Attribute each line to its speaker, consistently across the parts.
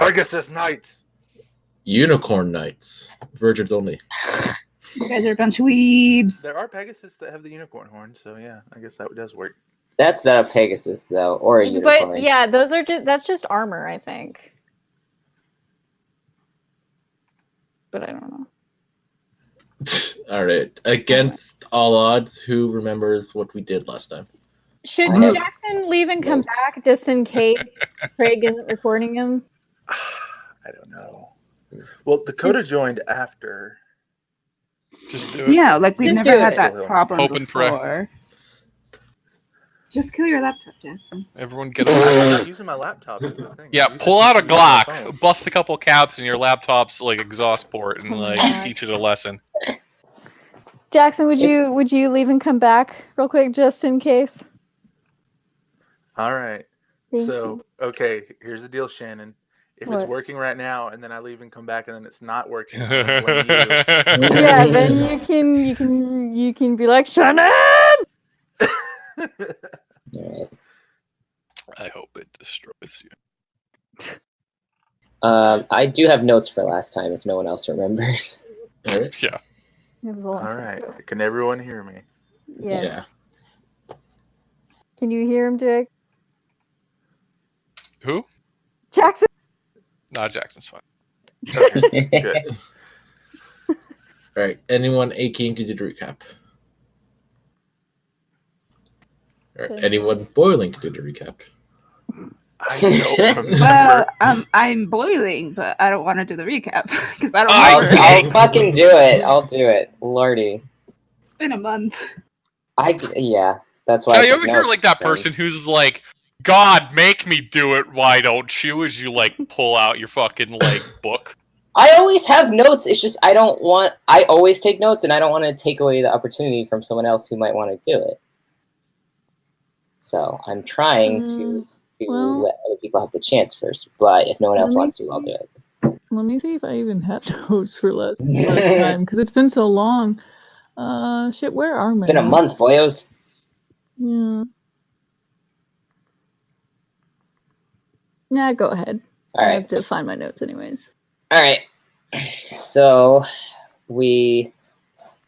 Speaker 1: Pegasus Knights.
Speaker 2: Unicorn Knights. Virgins only.
Speaker 3: You guys are a bunch of weebs.
Speaker 1: There are Pegasus that have the unicorn horn, so yeah, I guess that does work.
Speaker 4: That's not a Pegasus though, or a unicorn.
Speaker 5: But yeah, those are that's just armor, I think. But I don't know.
Speaker 2: All right. Against all odds, who remembers what we did last time?
Speaker 5: Should Jackson leave and come back just in case Craig isn't recording him?
Speaker 1: I don't know. Well, Dakota joined after.
Speaker 6: Just do it.
Speaker 3: Yeah, like we've
Speaker 5: Just
Speaker 3: never
Speaker 5: do
Speaker 3: had
Speaker 5: it.
Speaker 3: that problem
Speaker 6: Hope and pray.
Speaker 3: before. Just kill your laptop, Jackson.
Speaker 6: Everyone get
Speaker 1: I'm
Speaker 6: a
Speaker 1: not using my laptop. Is the thing.
Speaker 6: Yeah,
Speaker 1: I'm
Speaker 6: pull out a
Speaker 1: using my phone.
Speaker 6: Glock, bust a couple caps in your laptop's like exhaust port, and like teach it a lesson.
Speaker 5: Jackson, would you leave and come back real quick just in case?
Speaker 1: All right.
Speaker 5: Thank
Speaker 1: So, okay, here's the deal, Shannon. If it's
Speaker 5: What?
Speaker 1: working right now, and then I leave and come back, and then it's not working, I'm gonna blame you.
Speaker 5: Yeah, then you can be like, Shannon!
Speaker 4: Alright.
Speaker 6: I hope it destroys you.
Speaker 4: I do have notes for last time if no one else remembers.
Speaker 2: All right.
Speaker 6: Yeah.
Speaker 5: It was a long
Speaker 1: All
Speaker 5: time
Speaker 1: right.
Speaker 5: ago.
Speaker 1: Can everyone hear me?
Speaker 5: Yes.
Speaker 2: Yeah.
Speaker 5: Can you hear him, Jake?
Speaker 6: Who?
Speaker 5: Jackson!
Speaker 6: Nah, Jackson's fine.
Speaker 1: Good.
Speaker 2: All right. Anyone aching to do the recap? All right. Anyone boiling to do the recap?
Speaker 1: I don't remember.
Speaker 3: Well, I'm boiling, but I don't want to do the recap because I don't
Speaker 6: I-
Speaker 3: remember.
Speaker 4: I'll fucking do it. I'll do it. Lordy.
Speaker 3: It's been a month.
Speaker 4: Yeah. That's why.
Speaker 6: Shall
Speaker 4: I
Speaker 6: you
Speaker 4: took
Speaker 6: ever hear
Speaker 4: notes,
Speaker 6: like that
Speaker 4: friends.
Speaker 6: person who's like, God, make me do it, why don't you? As you like pull out your fucking like book.
Speaker 4: I always have notes. It's just I always take notes, and I don't want to take away the opportunity from someone else who might want to do it. So I'm trying to
Speaker 5: well-
Speaker 4: let other people have the chance first. But if no one else wants to, I'll do it.
Speaker 5: Let me see if I even have notes for last time, because it's been so long. Shit, where are my
Speaker 4: It's been a
Speaker 5: notes?
Speaker 4: month, boyos.
Speaker 5: Yeah. Nah, go ahead.
Speaker 4: All
Speaker 5: I
Speaker 4: right.
Speaker 5: have to find my notes anyways.
Speaker 4: All right. So we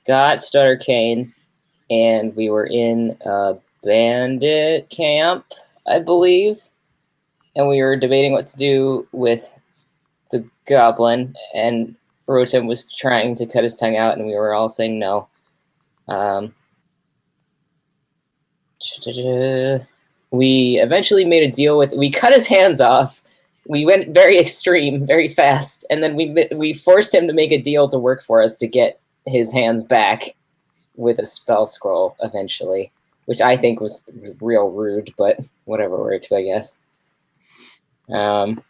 Speaker 4: got Stutter Kane, and we were in a bandit camp, I believe, and we were debating what to do with the goblin, and Rotem was trying to cut his tongue out, and we were all saying no. We eventually made a deal with. We cut his hands off. We went very extreme, very fast, and then we forced him to make a deal to work for us to get his hands back with a spell scroll eventually, which I think was real rude, but whatever works, I guess. Seva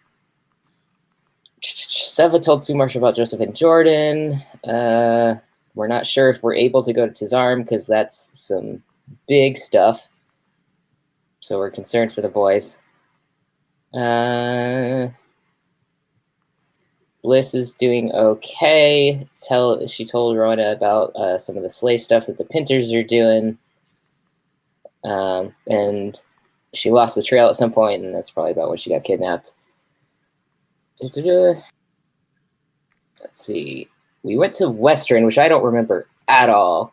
Speaker 4: told Sumarsh about Joseph and Jordan. We're not sure if we're able to go to Tizarm because that's some big stuff. So we're concerned for the boys. Bliss is doing okay. She told Rona about some of the slay stuff that the Pinters are doing. And she lost the trail at some point, and that's probably about when she got kidnapped. Let's see. We went to Western, which I don't remember at all.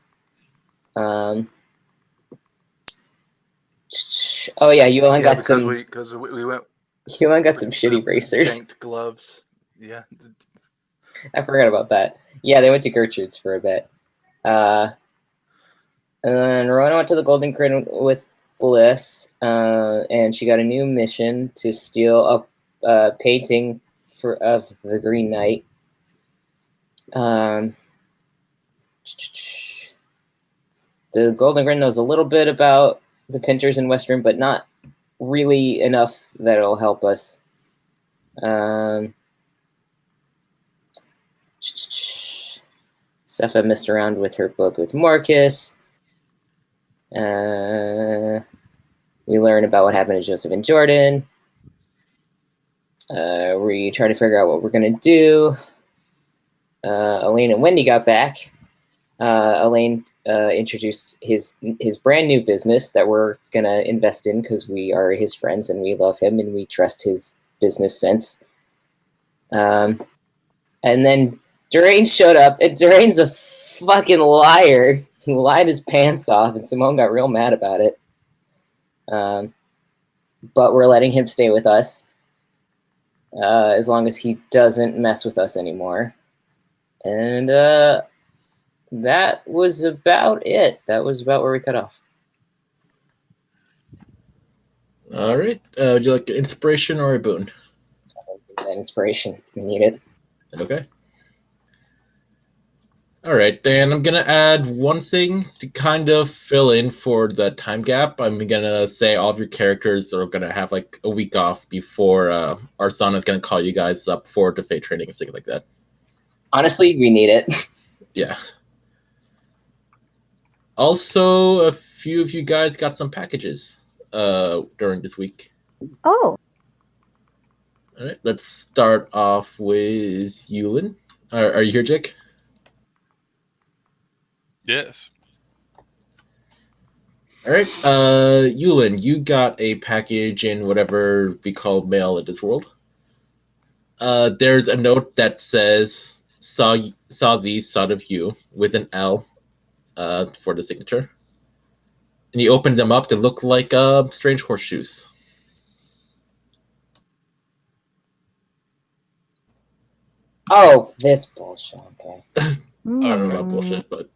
Speaker 4: Oh yeah, Yulan got some.
Speaker 1: Because we went.
Speaker 4: Yulan got some shitty bracers.
Speaker 1: Shanked gloves. Yeah.
Speaker 4: I forgot about that. Yeah, they went to Gertrude's for a bit. And then Rona went to the Golden Crin with Bliss, and she got a new mission to steal a painting of the Green Knight. The Golden Grin knows a little bit about the Pinters in Western, but not really enough that it'll help us. Sepha messed around with her book with Marcus. We learn about what happened to Joseph and Jordan. We try to figure out what we're going to do. Elaine and Wendy got back. Elaine introduced his brand new business that we're going to invest in because we are his friends and we love him and we trust his business sense. And then Durain showed up, and Durain's a fucking liar. He lied his pants off, and Simone got real mad about it. But we're letting him stay with us as long as he doesn't mess with us anymore. And that was about it. That was about where we cut off.
Speaker 2: All right. Would you like an inspiration or a boon?
Speaker 4: That inspiration. We need it.
Speaker 2: Okay. All right, then I'm gonna add one thing to kind of fill in for the time gap. I'm gonna say all of your characters are gonna have like a week off before Arsana is gonna call you guys up for the Fate training and things like that.
Speaker 4: Honestly, we need it.
Speaker 2: Yeah. Also, a few of you guys got some packages during this week.
Speaker 7: Oh,
Speaker 2: All right, let's start off with Yulin. Are you here, Jake?
Speaker 6: Yes.
Speaker 2: All right, Yulin, you got a package in whatever we call mail in this world. There's a note that says saw thee, thought of you, with an L for the signature. And you open them up, they look like strange horseshoes.
Speaker 4: Oh, this bullshit. Okay.
Speaker 2: I don't know about bullshit, but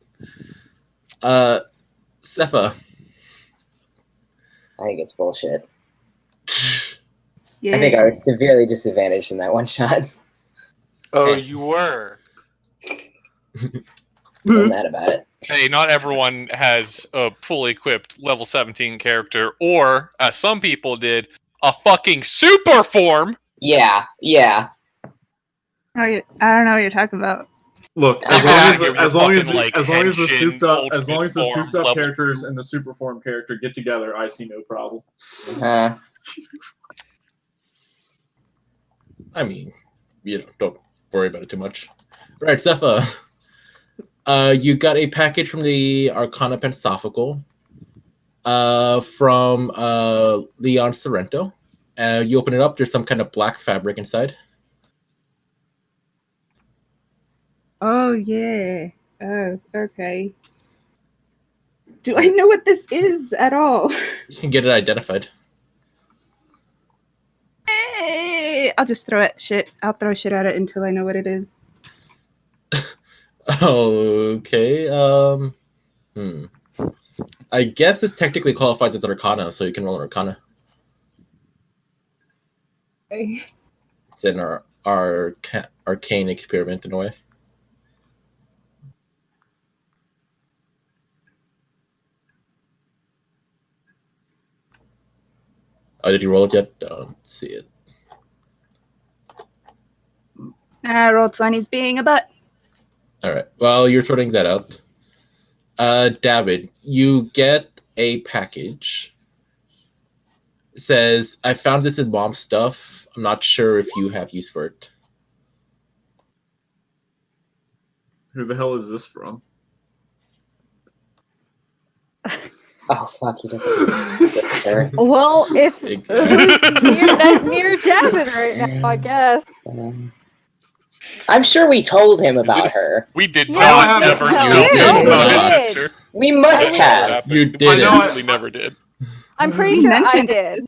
Speaker 2: Sepha.
Speaker 4: I think it's bullshit.
Speaker 3: Yeah.
Speaker 4: I think I was severely disadvantaged in that one shot.
Speaker 1: Oh, you were.
Speaker 4: Still mad about it.
Speaker 6: Hey, not everyone has a fully equipped level 17 character, or, as some people did, a fucking super form.
Speaker 4: Yeah.
Speaker 3: Oh, I don't know what you're talking about.
Speaker 8: Look,
Speaker 4: As long
Speaker 6: as the
Speaker 8: souped up
Speaker 6: level.
Speaker 8: characters and the super form character get together, I see no problem.
Speaker 2: I mean, don't worry about it too much. Right, Sepha. You got a package from the Arcana Pensophical from Leon Sorrento. You open it up, there's some kind of black fabric inside.
Speaker 3: Oh, yeah. Oh, okay. Do I know what this is at all?
Speaker 2: You can get it identified.
Speaker 3: I'll just throw it. Shit. I'll throw shit at it until I know what it is.
Speaker 2: Okay. I guess it's technically qualified as Arcana, so you can roll an Arcana.
Speaker 3: Okay.
Speaker 2: It's in our arcane experiment in a way. Oh, did you roll it yet? Don't see it.
Speaker 3: Roll 20's being a butt.
Speaker 2: All right. Well, you're sorting that out. David, you get a package. It says, I found this in Mom's stuff. I'm not sure if you have use for it.
Speaker 8: Who the hell is this from?
Speaker 4: Oh fuck, he doesn't.
Speaker 7: well, if
Speaker 2: Exactly.
Speaker 7: that's near Jasmine right now, I guess.
Speaker 4: I'm sure we told him about her.
Speaker 6: We did
Speaker 7: Yeah,
Speaker 6: not
Speaker 8: I
Speaker 6: ever
Speaker 7: know.
Speaker 6: tell
Speaker 2: You
Speaker 6: him
Speaker 2: did
Speaker 6: about
Speaker 2: not.
Speaker 6: his sister.
Speaker 4: We must
Speaker 6: Never
Speaker 4: have.
Speaker 6: happened.
Speaker 2: You
Speaker 6: We
Speaker 2: did
Speaker 6: definitely never did.
Speaker 7: I'm pretty
Speaker 3: You
Speaker 7: sure I
Speaker 3: mentioned
Speaker 7: did.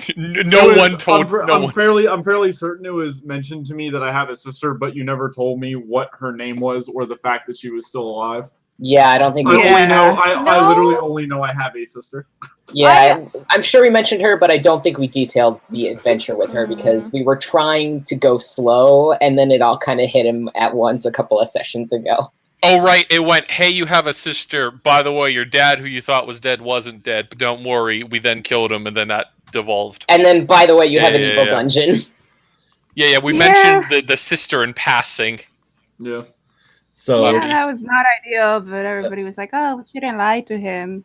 Speaker 3: sister.
Speaker 6: No one told. No one.
Speaker 8: I'm fairly certain it was mentioned to me that I have a sister, but you never told me what her name was or the fact that she was still alive.
Speaker 4: Yeah, I don't think we
Speaker 3: Yeah.
Speaker 8: I literally only know I have a sister.
Speaker 4: Yeah, I'm sure we mentioned her, but I don't think we detailed the adventure with her because we were trying to go slow, and then it all kind of hit him at once a couple of sessions ago.
Speaker 6: Oh right, it went. Hey, you have a sister. By the way, your dad, who you thought was dead, wasn't dead. But don't worry, we then killed him, and then that devolved.
Speaker 4: And then, by the way, you have an
Speaker 6: Yeah,
Speaker 4: evil
Speaker 6: yeah.
Speaker 4: dungeon.
Speaker 6: Yeah. We
Speaker 3: Yeah.
Speaker 6: mentioned the sister in passing.
Speaker 8: Yeah.
Speaker 2: So,
Speaker 3: Yeah, that was not ideal, but everybody was like, oh, we shouldn't lie to him.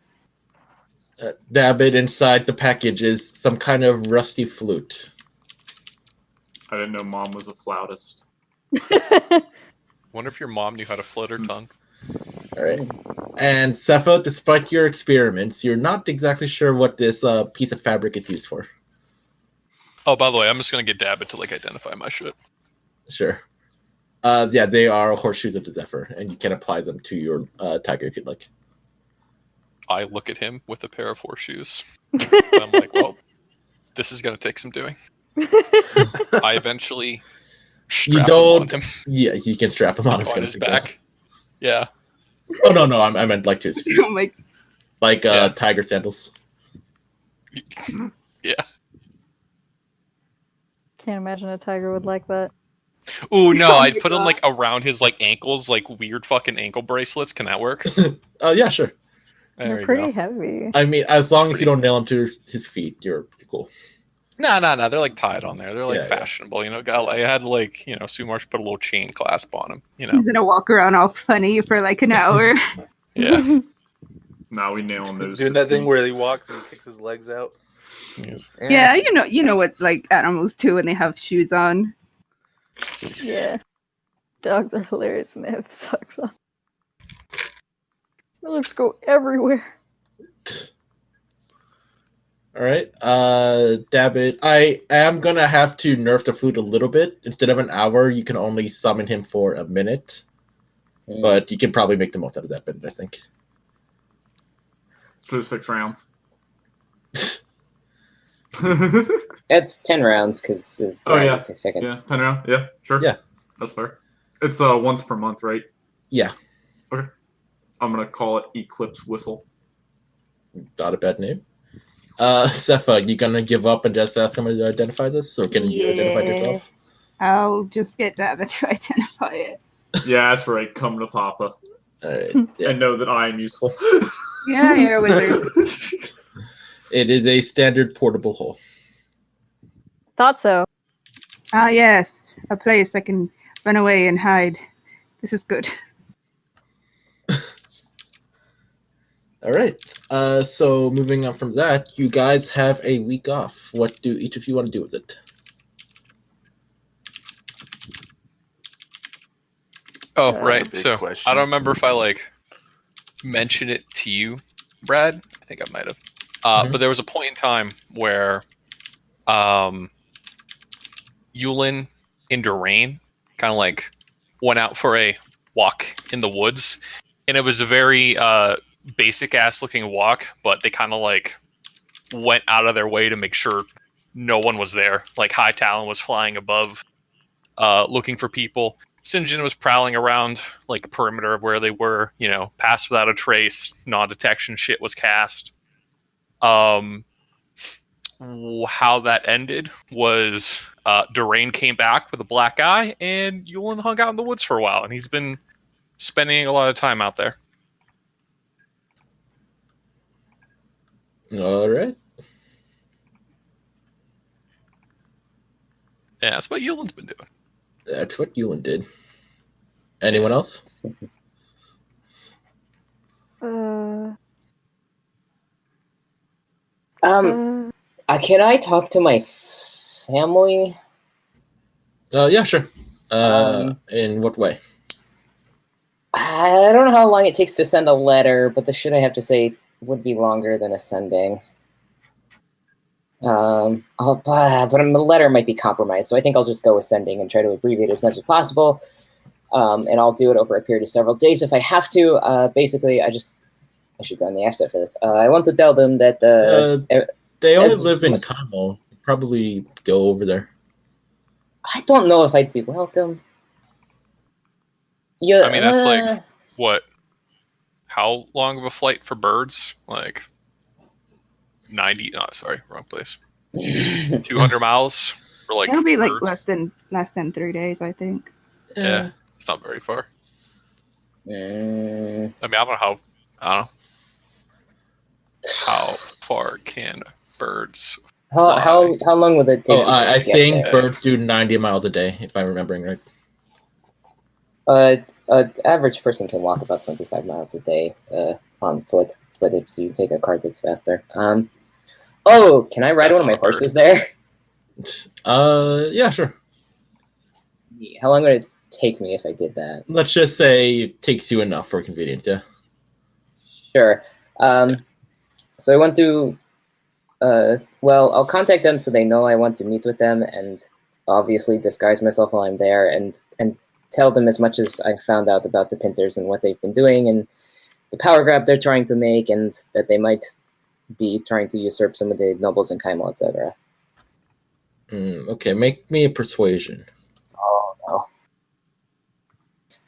Speaker 2: David, inside the package is some kind of rusty flute.
Speaker 8: I didn't know Mom was a flautist.
Speaker 6: Wonder if your mom knew how to float her tongue.
Speaker 2: All right. And Sepha, despite your experiments, you're not exactly sure what this piece of fabric is used for.
Speaker 6: Oh, by the way, I'm just gonna get Dabbit to identify my shit.
Speaker 2: Sure. Yeah, they are horseshoes of the Zephyr, and you can apply them to your tiger if you'd like.
Speaker 6: I look at him with a pair of horseshoes. I'm like, well, this is going to take some doing. I eventually strap them on him.
Speaker 2: Yeah, you can strap him on.
Speaker 6: Like on his back. Yeah.
Speaker 2: Oh no, I meant like to his feet.
Speaker 3: Oh my.
Speaker 2: Like
Speaker 6: Yeah.
Speaker 2: tiger sandals.
Speaker 6: Yeah.
Speaker 7: Can't imagine a tiger would like that.
Speaker 6: Ooh, no,
Speaker 3: Oh my
Speaker 6: I'd put them
Speaker 3: God.
Speaker 6: like around his like ankles, like weird fucking ankle bracelets. Can that work?
Speaker 2: Yeah, sure.
Speaker 6: There
Speaker 7: They're
Speaker 6: we
Speaker 7: pretty
Speaker 6: go.
Speaker 7: heavy.
Speaker 2: I mean, as long as you
Speaker 6: pretty-
Speaker 2: don't nail him to his feet, you're cool.
Speaker 6: No. They're like tied on there. They're like
Speaker 2: Yeah, yeah.
Speaker 6: fashionable. You know, I had like, you know, Sumarsh put a little chain clasp on him. You know.
Speaker 3: He's gonna walk around all funny for like an hour.
Speaker 6: Yeah.
Speaker 8: Now we nail those.
Speaker 1: Doing that thing where he walks and kicks his legs out.
Speaker 6: Yes.
Speaker 3: Yeah, you know what like animals do when they have shoes on.
Speaker 7: Yeah. Dogs are hilarious and they have socks on. Let's go everywhere.
Speaker 2: All right, Dabbit. I am gonna have to nerf the food a little bit. Instead of an hour, you can only summon him for a minute, but you can probably make the most out of that minute, I think.
Speaker 8: So 6 rounds.
Speaker 4: It's 10 rounds because it's
Speaker 8: Oh, yeah.
Speaker 4: 6 seconds.
Speaker 8: Yeah, 10 rounds. Yeah, sure.
Speaker 2: Yeah.
Speaker 8: That's fair. It's once per month, right?
Speaker 2: Yeah,
Speaker 8: I'm gonna call it Eclipse Whistle.
Speaker 2: not a bad name. Sepha, you gonna give up and just ask someone to identify this, or can you identify it yourself?
Speaker 3: I'll just get David to identify it.
Speaker 8: Yeah, that's right. Come to Papa
Speaker 2: All right. Yeah.
Speaker 8: and know that I am useful.
Speaker 3: Yeah, you're a wizard.
Speaker 2: It is a standard portable hole.
Speaker 7: Thought so.
Speaker 3: Ah, yes, a place I can run away and hide. This is good.
Speaker 2: All right. So moving on from that, you guys have a week off. What do each of you want to do with it?
Speaker 6: Oh,
Speaker 7: That's a
Speaker 6: right.
Speaker 1: big
Speaker 6: So
Speaker 1: question.
Speaker 6: I don't remember if I like mentioned it to you, Brad. I think I might have. But there was a point in time where Yulin and Durain kind of like went out for a walk in the woods, and it was a very basic ass looking walk, but they kind of like went out of their way to make sure no one was there. Like High Talon was flying above, looking for people. Sinjin was prowling around like perimeter of where they were, you know, pass without a trace, non-detection shit was cast. How that ended was Durain came back with a black eye, and Yulin hung out in the woods for a while, and he's been spending a lot of time out there.
Speaker 2: All right.
Speaker 6: Yeah, that's what Yulin's been doing.
Speaker 2: That's what Yulin did. Anyone else?
Speaker 4: Can I talk to my family?
Speaker 2: Yeah, sure.
Speaker 4: Um,
Speaker 2: In what way?
Speaker 4: I don't know how long it takes to send a letter, but the shit I have to say would be longer than a sending. But the letter might be compromised, so I think I'll just go with sending and try to abbreviate as much as possible. And I'll do it over a period of several days if I have to. Basically, I should go on the exit for this. I want to tell them that
Speaker 2: They only
Speaker 4: as
Speaker 2: live in
Speaker 4: much-
Speaker 2: Kamo. Probably go over there.
Speaker 4: I don't know if I'd be welcome. Yeah,
Speaker 6: I mean, that's like what? How long of a flight for birds? Like 90? No, sorry, wrong place. 200 miles for like.
Speaker 3: It'll be like
Speaker 6: birds?
Speaker 3: less than 3 days, I think.
Speaker 6: Yeah, it's not very far.
Speaker 4: Mm,
Speaker 6: I mean, I don't know how far can birds?
Speaker 4: how long would it take?
Speaker 2: Oh,
Speaker 4: to
Speaker 2: I
Speaker 4: get
Speaker 2: think
Speaker 4: there?
Speaker 2: birds do 90 miles a day, if I'm remembering right.
Speaker 4: An average person can walk about 25 miles a day on foot, but if you take a cart, that's faster. Oh, can I ride
Speaker 6: That's
Speaker 4: one of my
Speaker 6: not a bird.
Speaker 4: horses there?
Speaker 2: Yeah, sure.
Speaker 4: How long would it take me if I did that?
Speaker 2: Let's just say it takes you enough for convenience, yeah.
Speaker 4: Sure. So I want to. Well, I'll contact them so they know I want to meet with them, and obviously disguise myself while I'm there and tell them as much as I found out about the Pinters and what they've been doing and the power grab they're trying to make, and that they might be trying to usurp some of the nobles in Kaimel, etc.
Speaker 2: Okay, make me a persuasion.
Speaker 4: Oh no.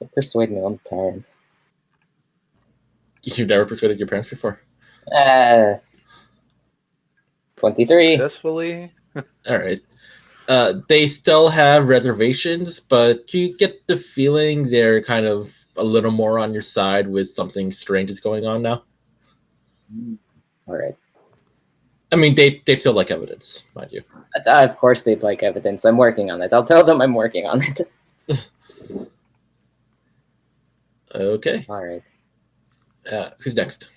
Speaker 4: Don't persuade my own parents.
Speaker 2: You've never persuaded your parents before?
Speaker 4: 23.
Speaker 1: Successfully.
Speaker 2: All right. They still have reservations, but you get the feeling they're kind of a little more on your side with something strange that's going on now.
Speaker 4: All right.
Speaker 2: I mean, they still like evidence, mind you.
Speaker 4: Of course they'd like evidence. I'm working on it. I'll tell them I'm working on it.
Speaker 2: Okay.
Speaker 4: All right.
Speaker 2: Who's next?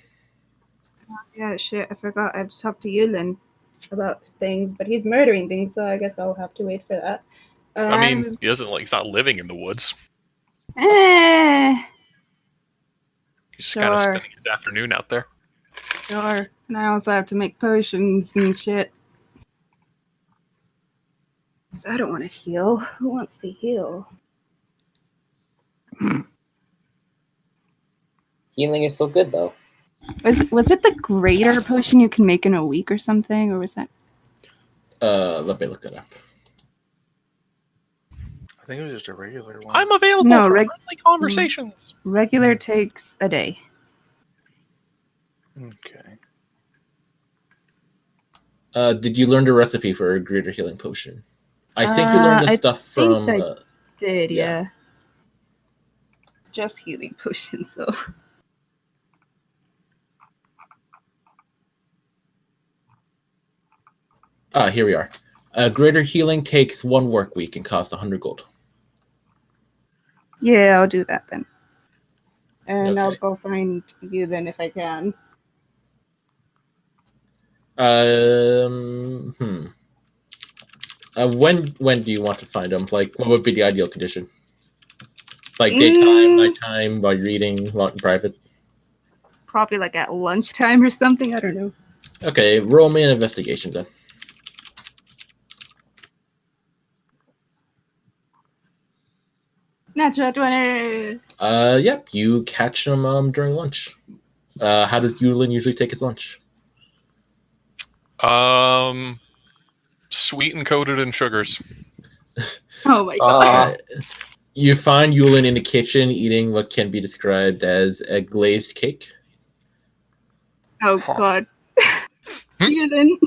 Speaker 3: Yeah, shit, I forgot I'd talk to Yulin about things, but he's murdering things, so I guess I'll have to wait for that.
Speaker 6: I mean, he's not living in the woods.
Speaker 3: Eh,
Speaker 6: He's just kind of
Speaker 3: Sure.
Speaker 6: spending his afternoon out there.
Speaker 3: sure. And I also have to make potions and shit. 'Cause I don't want to heal. Who wants to heal?
Speaker 4: Healing is so good, though.
Speaker 3: Was it the greater potion you can make in a week or something, or was that?
Speaker 2: Let me look that up.
Speaker 1: I think it was just a regular one.
Speaker 6: I'm available
Speaker 3: No,
Speaker 6: for
Speaker 3: reg-
Speaker 6: friendly conversations.
Speaker 3: Regular takes a day.
Speaker 1: Okay.
Speaker 2: Did you learn the recipe for a greater healing potion? I think you learned the
Speaker 3: I
Speaker 2: stuff
Speaker 3: think
Speaker 2: from.
Speaker 3: I Did
Speaker 2: Yeah.
Speaker 3: yeah. Just healing potions, though.
Speaker 2: Here we are. Greater healing takes 1 work week and costs 100 gold.
Speaker 3: Yeah, I'll do that then. And I'll
Speaker 2: Okay.
Speaker 3: go find you then if I can.
Speaker 2: When do you want to find them? Like, what would be the ideal condition? Like daytime, nighttime, while you're eating, while in private?
Speaker 3: Probably like at lunchtime or something. I don't know.
Speaker 2: Okay, roll me an investigation then.
Speaker 3: Natural 20.
Speaker 2: Yep, you catch them during lunch. How does Yulin usually take his lunch?
Speaker 6: Sweet and coated in sugars.
Speaker 3: Oh my god.
Speaker 2: You find Yulin in the kitchen eating what can be described as a glazed cake.
Speaker 3: Oh
Speaker 6: Huh.
Speaker 3: god.
Speaker 6: Hmm?
Speaker 3: You then.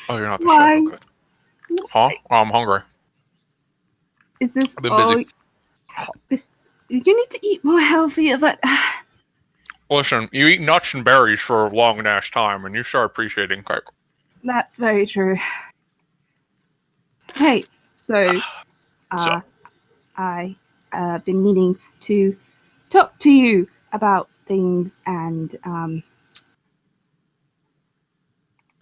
Speaker 6: Oh, you're not the
Speaker 3: Why?
Speaker 6: chef. Okay. Huh? I'm hungry.
Speaker 3: Is this
Speaker 6: I've been
Speaker 3: all?
Speaker 6: busy.
Speaker 3: You need to eat more healthier, but
Speaker 6: Listen, you eat nuts and berries for a long ass time, and you start appreciating cake.
Speaker 3: that's very true. Hey, so,
Speaker 6: So.
Speaker 3: I been meaning to talk to you about things, and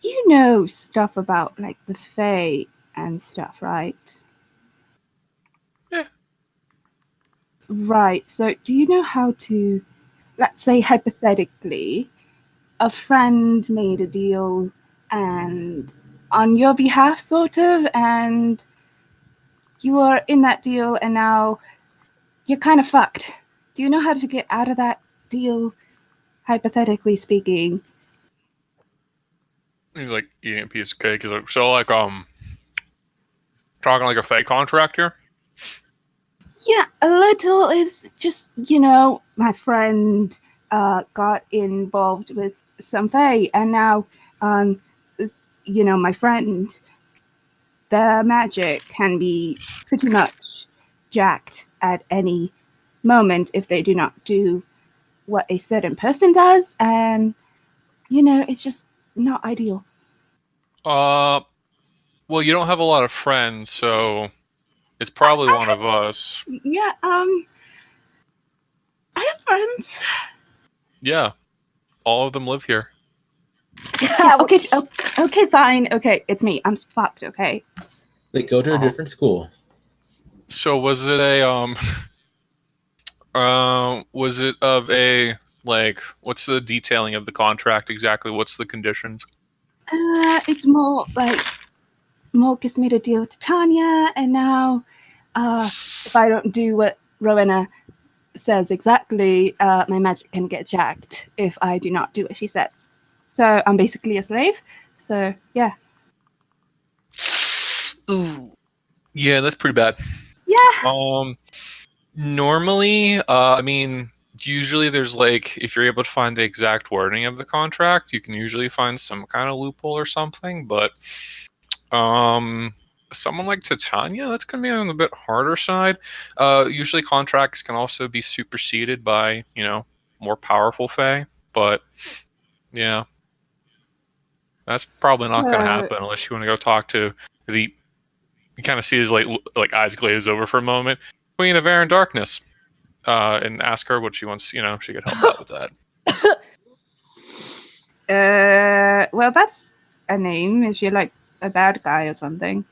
Speaker 3: you know stuff about like the Fae and stuff, right?
Speaker 6: Yeah.
Speaker 3: Right. So, do you know how to, let's say hypothetically, a friend made a deal and on your behalf, sort of, and you were in that deal, and now you're kind of fucked. Do you know how to get out of that deal, hypothetically speaking?
Speaker 6: He's like eating a piece of cake. He's like, so like talking like a fake contract here.
Speaker 3: Yeah, a little. Is just, my friend got involved with some Fae, and now, my friend, the magic can be pretty much jacked at any moment if they do not do what a certain person does, and it's just not ideal.
Speaker 6: Well, you don't have a lot of friends, so it's probably one of us.
Speaker 3: Yeah, I have friends.
Speaker 6: Yeah, all of them live here.
Speaker 3: Yeah, okay, fine. Okay, it's me. I'm fucked, okay?
Speaker 2: They go to a
Speaker 6: Uh-huh.
Speaker 2: different school.
Speaker 6: So was it a was it of a like? What's the detailing of the contract exactly? What's the conditions?
Speaker 3: It's more like Marcus made a deal with Tanya, and now if I don't do what Rowena says exactly, my magic can get jacked if I do not do what she says. So I'm basically a slave. So yeah.
Speaker 6: Ooh. Yeah, that's pretty bad.
Speaker 3: Yeah.
Speaker 6: Normally, I mean, usually there's like, if you're able to find the exact wording of the contract, you can usually find some kind of loophole or something. But, someone like Titania, that's gonna be on the bit harder side. Usually contracts can also be superseded by, more powerful Fae. But yeah, that's probably not gonna
Speaker 3: So
Speaker 6: happen unless you want to go talk to the. You kind of see his like eyes glaze over for a moment. Queen of Air and Darkness. And ask her what she wants. If she could help out with that.
Speaker 3: well, that's a name. Is she like a bad guy or something?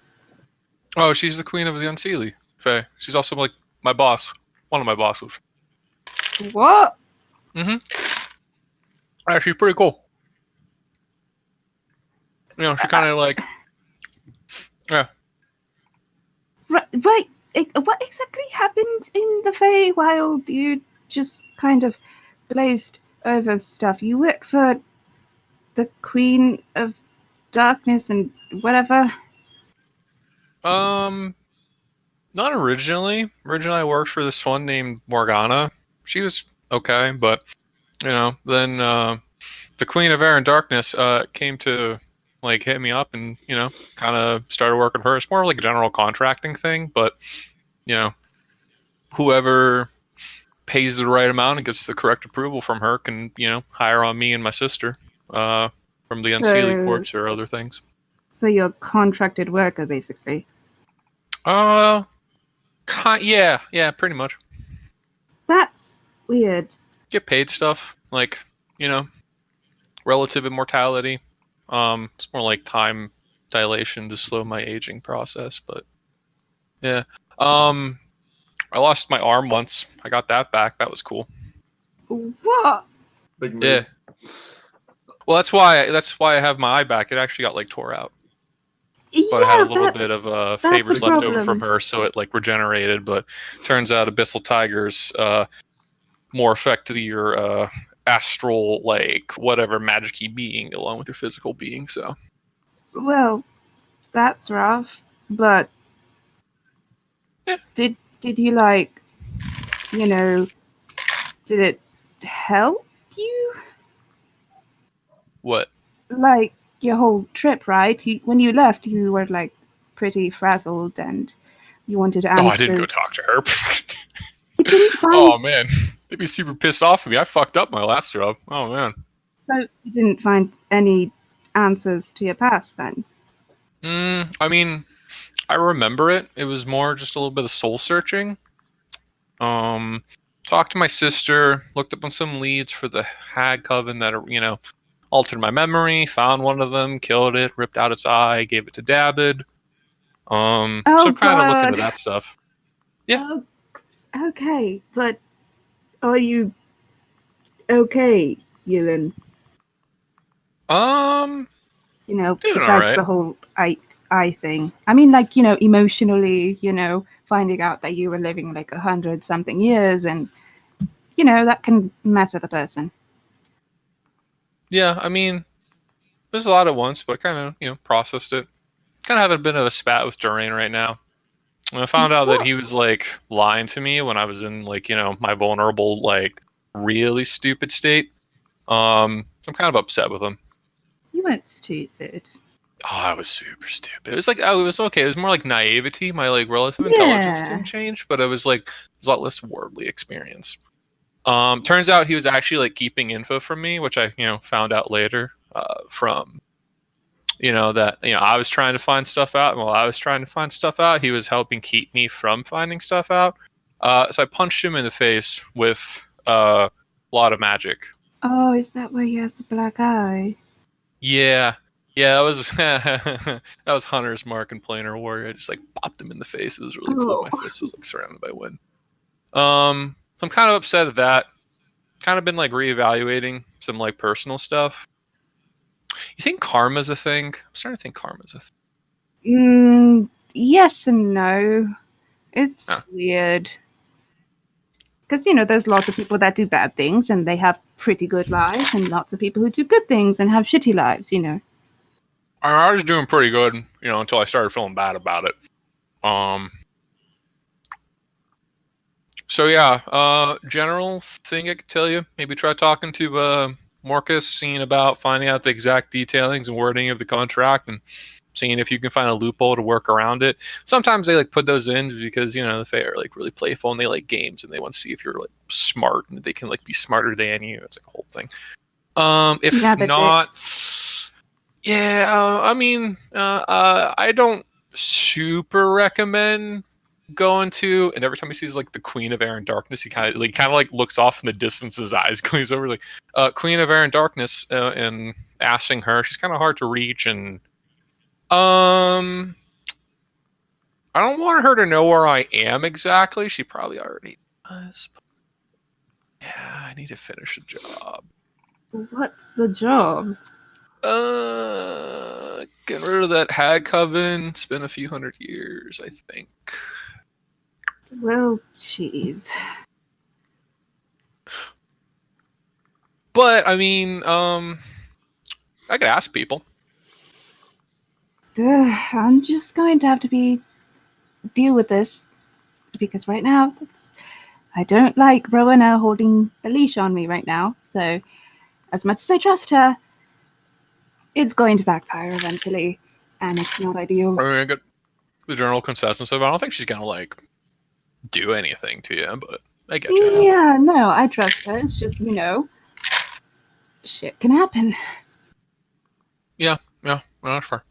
Speaker 6: Oh, she's the queen of the Unseelie, Faye. She's also like my boss, one of my bosses.
Speaker 3: What?
Speaker 6: Yeah, she's pretty cool. She kind of like, yeah.
Speaker 3: Right. What exactly happened in the Feywild? You just kind of glazed over stuff. You work for the Queen of Darkness and whatever.
Speaker 6: Not originally. Originally, I worked for this one named Morgana. She was okay, but then the Queen of Air and Darkness came to like hit me up and kind of started working for her. It's more like a general contracting thing, but whoever pays the right amount and gets the correct approval from her can hire on me and my sister from the Unseelie courts or other things.
Speaker 3: So you're a contracted worker, basically.
Speaker 6: Yeah, pretty much.
Speaker 3: That's weird.
Speaker 6: Get paid stuff like relative immortality. It's more like time dilation to slow my aging process, but yeah. I lost my arm once. I got that back. That was cool.
Speaker 3: What?
Speaker 8: Big move.
Speaker 6: Yeah. Well, that's why I have my eye back. It actually got like tore out. But I had a little bit of favors left over from her, so it like regenerated. But turns out abyssal tigers more affect your astral, like whatever magic-y being along with your physical being. So.
Speaker 3: Well, that's rough. But
Speaker 6: yeah.
Speaker 3: Did you like, did it help you?
Speaker 6: What? Like
Speaker 3: your whole trip, right? When you left, you were like pretty frazzled and you wanted answers.
Speaker 6: Oh, I didn't go talk to her.
Speaker 3: You didn't find...
Speaker 6: Oh, man. They'd be super pissed off at me. I fucked up my last job. Oh, man.
Speaker 3: So you didn't find any answers to your past then?
Speaker 6: I mean, I remember it. It was more just a little bit of soul searching. Talked to my sister, looked up on some leads for the Hag Coven that are, altered my memory, found one of them, killed it, ripped out its eye, gave it to Dabbid. So I'm kind of looking into that stuff. Yeah.
Speaker 3: Oh, okay, but are you okay, Yulin? Besides the whole eye thing. I mean, like, emotionally, finding out that you were living like 100-something years and, that can mess with a person.
Speaker 6: Yeah, I mean, there's a lot at once, but I kind of, processed it. Kind of having a bit of a spat with Doreen right now. And I found out that he was, like, lying to me when I was in, like, my vulnerable, like, really stupid state. I'm kind of upset with him.
Speaker 3: You weren't stupid.
Speaker 6: Oh, I was super stupid. It was like, it was okay. It was more like naivety. My, like, relative intelligence didn't change, but it was, like, a lot less worldly experience. Turns out he was actually like keeping info from me, which I, found out later, from, that, I was trying to find stuff out. And while I was trying to find stuff out, he was helping keep me from finding stuff out. So I punched him in the face with a lot of magic.
Speaker 3: Oh, is that why he has the black eye? Yeah.
Speaker 6: Yeah, that was that was Hunter's Mark and Planar Warrior. I just like popped him in the face. It was really cool. My fist was like surrounded by wind. I'm kind of upset at that. Kind of been like reevaluating some like personal stuff. You think karma's a thing? I'm starting to think karma's a thing.
Speaker 3: Yes and no. It's weird. Because, there's lots of people that do bad things and they have pretty good lives, and lots of people who do good things and have shitty lives,
Speaker 6: I was doing pretty good, until I started feeling bad about it. So yeah, general thing I could tell you, maybe try talking to Marcus, seeing about finding out the exact detailings and wording of the contract, and seeing if you can find a loophole to work around it. Sometimes they put those in because the Fae are really playful and they like games and they want to see if you're smart and they can be smarter than you. It's a whole thing. If not, yeah, I don't super recommend going to. And every time he sees the Queen of Air and Darkness, he kind of looks off in the distance. His eyes glaze over, Queen of Air and Darkness, and asking her. She's kind of hard to reach, and I don't want her to know where I am exactly. She probably already does. But yeah, I need to finish a job.
Speaker 3: What's the job?
Speaker 6: Getting rid of that hag coven. It's been a few hundred years, I think.
Speaker 3: Well, jeez.
Speaker 6: But I could ask people.
Speaker 3: I'm just going to have to deal with this, because right now I don't like Rowena holding the leash on me right now. So, as much as I trust her, it's going to backfire eventually, and it's not ideal.
Speaker 6: I get the general consensus of I don't think she's gonna do anything to you, but I get you.
Speaker 3: Yeah, no, I trust her. It's just shit can happen.
Speaker 6: Yeah, that's fair.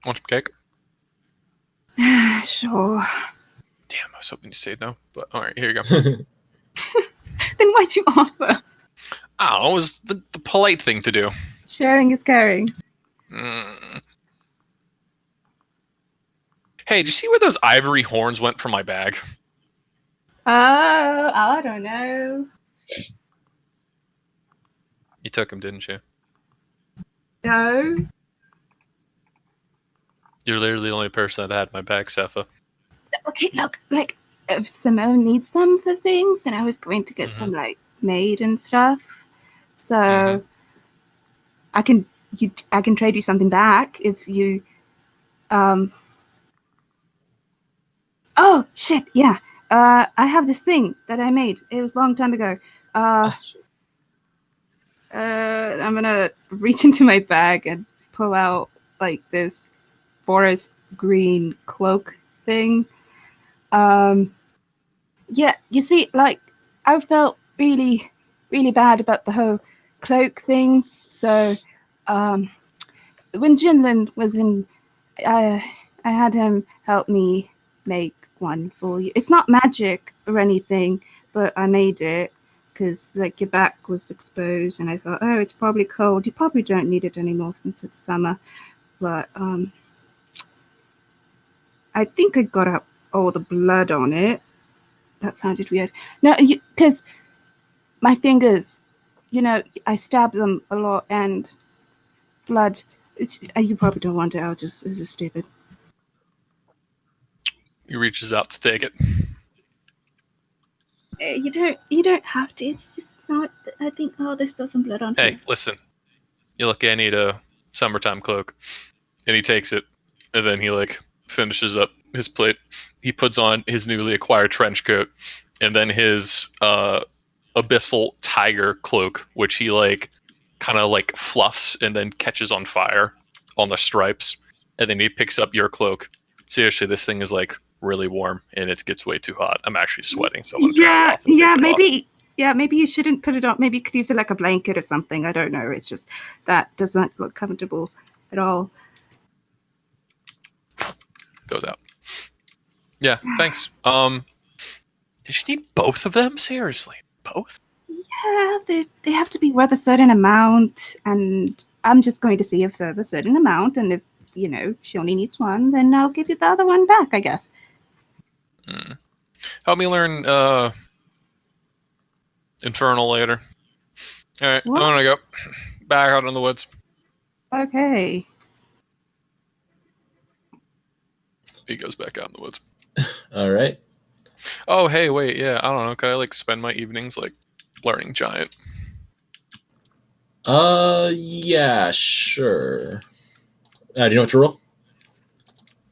Speaker 6: Want some cake?
Speaker 3: Sure.
Speaker 6: Damn, I was hoping you said no, but all right, here you go.
Speaker 3: Then why'd you offer?
Speaker 6: Oh, it was the polite thing to do.
Speaker 3: Sharing is caring.
Speaker 6: Hey, did you see where those ivory horns went from my bag?
Speaker 3: I don't know.
Speaker 6: You took them, didn't you?
Speaker 3: No.
Speaker 6: You're literally the only person that had my bag, Sepha.
Speaker 3: Okay, look, if Simone needs them for things, and I was going to get them made and stuff, so I can trade you something back if you. Oh shit! Yeah, I have this thing that I made. It was a long time ago. I'm gonna reach into my bag and pull out this forest green cloak thing. Yeah, you see, I felt really, really bad about the whole cloak thing. So, when Jinlin was in, I had him help me make one for you. It's not magic or anything, but I made it because your back was exposed, and I thought, oh, it's probably cold. You probably don't need it anymore since it's summer. But I think I got out all the blood on it. That sounded weird. No, because my fingers, I stabbed them a lot, and blood. You probably don't want it. This is stupid.
Speaker 6: He reaches out to take it.
Speaker 3: You don't have to. It's just not. I think. Oh, there's still some blood on.
Speaker 6: Hey,
Speaker 3: here.
Speaker 6: listen. You look, I need a summertime cloak, and he takes it, and then he finishes up his plate. He puts on his newly acquired trench coat, and then his abyssal tiger cloak, which he kind of fluffs and then catches on fire on the stripes, and then he picks up your cloak. Seriously, this thing is really warm, and it gets way too hot. I'm actually sweating, so I'm gonna turn it off.
Speaker 3: Maybe you shouldn't put it on. Maybe you could use it like a blanket or something. I don't know. It's just that doesn't look comfortable at all.
Speaker 6: Goes out. Yeah, thanks. Did you need both of them? Seriously, both?
Speaker 3: Yeah, they have to be worth a certain amount, and I'm just going to see if they're a certain amount, and if she only needs one, then I'll give you the other one back, I guess.
Speaker 6: Help me learn Infernal later. All right,
Speaker 3: What?
Speaker 6: I'm gonna go back out in the woods.
Speaker 3: Okay.
Speaker 6: He goes back out in the woods.
Speaker 2: All right.
Speaker 6: Oh, hey, wait, yeah, I don't know. Could I like spend my evenings like learning giant?
Speaker 2: Yeah, sure. Do you know what to roll?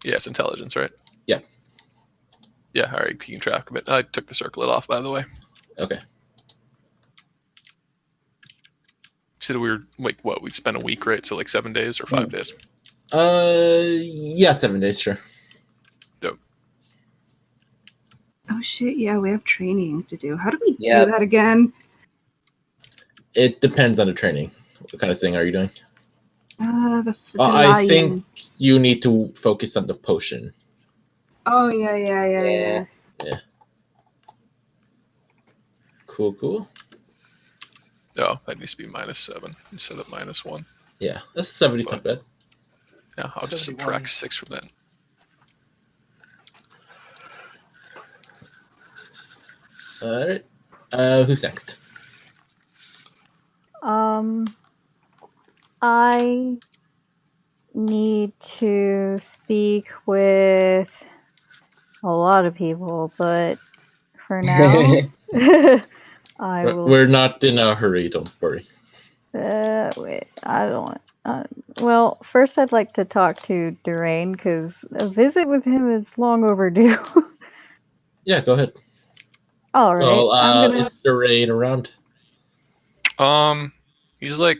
Speaker 6: Yeah, it's intelligence, right?
Speaker 2: Yeah.
Speaker 6: Yeah, all right, keeping track of it. I took the circlet off, by the way.
Speaker 2: Okay.
Speaker 6: Said we were like what? We'd spend a week, right? So like 7 days or 5 days.
Speaker 2: Yeah, 7 days, sure.
Speaker 6: Dope.
Speaker 3: Oh shit! Yeah, we have training to do. How do we
Speaker 4: Yep.
Speaker 3: do that again?
Speaker 2: It depends on the training. What kind of thing are you doing?
Speaker 3: The
Speaker 2: I
Speaker 3: lion.
Speaker 2: think you need to focus on the potion.
Speaker 3: Oh yeah.
Speaker 4: Yeah.
Speaker 2: Cool.
Speaker 6: Oh, that needs to be -7 instead of -1.
Speaker 2: Yeah, that's 70's not bad.
Speaker 6: Yeah, I'll just
Speaker 1: 71.
Speaker 6: subtract 6 from that.
Speaker 2: All right. Who's next?
Speaker 7: I need to speak with a lot of people, but for now, I will.
Speaker 2: We're not in a hurry. Don't worry.
Speaker 7: Wait, I don't. Well, first I'd like to talk to Durain because a visit with him is long overdue.
Speaker 2: Yeah, go ahead.
Speaker 7: All right,
Speaker 2: Well,
Speaker 7: I'm gonna.
Speaker 2: is the raid around?
Speaker 6: He's like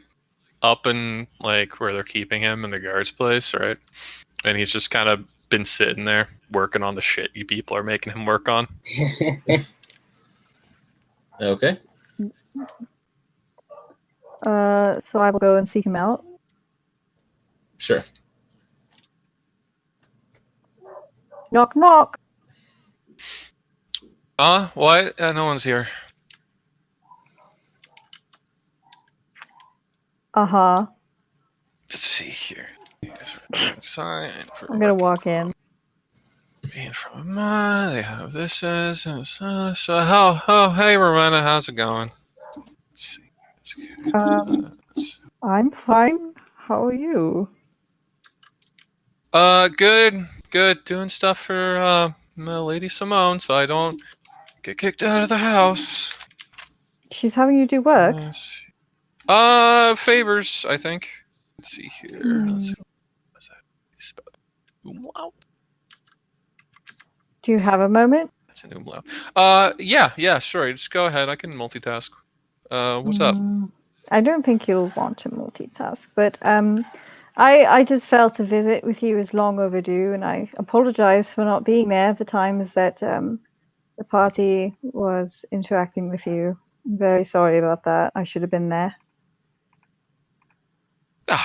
Speaker 6: up in like where they're keeping him in the guard's place, right? And he's just kind of been sitting there working on the shit you people are making him work on.
Speaker 2: Okay.
Speaker 7: So I will go and seek him out.
Speaker 2: Sure.
Speaker 7: Knock, knock.
Speaker 6: What? No one's here.
Speaker 7: Uh-huh.
Speaker 6: Let's see here. Sign for
Speaker 7: I'm gonna walk in.
Speaker 6: being from they have this as so hey Romana, how's it going? Let's see.
Speaker 7: I'm fine. How are you?
Speaker 6: Good. Doing stuff for Lady Simone, so I don't get kicked out of the house.
Speaker 7: She's having you do work?
Speaker 6: Favors, I think. Let's see here. Let's see. What's that? Umlaut?
Speaker 7: Do you have a moment?
Speaker 6: That's an umlaut. Yeah, sure. Just go ahead. I can multitask. What's up?
Speaker 7: I don't think you'll want to multitask, but I just felt a visit with you is long overdue, and I apologize for not being there at the times that the party was interacting with you. I'm very sorry about that. I should have been there.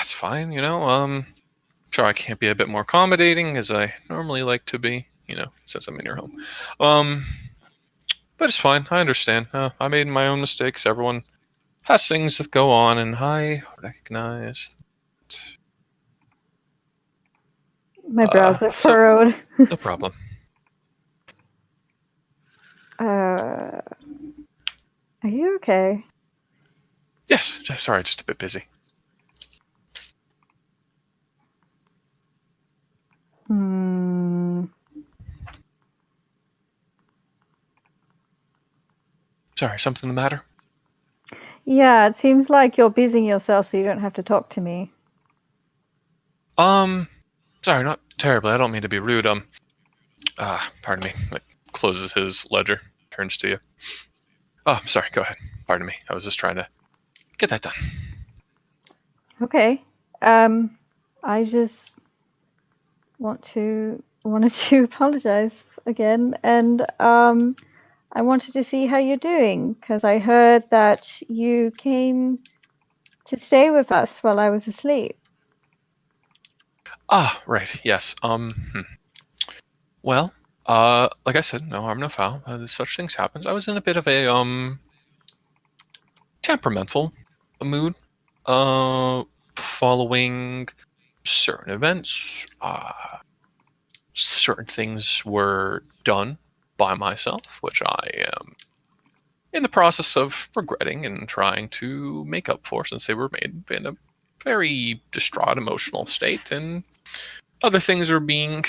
Speaker 6: It's fine. Sure, I can't be a bit more accommodating as I normally like to be. Since I'm in your home. But it's fine. I understand. I made my own mistakes. Everyone has things that go on, and I recognize.
Speaker 7: My brows are furrowed.
Speaker 6: No problem.
Speaker 7: Are you okay?
Speaker 6: Yes. Sorry, just a bit busy. Sorry, something the matter?
Speaker 7: Yeah, it seems like you're busying yourself so you don't have to talk to me.
Speaker 6: Sorry, not terribly. I don't mean to be rude. Pardon me. Like, closes his ledger, turns to you. Oh, I'm sorry. Go ahead. Pardon me. I was just trying to get that done.
Speaker 7: Okay. I just wanted to apologize again, and I wanted to see how you're doing because I heard that you came to stay with us while I was asleep.
Speaker 6: Right. Yes. Well, like I said, no harm, no foul. Such things happen. I was in a bit of a temperamental mood, following certain events. Certain things were done by myself, which I am in the process of regretting and trying to make up for, since they were made in a very distraught emotional state, and other things are being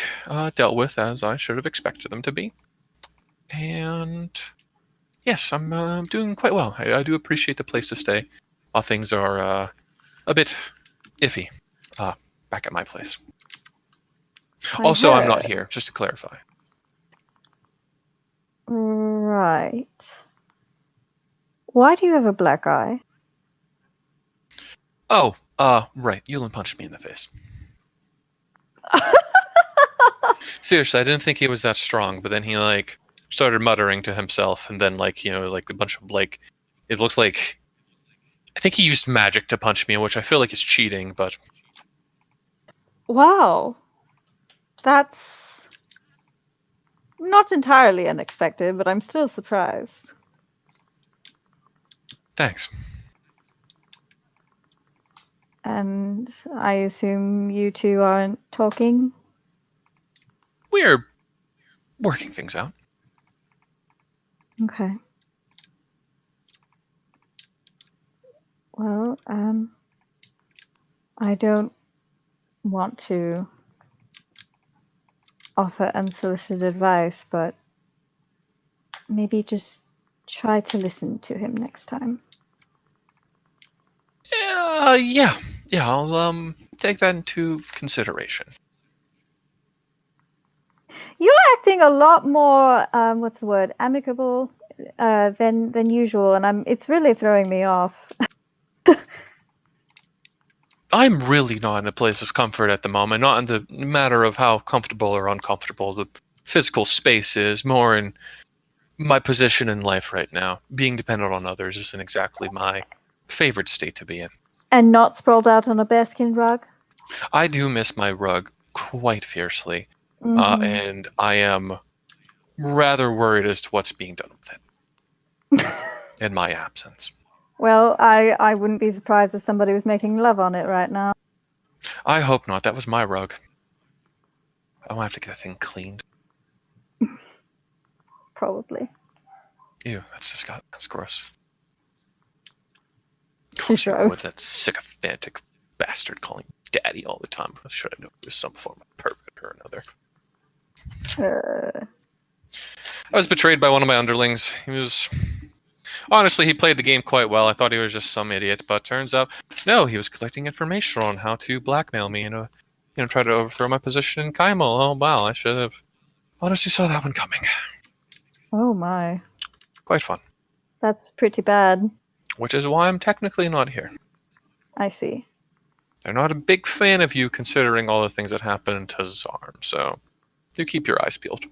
Speaker 6: dealt with as I should have expected them to be. And yes, I'm doing quite well. I do appreciate the place to stay while things are a bit iffy back at my place. Also, I'm not here, just to clarify.
Speaker 7: Right. Why do you have a black eye?
Speaker 6: Oh, right. Yulin punched me in the face. Seriously, I didn't think he was that strong, but then he like started muttering to himself, and then like like a bunch of like, it looked like, I think he used magic to punch me, which I feel like is cheating, but
Speaker 7: Wow. That's not entirely unexpected, but I'm still surprised.
Speaker 6: thanks.
Speaker 7: And I assume you two aren't talking?
Speaker 6: We're working things out.
Speaker 7: Okay. Well, I don't want to offer unsolicited advice, but maybe just try to listen to him next time.
Speaker 6: Yeah, I'll take that into consideration.
Speaker 7: You're acting a lot more, what's the word, amicable than usual, and it's really throwing me off.
Speaker 6: I'm really not in a place of comfort at the moment, not in the matter of how comfortable or uncomfortable the physical space is, more in my position in life right now. Being dependent on others isn't exactly my favorite state to be in.
Speaker 7: And not sprawled out on a bearskin rug?
Speaker 6: I do miss my rug quite fiercely,
Speaker 7: Mhm.
Speaker 6: and I am rather worried as to what's being done with it in my absence.
Speaker 7: Well, I wouldn't be surprised if somebody was making love on it right now.
Speaker 6: I hope not. That was my rug. I'll have to get that thing cleaned.
Speaker 7: Probably.
Speaker 6: Ew, that's disgusting. That's gross. Of
Speaker 7: She
Speaker 6: course, you
Speaker 7: shrugged.
Speaker 6: would. That sycophantic bastard calling daddy all the time. Should I know he was some form of pervert or another? I was betrayed by one of my underlings. Honestly, he played the game quite well. I thought he was just some idiot, but turns out, no, he was collecting information on how to blackmail me and, try to overthrow my position in Kaimal. Oh, wow, I should have honestly saw that one coming.
Speaker 7: Oh my.
Speaker 6: Quite fun.
Speaker 7: That's pretty bad.
Speaker 6: Which is why I'm technically not here.
Speaker 7: I see.
Speaker 6: They're not a big fan of you, considering all the things that happened to Zarm, so do keep your eyes peeled.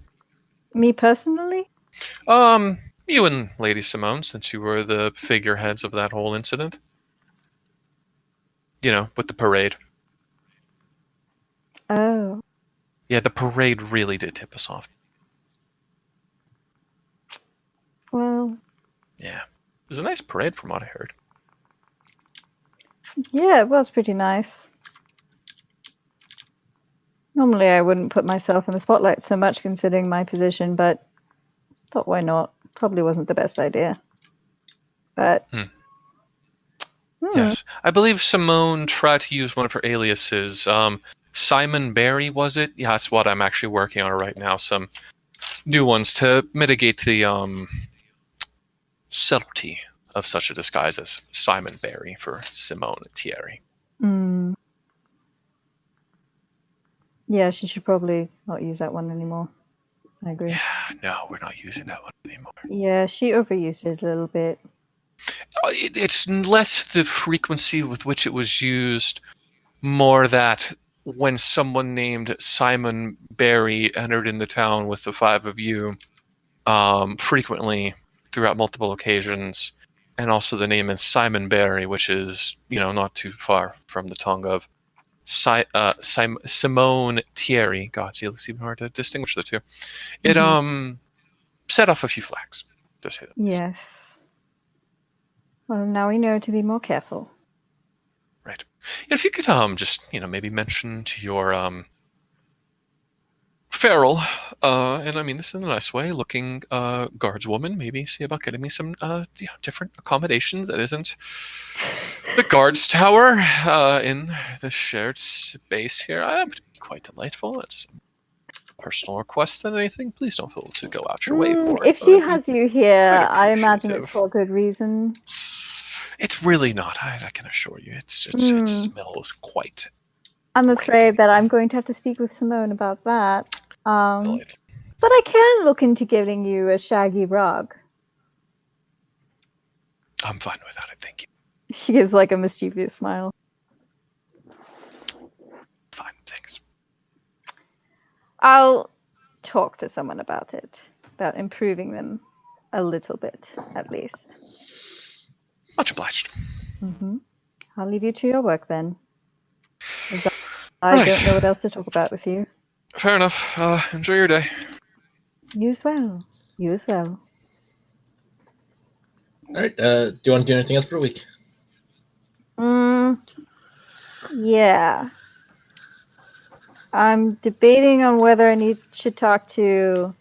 Speaker 7: Me personally?
Speaker 6: You and Lady Simone, since you were the figureheads of that whole incident. With the parade.
Speaker 7: Oh.
Speaker 6: Yeah, the parade really did tip us off.
Speaker 7: Well.
Speaker 6: Yeah. It was a nice parade from what I heard.
Speaker 7: Yeah, it was pretty nice. Normally I wouldn't put myself in the spotlight so much considering my position, but thought why not? Probably wasn't the best idea. But
Speaker 6: Yes. I believe Simone tried to use one of her aliases. Simon Barry, was it? Yeah, that's what I'm actually working on right now. Some new ones to mitigate the subtlety of such a disguise as Simon Barry for Simone Thierry.
Speaker 7: Yeah, she should probably not use that one anymore. I agree.
Speaker 6: Yeah, no, we're not using that one anymore.
Speaker 7: Yeah, she overused it a little bit.
Speaker 6: It's less the frequency with which it was used, more that when someone named Simon Barry entered in the town with the five of you, frequently throughout multiple occasions, and also the name is Simon Barry, which is, not too far from the tongue of Simone Thierry. God, see, it's even hard to distinguish the two. It set off a few flags, to say the least.
Speaker 7: Yes. Well, now we know to be more careful.
Speaker 6: Right. If you could just maybe mention to your feral, and I mean this in a nice way, looking guardswoman, maybe see about getting me some different accommodations that isn't The guards tower in the shared space here. Would be quite delightful. It's a personal request than anything. Please don't feel to go out your way for it.
Speaker 7: If she has you here,
Speaker 6: quite
Speaker 7: I imagine it's
Speaker 6: appreciative.
Speaker 7: for good reason.
Speaker 6: It's really not. I can assure you. It smells quite.
Speaker 7: I'm afraid that I'm going to have to speak with Simone about that.
Speaker 6: Delightful.
Speaker 7: But I can look into giving you a shaggy rug.
Speaker 6: I'm fine without it. Thank you.
Speaker 7: She gives like a mischievous smile.
Speaker 6: Fine. Thanks.
Speaker 7: I'll talk to someone about it, about improving them a little bit, at least.
Speaker 6: Much obliged.
Speaker 7: I'll leave you to your work then. I don't know what else to talk about with you.
Speaker 6: Fair enough. Enjoy your day.
Speaker 7: You as well. You as well.
Speaker 2: All right. Do you want to do anything else for the week?
Speaker 7: Yeah. I'm debating on whether I should talk to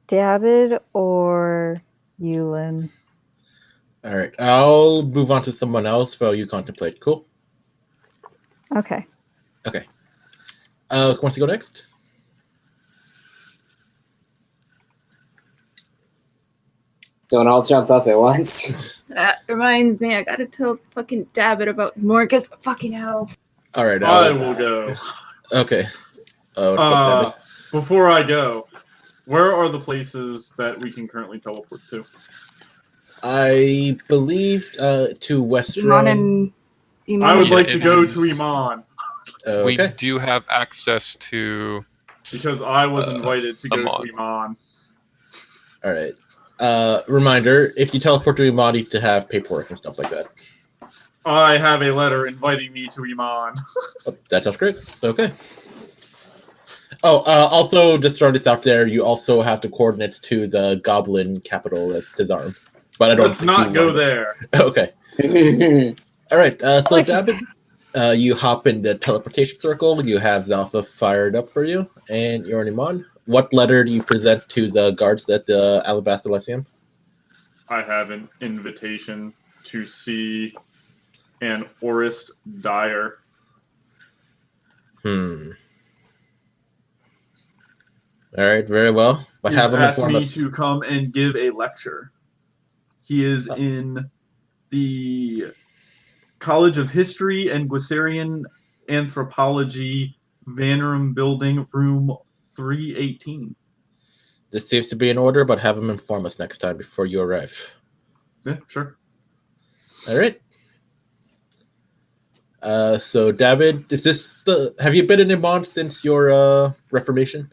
Speaker 7: David or Yulin.
Speaker 2: All right. I'll move on to someone else while you contemplate. Cool.
Speaker 7: Okay.
Speaker 2: Okay. Who wants to go next?
Speaker 4: Don't all jump up at once.
Speaker 3: That reminds me, I gotta tell fucking David about Morgus. Fucking hell.
Speaker 2: All right.
Speaker 8: I will go.
Speaker 2: Okay. What's up, David?
Speaker 8: Before I go, where are the places that we can currently teleport to?
Speaker 2: I believe to West
Speaker 3: Iman
Speaker 2: Rome.
Speaker 3: and
Speaker 8: I would
Speaker 6: Yeah,
Speaker 8: like to
Speaker 6: it
Speaker 8: go
Speaker 6: is.
Speaker 8: to Iman.
Speaker 6: We
Speaker 2: Okay.
Speaker 6: do have access to.
Speaker 8: Because I was invited to go
Speaker 6: Iman.
Speaker 8: to Iman.
Speaker 2: All right. Reminder: if you teleport to Iman, you need to have paperwork and stuff like that.
Speaker 8: I have a letter inviting me to Iman.
Speaker 2: Oh, that sounds great. Okay. Oh, also, just throwing this out there, you also have the coordinates to the Goblin capital at Tizarm. But I don't.
Speaker 8: Let's not go there.
Speaker 2: Okay. All right. So,
Speaker 8: like
Speaker 2: David, you hop in the teleportation circle. You have Zalpha fired up for you, and you're in Iman. What letter do you present to the guards at the Alabaster Lyceum?
Speaker 8: I have an invitation to see an Orist Dyer.
Speaker 2: All right, very well. But
Speaker 8: He's
Speaker 2: have him
Speaker 8: asked
Speaker 2: inform
Speaker 8: me
Speaker 2: us.
Speaker 8: to come and give a lecture. He is in the College of History and Guisarian Anthropology, Vanrum Building, room 318.
Speaker 2: This seems to be in order, but have him inform us next time before you arrive.
Speaker 8: Yeah, sure.
Speaker 2: All right. So, David, is this the? Have you been in Iman since your Reformation?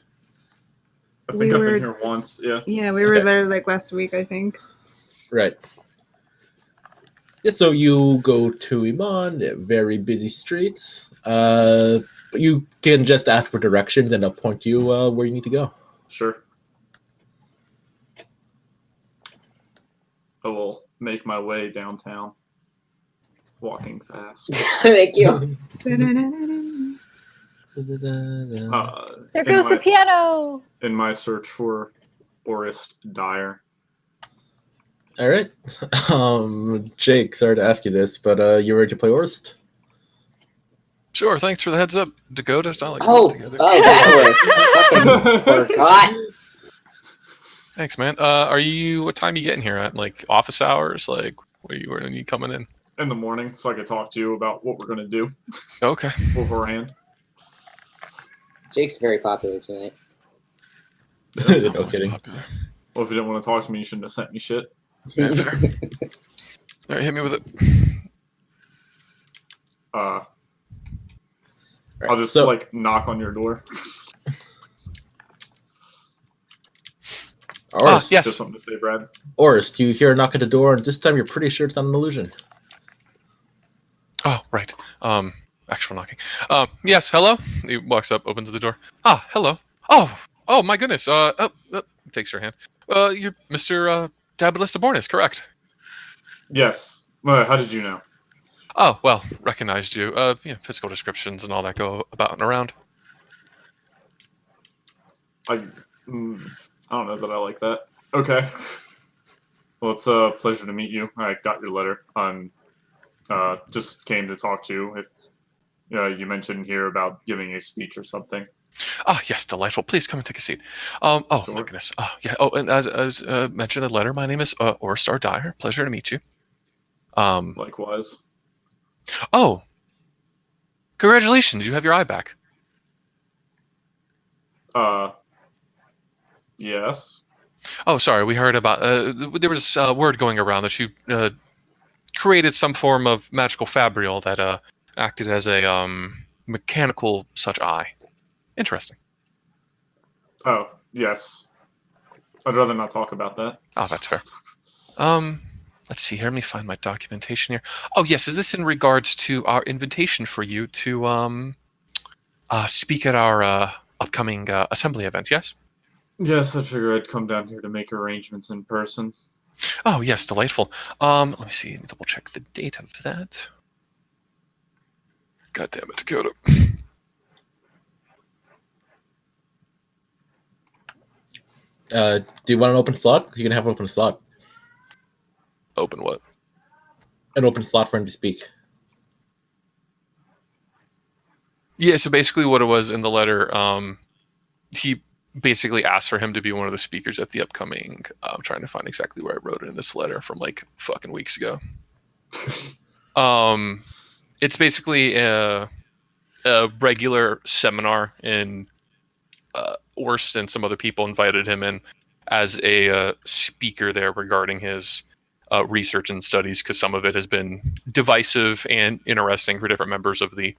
Speaker 8: I think I've been here once, yeah.
Speaker 3: Yeah, we were there like last week, I think.
Speaker 2: Right. Yeah, so you go to Iman, very busy streets. But you can just ask for directions and they'll point you where you need to go.
Speaker 8: Sure. I will make my way downtown, walking fast.
Speaker 4: Thank you.
Speaker 7: There goes the piano!
Speaker 8: In my search for Orist Dyer.
Speaker 2: All right. Jake, sorry to ask you this, but you ready to play Orist?
Speaker 6: Sure. Thanks for the heads up, Dakota's not like
Speaker 4: That was fucking forgot.
Speaker 6: Thanks, man. What time are you getting here at? Like office hours? Like where are you coming in?
Speaker 8: In the morning, so I could talk to you about what we're gonna do.
Speaker 6: Okay.
Speaker 8: Beforehand.
Speaker 4: Jake's very popular tonight.
Speaker 2: No kidding.
Speaker 6: Popular.
Speaker 8: Well, if you didn't want to talk to me, you shouldn't have sent me shit.
Speaker 6: Yeah, fair. All right, hit me with it.
Speaker 2: Right,
Speaker 8: I'll just knock on your door.
Speaker 2: Orist,
Speaker 6: yes.
Speaker 8: Just something to say, Brad.
Speaker 2: Orist, you hear a knock at the door, and this time you're pretty sure it's not an illusion.
Speaker 6: Oh, right. Actual knocking. Yes. Hello. He walks up, opens the door. Ah, hello. Oh, my goodness. Takes your hand. You're Mr. David Lissabornis, correct?
Speaker 8: Yes. How did you know?
Speaker 6: Oh, well, recognized you. Physical descriptions and all that go about and around.
Speaker 8: I don't know that I like that. Okay. Well, it's a pleasure to meet you. I got your letter. I'm Just came to talk to you. If you mentioned here about giving a speech or something.
Speaker 6: Ah, yes, delightful. Please come and take a seat. Oh, my
Speaker 8: Sure.
Speaker 6: goodness. Oh, yeah. Oh, and as mentioned in the letter, my name is Orstar Dyer. Pleasure to meet you.
Speaker 8: Likewise.
Speaker 6: Oh, congratulations. You have your eye back.
Speaker 8: Yes.
Speaker 6: Oh, sorry. We heard about. There was word going around that you created some form of magical fabrial that acted as a mechanical such eye. Interesting.
Speaker 8: Oh, yes. I'd rather not talk about that.
Speaker 6: Oh, that's fair. Let's see here. Let me find my documentation here. Oh, yes. Is this in regards to our invitation for you to speak at our upcoming assembly event? Yes.
Speaker 8: Yes, I figure I'd come down here to make arrangements in person.
Speaker 6: Oh, yes. Delightful. Let me see. Let me double check the date of that. God damn it, Dakota.
Speaker 2: Do you want an open slot? You can have an open slot.
Speaker 6: Open what?
Speaker 2: An open slot for him to speak.
Speaker 6: Yeah, so basically what it was in the letter, he basically asked for him to be one of the speakers at the upcoming. I'm trying to find exactly where I wrote it in this letter from like fucking weeks ago. It's basically a regular seminar in Orst, and some other people invited him in as a speaker there regarding his research and studies, because some of it has been divisive and interesting for different members of the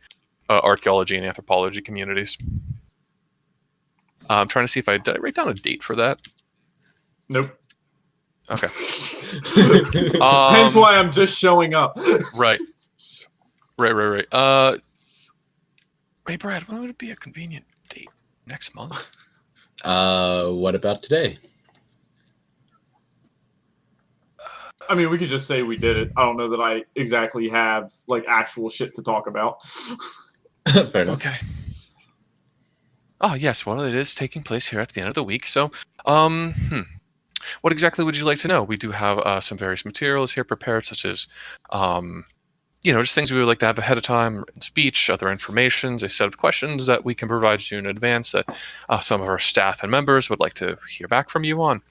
Speaker 6: archaeology and anthropology communities. I'm trying to see if did I write down a date for that?
Speaker 8: Nope.
Speaker 6: Okay.
Speaker 8: Hence why I'm just showing up.
Speaker 6: Right. Hey, Brad, when would it be a convenient date? Next month?
Speaker 2: What about today?
Speaker 8: I mean, we could just say we did it. I don't know that I exactly have like actual shit to talk about.
Speaker 2: Fair enough.
Speaker 6: Okay. Oh, yes. Well, it is taking place here at the end of the week. So, what exactly would you like to know? We do have some various materials here prepared, such as, just things we would like to have ahead of time, written speech, other informations, a set of questions that we can provide you in advance that some of our staff and members would like to hear back from you on.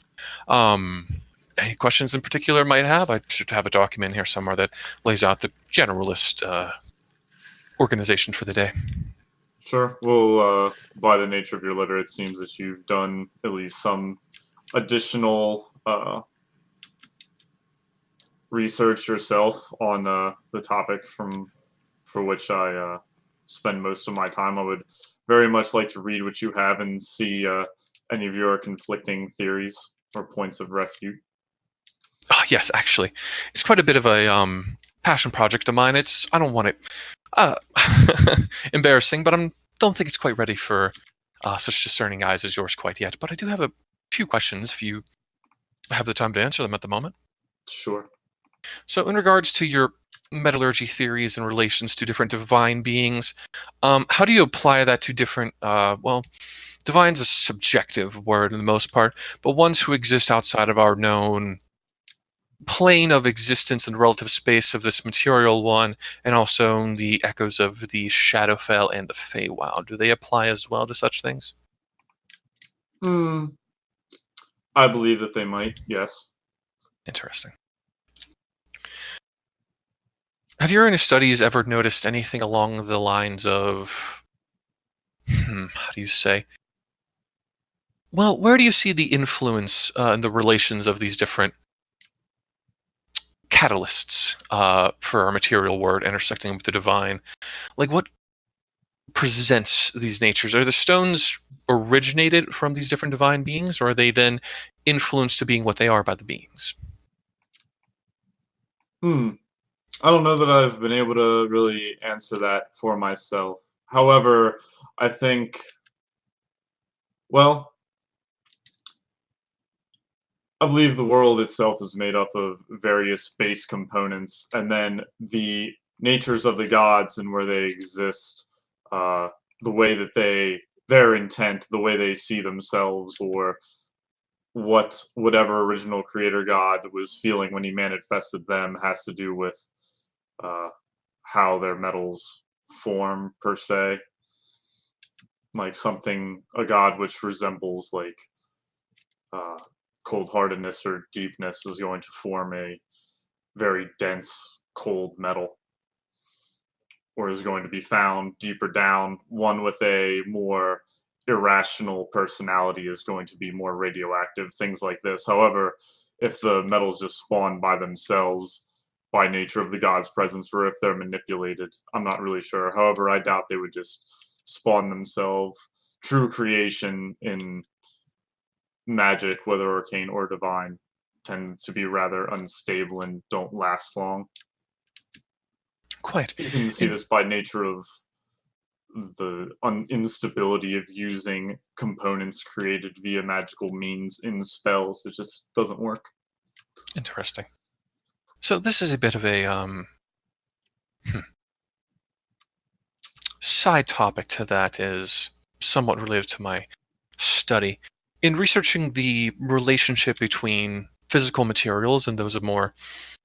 Speaker 6: Any questions in particular might have? I should have a document here somewhere that lays out the generalist organization for the day.
Speaker 8: Sure. Well, by the nature of your letter, it seems that you've done at least some additional research yourself on the topic for which I spend most of my time. I would very much like to read what you have and see any of your conflicting theories or points of refute.
Speaker 6: Oh, yes, actually. It's quite a bit of a passion project of mine. I don't want it embarrassing, but don't think it's quite ready for such discerning eyes as yours quite yet. But I do have a few questions if you have the time to answer them at the moment.
Speaker 8: Sure.
Speaker 6: So in regards to your metallurgy theories in relations to different divine beings, how do you apply that to different, divine's a subjective word in the most part, but ones who exist outside of our known plane of existence and relative space of this material one, and also the echoes of the Shadowfell and the Feywild. Do they apply as well to such things?
Speaker 8: I believe that they might, yes.
Speaker 6: Interesting. Have your inner studies ever noticed anything along the lines of, how do you say? Well, where do you see the influence and the relations of these different catalysts for our material world intersecting with the divine? Like, what presents these natures? Are the stones originated from these different divine beings, or are they then influenced to being what they are by the beings?
Speaker 8: I don't know that I've been able to really answer that for myself. However, I think, well, I believe the world itself is made up of various base components, and then the natures of the gods and where they exist, the way that their intent, the way they see themselves, or whatever original creator god was feeling when he manifested them has to do with how their metals form per se. Like a god which resembles like cold-heartedness or deepness is going to form a very dense, cold metal, or is going to be found deeper down. One with a more irrational personality is going to be more radioactive, things like this. However, if the metals just spawn by themselves by nature of the god's presence, or if they're manipulated, I'm not really sure. However, I doubt they would just spawn themselves. True creation in magic, whether arcane or divine, tends to be rather unstable and don't last long.
Speaker 6: Quite.
Speaker 8: You can see this by nature of the instability of using components created via magical means in spells. It just doesn't work.
Speaker 6: Interesting. So this is a bit of a side topic to that, is somewhat related to my study. In researching the relationship between physical materials and those of more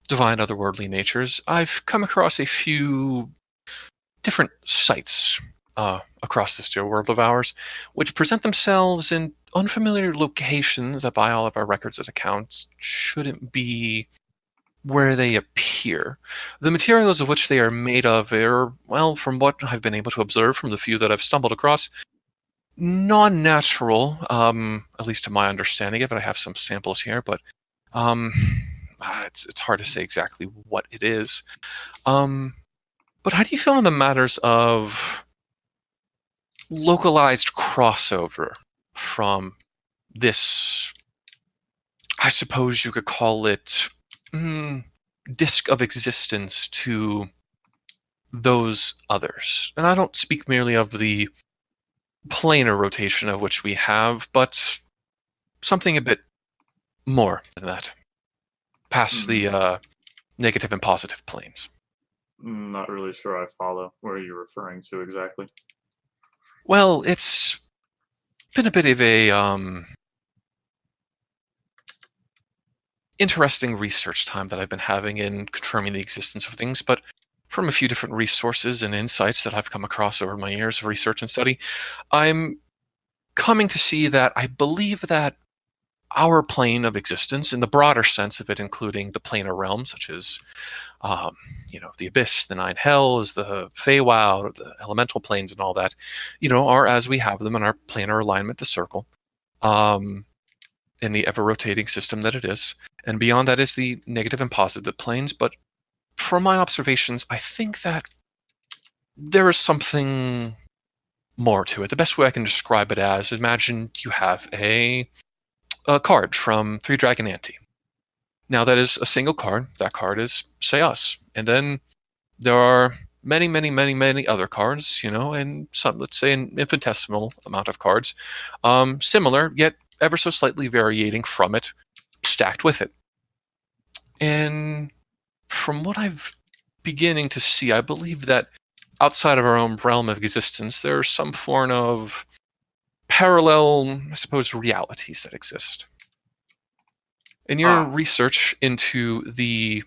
Speaker 6: divine otherworldly natures, I've come across a few different sites across this dear world of ours, which present themselves in unfamiliar locations that, by all of our records and accounts, shouldn't be where they appear. The materials of which they are made of are, well, from what I've been able to observe from the few that I've stumbled across, non-natural, at least to my understanding of it. I have some samples here, but it's hard to say exactly what it is. But how do you feel on the matters of localized crossover from this, I suppose you could call it, disk of existence to those others? And I don't speak merely of the planar rotation of which we have, but something a bit more than that, past the negative and positive planes.
Speaker 8: Not really sure I follow. What are you referring to exactly?
Speaker 6: Well, it's been a bit of a interesting research time that I've been having in confirming the existence of things, but from a few different resources and insights that I've come across over my years of research and study, I'm coming to see that I believe that our plane of existence, in the broader sense of it, including the planar realms, such as the abyss, the nine hells, the Feywild, the elemental planes, and all that, are as we have them in our planar alignment, the circle, in the ever-rotating system that it is. And beyond that is the negative and positive planes. But from my observations, I think that there is something more to it. The best way I can describe it as, imagine you have a card from Three Dragon Ante. Now, that is a single card. That card is, say, us. And then there are many, many, many, many other cards, and some, let's say, an infinitesimal amount of cards, similar, yet ever so slightly variating from it, stacked with it. And from what I've beginning to see, I believe that outside of our own realm of existence, there's some form of parallel, I suppose, realities that exist. In your research into the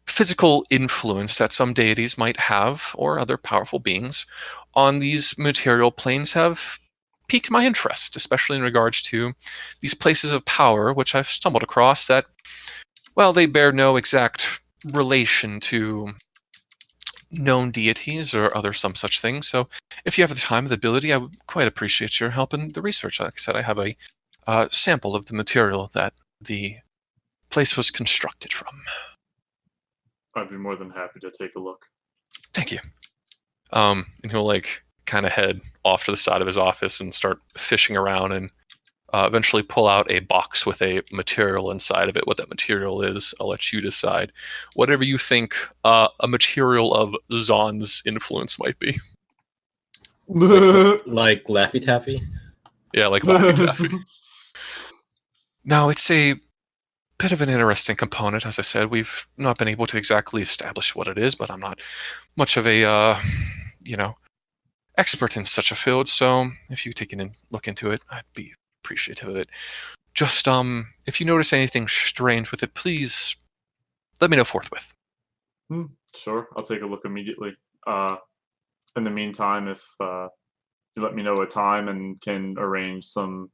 Speaker 6: physical influence that some deities might have, or other powerful beings, on these material planes have piqued my interest, especially in regards to these places of power, which I've stumbled across that, well, they bear no exact relation to known deities or other some such things. So if you have the time and the ability, I would quite appreciate your help in the research. Like I said, I have a sample of the material that the place was constructed from.
Speaker 8: I'd be more than happy to take a look.
Speaker 6: Thank you. And he'll kind of head off to the side of his office and start fishing around, and eventually pull out a box with a material inside of it. What that material is, I'll let you decide. Whatever you think a material of Zon's influence might be.
Speaker 2: Like Laffy Taffy?
Speaker 6: Yeah, like Laffy Taffy. Now, it's a bit of an interesting component. As I said, we've not been able to exactly establish what it is, but I'm not much of a, expert in such a field. So if you take a look into it, I'd be appreciative of it. Just, if you notice anything strange with it, please let me know forthwith.
Speaker 8: Sure, I'll take a look immediately. In the meantime, if you let me know a time and can arrange some,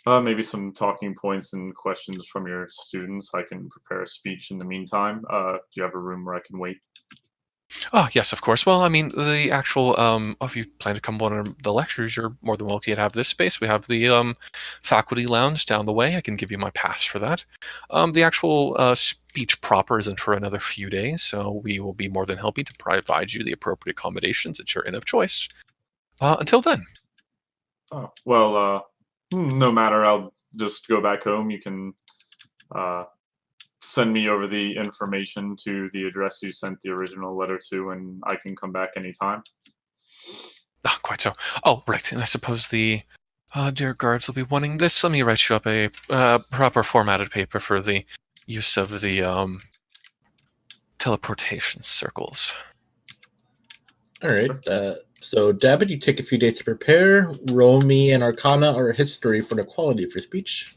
Speaker 8: maybe some talking points and questions from your students, I can prepare a speech in the meantime. Do you have a room where I can wait?
Speaker 6: Oh, yes, of course. Well, I mean, the actual, if you plan to come one of the lectures, you're more than welcome to have this space. We have the faculty lounge down the way. I can give you my pass for that. The actual speech proper isn't for another few days, so we will be more than happy to provide you the appropriate accommodations at your inn of choice. Until then.
Speaker 8: Oh, well, no matter. I'll just go back home. You can send me over the information to the address you sent the original letter to, and I can come back anytime.
Speaker 6: Quite so. Oh, right. And I suppose the dear guards will be wanting this. Let me write you up a proper formatted paper for the use of the teleportation circles.
Speaker 2: All right. So, David, you take a few days to prepare. Roll me an Arcana or a History for the quality of your speech.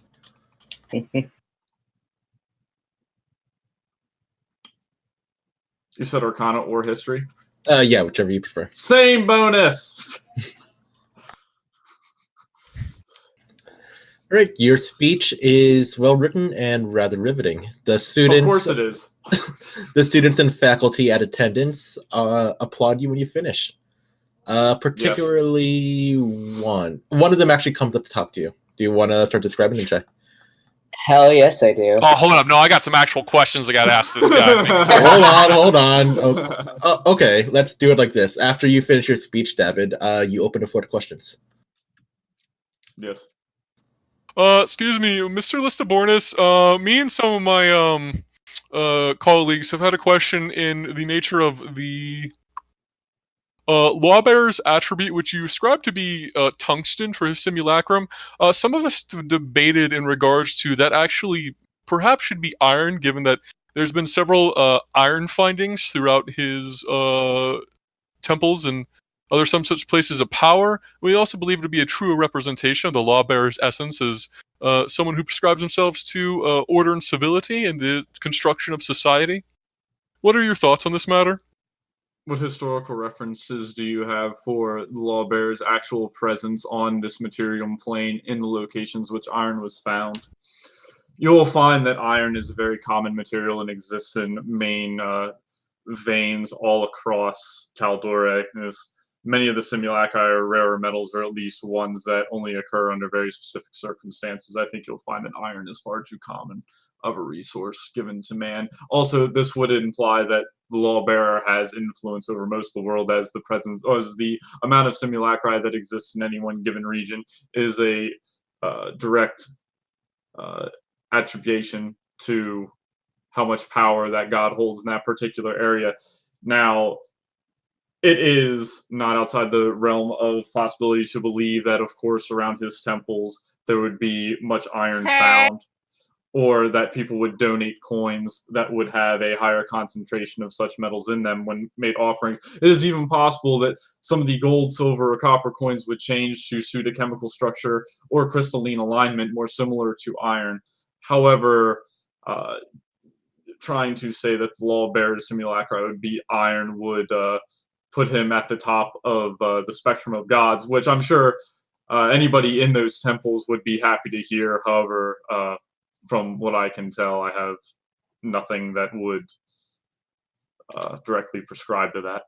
Speaker 8: You said Arcana or History?
Speaker 2: Yeah, whichever you prefer.
Speaker 8: Same bonus!
Speaker 2: All right, your speech is well written and rather riveting. The students,
Speaker 8: of course it is.
Speaker 2: The students and faculty at attendance applaud you when you finish. Particularly one of them actually comes up to talk to you. Do you want to start describing it, Jay?
Speaker 4: Hell yes, I do.
Speaker 6: Oh, hold up. No, I got some actual questions I got to ask this guy.
Speaker 2: Hold on. Okay, let's do it like this. After you finish your speech, David, you open the floor to questions.
Speaker 8: Yes.
Speaker 6: Excuse me, Mr. Listabornis. Me and some of my colleagues have had a question in the nature of the Lawbearer's attribute, which you ascribe to be tungsten for his simulacrum. Some of us debated in regards to that actually perhaps should be iron, given that there's been several iron findings throughout his temples and some such places of power. We also believe it to be a true representation of the Lawbearer's essence as someone who prescribes themselves to order and civility and the construction of society. What are your thoughts on this matter?
Speaker 8: What historical references do you have for the Lawbearer's actual presence on this material plane in the locations which iron was found? You will find that iron is a very common material and exists in main veins all across Taldore. Many of the simulacri are rarer metals, or at least ones that only occur under very specific circumstances. I think you'll find that iron is far too common of a resource given to man. Also, this would imply that the Lawbearer has influence over most of the world, as the presence, or as the amount of simulacri that exists in any one given region is a direct attribution to how much power that God holds in that particular area. Now, it is not outside the realm of possibility to believe that, of course, around his temples there would be much iron found, or that people would donate coins that would have a higher concentration of such metals in them when made offerings. It is even possible that some of the gold, silver, or copper coins would change to suit a chemical structure or crystalline alignment more similar to iron. However, trying to say that the Lawbearer's simulacra would be iron would put him at the top of the spectrum of gods, which I'm sure anybody in those temples would be happy to hear. However, from what I can tell, I have nothing that would directly prescribe to that.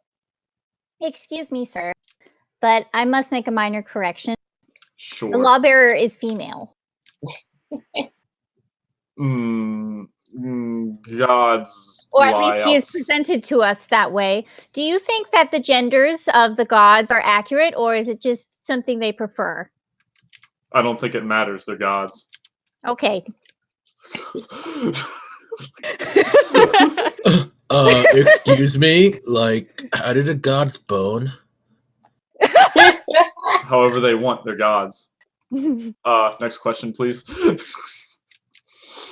Speaker 9: Excuse me, sir, but I must make a minor correction.
Speaker 8: Sure.
Speaker 9: The Lawbearer is female.
Speaker 8: Gods.
Speaker 9: Or at least she is presented to us that way. Do you think that the genders of the gods are accurate, or is it just something they prefer?
Speaker 8: I don't think it matters. They're gods.
Speaker 9: Okay.
Speaker 2: Excuse me? Like, how did a god's bone?
Speaker 8: However they want, they're gods. Next question, please.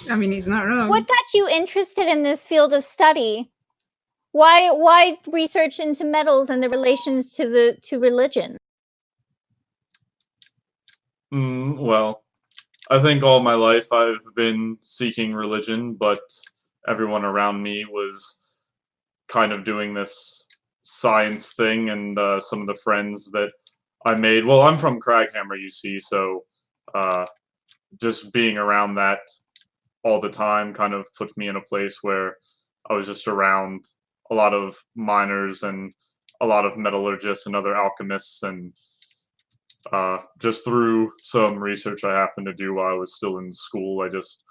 Speaker 3: I mean, he's not wrong.
Speaker 9: What got you interested in this field of study? Why research into metals and the relations to religion?
Speaker 8: Well, I think all my life I've been seeking religion, but everyone around me was kind of doing this science thing, and some of the friends that I made. Well, I'm from Craghammer, you see, so just being around that all the time kind of put me in a place where I was just around a lot of miners and a lot of metallurgists and other alchemists, and just through some research I happened to do while I was still in school, I just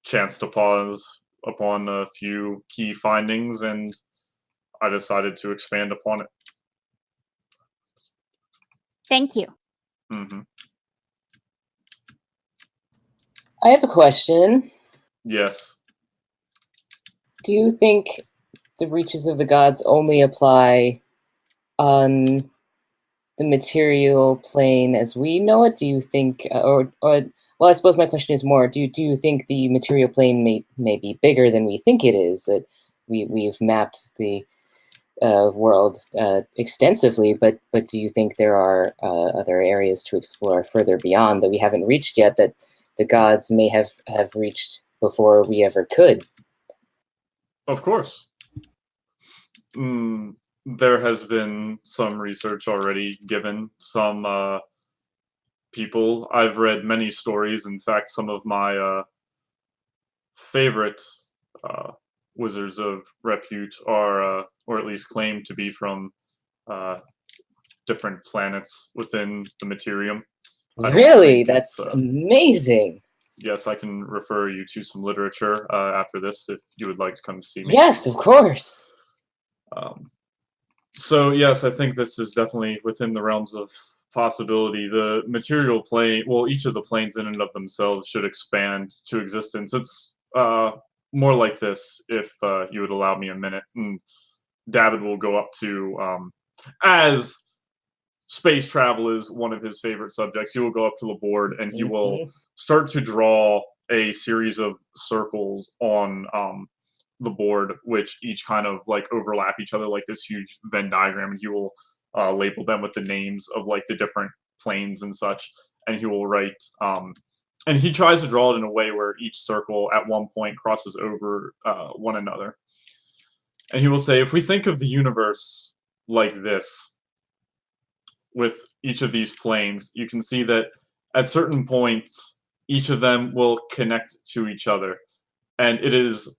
Speaker 8: chanced to pause upon a few key findings, and I decided to expand upon it.
Speaker 9: Thank you.
Speaker 8: Hmm.
Speaker 4: I have a question.
Speaker 8: Yes.
Speaker 4: Do you think the reaches of the gods only apply on the material plane as we know it? Do you think, or well, I suppose my question is more: do you think the material plane may be bigger than we think it is? That we've mapped the world extensively, but do you think there are other areas to explore further beyond that we haven't reached yet, that the gods may have reached before we ever could?
Speaker 8: Of course. There has been some research already given. Some people, I've read many stories. In fact, some of my favorite wizards of repute are, or at least claim to be, from different planets within the Materium.
Speaker 4: Really? That's amazing.
Speaker 8: Yes, I can refer you to some literature after this if you would like to come see me.
Speaker 4: Yes, of course.
Speaker 8: So yes, I think this is definitely within the realms of possibility. The material plane, well, each of the planes in and of themselves should expand to existence. It's more like this, if you would allow me a minute. And David will go up to, as space travel is one of his favorite subjects, he will go up to the board and he will start to draw a series of circles on the board, which each kind of like overlap each other like this huge Venn diagram, and he will label them with the names of like the different planes and such, and he will write and he tries to draw it in a way where each circle at one point crosses over one another. And he will say, if we think of the universe like this, with each of these planes, you can see that at certain points, each of them will connect to each other. And it is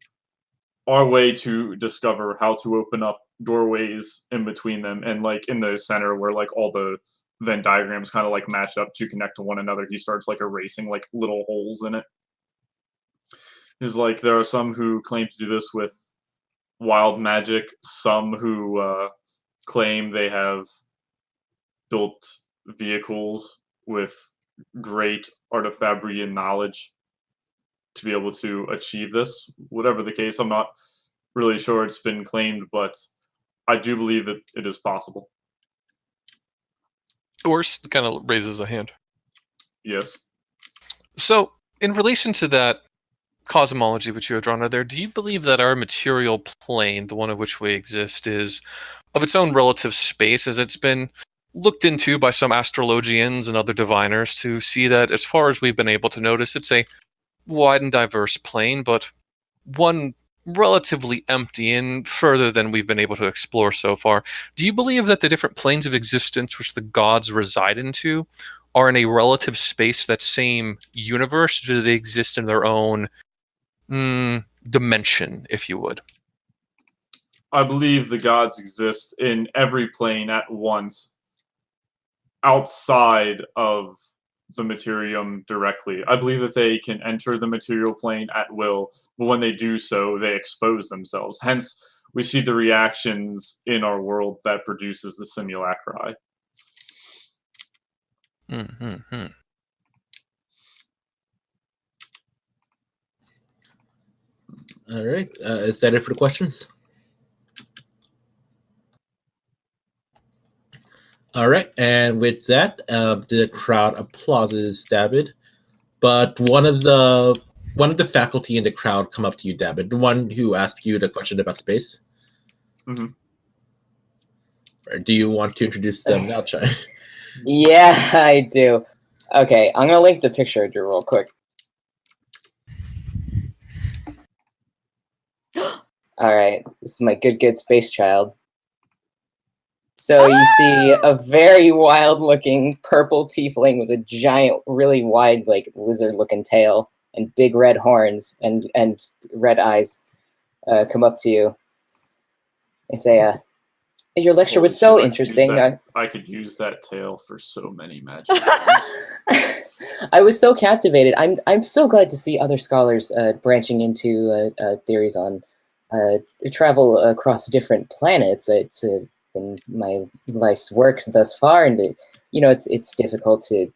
Speaker 8: our way to discover how to open up doorways in between them. And like in the center where like all the Venn diagrams kind of like match up to connect to one another, he starts like erasing like little holes in it. He's like, there are some who claim to do this with wild magic, some who claim they have built vehicles with great artifabrian knowledge to be able to achieve this. Whatever the case, I'm not really sure it's been claimed, but I do believe that it is possible.
Speaker 6: Gorse kind of raises a hand.
Speaker 8: Yes.
Speaker 6: So, in relation to that cosmology which you have drawn out there, do you believe that our material plane, the one in which we exist, is of its own relative space, as it's been looked into by some astrologians and other diviners to see that, as far as we've been able to notice, it's a wide and diverse plane, but one relatively empty and further than we've been able to explore so far. Do you believe that the different planes of existence which the gods reside into are in a relative space, that same universe, or do they exist in their own dimension, if you would?
Speaker 8: I believe the gods exist in every plane at once, outside of the Materium directly. I believe that they can enter the material plane at will, but when they do so, they expose themselves. Hence, we see the reactions in our world that produces the simulacra.
Speaker 2: All right. Is that it for the questions? All right. And with that, the crowd applauses David. But one of the faculty in the crowd come up to you, David, the one who asked you the question about space.
Speaker 8: Mm-hmm.
Speaker 2: Or do you want to introduce them now, Chai?
Speaker 4: Yeah, I do. Okay, I'm gonna link the picture to you real quick. All right, this is my good space child. So you see a very wild-looking purple tiefling with a giant, really wide, like lizard-looking tail and big red horns and red eyes come up to you. They say, "Your lecture was so interesting.
Speaker 8: I could use that tail for so many magic items.
Speaker 4: I was so captivated. I'm so glad to see other scholars branching into theories on travel across different planets. It's been my life's works thus far, and it's difficult to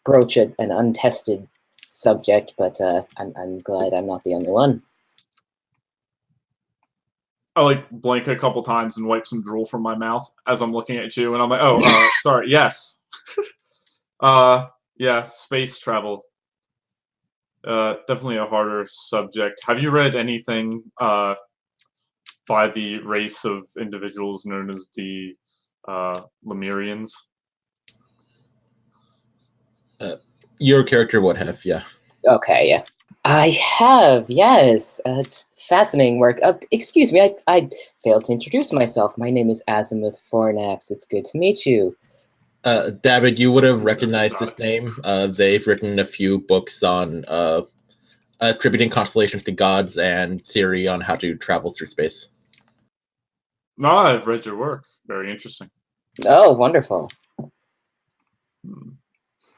Speaker 4: broach an untested subject. But I'm glad I'm not the only one."
Speaker 8: I like blink a couple times and wipe some drool from my mouth as I'm looking at you, and I'm like, "Oh, sorry. Yes, yeah, space travel. Definitely a harder subject. Have you read anything by the race of individuals known as the Lemurians?"
Speaker 2: Your character would have, yeah.
Speaker 4: Okay, yeah. I have, yes. It's fascinating work. Excuse me, I failed to introduce myself. My name is Azimuth Fornax. It's good to meet you.
Speaker 2: David, you would have recognized this name. They've written a few books on attributing constellations to gods and theory on how to travel through space.
Speaker 8: No, I've read your work. Very interesting.
Speaker 4: Oh, wonderful.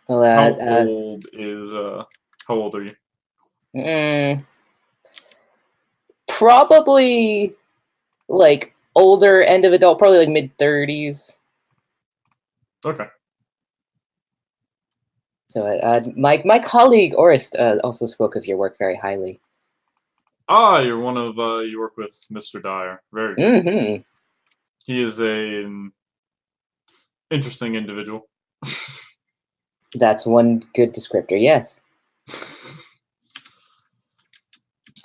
Speaker 4: Well,
Speaker 8: how old are you?
Speaker 4: Probably like older end of adult, probably like mid-30s.
Speaker 8: Okay.
Speaker 4: So my colleague Orist also spoke of your work very highly.
Speaker 8: Ah, you're one of you work with Mr. Dyer. Very good.
Speaker 4: Mm-hmm.
Speaker 8: He is an interesting individual.
Speaker 4: That's one good descriptor, yes.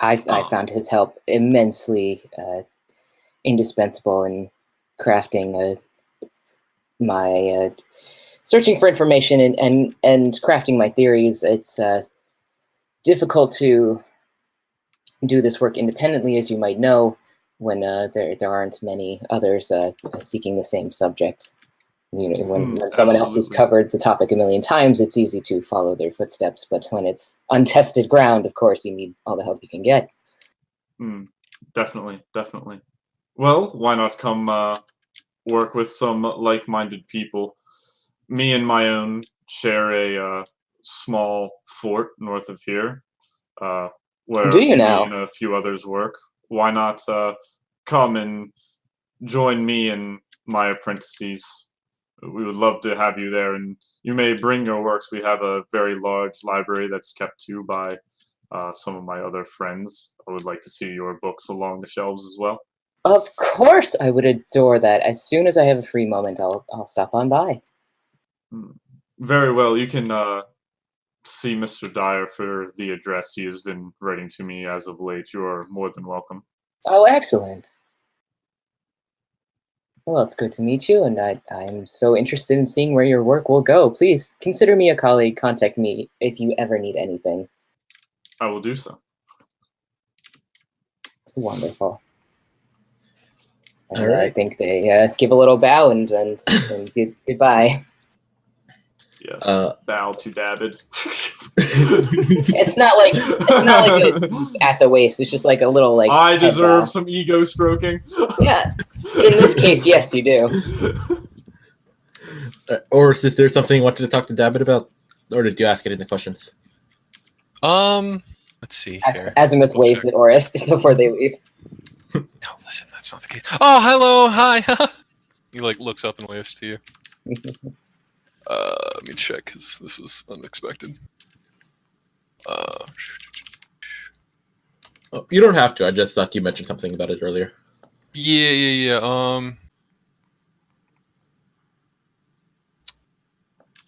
Speaker 4: I found his help immensely indispensable in crafting my searching for information and crafting my theories. It's difficult to do this work independently, as you might know, when there aren't many others seeking the same subject. When someone else has covered the topic a million times, it's easy to follow their footsteps. But when it's untested ground, of course, you need all the help you can get.
Speaker 8: Definitely. Well, why not come work with some like-minded people? Me and my own share a small fort north of here, where
Speaker 4: Do you
Speaker 8: me
Speaker 4: now?
Speaker 8: and a few others work. Why not come and join me and my apprentices? We would love to have you there, and you may bring your works. We have a very large library that's kept too by some of my other friends. I would like to see your books along the shelves as well.
Speaker 4: Of course, I would adore that. As soon as I have a free moment, I'll stop on by.
Speaker 8: Very well. You can see Mr. Dyer for the address. He has been writing to me as of late. You are more than welcome.
Speaker 4: Oh, excellent. Well, it's good to meet you, and I'm so interested in seeing where your work will go. Please consider me a colleague. Contact me if you ever need anything.
Speaker 8: I will do so.
Speaker 4: Wonderful. And
Speaker 2: All right.
Speaker 4: I think they give a little bow and goodbye.
Speaker 8: Yes. Bow to David.
Speaker 4: It's not like at the waist. It's just like a little like.
Speaker 8: I deserve some ego stroking.
Speaker 4: Yeah. In this case, yes, you do.
Speaker 2: Or is there something you wanted to talk to David about, or did you ask it in the questions?
Speaker 6: Let's see here.
Speaker 4: Azimuth waves at Orist before they leave.
Speaker 6: No, listen, that's not the case. Oh, hello, hi. He like looks up and waves to you. Let me check because this was unexpected.
Speaker 2: Oh, you don't have to. I just thought you mentioned something about it earlier.
Speaker 6: Yeah.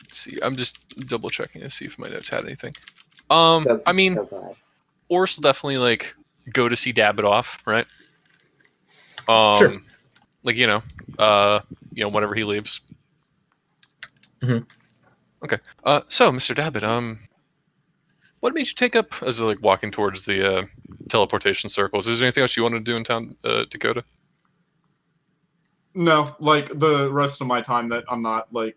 Speaker 6: Let's see. I'm just double checking to see if my notes had anything. I mean, Oris will definitely like go to see Davidoff, right?
Speaker 2: Sure.
Speaker 6: Like whenever he leaves.
Speaker 2: Mm-hmm.
Speaker 6: Okay. So, Mr. David, what made you take up as like walking towards the teleportation circles? Is there anything else you wanted to do in town, Dakota?
Speaker 8: No, like the rest of my time that I'm not like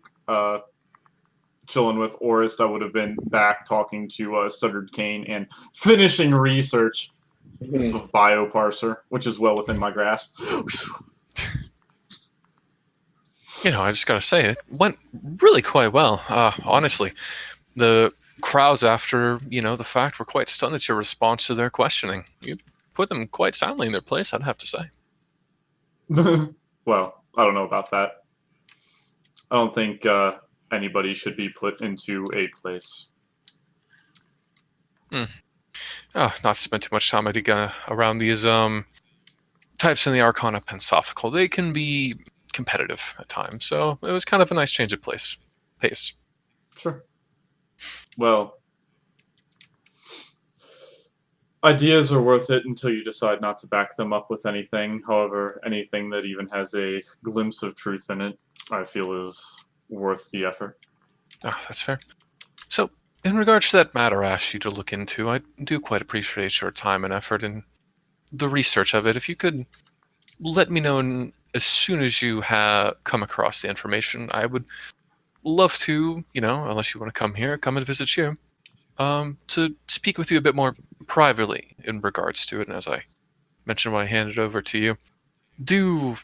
Speaker 8: chilling with Orist, I would have been back talking to Stuttered Kane and finishing research of Bioparser, which is well within my grasp.
Speaker 6: You know, I just gotta say, it went really quite well. Honestly, the crowds after, the fact were quite stunned at your response to their questioning. You put them quite soundly in their place, I'd have to say.
Speaker 8: Well, I don't know about that. I don't think anybody should be put into a place.
Speaker 6: Not to spend too much time, I think, around these types in the Arcana Pensophical. They can be competitive at times, so it was kind of a nice change of pace.
Speaker 8: Sure. Well, ideas are worth it until you decide not to back them up with anything. However, anything that even has a glimpse of truth in it, I feel is worth the effort.
Speaker 6: Oh, that's fair. So, in regards to that matter I asked you to look into, I do quite appreciate your time and effort in the research of it. If you could let me know as soon as you come across the information, I would love to, unless you want to come here, come and visit you, to speak with you a bit more privately in regards to it. And as I mentioned when I handed it over to you, do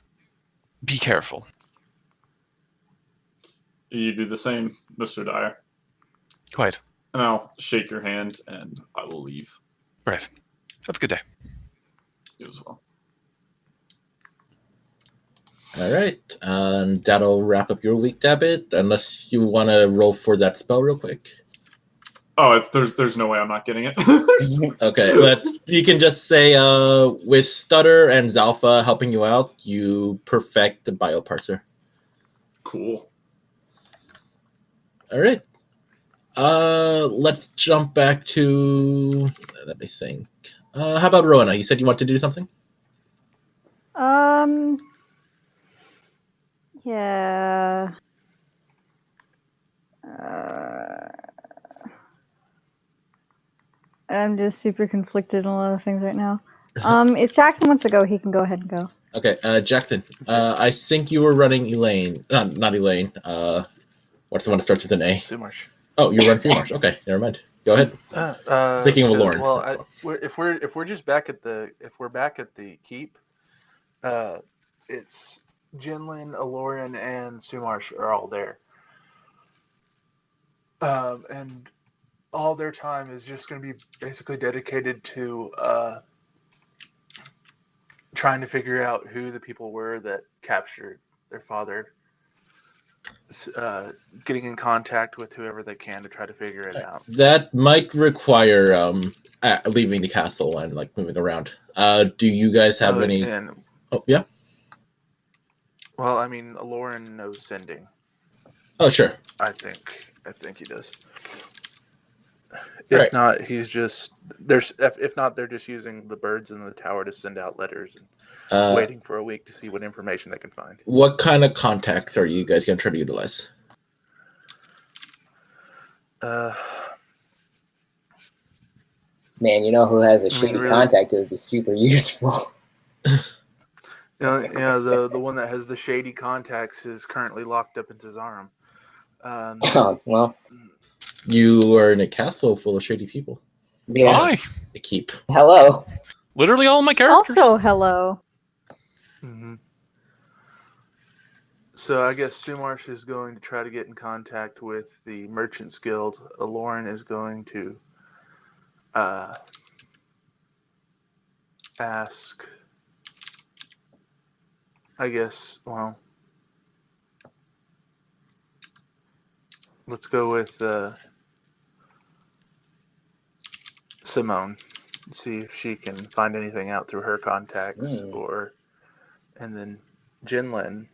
Speaker 6: be careful.
Speaker 8: You do the same, Mr. Dyer.
Speaker 6: Quite.
Speaker 8: And I'll shake your hand and I will leave.
Speaker 6: Right. Have a good day.
Speaker 8: You as well.
Speaker 2: All right. That'll wrap up your week, Dabbit, unless you want to roll for that spell real quick.
Speaker 8: Oh, there's no way I'm not getting it.
Speaker 2: Okay, but you can just say with Stutter and Zalpha helping you out, you perfect the bioparser.
Speaker 8: Cool.
Speaker 2: All right. Let's jump back to. Let me think. How about Rona? You said you want to do something.
Speaker 7: Yeah. I'm just super conflicted on a lot of things right now. If Jackson wants to go, he can go ahead and go.
Speaker 2: Okay, Jackson. I think you were running Elaine. Not Elaine. What's the one that starts with an A?
Speaker 1: Sumarsh.
Speaker 2: Oh, you run Sumarsh. Okay, never mind. Go ahead. Thinking of Lauren.
Speaker 1: Well, if we're just back at the keep, it's Jinlin, Aloran, and Sumarsh are all there, and all their time is just going to be basically dedicated to trying to figure out who the people were that captured their father. Getting in contact with whoever they can to try to figure it out.
Speaker 2: That might require leaving the castle and like moving around. Do you guys have any? Oh yeah.
Speaker 1: Well, I mean, Aloran knows sending.
Speaker 2: Oh sure.
Speaker 1: I think he does. If not, he's just if not, they're just using the birds in the tower to send out letters and waiting for a week to see what information they can find.
Speaker 2: What kind of contacts are you guys gonna try to utilize?
Speaker 4: Man, you know who has a shady contact that would be super useful.
Speaker 1: The one that has the shady contacts is currently locked up in Tazarum.
Speaker 4: Oh, well.
Speaker 2: You are in a castle full of shady people.
Speaker 4: Yeah.
Speaker 6: Hi.
Speaker 2: A keep.
Speaker 4: Hello.
Speaker 6: Literally all my characters.
Speaker 7: Also, hello.
Speaker 1: Mm-hmm. So I guess Sumarsh is going to try to get in contact with the Merchants Guild. Aloran is going to ask, I guess, well, let's go with Simone. See if she can find anything out through her contacts, and then Jinlin.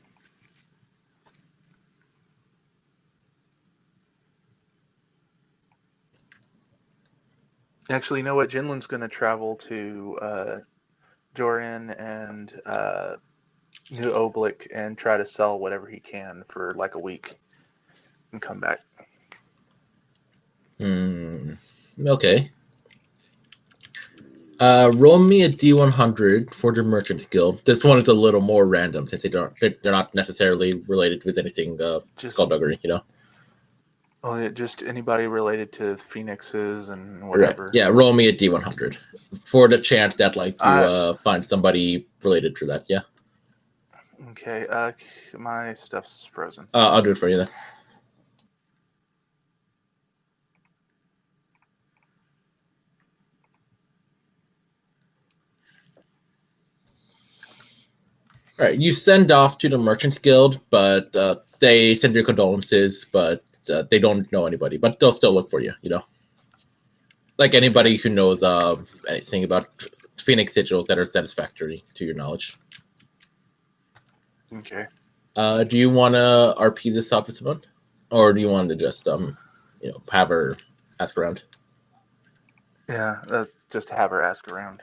Speaker 1: Actually, you know what? Jinlin's going to travel to Joran and New Oblique and try to sell whatever he can for like a week and come back.
Speaker 2: Okay. Roll me a D100 for the Merchant Guild. This one is a little more random since they're not necessarily related with anything skullduggery, you know.
Speaker 1: Oh, yeah, just anybody related to phoenixes and whatever.
Speaker 2: Right. Yeah, roll me a D100 for the chance that like you find somebody related to that. Yeah.
Speaker 1: Okay. My stuff's frozen.
Speaker 2: I'll do it for you then. All right, you send off to the Merchants Guild, but they send your condolences, but they don't know anybody. But they'll still look for you, you know? Like anybody who knows anything about Phoenix sigils that are satisfactory to your knowledge.
Speaker 1: Okay.
Speaker 2: Do you want to RP this up with someone? Or do you want to just, have her ask around?
Speaker 1: Yeah, that's just to have her ask around.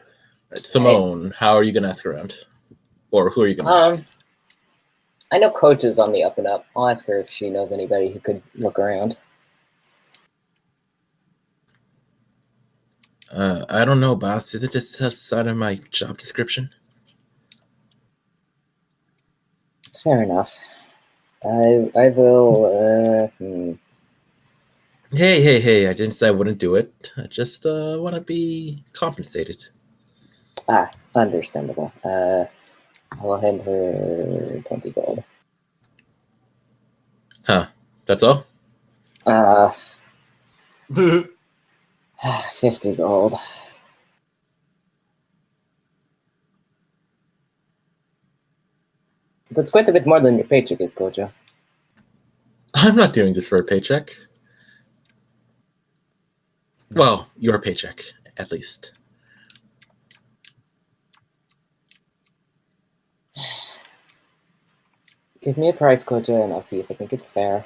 Speaker 2: Right, Simone, how are you going to ask around? Or who are you going to ask?
Speaker 4: I know Coach is on the up and up. I'll ask her if she knows anybody who could look around.
Speaker 2: I don't know, boss. Is it just outside of my job description?
Speaker 4: Fair enough. I will.
Speaker 2: Hey! I didn't say I wouldn't do it. I just want to be compensated.
Speaker 4: Understandable. I will hand her 20 gold.
Speaker 2: Huh? That's all?
Speaker 4: 50 gold. That's quite a bit more than your paycheck is, Kojo.
Speaker 2: I'm not doing this for a paycheck. Well, your paycheck, at least.
Speaker 4: Give me a price, Kojo, and I'll see if I think it's fair.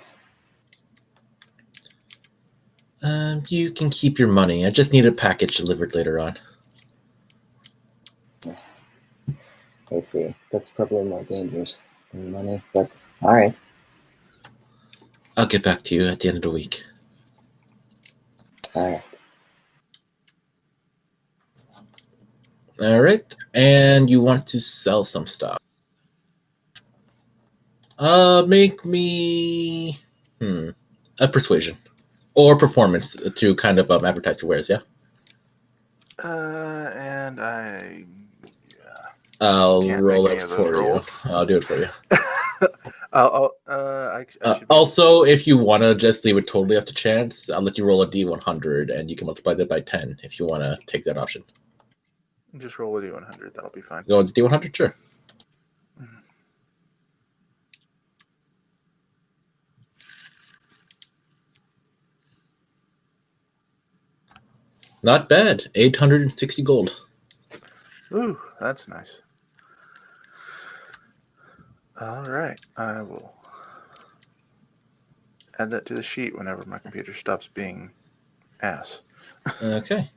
Speaker 2: You can keep your money. I just need a package delivered later on.
Speaker 4: I see. That's probably more dangerous than money, but alright.
Speaker 2: I'll get back to you at the end of the week.
Speaker 4: Alright.
Speaker 2: Alright, and you want to sell some stuff. Make me a persuasion or performance to kind of advertise your wares, yeah?
Speaker 1: And
Speaker 2: I'll
Speaker 1: can't
Speaker 2: roll
Speaker 1: make
Speaker 2: it
Speaker 1: any of those
Speaker 2: for
Speaker 1: rolls.
Speaker 2: you. I'll do it for you.
Speaker 1: I should be
Speaker 2: Also, if you want to just leave it totally up to chance, I'll let you roll a D100 and you can multiply that by 10 if you want to take that option.
Speaker 1: just roll a D100. That'll be fine.
Speaker 2: Go with D100, sure. Not bad. 860 gold.
Speaker 1: Ooh, that's nice. All right, I will add that to the sheet whenever my computer stops being ass.
Speaker 2: Okay.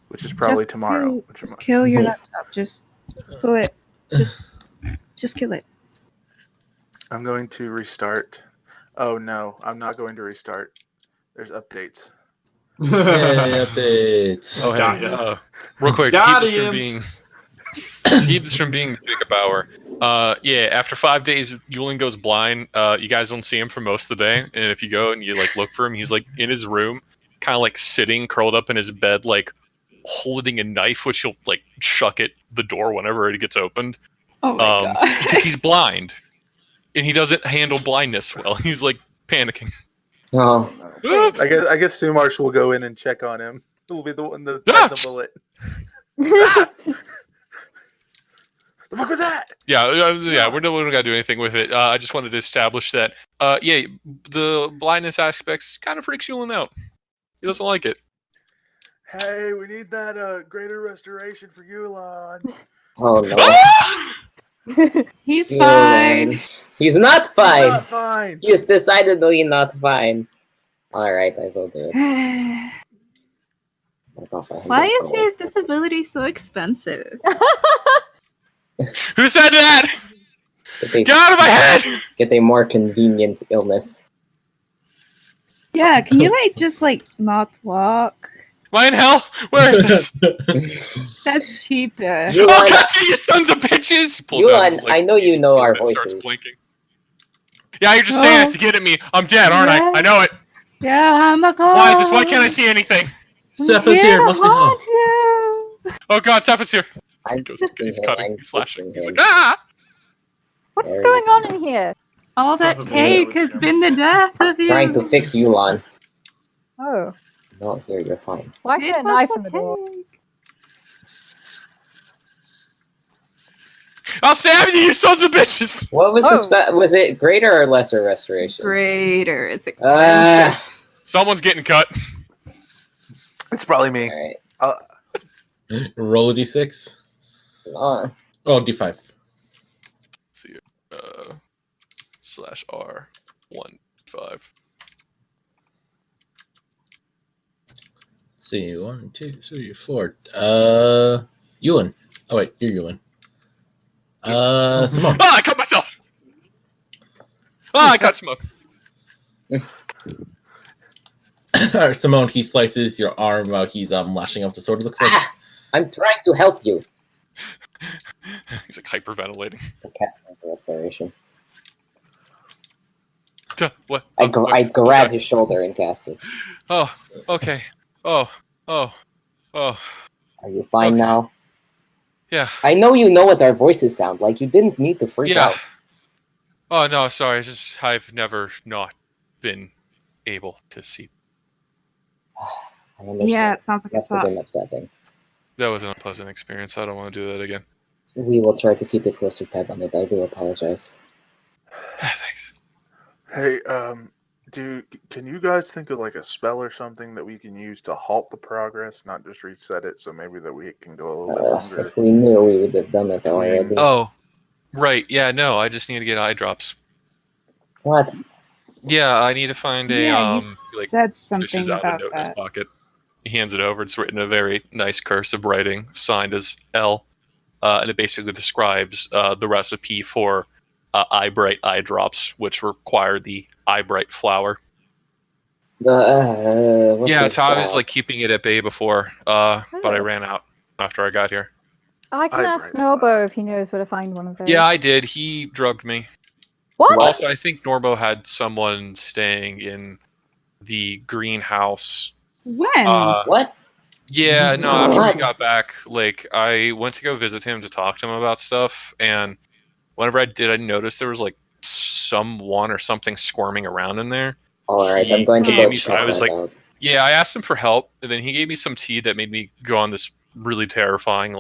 Speaker 1: Which is probably tomorrow.
Speaker 3: Just kill your laptop. Just pull it. Just kill it.
Speaker 1: I'm going to restart. Oh no, I'm not going to restart. There's updates.
Speaker 2: Yay, updates.
Speaker 6: Oh,
Speaker 8: Got
Speaker 6: hey,
Speaker 8: ya.
Speaker 6: real quick,
Speaker 8: Got
Speaker 6: keep this
Speaker 8: him.
Speaker 6: from being the Jacob hour. Yeah, after 5 days, Yulin goes blind. You guys don't see him for most of the day, and if you go and you like look for him, he's like in his room, kind of like sitting, curled up in his bed, like holding a knife, which he'll like chuck at the door whenever it gets opened.
Speaker 3: Oh my god.
Speaker 6: Because he's blind, and he doesn't handle blindness well. He's like panicking.
Speaker 4: Oh.
Speaker 1: I guess Sumarsh will go in and check on him. He'll be the one that has the bullet. Ah! The fuck was that?
Speaker 6: Yeah. We don't gotta do anything with it. I just wanted to establish that. Yeah, the blindness aspects kind of freaks Yulin out. He doesn't like it.
Speaker 1: Hey, we need that greater restoration for Yulon.
Speaker 4: Oh no.
Speaker 3: He's fine.
Speaker 4: He's not fine.
Speaker 1: He's not fine.
Speaker 4: He is decidedly not fine. Alright, I will do it.
Speaker 3: Why is your disability so expensive?
Speaker 6: Who said that? Get out of my head!
Speaker 4: Get a more convenient illness.
Speaker 3: Yeah, can you just not walk?
Speaker 6: Am I in hell? Where is this?
Speaker 3: That's cheaper.
Speaker 4: You
Speaker 6: I'll
Speaker 4: are-
Speaker 6: catch you sons of bitches! Pulls
Speaker 4: You
Speaker 6: out
Speaker 4: and
Speaker 6: his,
Speaker 4: I know you know our
Speaker 6: and starts
Speaker 4: voices.
Speaker 6: blinking. Yeah, you're just saying it
Speaker 3: Oh.
Speaker 6: to get at me. I'm dead, aren't
Speaker 3: Yeah.
Speaker 6: I? I know it.
Speaker 3: Yeah, I'm a god.
Speaker 6: Why is this? Why can't I see anything?
Speaker 2: Sepha's here. Must be home.
Speaker 3: You.
Speaker 6: Oh god, Sepha's here.
Speaker 4: I'm
Speaker 6: He goes, he's cutting, he's slashing. He's like,
Speaker 4: him.
Speaker 6: ah!
Speaker 7: What is
Speaker 4: There
Speaker 7: going on in here?
Speaker 3: All that
Speaker 8: Son of a
Speaker 3: cake
Speaker 8: bitch.
Speaker 3: has been the death of you.
Speaker 4: Trying to fix Yulan.
Speaker 7: Oh,
Speaker 4: No, here, you're fine.
Speaker 7: why is
Speaker 3: It
Speaker 7: there a
Speaker 3: was
Speaker 7: knife
Speaker 3: the
Speaker 7: on the door?
Speaker 3: cake.
Speaker 6: I'll stab you, you sons of bitches!
Speaker 4: What was
Speaker 7: Oh.
Speaker 4: was it greater or lesser restoration?
Speaker 3: Greater. It's expensive.
Speaker 6: Someone's getting cut.
Speaker 1: It's probably me.
Speaker 4: Alright.
Speaker 2: Roll a d6.
Speaker 4: On.
Speaker 2: Oh, d5.
Speaker 6: Let's see. /R 1 5.
Speaker 2: Let's see, 1, 2, 3, 4. Yulin. Oh wait, you're Yulin. Simone.
Speaker 6: Ah, I cut myself! Ah, I cut smoke.
Speaker 2: Alright, Simone, he slices your arm while he's lashing up the sword. It looks like.
Speaker 4: Ah! I'm trying to help you.
Speaker 6: He's like hyperventilating.
Speaker 4: I'm casting restoration.
Speaker 6: What?
Speaker 4: I
Speaker 6: Okay.
Speaker 4: grab his shoulder and cast it.
Speaker 6: Oh, okay. Oh.
Speaker 4: Are you fine
Speaker 6: Okay.
Speaker 4: now?
Speaker 6: Yeah.
Speaker 4: I know you know what our voices sound like. You didn't need to freak
Speaker 6: Yeah.
Speaker 4: out.
Speaker 6: Oh no, sorry. It's just I've never not been able to see.
Speaker 4: I understand.
Speaker 3: Yeah, it sounds like it
Speaker 4: Must have been
Speaker 3: sucks.
Speaker 4: upsetting.
Speaker 6: That was an unpleasant experience. I don't want to do that again.
Speaker 4: We will try to keep a closer tab on it. I do apologize.
Speaker 6: Thanks.
Speaker 1: Hey, can you guys think of a spell or something that we can use to halt the progress, not just reset it, so maybe that we can go a little bit longer?
Speaker 4: If we knew, we would have done it already.
Speaker 6: Oh, right. Yeah, no, I just need to get eye drops.
Speaker 4: What?
Speaker 6: Yeah, I need to find a
Speaker 3: Yeah, you said
Speaker 6: fishes
Speaker 3: something
Speaker 6: out a
Speaker 3: about
Speaker 6: note in his
Speaker 3: that.
Speaker 6: pocket. He hands it over. It's written in a very nice cursive writing, signed as L, and it basically describes the recipe for eye bright eye drops, which require the eye bright flower. Yeah,
Speaker 4: is
Speaker 6: so I was
Speaker 4: that?
Speaker 6: keeping it at bay before, but I
Speaker 7: Oh.
Speaker 6: ran out after I got here.
Speaker 7: I can
Speaker 1: I
Speaker 7: ask
Speaker 1: break
Speaker 7: Nobo if he knows where to find one of those.
Speaker 6: Yeah, I did. He drugged me.
Speaker 7: What?
Speaker 6: Also, I think Norbo had someone staying in the greenhouse.
Speaker 3: When?
Speaker 4: What?
Speaker 6: Yeah, no, after
Speaker 4: What?
Speaker 6: we got back, I went to go visit him to talk to him about stuff, and whenever I did, I noticed there was someone or something squirming around in there.
Speaker 4: Alright,
Speaker 6: He
Speaker 4: I'm going to
Speaker 6: gave
Speaker 4: go
Speaker 6: me-
Speaker 4: check
Speaker 6: I was
Speaker 4: that
Speaker 6: like-
Speaker 4: out.
Speaker 6: Yeah, I asked him for help, and then he gave me some tea that made me go on this really terrifying,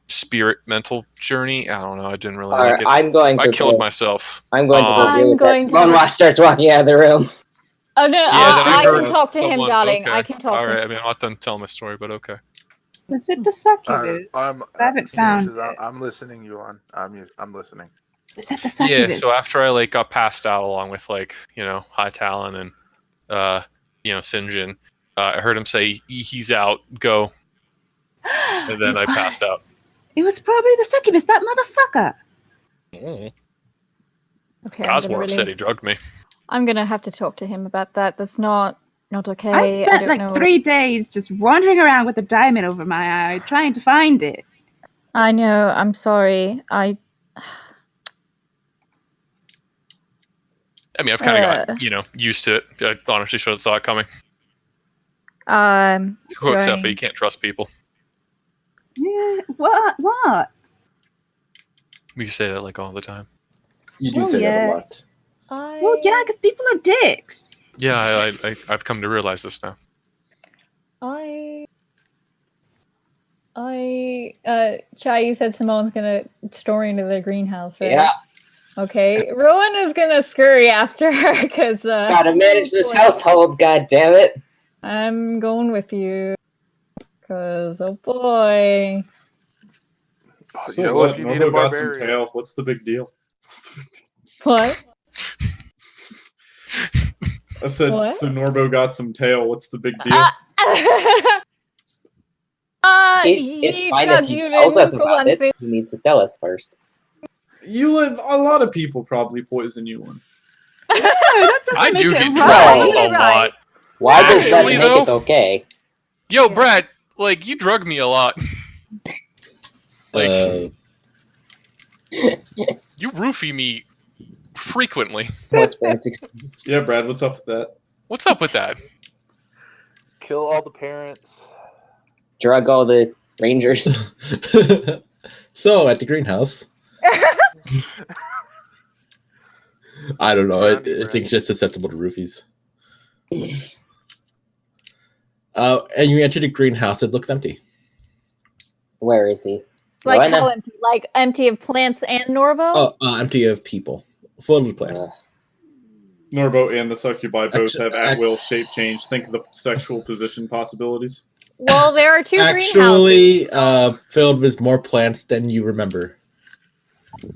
Speaker 6: spirit mental journey. I don't know, I didn't really like
Speaker 4: Alright,
Speaker 6: it.
Speaker 4: I'm going to
Speaker 6: I killed
Speaker 4: go.
Speaker 6: myself.
Speaker 4: I'm going to go
Speaker 6: I'm
Speaker 4: deal with that.
Speaker 9: going to
Speaker 4: Simone
Speaker 9: have-
Speaker 4: Watch starts walking out of the room.
Speaker 9: Oh no,
Speaker 6: Yeah, then
Speaker 9: I
Speaker 6: heard
Speaker 9: can talk to him,
Speaker 6: someone-
Speaker 9: darling.
Speaker 6: okay.
Speaker 9: I can talk to
Speaker 6: Alright,
Speaker 9: him.
Speaker 6: I mean, I'm not done telling my story, but okay.
Speaker 3: Was it the succubus? I haven't found it.
Speaker 1: I'm listening, Yuan. I'm listening.
Speaker 3: Was it the
Speaker 6: Yeah,
Speaker 3: succubus?
Speaker 6: so after I got passed out along with High Talon and Sinjin, I heard him say he's out, go, and then I passed out.
Speaker 3: It was probably the succubus, that motherfucker.
Speaker 6: Mm.
Speaker 9: Okay, I'm
Speaker 6: Oswald said he drugged me.
Speaker 9: I'm gonna have to talk to him about that. That's not okay.
Speaker 3: I spent
Speaker 9: don't know.
Speaker 3: 3 days just wandering around with a diamond over my eye trying to find it.
Speaker 9: I know. I'm sorry.
Speaker 6: I mean, I've kind of got used to it. I honestly should have saw it coming. Except for you can't trust people.
Speaker 3: Yeah, what?
Speaker 6: We say that all the time.
Speaker 2: You do
Speaker 3: Oh,
Speaker 2: say that
Speaker 3: yeah.
Speaker 2: a lot.
Speaker 3: Well, yeah, because people are dicks.
Speaker 6: Yeah, I've come to realize this now.
Speaker 9: Chai, you said Simone's gonna story into the greenhouse, right?
Speaker 4: Yeah,
Speaker 9: Okay, Rowan is gonna scurry after her because
Speaker 4: gotta manage this household, god damn it.
Speaker 9: I'm going with you. Cause oh boy.
Speaker 8: So
Speaker 1: Yo,
Speaker 8: what?
Speaker 1: if you need
Speaker 8: Norbo
Speaker 1: a
Speaker 8: got some
Speaker 1: barbarian.
Speaker 8: tail. What's the big deal?
Speaker 9: What?
Speaker 8: I said,
Speaker 9: What?
Speaker 8: so Norbo got some tail. What's the big deal?
Speaker 4: It's fine if he tells us about it. He needs to tell us first.
Speaker 8: A lot of people probably poison Yulin.
Speaker 3: that doesn't
Speaker 6: I
Speaker 3: make
Speaker 6: do
Speaker 3: it
Speaker 6: get
Speaker 3: right.
Speaker 6: drugged a lot.
Speaker 4: Why does that
Speaker 6: Actually,
Speaker 4: make
Speaker 6: though-
Speaker 4: it okay?
Speaker 6: Yo, Brad, like you drug me a lot. Like you roofie me frequently.
Speaker 4: What's Brad's excuse?
Speaker 8: Yeah, Brad, what's up with that?
Speaker 6: What's up with that?
Speaker 1: Kill all the parents.
Speaker 4: Drug all the rangers.
Speaker 2: So at the greenhouse, I don't know. I think it's just susceptible to roofies. And you enter the greenhouse. It looks empty.
Speaker 4: Where is he?
Speaker 9: Like
Speaker 4: Rowena?
Speaker 9: how empty? Like empty of plants and Norvo?
Speaker 2: Empty of people, full of plants.
Speaker 8: Norbo and the succubi both
Speaker 2: Actu-
Speaker 8: have at-will shape change. Think of the sexual position possibilities.
Speaker 9: Well, there are two greenhouses.
Speaker 2: Actually, filled with more plants than you remember.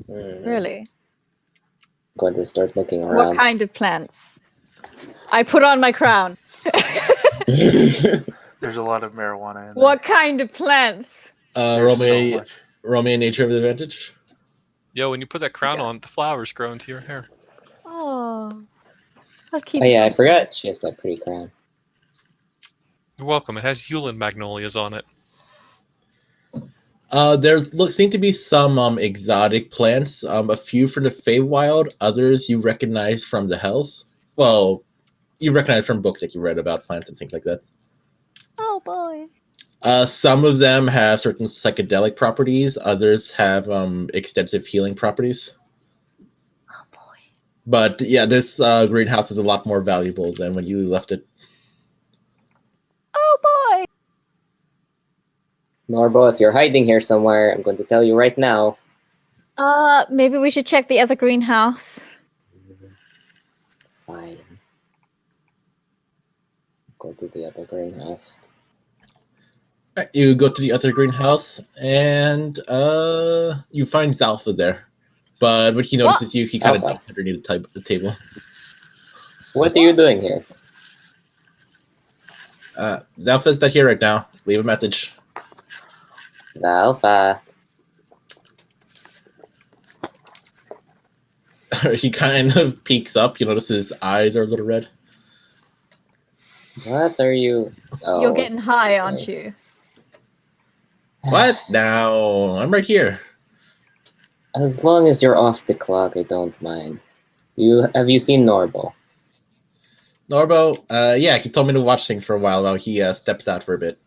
Speaker 9: Really?
Speaker 4: Going to start looking
Speaker 9: What
Speaker 4: around.
Speaker 9: kind of plants? I put on my crown.
Speaker 1: There's a lot of marijuana in there.
Speaker 9: What kind of plants?
Speaker 2: Roll
Speaker 1: There's so
Speaker 2: me
Speaker 1: much.
Speaker 2: nature of advantage.
Speaker 6: Yo, when you put that crown on, the flowers grow into your hair.
Speaker 9: Oh, I'll keep.
Speaker 4: Oh yeah, I forgot she has that pretty crown.
Speaker 6: You're welcome. It has Yulin magnolias on it.
Speaker 2: There seem to be some exotic plants. A few from the Feywild, others you recognize from the Hells. Well, you recognize from books that you read about plants and things like that.
Speaker 9: Oh boy.
Speaker 2: Some of them have certain psychedelic properties. Others have extensive healing properties.
Speaker 9: Oh boy.
Speaker 2: But yeah, this greenhouse is a lot more valuable than when you left it.
Speaker 9: Oh boy.
Speaker 4: Norbo, if you're hiding here somewhere, I'm going to tell you right now.
Speaker 9: Maybe we should check the other greenhouse.
Speaker 4: Fine. Go to the other greenhouse.
Speaker 2: Right, you go to the other greenhouse, and you find Zalfa there. But when he notices you, he kind of
Speaker 4: Zalfa?
Speaker 2: ducks underneath the table.
Speaker 4: What are you doing here?
Speaker 2: Zalfa's not here right now. Leave a message.
Speaker 4: Zalfa.
Speaker 2: He kind of peeks up. You notice his eyes are a little red.
Speaker 4: What are you? Oh,
Speaker 9: You're getting high, aren't you?
Speaker 2: What? No, I'm right here.
Speaker 4: As long as you're off the clock, I don't mind. Have you seen Norbo?
Speaker 2: Norbo, yeah, he told me to watch things for a while while he steps out for a bit.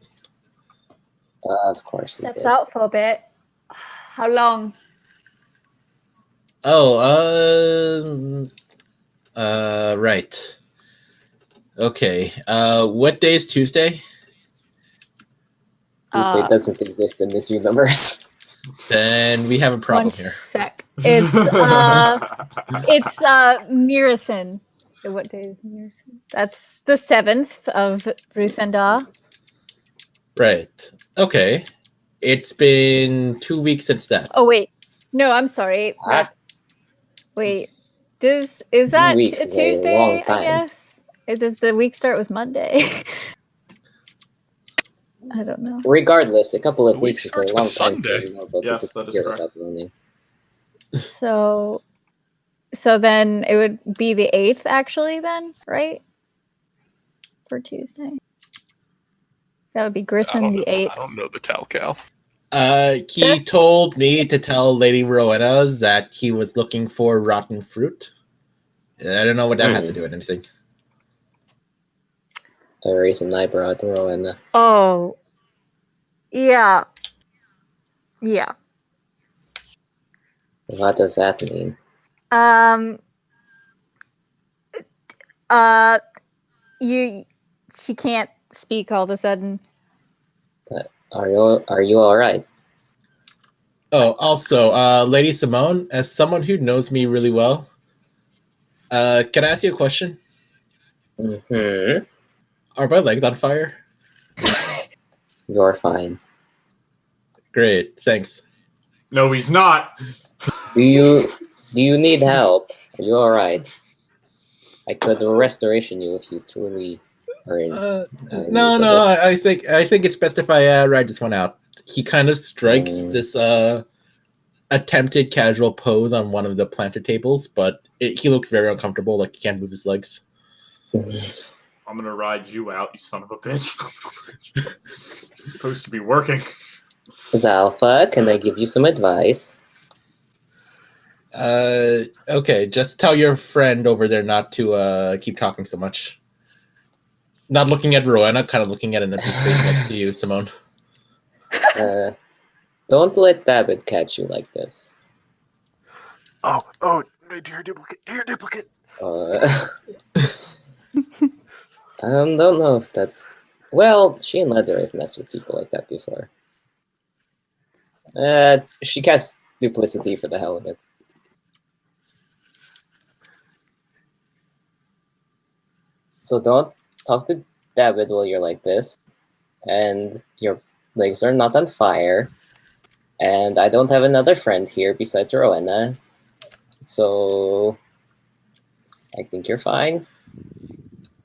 Speaker 4: Of course he
Speaker 9: Steps
Speaker 4: did.
Speaker 9: out for a bit. How long?
Speaker 2: Oh, right. Okay. What day is Tuesday?
Speaker 4: Tuesday doesn't exist in this universe.
Speaker 2: Then we have a problem
Speaker 9: One
Speaker 2: here.
Speaker 9: sec. It's Mirison. What day is Mirison? That's the 7th of Rusendar.
Speaker 2: Right. Okay. It's been 2 weeks since that.
Speaker 9: Oh wait, no, I'm sorry.
Speaker 4: Ah.
Speaker 9: Wait, is that
Speaker 4: weeks
Speaker 9: a
Speaker 4: is a
Speaker 9: Tuesday?
Speaker 4: long
Speaker 9: I
Speaker 4: time.
Speaker 9: guess. Does the week start with Monday? I don't know.
Speaker 4: Regardless, a couple of
Speaker 6: The week
Speaker 4: weeks is a
Speaker 6: starts
Speaker 4: long
Speaker 6: with
Speaker 4: time
Speaker 6: Sunday.
Speaker 4: for Norbo
Speaker 8: Yes,
Speaker 4: to
Speaker 8: that is
Speaker 4: figure
Speaker 8: correct.
Speaker 4: it out running.
Speaker 9: So then it would be the 8th, actually. Then, right? For Tuesday. That would be Grissom the 8th.
Speaker 6: I don't know the Talcal.
Speaker 2: He told me to tell Lady Rowena that he was looking for rotten fruit. I don't know what that has to do with anything.
Speaker 4: I raise an eyebrow to Rowena.
Speaker 9: Oh, yeah, yeah.
Speaker 4: What does that mean?
Speaker 9: She can't speak all of a sudden.
Speaker 4: Are you all right?
Speaker 2: Oh, also, Lady Simone, as someone who knows me really well, can I ask you a question?
Speaker 4: Mm-hmm.
Speaker 2: Are my legs on fire?
Speaker 4: You're fine.
Speaker 2: Great, thanks.
Speaker 8: No, he's not.
Speaker 4: Do you need help? Are you all right? I could restoration you if you truly are in.
Speaker 2: No, I think it's best if I ride this one out. He kind of strikes this attempted casual pose on one of the planter tables, but he looks very uncomfortable, like he can't move his legs.
Speaker 8: I'm gonna ride you out, you son of a bitch. It's supposed to be working.
Speaker 4: Zalpha, can I give you some advice?
Speaker 2: Okay, just tell your friend over there not to keep talking so much. Not looking at Rowena, kind of looking at an empty space next to you, Simone.
Speaker 4: Don't let David catch you like this.
Speaker 1: Oh, dear duplicate.
Speaker 4: I don't know if that's... Well, she and Leather have messed with people like that before. She casts duplicity for the hell of it. So don't talk to David while you're like this, and your legs are not on fire, and I don't have another friend here besides Rowena, so I think you're fine.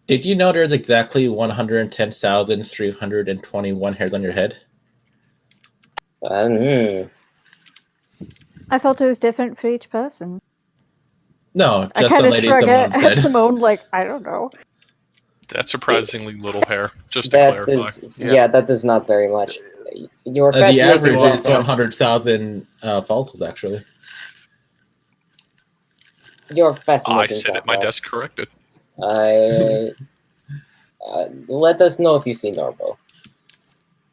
Speaker 2: Did you know there's exactly 110,321 hairs on your head?
Speaker 7: I thought it was different for each person.
Speaker 2: No,
Speaker 7: I
Speaker 2: just
Speaker 7: kind
Speaker 2: the
Speaker 7: of
Speaker 2: lady
Speaker 7: shrug
Speaker 2: Simone
Speaker 7: at
Speaker 2: said.
Speaker 7: Simone, like, I don't know.
Speaker 6: That's surprisingly little hair, just to
Speaker 4: That
Speaker 6: clarify.
Speaker 4: is, yeah, that is not very much. You're
Speaker 2: The
Speaker 4: fascinating,
Speaker 2: average is
Speaker 4: Zalpha.
Speaker 2: 100,000 follicles, actually.
Speaker 4: You're fascinating,
Speaker 6: I sit at my
Speaker 4: Zalpha.
Speaker 6: desk corrected.
Speaker 4: Let us know if you see Norbo.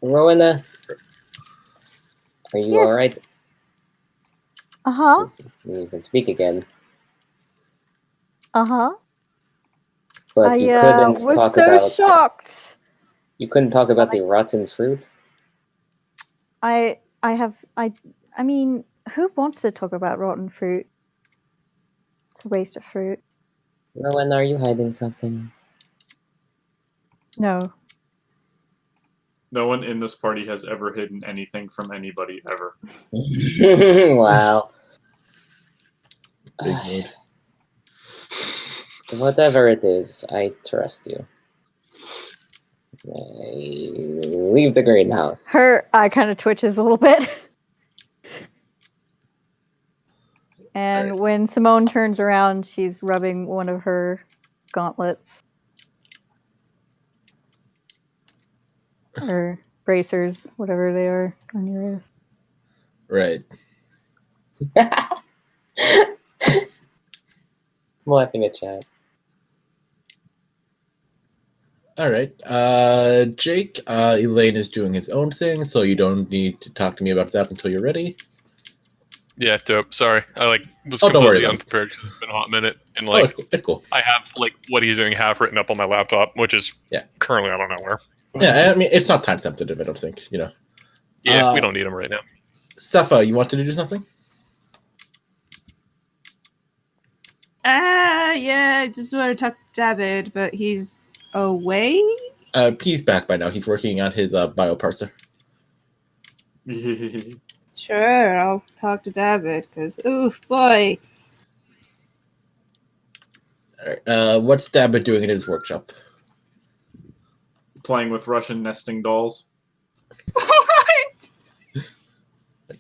Speaker 4: Rowena, are you
Speaker 7: Yes.
Speaker 4: alright?
Speaker 7: Uh-huh.
Speaker 4: You can speak again.
Speaker 7: Uh-huh.
Speaker 4: But you
Speaker 7: I
Speaker 4: couldn't
Speaker 7: was
Speaker 4: talk
Speaker 7: so
Speaker 4: about...
Speaker 7: shocked.
Speaker 4: You couldn't talk about the rotten fruit?
Speaker 7: I mean, who wants to talk about rotten fruit? It's a waste of fruit.
Speaker 4: Rowan, are you hiding something?
Speaker 7: No.
Speaker 8: No one in this party has ever hidden anything from anybody ever.
Speaker 4: Wow.
Speaker 2: Big mood.
Speaker 4: Whatever it is, I trust you. Leave the greenhouse.
Speaker 7: Her eye kind of twitches a little bit. And when Simone turns around, she's rubbing one of her gauntlets. Or bracers, whatever they are on your wrist.
Speaker 2: Right.
Speaker 4: I'm laughing at chat.
Speaker 2: All right. Jake, Elaine is doing his own thing, so you don't need to talk to me about that until you're ready.
Speaker 6: Yeah, dope. Sorry, I was
Speaker 2: don't worry
Speaker 6: completely
Speaker 2: about it.
Speaker 6: unprepared because it's been a hot minute, and
Speaker 2: It's cool.
Speaker 6: I have what he's doing half written up on my laptop, which is currently I don't know where.
Speaker 2: Yeah, I mean it's not time sensitive. I don't think you know.
Speaker 6: Yeah, we don't need him right now.
Speaker 2: Safa, you wanted to do something?
Speaker 3: Yeah, I just want to talk to David, but he's away?
Speaker 2: He's back by now. He's working on his bioparser.
Speaker 3: Sure, I'll talk to David, because, oof, boy.
Speaker 2: All right. What's David doing in his workshop?
Speaker 8: Playing with Russian nesting dolls.
Speaker 3: What?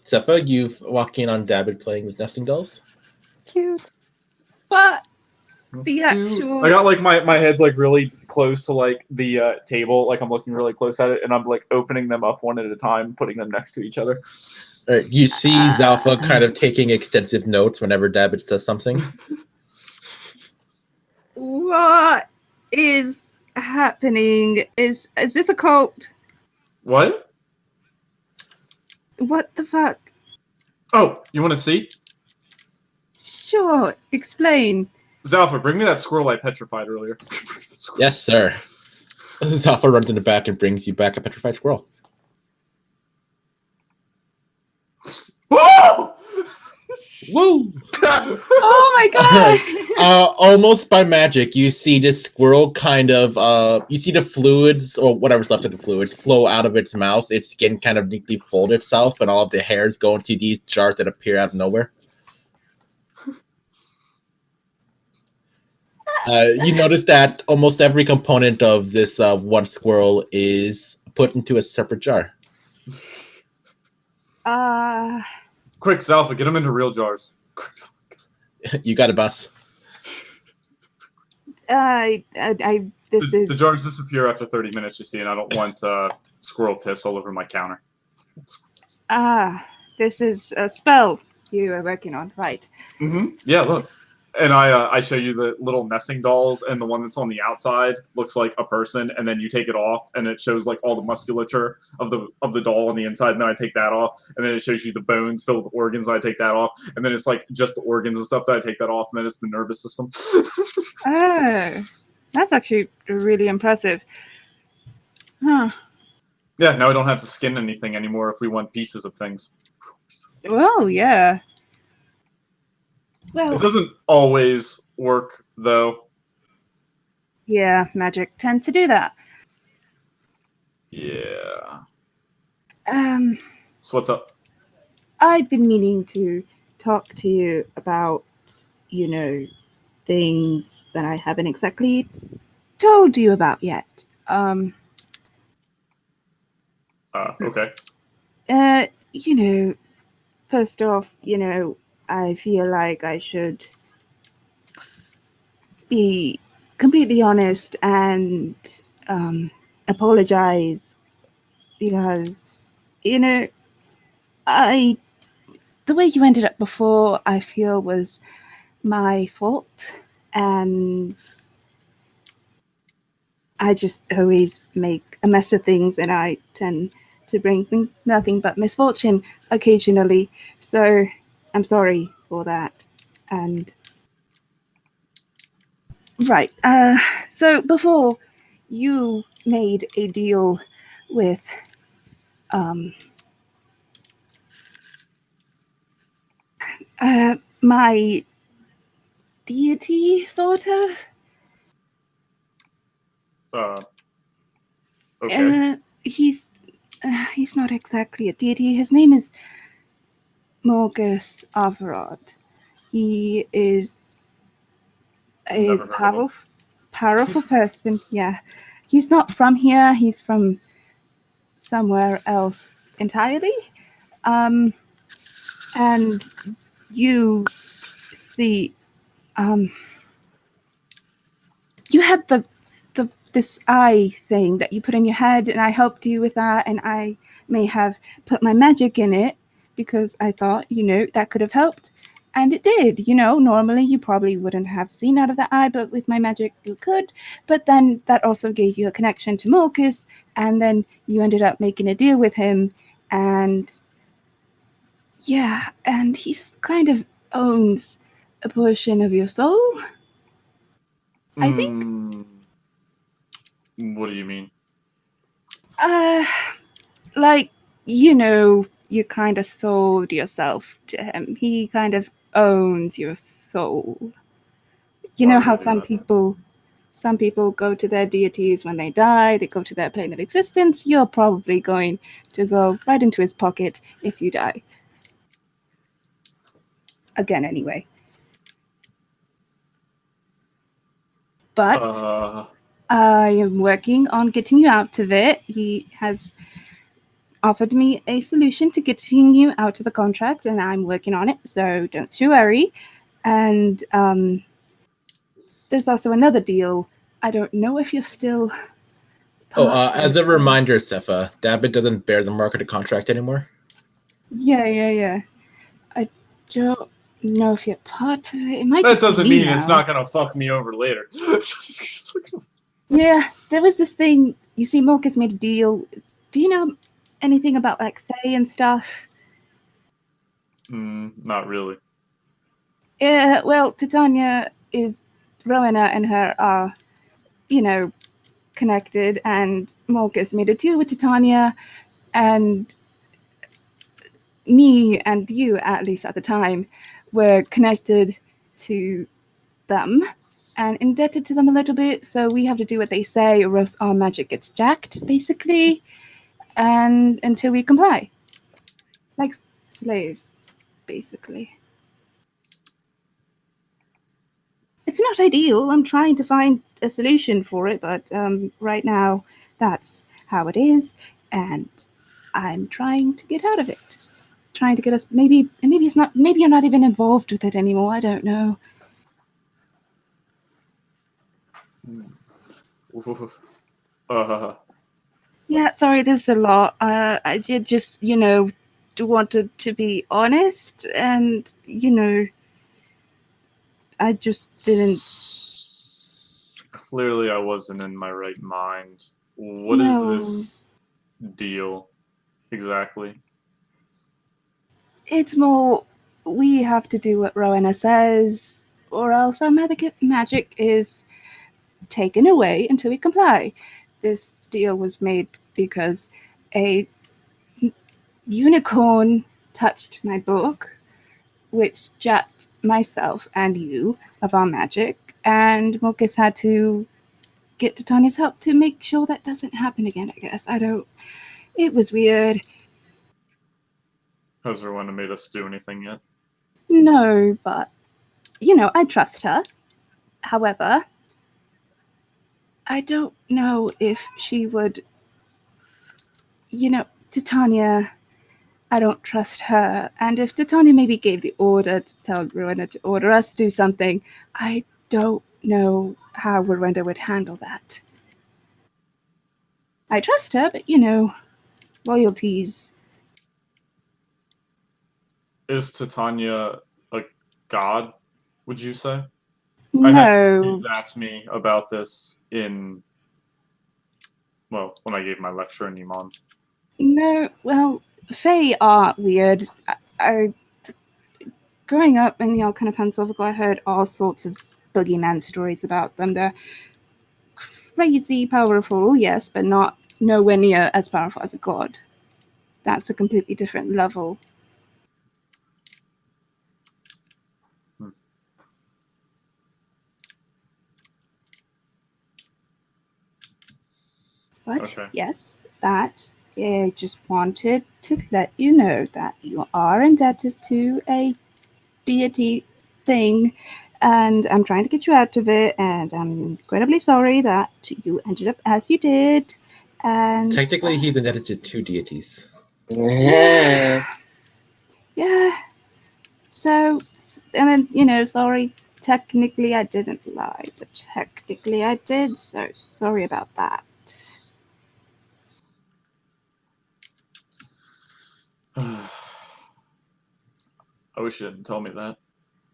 Speaker 2: Safa, you've walked in on David playing with nesting dolls?
Speaker 7: Cute.
Speaker 3: But the actual...
Speaker 8: I got my head's really close to the table, I'm looking really close at it, and I'm opening them up one at a time, putting them next to each other.
Speaker 2: All right. You see Zalpha kind of taking extensive notes whenever David says something.
Speaker 3: What is happening? Is this a cult?
Speaker 8: What?
Speaker 3: What the fuck?
Speaker 8: Oh, you want to see?
Speaker 3: Sure, explain.
Speaker 8: Zalpha, bring me that squirrel I petrified earlier.
Speaker 2: Yes, sir. Zalpha runs in the back and brings you back a petrified squirrel.
Speaker 8: Whoa!
Speaker 2: Woo!
Speaker 3: Oh my god!
Speaker 2: Almost by magic, you see this squirrel kind of, you see the fluids, or whatever's left of the fluids, flow out of its mouth. Its skin kind of neatly fold itself, and all of the hairs go into these jars that appear out of nowhere. You notice that almost every component of this one squirrel is put into a separate jar.
Speaker 8: Quick, Zalpha, get them into real jars.
Speaker 2: You got it, boss.
Speaker 8: The jars disappear after 30 minutes, you see, and I don't want squirrel piss all over my counter.
Speaker 3: This is a spell you are working on, right?
Speaker 8: Mm-hmm. Yeah, look. And I show you the little nesting dolls, and the one that's on the outside looks like a person, and then you take it off, and it shows like all the musculature of the doll on the inside, and then I take that off, and then it shows you the bones filled with organs, and I take that off, and then it's like just the organs and stuff that I take that off, and then it's the nervous system.
Speaker 3: Oh, that's actually really impressive. Huh.
Speaker 8: Yeah, now we don't have to skin anything anymore if we want pieces of things.
Speaker 3: Well, yeah. Well,
Speaker 8: It doesn't always work, though.
Speaker 3: Yeah, magic tends to do that.
Speaker 8: Yeah.
Speaker 3: So
Speaker 8: what's up?
Speaker 3: I've been meaning to talk to you about, things that I haven't exactly told you about yet.
Speaker 8: Okay.
Speaker 3: First off, I feel like I should be completely honest and apologize because, the way you ended up before, I feel was my fault, and I just always make a mess of things, and I tend to bring nothing but misfortune occasionally. So I'm sorry for that. And right. So before you made a deal with my deity, sort of.
Speaker 8: Okay.
Speaker 3: He's not exactly a deity. His name is Morgus Averard. He is a powerful person. Yeah. He's not from here. He's from somewhere else entirely. And you see, you had this eye thing that you put in your head, and I helped you with that, and I may have put my magic in it because I thought, that could have helped. And it did, normally you probably wouldn't have seen out of the eye, but with my magic you could. But then that also gave you a connection to Morgus, and then you ended up making a deal with him, and yeah, and he kind of owns a portion of your soul, I think.
Speaker 8: What do you mean?
Speaker 3: You kind of sold yourself to him. He kind of owns your soul. You know how some people go to their deities when they die, they go to their plane of existence. You're probably going to go right into his pocket if you die. Again, anyway. But I am working on getting you out of it. He has offered me a solution to getting you out of the contract, and I'm working on it, so don't you worry. And there's also another deal. I don't know if you're still...
Speaker 2: As a reminder, Sepha, Dabbit doesn't bear the mark of the contract anymore.
Speaker 3: Yeah. I don't know if you're part of it. It might
Speaker 8: that
Speaker 3: just
Speaker 8: doesn't
Speaker 3: be
Speaker 8: mean
Speaker 3: now.
Speaker 8: It's not gonna fuck me over later.
Speaker 3: Yeah, there was this thing. You see, Morgus made a deal. Do you know anything about like Fey and stuff?
Speaker 8: Not really.
Speaker 3: Yeah, well, Titania is Rowena and her are, connected, and Morgus made a deal with Titania, and me and you, at least at the time, were connected to them and indebted to them a little bit, so we have to do what they say or else our magic gets jacked, basically, and until we comply. Like slaves, basically. It's not ideal. I'm trying to find a solution for it, but right now that's how it is, and I'm trying to get out of it. trying to get us. Maybe it's not. Maybe you're not even involved with it anymore. I don't know. Yeah, sorry, there's a lot. I did just, wanted to be honest, and I just didn't.
Speaker 8: Clearly, I wasn't in my right mind. What is
Speaker 3: No.
Speaker 8: this deal exactly?
Speaker 3: It's more, we have to do what Rowena says, or else our magic is taken away until we comply. This deal was made because a unicorn touched my book, which jacked myself and you of our magic, and Mokus had to get Titania's help to make sure that doesn't happen again, I guess. It was weird.
Speaker 8: Has Rowena made us do anything yet?
Speaker 3: No, but, I trust her. However, I don't know if she would, Titania, I don't trust her. And if Titania maybe gave the order to tell Rowena to order us to do something, I don't know how Rowena would handle that. I trust her, but, loyalties.
Speaker 8: Is Titania a god, would you say?
Speaker 3: No.
Speaker 8: I had kids ask me about this when I gave my lecture in Iman.
Speaker 3: No, well, Fey are weird. Growing up in the Arcana Pennsylvania, I heard all sorts of boogeyman stories about them. They're crazy powerful, yes, but nowhere near as powerful as a god. That's a completely different level. But
Speaker 8: Okay.
Speaker 3: yes, that I just wanted to let you know that you are indebted to a deity thing, and I'm trying to get you out of it, and I'm incredibly sorry that you ended up as you did. And
Speaker 2: Technically, he's indebted to 2 deities.
Speaker 3: yeah. So, and then, sorry, technically I didn't lie, but technically I did, so sorry about that.
Speaker 8: I wish you didn't tell me that,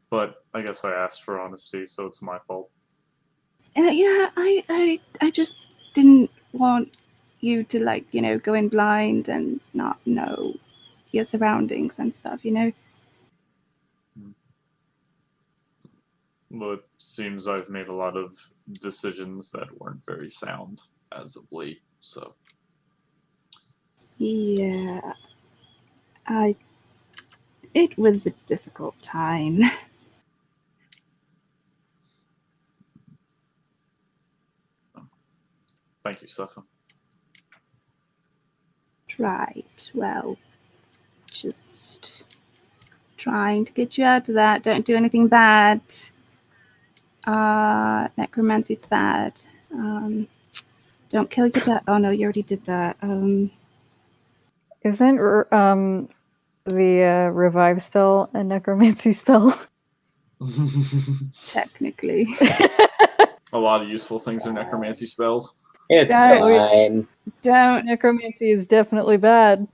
Speaker 8: but I guess I asked for honesty, so it's my fault.
Speaker 3: Yeah, I just didn't want you to go in blind and not know your surroundings and stuff.
Speaker 8: Well, it seems I've made a lot of decisions that weren't very sound as of late, so.
Speaker 3: Yeah, it was a difficult time.
Speaker 8: Thank you, Safa.
Speaker 3: Right, well, just trying to get you out of that. Don't do anything bad. Necromancy's bad. Don't kill your dad. Oh no, you already did that.
Speaker 7: Isn't the revive spell a necromancy spell?
Speaker 3: Technically.
Speaker 8: A lot of useful things are necromancy spells.
Speaker 4: It's fine.
Speaker 7: Necromancy is definitely bad.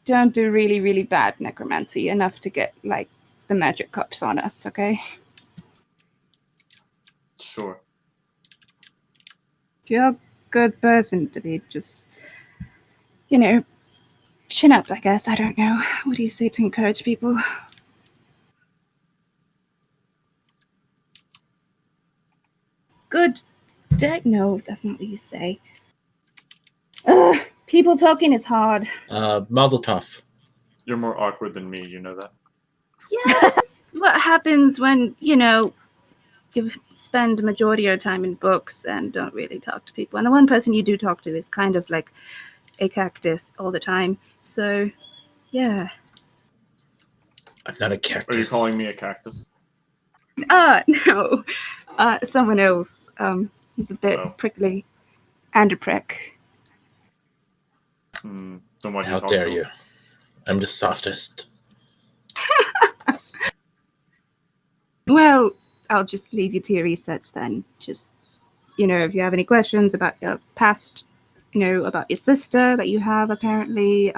Speaker 3: Don't do really, really bad necromancy enough to get the magic cups on us, okay?
Speaker 8: Sure.
Speaker 3: You're a good person to be just, chin up, I guess. I don't know. What do you say to encourage people? Good day. No, that's not what you say. Ugh, people talking is hard.
Speaker 2: Mazel tov.
Speaker 8: You're more awkward than me, you know that.
Speaker 3: Yeah, this is what happens when, you spend the majority of your time in books and don't really talk to people. And the one person you do talk to is kind of like a cactus all the time. So, yeah.
Speaker 2: I'm not a cactus.
Speaker 8: Are you calling me a cactus?
Speaker 3: No. Someone else. He's a bit prickly and a prick.
Speaker 8: Then why do you
Speaker 2: How
Speaker 8: talk
Speaker 2: dare
Speaker 8: to him?
Speaker 2: you? I'm the softest.
Speaker 3: Well, I'll just leave you to your research then. Just, if you have any questions about your past, about your sister that you have apparently,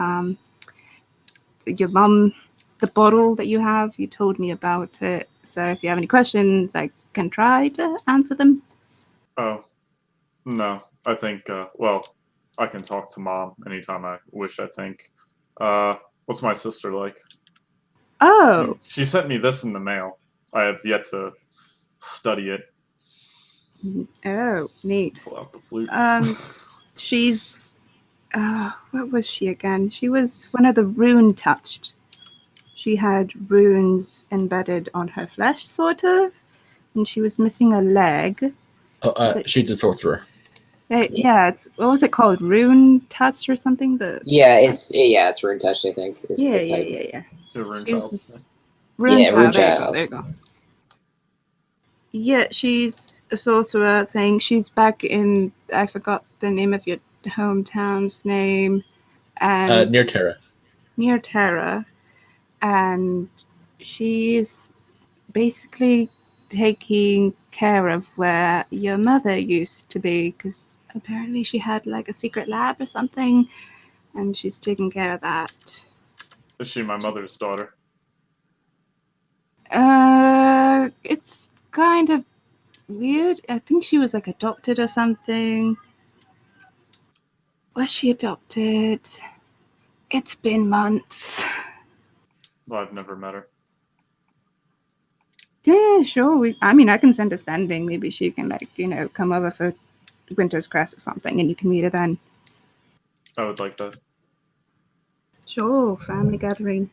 Speaker 3: your mum, the bottle that you have, you told me about it. So if you have any questions, I can try to answer them.
Speaker 8: Oh, no. I think, I can talk to Mom anytime I wish, I think. What's my sister like?
Speaker 3: Oh,
Speaker 8: She sent me this in the mail. I have yet to study it.
Speaker 3: oh, neat.
Speaker 8: Pull out the flute.
Speaker 3: She's, what was she again? She was one of the rune touched. She had runes embedded on her flesh, sort of, and she was missing a leg.
Speaker 2: She's a sorcerer.
Speaker 3: Yeah, what was it called? Rune touched or something?
Speaker 4: It's rune touched, I think.
Speaker 3: Yeah.
Speaker 8: The rune
Speaker 3: She was
Speaker 8: child.
Speaker 3: just- Rune
Speaker 4: Yeah, rune
Speaker 3: child.
Speaker 4: child.
Speaker 3: There you go. Yeah, she's a sorcerer thing. She's back in, I forgot the name of your hometown's name. And
Speaker 2: Near Terra.
Speaker 3: Near Terra. And she's basically taking care of where your mother used to be, because apparently she had like a secret lab or something, and she's taking care of that.
Speaker 8: Is she my mother's daughter?
Speaker 3: It's kind of weird. I think she was like adopted or something. Was she adopted? It's been months.
Speaker 8: Well, I've never met her.
Speaker 3: Yeah, sure. I can send a sending. Maybe she can come over for Winter's Crest or something, and you can meet her then.
Speaker 8: I would like that.
Speaker 3: Sure, family gathering.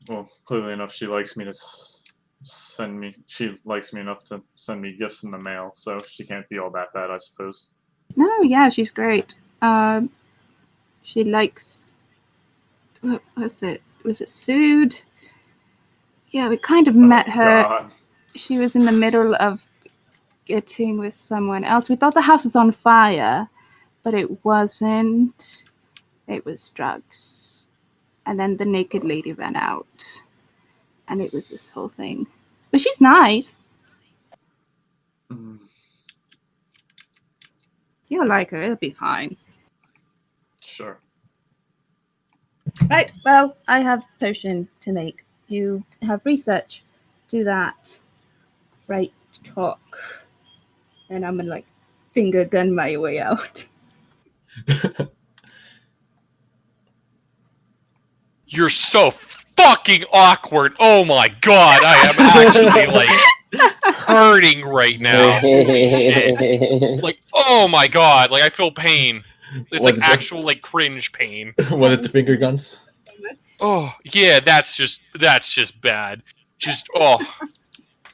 Speaker 8: Well, clearly enough, she likes me to send me. She likes me enough to send me gifts in the mail, so she can't be all that bad, I suppose.
Speaker 3: No, yeah, she's great. She likes. What was it? Was it Sood? Yeah, we kind of met her.
Speaker 8: God.
Speaker 3: She was in the middle of getting with someone else. We thought the house was on fire, but it wasn't. It was drugs. And then the naked lady ran out. And it was this whole thing. But she's nice.
Speaker 8: Mm,
Speaker 3: You'll like her. It'll be fine.
Speaker 8: sure.
Speaker 3: Right, well, I have potion to make. You have research. Do that. Right, talk. And I'm gonna finger gun my way out.
Speaker 6: You're so fucking awkward. Oh my god, I am actually hurting right now. Holy shit. Oh my god, I feel pain. It's actual cringe pain.
Speaker 2: Was it the finger guns?
Speaker 6: Oh yeah, that's just bad. Just you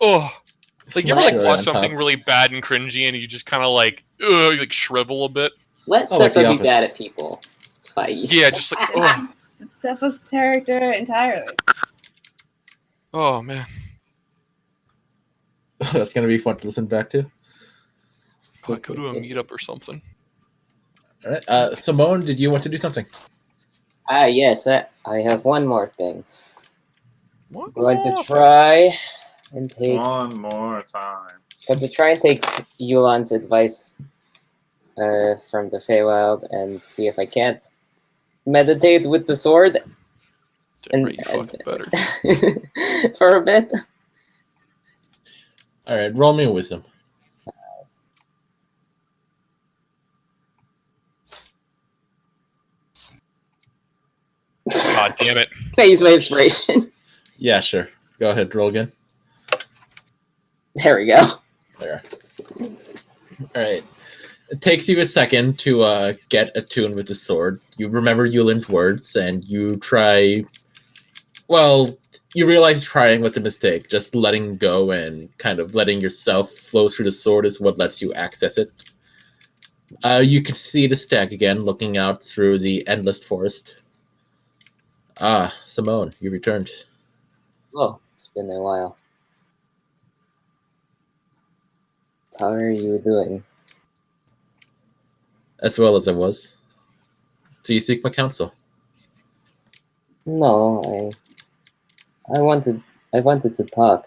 Speaker 6: ever watch something really bad and cringy and you just kind of shrivel a bit?
Speaker 4: Let Sepha be bad at people. It's fine.
Speaker 6: Yeah, just
Speaker 3: Sepha's character entirely.
Speaker 6: Oh man.
Speaker 2: That's gonna be fun to listen back to.
Speaker 6: Go to a meetup or something.
Speaker 2: All right, Simone, did you want to do something?
Speaker 4: Yes, I have one more thing.
Speaker 6: What?
Speaker 4: I'm going to try and take
Speaker 8: one more time.
Speaker 4: I'm going to try and take Yulan's advice from the Feywild and see if I can't meditate with the sword.
Speaker 6: Damn right, you fucking better.
Speaker 4: For a bit.
Speaker 2: All right, roll me a wisdom.
Speaker 6: God damn it.
Speaker 4: Can I use my inspiration?
Speaker 2: Yeah, sure. Go ahead, roll again.
Speaker 4: There we go.
Speaker 2: There. All right. It takes you a second to get attuned with the sword. You remember Yulin's words, and you try. Well, you realize trying was a mistake. Just letting go and kind of letting yourself flow through the sword is what lets you access it. You can see the stag again, looking out through the endless forest. Ah, Simone, you returned.
Speaker 4: Oh, it's been a while. How are you doing?
Speaker 2: As well as I was. So you seek my counsel?
Speaker 4: No, I wanted to talk.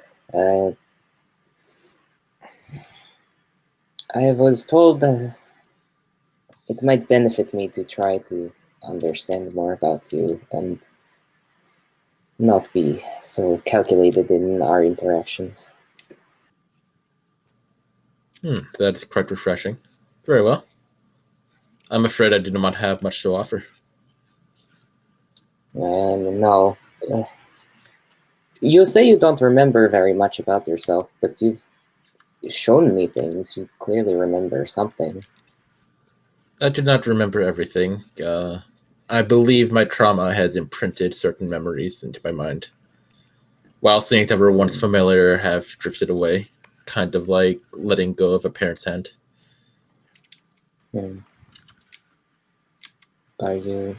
Speaker 4: I was told it might benefit me to try to understand more about you and not be so calculated in our interactions.
Speaker 2: That is quite refreshing. Very well. I'm afraid I do not have much to offer.
Speaker 4: No. You say you don't remember very much about yourself, but you've shown me things. You clearly remember something.
Speaker 2: I do not remember everything. I believe my trauma has imprinted certain memories into my mind. While things that were once familiar have drifted away, kind of like letting go of a parent's hand.
Speaker 4: Are you...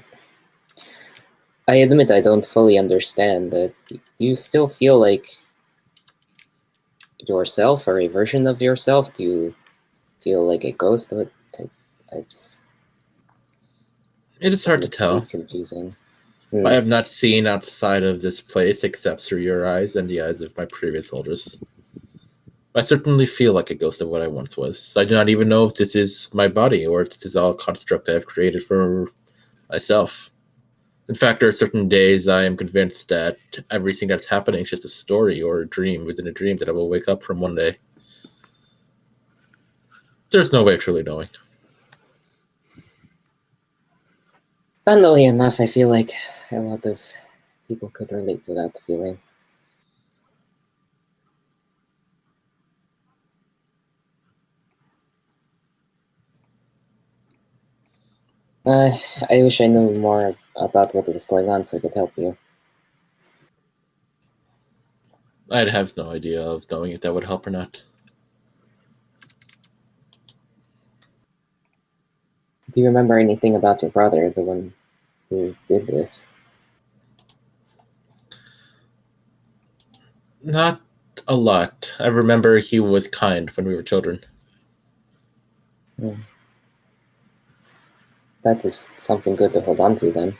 Speaker 4: I admit I don't fully understand, but you still feel like yourself or a version of yourself? Do you feel like a ghost? It's...
Speaker 2: It is hard to tell.
Speaker 4: Confusing.
Speaker 2: I have not seen outside of this place except through your eyes and the eyes of my previous holders. I certainly feel like a ghost of what I once was. I do not even know if this is my body or if this is all a construct I have created for myself. In fact, there are certain days I am convinced that everything that's happening is just a story or a dream within a dream that I will wake up from one day. There's no way of truly knowing.
Speaker 4: Funnily enough, I feel like a lot of people could relate to that feeling. I wish I knew more about what was going on so I could help you.
Speaker 2: I'd have no idea of knowing if that would help or not.
Speaker 4: Do you remember anything about your brother, the one who did this?
Speaker 2: Not a lot. I remember he was kind when we were children.
Speaker 4: That is something good to hold on to, then.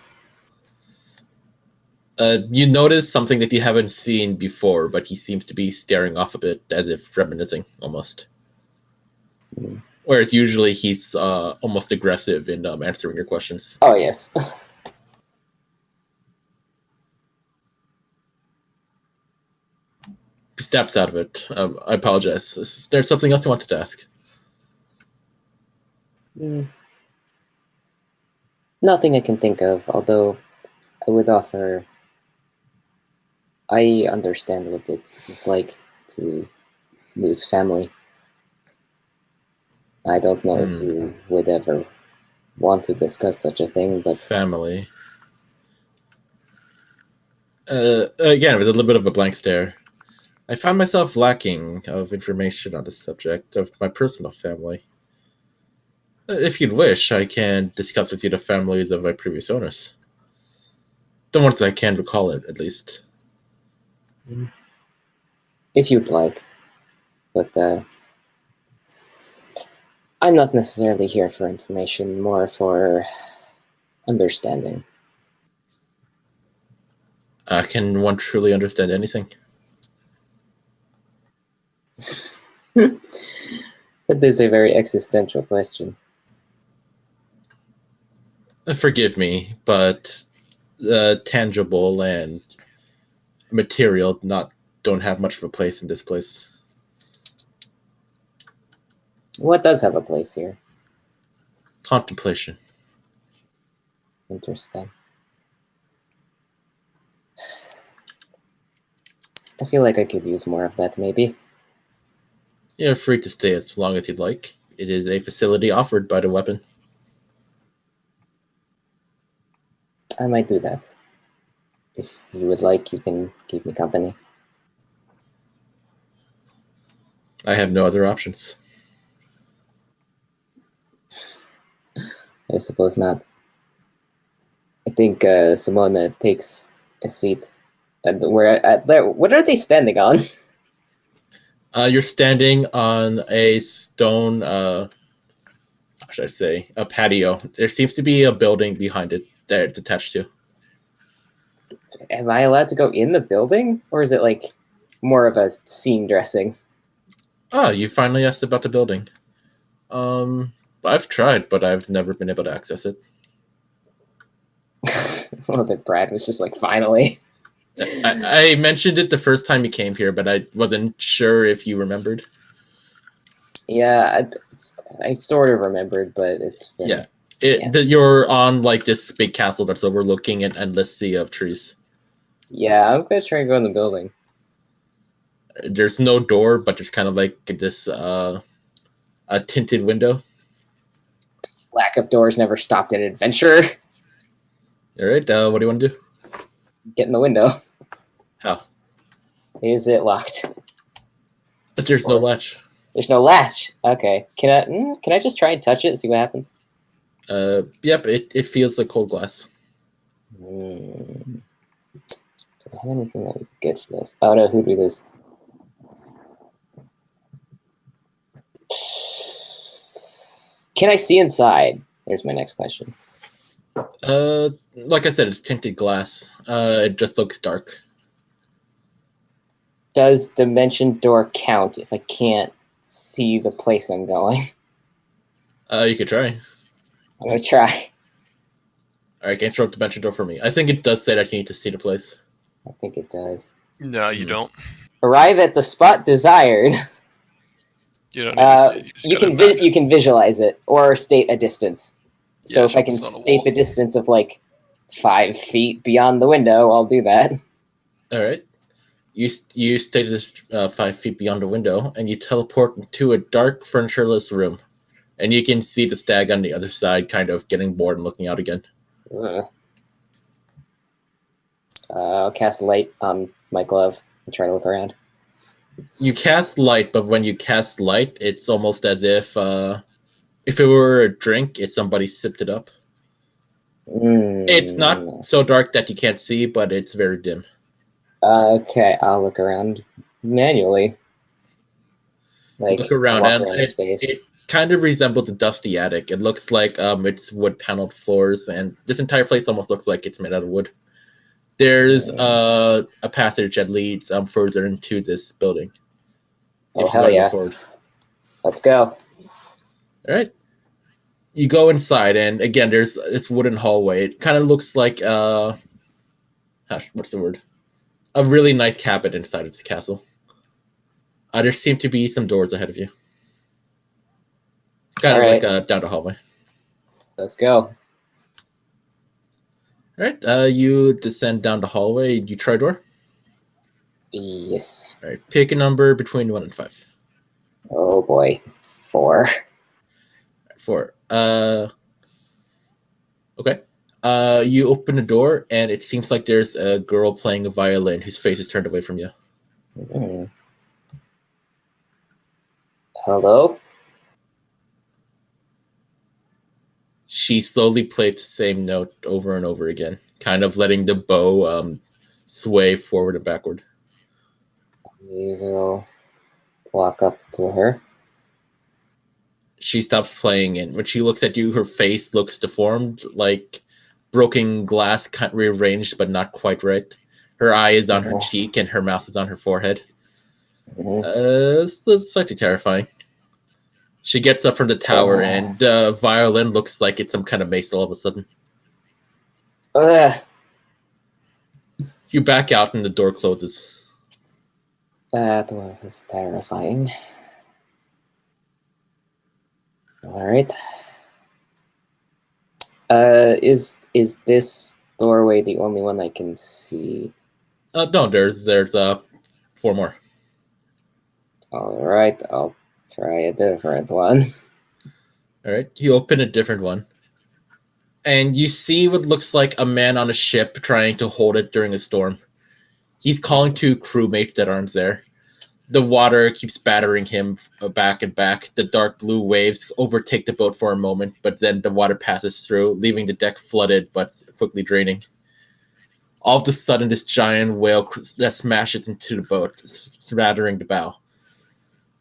Speaker 2: You notice something that you haven't seen before, but he seems to be staring off a bit, as if reminiscing, almost. Whereas usually he's almost aggressive in answering your questions.
Speaker 4: Oh, yes.
Speaker 2: Steps out of it. I apologize. There's something else I wanted to ask.
Speaker 4: Nothing I can think of, although I would offer... I understand what it is like to lose family. I don't know if you would ever want to discuss such a thing, but...
Speaker 2: Family. Again, with a little bit of a blank stare. I found myself lacking of information on the subject of my personal family. If you'd wish, I can discuss with you the families of my previous owners. The ones I can recall it, at least.
Speaker 4: If you'd like. But, I'm not necessarily here for information, more for understanding.
Speaker 2: Can one truly understand anything?
Speaker 4: That is a very existential question.
Speaker 2: Forgive me, but tangible and material don't have much of a place in this place.
Speaker 4: What does have a place here?
Speaker 2: Contemplation.
Speaker 4: Interesting. I feel like I could use more of that, maybe.
Speaker 2: You're free to stay as long as you'd like. It is a facility offered by the weapon.
Speaker 4: I might do that. If you would like, you can keep me company.
Speaker 2: I have no other options.
Speaker 4: I suppose not. I think Simona takes a seat. And what are they standing on?
Speaker 2: You're standing on a stone, how should I say, a patio. There seems to be a building behind it that it's attached to.
Speaker 4: Am I allowed to go in the building, or is it like more of a scene dressing?
Speaker 2: Oh, you finally asked about the building. I've tried, but I've never been able to access it.
Speaker 4: Well, that Brad was just like, finally.
Speaker 2: I mentioned it the first time you came here, but I wasn't sure if you remembered.
Speaker 4: Yeah, I sort of remembered, but it's been...
Speaker 2: You're on like this big castle that's overlooking an endless sea of trees.
Speaker 4: Yeah, I'm gonna try and go in the building.
Speaker 2: There's no door, but there's kind of like this a tinted window.
Speaker 4: Lack of doors never stopped an adventure.
Speaker 2: All right, what do you want to do?
Speaker 4: Get in the window.
Speaker 2: How?
Speaker 4: Is it locked?
Speaker 2: But there's no latch.
Speaker 4: There's no latch. Okay. Can I just try and touch it and see what happens?
Speaker 2: Yep. It feels like cold glass.
Speaker 4: Do I have anything that would be good for this? Oh no, who'd we lose? Can I see inside? There's my next question.
Speaker 2: Like I said, it's tinted glass. It just looks dark.
Speaker 4: Does dimension door count if I can't see the place I'm going?
Speaker 2: You could try.
Speaker 4: I'm gonna try.
Speaker 2: All right, can you throw up the dimension door for me? I think it does say that you need to see the place.
Speaker 4: I think it does.
Speaker 6: No, you don't.
Speaker 4: Arrive at the spot desired.
Speaker 6: You don't need to see.
Speaker 4: You can visualize it or state a distance. So
Speaker 6: Yeah,
Speaker 4: if I can
Speaker 6: it's on a
Speaker 4: state
Speaker 6: wall.
Speaker 4: the distance of like 5 feet beyond the window, I'll do that.
Speaker 2: All right. You stated this 5 feet beyond the window, and you teleport into a dark, furnitureless room. And you can see the stag on the other side kind of getting bored and looking out again.
Speaker 4: I'll cast light on my glove and try to look around.
Speaker 2: You cast light, but when you cast light, it's almost as if it were a drink, if somebody sipped it up. It's not so dark that you can't see, but it's very dim.
Speaker 4: Okay, I'll look around manually. Like,
Speaker 2: Look around,
Speaker 4: walk
Speaker 2: and
Speaker 4: around the space.
Speaker 2: it kind of resembles a dusty attic. It looks like it's wood-paneled floors, and this entire place almost looks like it's made out of wood. There's a passage that leads further into this building.
Speaker 4: Oh, hell yeah. Let's go.
Speaker 2: All right. You go inside, and again, there's this wooden hallway. It kind of looks like what's the word? A really nice cabin inside of this castle. There seem to be some doors ahead of you. Kind of like down the hallway.
Speaker 4: Let's go.
Speaker 2: All right. You descend down the hallway. You try a door?
Speaker 4: Yes.
Speaker 2: All right. Pick a number between 1 and 5.
Speaker 4: Oh boy. 4.
Speaker 2: 4. Okay. You open the door, and it seems like there's a girl playing a violin whose face is turned away from you.
Speaker 4: Hello?
Speaker 2: She slowly plays the same note over and over again, kind of letting the bow sway forward and backward.
Speaker 4: We will walk up to her.
Speaker 2: She stops playing, and when she looks at you, her face looks deformed, like broken glass rearranged, but not quite right. Her eye is on her cheek, and her mouth is on her forehead. It's slightly terrifying. She gets up from the tower, and the violin looks like it's some kind of mace all of a sudden. You back out, and the door closes.
Speaker 4: That was terrifying. All right. Is this doorway the only one I can see?
Speaker 2: No, there's 4 more.
Speaker 4: All right, I'll try a different one.
Speaker 2: All right, you open a different one, and you see what looks like a man on a ship trying to hold it during a storm. He's calling to crewmates that aren't there. The water keeps battering him back and back. The dark blue waves overtake the boat for a moment, but then the water passes through, leaving the deck flooded but quickly draining. All of a sudden, this giant whale that smashes into the boat, spattering the bow.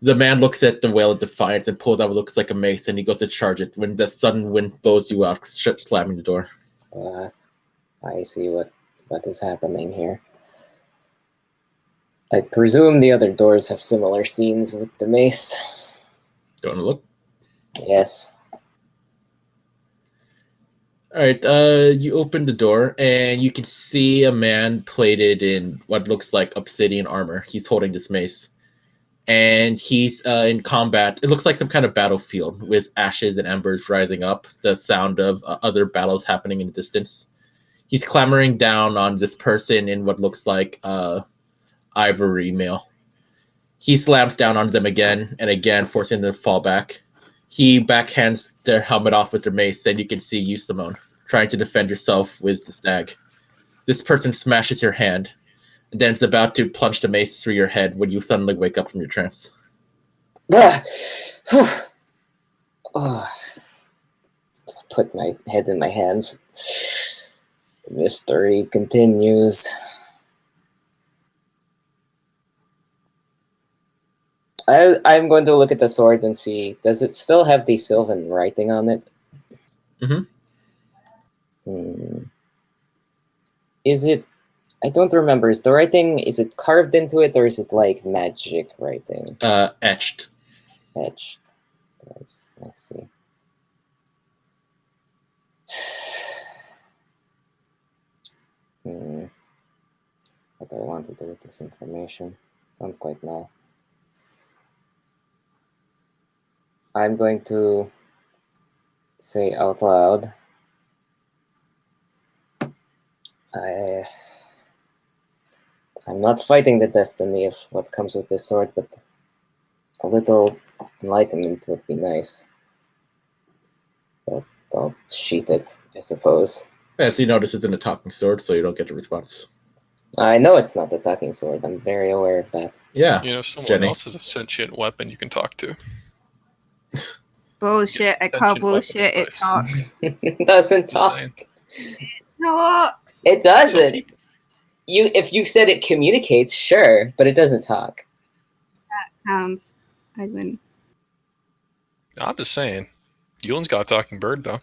Speaker 2: The man looks at the whale in defiance and pulls out what looks like a mace, and he goes to charge it when the sudden wind blows you out, slamming the door.
Speaker 4: I see what what is happening here. I presume the other doors have similar scenes with the mace.
Speaker 2: Do you want to look?
Speaker 4: Yes.
Speaker 2: All right, you open the door, and you can see a man plated in what looks like obsidian armor. He's holding this mace. And he's in combat. It looks like some kind of battlefield with ashes and embers rising up, the sound of other battles happening in the distance. He's clambering down on this person in what looks like ivory mail. He slams down on them again and again, forcing them to fall back. He backhands their helmet off with their mace, and you can see you, Simone, trying to defend yourself with the stag. This person smashes your hand, and then it's about to plunge the mace through your head when you suddenly wake up from your trance.
Speaker 4: Oh. Put my head in my hands. The mystery continues. I'm going to look at the sword and see, does it still have the Sylvan writing on it? Is it, I don't remember, is the writing, is it carved into it or is it like magic writing?
Speaker 2: Etched.
Speaker 4: Etched. I see. What do I want to do with this information? Don't quite know. I'm going to say out loud, I'm not fighting the destiny of what comes with this sword, but a little enlightenment would be nice. I'll sheath it, I suppose.
Speaker 2: As you notice, it's in a talking sword, so you don't get a response.
Speaker 4: I know it's not the talking sword. I'm very aware of that.
Speaker 2: Yeah.
Speaker 6: You know, someone
Speaker 2: Jenny.
Speaker 6: else has a sentient weapon you can talk to.
Speaker 3: Bullshit. I call
Speaker 6: Sentient
Speaker 3: bullshit.
Speaker 6: weapon
Speaker 3: It talks.
Speaker 4: It doesn't
Speaker 6: Just
Speaker 4: talk.
Speaker 6: saying.
Speaker 3: Talks.
Speaker 4: It doesn't. If you said it communicates, sure, but it doesn't talk.
Speaker 3: Sounds. I win.
Speaker 6: I'm just saying. Yulen's got a talking bird, though.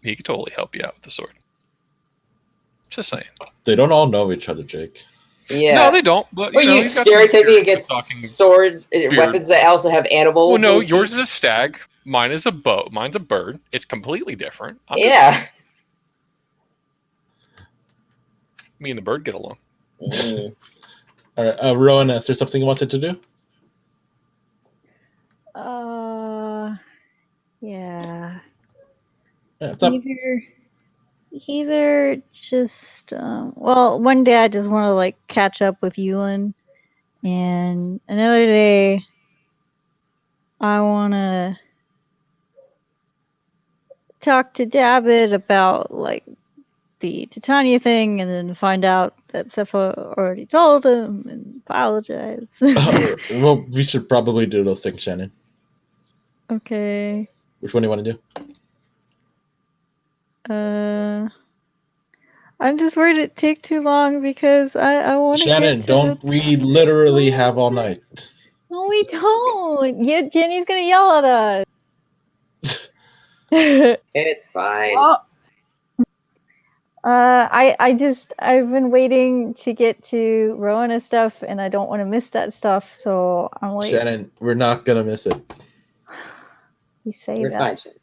Speaker 6: He could totally help you out with the sword. Just saying.
Speaker 2: They don't all know each other, Jake.
Speaker 4: Yeah.
Speaker 6: No, they don't. But
Speaker 4: Well,
Speaker 6: you know,
Speaker 4: you
Speaker 6: he's got some
Speaker 4: stereotyping
Speaker 6: experience
Speaker 4: against
Speaker 6: with talking
Speaker 4: swords,
Speaker 6: beard.
Speaker 4: weapons that also have animal.
Speaker 6: Well, no,
Speaker 4: motifs.
Speaker 6: yours is a stag. Mine is a bow. Mine's a bird. It's completely different.
Speaker 4: Yeah.
Speaker 6: Me and the bird get along.
Speaker 2: All right, Rowan, is there something you wanted to do?
Speaker 9: Yeah.
Speaker 2: What's up?
Speaker 9: Either just well, one day I just want to like catch up with Yulin, and another day I want to talk to David about like the Titania thing, and then find out that Sepha already told him and apologize.
Speaker 2: Well, we should probably do those things, Shannon.
Speaker 9: Okay.
Speaker 2: Which one do you want to do?
Speaker 9: I'm just worried it take too long because I want to
Speaker 2: Shannon,
Speaker 9: get to
Speaker 2: we literally have all night.
Speaker 9: No, we don't. Yeah, Jenny's gonna yell at us.
Speaker 4: It's fine.
Speaker 3: What?
Speaker 9: I've been waiting to get to Rowena stuff, and I don't want to miss that stuff. So I'm like,
Speaker 2: Shannon, we're not gonna miss it.
Speaker 9: You say
Speaker 4: You're
Speaker 9: that.
Speaker 4: fine, Shannon.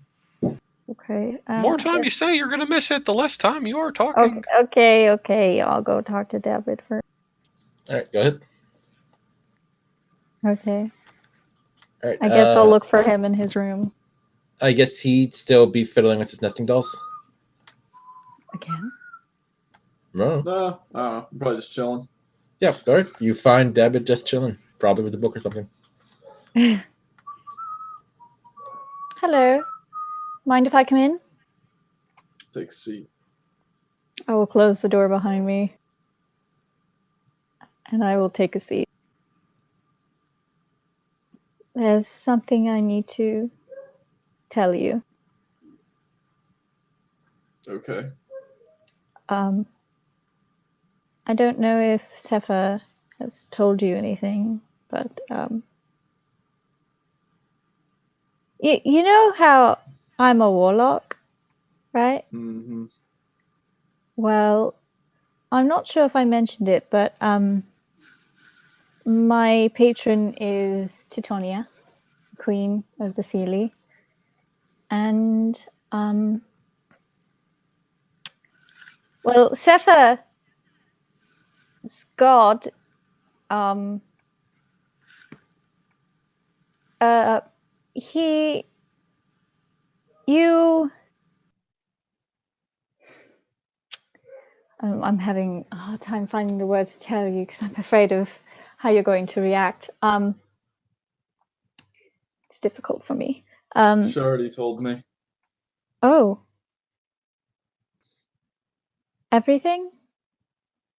Speaker 9: Okay.
Speaker 6: The more time you say you're going to miss it, the less time you are talking.
Speaker 9: Okay. I'll go talk to David first.
Speaker 2: All right, go ahead.
Speaker 9: Okay.
Speaker 2: All right.
Speaker 9: I guess I'll look for him in his room.
Speaker 2: I guess he'd still be fiddling with his nesting dolls.
Speaker 9: Again?
Speaker 2: No.
Speaker 8: I'm probably just chilling.
Speaker 2: Yeah, all right. You find David just chilling, probably with a book or something.
Speaker 9: Hello. Mind if I come in?
Speaker 8: Take a seat.
Speaker 9: I will close the door behind me. And I will take a seat. There's something I need to tell you.
Speaker 8: Okay.
Speaker 9: I don't know if Sepha has told you anything, but you know how I'm a warlock, right?
Speaker 8: Mm-hmm.
Speaker 9: Well, I'm not sure if I mentioned it, but my patron is Titonia, Queen of the Seelie. And well, Sepha, God, I'm having a hard time finding the words to tell you because I'm afraid of how you're going to react. It's difficult for me.
Speaker 8: She already told me.
Speaker 9: Oh. Everything?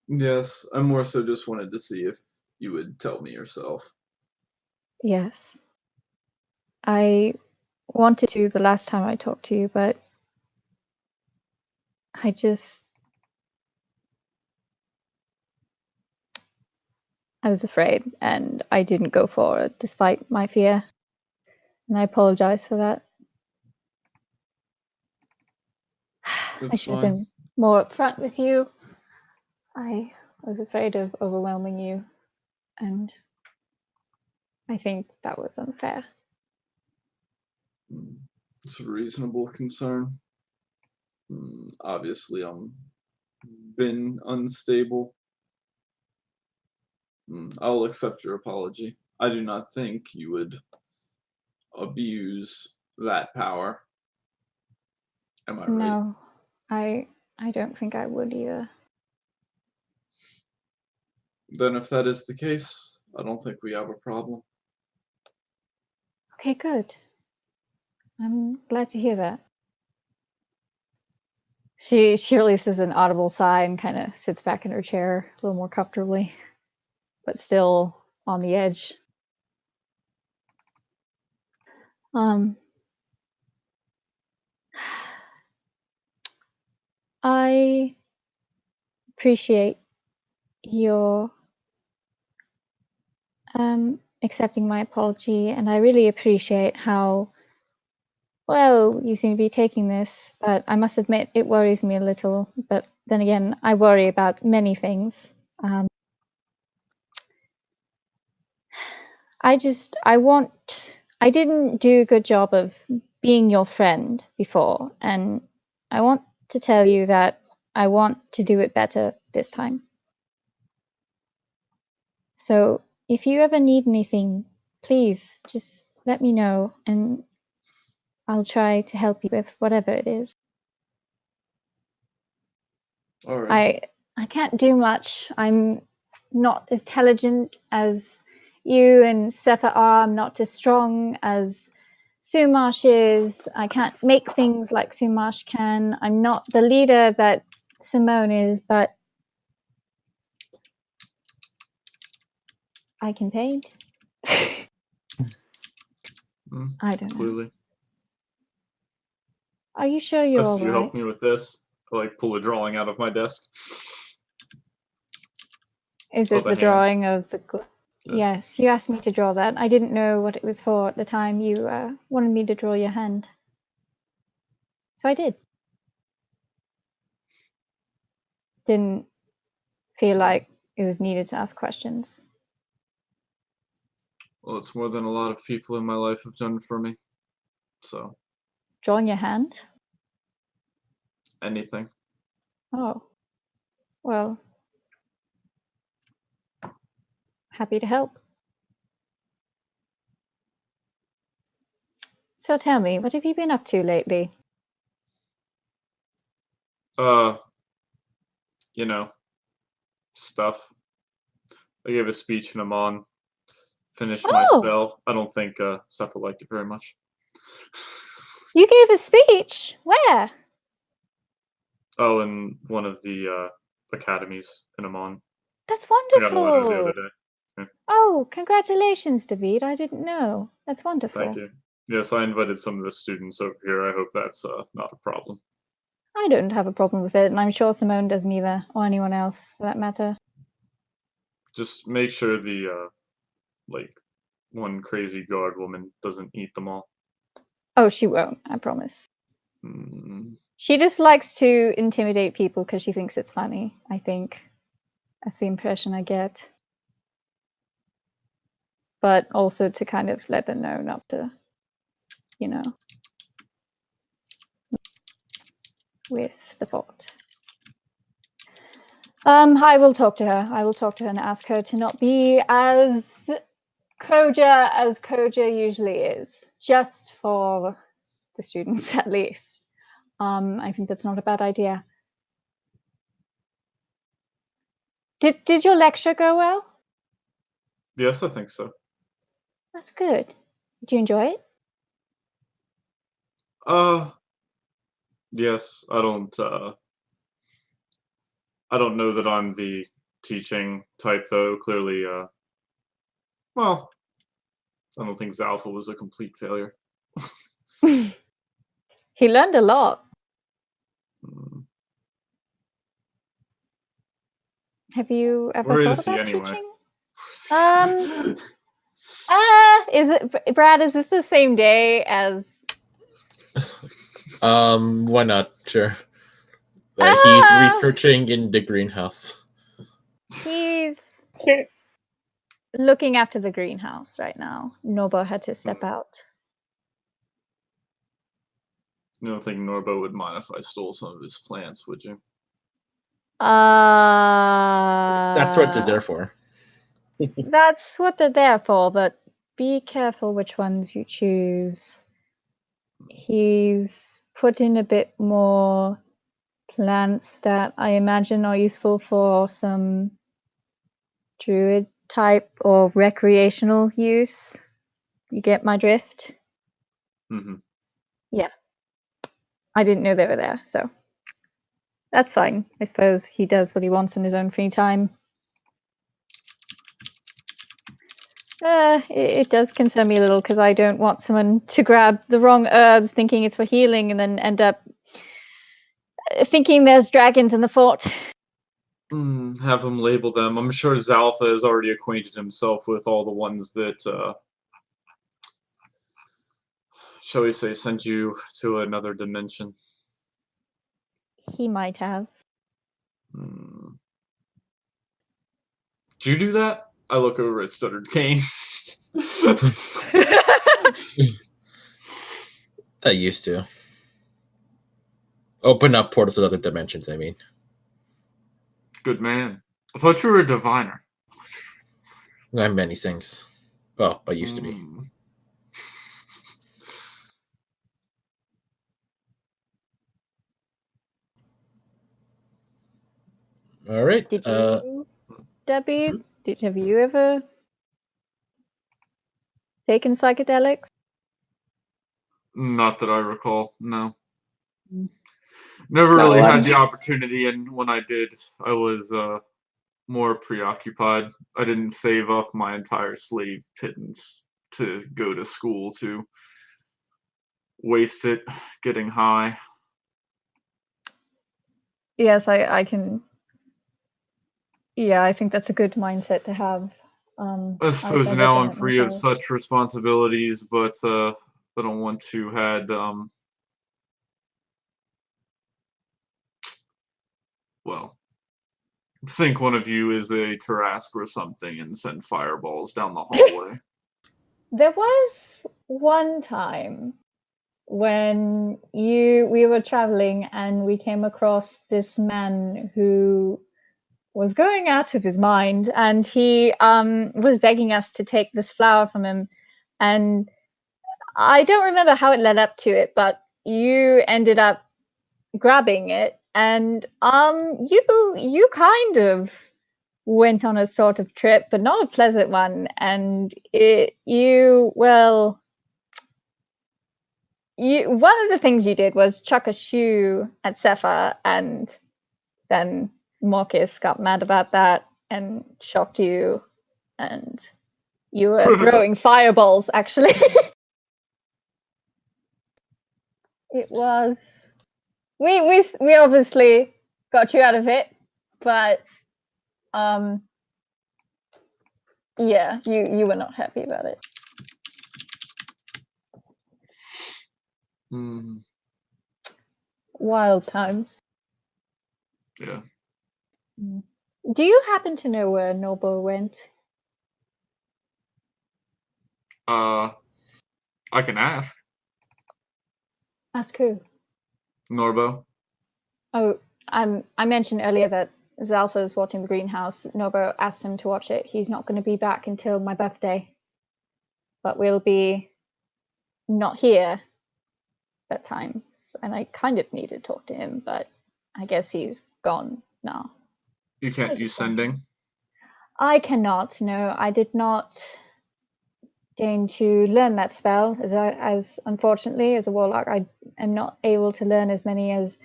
Speaker 8: Yes, I more so just wanted to see if you would tell me yourself.
Speaker 9: Yes. I wanted to the last time I talked to you, but I was afraid and I didn't go for it despite my fear. And I apologize for that.
Speaker 8: That's
Speaker 9: I should have
Speaker 8: fine.
Speaker 9: been more upfront with you. I was afraid of overwhelming you, and I think that was unfair.
Speaker 8: It's a reasonable concern. Obviously, I'm been unstable. I'll accept your apology. I do not think you would abuse that power. Am I right?
Speaker 9: No, I don't think I would either.
Speaker 8: Then if that is the case, I don't think we have a problem.
Speaker 9: Okay, good. I'm glad to hear that. She releases an audible sigh and kind of sits back in her chair a little more comfortably, but still on the edge. I appreciate your accepting my apology, and I really appreciate how well you seem to be taking this, but I must admit it worries me a little. But then again, I worry about many things. I didn't do a good job of being your friend before, and I want to tell you that I want to do it better this time. So if you ever need anything, please just let me know, and I'll try to help you with whatever it is.
Speaker 8: All right.
Speaker 9: I can't do much. I'm not as intelligent as you and Sepha are. I'm not as strong as Sumash is. I can't make things like Sumash can. I'm not the leader that Simone is, but I can paint. I don't know.
Speaker 8: Clearly.
Speaker 9: Are you sure you're all
Speaker 8: You
Speaker 9: right?
Speaker 8: help me with this? I, like, pull a drawing out of my desk.
Speaker 9: Is
Speaker 8: Of
Speaker 9: it
Speaker 8: a
Speaker 9: the
Speaker 8: hand.
Speaker 9: drawing of the...
Speaker 8: Yeah.
Speaker 9: Yes, you asked me to draw that. I didn't know what it was for at the time. You wanted me to draw your hand. So I did. Didn't feel like it was needed to ask questions.
Speaker 8: Well, it's more than a lot of people in my life have done for me. So,
Speaker 9: Drawing your hand?
Speaker 8: anything.
Speaker 9: Oh. Well. Happy to help. So tell me, what have you been up to lately?
Speaker 8: You know, stuff. I gave a speech in Amon. Finished my
Speaker 9: Oh!
Speaker 8: spell. I don't think Sepha liked it very much.
Speaker 9: You gave a speech? Where?
Speaker 8: Oh, in one of the academies in Amon.
Speaker 9: That's
Speaker 8: I got a letter the
Speaker 9: wonderful.
Speaker 8: other day. Yeah.
Speaker 9: Oh, congratulations, David. I didn't know. That's wonderful.
Speaker 8: Thank you. Yes, I invited some of the students over here. I hope that's not a problem.
Speaker 9: I don't have a problem with it, and I'm sure Simone doesn't either, or anyone else, for that matter.
Speaker 8: Just make sure the like one crazy guard woman doesn't eat them all.
Speaker 9: Oh, she won't, I promise.
Speaker 7: She just likes to intimidate people because she thinks it's funny, I think. That's the impression I get. But also to kind of let them know not to, with the fort. I will talk to her. I will talk to her and ask her to not be as Koja usually is, just for the students at least. I think that's not a bad idea. Did your lecture go well?
Speaker 8: Yes, I think so.
Speaker 7: That's good. Did you enjoy it?
Speaker 8: Yes. I don't know that I'm the teaching type though. Clearly, well, I don't think Zalpha was a complete failure.
Speaker 7: He learned a lot. Have you ever
Speaker 8: Where
Speaker 7: thought
Speaker 8: is he
Speaker 7: about
Speaker 8: anyway?
Speaker 7: teaching? Is it Brad? Is it the same day as?
Speaker 2: Why not? Sure. He's researching in the greenhouse.
Speaker 7: He's looking after the greenhouse right now. Norbo had to step out.
Speaker 8: You don't think Norbo would mind if I stole some of his plants, would you?
Speaker 2: That's what they're there for.
Speaker 7: That's what they're there for, but be careful which ones you choose. He's put in a bit more plants that I imagine are useful for some druid type or recreational use. You get my drift?
Speaker 8: Mm-hmm.
Speaker 7: Yeah. I didn't know they were there, so that's fine. I suppose he does what he wants in his own free time. It does concern me a little because I don't want someone to grab the wrong herbs thinking it's for healing and then end up thinking there's dragons in the fort.
Speaker 8: Have him label them. I'm sure Zalpha has already acquainted himself with all the ones that, shall we say, sent you to another dimension.
Speaker 7: He might have.
Speaker 8: Did you do that? I look over at Stuttered Kane.
Speaker 2: I used to. Open up portals to other dimensions, I mean.
Speaker 8: Good man. I thought you were a diviner.
Speaker 2: I have many things. Well, I used to be. All right.
Speaker 7: Did you, Debbie? Have you ever taken psychedelics?
Speaker 8: Not that I recall, no. Never really had the opportunity, and when I did, I was more preoccupied. I didn't save up my entire slave pittance to go to school to waste it getting high.
Speaker 7: Yes, I can. Yeah, I think that's a good mindset to have.
Speaker 8: I suppose now I'm free of such responsibilities, but I don't want to had well, think one of you is a Tarask or something and send fireballs down the hallway.
Speaker 7: There was one time when we were traveling and we came across this man who was going out of his mind, and he was begging us to take this flower from him, and I don't remember how it led up to it, but you ended up grabbing it, and you kind of went on a sort of trip, but not a pleasant one, and one of the things you did was chuck a shoe at Sepha, and then Marcus got mad about that and shocked you, and you were throwing fireballs, actually. It was... We obviously got you out of it, but yeah, you were not happy about it.
Speaker 9: wild times.
Speaker 8: Yeah.
Speaker 9: Do you happen to know where Norbo went?
Speaker 8: I can ask.
Speaker 9: Ask who?
Speaker 8: Norbo.
Speaker 9: Oh, I mentioned earlier that Zalfa is watching the greenhouse. Norbo asked him to watch it. He's not going to be back until my birthday. But we'll be not here at times. And I kind of need to talk to him, but I guess he's gone now.
Speaker 8: You can't use sending?
Speaker 9: I cannot, no. I did not deign to learn that spell, as unfortunately, as a warlock, I am not able to learn as many as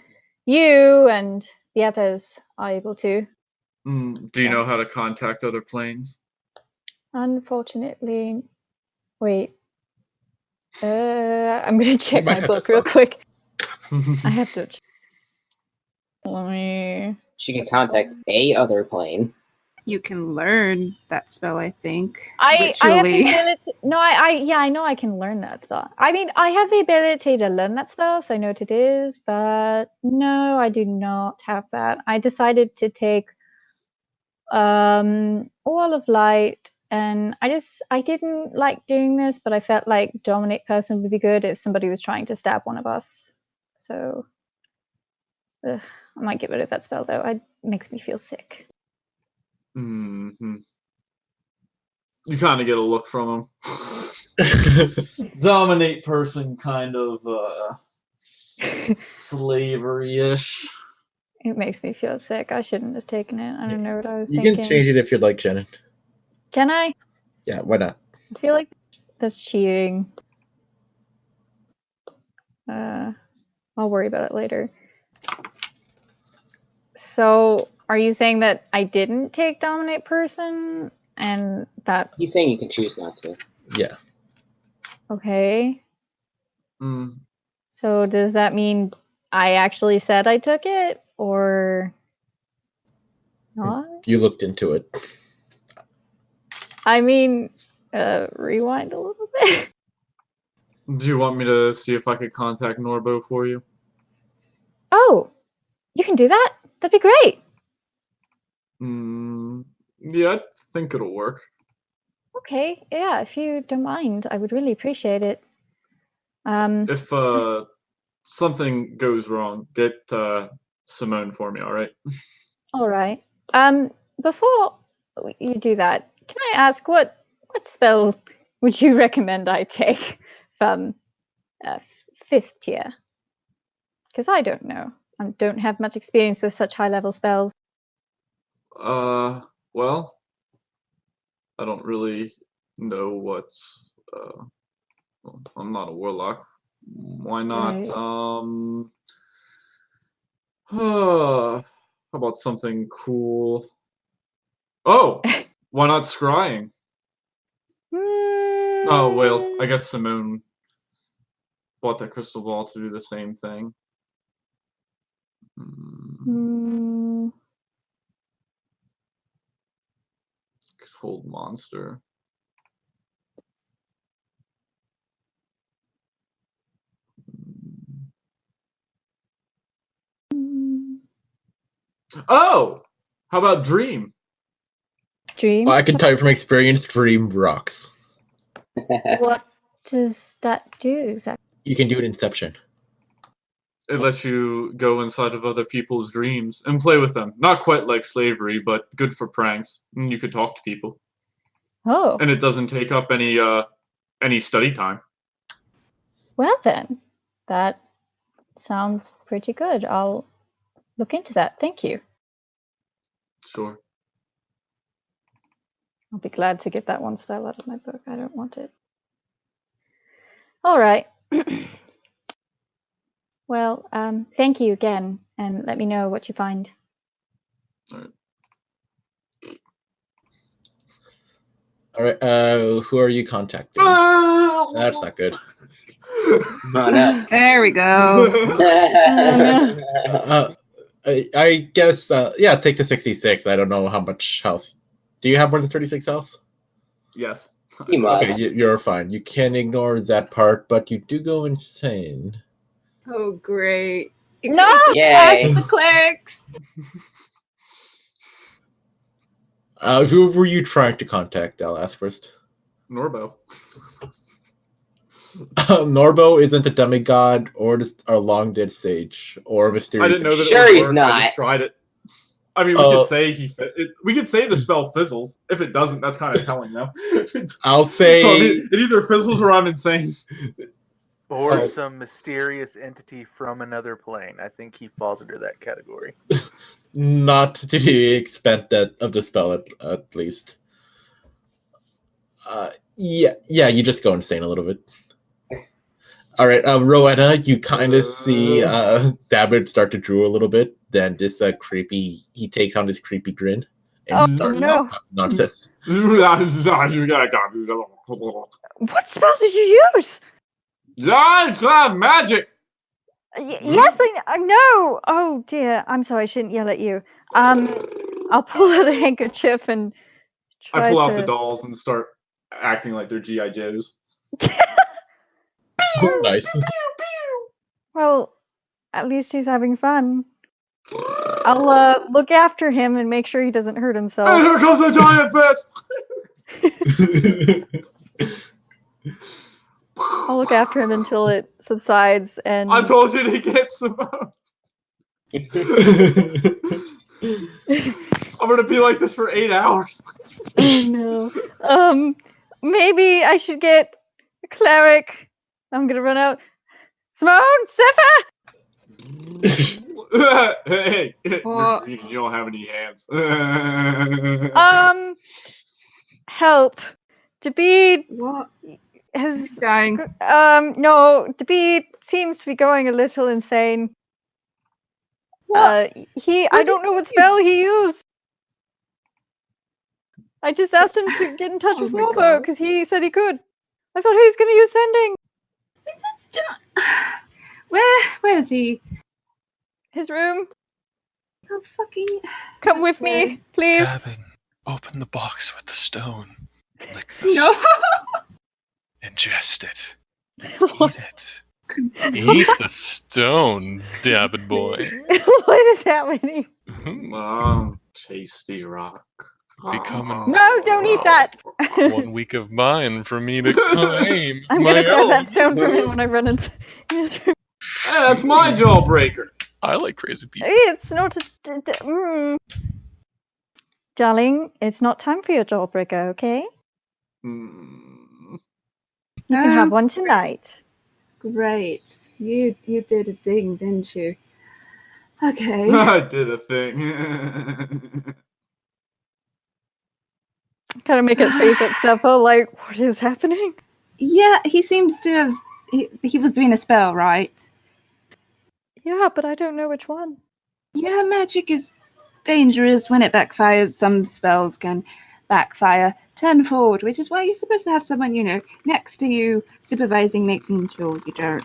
Speaker 9: you and the others are able to.
Speaker 8: Do you know how to contact other planes?
Speaker 9: Unfortunately, wait. I'm gonna check my book real quick. I have to. Let me.
Speaker 4: She can contact a other plane.
Speaker 3: You can learn that spell, I think.
Speaker 9: I have the
Speaker 3: ritually.
Speaker 9: ability. No, I know I can learn that spell. I mean, I have the ability to learn that spell, so I know what it is. But no, I do not have that. I decided to take Wall of Light, and I didn't like doing this, but I felt like Dominate Person would be good if somebody was trying to stab one of us. So I might get rid of that spell though. It makes me feel sick.
Speaker 8: You kind of get a look from him. Dominate Person, kind of slavery-ish.
Speaker 9: It makes me feel sick. I shouldn't have taken it. I don't know what I was
Speaker 2: You
Speaker 9: thinking.
Speaker 2: can change it if you'd like, Shannon.
Speaker 9: Can I?
Speaker 2: Yeah, why not?
Speaker 9: I feel like that's cheating. I'll worry about it later. So, are you saying that I didn't take Dominate Person and that...
Speaker 4: He's saying you can choose not to.
Speaker 2: Yeah.
Speaker 9: Okay. So, does that mean I actually said I took it, or not?
Speaker 2: You looked into it.
Speaker 9: I mean, rewind a little bit.
Speaker 8: Do you want me to see if I could contact Norbo for you?
Speaker 9: Oh, you can do that? That'd be great.
Speaker 8: Yeah, I think it'll work.
Speaker 9: Okay, yeah, if you don't mind, I would really appreciate it.
Speaker 8: If something goes wrong, get Simone for me, alright?
Speaker 9: Alright. Before you do that, can I ask what spell would you recommend I take from 5th tier? Because I don't know. I don't have much experience with such high-level spells.
Speaker 8: Well, I don't really know what's, well, I'm not a warlock. Why not,
Speaker 9: Right.
Speaker 8: how about something cool? Oh! Why not scrying? Oh, well, I guess Simone bought that crystal ball to do the same thing. Cold monster. Oh! How about Dream?
Speaker 9: Dream?
Speaker 2: Well, I can tell you from experience, Dream rocks.
Speaker 9: What does that do exactly?
Speaker 2: You can do an Inception.
Speaker 8: It lets you go inside of other people's dreams and play with them. Not quite like slavery, but good for pranks. And you could talk to people.
Speaker 9: Oh.
Speaker 8: And it doesn't take up any study time.
Speaker 9: Well then, that sounds pretty good. I'll look into that. Thank you.
Speaker 8: Sure.
Speaker 9: I'll be glad to get that one spell out of my book. I don't want it. All right. Well, thank you again, and let me know what you find.
Speaker 8: All right.
Speaker 2: All right. Who are you contacting? That's not good.
Speaker 4: No, no.
Speaker 3: There we go.
Speaker 2: I guess. Yeah, take the 66. I don't know how much health. Do you have more than 36 health?
Speaker 8: Yes.
Speaker 4: You must.
Speaker 2: Okay, you're fine. You can ignore that part, but you do go insane.
Speaker 3: Oh, great. You
Speaker 9: No!
Speaker 3: can just
Speaker 4: Yay.
Speaker 3: ask the clerics.
Speaker 2: Who were you trying to contact? I'll ask first.
Speaker 8: Norbo.
Speaker 2: Norbo isn't a demigod or a long dead sage or a mysterious.
Speaker 8: I didn't know that
Speaker 4: Sure
Speaker 8: it would
Speaker 4: he's
Speaker 8: work.
Speaker 4: not.
Speaker 8: I just tried it. I mean, we could say we could say the spell fizzles. If it doesn't, that's kind of telling, though.
Speaker 2: I'll say
Speaker 8: So I mean, it either fizzles or I'm insane.
Speaker 1: Or some mysterious entity from another plane. I think he falls into that category.
Speaker 2: not to the extent of the spell, at least. Yeah, you just go insane a little bit. All right, Rowena, you kind of see Dabbard start to drool a little bit. Then this he takes on this creepy grin and starts
Speaker 7: no.
Speaker 2: nonsense.
Speaker 7: What spell did you use?
Speaker 8: Magic.
Speaker 7: Yes, I know. Oh dear, I'm sorry. I shouldn't yell at you. I'll pull out a handkerchief and try
Speaker 8: I pull out
Speaker 7: to...
Speaker 8: the dolls and start acting like they're GI Joes.
Speaker 2: Nice.
Speaker 7: Well, at least he's having fun. I'll look after him and make sure he doesn't hurt himself.
Speaker 8: And here comes the giant fist.
Speaker 7: I'll look after him until it subsides. And
Speaker 8: I told you to get some. I'm gonna be like this for 8 hours.
Speaker 7: Oh no. Maybe I should get a cleric. I'm gonna run out. Simone, Sepha!
Speaker 8: Hey,
Speaker 3: What?
Speaker 8: you don't have any hands.
Speaker 7: Help. David
Speaker 3: What?
Speaker 7: has
Speaker 3: Dying.
Speaker 7: no, David seems to be going a little insane.
Speaker 3: What?
Speaker 7: I don't know what spell he used. I just asked him to get in touch
Speaker 3: Oh
Speaker 7: with
Speaker 3: my
Speaker 7: Robo
Speaker 3: God.
Speaker 7: because he said he could. I thought he was going to use sending.
Speaker 3: Is it done? Where is he?
Speaker 7: His room.
Speaker 3: Oh, fucking.
Speaker 7: Come with me, please.
Speaker 6: Dabbing. Open the box with the stone. Lick the
Speaker 3: No.
Speaker 6: stone. Ingest it. Eat it. Eat the stone, Dabbing boy.
Speaker 7: What is happening?
Speaker 8: Tasty rock.
Speaker 6: Becoming
Speaker 7: No, don't eat that.
Speaker 6: 1 week of mine for me to claim as
Speaker 7: I'm
Speaker 6: my
Speaker 7: gonna grab
Speaker 6: own.
Speaker 7: that stone from him when I run into his room.
Speaker 8: Hey, that's my jawbreaker.
Speaker 6: I like crazy people.
Speaker 7: It's not Darling, it's not time for your jawbreaker, okay? You can have one tonight.
Speaker 3: Great. You did a thing, didn't you? Okay.
Speaker 8: I did a thing.
Speaker 7: Kind of make it face at Sepho, like, what is happening?
Speaker 3: Yeah, he seems to have. He was doing a spell, right?
Speaker 7: Yeah, but I don't know which one.
Speaker 3: Yeah, magic is dangerous when it backfires. Some spells can backfire tenfold, which is why you're supposed to have someone, next to you, supervising, making sure you don't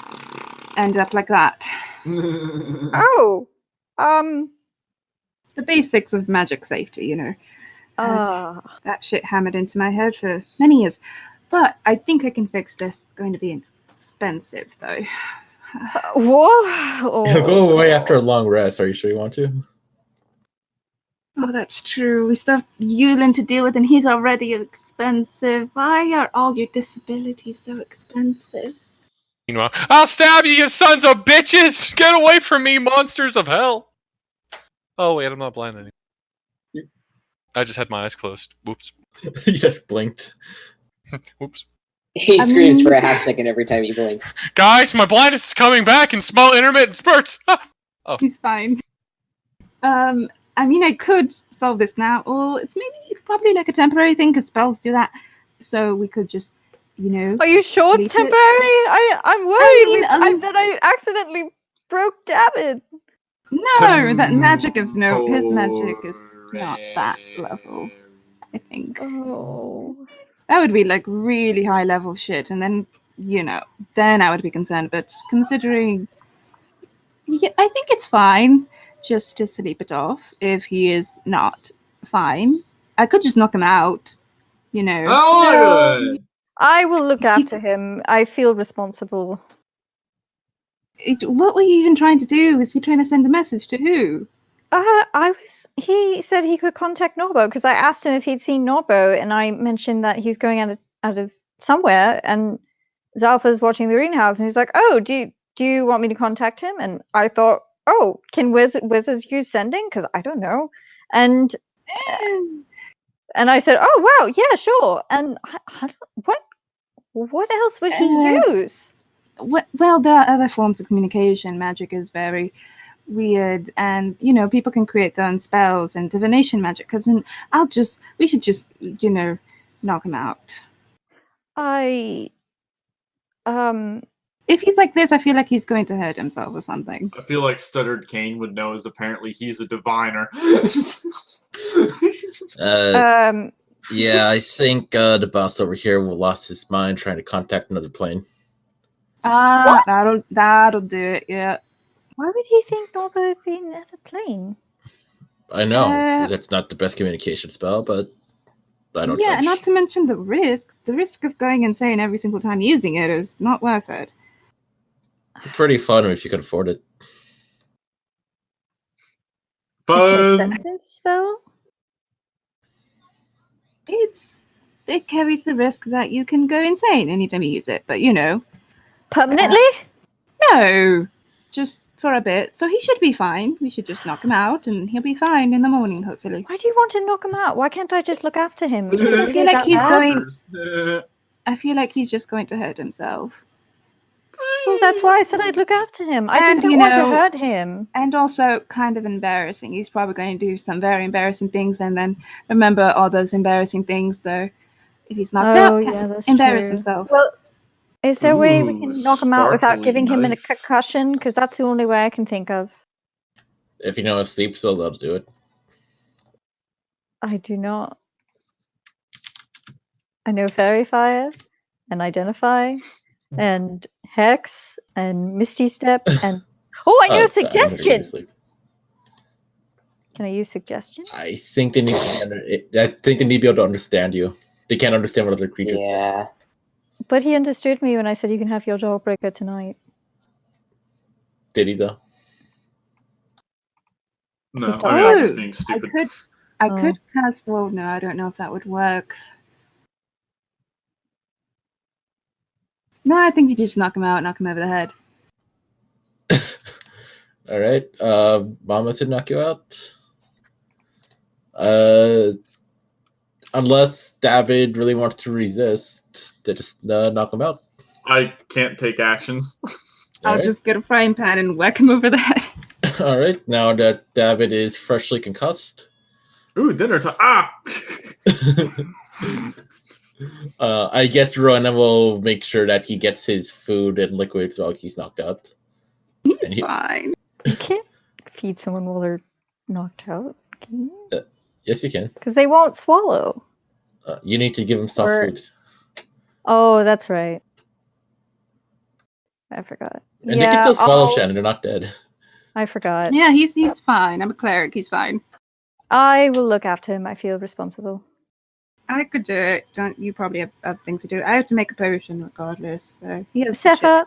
Speaker 3: end up like that.
Speaker 7: Oh,
Speaker 3: The basics of magic safety, that shit hammered into my head for many years. But I think I can fix this. It's going to be expensive, though.
Speaker 7: what?
Speaker 2: He'll go away after a long rest. Are you sure you want to?
Speaker 3: Oh, that's true. We still have Yulin to deal with, and he's already expensive. Why are all your disabilities so expensive?
Speaker 6: Meanwhile, I'll stab you, you sons of bitches! Get away from me, monsters of hell! Oh wait, I'm not blind anymore. I just had my eyes closed. Whoops.
Speaker 2: He just blinked.
Speaker 6: Whoops.
Speaker 4: He screams for a half second every time he blinks.
Speaker 6: Guys, my blindness is coming back in small intermittent spurts! Oh.
Speaker 3: He's fine. I mean, I could solve this now, or it's probably like a temporary thing, because spells do that. So we could just,
Speaker 7: Are you sure it's
Speaker 3: Leave it.
Speaker 7: temporary? I'm worried
Speaker 3: I mean,
Speaker 7: that I accidentally broke David.
Speaker 3: No, that magic is his magic is not that level, I think.
Speaker 7: Oh.
Speaker 3: That would be like really high level shit, and then, then I would be concerned. But considering, I think it's fine just to sleep it off if he is not fine. I could just knock him out,
Speaker 8: Oh, good.
Speaker 7: I will look after him. I feel responsible.
Speaker 3: What were you even trying to do? Was he trying to send a message to who?
Speaker 7: He said he could contact Norbo because I asked him if he'd seen Norbo, and I mentioned that he was going out of somewhere, and Zalfa's watching the greenhouse, and he's like, "Oh, do you want me to contact him?" And I thought, "Oh, can wizards use sending? Because I don't know." And I said, "Oh, wow, yeah, sure." And what else would he use?
Speaker 3: Well, there are other forms of communication. Magic is very weird, and people can create their own spells, and divination magic comes in. We should just knock him out. If he's like this, I feel like he's going to hurt himself or something.
Speaker 8: I feel like Stuttered Kane would know, as apparently he's a diviner.
Speaker 2: Yeah, I think the boss over here will lost his mind trying to contact another plane.
Speaker 3: What? That'll do it. Yeah.
Speaker 7: Why would he think Norbo would be in a plane?
Speaker 2: I know that's not the best communication spell, but I don't.
Speaker 3: Yeah, not to mention the risks. The risk of going insane every single time using it is not worth it.
Speaker 2: Pretty fun if you can afford it.
Speaker 8: Fun.
Speaker 7: Expensive spell?
Speaker 3: It carries the risk that you can go insane anytime you use it, but
Speaker 7: permanently?
Speaker 3: No, just for a bit. So he should be fine. We should just knock him out, and he'll be fine in the morning, hopefully.
Speaker 7: Why do you want to knock him out? Why can't I just look after him?
Speaker 3: Because I feel like I feel like he's just going to hurt himself.
Speaker 7: Well, that's why I said I'd look after him. I just don't want to hurt him.
Speaker 3: And also kind of embarrassing. He's probably going to do some very embarrassing things and then remember all those embarrassing things. So if he's knocked out,
Speaker 7: that's
Speaker 3: embarrass
Speaker 7: true.
Speaker 3: himself.
Speaker 7: Well, is there a way we can knock him out without
Speaker 8: starkly
Speaker 7: giving him a
Speaker 8: nice.
Speaker 7: concussion? Because that's the only way I can think of.
Speaker 2: If you know a sleep spell, that'll do it.
Speaker 7: I do not. I know Fairy Fire and Identify and Hex and Misty Step and I know Suggestion. Can I use Suggestion?
Speaker 2: I think they need to be able to understand you. They can't understand what other creatures.
Speaker 4: Yeah.
Speaker 7: But he understood me when I said you can have your jawbreaker tonight.
Speaker 2: Did he though?
Speaker 8: No, I mean, I'm just being
Speaker 3: I
Speaker 8: stupid.
Speaker 3: could cast. Well, no, I don't know if that would work. No, I think you just knock him out, knock him over the head.
Speaker 2: All right. Mama said knock you out. Unless David really wants to resist, they just knock him out.
Speaker 8: I can't take actions.
Speaker 3: I'll just get a frying pan and whack him over the head.
Speaker 2: All right. Now that David is freshly concussed.
Speaker 8: Ooh, dinner time. Ah!
Speaker 2: I guess Rona will make sure that he gets his food and liquids while he's knocked out.
Speaker 3: He's fine.
Speaker 7: You can't feed someone while they're knocked out, can you?
Speaker 2: Yes, you can.
Speaker 7: Because they won't swallow.
Speaker 2: You need to give him soft food.
Speaker 7: Oh, that's right. I forgot.
Speaker 2: And they can still swallow, Shannon. They're not dead.
Speaker 7: I forgot.
Speaker 3: Yeah, he's fine. I'm a cleric. He's fine.
Speaker 7: I will look after him. I feel responsible.
Speaker 3: I could do it. Don't you probably have other things to do? I have to make a potion regardless. So he has
Speaker 7: Sepha,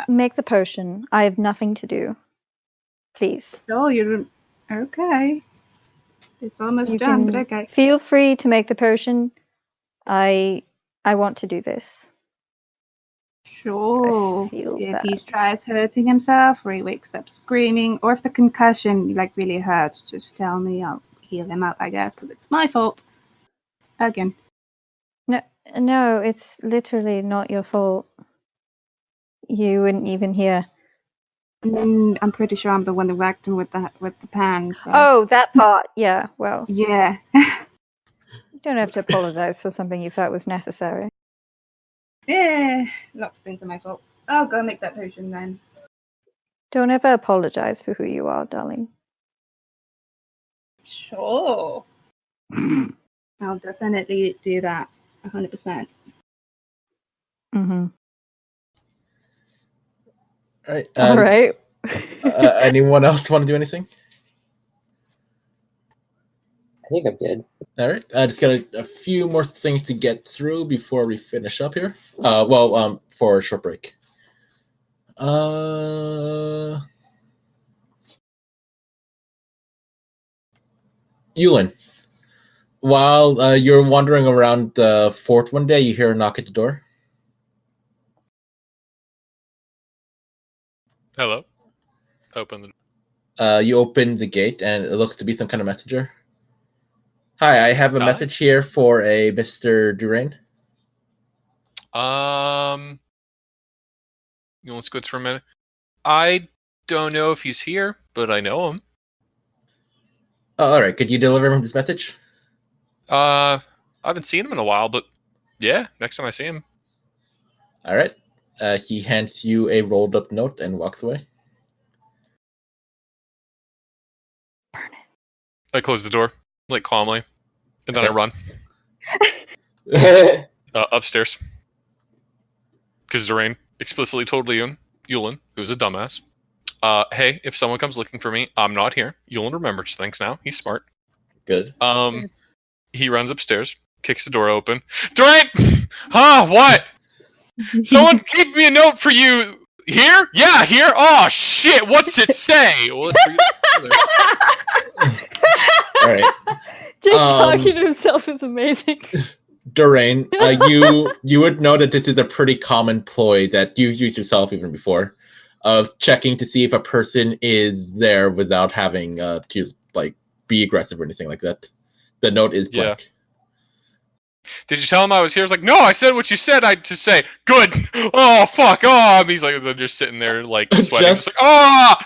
Speaker 7: make the potion. I have nothing to do. Please.
Speaker 3: Oh, you're okay. It's almost
Speaker 7: You
Speaker 3: done,
Speaker 7: can
Speaker 3: but okay.
Speaker 7: Feel free to make the potion. I want to do this.
Speaker 3: Sure. If he tries hurting himself, or he wakes up screaming, or if the concussion really hurts, just tell me. I'll heal him up, I guess, because it's my fault. Again.
Speaker 7: No, it's literally not your fault. You wouldn't even hear.
Speaker 3: I'm pretty sure I'm the one that whacked him with the pan. So.
Speaker 7: Oh, that part. Yeah. Well.
Speaker 3: Yeah.
Speaker 7: You don't have to apologize for something you felt was necessary.
Speaker 3: Yeah, lots of things are my fault. I'll go make that potion then.
Speaker 7: Don't ever apologize for who you are, darling.
Speaker 3: Sure. I'll definitely do that. 100%.
Speaker 7: Mm-hmm.
Speaker 2: All right.
Speaker 7: All right.
Speaker 2: Anyone else want to do anything?
Speaker 4: I think I'm good.
Speaker 2: All right. Just got a few more things to get through before we finish up here. For a short break. Yulin, while you're wandering around the fort one day, you hear a knock at the door.
Speaker 6: Hello. Open the.
Speaker 2: You open the gate, and it looks to be some kind of messenger. Hi, I have a
Speaker 6: Hi.
Speaker 2: message here for a Mr. Durain.
Speaker 6: Let's go for a minute. I don't know if he's here, but I know him.
Speaker 2: Oh, all right. Could you deliver him this message?
Speaker 6: I haven't seen him in a while, but yeah, next time I see him.
Speaker 2: All right. He hands you a rolled up note and walks away.
Speaker 6: I close the door, like calmly, and then I run upstairs. Because Durain explicitly told Yulin, who's a dumbass, hey, if someone comes looking for me, I'm not here. Yulin remembers things now. He's smart.
Speaker 2: Good.
Speaker 6: He runs upstairs, kicks the door open. Durain! Huh? What? Someone gave me a note for you. Here? Yeah, here. Oh shit! What's it say? Well, it's for you.
Speaker 2: All right.
Speaker 7: Just talking to himself is amazing.
Speaker 2: Durain, you would know that this is a pretty common ploy that you've used yourself even before, of checking to see if a person is there without having to like be aggressive or anything like that. The note is blank.
Speaker 6: Yeah. Did you tell him I was here? I was like, no, I said what you said. I just say, good. Oh, fuck. Oh, and he's like, they're just sitting there, like, sweating. Just like, oh!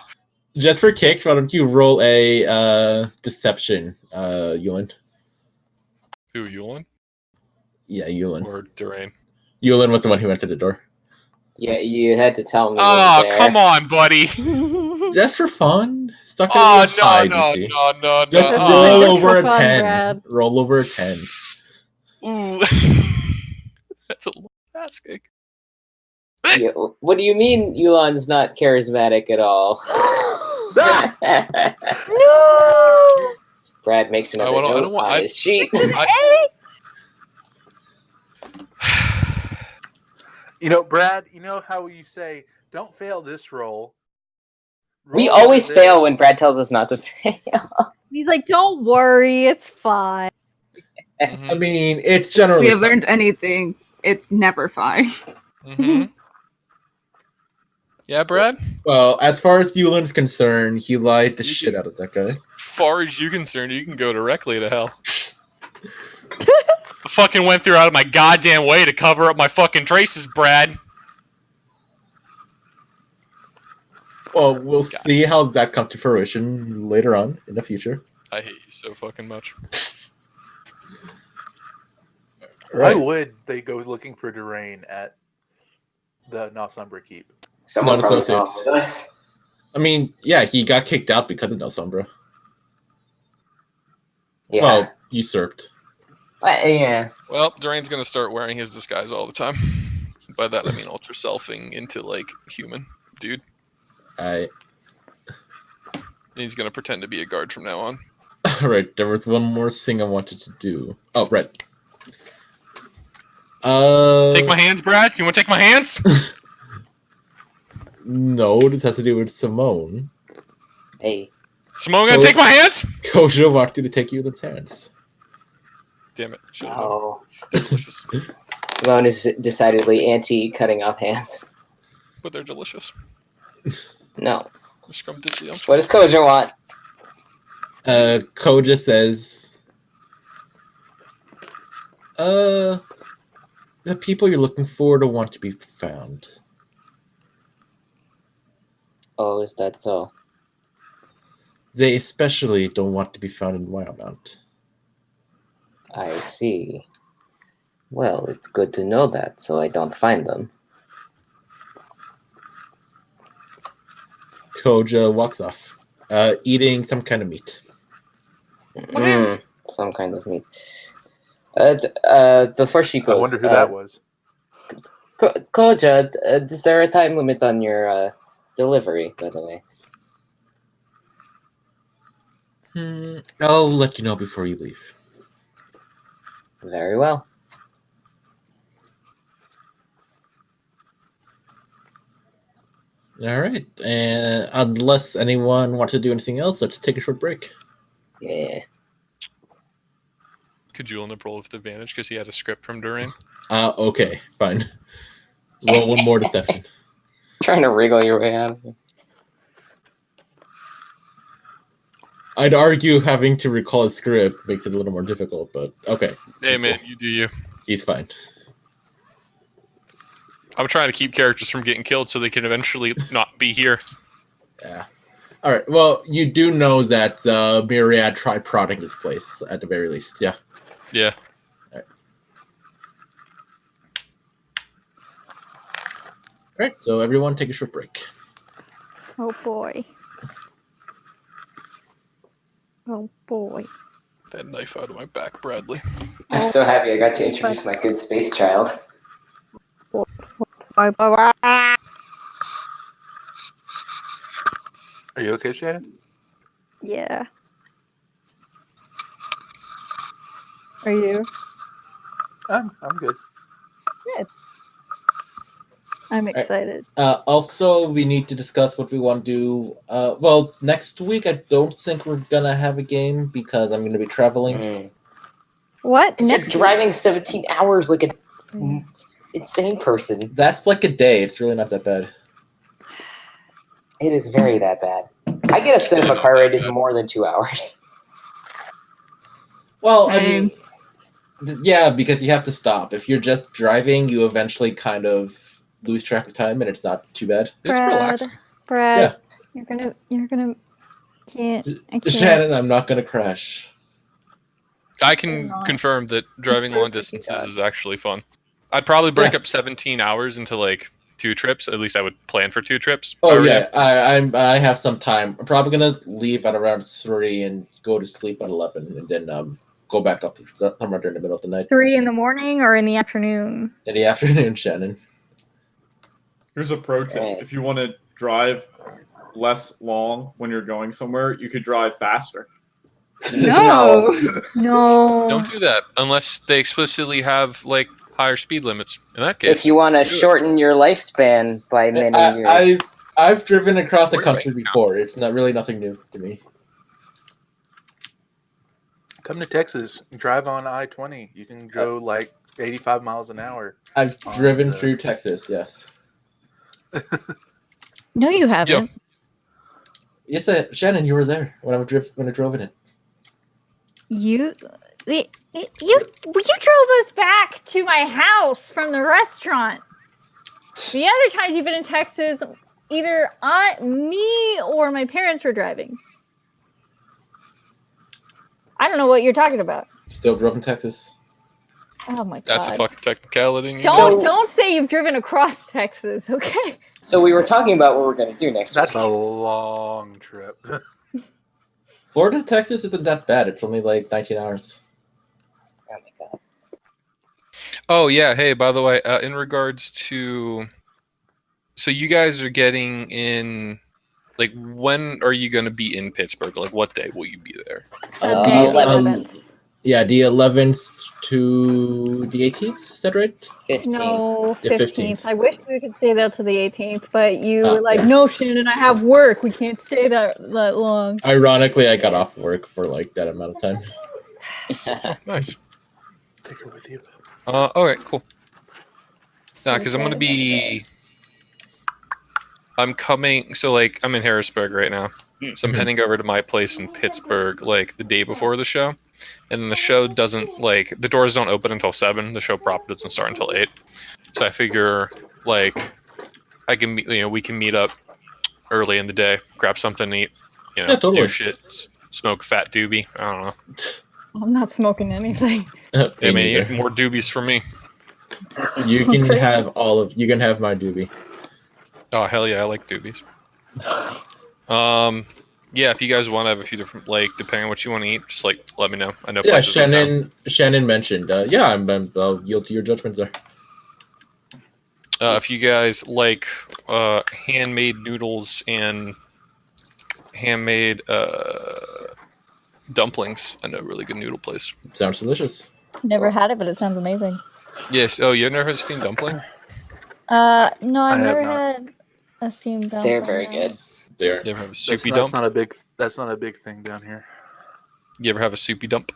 Speaker 2: Just for kicks, why don't you roll a deception, Yulin?
Speaker 6: Who, Yulin?
Speaker 2: Yeah, Yulin.
Speaker 6: Or Durain?
Speaker 2: Yulin was the one who went to the door.
Speaker 4: Yeah, you had to tell me.
Speaker 6: Oh, come on, buddy.
Speaker 2: Just for fun. Stuck
Speaker 6: no.
Speaker 2: Just roll over a 10. Brad. Roll over a 10.
Speaker 6: Ooh. That's a lot of asking.
Speaker 4: Yeah, what do you mean Yulan's not charismatic at all? No! Brad makes another note on his sheet.
Speaker 1: You know, Brad, you know how you say, don't fail this roll.
Speaker 4: We always fail when Brad tells us not to fail.
Speaker 7: He's like, don't worry, it's fine.
Speaker 2: I mean, it's generally.
Speaker 3: We have learned anything. It's never fine.
Speaker 6: Mm-hmm. Yeah, Brad?
Speaker 2: Well, as far as Yulin's concerned, he lied the shit out of that guy.
Speaker 6: As far as you're concerned, you can go directly to hell. I fucking went through out of my goddamn way to cover up my fucking traces, Brad.
Speaker 2: Well, we'll see how that comes to fruition later on in the future.
Speaker 6: I hate you so fucking much.
Speaker 1: Why would they go looking for Durain at the Nosombra Keep?
Speaker 4: Someone probably saw with us.
Speaker 2: I mean, yeah, he got kicked out because of Nosombra.
Speaker 4: Yeah.
Speaker 2: Well, usurped.
Speaker 4: Yeah.
Speaker 6: Well, Durain's gonna start wearing his disguise all the time. By that I mean ultra selfing into like human dude. And he's gonna pretend to be a guard from now on.
Speaker 2: Alright, there was one more thing I wanted to do. Oh, Red.
Speaker 6: Take my hands, Brad? You wanna take my hands?
Speaker 2: No, this has to do with Simone.
Speaker 4: Hey.
Speaker 6: Simone gonna take my hands?
Speaker 2: Koja wanted to take you the hands.
Speaker 6: Damn it.
Speaker 4: Oh. Simone is decidedly anti-cutting off hands.
Speaker 6: But they're delicious.
Speaker 4: No.
Speaker 6: What
Speaker 4: does Koja want?
Speaker 2: Koja says, the people you're looking for don't want to be found.
Speaker 4: Oh, is that so?
Speaker 2: They especially don't want to be found in Wildmount.
Speaker 4: I see. Well, it's good to know that, so I don't find them.
Speaker 2: Koja walks off, eating some kind of meat.
Speaker 4: Some kind of meat. Before she goes,
Speaker 1: I wonder who that was.
Speaker 4: Koja, is there a time limit on your delivery, by the way?
Speaker 2: I'll let you know before you leave.
Speaker 4: Very well.
Speaker 2: All right, and unless anyone wants to do anything else, let's take a short break.
Speaker 4: Yeah.
Speaker 6: Could Julian roll with advantage because he had a script from Doreen?
Speaker 2: Okay, fine. Roll one more deception.
Speaker 4: Trying to wriggle your way out of it.
Speaker 2: I'd argue having to recall a script makes it a little more difficult, but okay.
Speaker 6: Hey,
Speaker 2: he's
Speaker 6: man,
Speaker 2: cool.
Speaker 6: you do you.
Speaker 2: He's fine.
Speaker 6: I'm trying to keep characters from getting killed so they can eventually not be here.
Speaker 2: Yeah. All right. Well, you do know that Myriad tried prodding his place at the very least. Yeah.
Speaker 6: Yeah.
Speaker 2: All right. So everyone, take a short break.
Speaker 7: Oh boy. Oh boy.
Speaker 6: That knife out of my back, Bradley.
Speaker 4: I'm so happy I got to introduce my good space child.
Speaker 7: Bye bye.
Speaker 1: Are you okay, Shannon?
Speaker 7: Yeah. Are you?
Speaker 1: I'm good.
Speaker 7: Good. I'm excited.
Speaker 2: Also, we need to discuss what we want to do. Well, next week, I don't think we're going to have a game because I'm going to be traveling.
Speaker 7: What?
Speaker 4: Because you're
Speaker 7: Next
Speaker 4: driving 17 hours like an insane person.
Speaker 2: That's like a day. It's really not that bad.
Speaker 4: It is very that bad. I get upset if a car ride is more than 2 hours.
Speaker 2: Well, I mean, yeah, because you have to stop. If you're just driving, you eventually kind of lose track of time, and it's not too bad.
Speaker 6: It's relaxing.
Speaker 7: Brad,
Speaker 2: Yeah.
Speaker 7: you're gonna I can't.
Speaker 2: Shannon, I'm not gonna crash.
Speaker 6: I can confirm that driving long distances is actually fun. I'd probably break up 17 hours into like 2 trips. At least I would plan for 2 trips.
Speaker 2: Oh yeah, I have some time. I'm probably gonna leave at around 3 and go to sleep at 11, and then go back up somewhere during the middle of the night.
Speaker 7: 3 in the morning or in the afternoon?
Speaker 2: In the afternoon, Shannon.
Speaker 8: Here's a pro tip: if you want to drive less long when you're going somewhere, you could drive faster.
Speaker 7: No.
Speaker 6: Don't do that unless they explicitly have like higher speed limits. In that case,
Speaker 4: If you want to shorten your lifespan by many years.
Speaker 2: I've driven across the country before. It's not really nothing new to me.
Speaker 1: Come to Texas, drive on I-20. You can go like 85 miles an hour.
Speaker 2: I've driven through Texas, yes.
Speaker 7: No, you haven't.
Speaker 2: Yes, Shannon, you were there when I drove in it.
Speaker 7: You drove us back to my house from the restaurant. The other times you've been in Texas, either me or my parents were driving. I don't know what you're talking about.
Speaker 2: Still drove in Texas.
Speaker 7: Oh my god.
Speaker 6: That's a fucking technicality.
Speaker 7: Don't say you've driven across Texas, okay?
Speaker 4: So we were talking about what we're going to do next week.
Speaker 1: That's a long trip.
Speaker 2: Florida to Texas isn't that bad. It's only like 19 hours.
Speaker 4: Oh my god.
Speaker 6: Oh yeah. Hey, by the way, in regards to, so you guys are getting in. Like, when are you going to be in Pittsburgh? Like, what day will you be there?
Speaker 2: The 11th. Yeah, the 11th to the 18th. Is that right?
Speaker 4: 15th.
Speaker 7: No,
Speaker 2: The
Speaker 7: 15th. I wish we could stay there till the 18th, but you were like, no, Shannon, I have work. We can't stay that long.
Speaker 2: Ironically, I got off work for like that amount of time.
Speaker 6: Nice.
Speaker 1: Take her with you.
Speaker 6: All right, cool. Nah, because I'm going to be... I'm coming... So, like, I'm in Harrisburg right now. So I'm heading over to my place in Pittsburgh, like, the day before the show. And then the show doesn't, like... The doors don't open until 7. The show proper doesn't start until 8. So I figure, like, I can, we can meet up early in the day, grab something to eat, do shit, smoke fat doobie. I don't know.
Speaker 7: I'm not smoking anything.
Speaker 6: I mean, more doobies for me.
Speaker 2: You can have you can have my doobie.
Speaker 6: Oh, hell yeah, I like doobies. Yeah, if you guys want to have a few different, like, depending on what you want to eat, just, like, let me know. I know.
Speaker 2: Yeah, Shannon mentioned. I'll yield to your judgments there.
Speaker 6: If you guys like handmade noodles and handmade dumplings, I know a really good noodle place.
Speaker 2: Sounds delicious.
Speaker 7: Never had it, but it sounds amazing.
Speaker 6: Yes. Oh, you never had steamed dumpling?
Speaker 7: No, I've never had
Speaker 9: assume that
Speaker 4: They're very good.
Speaker 2: There.
Speaker 6: You ever have a
Speaker 1: That's,
Speaker 6: soupy
Speaker 1: that's
Speaker 6: dump?
Speaker 1: not a big. That's not a big thing down here.
Speaker 6: You ever have a soupy dump?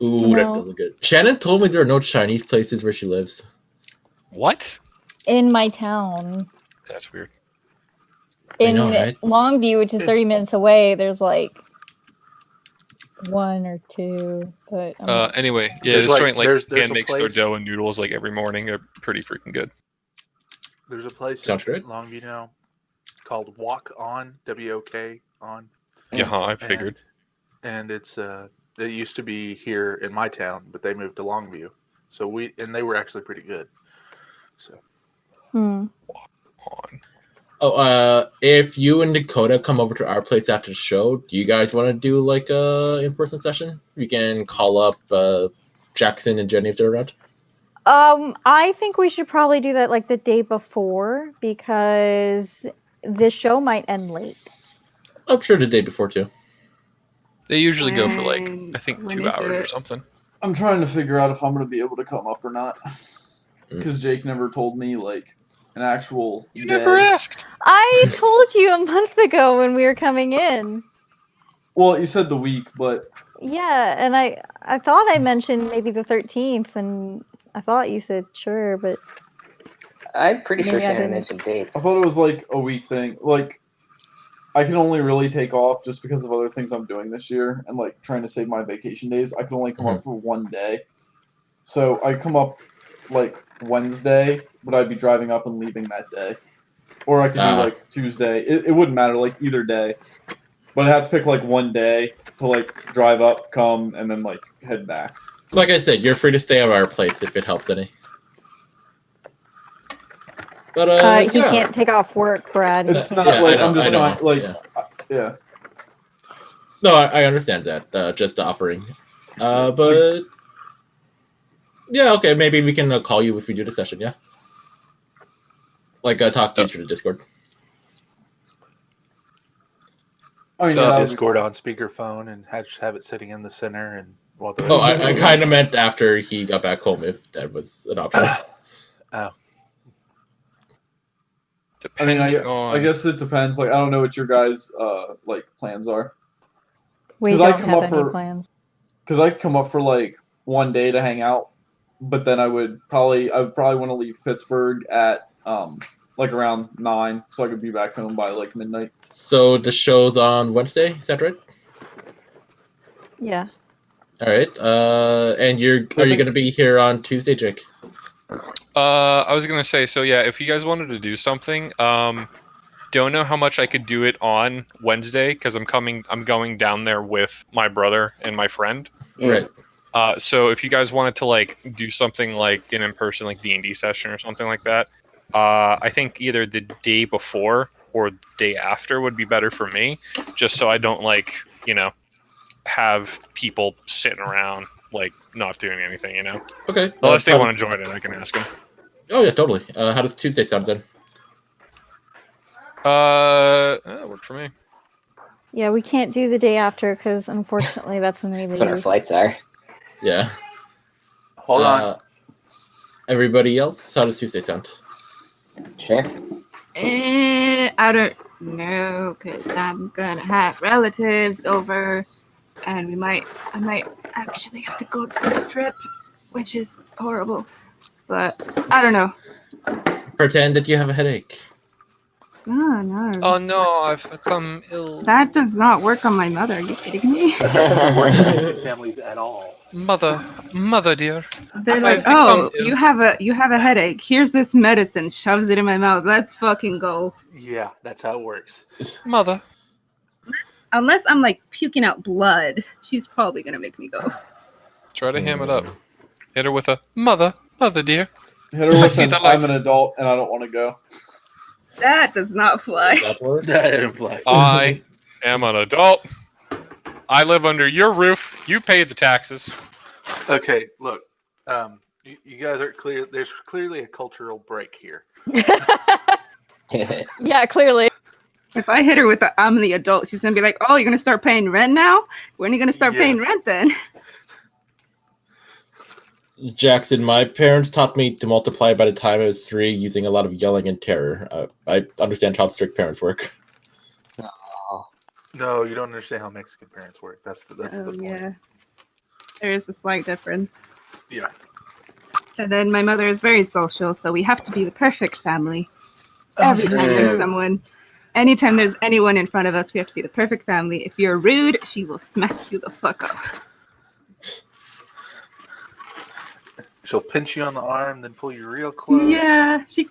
Speaker 2: Ooh, that
Speaker 9: No.
Speaker 2: doesn't good. Shannon told me there are no Chinese places where she lives.
Speaker 6: What?
Speaker 9: In my town.
Speaker 6: That's weird.
Speaker 9: In
Speaker 2: know, right?
Speaker 9: Longview, which is 30 minutes away, there's like one or two. But I'm not...
Speaker 6: Anyway, yeah,
Speaker 1: There's
Speaker 6: this
Speaker 1: like-
Speaker 6: joint like
Speaker 1: there's
Speaker 6: hand
Speaker 1: a
Speaker 6: makes their
Speaker 1: place-
Speaker 6: dough and noodles like every morning. They're pretty freaking good.
Speaker 1: There's a place
Speaker 2: Sounds
Speaker 1: in
Speaker 2: great.
Speaker 1: Longview now called Walk On, WOK on,
Speaker 6: Yeah, I figured.
Speaker 1: and it's it used to be here in my town, but they moved to Longview. So they were actually pretty good. So
Speaker 9: Hmm.
Speaker 6: On.
Speaker 2: Oh, if you and Dakota come over to our place after the show, do you guys want to do like a in-person session? We can call up Jackson and Jenny if they're around.
Speaker 7: I think we should probably do that like the day before because the show might end late.
Speaker 2: I'm sure the day before too.
Speaker 6: They usually go for like
Speaker 3: When-
Speaker 6: I think
Speaker 3: when
Speaker 6: 2
Speaker 3: is
Speaker 6: hours or
Speaker 3: it?
Speaker 6: something.
Speaker 8: I'm trying to figure out if I'm going to be able to come up or not.
Speaker 2: Mm.
Speaker 8: Because Jake never told me, like, an actual
Speaker 6: You
Speaker 8: day.
Speaker 6: never asked.
Speaker 7: I told you a month ago when we were coming in.
Speaker 8: Well, you said the week, but
Speaker 7: Yeah, and I thought I mentioned maybe the 13th, and I thought you said sure, but
Speaker 4: I'm pretty sure
Speaker 7: Maybe I
Speaker 4: Shannon
Speaker 7: didn't.
Speaker 4: mentioned dates.
Speaker 8: I thought it was, like, a week thing. Like, I can only really take off just because of other things I'm doing this year and, like, trying to save my vacation days. I can only come up for one day. So I come up, like, Wednesday, but I'd be driving up and leaving that day. Or I could do, like, Tuesday. It wouldn't matter, like, either day. But I have to pick, like, one day to, like, drive up, come, and then, like, head back.
Speaker 2: Like I said, you're free to stay at our place if it helps any. But
Speaker 7: he can't take off work, Brad.
Speaker 8: It's not
Speaker 2: Yeah,
Speaker 8: like
Speaker 2: I
Speaker 8: I'm just
Speaker 2: know,
Speaker 8: trying, like,
Speaker 2: yeah.
Speaker 8: yeah.
Speaker 2: No, I understand that. Just the offering. But yeah, okay. Maybe we can call you if we do the session. Yeah. Like talk to you through the Discord.
Speaker 8: I mean, yeah,
Speaker 1: Discord on speakerphone and have it sitting in the center and while the
Speaker 2: Oh, I kind of meant after he got back home, if that was an option.
Speaker 1: Oh.
Speaker 8: I mean,
Speaker 6: Depending on
Speaker 8: I guess it depends. Like, I don't know what your guys' like plans are.
Speaker 7: We
Speaker 8: 'Cause I
Speaker 7: don't
Speaker 8: come
Speaker 7: have
Speaker 8: up
Speaker 7: any
Speaker 8: for-
Speaker 7: plans.
Speaker 8: Because I come up for like one day to hang out, but then I would probably want to leave Pittsburgh at like around 9, so I could be back home by like midnight.
Speaker 2: So the show's on Wednesday, is that right?
Speaker 7: Yeah.
Speaker 2: All right. And are you going to be here on Tuesday, Jake?
Speaker 6: I was gonna say, so yeah, if you guys wanted to do something, don't know how much I could do it on Wednesday because I'm going down there with my brother and my friend.
Speaker 2: Right.
Speaker 6: So if you guys wanted to like do something like an in-person like D&D session or something like that, I think either the day before or the day after would be better for me, just so I don't like, have people sitting around like not doing anything,
Speaker 2: Okay.
Speaker 6: Unless they want to join it, I can ask them.
Speaker 2: Oh yeah, totally. How does Tuesday sound then?
Speaker 6: That worked for me.
Speaker 7: Yeah, we can't do the day after because unfortunately that's when we leave.
Speaker 4: That's when our flights are.
Speaker 2: Yeah.
Speaker 1: Hold on.
Speaker 2: Everybody else, how does Tuesday sound?
Speaker 4: Sure.
Speaker 3: I don't know because I'm gonna have relatives over, and I might actually have to go to the strip, which is horrible. But I don't know.
Speaker 2: Pretend that you have a headache.
Speaker 3: Oh no.
Speaker 6: Oh no, I've become ill.
Speaker 3: That does not work on my mother. Are you kidding me?
Speaker 1: That doesn't work in families at all.
Speaker 6: Mother dear.
Speaker 3: They're like,
Speaker 6: I've become
Speaker 3: oh, you have a headache. Here's this medicine. Shoves it in my mouth. Let's fucking go.
Speaker 1: Yeah, that's how it works.
Speaker 6: Mother.
Speaker 3: Unless I'm like puking out blood, she's probably gonna make me go.
Speaker 6: Try to ham it up. Hit her with a mother dear.
Speaker 8: Hit her with an, I'm an adult and I don't want to go.
Speaker 3: That does not fly.
Speaker 1: That didn't fly.
Speaker 6: I am an adult. I live under your roof. You pay the taxes.
Speaker 1: Okay, look. You guys are clear. There's clearly a cultural break here.
Speaker 7: Yeah, clearly.
Speaker 3: If I hit her with the I'm the adult, she's gonna be like, oh, you're gonna start paying rent now? When are you gonna start paying rent then?
Speaker 2: Jackson, my parents taught me to multiply by the time I was 3 using a lot of yelling and terror. I understand how strict parents work.
Speaker 4: Oh,
Speaker 1: No, you don't understand how Mexican parents work. That's the point.
Speaker 3: Yeah. There is a slight difference.
Speaker 1: Yeah.
Speaker 3: And then my mother is very social, so we have to be the perfect family. Every time there's someone, anytime there's anyone in front of us, we have to be the perfect family. If you're rude, she will smack you the fuck up.
Speaker 1: She'll pinch you on the arm, then pull you real close.
Speaker 3: Yeah, she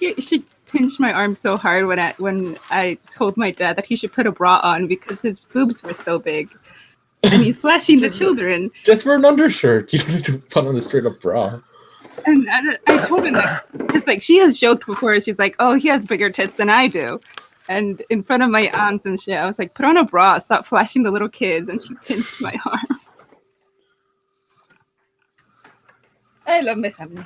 Speaker 3: pinched my arm so hard when I told my dad that he should put a bra on because his boobs were so big, and he's flashing the children.
Speaker 2: Just for an undershirt, you don't have to put on a straight up bra.
Speaker 3: And I told him that it's like she has joked before. She's like, "Oh, he has bigger tits than I do," and in front of my aunts and shit, I was like, "Put on a bra, stop flashing the little kids," and she pinched my arm. I love my family.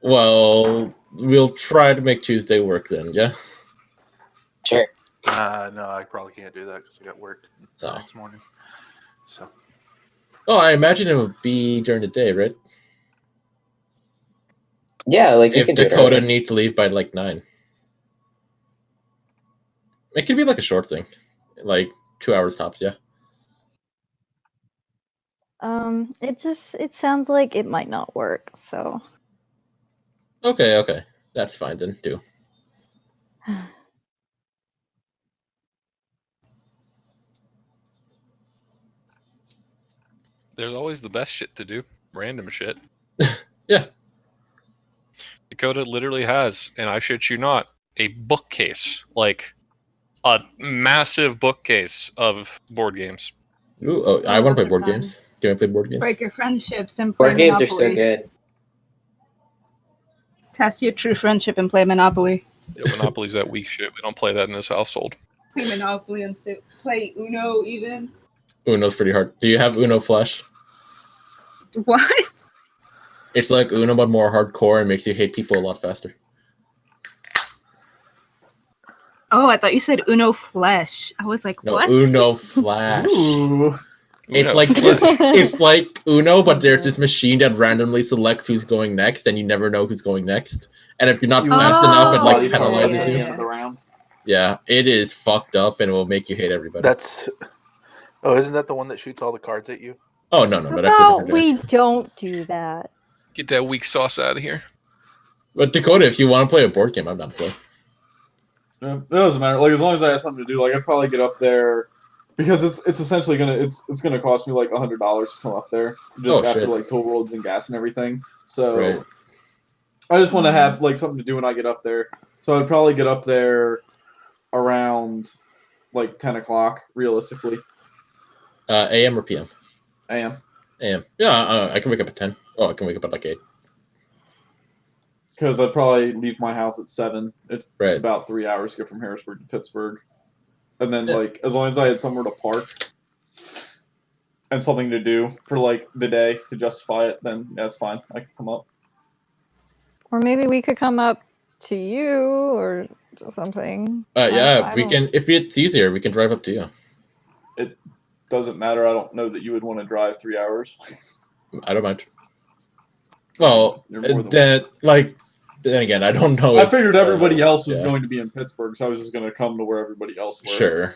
Speaker 2: Well, we'll try to make Tuesday work then, yeah?
Speaker 4: sure.
Speaker 1: No, I probably can't do that because I got work
Speaker 2: Oh.
Speaker 1: next morning. So.
Speaker 2: Oh, I imagine it would be during the day, right?
Speaker 4: Yeah, like we
Speaker 2: If
Speaker 4: can do it
Speaker 2: Dakota
Speaker 4: early.
Speaker 2: needs to leave by like 9. It could be like a short thing. Like 2 hours tops, yeah.
Speaker 7: It sounds like it might not work, so.
Speaker 2: Okay. That's fine then, too.
Speaker 6: There's always the best shit to do. Random shit.
Speaker 2: Yeah.
Speaker 6: Dakota literally has, and I shit you not, a bookcase. Like, a massive bookcase of board games.
Speaker 2: Ooh, I want to
Speaker 7: those
Speaker 2: play
Speaker 7: are
Speaker 2: board
Speaker 7: fun.
Speaker 2: games. Can I play board games?
Speaker 3: Break your friendships and play
Speaker 4: Board games
Speaker 3: Monopoly.
Speaker 4: are so good.
Speaker 3: Test your true friendship and play Monopoly.
Speaker 6: Yeah, Monopoly's that weak shit. We don't play that in this household.
Speaker 3: Play Monopoly and play Uno even.
Speaker 2: Uno's pretty hard. Do you have Uno Flash?
Speaker 3: What?
Speaker 2: It's like Uno, but more hardcore and makes you hate people a lot faster.
Speaker 3: Oh, I thought you said Uno Flesh. I was like,
Speaker 2: No,
Speaker 3: what?
Speaker 2: Uno Flash.
Speaker 8: Ooh.
Speaker 2: It's
Speaker 6: Uno
Speaker 2: like
Speaker 6: Flash.
Speaker 2: it's like Uno, but there's this machine that randomly selects who's going next, and you never know who's going next. And if you're not fast enough, it like
Speaker 3: yeah,
Speaker 2: penalizes
Speaker 3: yeah,
Speaker 2: you.
Speaker 3: yeah.
Speaker 8: End of the round.
Speaker 2: Yeah, it is fucked up, and it will make you hate everybody.
Speaker 1: That's. Oh, isn't that the one that shoots all the cards at you?
Speaker 2: Oh no,
Speaker 7: How
Speaker 2: that's a
Speaker 7: about
Speaker 2: different
Speaker 7: we
Speaker 2: game.
Speaker 7: don't do that?
Speaker 6: Get that weak sauce out of here.
Speaker 2: But Dakota, if you want to play a board game, I'm down to play.
Speaker 8: Yeah, it doesn't matter. Like as long as I have something to do, like I'd probably get up there because it's essentially gonna cost me like $100 to come up there just after
Speaker 2: shit.
Speaker 8: like toll roads and gas and everything. So
Speaker 2: Right.
Speaker 8: I just want to have like something to do when I get up there. So I'd probably get up there around like 10 o'clock realistically.
Speaker 2: AM or PM?
Speaker 8: AM.
Speaker 2: AM. Yeah, I can wake up at 10. Oh, I can wake up at like 8.
Speaker 8: Because I'd probably leave my house at 7. It's
Speaker 2: Right.
Speaker 8: about 3 hours to go from Harrisburg to Pittsburgh. And then,
Speaker 2: Yeah.
Speaker 8: like, as long as I had somewhere to park and something to do for, like, the day to justify it, then that's fine. I can come up.
Speaker 7: Or maybe we could come up to you or something.
Speaker 2: Yeah,
Speaker 7: I
Speaker 2: we
Speaker 7: don't-
Speaker 2: can. If it's easier, we can drive up to you.
Speaker 8: It doesn't matter. I don't know that you would want to drive 3 hours.
Speaker 2: I don't mind. Well,
Speaker 8: You're more than
Speaker 2: then again, I don't know.
Speaker 8: I
Speaker 2: if,
Speaker 8: figured everybody else was
Speaker 2: yeah.
Speaker 8: going to be in Pittsburgh, so I was just going to come to where everybody else were.
Speaker 2: Sure.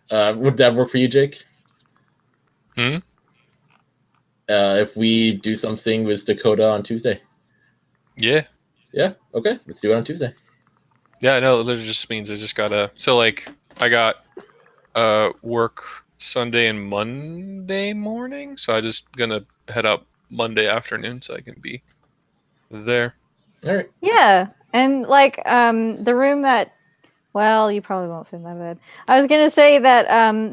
Speaker 2: Would that work for you, Jake?
Speaker 6: Hmm?
Speaker 2: If we do something with Dakota on Tuesday.
Speaker 6: Yeah.
Speaker 2: Yeah, okay. Let's do it on Tuesday.
Speaker 6: Yeah, no, it literally just means I just gotta. So, like, I got work Sunday and Monday morning, so I just gonna head up Monday afternoon so I can be there.
Speaker 2: All right.
Speaker 7: Yeah, and like the room that, well, you probably won't fit in that bed. I was gonna say that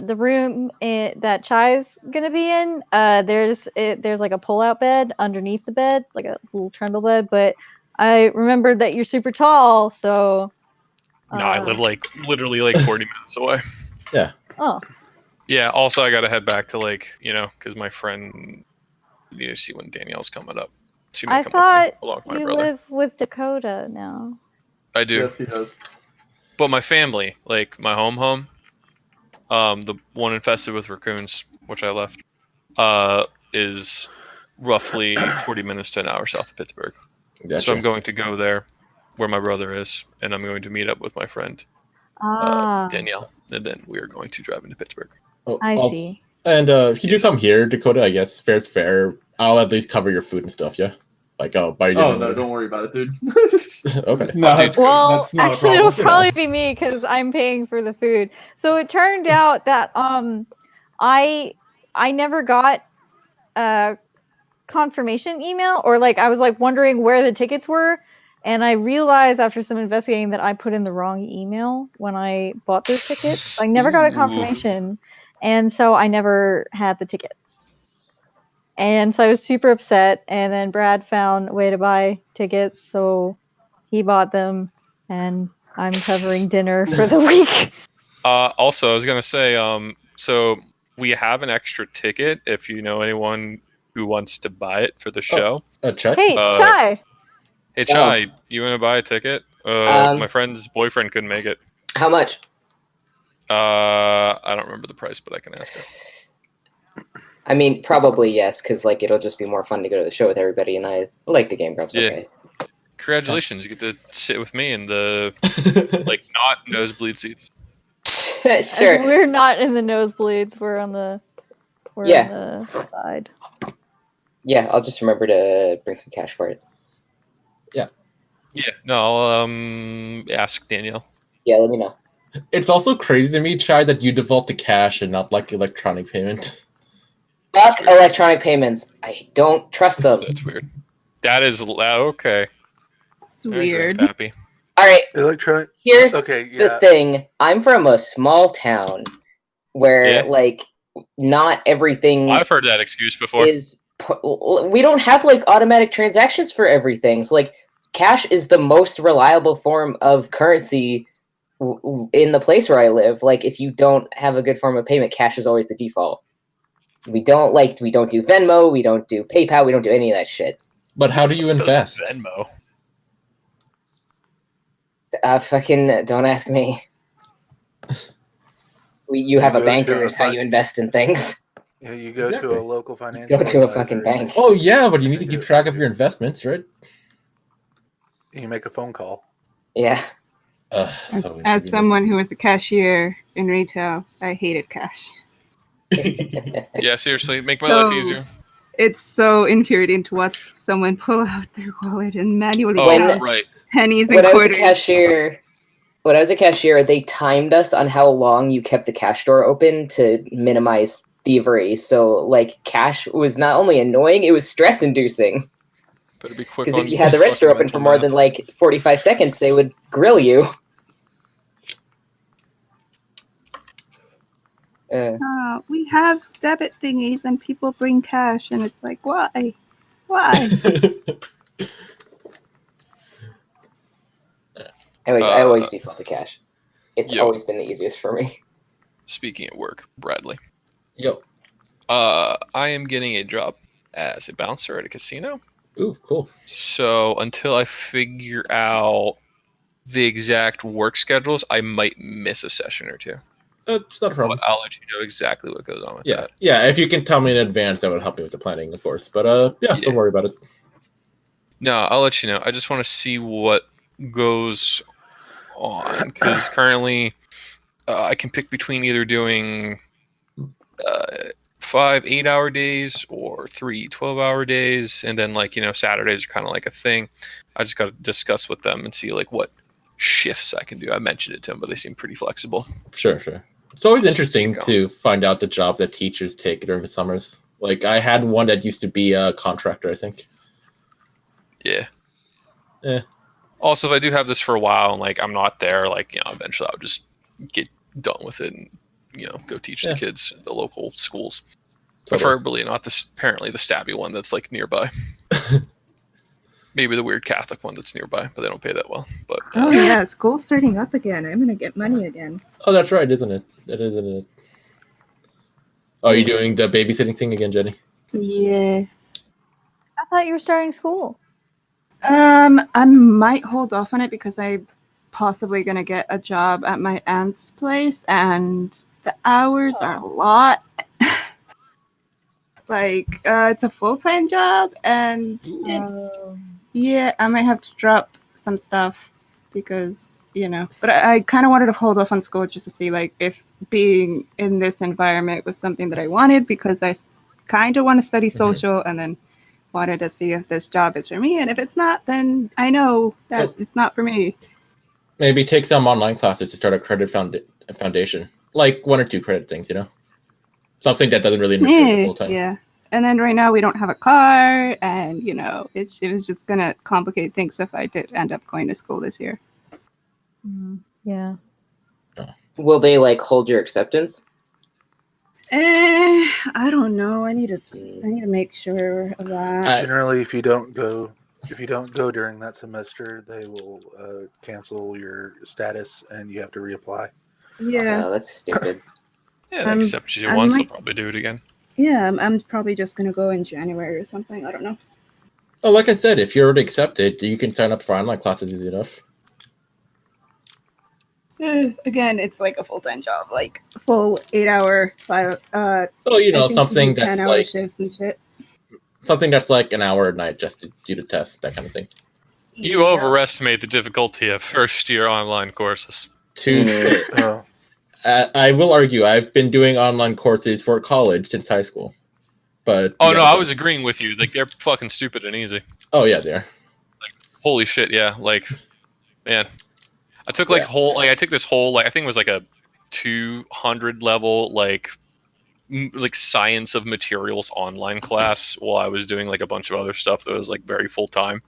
Speaker 7: the room that Chai's gonna be in, there's like a pull-out bed underneath the bed, like a little trundle bed. But I remembered that you're super tall, so.
Speaker 6: No, I live like literally like 40 minutes away.
Speaker 7: Oh.
Speaker 6: Yeah. Also, I gotta head back to because my friend. You need to see when Danielle's coming up. She may
Speaker 7: I
Speaker 6: come
Speaker 7: thought
Speaker 6: up along with my
Speaker 7: you
Speaker 6: brother.
Speaker 7: live with Dakota now.
Speaker 6: I do.
Speaker 8: Yes, he does.
Speaker 6: But my family, like my home, the one infested with raccoons, which I left, is roughly 40 minutes to an hour south of Pittsburgh.
Speaker 2: Gotcha.
Speaker 6: So I'm going to go there where my brother is, and I'm going to meet up with my friend Danielle, and then we are going to drive into Pittsburgh.
Speaker 2: Oh,
Speaker 9: I
Speaker 2: also-
Speaker 9: see.
Speaker 2: And if you
Speaker 6: Yes.
Speaker 2: do come here, Dakota, I guess fair's fair. I'll at least cover your food and stuff, yeah? Like, I'll buy you dinner.
Speaker 8: Oh no, don't worry about it, dude.
Speaker 2: Okay.
Speaker 8: No,
Speaker 6: Dude.
Speaker 9: Well,
Speaker 8: that's not
Speaker 9: actually,
Speaker 8: a
Speaker 9: it'll
Speaker 8: problem.
Speaker 9: probably be me because I'm paying for the food. So it turned out that I never got a confirmation email, or like I was like wondering where the tickets were, and I realized after some investigating that I put in the wrong email when I bought those tickets. So I never got a
Speaker 6: Ooh.
Speaker 9: confirmation, and so I never had the ticket. And so I was super upset, and then Brad found a way to buy tickets, so he bought them, and I'm covering dinner for the week.
Speaker 6: Also, I was going to say, so we have an extra ticket if you know anyone who wants to buy it for the show.
Speaker 2: A check?
Speaker 9: Hey, Chai!
Speaker 6: Hey, Chai, you want to buy a ticket? My friend's boyfriend couldn't make it.
Speaker 4: How much?
Speaker 6: I don't remember the price, but I can ask her.
Speaker 4: I mean, probably yes, because like it'll just be more fun to go to the show with everybody, and I like the Game Grumps.
Speaker 6: Yeah.
Speaker 4: Okay.
Speaker 6: Congratulations, you get to sit with me in the like not nosebleed seats.
Speaker 4: Sure.
Speaker 9: We're not in the nosebleeds. We're on the on the side.
Speaker 4: Yeah, I'll just remember to bring some cash for it.
Speaker 6: Yeah, no, I'll ask Danielle.
Speaker 4: Yeah, let me know.
Speaker 2: It's also crazy to me, Chai, that you default to cash and not like electronic payment.
Speaker 4: Fuck electronic payments. I don't trust them.
Speaker 6: That's weird. That is okay.
Speaker 3: It's weird.
Speaker 6: Pappy.
Speaker 4: All right,
Speaker 1: Electronic.
Speaker 4: here's
Speaker 1: Okay,
Speaker 4: the
Speaker 1: yeah.
Speaker 4: thing. I'm from a small town where like not everything
Speaker 6: I've heard that excuse before.
Speaker 4: is. We don't have like automatic transactions for everything. So like cash is the most reliable form of currency in the place where I live. Like if you don't have a good form of payment, cash is always the default. We don't do Venmo, we don't do PayPal, we don't do any of that shit.
Speaker 2: But how do you invest?
Speaker 6: Venmo.
Speaker 4: Fucking don't ask me. You have a
Speaker 1: go
Speaker 4: banker
Speaker 1: to
Speaker 4: is how you invest in things.
Speaker 1: Yeah, you go
Speaker 2: Exactly.
Speaker 1: to a local financial.
Speaker 4: Go to a
Speaker 1: advisor
Speaker 4: fucking
Speaker 1: and
Speaker 4: bank.
Speaker 2: Oh yeah, but you need to keep track of your investments, right?
Speaker 1: You make a phone call.
Speaker 4: Yeah.
Speaker 3: As someone who was a cashier in retail, I hated cash.
Speaker 6: Yeah, seriously, make my life easier.
Speaker 3: It's so infuriating to watch someone pull out their wallet and manually
Speaker 6: Oh,
Speaker 3: count
Speaker 6: right.
Speaker 3: pennies and
Speaker 4: When I was
Speaker 3: quarters.
Speaker 4: a cashier, they timed us on how long you kept the cash drawer open to minimize thievery. So, like, cash was not only annoying, it was stress-inducing.
Speaker 6: Better be quick.
Speaker 4: Because if you had the register open for more than, like, 45 seconds, they would grill you.
Speaker 3: We have debit thingies and people bring cash, and it's like, why? Why?
Speaker 4: I always default to cash. It's
Speaker 6: Yo.
Speaker 4: always been the easiest for me.
Speaker 6: Speaking at work, Bradley.
Speaker 2: Yo.
Speaker 6: I am getting a job as a bouncer at a casino.
Speaker 2: Ooh, cool.
Speaker 6: So until I figure out the exact work schedules, I might miss a session or two.
Speaker 2: It's not a problem.
Speaker 6: But I'll let you know exactly what goes on with
Speaker 2: Yeah,
Speaker 6: that.
Speaker 2: yeah. If you can tell me in advance, that would help me with the planning, of course. But yeah, don't worry about it.
Speaker 6: No, I'll let you know. I just want to see what goes on because currently I can pick between either doing 5 8-hour days or 3 12-hour days, and then Saturdays are kind of like a thing. I just got to discuss with them and see like what shifts I can do. I mentioned it to them, but they seem pretty flexible.
Speaker 2: Sure. It's always interesting to find out the jobs that teachers take during the summers. Like I had one that used to be a contractor, I think.
Speaker 6: Yeah.
Speaker 2: Yeah.
Speaker 6: Also, if I do have this for a while and like I'm not there, eventually I'll just get done with it and go teach the kids at the local schools.
Speaker 2: Totally.
Speaker 6: Preferably not this apparently the stabby one that's like nearby. Maybe the weird Catholic one that's nearby, but they don't pay that well. But
Speaker 3: Oh yeah, school's starting up again. I'm gonna get money again.
Speaker 2: Oh, that's right, isn't it? That isn't it. Oh, are you doing the babysitting thing again, Jenny?
Speaker 3: Yeah.
Speaker 9: I thought you were starting school.
Speaker 3: I might hold off on it because I'm possibly gonna get a job at my aunt's place, and the hours are a lot. It's a full-time job, and I might have to drop some stuff because but I kind of wanted to hold off on school just to see if being in this environment was something that I wanted, because I kind of want to study social, and then wanted to see if this job is for me, and if it's not, then I know that it's not for me.
Speaker 2: Maybe take some online classes to start a credit foundation, like 1 or 2 credit things, something that doesn't really interfere with the full time.
Speaker 3: Yeah. And then right now we don't have a car, and it was just gonna complicate things if I did end up going to school this year.
Speaker 7: Yeah.
Speaker 4: Will they hold your acceptance?
Speaker 3: I don't know. I need to make sure of that.
Speaker 1: Generally, if you don't go during that semester, they will cancel your status, and you have to reapply.
Speaker 3: Yeah.
Speaker 4: Oh, that's stupid.
Speaker 6: Yeah, they accept you once. They'll probably do it again.
Speaker 3: Yeah, I'm probably just gonna go in January or something. I don't know.
Speaker 2: Oh, like I said, if you're already accepted, you can sign up for online classes easy enough.
Speaker 3: Again, it's like a full-time job, like full 8-hour, 5.
Speaker 2: Something that's
Speaker 3: 10-hour shifts and shit.
Speaker 2: Something that's like an hour a night just to do the test, that kind of thing.
Speaker 6: You overestimate the difficulty of first-year online courses.
Speaker 2: Touche. I will argue, I've been doing online courses for college since high school. But
Speaker 6: I was agreeing with you. They're fucking stupid and easy.
Speaker 2: Oh yeah, they are.
Speaker 6: Holy shit, yeah. Man. I took I took this whole I think it was a 200 level science of materials online class while I was doing a bunch of other stuff that was very full time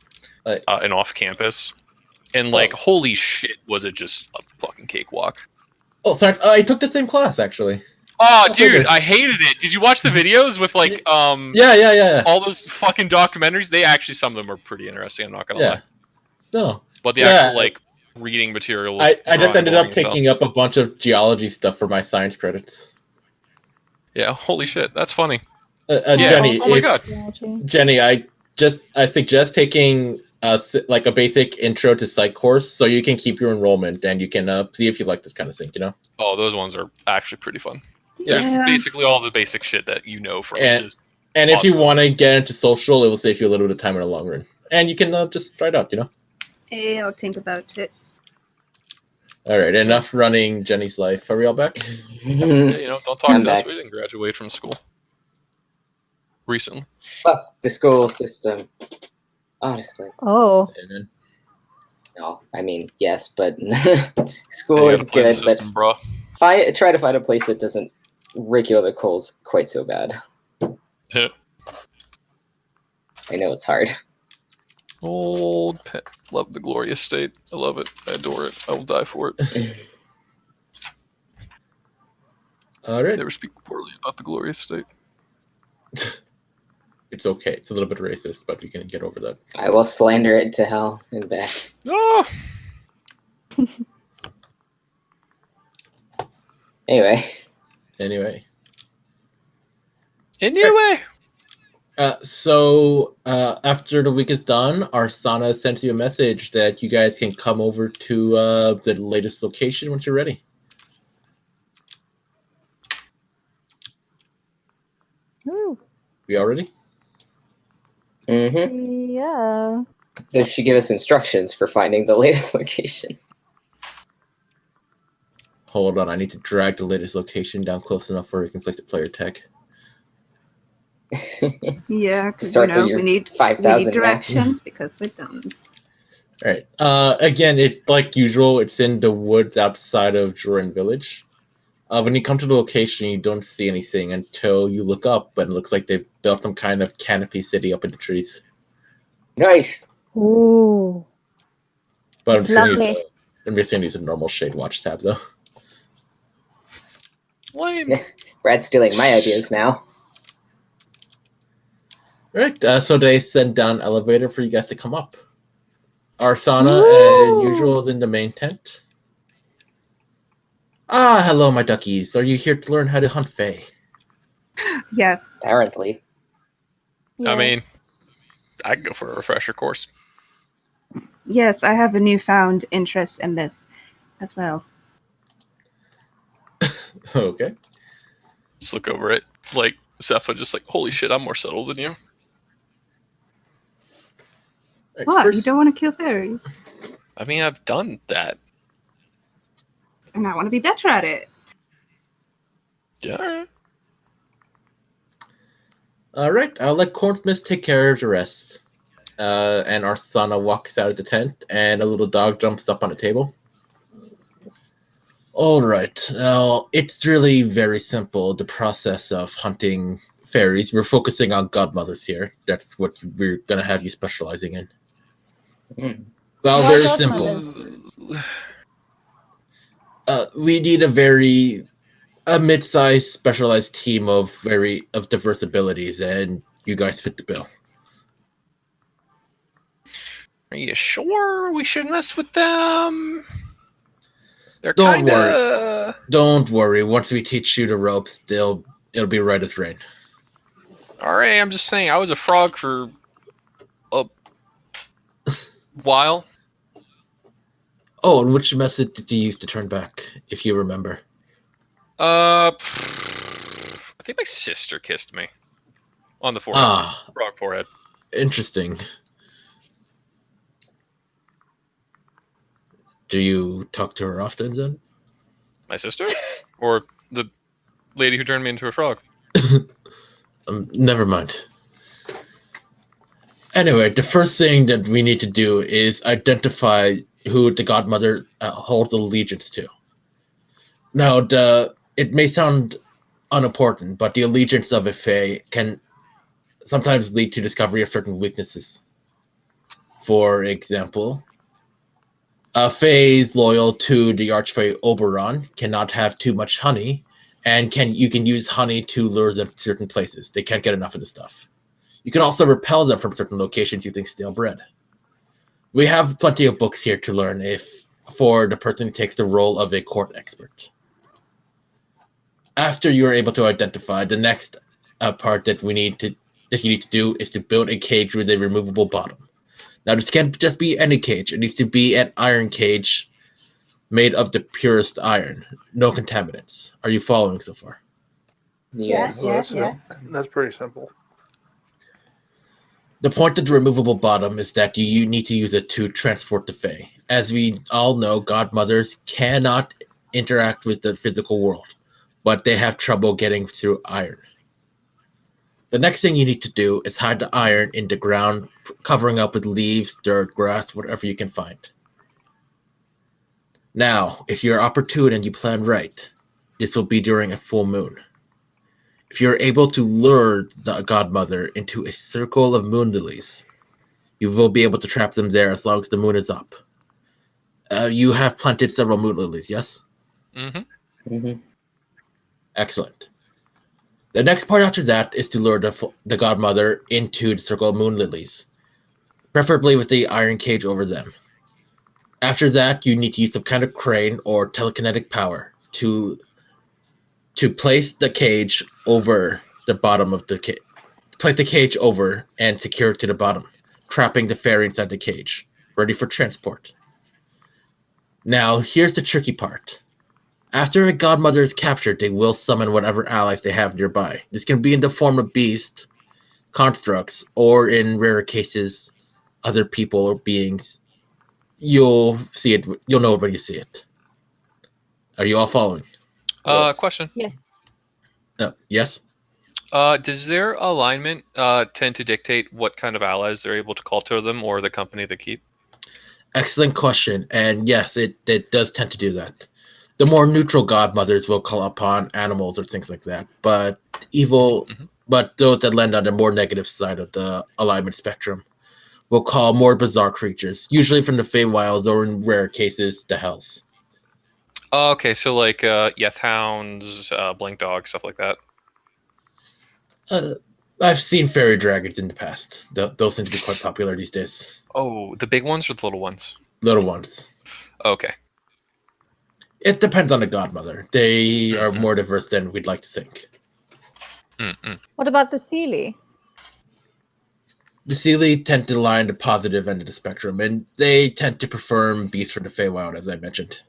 Speaker 6: and off campus. And holy shit, was it just a fucking cakewalk.
Speaker 2: Oh, sorry. I took the same class actually.
Speaker 6: Oh, dude, I hated it. Did you watch the videos with
Speaker 2: Yeah.
Speaker 6: all those fucking documentaries? They actually, some of them are pretty interesting. I'm not gonna lie.
Speaker 2: No,
Speaker 6: but the actual reading material was
Speaker 2: I just ended up picking up a bunch of geology stuff for my science credits.
Speaker 6: Yeah, holy shit, that's funny.
Speaker 2: Jenny,
Speaker 6: oh my god,
Speaker 2: Jenny, I suggest taking a basic intro to psych course so you can keep your enrollment and you can see if you like this kind of thing.
Speaker 6: Oh, those ones are actually pretty fun. There's basically all the basic shit that from.
Speaker 2: And if you want to get into social, it will save you a little bit of time in the long run, and you can just try it out.
Speaker 3: Hey, I'll think about it.
Speaker 2: All right, enough running Jenny's life. Are we all back?
Speaker 6: Don't talk to us. We didn't graduate from school recently.
Speaker 4: Fuck the school system. Honestly.
Speaker 7: Oh.
Speaker 4: No, I mean, yes, but school is good, system, but try to find a place that doesn't rake you over the coals quite so bad. I know it's hard.
Speaker 6: Old pet. Love the glorious state. I love it. I adore it. I will die for it.
Speaker 2: All right.
Speaker 6: Never speak poorly about the glorious state.
Speaker 2: It's okay. It's a little bit racist, but we can get over that.
Speaker 4: I will slander it to hell and back.
Speaker 6: Oh!
Speaker 4: Anyway.
Speaker 2: So after the week is done, Arsana sends you a message that you guys can come over to the latest location once you're ready.
Speaker 7: Ooh.
Speaker 2: We all ready?
Speaker 4: Mm-hmm.
Speaker 7: Yeah.
Speaker 4: They should give us instructions for finding the latest location.
Speaker 2: Hold on, I need to drag the latest location down close enough where we can place the player tag.
Speaker 3: Yeah, because
Speaker 4: we
Speaker 3: need
Speaker 4: 5,000
Speaker 3: directions because we're dumb.
Speaker 2: All right. Again, it like usual. It's in the woods outside of Joran Village. When you come to the location, you don't see anything until you look up, but it looks like they built some kind of canopy city up in the trees.
Speaker 4: Nice.
Speaker 7: Ooh.
Speaker 2: But
Speaker 7: It's lovely.
Speaker 2: I'm just going to use a normal shade watch tab though.
Speaker 6: Lame.
Speaker 4: Brad's stealing my ideas now.
Speaker 2: All right. So they send down an elevator for you guys to come up. Arsana, as usual, is in the main tent. Ah, hello, my duckies. Are you here to learn how to hunt Fey?
Speaker 3: Yes.
Speaker 4: Apparently.
Speaker 7: Yeah.
Speaker 6: I mean, I can go for a refresher course.
Speaker 3: Yes, I have a newfound interest in this as well.
Speaker 2: Okay.
Speaker 6: Let's look over it. Like, Zephyr just like, holy shit, I'm more subtle than you.
Speaker 2: Right,
Speaker 3: What? You
Speaker 2: first-
Speaker 3: don't want to kill fairies?
Speaker 6: I mean, I've done that.
Speaker 3: And I want to be better at it.
Speaker 6: Yeah. All right.
Speaker 2: All right, I'll let Cornsmith take care of the rest. And Arsana walks out of the tent, and a little dog jumps up on a table. All right, now it's really very simple. The process of hunting fairies. We're focusing on godmothers here. That's what we're gonna have you specializing in.
Speaker 4: Mm.
Speaker 2: Well,
Speaker 9: Why
Speaker 2: very simple.
Speaker 9: godmothers?
Speaker 2: We need a mid-sized specialized team of diverse abilities, and you guys fit the bill.
Speaker 6: Are you sure we should mess with them? They're
Speaker 2: Don't
Speaker 6: kinda...
Speaker 2: Don't worry. Once we teach you the ropes, it'll be right as rain.
Speaker 6: Alright, I'm just saying, I was a frog for a while.
Speaker 2: Oh, and which method did you use to turn back, if you remember?
Speaker 6: I think my sister kissed me. On the forehead.
Speaker 2: Ah,
Speaker 6: Frog forehead.
Speaker 2: interesting. Do you talk to her often, then?
Speaker 6: My sister? Or the lady who turned me into a frog?
Speaker 2: Never mind. Anyway, the first thing that we need to do is identify who the godmother holds allegiance to. Now, it may sound unimportant, but the allegiance of a Fey can sometimes lead to discovery of certain weaknesses. For example, Fays loyal to the Archfey Oberon cannot have too much honey, and you can use honey to lure them to certain places. They can't get enough of the stuff. You can also repel them from certain locations using stale bread. We have plenty of books here to learn for the person who takes the role of a court expert. After you are able to identify, the next part that you need to do is to build a cage with a removable bottom. Now, this can't just be any cage. It needs to be an iron cage made of the purest iron. No contaminants. Are you following so far?
Speaker 4: Yes.
Speaker 1: That's pretty simple.
Speaker 2: The point of the removable bottom is that you need to use it to transport the Fae. As we all know, godmothers cannot interact with the physical world, but they have trouble getting through iron. The next thing you need to do is hide the iron in the ground, covering up with leaves, dirt, grass, whatever you can find. Now, if you're opportune and you plan right, this will be during a full moon. If you're able to lure the godmother into a circle of moon lilies, you will be able to trap them there as long as the moon is up. You have planted several moon lilies, yes?
Speaker 6: Mm-hmm.
Speaker 4: Mm-hmm.
Speaker 2: Excellent. The next part after that is to lure the godmother into the circle of moon lilies, preferably with the iron cage over them. After that, you need to use some kind of crane or telekinetic power to place the cage over the bottom of the cage. Place the cage over and secure it to the bottom, trapping the fairy inside the cage, ready for transport. Now, here's the tricky part. After a godmother is captured, they will summon whatever allies they have nearby. This can be in the form of beasts, constructs, or in rarer cases, other people or beings. You'll see it. You'll know it when you see it. Are you all following?
Speaker 4: Yes.
Speaker 6: Question.
Speaker 9: Yes.
Speaker 2: Yes?
Speaker 6: Does their alignment tend to dictate what kind of allies they're able to call to them or the company they keep?
Speaker 2: Excellent question. And yes, it does tend to do that. The more neutral godmothers will call upon animals or things like that. But but those that land on the more negative side of the alignment spectrum will call more bizarre creatures, usually from the Feywilds or in rare cases, the Hells.
Speaker 6: Okay, so like Yeth Hounds, Blink Dog, stuff like that.
Speaker 2: I've seen fairy dragons in the past. Those seem to be quite popular these days.
Speaker 6: Oh, the big ones or the little ones?
Speaker 2: Little ones.
Speaker 6: Okay.
Speaker 2: It depends on the godmother. They are more diverse than we'd like to think.
Speaker 6: Mm-mm.
Speaker 9: What about the Seelie?
Speaker 2: The Seelie tend to lie on the positive end of the spectrum, and they tend to prefer beasts from the Feywild, as I mentioned.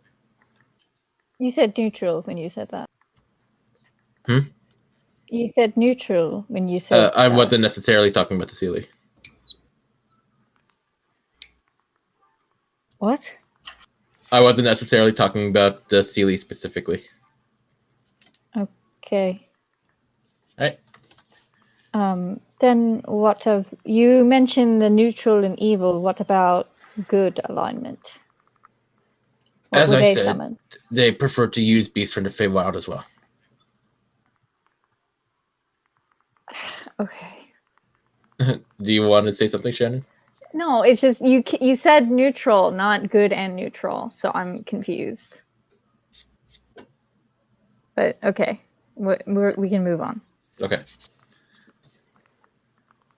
Speaker 9: You said neutral when you said that. You said neutral when you said.
Speaker 2: I wasn't necessarily talking about the Sealy.
Speaker 9: What?
Speaker 2: I wasn't necessarily talking about the Sealy specifically.
Speaker 9: Okay.
Speaker 2: Right.
Speaker 9: Then what of you mentioned the neutral and evil? What about good alignment? What
Speaker 2: As
Speaker 9: would
Speaker 2: I
Speaker 9: they
Speaker 2: said,
Speaker 9: summon?
Speaker 2: they prefer to use beasts from the Feywild as well.
Speaker 9: Okay.
Speaker 2: Do you want to say something, Shannon?
Speaker 9: No, it's just you said neutral, not good and neutral, so I'm confused. But okay, we can move on.
Speaker 2: Okay.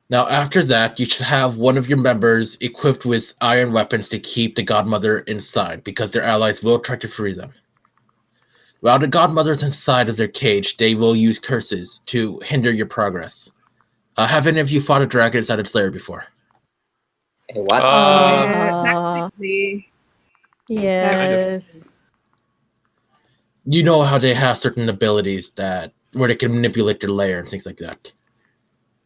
Speaker 2: Now, after that, you should have one of your members equipped with iron weapons to keep the Godmother inside, because their allies will try to free them. While the Godmother's inside of their cage, they will use curses to hinder your progress. Have any of you fought a dragon inside a lair before?
Speaker 4: Hey, what?
Speaker 3: Technically,
Speaker 9: Yes.
Speaker 2: You know how they have certain abilities where they can manipulate their lair and things like that.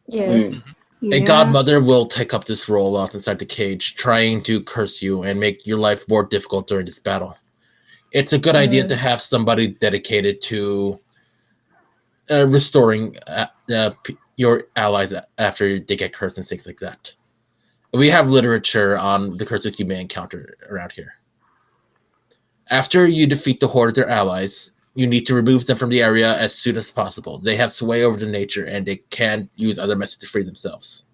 Speaker 9: Yes.
Speaker 3: yeah.
Speaker 2: A Godmother will take up this role out inside the cage, trying to curse you and make your life more difficult during this battle. It's a good idea to have somebody dedicated to restoring your allies after they get cursed and things like that. We have literature on the curses you may encounter around here. After you defeat the horde of their allies, you need to remove them from the area as soon as possible. They have sway over the nature, and they can use other methods to free themselves.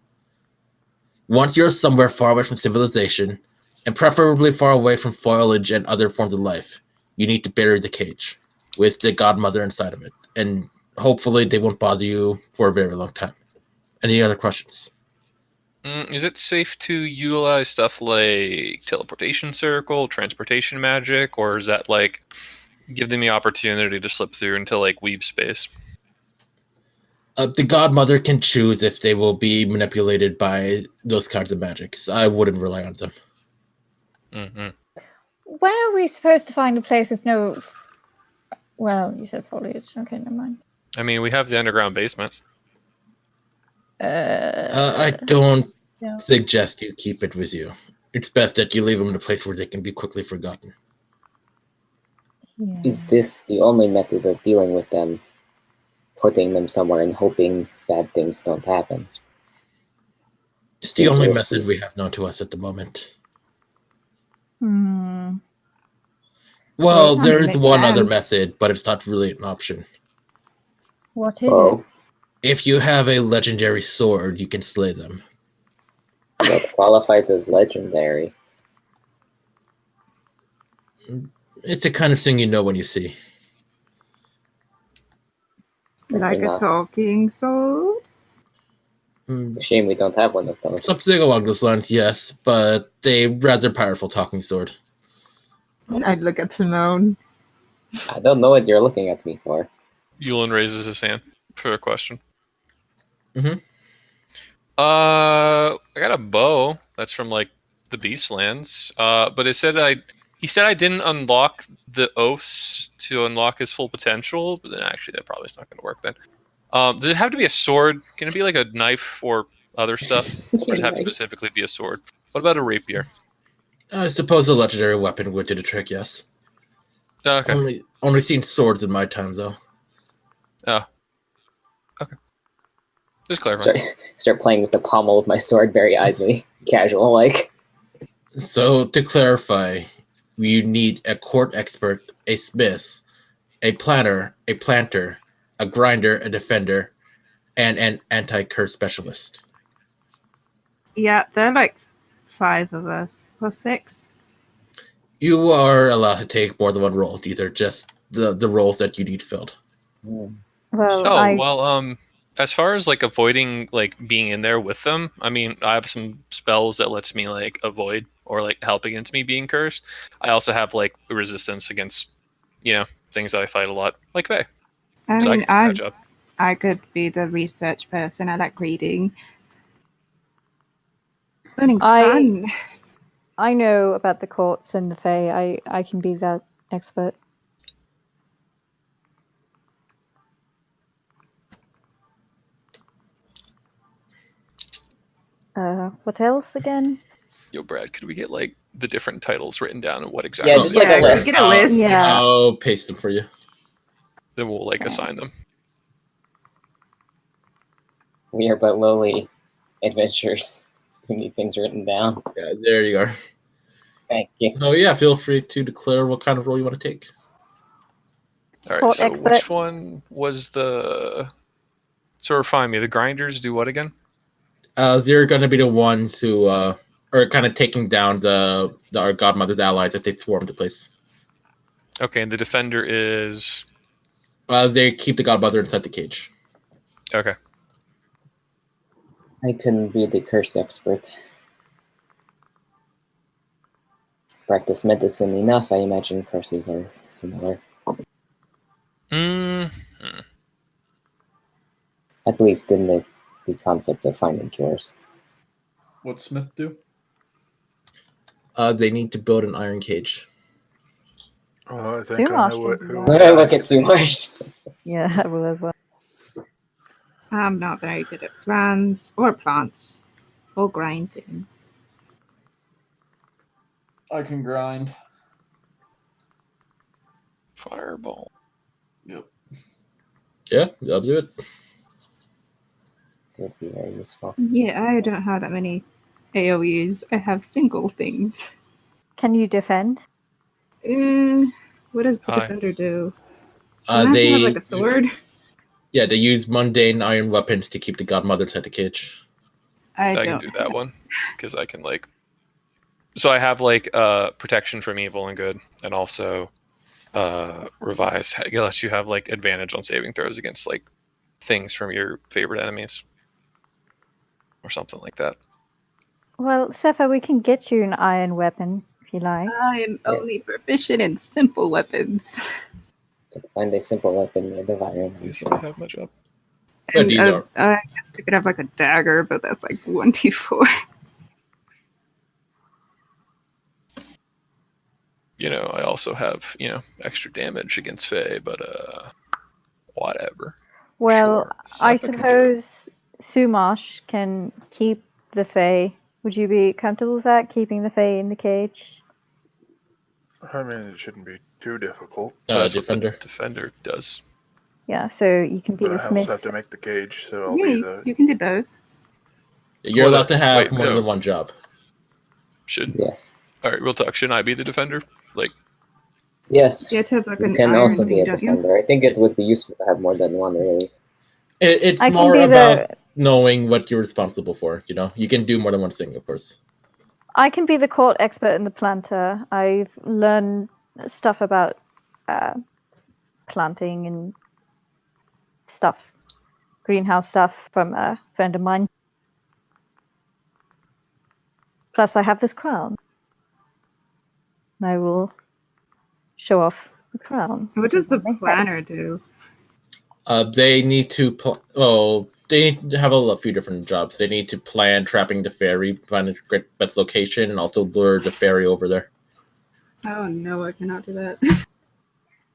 Speaker 2: Once you're somewhere far away from civilization, and preferably far away from foliage and other forms of life, you need to bury the cage with the Godmother inside of it, and hopefully they won't bother you for a very long time. Any other questions?
Speaker 6: Is it safe to utilize stuff like teleportation circle, transportation magic, or is that like give them the opportunity to slip through into like weave space?
Speaker 2: The Godmother can choose if they will be manipulated by those kinds of magics. I wouldn't rely on them.
Speaker 6: Mm-hmm.
Speaker 9: Where are we supposed to find a place with no? Well, you said foliage. Okay, never mind.
Speaker 6: I mean, we have the underground basement.
Speaker 2: I don't
Speaker 9: No.
Speaker 2: suggest you keep it with you. It's best that you leave them in a place where they can be quickly forgotten.
Speaker 9: Yeah.
Speaker 4: Is this the only method of dealing with them? Putting them somewhere and hoping bad things don't happen?
Speaker 2: It's the
Speaker 4: Seems
Speaker 2: only
Speaker 4: risky.
Speaker 2: method we have known to us at the moment.
Speaker 7: Hmm.
Speaker 2: Well,
Speaker 3: That
Speaker 2: there is
Speaker 3: makes
Speaker 2: one other
Speaker 3: sense.
Speaker 2: method, but it's not really an option.
Speaker 9: What is
Speaker 4: Oh,
Speaker 2: If you have a legendary sword, you can slay them.
Speaker 4: what qualifies as legendary?
Speaker 2: It's the kind of thing you know when you see.
Speaker 4: Fair
Speaker 3: Like
Speaker 4: enough.
Speaker 3: a talking sword?
Speaker 4: It's a shame we don't have one of those.
Speaker 2: Something along those lines, yes, but a rather powerful talking sword.
Speaker 3: I'd look at Simone.
Speaker 4: I don't know what you're looking at me for.
Speaker 6: Yulin raises his hand for a question.
Speaker 2: Mhm.
Speaker 6: I got a bow that's from like the Beastlands. But he said I didn't unlock the oaths to unlock his full potential. But then actually, that probably is not going to work then. Does it have to be a sword? Can it be like a knife or other stuff, or does it have to
Speaker 4: Nice.
Speaker 6: specifically be a sword? What about a rapier?
Speaker 2: I suppose a legendary weapon would do the trick, yes.
Speaker 6: Okay.
Speaker 2: Only seen swords in my time, though.
Speaker 6: Oh. Okay. Just clarify.
Speaker 4: Start playing with the pommel of my sword very idly, casual like.
Speaker 2: So, to clarify, you need a court expert, a smith, a planner, a planter, a grinder, a defender, and an anti-curse specialist.
Speaker 3: Yeah, there are like 5 of us. Or 6.
Speaker 2: You are allowed to take more than one role, either just the roles that you need filled.
Speaker 4: Hmm.
Speaker 9: Well,
Speaker 6: As far as like avoiding like being in there with them, I mean, I have some spells that lets me like avoid or like help against me being cursed. I also have like resistance against, things that I fight a lot, like Fey.
Speaker 3: I
Speaker 6: So
Speaker 3: mean,
Speaker 6: I can do that job.
Speaker 3: I could be the research person. I like reading. Learning's fun.
Speaker 7: I know about the courts and the Fae. I can be that expert. What else again?
Speaker 6: Yo, Brad, could we get like the different titles written down and what exactly?
Speaker 4: Yeah, just like a
Speaker 3: Yeah,
Speaker 4: list.
Speaker 3: get a list.
Speaker 7: Yeah.
Speaker 2: I'll paste them for you.
Speaker 6: Then we'll like assign them.
Speaker 4: We are but lowly adventurers who need things written down.
Speaker 2: Yeah, there you are.
Speaker 4: Thank you.
Speaker 2: So yeah, feel free to declare what kind of role you want to take.
Speaker 6: All right.
Speaker 7: Court
Speaker 6: So
Speaker 7: expert.
Speaker 6: which one was the? So remind me. The grinders do what again?
Speaker 2: They're going to be the ones who are kind of taking down our godmother's allies as they swarm the place.
Speaker 6: Okay, and the defender is
Speaker 2: They keep the godmother inside the cage.
Speaker 6: okay.
Speaker 4: I couldn't be the curse expert. Practice medicine enough, I imagine curses are similar.
Speaker 6: Mm-hmm.
Speaker 4: At least in the concept of finding cures.
Speaker 8: What's Smith do?
Speaker 2: They need to build an iron cage.
Speaker 1: Oh, I think I know what. Who
Speaker 4: Look at Sumarsh.
Speaker 7: Yeah, I will as well.
Speaker 3: I'm not very good at plans or plants or grinding.
Speaker 8: I can grind.
Speaker 6: Fireball.
Speaker 8: Yep.
Speaker 2: Yeah, I'll do it.
Speaker 4: Would be very useful.
Speaker 3: Yeah, I don't have that many AoEs. I have single things.
Speaker 7: Can you defend?
Speaker 3: What does the
Speaker 6: Hi.
Speaker 3: defender do? Do I have to
Speaker 2: They
Speaker 3: have like a sword?
Speaker 2: Yeah, they use mundane iron weapons to keep the godmother inside the cage.
Speaker 3: I
Speaker 6: I
Speaker 3: don't.
Speaker 6: can do that one because I can like. So I have like protection from evil and good, and also revised. It lets you have like advantage on saving throws against like things from your favorite enemies, or something like that.
Speaker 7: Well, Sepha, we can get you an iron weapon if you like.
Speaker 3: I am
Speaker 4: Yes.
Speaker 3: only proficient in simple weapons.
Speaker 4: Could find a simple weapon made of iron. I'm
Speaker 6: You
Speaker 4: sure.
Speaker 6: have much up.
Speaker 2: But
Speaker 3: And,
Speaker 2: these are
Speaker 3: I guess I could have like a dagger, but that's like 1d4.
Speaker 6: You know, I also have extra damage against Fey, but whatever.
Speaker 7: Well,
Speaker 6: Sure,
Speaker 7: I
Speaker 6: Sepha can do it.
Speaker 7: suppose Sumarsh can keep the Fae. Would you be comfortable with that, keeping the Fae in the cage?
Speaker 1: I mean, it shouldn't be too difficult,
Speaker 6: That's
Speaker 2: defender.
Speaker 6: what the defender does.
Speaker 7: Yeah, so you can be
Speaker 1: but
Speaker 7: the
Speaker 1: I also
Speaker 7: smith.
Speaker 1: have to make the cage, so I'll
Speaker 3: Yeah,
Speaker 1: be
Speaker 3: you,
Speaker 1: the.
Speaker 3: you can do both.
Speaker 2: You're
Speaker 6: Well,
Speaker 2: allowed to have
Speaker 6: wait,
Speaker 2: more
Speaker 6: no.
Speaker 2: than one job.
Speaker 6: Should
Speaker 4: Yes.
Speaker 6: all right, real talk. Shouldn't I be the defender? Like,
Speaker 4: Yes.
Speaker 3: You have to have like
Speaker 4: You
Speaker 3: an
Speaker 4: can
Speaker 3: iron
Speaker 4: also
Speaker 3: thing,
Speaker 4: be a
Speaker 3: don't you?
Speaker 4: defender. I think it would be useful to have more than one, really.
Speaker 2: It's
Speaker 7: I can
Speaker 2: more
Speaker 7: be
Speaker 2: about knowing what you're responsible for. You know, you can do more than one thing, of course.
Speaker 7: I can be the court expert and the planter. I've learned stuff about planting and stuff, greenhouse stuff from a friend of mine. Plus, I have this crown. I will show off the crown.
Speaker 3: What does the
Speaker 7: on my head.
Speaker 3: planner do?
Speaker 2: They need to. They need to have a few different jobs. They need to plan trapping the fairy, find the best location, and also lure the fairy over there.
Speaker 3: Oh no, I cannot do that.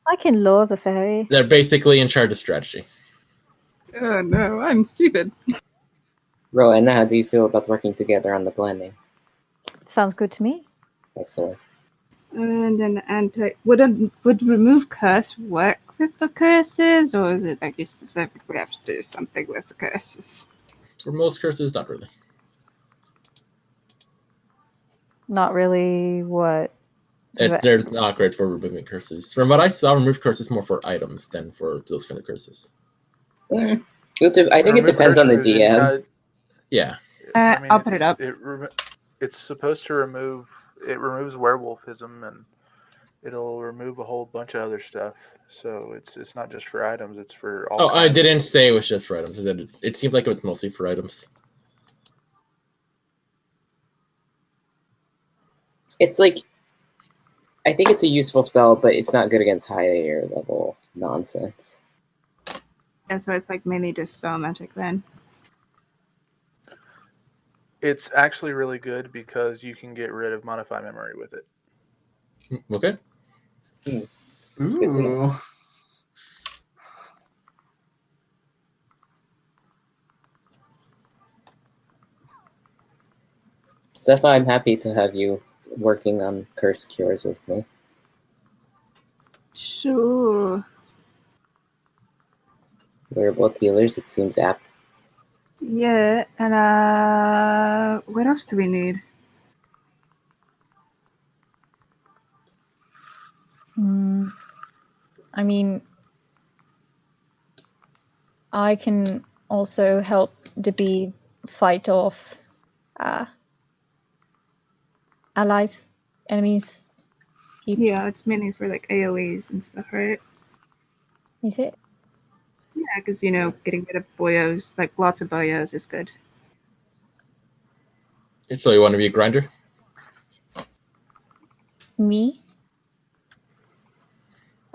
Speaker 7: I can lure the fairy.
Speaker 2: They're basically in charge of strategy.
Speaker 3: Oh no, I'm stupid.
Speaker 4: Rowan, how do you feel about working together on the planning?
Speaker 7: Sounds good to me.
Speaker 4: Excellent.
Speaker 3: And then the would remove curse work with the curses, or is it like you specifically have to do something with the curses?
Speaker 2: For most curses, not really.
Speaker 7: Not really what.
Speaker 2: They're not great for removing curses. From what I saw, remove curses more for items than for those kind of curses.
Speaker 4: I think it depends on the DM.
Speaker 2: Yeah.
Speaker 1: I mean,
Speaker 3: I'll put it up.
Speaker 1: It's supposed to remove. It removes werewolfism, and it'll remove a whole bunch of other stuff. So it's not just for items; it's for all.
Speaker 2: Oh, I
Speaker 1: kinds.
Speaker 2: didn't say it was just for items. It seemed like it was mostly for items.
Speaker 4: It's like, I think it's a useful spell, but it's not good against higher level nonsense.
Speaker 3: Yeah, so it's like mainly just spell magic then.
Speaker 1: It's actually really good because you can get rid of modify memory with it.
Speaker 2: Okay.
Speaker 8: Ooh.
Speaker 4: Steph, I'm happy to have you working on curse cures with me.
Speaker 3: Sure.
Speaker 4: We're both healers, it seems apt.
Speaker 3: Yeah, and what else do we need?
Speaker 9: I mean, I can also help Dabi fight off allies, enemies. Heaps.
Speaker 3: Yeah, it's mainly for like AoEs and stuff, right?
Speaker 9: Is it?
Speaker 3: Yeah, because getting rid of boyos, like lots of boyos, is good.
Speaker 2: So you want to be a grinder?
Speaker 9: Me?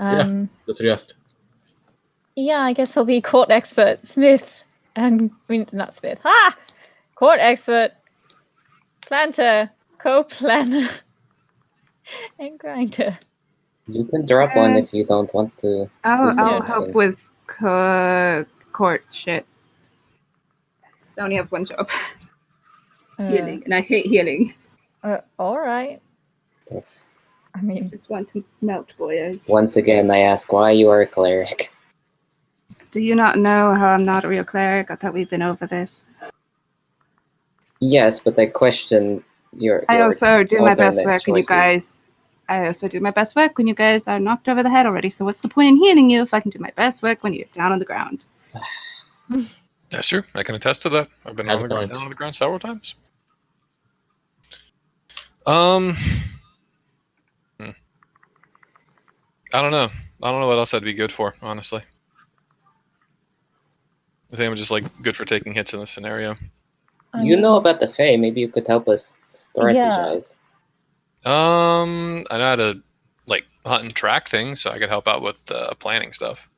Speaker 2: Yeah, that's what you asked.
Speaker 9: Yeah, I guess I'll be court expert, Smith, and not Smith. Court expert, planter, co-planner, and grinder.
Speaker 4: You can drop one if you don't want to.
Speaker 3: I'll help with court shit. I only have one job. Healing, and I hate healing.
Speaker 9: All right.
Speaker 4: Yes.
Speaker 9: I mean,
Speaker 3: I just want to melt boyos.
Speaker 4: Once again, I ask why you are a cleric.
Speaker 3: Do you not know how I'm not a real cleric? I thought we've been over this.
Speaker 4: Yes, but I question your.
Speaker 3: I also do my best
Speaker 4: alternate
Speaker 3: work when you
Speaker 4: choices.
Speaker 3: guys. I also do my best work when you guys are knocked over the head already. So what's the point in healing you if I can do my best work when you're down on the ground?
Speaker 6: That's true. I can attest to that. I've been
Speaker 2: Has
Speaker 6: down
Speaker 2: points.
Speaker 6: on the ground several times. I don't know. I don't know what else I'd be good for, honestly. I think I'm just like good for taking hits in this scenario.
Speaker 4: You know about the Fae. Maybe you could help us strategize.
Speaker 6: I know how to like hunt and track things, so I could help out with planning stuff.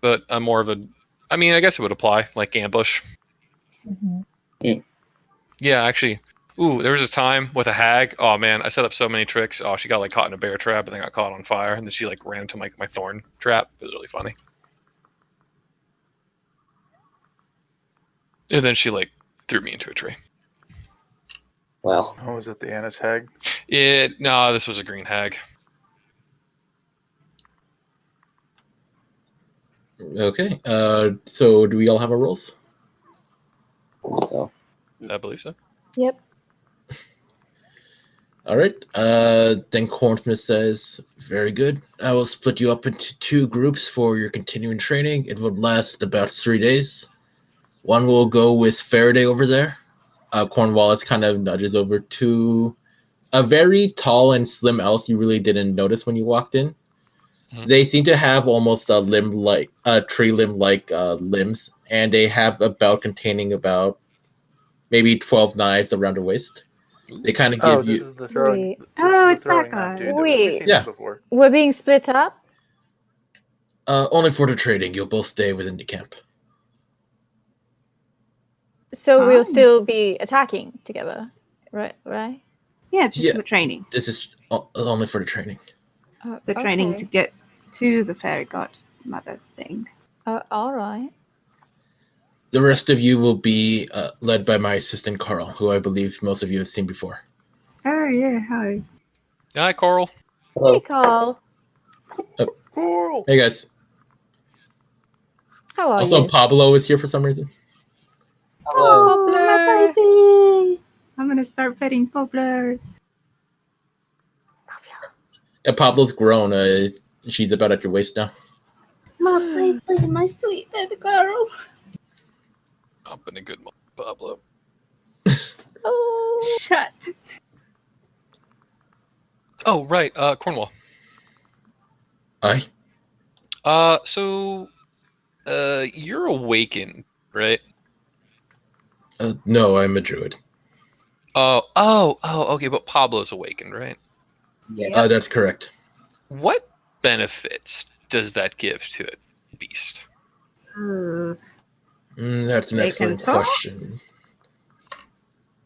Speaker 6: But I'm more of a. I mean, I guess it would apply, like ambush. Yeah, actually. Ooh, there was this time with a hag. Oh man, I set up so many tricks. Oh, she got like caught in a bear trap and then got caught on fire, and then she like ran into my thorn trap. It was really funny. And then she like threw me into a tree.
Speaker 4: Well.
Speaker 1: Oh, was it the Annis hag?
Speaker 6: No, this was a green hag.
Speaker 2: Okay. So do we all have our roles?
Speaker 4: So.
Speaker 6: I believe so.
Speaker 9: Yep.
Speaker 2: All right. Then Cornsmith says, very good. I will split you up into 2 groups for your continuing training. It will last about 3 days. One will go with Faraday over there. Cornwallis kind of nudges over to a very tall and slim elf you really didn't notice when you walked in. They seem to have almost a tree limb-like limbs, and they have a belt containing about maybe 12 knives around their waist. They kind of give you.
Speaker 1: This is the throwing.
Speaker 3: It's that guy.
Speaker 1: We've seen him before.
Speaker 9: We're being split up?
Speaker 2: Only for the trading. You'll both stay within the camp.
Speaker 9: So we'll still be attacking together, right?
Speaker 3: Yeah, it's just for the training.
Speaker 2: This is only for the training.
Speaker 3: The training to get to the fairy godmother thing.
Speaker 9: All right.
Speaker 2: The rest of you will be led by my assistant, Carl, who I believe most of you have seen before.
Speaker 3: Oh, yeah. Hi.
Speaker 6: Hi, Coral.
Speaker 4: Hello.
Speaker 9: Hey, Carl.
Speaker 2: Oh.
Speaker 1: Coral.
Speaker 2: Hey, guys.
Speaker 9: How are
Speaker 2: also,
Speaker 9: you?
Speaker 2: Pablo is here for some reason.
Speaker 3: Oh, my baby. I'm going to start petting Pablo.
Speaker 2: Yeah, Pablo's grown. She's about at your waist now.
Speaker 3: My baby, my sweet baby girl.
Speaker 6: I've been a good mom, Pablo.
Speaker 3: Oh, shut.
Speaker 6: Oh, right. Cornwall.
Speaker 2: Aye.
Speaker 6: So, you're awakened, right?
Speaker 2: No, I'm a druid.
Speaker 6: Oh, okay, but Pablo's awakened, right?
Speaker 4: Yes.
Speaker 2: That's correct.
Speaker 6: What benefits does that give to a beast?
Speaker 2: That's an
Speaker 3: They
Speaker 2: excellent
Speaker 3: can talk?
Speaker 2: question.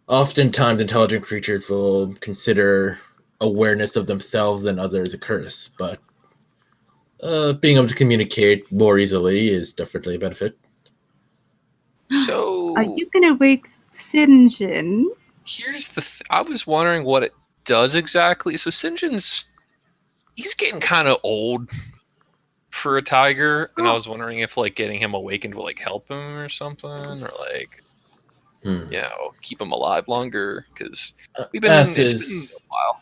Speaker 2: Oftentimes, intelligent creatures will consider awareness of themselves and others a curse, but being able to communicate more easily is definitely a benefit.
Speaker 6: So,
Speaker 3: Are you going to wake Sinjin?
Speaker 6: Here's the I was wondering what it does exactly. So Sinjin's he's getting kind of old for a tiger, and I was wondering if like getting him awakened will like help him or something, or like keep him alive longer because we've been it's been a while.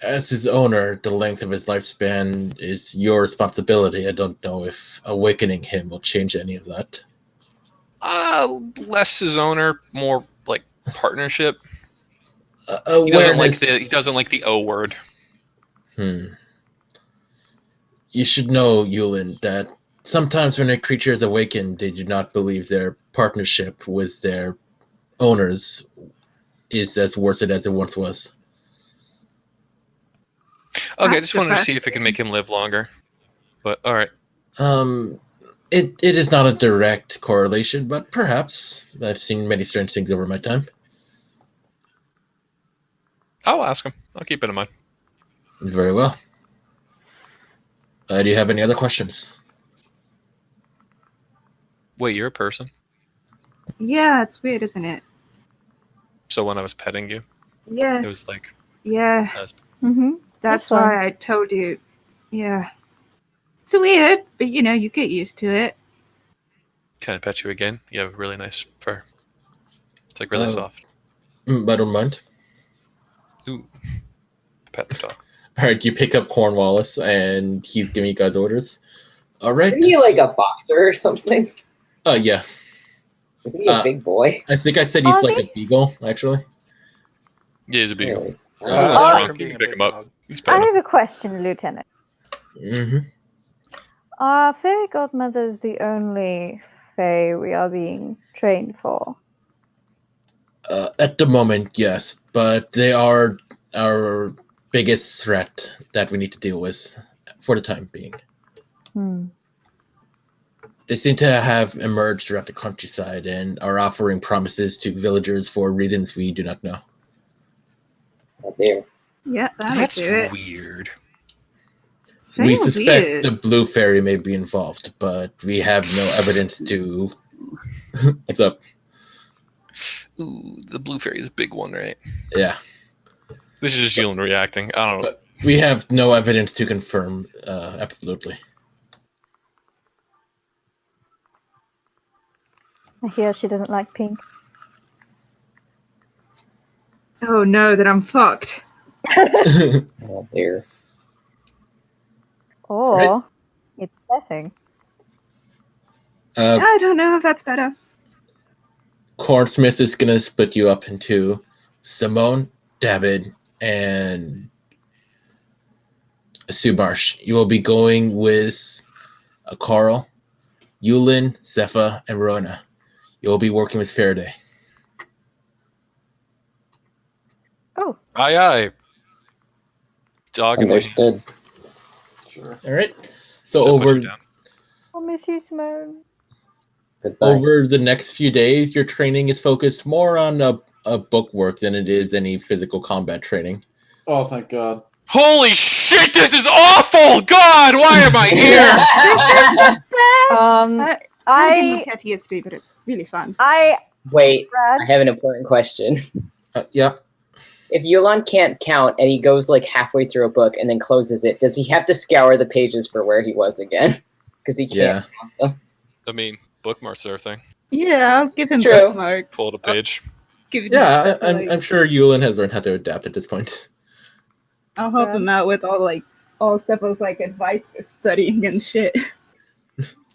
Speaker 2: As his owner, the length of his lifespan is your responsibility. I don't know if awakening him will change any of that.
Speaker 6: Less his owner, more like partnership. He doesn't like the O word.
Speaker 2: You should know, Yulin, that sometimes when a creature is awakened, they do not believe their partnership with their owners is as worth it as it once was.
Speaker 6: Okay, I just wanted to see if it can make him live longer. But all right.
Speaker 2: It is not a direct correlation, but perhaps. I've seen many strange things over my time.
Speaker 6: I'll ask him. I'll keep it in mind.
Speaker 2: Very well. Do you have any other questions?
Speaker 6: Wait, you're a person?
Speaker 3: Yeah, it's weird, isn't it?
Speaker 6: So when I was petting you,
Speaker 3: yes,
Speaker 6: it was like
Speaker 3: That's why I told you. Yeah, it's weird, but you get used to it.
Speaker 6: Can I pet you again? You have really nice fur. It's like really soft.
Speaker 2: I don't mind.
Speaker 6: Ooh, pet the dog.
Speaker 2: All right, you pick up Cornwallis, and he's giving you guys orders. All right.
Speaker 4: Isn't he like a boxer or something?
Speaker 2: Oh, yeah.
Speaker 4: Isn't he a big boy?
Speaker 2: I think I said he's like a beagle, actually.
Speaker 6: Yeah, he's a beagle.
Speaker 4: Really?
Speaker 6: You can pick him up.
Speaker 7: I have a question, Lieutenant.
Speaker 2: Mm-hmm.
Speaker 7: Are fairy godmothers the only fae we are being trained for?
Speaker 2: At the moment, yes, but they are our biggest threat that we need to deal with for the time being. They seem to have emerged throughout the countryside and are offering promises to villagers for reasons we do not know.
Speaker 4: Out there.
Speaker 3: Yeah,
Speaker 6: that's
Speaker 3: do it.
Speaker 6: weird.
Speaker 2: We suspect the blue fairy may be involved, but we have no evidence to... What's up?
Speaker 6: Ooh, the blue fairy is a big one, right?
Speaker 2: Yeah.
Speaker 6: This is just Yulin reacting. I don't know.
Speaker 2: But we have no evidence to confirm, absolutely.
Speaker 7: I hear she doesn't like pink.
Speaker 3: Oh no, that I'm fucked.
Speaker 4: Out there.
Speaker 7: Or it's blessing.
Speaker 3: I don't know if that's better.
Speaker 2: Cornsmith is going to split you up into Simone, David, and Subarsh. You will be going with Carl, Yulin, Zepha, and Rona. You will be working with Faraday.
Speaker 7: Oh.
Speaker 6: Aye, aye. Dog
Speaker 4: Understood.
Speaker 8: Sure.
Speaker 2: All right. So over...
Speaker 7: I'll miss you, Simone.
Speaker 4: Goodbye.
Speaker 2: Over the next few days, your training is focused more on a book work than it is any physical combat training.
Speaker 8: Oh, thank God.
Speaker 6: Holy shit, this is awful! God, why am I here?
Speaker 3: I PTSD, but it's really fun.
Speaker 4: Wait, I have an important question.
Speaker 2: Yeah.
Speaker 4: If Yulon can't count and he goes like halfway through a book and then closes it, does he have to scour the pages for where he was again? Because he can't count them.
Speaker 6: I mean, bookmarks are a thing.
Speaker 3: Yeah, I'll give him
Speaker 4: True.
Speaker 3: bookmarks.
Speaker 6: Pull the page.
Speaker 2: I'm sure Yulin has learned how to adapt at this point.
Speaker 3: I'll help him out with all Sepho's advice for studying and shit.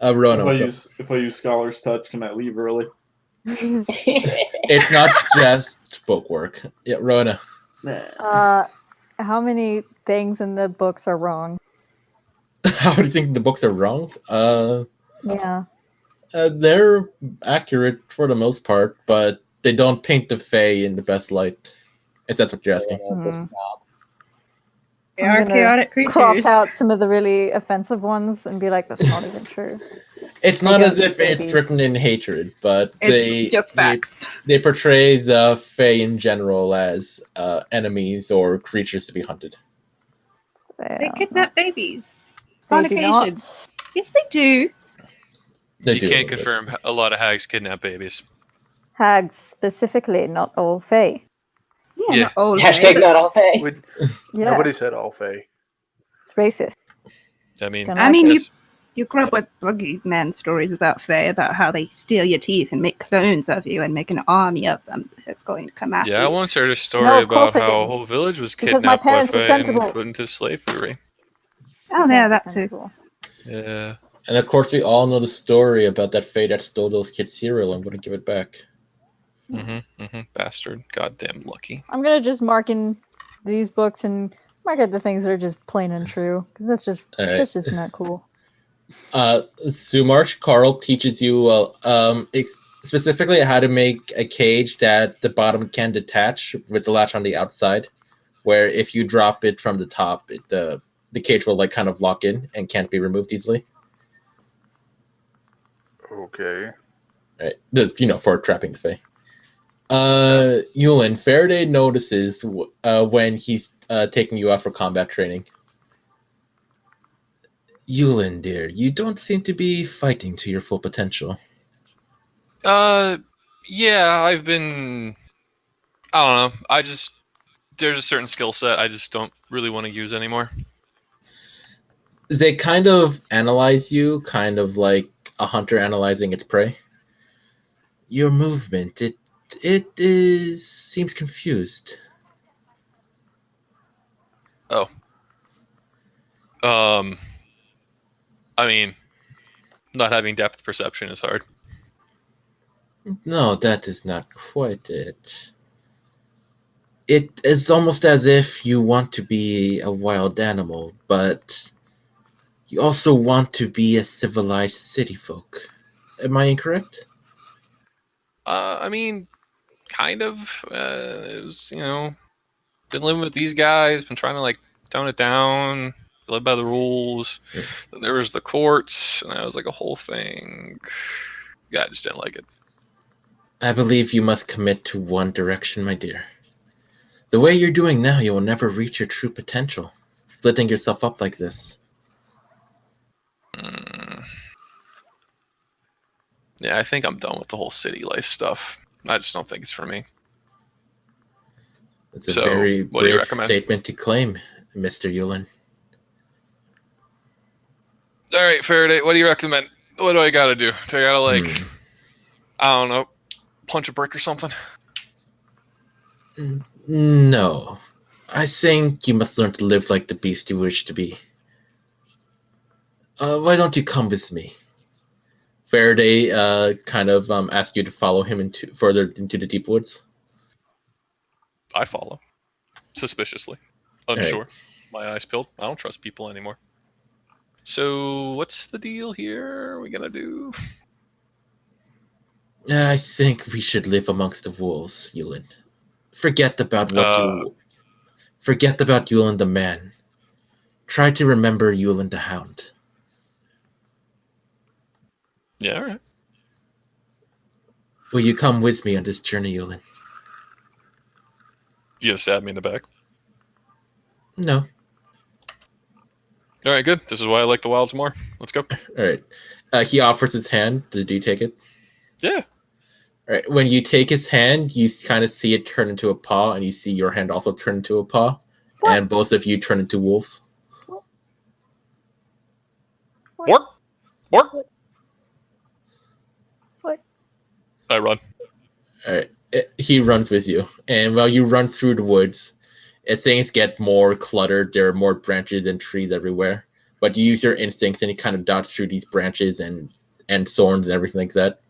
Speaker 2: Rona,
Speaker 8: if I use Scholar's Touch, can I leave early?
Speaker 2: It's not just book work. Yeah, Rona.
Speaker 7: How many things in the books are wrong?
Speaker 2: How do you think the books are wrong?
Speaker 7: Yeah.
Speaker 2: They're accurate for the most part, but they don't paint the Fae in the best light. If that's what you're asking.
Speaker 3: They are chaotic creatures.
Speaker 7: Cross out some of the really offensive ones and be like, that's not even true.
Speaker 2: It's not as if it's written in hatred, but
Speaker 3: it's just facts.
Speaker 2: They portray the Fae in general as enemies or creatures to be hunted.
Speaker 3: They kidnap babies on occasion. Yes, they do.
Speaker 6: You can't confirm a lot of hags kidnap babies.
Speaker 7: Hags specifically, not all Fae.
Speaker 3: Yeah,
Speaker 6: Yeah.
Speaker 3: not all
Speaker 4: Hashtag
Speaker 3: Fae,
Speaker 4: not all Fae.
Speaker 7: Yeah,
Speaker 1: Nobody said all Fae.
Speaker 7: it's racist.
Speaker 6: I mean,
Speaker 7: Don't
Speaker 3: I
Speaker 7: like
Speaker 3: mean,
Speaker 7: it.
Speaker 3: you grew up with boogeyman stories about Fae, about how they steal your teeth and make clones of you and make an army of them that's going to come after
Speaker 6: yeah, I
Speaker 3: you.
Speaker 6: once heard a story
Speaker 7: No, of
Speaker 6: about
Speaker 7: course I
Speaker 6: how a
Speaker 7: didn't.
Speaker 6: whole village was
Speaker 7: Because my
Speaker 6: kidnapped by
Speaker 7: parents were
Speaker 6: Fae and
Speaker 7: sensible.
Speaker 6: put into slavery.
Speaker 3: Oh,
Speaker 7: My
Speaker 3: yeah,
Speaker 7: parents
Speaker 3: that
Speaker 7: are
Speaker 3: too.
Speaker 7: sensible.
Speaker 6: Yeah.
Speaker 2: And of course, we all know the story about that Fae that stole those kids' cereal and wouldn't give it back.
Speaker 6: Bastard. Goddamn lucky.
Speaker 7: I'm gonna just mark in these books and mark out the things that are just plain untrue, because that's
Speaker 2: All
Speaker 7: just not cool.
Speaker 2: Sumarsh Carl teaches you specifically how to make a cage that the bottom can detach with the latch on the outside, where if you drop it from the top, the cage will like kind of lock in and can't be removed easily.
Speaker 1: Okay.
Speaker 2: Right, for trapping the Fae. Yulin, Faraday notices when he's taking you out for combat training. Yulin, dear, you don't seem to be fighting to your full potential.
Speaker 6: Yeah, I've been. I don't know. There's a certain skill set I just don't really want to use anymore.
Speaker 2: They kind of analyze you, kind of like a hunter analyzing its prey. Your movement, seems confused.
Speaker 6: Oh. I mean, not having depth perception is hard.
Speaker 2: No, that is not quite it. It is almost as if you want to be a wild animal, but you also want to be a civilized city folk. Am I incorrect?
Speaker 6: I mean, kind of. It was, been living with these guys, been trying to like tone it down, live by the rules. Then there was the courts, and that was like a whole thing. Yeah, I just didn't like it.
Speaker 2: I believe you must commit to one direction, my dear. The way you're doing now, you will never reach your true potential, splitting yourself up like this.
Speaker 6: Yeah, I think I'm done with the whole city life stuff. I just don't think it's for me.
Speaker 2: It's a
Speaker 6: So,
Speaker 2: very
Speaker 6: what do you
Speaker 2: brave
Speaker 6: recommend?
Speaker 2: statement to claim, Mr. Yulin.
Speaker 6: All right, Faraday, what do you recommend? What do I gotta do? Do I gotta I don't know, punch a brick or something?
Speaker 2: No. I think you must learn to live like the beast you wish to be. Why don't you come with me? Faraday kind of asked you to follow him further into the deep woods.
Speaker 6: I follow. Suspiciously. Unsure. Right. My eyes peeled. I don't trust people anymore. So, what's the deal here? Are we gonna do?
Speaker 2: I think we should live amongst the wolves, Yulin. Forget about Yulin the man. Try to remember Yulin the hound.
Speaker 6: Yeah, all right.
Speaker 2: Will you come with me on this journey, Yulin?
Speaker 6: You gonna stab me in the back?
Speaker 2: No.
Speaker 6: All right, good. This is why I like the wilds more. Let's go.
Speaker 2: All right. He offers his hand. Do you take it?
Speaker 6: Yeah.
Speaker 2: All right. When you take his hand, you kind of see it turn into a paw, and you see your hand also turn into a paw, and both of you turn into wolves.
Speaker 6: Work.
Speaker 7: What?
Speaker 6: I run.
Speaker 2: All right. He runs with you, and while you run through the woods, as things get more cluttered, there are more branches and trees everywhere. But you use your instincts, and you kind of dodge through these branches and thorns and everything like that.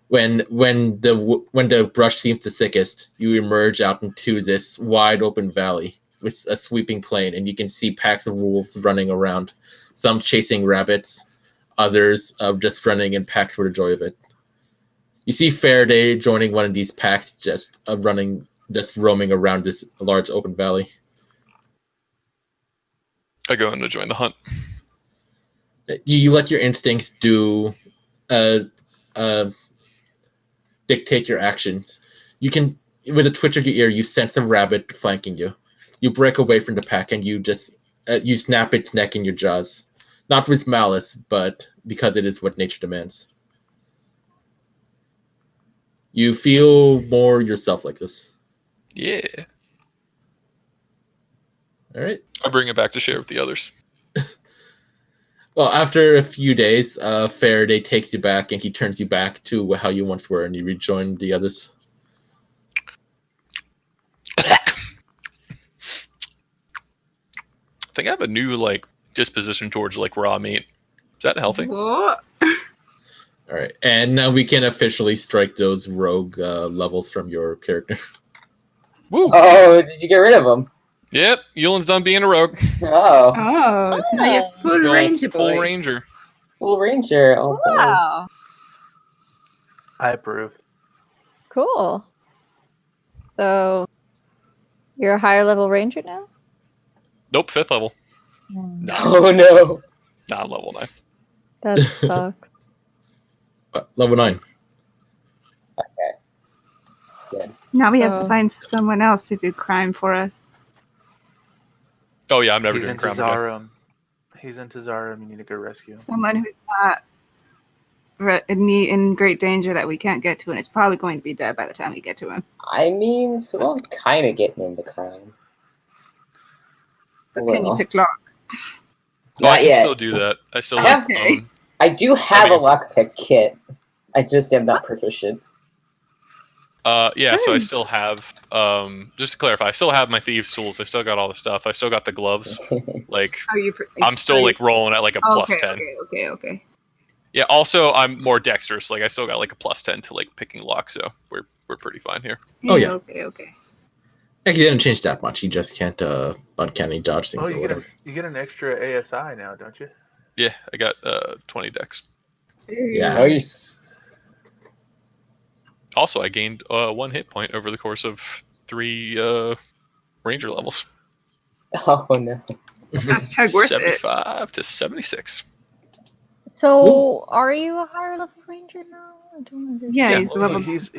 Speaker 2: When the brush seems the thickest, you emerge out into this wide open valley with a sweeping plain, and you can see packs of wolves running around. Some chasing rabbits, others just running in packs for the joy of it. You see Faraday joining one of these packs, just roaming around this large open valley.
Speaker 6: I go in to join the hunt.
Speaker 2: You let your instincts dictate your actions. You can, with a twitch of your ear, you sense a rabbit flanking you. You break away from the pack and you just you snap its neck in your jaws, not with malice, but because it is what nature demands. You feel more yourself like this.
Speaker 6: Yeah.
Speaker 2: All right.
Speaker 6: I bring it back to share with the others.
Speaker 2: Well, after a few days, Faraday takes you back and he turns you back to how you once were, and you rejoin the others.
Speaker 6: I think I have a new disposition towards raw meat. Is that healthy?
Speaker 3: What?
Speaker 2: All right, and now we can officially strike those rogue levels from your character.
Speaker 6: Woo!
Speaker 4: Oh, did you get rid of them?
Speaker 6: Yep, Yulin's done being a rogue.
Speaker 4: Oh,
Speaker 3: Oh, so now you're full
Speaker 6: Going
Speaker 3: ranger
Speaker 6: full
Speaker 3: boy.
Speaker 6: ranger.
Speaker 4: full ranger. Oh, boy.
Speaker 9: Wow.
Speaker 1: I approve.
Speaker 9: Cool. So you're a higher level ranger now?
Speaker 6: Nope, 5th level.
Speaker 4: Oh no.
Speaker 6: Nah, I'm level 9.
Speaker 9: That sucks.
Speaker 2: Level 9.
Speaker 4: Good.
Speaker 3: Now we have to
Speaker 9: So-
Speaker 3: find someone else to do crime for us.
Speaker 6: Oh yeah, I'm never
Speaker 1: He's
Speaker 6: doing
Speaker 1: in
Speaker 6: crime again.
Speaker 1: Tazarum. He's in Tazarum. You need to go rescue him.
Speaker 3: Someone who's not in great danger that we can't get to, and it's probably going to be dead by the time we get to him.
Speaker 4: I mean, someone's kind of getting into crime.
Speaker 3: But can you
Speaker 4: Well,
Speaker 3: pick locks?
Speaker 6: Oh, I
Speaker 4: not
Speaker 6: can
Speaker 4: yet.
Speaker 6: still do that. I still
Speaker 4: I
Speaker 6: have.
Speaker 3: have-
Speaker 4: I do have
Speaker 6: mean-
Speaker 4: a lockpick kit. I just am not proficient.
Speaker 6: Yeah, so I
Speaker 3: Good.
Speaker 6: still have. Just to clarify, I still have my thieves' tools. I still got all the stuff. I still got the gloves.
Speaker 3: Are you?
Speaker 6: I'm still rolling at a plus 10.
Speaker 3: Okay.
Speaker 6: Yeah. Also, I'm more dexterous. I still got a plus 10 to picking locks. So we're pretty fine here.
Speaker 2: Oh, yeah.
Speaker 3: Okay.
Speaker 2: He didn't change that much. He just can't uncanny dodge things
Speaker 1: Oh,
Speaker 2: or
Speaker 1: you
Speaker 2: whatever.
Speaker 1: get an extra ASI now, don't you?
Speaker 6: Yeah, I got 20 dex.
Speaker 2: Yeah.
Speaker 4: Nice.
Speaker 6: Also, I gained 1 hit point over the course of 3 ranger levels.
Speaker 4: Oh no.
Speaker 3: Hashtag worth it.
Speaker 6: 75 to 76.
Speaker 9: So are you a higher level ranger now? I don't understand.
Speaker 3: Yeah,
Speaker 6: Yeah,
Speaker 3: he's
Speaker 1: Well,
Speaker 3: level.
Speaker 1: he's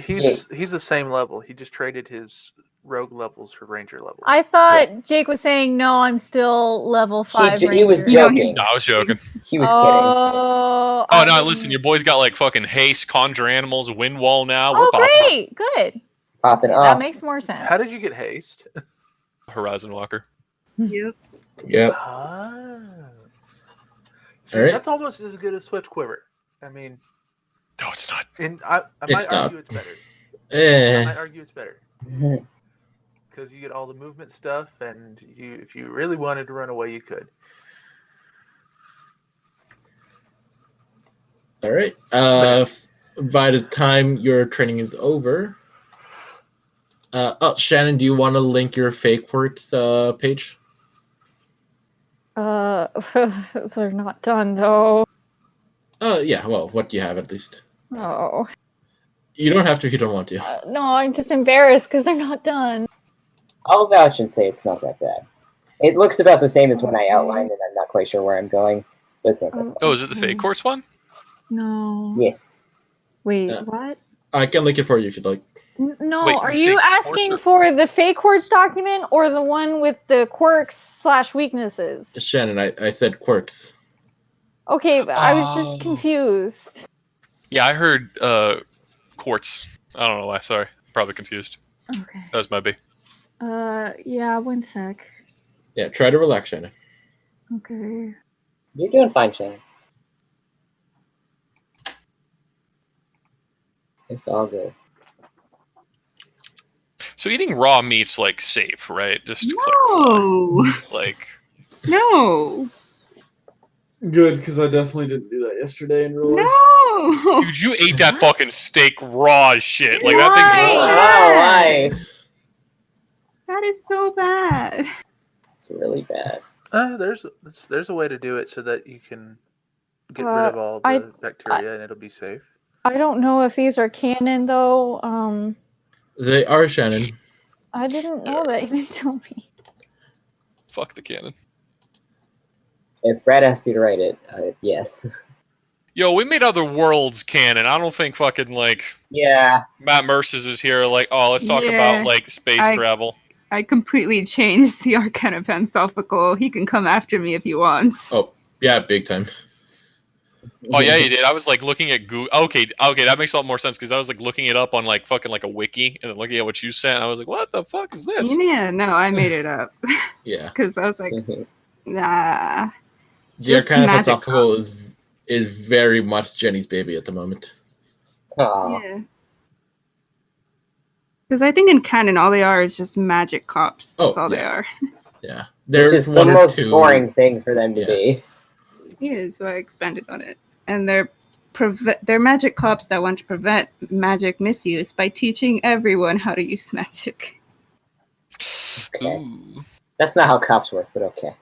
Speaker 1: the same level. He just traded his rogue levels for ranger levels.
Speaker 9: I thought Jake was saying no, I'm still level 5
Speaker 4: He
Speaker 9: ranger.
Speaker 4: was
Speaker 3: No,
Speaker 4: joking.
Speaker 6: No, I was joking.
Speaker 4: He was kidding.
Speaker 9: Oh,
Speaker 6: Oh
Speaker 9: I
Speaker 6: no!
Speaker 9: didn't-
Speaker 6: Listen, your boy's got fucking haste, conjure animals, wind wall now. We're
Speaker 9: Oh,
Speaker 6: popping.
Speaker 9: great, good.
Speaker 4: Popping
Speaker 9: That
Speaker 4: off.
Speaker 9: makes more sense.
Speaker 1: How did you get haste?
Speaker 6: Horizon Walker.
Speaker 3: Yep.
Speaker 2: Yep.
Speaker 1: Ah. See,
Speaker 2: All right.
Speaker 1: that's almost as good as Swift Quiver. I mean,
Speaker 6: No, it's not.
Speaker 1: and I
Speaker 2: It's
Speaker 1: might
Speaker 2: not.
Speaker 1: argue it's better. I might
Speaker 2: Eh.
Speaker 1: argue it's better because you get all the movement stuff, and if you really wanted to run away, you could.
Speaker 2: All right. By the time your training is over, Shannon, do you want to link your fake works page?
Speaker 9: They're not done though.
Speaker 2: Yeah. Well, what do you have at least?
Speaker 9: Oh,
Speaker 2: You don't have to if you don't want to.
Speaker 9: no, I'm just embarrassed because they're not done.
Speaker 4: I'll vouch and say it's not that bad. It looks about the same as when I outlined it. I'm not quite sure where I'm going, but it's not that bad.
Speaker 6: Oh, is it the fake course one?
Speaker 9: No.
Speaker 4: Yeah.
Speaker 9: Wait,
Speaker 2: Yeah.
Speaker 9: what?
Speaker 2: I can link it for you if you'd like.
Speaker 9: No,
Speaker 6: Wait,
Speaker 9: are
Speaker 6: you say
Speaker 9: you
Speaker 6: quirks
Speaker 9: asking
Speaker 6: or-
Speaker 9: for the fake quirks document or the one with the quirks/weaknesses?
Speaker 2: Shannon, I said quirks.
Speaker 9: Okay, but I was
Speaker 6: Oh.
Speaker 9: just confused.
Speaker 6: Yeah, I heard quartz. I don't know why. Sorry, probably confused.
Speaker 9: Okay.
Speaker 6: That was my B.
Speaker 9: Yeah, one sec.
Speaker 2: Yeah, try to relax, Shannon.
Speaker 9: Okay.
Speaker 4: You're doing fine, Shannon. It's all good.
Speaker 6: So eating raw meat's safe, right? Just to
Speaker 3: No.
Speaker 6: clarify.
Speaker 3: No.
Speaker 8: Good, because I definitely didn't do that yesterday in real life.
Speaker 3: No.
Speaker 6: Dude, you ate that fucking steak raw as shit. That thing
Speaker 9: Why?
Speaker 6: was.
Speaker 4: Oh, why?
Speaker 3: That is so bad.
Speaker 4: It's really bad.
Speaker 1: There's a way to do it so that you can get rid
Speaker 9: Uh,
Speaker 1: of all
Speaker 9: I-
Speaker 1: the bacteria and it'll be safe.
Speaker 9: I don't know if these are canon though.
Speaker 2: They are, Shannon.
Speaker 9: I didn't know that. You didn't tell me.
Speaker 6: Fuck the cannon.
Speaker 4: If Brad asked you to write it, yes.
Speaker 6: Yo, we made other worlds canon. I don't think fucking
Speaker 4: Yeah.
Speaker 6: Matt Mercer's is here. Oh, let's talk
Speaker 3: Yeah,
Speaker 6: about space
Speaker 3: I-
Speaker 6: travel.
Speaker 3: I completely changed the Arcana Pansophical. He can come after me if he wants.
Speaker 2: Oh, yeah, big time.
Speaker 6: Oh yeah, you did. I was like looking at Google. Okay, that makes a lot more sense because I was like looking it up on like fucking like a wiki and then looking at what you sent. I was like, what the fuck is this?
Speaker 3: Yeah, no, I made it up.
Speaker 2: Yeah.
Speaker 3: Because I was like, nah.
Speaker 2: The
Speaker 3: Just
Speaker 2: Arcana
Speaker 3: magic
Speaker 2: Philosophical is very much Jenny's baby at the moment.
Speaker 4: Aw.
Speaker 3: Yeah. Because I think in canon, all they are is just magic cops. That's
Speaker 2: Oh,
Speaker 3: all they
Speaker 2: yeah.
Speaker 3: are.
Speaker 2: Yeah.
Speaker 4: Which
Speaker 2: There's
Speaker 4: is the
Speaker 2: one or
Speaker 4: most
Speaker 2: two.
Speaker 4: boring thing for them to
Speaker 2: Yeah.
Speaker 4: be.
Speaker 3: Yeah, so I expanded on it. And they're magic cops that want to prevent magic misuse by teaching everyone how to use magic.
Speaker 4: Okay.
Speaker 6: Ooh.
Speaker 4: That's not how cops work, but okay.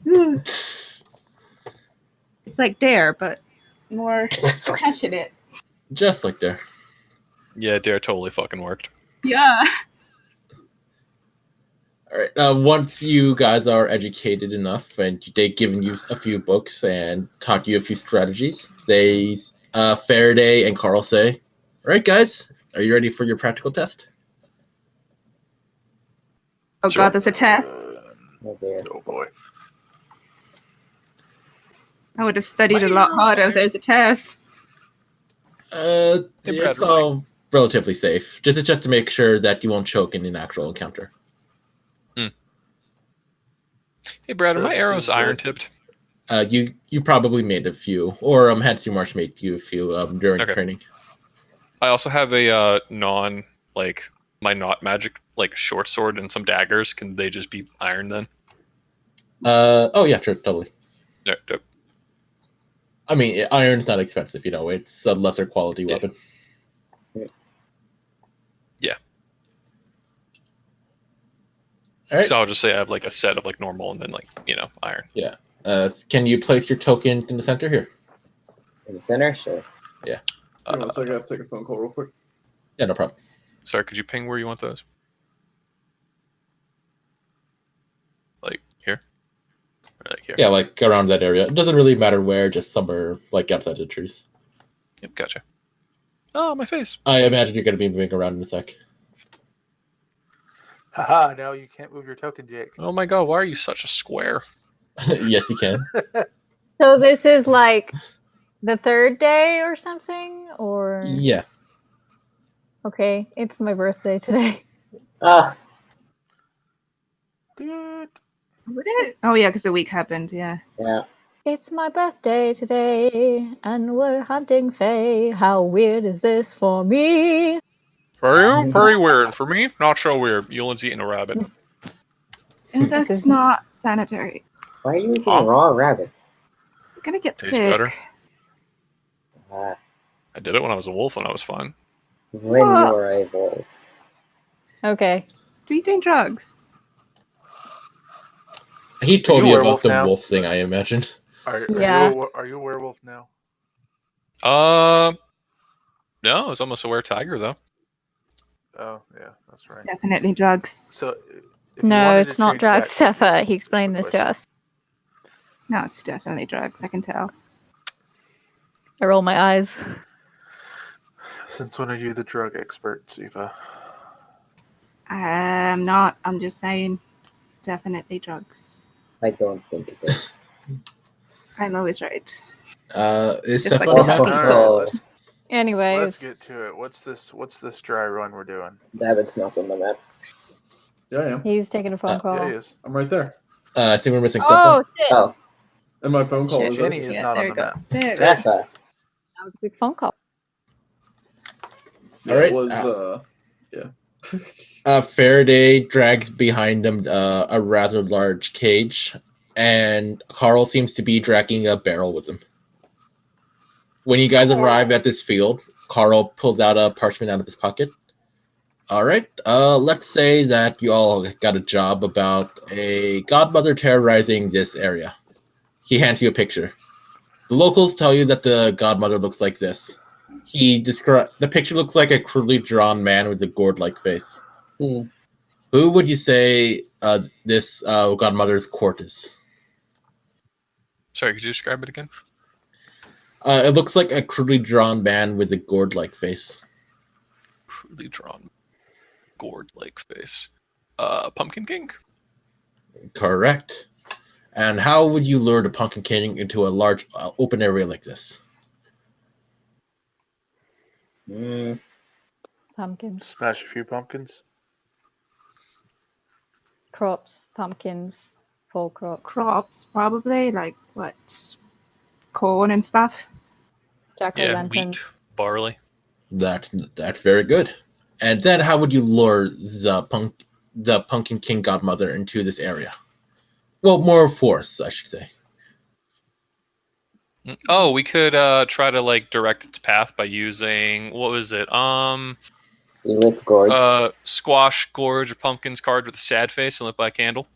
Speaker 3: It's like Dare, but more passionate.
Speaker 2: Just like there.
Speaker 6: Yeah, Dare totally fucking worked.
Speaker 3: Yeah.
Speaker 2: All right. Once you guys are educated enough, and they've given you a few books and taught you a few strategies, they, Faraday and Carl say, "All right, guys, are you ready for your practical test?"
Speaker 3: Oh
Speaker 6: Sure.
Speaker 3: god, that's a test.
Speaker 4: Oh dear.
Speaker 1: Oh boy.
Speaker 3: I would have studied a lot harder if there's a test.
Speaker 6: Hey,
Speaker 2: It's
Speaker 6: Brad,
Speaker 2: all relatively safe. It's just to make sure that you won't choke in an actual encounter.
Speaker 6: Hey, Brad, are
Speaker 1: So
Speaker 6: my
Speaker 1: this
Speaker 6: arrows
Speaker 1: is
Speaker 6: iron
Speaker 1: it.
Speaker 6: tipped?
Speaker 2: You probably made a few, or Hansu Marsh made you a few during
Speaker 6: Okay.
Speaker 2: training.
Speaker 6: I also have a my not magic like short sword and some daggers. Can they just be iron then?
Speaker 2: Oh yeah, sure, totally.
Speaker 6: No, no.
Speaker 2: I mean, iron's not expensive, you know. It's a lesser quality
Speaker 6: Yeah.
Speaker 2: weapon.
Speaker 6: Yeah.
Speaker 2: All right.
Speaker 6: So I'll just say I have like a set of like normal and then like iron.
Speaker 2: Yeah. Can you place your token in the center here?
Speaker 4: In the center? Sure.
Speaker 8: Hang on a second, I have to take a phone call real quick.
Speaker 2: Yeah, no problem.
Speaker 6: Sorry, could you ping where you want those? Like here? Or like here?
Speaker 2: Yeah, like around that area. It doesn't really matter where, just somewhere like outside the trees.
Speaker 6: Yep, gotcha. Oh, my face.
Speaker 2: I imagine you're going to be moving around in a sec.
Speaker 1: Haha, now you can't move your token, Jake.
Speaker 6: Oh my god, why are you such a square?
Speaker 2: Yes, you can.
Speaker 9: So this is like the third day or something, or
Speaker 2: Yeah.
Speaker 9: okay, it's my birthday today.
Speaker 4: Ah,
Speaker 1: Dude.
Speaker 3: Would it? Oh yeah, because the week happened. Yeah.
Speaker 4: yeah.
Speaker 9: It's my birthday today, and we're hunting Faye. How weird is this for me?
Speaker 6: For you, very weird. For me, not so weird. Yulin's eating a rabbit.
Speaker 3: And that's
Speaker 9: is-
Speaker 3: not sanitary.
Speaker 4: Why are you eating
Speaker 6: Huh?
Speaker 4: raw rabbit?
Speaker 3: I'm gonna get
Speaker 6: Tastes
Speaker 3: sick.
Speaker 6: better.
Speaker 4: Ah,
Speaker 6: I did it when I was a wolf and I was fine.
Speaker 4: when
Speaker 3: What?
Speaker 4: you are a wolf.
Speaker 9: Okay.
Speaker 3: Are you doing drugs?
Speaker 2: He told
Speaker 1: you
Speaker 2: you
Speaker 1: a
Speaker 2: about
Speaker 1: werewolf
Speaker 2: the
Speaker 1: now?
Speaker 2: wolf thing, I imagine.
Speaker 9: Yeah.
Speaker 1: Are you a werewolf now?
Speaker 6: No, I was almost a were-tiger though.
Speaker 1: Oh, yeah, that's right.
Speaker 3: Definitely drugs.
Speaker 1: So, if you
Speaker 9: No,
Speaker 1: wanted to
Speaker 9: it's not
Speaker 1: change
Speaker 9: drugs,
Speaker 1: back-
Speaker 9: Sepha. He explained
Speaker 1: Just
Speaker 9: this
Speaker 1: a
Speaker 9: to
Speaker 1: question.
Speaker 9: us.
Speaker 3: No, it's definitely drugs. I can tell.
Speaker 9: I roll my eyes.
Speaker 1: Since when are you the drug expert, Siva?
Speaker 3: I'm not. I'm just saying. Definitely drugs.
Speaker 4: I don't think it is.
Speaker 3: I'm always right.
Speaker 2: Is
Speaker 3: Just
Speaker 2: Sepha
Speaker 3: like
Speaker 2: on
Speaker 3: the
Speaker 2: the map?
Speaker 3: talking
Speaker 1: All
Speaker 3: sword.
Speaker 1: right, let's
Speaker 9: Anyways,
Speaker 1: get to it. What's this dry run we're doing?
Speaker 4: David's not on the map.
Speaker 8: Yeah, I am.
Speaker 9: he's taking a phone call.
Speaker 1: Yeah, he is.
Speaker 8: I'm right there.
Speaker 2: I think we're missing
Speaker 9: Oh
Speaker 2: Sepha.
Speaker 9: shit!
Speaker 4: Oh,
Speaker 8: And my phone call
Speaker 3: Shit,
Speaker 8: is
Speaker 1: Jenny
Speaker 8: open.
Speaker 1: is
Speaker 3: Yeah,
Speaker 1: not
Speaker 3: there
Speaker 1: on
Speaker 3: you
Speaker 1: the
Speaker 3: go.
Speaker 1: map.
Speaker 3: There.
Speaker 4: Zephyr.
Speaker 9: That was a big phone call.
Speaker 8: Yeah,
Speaker 2: All right.
Speaker 8: It was,
Speaker 2: Faraday drags behind him a rather large cage, and Carl seems to be dragging a barrel with him. When you guys arrive at this field, Carl pulls out a parchment out of his pocket. All right, let's say that you all got a job about a godmother terrorizing this area. He hands you a picture. The locals tell you that the godmother looks like this. The picture looks like a crudely drawn man with a gourd-like face.
Speaker 4: Hmm.
Speaker 2: Who would you say this godmother's court is?
Speaker 6: Sorry, could you describe it again?
Speaker 2: It looks like a crudely drawn man with a gourd-like face.
Speaker 6: Crudely drawn, gourd-like face. Pumpkin King.
Speaker 2: Correct. And how would you lure the Pumpkin King into a large open area like this?
Speaker 7: Pumpkins,
Speaker 1: Smash a few pumpkins.
Speaker 7: crops, pumpkins, fall crops,
Speaker 3: Crops, probably, like what? Corn and stuff.
Speaker 7: jack-o'-lanterns.
Speaker 6: Wheat, barley.
Speaker 2: That's very good. And then how would you lure the Pumpkin King Godmother into this area? Well, more force, I should say.
Speaker 6: Oh, we could try to like direct its path by using what was it?
Speaker 4: The lit gourds.
Speaker 6: Squash, gorge, or pumpkin's card with a sad face and lit by a candle.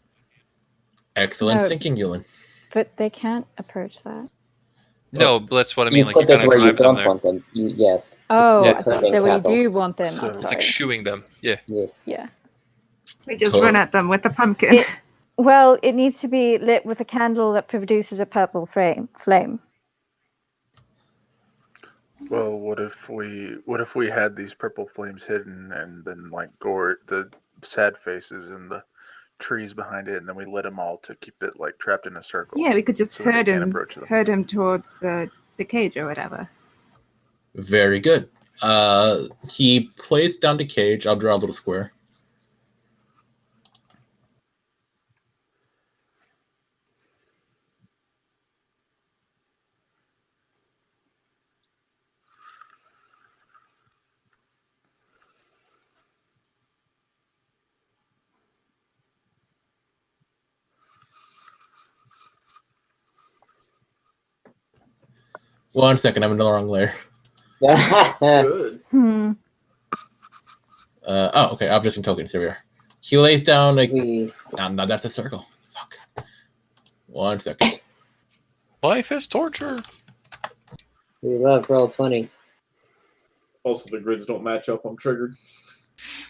Speaker 2: Excellent
Speaker 7: No.
Speaker 2: thinking, Ewan.
Speaker 7: But they can't approach that.
Speaker 6: No, but that's what I
Speaker 4: You
Speaker 6: mean. Like
Speaker 4: put
Speaker 6: you
Speaker 4: them
Speaker 6: kind of
Speaker 4: where you
Speaker 6: drive them
Speaker 4: don't
Speaker 6: there.
Speaker 4: want them. Yes.
Speaker 7: Oh,
Speaker 6: Yeah.
Speaker 7: I thought you said where you do want them.
Speaker 1: So-
Speaker 7: I'm
Speaker 1: It's
Speaker 6: It's
Speaker 7: sorry.
Speaker 6: like shooing them. Yeah.
Speaker 4: Yes.
Speaker 7: Yeah.
Speaker 3: We just
Speaker 2: Cool.
Speaker 3: run at them with the pumpkin.
Speaker 7: Well, it needs to be lit with a candle that produces a purple flame.
Speaker 1: Well, what if we had these purple flames hidden, and then like the sad faces and the trees behind it, and then we lit them all to keep it like trapped in a circle.
Speaker 3: Yeah, we could just
Speaker 1: So that they
Speaker 3: herd
Speaker 1: can't
Speaker 3: him,
Speaker 1: approach them.
Speaker 3: herd him towards the cage or whatever.
Speaker 2: Very good. He plays down the cage. I'll draw a little square. One second, I'm in the wrong layer.
Speaker 8: Good.
Speaker 2: Okay, objects and tokens. Here we are. He lays down like.
Speaker 4: we
Speaker 2: No, that's a circle. Fuck. 1 second.
Speaker 6: Life is torture.
Speaker 4: love Roll20.
Speaker 8: Also, the grids don't match up. I'm triggered.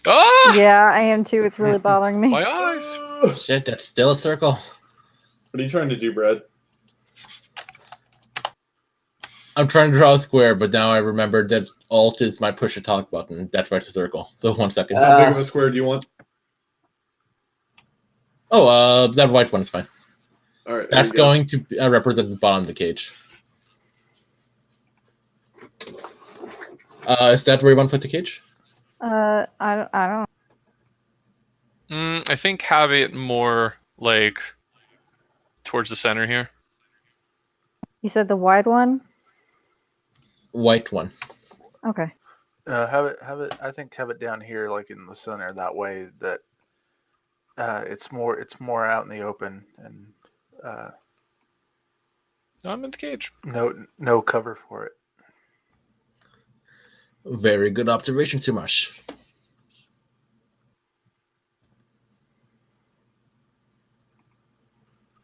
Speaker 6: Ah!
Speaker 7: Yeah, I am too. It's really bothering me.
Speaker 6: My eyes.
Speaker 8: What
Speaker 2: Shit, that's still a circle.
Speaker 8: are you trying to do, Brad?
Speaker 2: I'm trying to draw a square, but now I remembered that Alt is my push to talk button. That's why it's a circle. So 1 second.
Speaker 8: How big of a square do you want?
Speaker 2: That white one is fine.
Speaker 8: All right. there
Speaker 2: That's
Speaker 8: you go.
Speaker 2: going to represent the bottom of the cage. Is that where you want to put the cage?
Speaker 7: I don't.
Speaker 6: I think have it more like towards the center here.
Speaker 7: You said the wide one.
Speaker 2: White one.
Speaker 7: Okay.
Speaker 1: Have it. I think have it down here, like in the center. That way, that it's more out in the open, and
Speaker 6: I'm in the cage.
Speaker 1: no cover for it.
Speaker 2: Very good observation, Sumash.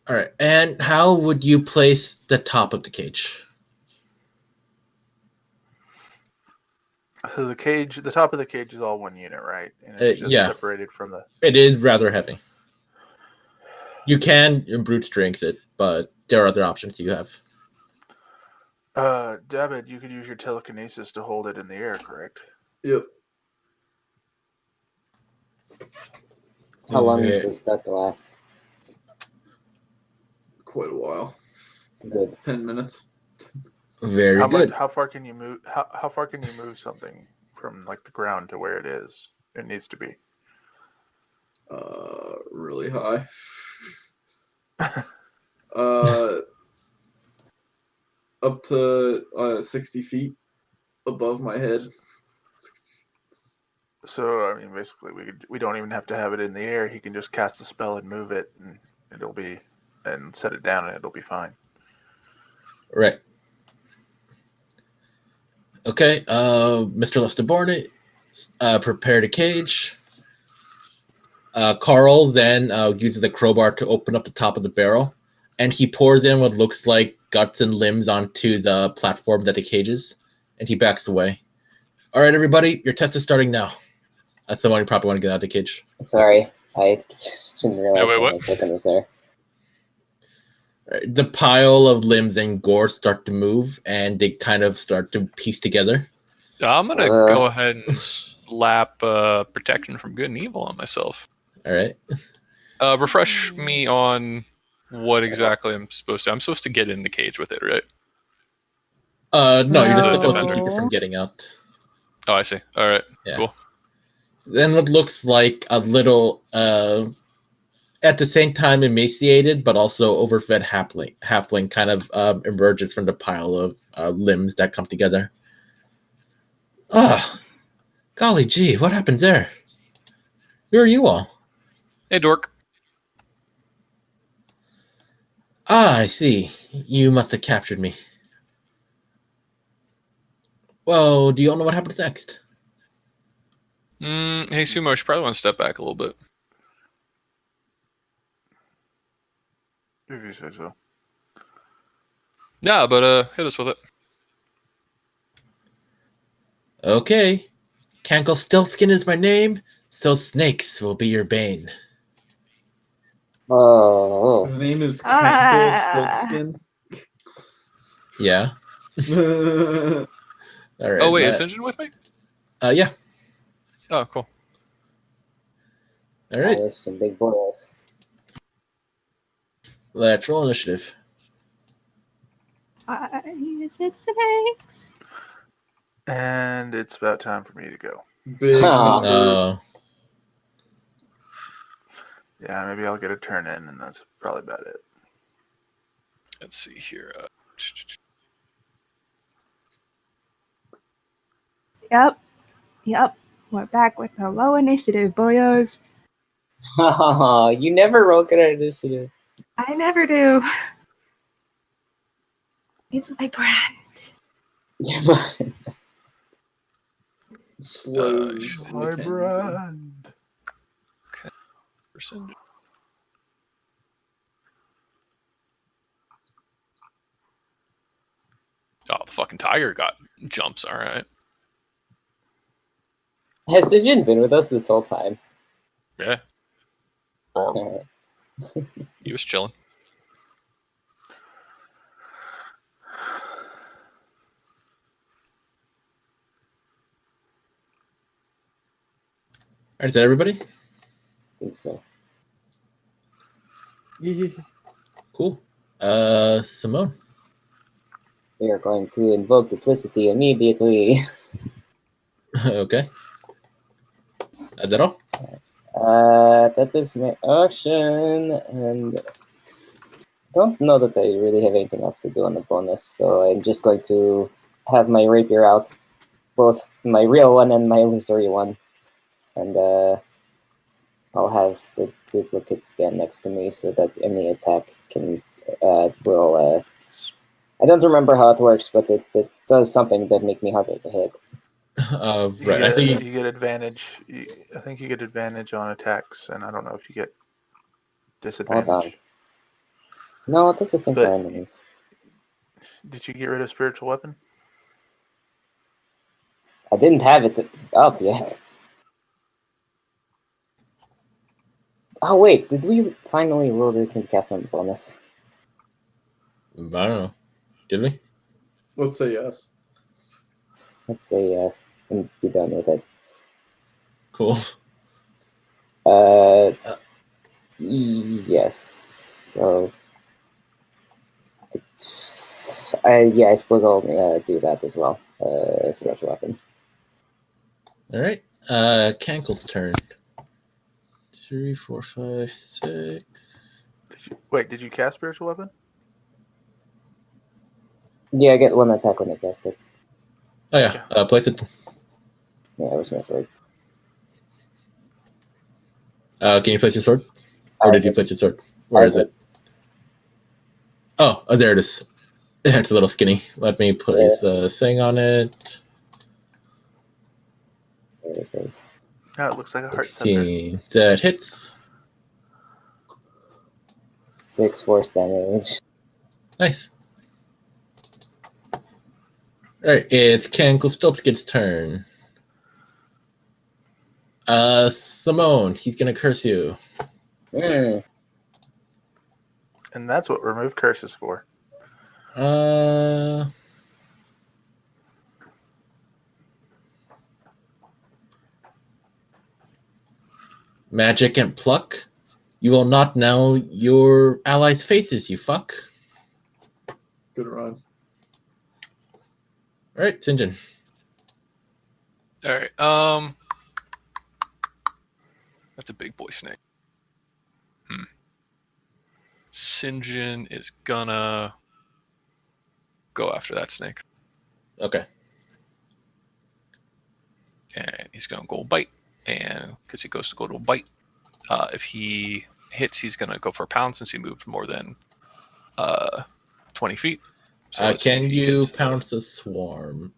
Speaker 2: All right, and how would you place the top of the cage?
Speaker 1: So the top of the cage is all one unit, right? And it's just
Speaker 2: yeah.
Speaker 1: separated from the.
Speaker 2: It is rather heavy. You can brute strength it, but there are other options you have.
Speaker 1: David, you could use your telekinesis to hold it in the air, correct?
Speaker 8: Yep.
Speaker 4: How long
Speaker 2: Okay.
Speaker 4: does that last?
Speaker 8: Quite a while.
Speaker 4: Good.
Speaker 8: 10 minutes.
Speaker 2: Very good.
Speaker 1: How far can you move? How far can you move something from like the ground to where it is? It needs to be.
Speaker 8: Really high. Up to 60 feet above my head.
Speaker 1: So I mean, basically, we don't even have to have it in the air. He can just cast a spell and move it, and and set it down, and it'll be fine.
Speaker 2: Right. Okay, Mr. Lestaborne, prepare the cage. Carl then uses a crowbar to open up the top of the barrel, and he pours in what looks like guts and limbs onto the platform that the cage is, and he backs away. All right, everybody, your test is starting now. That's someone you probably want to get out of the cage.
Speaker 4: Sorry, I just didn't realize
Speaker 6: wait,
Speaker 4: that
Speaker 6: what?
Speaker 4: my token was there.
Speaker 2: The pile of limbs and gore start to move, and they kind of start to piece together.
Speaker 6: I'm gonna go ahead and slap protection from good and evil on myself.
Speaker 2: All right.
Speaker 6: Refresh me on what exactly I'm supposed to. I'm supposed to get in the cage with it, right?
Speaker 2: No, you're just
Speaker 6: No.
Speaker 2: supposed to keep it from getting out.
Speaker 6: Oh, I see. All right.
Speaker 2: Yeah.
Speaker 6: Cool.
Speaker 2: Then it looks like a little, at the same time emaciated, but also overfed halfling kind of emerges from the pile of limbs that come together. Ah, golly gee, what happened there? Who are you all?
Speaker 6: Hey, dork.
Speaker 2: Ah, I see. You must have captured me. Well, do you all know what happens next?
Speaker 6: Hey, Sumo, I should probably want to step back a little bit.
Speaker 1: If you say so.
Speaker 6: Yeah, but hit us with it.
Speaker 2: Okay. Cankle Stiltskin is my name, so snakes will be your bane.
Speaker 4: Oh.
Speaker 8: His name is
Speaker 3: Ah.
Speaker 8: Cankle
Speaker 2: Yeah.
Speaker 8: Stiltskin.
Speaker 2: All right.
Speaker 6: Oh wait, is Sinjin with me?
Speaker 2: Yeah.
Speaker 6: Oh, cool.
Speaker 2: All right.
Speaker 4: Nice, some big boils.
Speaker 2: Let's roll initiative.
Speaker 3: Is it snakes?
Speaker 1: And it's about time for me to go.
Speaker 8: Big
Speaker 4: Huh.
Speaker 8: numbers.
Speaker 1: Yeah, maybe I'll get a turn in, and that's probably about it.
Speaker 6: Let's see here.
Speaker 3: Yep. We're back with a low initiative, boyos.
Speaker 4: You never roll good at initiative.
Speaker 3: I never do. It's my brand.
Speaker 8: Slaves
Speaker 1: My
Speaker 8: Mackenzie.
Speaker 1: brand.
Speaker 6: For Sinjin. Oh, the fucking tiger got jumps. All right.
Speaker 4: Has Sijin been with us this whole time?
Speaker 6: Yeah,
Speaker 4: Alright.
Speaker 6: he was chilling.
Speaker 2: All right, is that everybody?
Speaker 4: I think so.
Speaker 2: Cool. Simone.
Speaker 4: We are going to invoke duplicity immediately.
Speaker 2: Okay. Is that all?
Speaker 4: That is my action, and don't know that I really have anything else to do on the bonus, so I'm just going to have my rapier out, both my real one and my illusory one, and I'll have the duplicate stand next to me so that any attack can will. I don't remember how it works, but it does something that make me harder to hit.
Speaker 2: Right. I think
Speaker 1: You get advantage. I think you get advantage on attacks, and I don't know if you get disadvantage.
Speaker 4: Hold on. No, it doesn't think
Speaker 1: But-
Speaker 4: for enemies.
Speaker 1: Did you get rid of spiritual weapon?
Speaker 4: I didn't have it up yet. Oh wait, did we finally roll the can cast on bonus?
Speaker 2: I don't know. Did we?
Speaker 8: Let's say yes.
Speaker 4: Let's say yes and be done with it.
Speaker 2: Cool.
Speaker 4: Yes. So, I suppose I'll do that as well. Special weapon.
Speaker 2: All right. Cankle's turn. 3, 4, 5, 6.
Speaker 1: Did you cast spiritual weapon?
Speaker 4: Yeah, I get one attack when I cast it.
Speaker 2: Oh yeah. Place it.
Speaker 4: Yeah, where's my sword?
Speaker 2: Can you place your sword? Or did you place your sword? Where is it? Oh, there it is. It's a little skinny. Let me place the thing on it.
Speaker 4: There it is.
Speaker 1: Oh, it looks like a heart scepter.
Speaker 2: 16. That hits.
Speaker 4: 6 force damage.
Speaker 2: Nice. Alright, it's Cankle Stiltskin's turn. Simone, he's gonna curse you.
Speaker 4: Mm.
Speaker 1: And that's what remove curse is for.
Speaker 2: Magic and pluck. You will not know your allies' faces, you fuck.
Speaker 8: Good run.
Speaker 2: All right, Sinjin.
Speaker 6: All right. That's a big boy snake. Sinjin is gonna go after that snake,
Speaker 2: Okay.
Speaker 6: and he's gonna go bite. And because he goes to go to bite, if he hits, he's gonna go for a pound since he moved more than 20 feet. So let's see if
Speaker 2: Can
Speaker 6: he
Speaker 2: you
Speaker 6: gets
Speaker 2: pounce a swarm?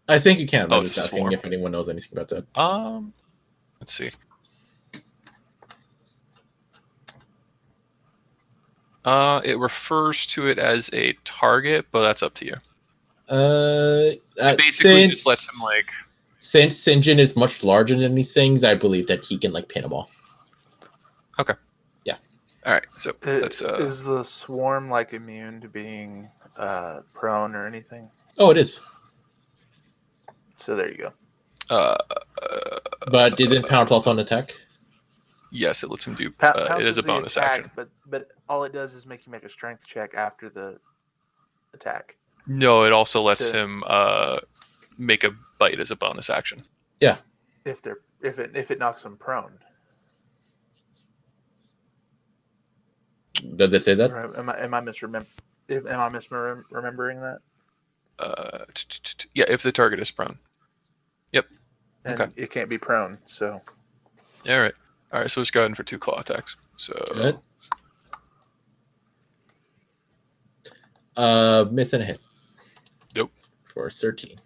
Speaker 2: I think you can.
Speaker 6: Oh,
Speaker 2: I'm
Speaker 6: it's
Speaker 2: just
Speaker 6: a
Speaker 2: asking
Speaker 6: swarm.
Speaker 2: if anyone knows anything about that.
Speaker 6: Let's see. It refers to it as a target, but that's up to you. It basically just lets him like.
Speaker 2: Since Sinjin is much larger than these things, I believe that he can like pin them all.
Speaker 6: Okay.
Speaker 2: Yeah.
Speaker 6: All right. So that's
Speaker 1: Is the swarm like immune to being prone or anything?
Speaker 2: Oh, it is.
Speaker 1: So there you go.
Speaker 2: But isn't pounce also an attack?
Speaker 6: Yes, it lets him do.
Speaker 1: Pounce
Speaker 6: It is a
Speaker 1: the
Speaker 6: bonus
Speaker 1: attack,
Speaker 6: action.
Speaker 1: but all it does is make you make a strength check after the attack.
Speaker 6: No, it also lets him make a bite as a bonus action.
Speaker 2: Yeah.
Speaker 1: If it knocks them prone.
Speaker 2: Does it say that?
Speaker 1: Am I misremembering that?
Speaker 6: Yeah, if the target is prone. Yep.
Speaker 1: And
Speaker 6: okay.
Speaker 1: It can't be prone, so.
Speaker 6: All right. All right. So let's go ahead for 2 claw attacks. So.
Speaker 2: Good. Miss and a hit.
Speaker 6: Nope.
Speaker 2: For 13.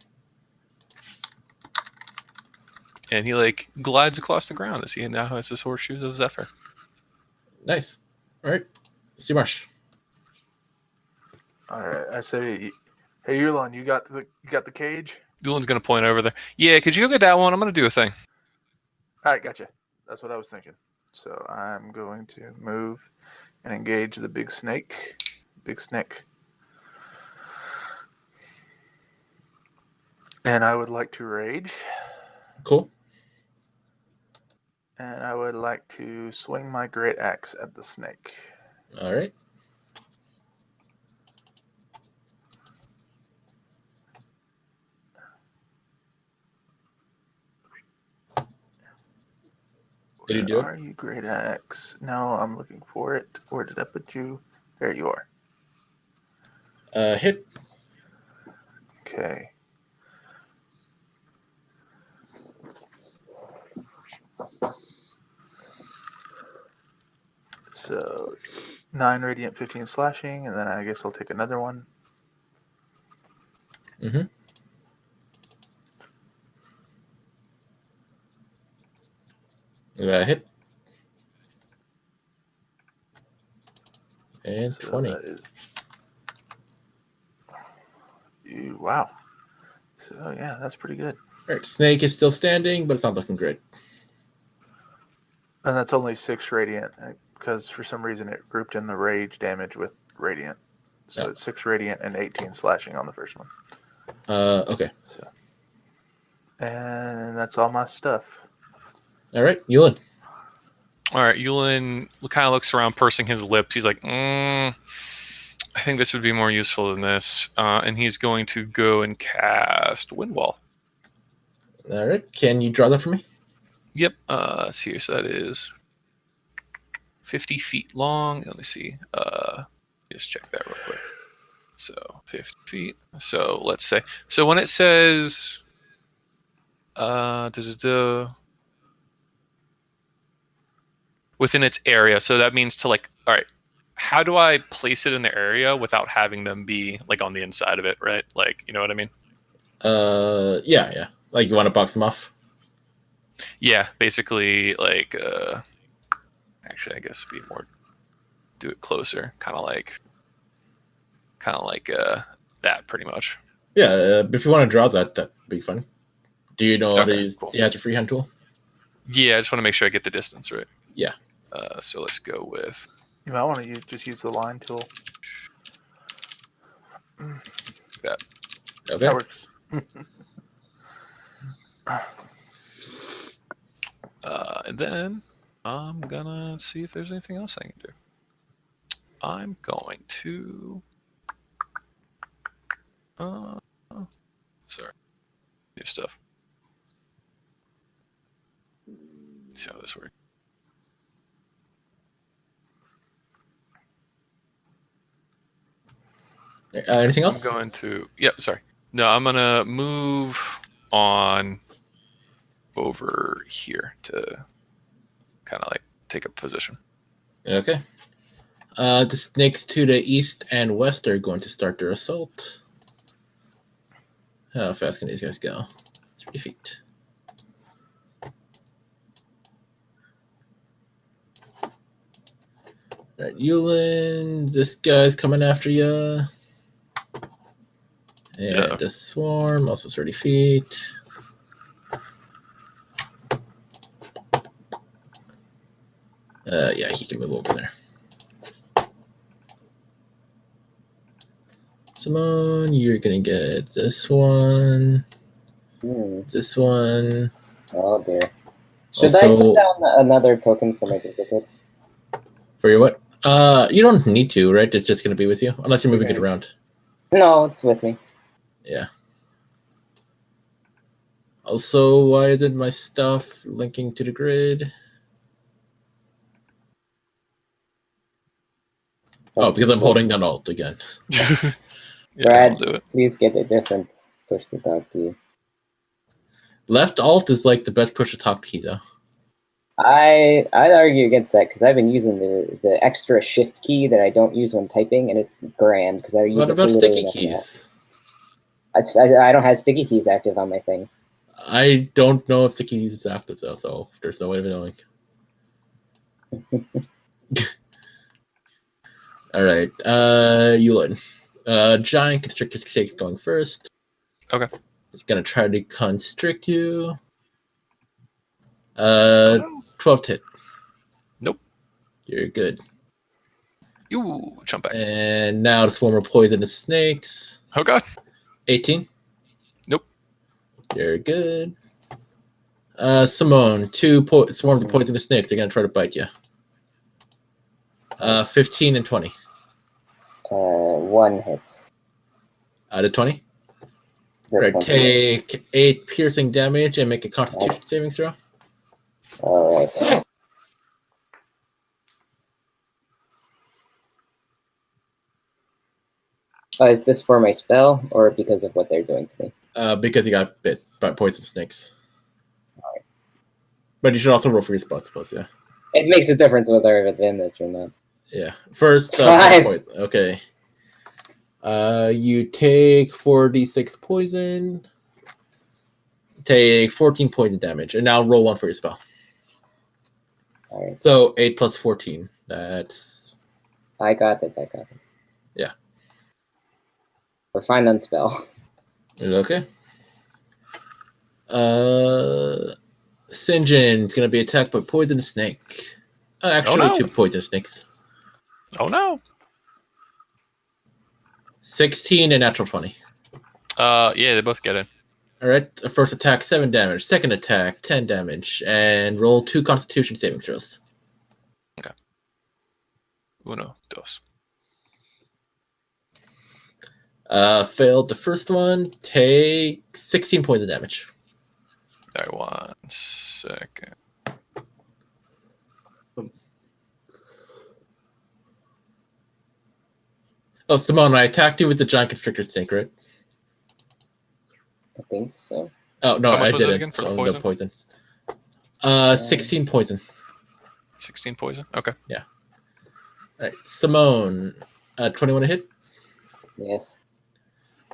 Speaker 6: And he like glides across the ground as he now has his horseshoes of Zephyr.
Speaker 2: Nice. All right. See Marsh.
Speaker 1: All right. I say, hey Yulon, you got the cage?
Speaker 6: Yulen's gonna point over there. Yeah, could you go get that one? I'm gonna do a thing.
Speaker 1: All right, gotcha. That's what I was thinking. So I'm going to move and engage the big snake. Big snake. And I would like to rage.
Speaker 2: Cool.
Speaker 1: And I would like to swing my great axe at the snake.
Speaker 2: All right. Did you do it?
Speaker 1: Where are you, great axe? No, I'm looking for it. Where did I put you? There you are.
Speaker 2: Hit.
Speaker 1: Okay. So 9 radiant, 15 slashing, and then I guess I'll take another one.
Speaker 2: Mm-hmm. Hit. And
Speaker 1: So
Speaker 2: 20.
Speaker 1: that is... Wow. So yeah, that's pretty good.
Speaker 2: All right. Snake is still standing, but it's not looking great.
Speaker 1: And that's only 6 radiant, because for some reason it grouped in the rage damage with radiant. So it's 6 radiant and 18 slashing on the first one.
Speaker 2: Okay.
Speaker 1: So, and that's all my stuff.
Speaker 2: All right, Yulin.
Speaker 6: All right, Yulin kind of looks around, pursing his lips. He's like, I think this would be more useful than this. And he's going to go and cast Wind Wall.
Speaker 2: All right. Can you draw that for me?
Speaker 6: Yep. Let's see here. So that is 50 feet long. Let me see. Just check that real quick. So 50 feet. So let's say. So when it says, within its area, so that means to like, all right, how do I place it in the area without having them be like on the inside of it, right? Like, you know what I mean?
Speaker 2: Yeah. Like you want to box them off?
Speaker 6: Yeah, basically like, actually, I guess it'd be more, do it closer, kind of like that, pretty much.
Speaker 2: Yeah, if you want to draw that'd be fun. Do you know how to use?
Speaker 1: Cool.
Speaker 2: You have your freehand tool?
Speaker 6: Yeah, I just want to make sure I get the distance right.
Speaker 2: Yeah.
Speaker 6: So let's go with.
Speaker 1: You might want to just use the line tool.
Speaker 6: That.
Speaker 2: Okay.
Speaker 1: That works.
Speaker 6: And then I'm gonna see if there's anything else I can do. I'm going to. Sorry. New stuff. Let's see how this works.
Speaker 2: Anything else?
Speaker 6: I'm going to. Yep, sorry. No, I'm going to move on over here to kind of like take a position.
Speaker 2: Okay. The snakes to the east and west are going to start their assault. How fast can these guys go? 3 feet. Alright, Yulin, this guy's coming after you. And the swarm, also 30 feet. Yeah, he can move over there. Simone, you're gonna get this one. This one.
Speaker 4: Oh dear. Should I put down another token for my duplicate?
Speaker 2: For your what? You don't need to, right? It's just gonna be with you, unless you're moving it around.
Speaker 4: No, it's with me.
Speaker 2: Yeah. Also, why isn't my stuff linking to the grid? That's because I'm holding down Alt again.
Speaker 6: Yeah,
Speaker 4: Brad,
Speaker 6: I'll do it.
Speaker 4: Please get a different push to talk key.
Speaker 2: Left Alt is like the best push to talk key, though.
Speaker 4: I'd argue against that because I've been using the extra shift key that I don't use when typing, and it's grand because I use
Speaker 2: what
Speaker 4: it
Speaker 2: about
Speaker 4: for
Speaker 2: sticky keys?
Speaker 4: I don't have sticky keys active on my thing.
Speaker 2: I don't know if sticky keys is active though, so there's no way of knowing. All right, Yulin. Giant constrictor snake going first.
Speaker 6: Okay.
Speaker 2: It's gonna try to constrict you. 12 to hit.
Speaker 6: Nope.
Speaker 2: You're good.
Speaker 6: You jump back.
Speaker 2: And now the swarm of poisonous snakes.
Speaker 6: Oh god.
Speaker 2: 18.
Speaker 6: Nope.
Speaker 2: You're good. Simone, swarms of poisonous snakes. They're gonna try to bite you. 15 and 20.
Speaker 4: 1 hits.
Speaker 2: Out of 20.
Speaker 4: Right,
Speaker 2: take 8 piercing damage and make a Constitution saving throw.
Speaker 4: All right. Is this for my spell or because of what they're doing to me?
Speaker 2: Because you got bit by poison snakes.
Speaker 4: All right.
Speaker 2: But you should also roll for your spell, I suppose, yeah.
Speaker 4: It makes a difference whether I have advantage or not.
Speaker 2: Yeah. First,
Speaker 4: 5.
Speaker 2: Okay. You take 4d6 poison. Take 14 poison damage, and now roll 1 for your spell.
Speaker 4: All right.
Speaker 2: So 8 plus 14. That's.
Speaker 4: I got it.
Speaker 2: Yeah.
Speaker 4: We're fine on spell.
Speaker 2: Okay. Sinjin's gonna be attacked by poisonous snake. Actually, 2 poisonous snakes.
Speaker 6: Oh no.
Speaker 2: 16 and natural 20.
Speaker 6: Yeah, they both get it.
Speaker 2: All right. First attack, 7 damage. Second attack, 10 damage, and roll 2 Constitution saving throws.
Speaker 6: Okay. 1, 2.
Speaker 2: Failed the first one. Take 16 points of damage.
Speaker 6: All right, 1 second.
Speaker 2: Oh, Simone, I attacked you with the giant constrictor snake, right?
Speaker 4: I think so.
Speaker 2: Oh no,
Speaker 6: How much
Speaker 2: I
Speaker 6: was it
Speaker 2: didn't.
Speaker 6: again for the
Speaker 2: No
Speaker 6: poison?
Speaker 2: 16 poison.
Speaker 6: 16 poison. Okay.
Speaker 2: Yeah. All right, Simone. 21 to hit.
Speaker 4: Yes.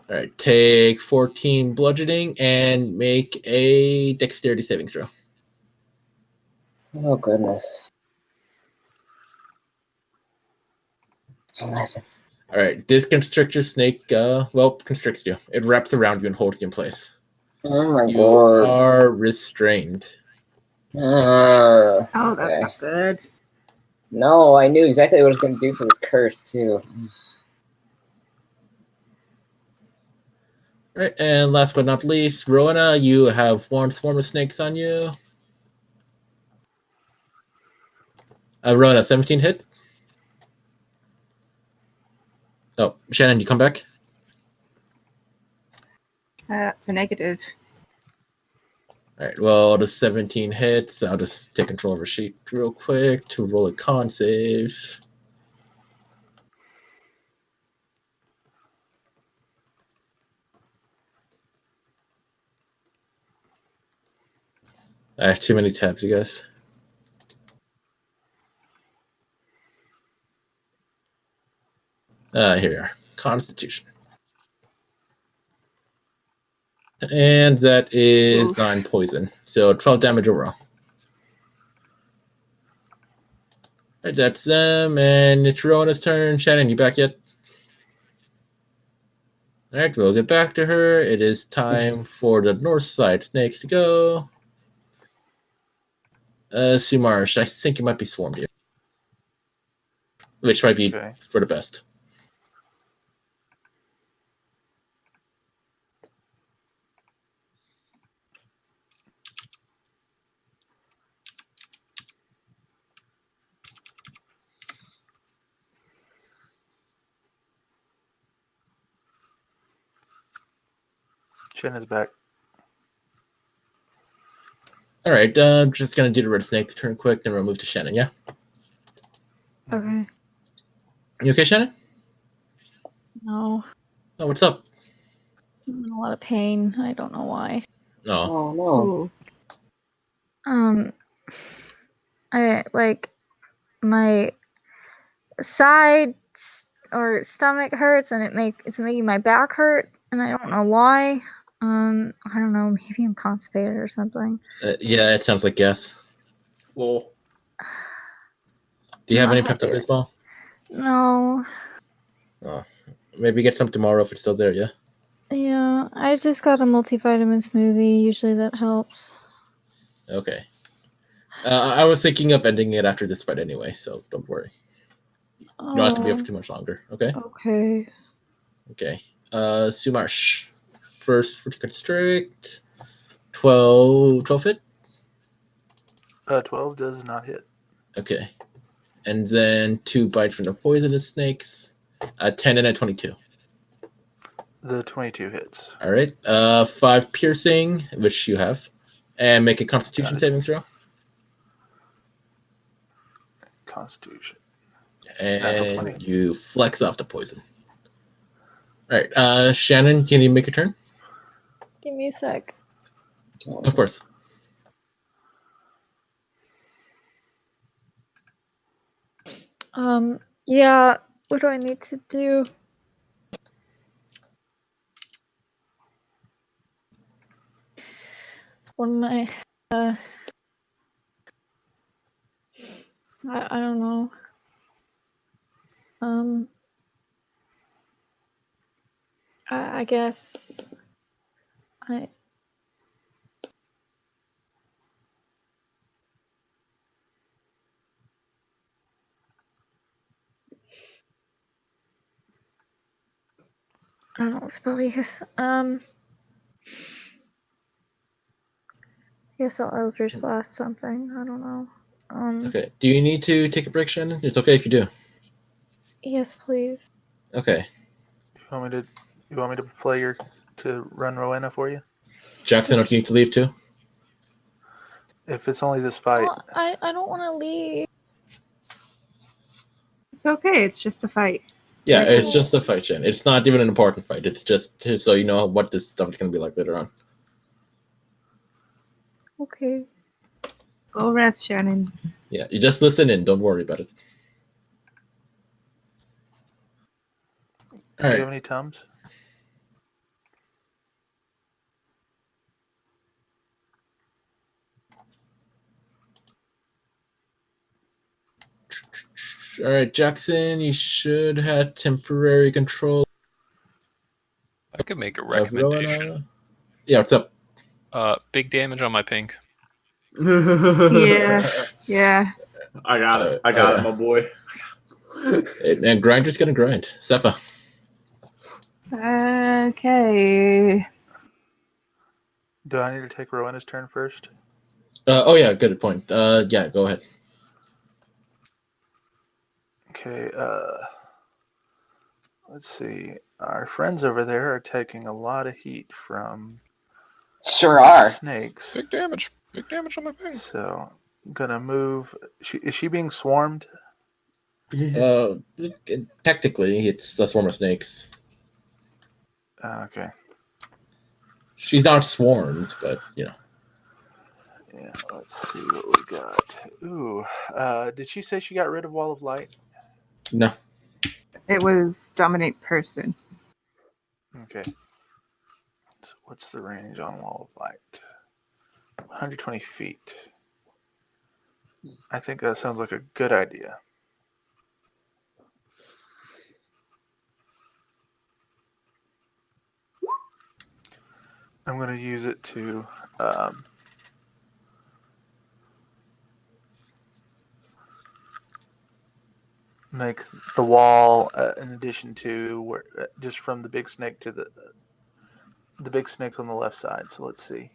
Speaker 2: All right, take 14 bludgeoning and make a dexterity saving throw.
Speaker 4: Oh goodness. 11.
Speaker 2: All right, this constrictor snake, constricts you. It wraps around you and holds you in place.
Speaker 4: Oh my
Speaker 2: You
Speaker 4: god.
Speaker 2: are restrained.
Speaker 3: Oh, that's not good.
Speaker 4: No, I knew exactly what I was going to do for this curse, too.
Speaker 2: All right, and last but not least, Rowena, you have 1 swarm of snakes on you. Rowan, a 17 hit. Oh, Shannon, you come back.
Speaker 3: That's a negative.
Speaker 2: All right. Well, the 17 hits. I'll just take control of her sheet real quick to roll a con save. I have too many tabs, you guys. Here we are. Constitution. And that is
Speaker 3: Oof.
Speaker 2: 9 poison. So 12 damage overall. Right, that's them. And it's Rona's turn. Shannon, you back yet? All right, we'll get back to her. It is time for the north side snakes to go. Sumarsh, I think you might be swarmed here. Which might be
Speaker 1: Okay.
Speaker 2: for the best.
Speaker 1: Shen is back.
Speaker 2: All right, I'm just going to do the red snake's turn quick, then we'll move to Shannon, yeah?
Speaker 9: Okay.
Speaker 2: You okay, Shannon?
Speaker 9: No,
Speaker 2: Oh, what's up?
Speaker 9: I'm in a lot of pain. I don't know why.
Speaker 2: Oh,
Speaker 4: Oh no.
Speaker 3: Ooh.
Speaker 9: I like my side or stomach hurts, and it's making my back hurt, and I don't know why. I don't know. Maybe I'm constipated or something.
Speaker 2: yeah, it sounds like gas.
Speaker 8: Lol.
Speaker 2: Do you have
Speaker 9: Not
Speaker 2: any Pepto
Speaker 9: happy.
Speaker 2: Bismol?
Speaker 9: No.
Speaker 2: Oh, maybe get some tomorrow if it's still there, yeah?
Speaker 9: Yeah, I just got a multivitamin smoothie. Usually that helps.
Speaker 2: Okay. I was thinking of ending it after this fight anyway, so don't worry. You don't have to be up for too much longer, okay?
Speaker 9: Okay.
Speaker 2: Okay. Sumarsh. First for constrict. 12 hit?
Speaker 1: 12 does not hit.
Speaker 2: Okay. And then 2 bites from the poisonous snakes. 10 and a 22.
Speaker 1: The 22 hits.
Speaker 2: All right. 5 piercing, which you have. And make a constitution
Speaker 1: Got it.
Speaker 2: saving throw.
Speaker 1: Constitution. Natural 20.
Speaker 2: And you flex off the poison. All right. Shannon, can you make a turn?
Speaker 9: Give me a sec.
Speaker 2: Of course.
Speaker 9: Yeah. What do I need to do? What am I? I don't know. I guess I. I don't know what spell to use. Guess I'll Eldritch Blast something. I don't know.
Speaker 2: Okay. Do you need to take a break, Shannon? It's okay if you do.
Speaker 9: Yes, please.
Speaker 2: Okay.
Speaker 1: You want me to play to run Rowena for you?
Speaker 2: Jackson, do you need to leave too?
Speaker 1: If it's only this fight.
Speaker 9: Well, I don't want to leave.
Speaker 3: It's okay. It's just a fight.
Speaker 2: Yeah,
Speaker 3: Right.
Speaker 2: it's just a fight, Shannon. It's not even an important fight. It's just so you know what this stuff is going to be like later on.
Speaker 9: Okay.
Speaker 3: Go rest, Shannon.
Speaker 2: Yeah, you just listen in. Don't worry about it. All
Speaker 1: Do you
Speaker 2: right.
Speaker 1: have any Tums?
Speaker 2: All right, Jackson, you should have temporary control
Speaker 6: I could make a
Speaker 2: of
Speaker 6: recommendation.
Speaker 2: Rowena. Yeah, what's up?
Speaker 6: Big damage on my pink.
Speaker 3: Yeah. Yeah.
Speaker 8: I got it. I got it, my boy.
Speaker 2: And Grinder's going to grind. Sepha.
Speaker 3: Okay.
Speaker 1: Do I need to take Rowena's turn first?
Speaker 2: Oh, yeah, good point. Yeah, go ahead.
Speaker 1: Okay. Let's see. Our friends over there are taking a lot of heat from
Speaker 4: Sure are.
Speaker 1: snakes.
Speaker 6: Big damage. Big damage on my ping.
Speaker 1: So I'm gonna move. Is she being swarmed?
Speaker 2: Technically, it's a swarm of snakes.
Speaker 1: Okay.
Speaker 2: She's not swarmed, but
Speaker 1: Yeah. Let's see what we got. Ooh. Did she say she got rid of Wall of Light?
Speaker 2: no.
Speaker 3: It was dominate person.
Speaker 1: Okay. So what's the range on Wall of Light? 120 feet. I think that sounds like a good idea. I'm going to use it to make the wall in addition to where just from the big snake to the big snake's on the left side. So let's see.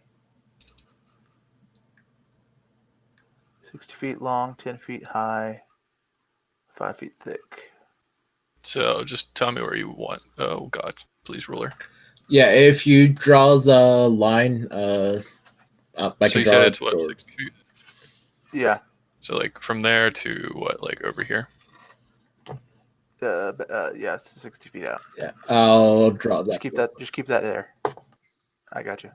Speaker 1: 60 feet long, 10 feet high, 5 feet thick.
Speaker 6: So just tell me where you want. Oh God, please, ruler.
Speaker 2: Yeah, if you draw the line, I
Speaker 6: So
Speaker 2: can
Speaker 6: you
Speaker 2: draw
Speaker 6: said
Speaker 2: it.
Speaker 6: it's what, 60 feet?
Speaker 1: Yeah.
Speaker 6: So like from there to what, like over here?
Speaker 1: Yeah, it's 60 feet out.
Speaker 2: Yeah, I'll draw that.
Speaker 1: Just keep that there. I got you.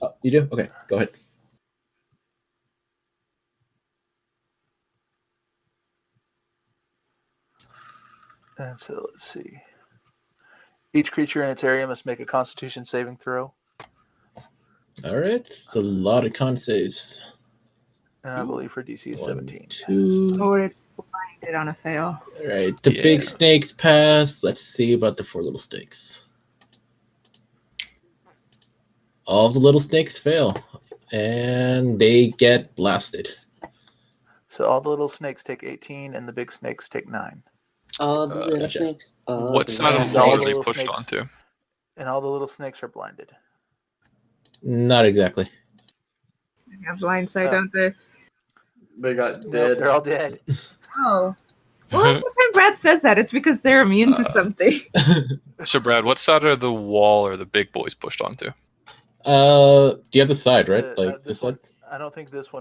Speaker 2: Oh, you do? Okay, go ahead.
Speaker 1: And so let's see. Each creature in its area must make a Constitution saving throw.
Speaker 2: All right, it's a lot of con saves.
Speaker 1: And I believe her DC is
Speaker 2: 1,
Speaker 1: 17.
Speaker 2: 2.
Speaker 3: Or it's blinded on a fail.
Speaker 2: All right, the
Speaker 6: Yeah.
Speaker 2: big snakes pass. Let's see about the 4 little snakes. All the little snakes fail, and they get blasted.
Speaker 1: So all the little snakes take 18, and the big snakes take 9.
Speaker 4: Oh, the little
Speaker 2: Gotcha.
Speaker 4: snakes. Oh,
Speaker 6: What
Speaker 4: the
Speaker 6: side of
Speaker 4: little
Speaker 6: the wall are
Speaker 1: snakes.
Speaker 6: they
Speaker 4: snakes.
Speaker 6: pushed
Speaker 1: Snakes.
Speaker 6: onto?
Speaker 1: And all the little snakes are blinded.
Speaker 2: Not exactly.
Speaker 3: They have blindside,
Speaker 1: Oh.
Speaker 3: don't they?
Speaker 8: They got
Speaker 1: Nope,
Speaker 8: dead.
Speaker 1: they're all dead.
Speaker 3: Oh. Well, every time Brad says that, it's because they're immune to something.
Speaker 6: So Brad, what side of the wall are the big boys pushed onto?
Speaker 2: Do you have the side, right? Like
Speaker 1: This
Speaker 2: this side?
Speaker 1: one, I don't think this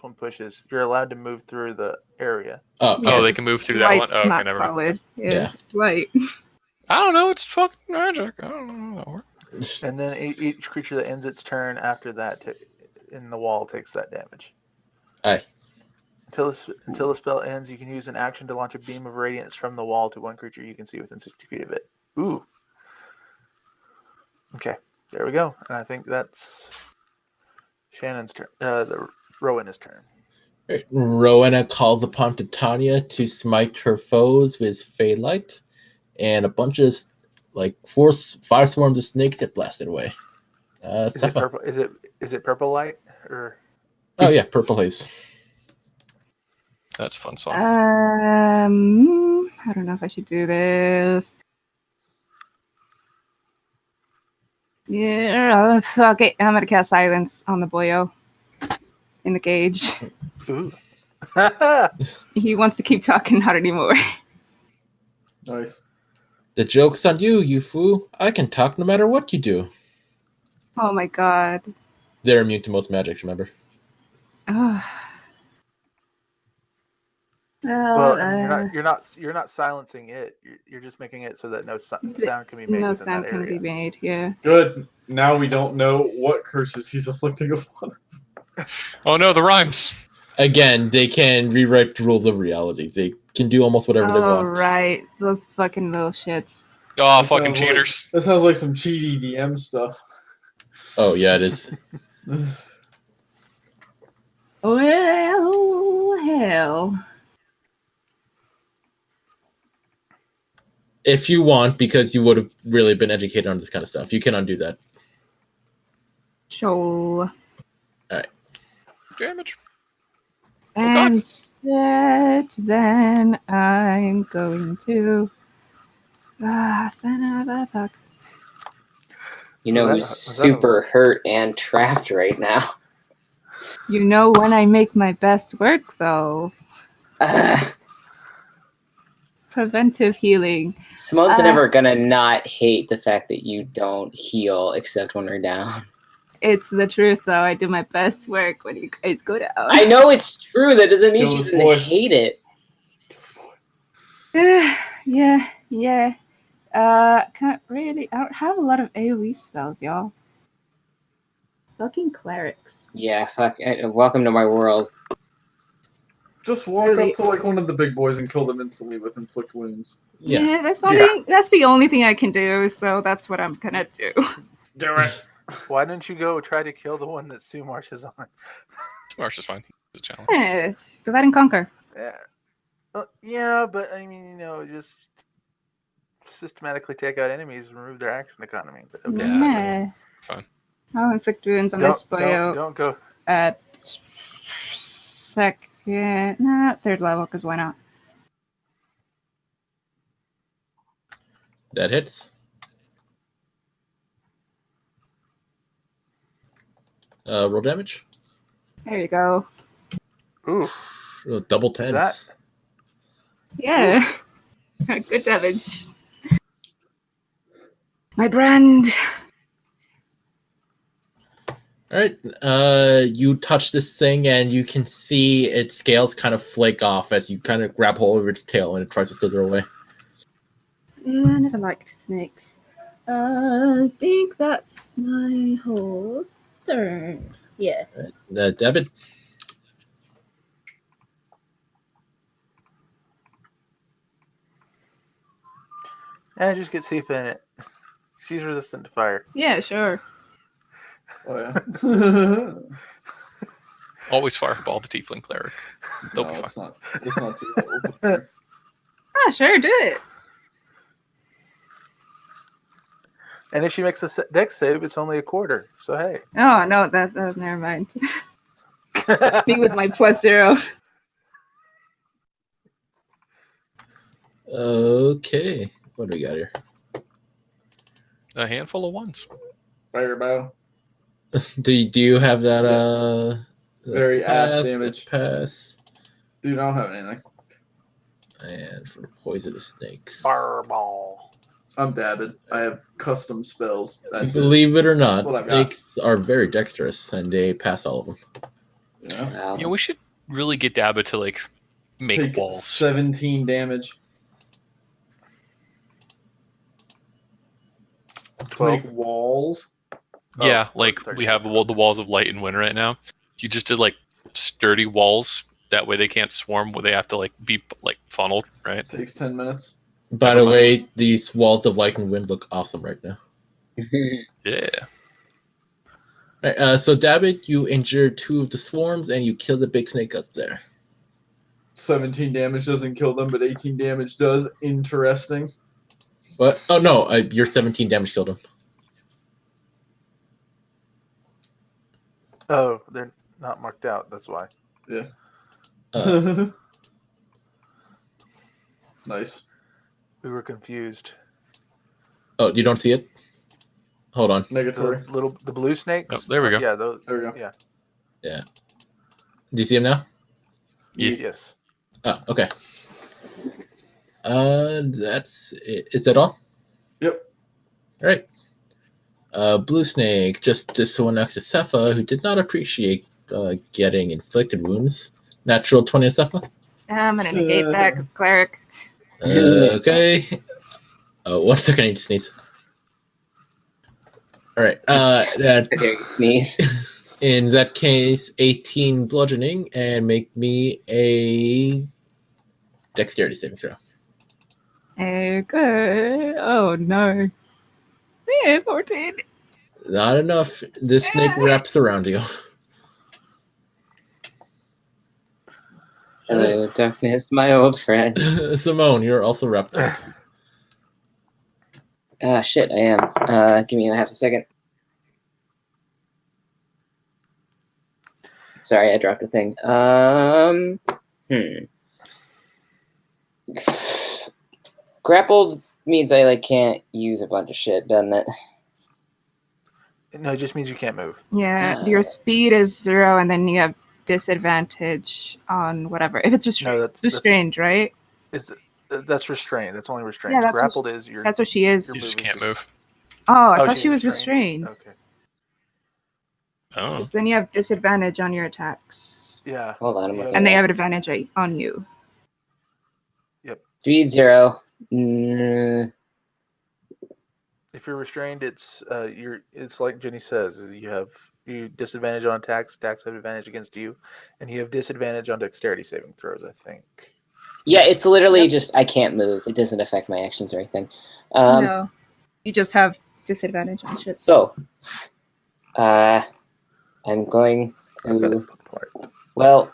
Speaker 1: one pushes. You're allowed to move through the area.
Speaker 2: Oh,
Speaker 3: Yeah,
Speaker 6: Oh, they
Speaker 3: this
Speaker 6: can move through that one?
Speaker 3: light's
Speaker 6: Oh, okay,
Speaker 3: not
Speaker 6: never mind.
Speaker 3: solid. Yeah,
Speaker 2: Yeah.
Speaker 3: light.
Speaker 6: I don't know. It's fucking magic. I don't know how that works.
Speaker 1: And then each creature that ends its turn after that in the wall takes that damage.
Speaker 2: Aye.
Speaker 1: Until the spell ends, you can use an action to launch a beam of radiance from the wall to one creature you can see within 60 feet of it. Ooh. Okay, there we go. And I think that's Shannon's turn. The Rowan's turn.
Speaker 2: Right. Rowena calls upon Titania to smite her foes with Fey Light, and a bunch of like 5 swarms of snakes get blasted away.
Speaker 1: Is it
Speaker 2: Sepha.
Speaker 1: purple? Is it purple light or?
Speaker 2: Oh yeah, purple haze.
Speaker 6: That's a fun song.
Speaker 3: I don't know if I should do this. Yeah, fuck it. I'm gonna cast silence on the boyo in the cage.
Speaker 1: Ooh.
Speaker 3: He wants to keep talking, not anymore.
Speaker 8: Nice.
Speaker 2: The joke's on you, you fool. I can talk no matter what you do.
Speaker 3: Oh my god.
Speaker 2: They're immune to most magics, remember?
Speaker 3: Oh.
Speaker 1: Well, I mean, you're not silencing it. You're just making it so that no sound can be made
Speaker 3: no
Speaker 1: within
Speaker 3: sound
Speaker 1: that
Speaker 3: can
Speaker 1: area.
Speaker 3: be made. Yeah.
Speaker 8: Good. Now we don't know what curses he's afflicting upon us.
Speaker 6: Oh no, the rhymes.
Speaker 2: Again, they can rewrite the rules of reality. They can do almost whatever they
Speaker 3: Oh
Speaker 2: want.
Speaker 3: right, those fucking little shits.
Speaker 6: Oh,
Speaker 8: That
Speaker 6: fucking
Speaker 8: sounds like-
Speaker 6: cheaters.
Speaker 8: That sounds like some cheaty DM stuff.
Speaker 2: Oh yeah, it is.
Speaker 3: Well, hell.
Speaker 2: If you want, because you would have really been educated on this kind of stuff, you can undo that.
Speaker 3: Sure.
Speaker 6: Damage.
Speaker 3: And instead, then I'm going to. Son of a fuck.
Speaker 4: You know who's
Speaker 1: Was that
Speaker 4: super hurt and trapped right now?
Speaker 3: You know when I make my best work, though. preventive healing.
Speaker 4: Simone's
Speaker 3: Uh,
Speaker 4: never gonna not hate the fact that you don't heal except when we're down.
Speaker 3: It's the truth, though. I do my best work when you guys go down.
Speaker 4: I know it's true. That doesn't mean
Speaker 8: Kill
Speaker 4: she
Speaker 8: this
Speaker 4: doesn't
Speaker 8: boy.
Speaker 4: hate it.
Speaker 3: Yeah. Can't really. I don't have a lot of AoE spells, y'all. Fucking clerics.
Speaker 4: Yeah, fuck. Welcome to my world.
Speaker 8: Just walk
Speaker 3: Really?
Speaker 8: up to like one of the big boys and kill them instantly with inflict wounds.
Speaker 2: Yeah.
Speaker 3: That's
Speaker 1: Yeah.
Speaker 3: that's the only thing I can do. So that's what I'm gonna do.
Speaker 8: Do it.
Speaker 1: Why didn't you go try to kill the one that Sumarsh is on?
Speaker 6: Marsh is fine. It's a challenge.
Speaker 3: Yeah, divide and conquer.
Speaker 1: Yeah, but I mean, just systematically take out enemies and remove their action economy. But okay.
Speaker 3: Yeah.
Speaker 6: Fine.
Speaker 3: I'll inflict wounds on this boy
Speaker 1: Don't go.
Speaker 3: at third level, because why not?
Speaker 2: That hits. Roll damage.
Speaker 3: There you go.
Speaker 1: Ooh,
Speaker 2: Double tens.
Speaker 1: that-
Speaker 3: Yeah. Good damage. My brand.
Speaker 2: All right. You touch this thing, and you can see its scales kind of flake off as you kind of grab hold of its tail, and it tries to slither away.
Speaker 3: Yeah, I never liked snakes. I think that's my whole turn. Yeah.
Speaker 2: David.
Speaker 1: and just get Sifa in it. She's resistant to fire.
Speaker 3: Yeah, sure.
Speaker 8: Oh yeah.
Speaker 6: Always fireball the tiefling cleric. They'll
Speaker 8: No,
Speaker 6: be
Speaker 8: it's
Speaker 6: fine.
Speaker 8: not. It's not too open.
Speaker 3: Ah, sure, do it.
Speaker 1: And if she makes a dex save, it's only a quarter. So hey.
Speaker 3: Oh no, that never mind. Me with my +0.
Speaker 2: Okay. What do we got here?
Speaker 6: A handful of ones.
Speaker 8: Fireball.
Speaker 2: Do you have that?
Speaker 8: Very ass
Speaker 2: pass,
Speaker 8: damage.
Speaker 2: Pass.
Speaker 8: Dude, I don't have anything.
Speaker 2: And for poisonous snakes.
Speaker 1: Fireball.
Speaker 8: I'm David. I have custom spells. That's it.
Speaker 2: Believe it or not,
Speaker 8: That's what I've got.
Speaker 2: snakes are very dexterous, and they pass all of them.
Speaker 8: Yeah.
Speaker 4: Wow.
Speaker 6: You know, we should really get Dabba to like make
Speaker 8: Take
Speaker 6: walls.
Speaker 8: 17 damage.
Speaker 1: 12.
Speaker 8: Make walls.
Speaker 6: Yeah,
Speaker 1: Oh,
Speaker 6: like
Speaker 1: 30.
Speaker 6: we have the walls of light and wind right now. If you just did like sturdy walls, that way they can't swarm. Where they have to like be like funneled, right?
Speaker 8: Takes 10 minutes.
Speaker 2: By the way, these walls of light and wind look awesome right now.
Speaker 6: Yeah.
Speaker 2: Right, so David, you injure 2 of the swarms, and you kill the big snake up there.
Speaker 8: 17 damage doesn't kill them, but 18 damage does. Interesting.
Speaker 2: What? Oh no, your 17 damage killed him.
Speaker 1: Oh, they're not marked out. That's why.
Speaker 8: Yeah. Nice.
Speaker 1: We were confused.
Speaker 2: Oh, you don't see it? Hold on.
Speaker 8: Negatory.
Speaker 1: The blue snakes.
Speaker 6: Oh, there we go.
Speaker 1: Yeah, those.
Speaker 8: There we go.
Speaker 1: Yeah.
Speaker 2: Yeah. Do you see him now?
Speaker 6: Yeah.
Speaker 1: Yes.
Speaker 2: Oh, okay. That's it. Is that all?
Speaker 8: Yep.
Speaker 2: All right. Blue snake, just this one next to Cepha, who did not appreciate getting inflicted wounds. Natural 20 to Cepha.
Speaker 3: I'm gonna negate that because cleric.
Speaker 2: Okay. 1 second, I need to sneeze. All right.
Speaker 4: Sneeze.
Speaker 2: In that case, 18 bludgeoning, and make me a dexterity saving throw.
Speaker 3: Okay. Oh no. Yeah, 14.
Speaker 2: Not enough. This snake wraps around you.
Speaker 4: Hello, darkness, my old friend.
Speaker 2: Simone, you're also wrapped up.
Speaker 4: Ah, shit, I am. Give me a half a second. Sorry, I dropped a thing. Grappled means I can't use a bunch of shit, doesn't it?
Speaker 1: No, it just means you can't move.
Speaker 3: Yeah, your speed is 0, and then you have disadvantage on whatever. If it's
Speaker 1: No, that's
Speaker 3: restrained, right?
Speaker 1: Is That's restrained. That's only restrained.
Speaker 3: Yeah, that's what
Speaker 1: Grappled is your.
Speaker 3: That's what she is.
Speaker 1: Your
Speaker 6: You just
Speaker 1: move is
Speaker 6: can't move.
Speaker 3: Oh, I thought
Speaker 1: she's
Speaker 3: she was restrained.
Speaker 1: Okay.
Speaker 6: Oh.
Speaker 3: Because then you have disadvantage on your attacks.
Speaker 1: Yeah.
Speaker 4: Hold on, I'm
Speaker 1: Yeah.
Speaker 4: looking
Speaker 3: And they
Speaker 4: at
Speaker 3: have advantage on you.
Speaker 4: 3-0.
Speaker 1: If you're restrained, it's it's like Jenny says. You disadvantage on attacks. Attacks have advantage against you, and you have disadvantage on dexterity saving throws. I think.
Speaker 4: Yeah, it's literally
Speaker 3: Yep.
Speaker 4: just I can't move. It doesn't affect my actions or anything.
Speaker 3: No. You just have disadvantage on shit.
Speaker 4: So, I'm going
Speaker 1: I've got
Speaker 4: to.
Speaker 1: it apart.
Speaker 4: Well,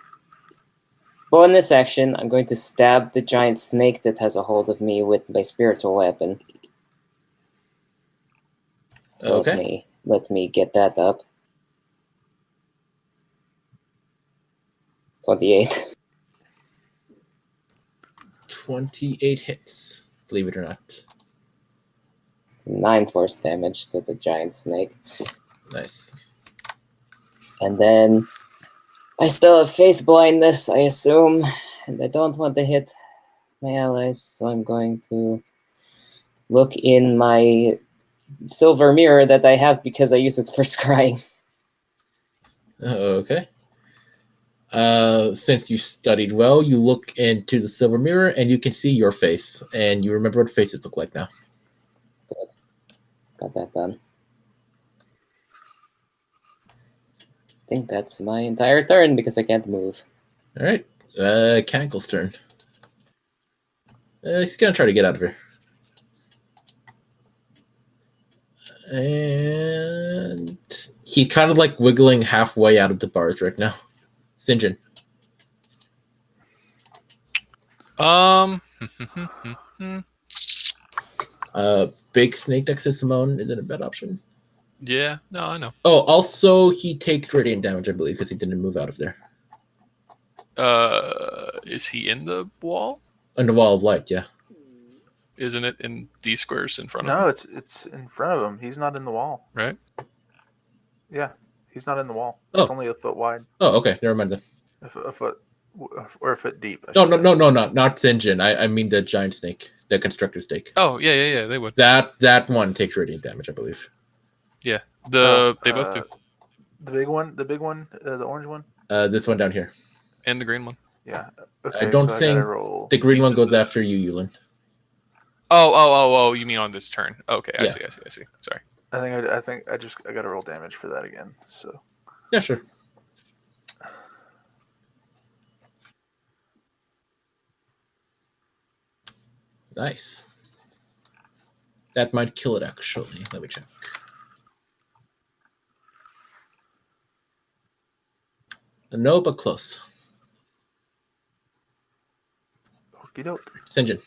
Speaker 4: bonus action, I'm going to stab the giant snake that has a hold of me with my spiritual weapon. So
Speaker 2: Okay.
Speaker 4: let me get that up. 28.
Speaker 2: 28 hits, believe it or not.
Speaker 4: 9 force damage to the giant snake.
Speaker 2: Nice.
Speaker 4: And then I still have face blindness, I assume, and I don't want to hit my allies, so I'm going to look in my silver mirror that I have because I use it for scrying.
Speaker 2: Okay. Since you studied well, you look into the silver mirror and you can see your face, and you remember what faces look like now.
Speaker 4: Good. Got that done. I think that's my entire turn because I can't move.
Speaker 2: All right. Cankle's turn. He's gonna try to get out of here. And he's kind of like wiggling halfway out of the bars right now. Sinjin. Big snake next to Simone isn't a bad option.
Speaker 6: Yeah, no, I know.
Speaker 2: Oh, also he takes radiant damage, I believe, because he didn't move out of there.
Speaker 6: Is he in the wall?
Speaker 2: On the wall of light, yeah.
Speaker 6: Isn't it in these squares in front of him?
Speaker 1: No, it's in front of him. He's not in the wall.
Speaker 6: Right?
Speaker 1: Yeah, he's not in the wall.
Speaker 2: Oh.
Speaker 1: It's only a foot wide.
Speaker 2: Oh, okay. Never mind then.
Speaker 1: A foot or a foot deep.
Speaker 2: No, not Sinjin. I mean the giant snake, the constructor snake.
Speaker 6: Oh, yeah, they would.
Speaker 2: That one takes radiant damage, I believe.
Speaker 6: Yeah, they both do.
Speaker 1: The big one, the orange one.
Speaker 2: This one down here.
Speaker 6: And the green one.
Speaker 1: Yeah. Okay,
Speaker 2: I don't
Speaker 1: so
Speaker 2: think
Speaker 1: I gotta roll.
Speaker 2: the green
Speaker 6: You
Speaker 2: one
Speaker 6: said
Speaker 2: goes
Speaker 6: the-
Speaker 2: after you, Yulin.
Speaker 6: Oh, you mean on this turn? Okay, I
Speaker 2: Yeah.
Speaker 6: see. Sorry.
Speaker 1: I think I gotta roll damage for that again. So.
Speaker 2: Yeah, sure. Nice. That might kill it, actually. Let me check. No, but close.
Speaker 1: Okie doke.
Speaker 2: Sinjin.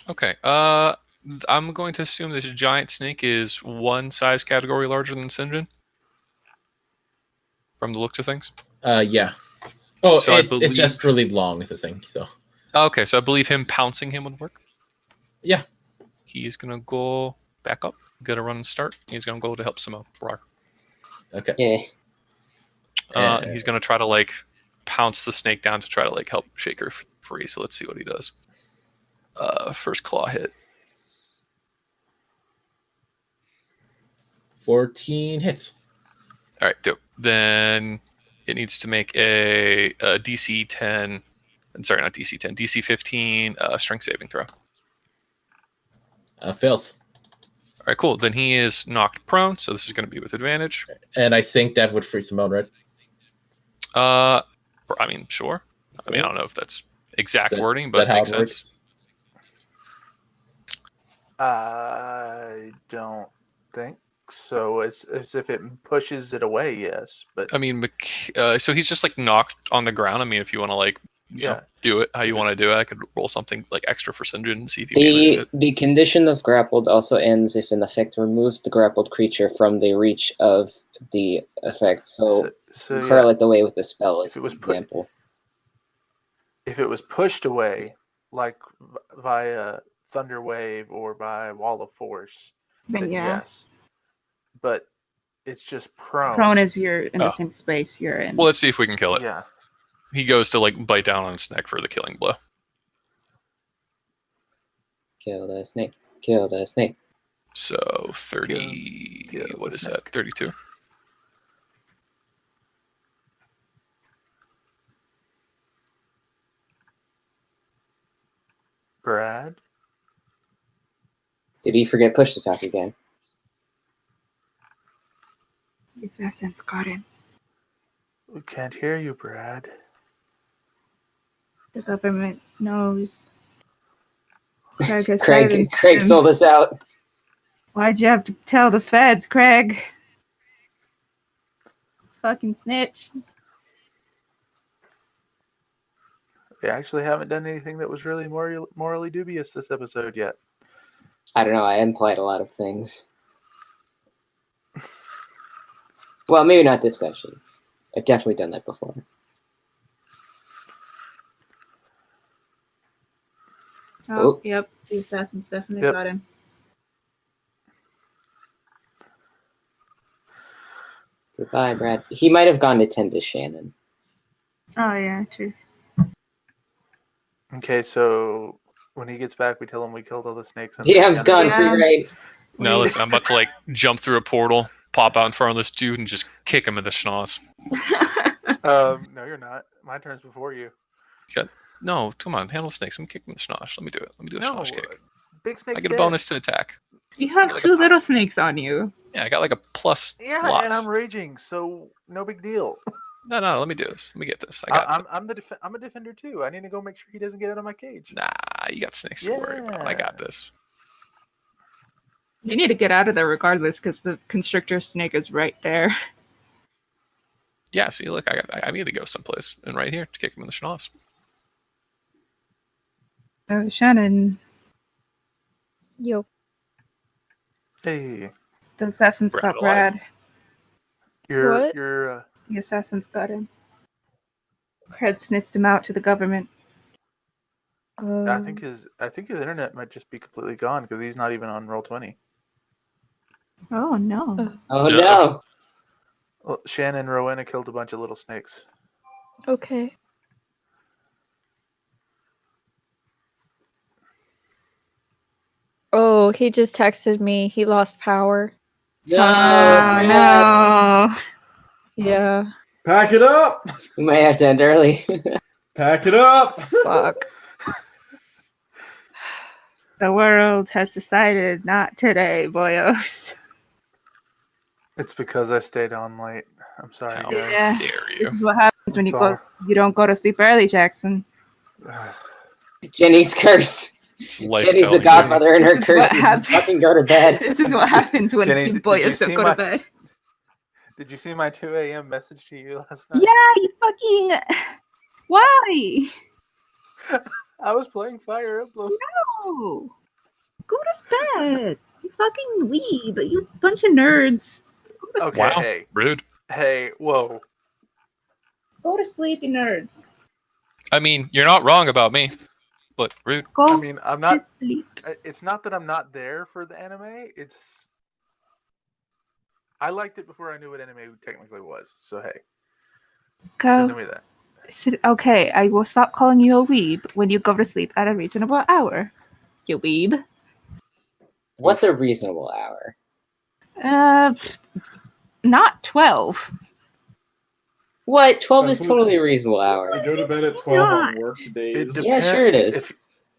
Speaker 6: Okay. I'm going to assume this giant snake is one size category larger than Sinjin. From the looks of things.
Speaker 2: Yeah. Oh,
Speaker 6: So I
Speaker 2: it's
Speaker 6: believe-
Speaker 2: just really long, is the thing. So.
Speaker 6: Okay, so I believe him pouncing him would work.
Speaker 2: Yeah.
Speaker 6: He's gonna go back up, get a run and start. He's gonna go to help Simone. Roar.
Speaker 2: Okay.
Speaker 4: Yeah.
Speaker 6: He's gonna try to like pounce the snake down to try to like help shake her free. So let's see what he does. First claw hit.
Speaker 2: 14 hits.
Speaker 6: All right, dope. Then it needs to make a DC 10. Sorry, not DC 10. DC 15 strength saving throw.
Speaker 2: Fails.
Speaker 6: All right, cool. Then he is knocked prone, so this is going to be with advantage.
Speaker 2: And I think that would free Simone, right?
Speaker 6: I mean, sure. I mean, I don't know if that's exact wording, but
Speaker 2: that
Speaker 6: it
Speaker 2: how
Speaker 6: makes
Speaker 2: it
Speaker 6: sense.
Speaker 2: works?
Speaker 1: I don't think so. It's if it pushes it away, yes. But
Speaker 6: I mean, so he's just like knocked on the ground. I mean, if you want to like, you know, do it how you want to do it, I could roll something like extra for Sinjin and see if you manage it.
Speaker 4: The condition of grappled also ends if an effect removes the grappled creature from the reach of the effect. So curl it away with the spell is an example.
Speaker 1: If it was pushed away, like via Thunder Wave or by Wall of Force, then
Speaker 3: yeah.
Speaker 1: yes. But it's just prone.
Speaker 3: Prone is you're in the same space you're in.
Speaker 6: Well, let's see if we can kill it.
Speaker 1: Yeah.
Speaker 6: He goes to like bite down on its neck for the killing blow.
Speaker 4: Kill the snake. Kill the snake.
Speaker 6: So 30.
Speaker 1: Kill
Speaker 6: What
Speaker 1: the
Speaker 6: is that?
Speaker 1: snake.
Speaker 6: 32.
Speaker 1: Brad?
Speaker 4: Did he forget push to talk again?
Speaker 3: The assassin's got him.
Speaker 1: We can't hear you, Brad.
Speaker 3: The government knows. Craig has
Speaker 4: Craig
Speaker 3: silenced him.
Speaker 4: sold us out.
Speaker 3: Why'd you have to tell the feds, Craig? Fucking snitch.
Speaker 1: We actually haven't done anything that was really morally dubious this episode yet.
Speaker 4: I don't know. I implied a lot of things. Well, maybe not this session. I've definitely done that before.
Speaker 3: Oh, yep. The assassin's definitely got him.
Speaker 4: Goodbye, Brad. He might have gone to tend to Shannon.
Speaker 3: Oh, yeah, true.
Speaker 1: Okay, so when he gets back, we tell him we killed all the snakes.
Speaker 4: DM's gone free reign.
Speaker 6: No, listen, I'm about to like jump through a portal, pop out in front of this dude, and just kick him in the schnoz.
Speaker 1: No, you're not. My turn's before you.
Speaker 6: No, come on, handle snakes. I'm kicking the schnoz. Let me do it. Let me do a schnoz kick.
Speaker 1: Big snake.
Speaker 6: I get a bonus to attack.
Speaker 3: You have
Speaker 6: like
Speaker 3: two little snakes on you.
Speaker 6: Yeah, I got like a plus.
Speaker 1: Yeah,
Speaker 6: lots.
Speaker 1: and I'm raging, so no big deal.
Speaker 6: No, let me do this. Let me get this. I got
Speaker 1: I'm a defender too. I need to go make sure he doesn't get out of my cage.
Speaker 6: Nah, you got snakes to worry about. I got this.
Speaker 3: You need to get out of there regardless, because the constrictor snake is right there.
Speaker 6: Yeah, see, look, I need to go someplace, and right here to kick him in the schnoz.
Speaker 3: Oh, Shannon.
Speaker 9: Yo.
Speaker 1: Hey,
Speaker 3: The assassin's
Speaker 6: Brad
Speaker 3: got
Speaker 6: alive.
Speaker 3: Brad.
Speaker 9: What?
Speaker 3: The assassin's got him. Cred snitched him out to the government.
Speaker 1: I think his internet might just be completely gone because he's not even on Roll20.
Speaker 3: Oh, no.
Speaker 4: Oh, no.
Speaker 1: Well, Shannon and Rowena killed a bunch of little snakes.
Speaker 9: Okay. Oh, he just texted me. He lost power.
Speaker 3: Oh, no.
Speaker 9: Yeah.
Speaker 8: Pack it up!
Speaker 4: We might have to end early.
Speaker 8: Pack it up!
Speaker 9: Fuck.
Speaker 3: The world has decided not today, boyos.
Speaker 1: It's because I stayed on late. I'm sorry,
Speaker 6: How
Speaker 1: guys.
Speaker 3: Yeah.
Speaker 6: dare you?
Speaker 3: This is what happens when
Speaker 1: That's
Speaker 3: you don't go to sleep early, Jackson.
Speaker 4: Jenny's curse.
Speaker 6: It's life
Speaker 4: Jenny's the
Speaker 6: telling
Speaker 4: godmother, and her
Speaker 3: This is
Speaker 4: curse
Speaker 3: what
Speaker 4: is
Speaker 3: happened.
Speaker 4: fucking go to bed.
Speaker 3: This is what happens when
Speaker 1: Jenny,
Speaker 3: you
Speaker 1: did
Speaker 3: boyos
Speaker 1: you
Speaker 3: don't
Speaker 1: see
Speaker 3: go
Speaker 1: my-
Speaker 3: to bed.
Speaker 1: Did you see my 2 a.m. message to you last night?
Speaker 3: Yeah, you fucking... Why?
Speaker 1: I was playing Fire Emblem.
Speaker 3: No. Go to bed. You fucking weeb. You bunch of nerds. Go to,
Speaker 1: Okay,
Speaker 6: Wow,
Speaker 1: hey.
Speaker 6: rude.
Speaker 1: Hey, whoa.
Speaker 3: go to sleep, you nerds.
Speaker 6: I mean, you're not wrong about me, but rude.
Speaker 3: Go
Speaker 1: I mean, I'm not...
Speaker 3: to sleep.
Speaker 1: It's not that I'm not there for the anime. It's... I liked it before I knew what anime technically was. So, hey. Don't
Speaker 3: Go.
Speaker 1: tell me that.
Speaker 3: Okay, I will stop calling you a weeb when you go to sleep at a reasonable hour. You weeb.
Speaker 4: What's a reasonable hour?
Speaker 3: Not 12.
Speaker 4: What? 12 is
Speaker 8: That's
Speaker 4: totally a reasonable hour.
Speaker 8: I go to bed at 12 on work days.
Speaker 4: Yeah, sure it is.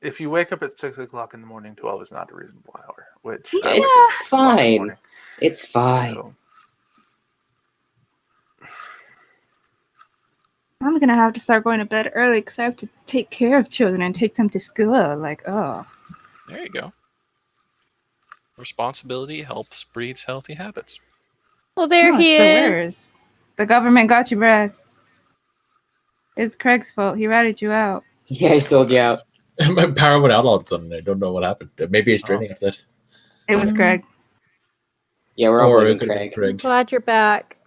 Speaker 1: If you wake up at 6 o'clock in the morning, 12 is not a reasonable hour. Which
Speaker 3: Yeah.
Speaker 1: I wake up
Speaker 4: It's
Speaker 1: at 6 o'clock in the
Speaker 4: fine.
Speaker 1: morning,
Speaker 4: It's fine.
Speaker 1: so-
Speaker 3: I'm gonna have to start going to bed early because I have to take care of children and take them to school. Like, oh.
Speaker 6: There you go. Responsibility helps breeds healthy habits.
Speaker 9: Well, there
Speaker 3: Oh,
Speaker 9: he
Speaker 3: so
Speaker 9: is.
Speaker 3: where's the government got you, Brad? It's Craig's fault. He ratted you out.
Speaker 4: Yeah, I sold you out.
Speaker 2: My power went out all of a sudden. I don't know what happened. Maybe it's draining after that.
Speaker 3: It was Craig.
Speaker 4: Yeah, we're all
Speaker 2: Or it
Speaker 4: blaming
Speaker 2: could have been
Speaker 4: Craig.
Speaker 9: I'm glad you're back.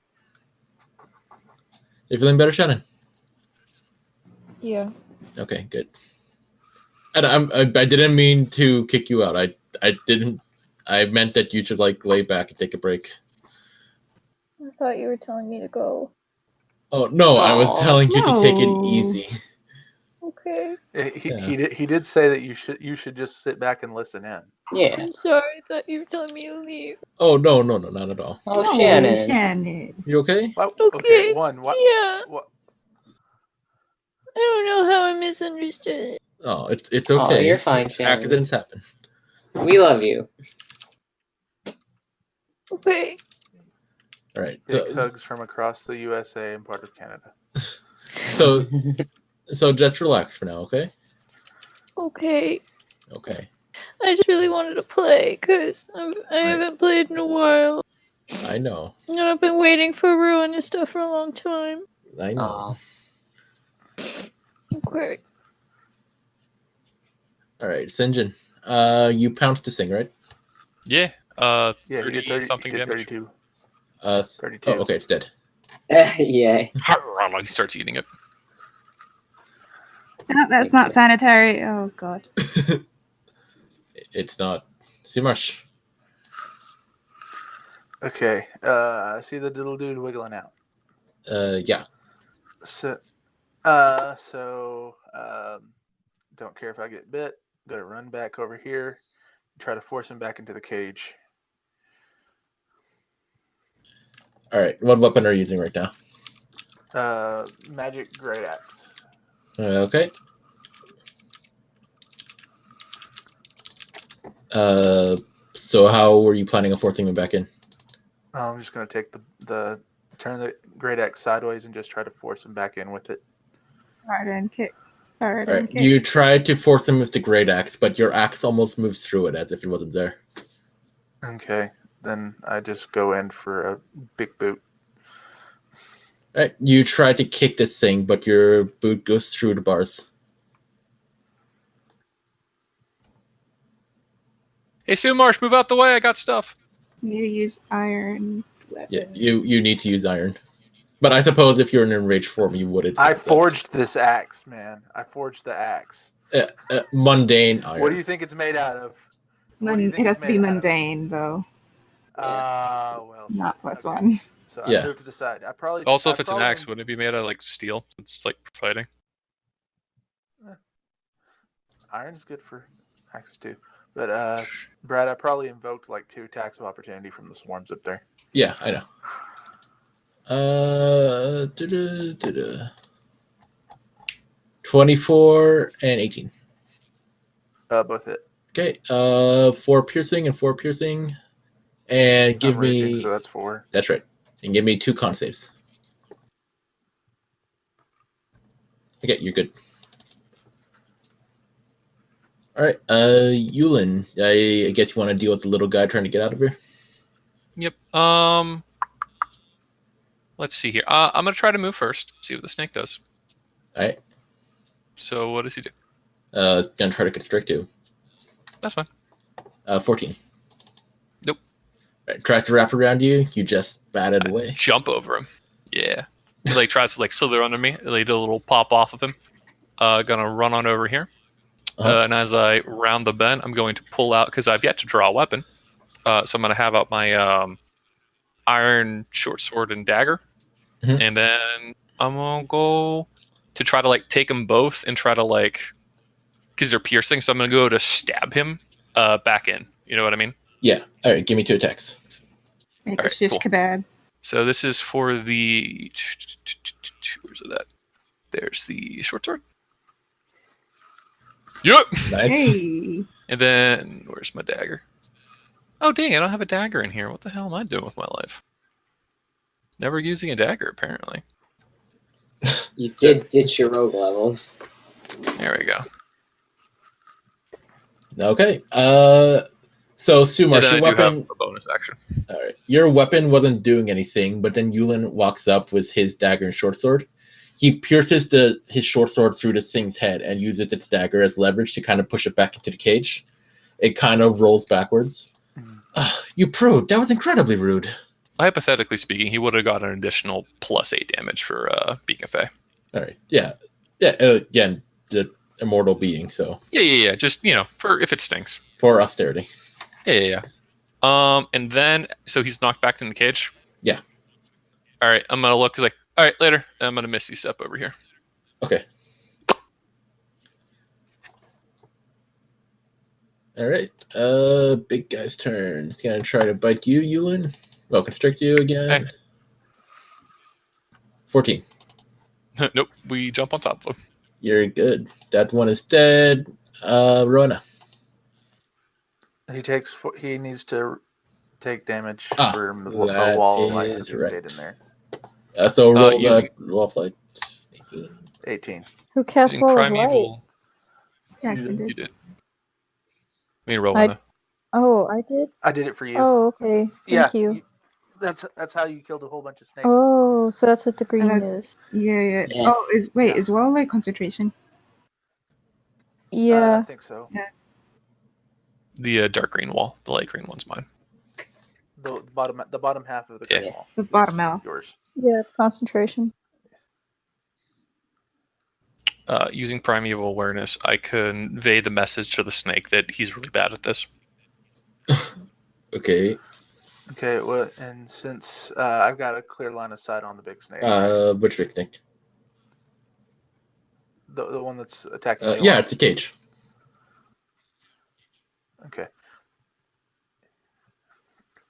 Speaker 2: You feeling better, Shannon?
Speaker 9: Yeah.
Speaker 2: Okay, good. And I didn't mean to kick you out. I didn't. I meant that you should like lay back and take a break.
Speaker 9: I thought you were telling me to go.
Speaker 2: Oh no, I was
Speaker 4: Aw.
Speaker 2: telling you to take it
Speaker 3: No.
Speaker 2: easy.
Speaker 9: Okay. Okay.
Speaker 1: He did say that you should just sit back and listen in.
Speaker 4: Yeah.
Speaker 9: I'm sorry. I thought you were telling me to leave.
Speaker 2: Oh no, not at all.
Speaker 4: Oh,
Speaker 3: Oh,
Speaker 4: Shannon.
Speaker 3: Shannon.
Speaker 2: You okay?
Speaker 1: Well,
Speaker 9: Okay.
Speaker 1: What?
Speaker 9: Yeah.
Speaker 1: What?
Speaker 9: I don't know how I misunderstood it.
Speaker 2: Oh, it's
Speaker 4: Oh,
Speaker 2: okay.
Speaker 4: you're fine, Shannon.
Speaker 2: Accidents happen.
Speaker 4: We love you.
Speaker 9: Okay.
Speaker 2: All right.
Speaker 1: Big hugs from across the USA and part of Canada.
Speaker 2: So just relax for now, okay?
Speaker 9: Okay.
Speaker 2: Okay.
Speaker 9: I just really wanted to play because I haven't played in a while.
Speaker 2: I know.
Speaker 9: And I've been waiting for Ruin and stuff for a long time.
Speaker 2: I know.
Speaker 9: Okay.
Speaker 2: All right, Sinjin. You pounced to sing, right?
Speaker 6: Yeah.
Speaker 1: Yeah,
Speaker 6: 30
Speaker 1: he did
Speaker 6: something damage.
Speaker 1: 32.
Speaker 2: 32. Oh, okay, it's dead.
Speaker 4: Yeah.
Speaker 6: He starts eating it.
Speaker 3: No, that's not sanitary. Oh god.
Speaker 2: It's not. Simarsh.
Speaker 1: Okay. I see the little dude wiggling out.
Speaker 2: Yeah.
Speaker 1: So, don't care if I get bit. Gonna run back over here, try to force him back into the cage.
Speaker 2: All right. What weapon are you using right now?
Speaker 1: Magic great axe.
Speaker 2: Okay. So how were you planning on forcing him back in?
Speaker 1: I'm just gonna take the turn the great axe sideways and just try to force him back in with it.
Speaker 3: Spartan kick.
Speaker 2: All right. You tried to force him with the great axe, but your axe almost moves through it as if it wasn't there.
Speaker 1: Okay, then I just go in for a big boot.
Speaker 2: All right. You try to kick this thing, but your boot goes through the bars.
Speaker 6: Hey, Sumarsh, move out the way. I got stuff.
Speaker 3: You need to use iron weapon.
Speaker 2: Yeah, you need to use iron. But I suppose if you're in enraged form, you wouldn't.
Speaker 1: I forged this axe, man. I forged the axe.
Speaker 2: Mundane iron.
Speaker 1: What do you think it's made out of?
Speaker 3: It has to be mundane, though.
Speaker 1: Well.
Speaker 3: Not +1.
Speaker 1: So I moved to the side.
Speaker 6: Also, if it's an axe, wouldn't it be made out of like steel? It's like for fighting.
Speaker 1: Iron's good for axes too. But Brad, I probably invoked like 2 attacks of opportunity from the swarms up there.
Speaker 2: Yeah, I know. 24 and 18.
Speaker 1: Both hit.
Speaker 2: Okay. 4 piercing and 4 piercing. And give me
Speaker 1: raging, so that's 4.
Speaker 2: That's right. And give me 2 con saves. Okay, you're good. All right, Yulin, I guess you want to deal with the little guy trying to get out of here?
Speaker 6: Yep. Let's see here. I'm gonna try to move first. See what the snake does.
Speaker 2: All right.
Speaker 6: So what does he do?
Speaker 2: Gonna try to constrict you.
Speaker 6: That's fine.
Speaker 2: 14.
Speaker 6: Nope.
Speaker 2: All right, tries to wrap around you. You just bat it away.
Speaker 6: Jump over him. Yeah. He like tries to like slither under me. Like do a little pop off of him. Gonna run on over here. And as I round the bend, I'm going to pull out, because I've yet to draw a weapon. So I'm going to have out my iron short sword and dagger.
Speaker 2: Mm-hmm.
Speaker 6: And then I'm going to go to try to like take them both and try to like, because they're piercing. So I'm going to go to stab him back in. You know what I mean?
Speaker 2: Yeah. All right. Give me 2 attacks.
Speaker 3: Make a shish kebab.
Speaker 6: So this is for the, where's it at? There's the short sword. Yep.
Speaker 2: Nice.
Speaker 3: Hey.
Speaker 6: And then where's my dagger? Oh dang! I don't have a dagger in here. What the hell am I doing with my life? Never using a dagger, apparently.
Speaker 4: You did ditch your rogue levels.
Speaker 6: There we go.
Speaker 2: Okay. So Sumarsh, your weapon.
Speaker 6: Have a bonus action.
Speaker 2: All right. Your weapon wasn't doing anything, but then Yulin walks up with his dagger and short sword. He pierces his short sword through the thing's head and uses its dagger as leverage to kind of push it back into the cage. It kind of rolls backwards. You prude. That was incredibly rude.
Speaker 6: Hypothetically speaking, he would have got an additional +8 damage for being a Fey.
Speaker 2: All right. Yeah. Yeah. Again, the immortal being. So.
Speaker 6: Yeah. Just for if it stinks.
Speaker 2: For austerity.
Speaker 6: Yeah. And then so he's knocked back in the cage.
Speaker 2: Yeah.
Speaker 6: All right. I'm gonna look like. All right, later. I'm gonna Misty Step over here.
Speaker 2: Okay. All right. Big guy's turn. It's gonna try to bite you, Yulin. Well, constrict you again.
Speaker 6: Hey.
Speaker 2: 14.
Speaker 6: Nope, we jump on top of him.
Speaker 2: You're good. That one is dead. Rona.
Speaker 1: He needs to take damage
Speaker 2: Ah,
Speaker 1: from the
Speaker 2: that
Speaker 1: wall of light
Speaker 2: is
Speaker 1: because he stayed
Speaker 2: right.
Speaker 1: in there.
Speaker 2: So roll
Speaker 6: using-
Speaker 2: the wall flight. 18.
Speaker 1: 18.
Speaker 7: Who cast
Speaker 6: Using
Speaker 7: Wall of Light?
Speaker 6: primeval.
Speaker 3: Jackson
Speaker 6: You
Speaker 3: did.
Speaker 6: did. Me and
Speaker 7: I-
Speaker 6: Rowena.
Speaker 7: Oh, I did?
Speaker 1: I did it for you.
Speaker 7: Oh, okay. Thank you.
Speaker 1: That's how you killed a whole bunch of snakes.
Speaker 7: Oh, so that's what the green is.
Speaker 3: Yeah.
Speaker 4: Yeah.
Speaker 3: Oh, is well like concentration?
Speaker 1: I
Speaker 7: Yeah.
Speaker 1: think so.
Speaker 6: The dark green wall. The light green one's mine.
Speaker 1: The bottom half of the green
Speaker 6: Yeah.
Speaker 1: wall.
Speaker 3: The bottom
Speaker 1: is
Speaker 3: L.
Speaker 1: Yours.
Speaker 7: Yeah, it's concentration.
Speaker 6: Using primeval awareness, I convey the message to the snake that he's really bad at this.
Speaker 2: Okay.
Speaker 1: Okay. Well, and since I've got a clear line of sight on the big snake,
Speaker 2: Which big snake?
Speaker 1: the one that's attacking me.
Speaker 2: Yeah, it's a cage.
Speaker 1: Okay.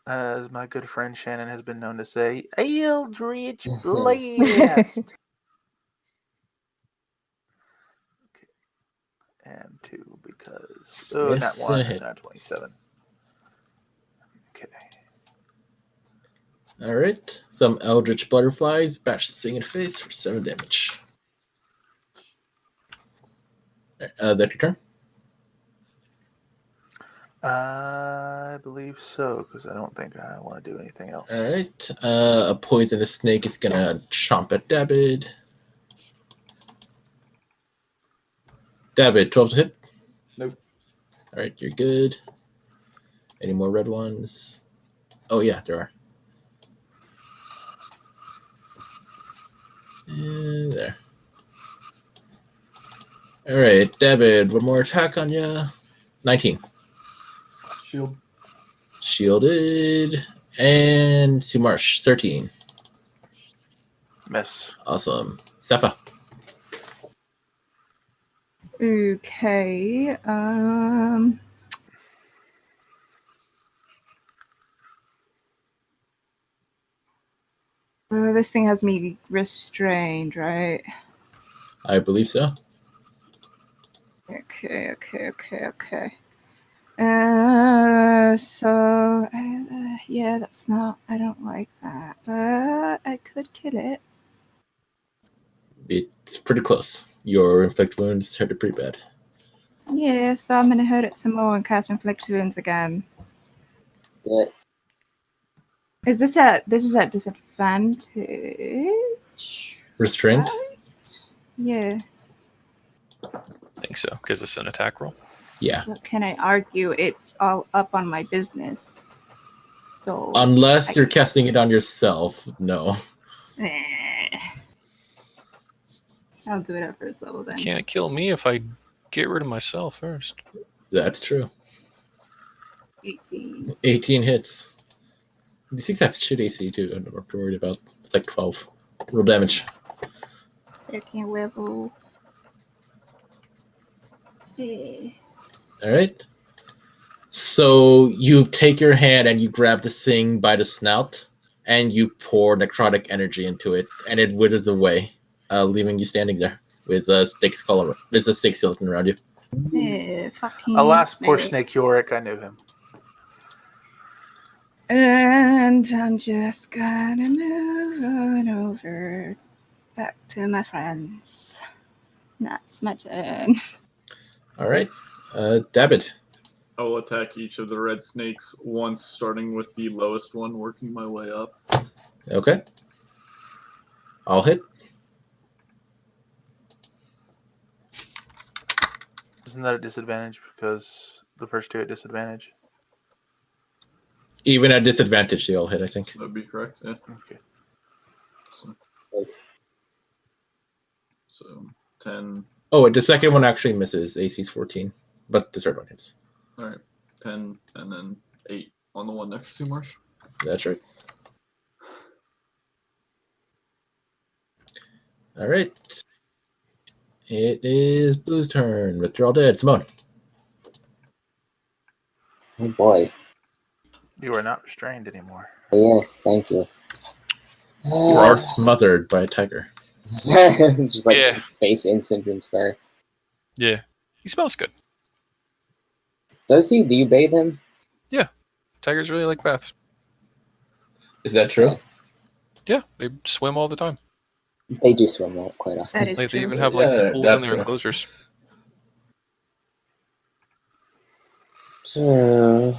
Speaker 1: As my good friend Shannon has been known to say, Eldritch Blast. Okay. And 2 because
Speaker 2: Miss
Speaker 1: not 1
Speaker 2: and
Speaker 1: is
Speaker 2: hit.
Speaker 1: not 27. Okay.
Speaker 2: All right. Some eldritch butterflies bash the thing in the face for 7 damage. That's your turn.
Speaker 1: I believe so, because I don't think I want to do anything else.
Speaker 2: All right. A poisonous snake is gonna chomp at David. David, 12 to hit.
Speaker 8: Nope.
Speaker 2: All right, you're good. Any more red ones? Oh yeah, there are. And there. All right, David, one more attack on you. 19.
Speaker 8: Shield.
Speaker 2: Shielded. And Sumarsh, 13.
Speaker 1: Miss.
Speaker 2: Awesome. Sepha.
Speaker 3: Okay. This thing has me restrained, right?
Speaker 2: I believe so.
Speaker 3: Okay. Yeah, that's not. I don't like that, but I could kill it.
Speaker 2: It's pretty close. Your inflict wounds hurt it pretty bad.
Speaker 3: Yeah, so I'm gonna hurt it some more and cast inflict wounds again.
Speaker 4: Do it.
Speaker 3: This is at disadvantage.
Speaker 2: Restrained?
Speaker 3: Right? Yeah.
Speaker 6: I think so, because it's an attack roll.
Speaker 2: Yeah.
Speaker 3: What can I argue? It's all up on my business. So
Speaker 2: Unless you're casting it on yourself, no.
Speaker 3: I'll do it at first level then.
Speaker 6: Can't kill me if I get rid of myself first.
Speaker 2: That's true.
Speaker 3: 18.
Speaker 2: 18 hits. These things have shit AC too. I'm not worried about. It's like 12. Roll damage.
Speaker 3: Second level.
Speaker 2: All right. So you take your hand and you grab this thing by the snout and you pour necrotic energy into it, and it withers away, leaving you standing there with a snake skull. There's a snake skeleton around you.
Speaker 3: Fucking
Speaker 1: Alas, poor
Speaker 3: snakes.
Speaker 1: Snake Yorick, I knew him.
Speaker 3: And I'm just gonna move on over back to my friends. That's my turn.
Speaker 2: All right. David.
Speaker 8: I will attack each of the red snakes once, starting with the lowest one, working my way up.
Speaker 2: Okay. I'll hit.
Speaker 1: Isn't that a disadvantage because the first 2 at disadvantage?
Speaker 2: Even at disadvantage, they all hit, I think.
Speaker 8: That would be correct, yeah.
Speaker 1: Okay.
Speaker 8: So 10.
Speaker 2: Oh, the second one actually misses. AC's 14, but the third one hits.
Speaker 8: All right, 10, and then 8 on the one next to Marsh.
Speaker 2: That's right. All right. It is Blue's turn, but they're all dead. Simone.
Speaker 4: Oh boy.
Speaker 1: You are not restrained anymore.
Speaker 4: Yes, thank you.
Speaker 2: You are smothered by a tiger.
Speaker 4: Just like
Speaker 6: Yeah.
Speaker 4: face instant inspire.
Speaker 6: Yeah. He smells good.
Speaker 4: Does he? Do you bathe him?
Speaker 6: Tigers really like baths.
Speaker 2: Is that true?
Speaker 6: Yeah, they swim all the time.
Speaker 4: They do swim out quite often.
Speaker 3: That is
Speaker 6: They
Speaker 3: true.
Speaker 6: even have like
Speaker 2: Yeah,
Speaker 6: pools
Speaker 2: that's
Speaker 6: in their
Speaker 2: true.
Speaker 6: enclosures.
Speaker 4: So,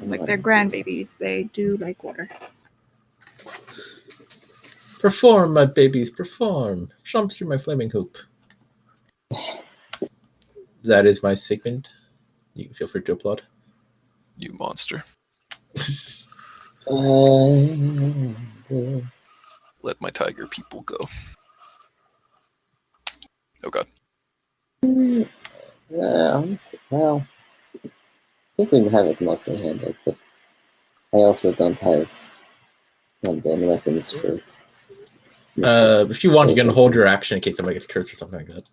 Speaker 3: Like their grandbabies, they do like water.
Speaker 2: Perform, my babies, perform. Jump through my flaming hoop. That is my segment. You can feel free to applaud.
Speaker 6: You monster. Let my tiger people go. Oh god.
Speaker 4: honestly, well, I think we have it mostly handled, but I also don't have mundane weapons for.
Speaker 2: If you want, you can hold your action in case somebody gets cursed or something like that.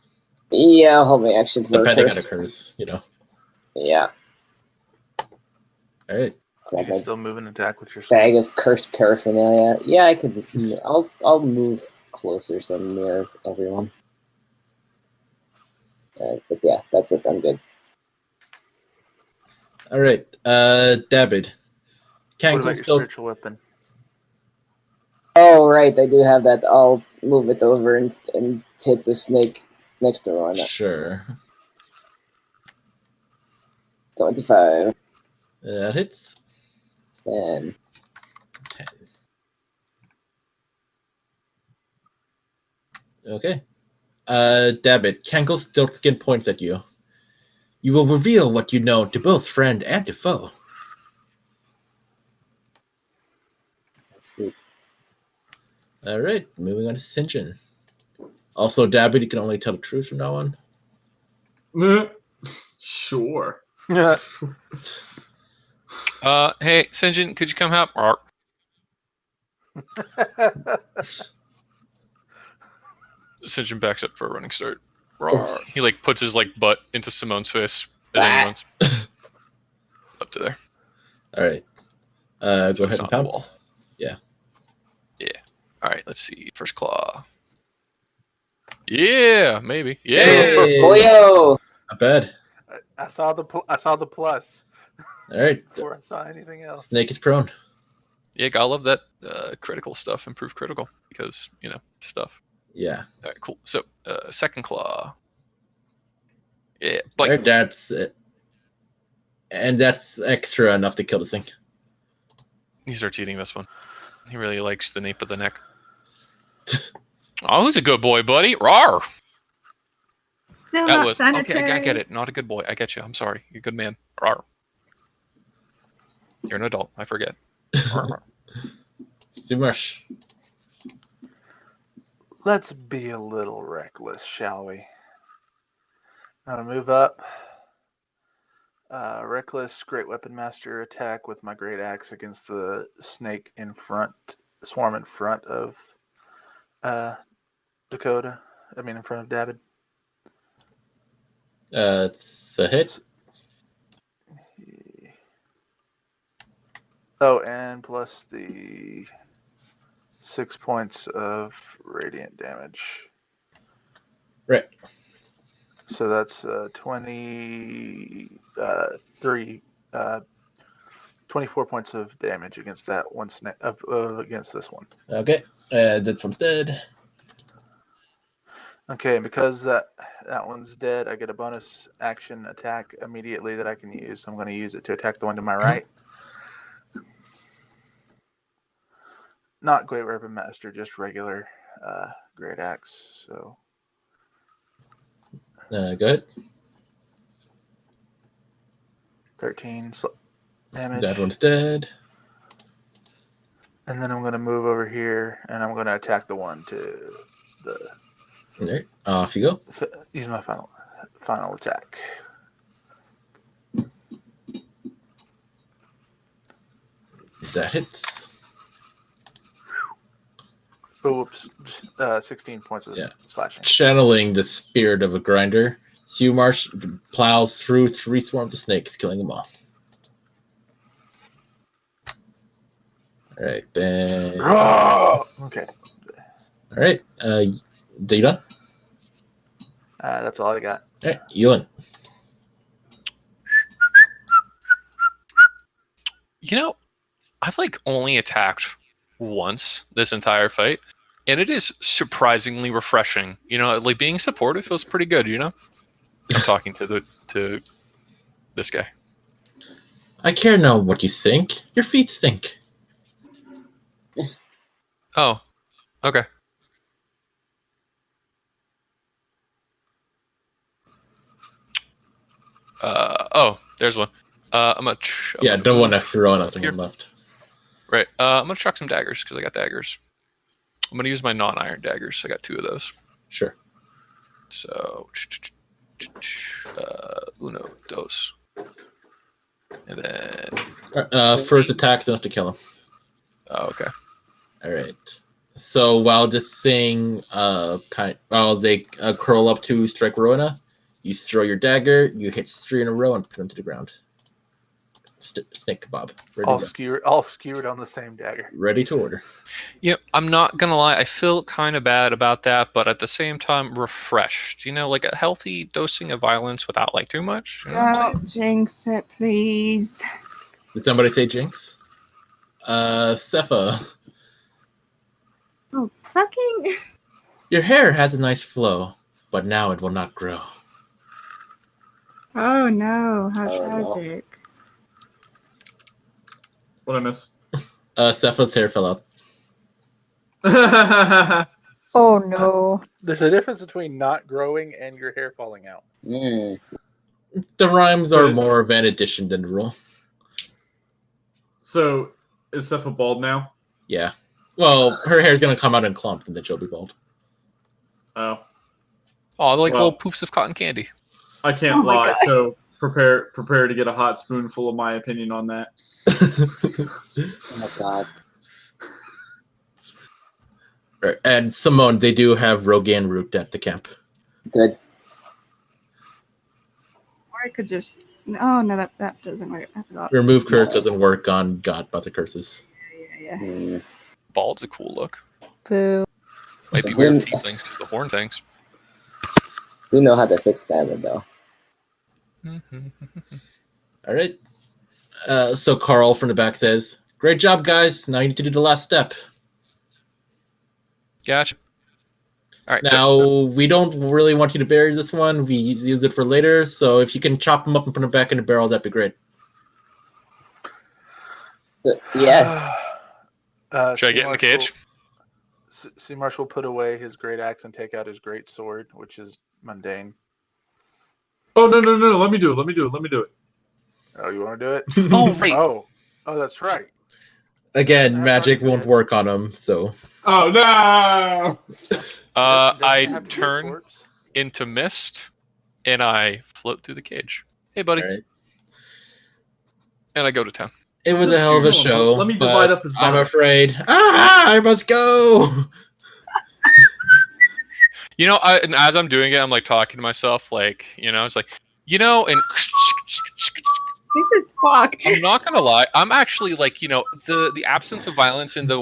Speaker 4: Yeah, I'll hold my action to
Speaker 2: Depending on
Speaker 4: curse.
Speaker 2: a curse, you know.
Speaker 4: Yeah.
Speaker 2: All right.
Speaker 1: You
Speaker 4: Grab
Speaker 1: can
Speaker 4: my
Speaker 1: still move and attack with your
Speaker 4: bag of cursed paraphernalia. Yeah, I could. I'll move closer so I'm near everyone. But yeah, that's it. I'm good.
Speaker 2: All right. David.
Speaker 1: What
Speaker 2: Cankle
Speaker 1: about your
Speaker 2: still.
Speaker 1: spiritual weapon?
Speaker 4: Oh right, I do have that. I'll move it over and hit the snake next to Rana.
Speaker 2: Sure.
Speaker 4: 25.
Speaker 2: That hits.
Speaker 4: 10.
Speaker 2: 10. Okay. David, Cankle still skin points at you. You will reveal what you know to both friend and to foe.
Speaker 4: Shoot.
Speaker 2: All right, moving on to Sinjin. Also, David, you can only tell the truth from now on.
Speaker 8: Sure.
Speaker 1: Yeah.
Speaker 6: Hey, Sinjin, could you come help? Sinjin backs up for a running start. He like puts his like butt into Simone's face and then he runs up to there.
Speaker 2: All right.
Speaker 6: So
Speaker 2: Go
Speaker 6: it's
Speaker 2: ahead and
Speaker 6: not the wall.
Speaker 2: pounce. Yeah.
Speaker 6: Yeah. All right. Let's see. First claw. Yeah, maybe. Yeah.
Speaker 2: Hey!
Speaker 4: Boyo!
Speaker 2: Not bad.
Speaker 1: I saw the plus
Speaker 2: All right.
Speaker 1: before I saw anything else.
Speaker 2: Snake is prone.
Speaker 6: Yeah, gotta love that critical stuff. Improve critical because stuff.
Speaker 2: Yeah.
Speaker 6: All right, cool. So second claw. Yeah,
Speaker 2: All
Speaker 6: bite.
Speaker 2: right, that's it. And that's extra enough to kill this thing.
Speaker 6: He starts eating this one. He really likes the nape of the neck. Oh, who's a good boy, buddy? Rawr!
Speaker 3: Still
Speaker 6: That
Speaker 3: not
Speaker 6: was
Speaker 3: sanitary.
Speaker 6: okay. I get it. Not a good boy. I get you. I'm sorry. You're a good man. Rawr. You're an adult. I forget. Rawr.
Speaker 2: Sumash.
Speaker 1: Let's be a little reckless, shall we? I'm gonna move up. Reckless, Great Weapon Master attack with my Great Axe against the snake in front, swarm in front of Dakota. I mean, in front of David.
Speaker 2: It's a hit.
Speaker 1: Oh, and plus the 6 points of radiant damage.
Speaker 2: Right.
Speaker 1: So that's 24 points of damage against that one snake. Against this one.
Speaker 2: Okay. That one's dead.
Speaker 1: Okay, and because that one's dead, I get a bonus action attack immediately that I can use. So I'm going to use it to attack the one to my right. Not Great Weapon Master, just regular Great Axe. So
Speaker 2: Go ahead.
Speaker 1: 13 damage.
Speaker 2: That one's dead.
Speaker 1: And then I'm going to move over here, and I'm going to attack the one to the...
Speaker 2: All right. Off you go.
Speaker 1: Use my final attack.
Speaker 2: That hits.
Speaker 1: Oops. 16 points of slashing.
Speaker 2: Channeling the spirit of a grinder, Sumarsh plows through 3 swarms of snakes, killing them all. All right, then.
Speaker 1: Okay,
Speaker 2: All right, you done?
Speaker 1: that's all I got.
Speaker 2: All right, Ewan.
Speaker 6: You know, I've like only attacked once this entire fight, and it is surprisingly refreshing. You know, like being supportive feels pretty good. You know, I'm talking to this guy.
Speaker 2: I care now what you think. Your feet stink.
Speaker 6: Oh, okay. Oh, there's one. I'm gonna.
Speaker 2: Yeah, no one next to row, nothing
Speaker 6: here.
Speaker 2: on left.
Speaker 6: Right. I'm gonna chuck some daggers because I got daggers. I'm gonna use my non-iron daggers. I got 2 of those.
Speaker 2: Sure.
Speaker 6: So, uno, dos, and then.
Speaker 2: First attack's enough to kill him.
Speaker 6: Oh, okay.
Speaker 2: All right. So while this thing, while they curl up to strike Rowena, you throw your dagger. You hit 3 in a row and put him to the ground. Snake kebab.
Speaker 1: All skewered on the same dagger.
Speaker 2: Ready to order.
Speaker 6: Yeah, I'm not gonna lie. I feel kind of bad about that, but at the same time, refreshed. You know, like a healthy dosing of violence without like too much. You know what I'm saying?
Speaker 3: Don't jinx it, please.
Speaker 2: Did somebody say jinx? Sepha.
Speaker 3: Oh, fucking.
Speaker 2: Your hair has a nice flow, but now it will not grow.
Speaker 3: Oh no, how
Speaker 4: Oh,
Speaker 3: tragic.
Speaker 8: What I miss?
Speaker 2: Sepha's hair fell out.
Speaker 7: Oh no.
Speaker 1: There's a difference between not growing and your hair falling out.
Speaker 4: Mm.
Speaker 2: The rhymes are
Speaker 8: Good.
Speaker 2: more of an addition than the rule.
Speaker 8: So, is Cepha bald now?
Speaker 2: Yeah. Well, her hair's gonna come out in clumps and then she'll be bald.
Speaker 8: Oh.
Speaker 6: Oh, like
Speaker 8: Well,
Speaker 6: little poofs of cotton candy.
Speaker 8: I can't
Speaker 3: Oh my
Speaker 8: lie.
Speaker 3: God.
Speaker 8: So prepare to get a hot spoonful of my opinion on that.
Speaker 4: Oh my god.
Speaker 2: Right, and Simone, they do have Rogan root at the camp.
Speaker 4: Good.
Speaker 3: Or I could just. Oh no, that doesn't work. I forgot.
Speaker 2: Remove curse doesn't work on God Mother curses.
Speaker 3: Yeah.
Speaker 4: Mm.
Speaker 6: Bald's a cool look.
Speaker 7: Boo.
Speaker 6: Might be
Speaker 4: Then-
Speaker 6: weird with tieflings because the horn things.
Speaker 4: Do know how to fix that though.
Speaker 2: All right. So Carl from the back says, "Great job, guys. Now you need to do the last step."
Speaker 6: Gotcha. All right.
Speaker 2: Now, we don't really want you to bury this one. We use it for later. So if you can chop them up and put them back in the barrel, that'd be great.
Speaker 4: Yes.
Speaker 6: Should I get in the cage?
Speaker 1: Sea Marsh will put away his great axe and take out his great sword, which is mundane.
Speaker 8: Oh no! Let me do it.
Speaker 1: Oh, you want to do it?
Speaker 6: Oh, right.
Speaker 1: Oh, that's right.
Speaker 2: Again,
Speaker 1: That's
Speaker 2: magic
Speaker 1: already
Speaker 2: won't
Speaker 1: dead.
Speaker 2: work on them. So
Speaker 8: Oh no!
Speaker 1: Doesn't it
Speaker 6: I
Speaker 1: have to be a
Speaker 6: turn
Speaker 1: corpse?
Speaker 6: into mist and I float through the cage. Hey, buddy.
Speaker 2: all right.
Speaker 6: And I go to town.
Speaker 2: It was
Speaker 8: Just
Speaker 2: a hell of a
Speaker 8: hold on,
Speaker 2: show.
Speaker 8: let me
Speaker 2: but
Speaker 8: divide up this
Speaker 2: I'm
Speaker 8: body.
Speaker 2: afraid. I must go.
Speaker 6: You know, and as I'm doing it, I'm like talking to myself, like, you know, it's like, you know, and
Speaker 3: This is fucked.
Speaker 6: I'm not gonna lie, I'm actually like, you know, the absence of violence and the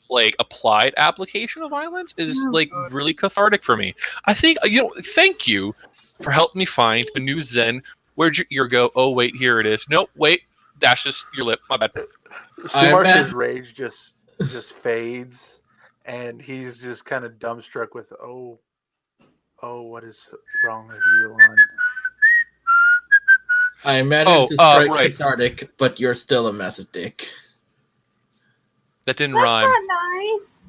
Speaker 6: like applied application of violence is
Speaker 3: Oh,
Speaker 6: like
Speaker 3: God.
Speaker 6: really cathartic for me. I think, you know, thank you for helping me find a new zen. Where'd your ear go? Oh wait, here it is. Nope, wait, that's just your lip. My bad.
Speaker 1: Sea Marsh's
Speaker 2: bet.
Speaker 1: rage just fades, and he's just kind of dumbstruck with, oh, what is wrong with you, Lon?
Speaker 2: I imagine
Speaker 6: Oh,
Speaker 2: this is quite
Speaker 6: right.
Speaker 2: cathartic, but you're still a massive dick.
Speaker 6: That didn't
Speaker 3: That's
Speaker 6: rhyme.
Speaker 3: not nice.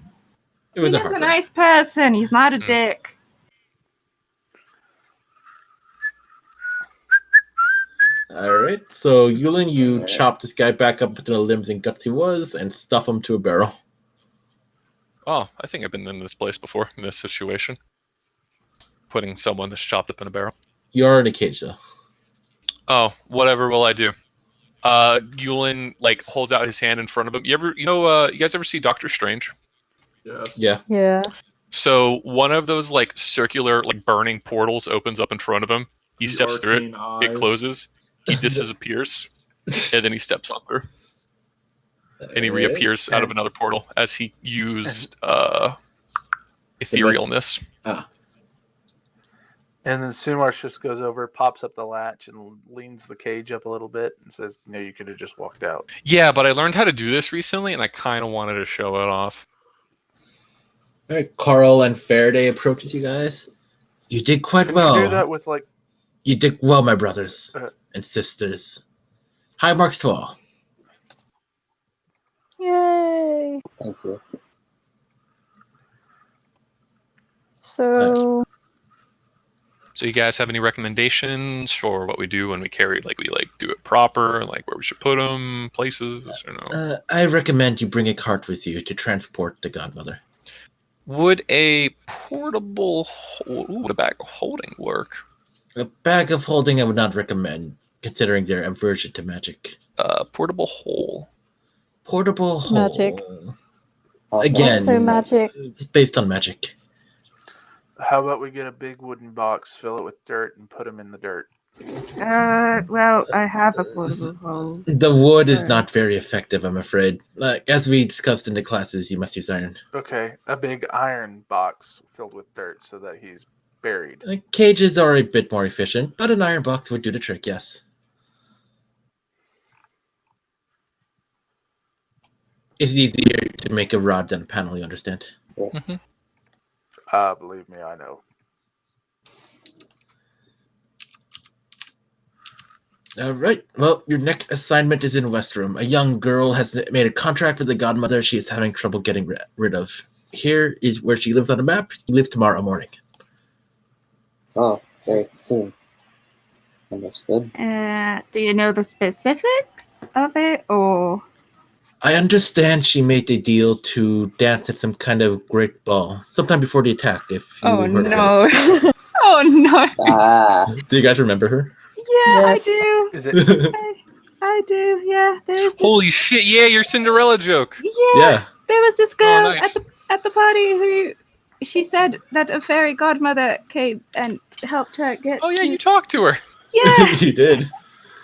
Speaker 2: It was a
Speaker 3: He's
Speaker 2: hard
Speaker 3: a
Speaker 2: one.
Speaker 3: nice person. He's not a dick.
Speaker 2: All right. So Yulin, you chop this guy back up into the limbs and guts he was, and stuff him to a barrel.
Speaker 6: Oh, I think I've been in this place before, in this situation. Putting someone that's chopped up in a barrel.
Speaker 2: You are in a cage, though.
Speaker 6: Oh, whatever will I do? Yulin like holds out his hand in front of him. You guys ever see Doctor Strange?
Speaker 8: Yes.
Speaker 2: Yeah.
Speaker 7: Yeah.
Speaker 6: So one of those like circular like burning portals opens up in front of him. He
Speaker 8: The
Speaker 6: steps through it.
Speaker 8: arcane
Speaker 6: It
Speaker 8: eyes.
Speaker 6: closes. He disappears, and then he steps on through. And he reappears out of another portal as he used etherealness.
Speaker 1: And then Sumarsh just goes over, pops up the latch, and leans the cage up a little bit and says, "No, you could have just walked out."
Speaker 6: Yeah, but I learned how to do this recently, and I kind of wanted to show it off.
Speaker 2: All right, Carl and Faraday approaches you guys. You did quite
Speaker 1: Can
Speaker 2: well.
Speaker 1: you do that with like?
Speaker 2: You did well, my brothers and sisters. High marks to all.
Speaker 7: Yay!
Speaker 4: Thank you.
Speaker 7: So,
Speaker 6: So you guys have any recommendations for what we do when we carry? Like we do it proper, like where we should put them, places, or no?
Speaker 2: I recommend you bring a cart with you to transport the godmother.
Speaker 6: Would a portable would a bag of holding work?
Speaker 2: A bag of holding I would not recommend, considering their aversion to magic.
Speaker 6: Portable hole.
Speaker 2: Portable hole.
Speaker 7: Magic.
Speaker 2: Again,
Speaker 7: Also magic.
Speaker 2: It's based on magic.
Speaker 1: How about we get a big wooden box, fill it with dirt, and put them in the dirt?
Speaker 3: Well, I have a portable hole.
Speaker 2: The wood is not very effective, I'm afraid. Like as we discussed in the classes, you must use iron.
Speaker 1: Okay, a big iron box filled with dirt so that he's buried.
Speaker 2: Cages are a bit more efficient, but an iron box would do the trick, yes. It's easier to make a rod than a panel, you understand?
Speaker 4: Yes.
Speaker 1: Believe me, I know.
Speaker 2: All right. Well, your next assignment is in Westrom. A young girl has made a contract with the godmother she is having trouble getting rid of. Here is where she lives on the map. She lives tomorrow morning.
Speaker 4: Oh, very soon. Understood.
Speaker 3: Do you know the specifics of it, or?
Speaker 2: I understand she made a deal to dance at some kind of great ball sometime before the attack. If you heard of it.
Speaker 3: Oh no!
Speaker 4: Ah,
Speaker 2: Do you guys remember her?
Speaker 3: Yeah,
Speaker 7: Yes.
Speaker 3: I do.
Speaker 1: Is it?
Speaker 3: I do. Yeah, there's.
Speaker 6: Holy shit! Yeah, your Cinderella joke.
Speaker 2: Yeah.
Speaker 3: There was this girl
Speaker 6: nice.
Speaker 3: at the party who she said that a fairy godmother came and helped her get.
Speaker 6: Oh yeah,
Speaker 3: to-
Speaker 6: you talked to her.
Speaker 3: Yeah,
Speaker 2: You did.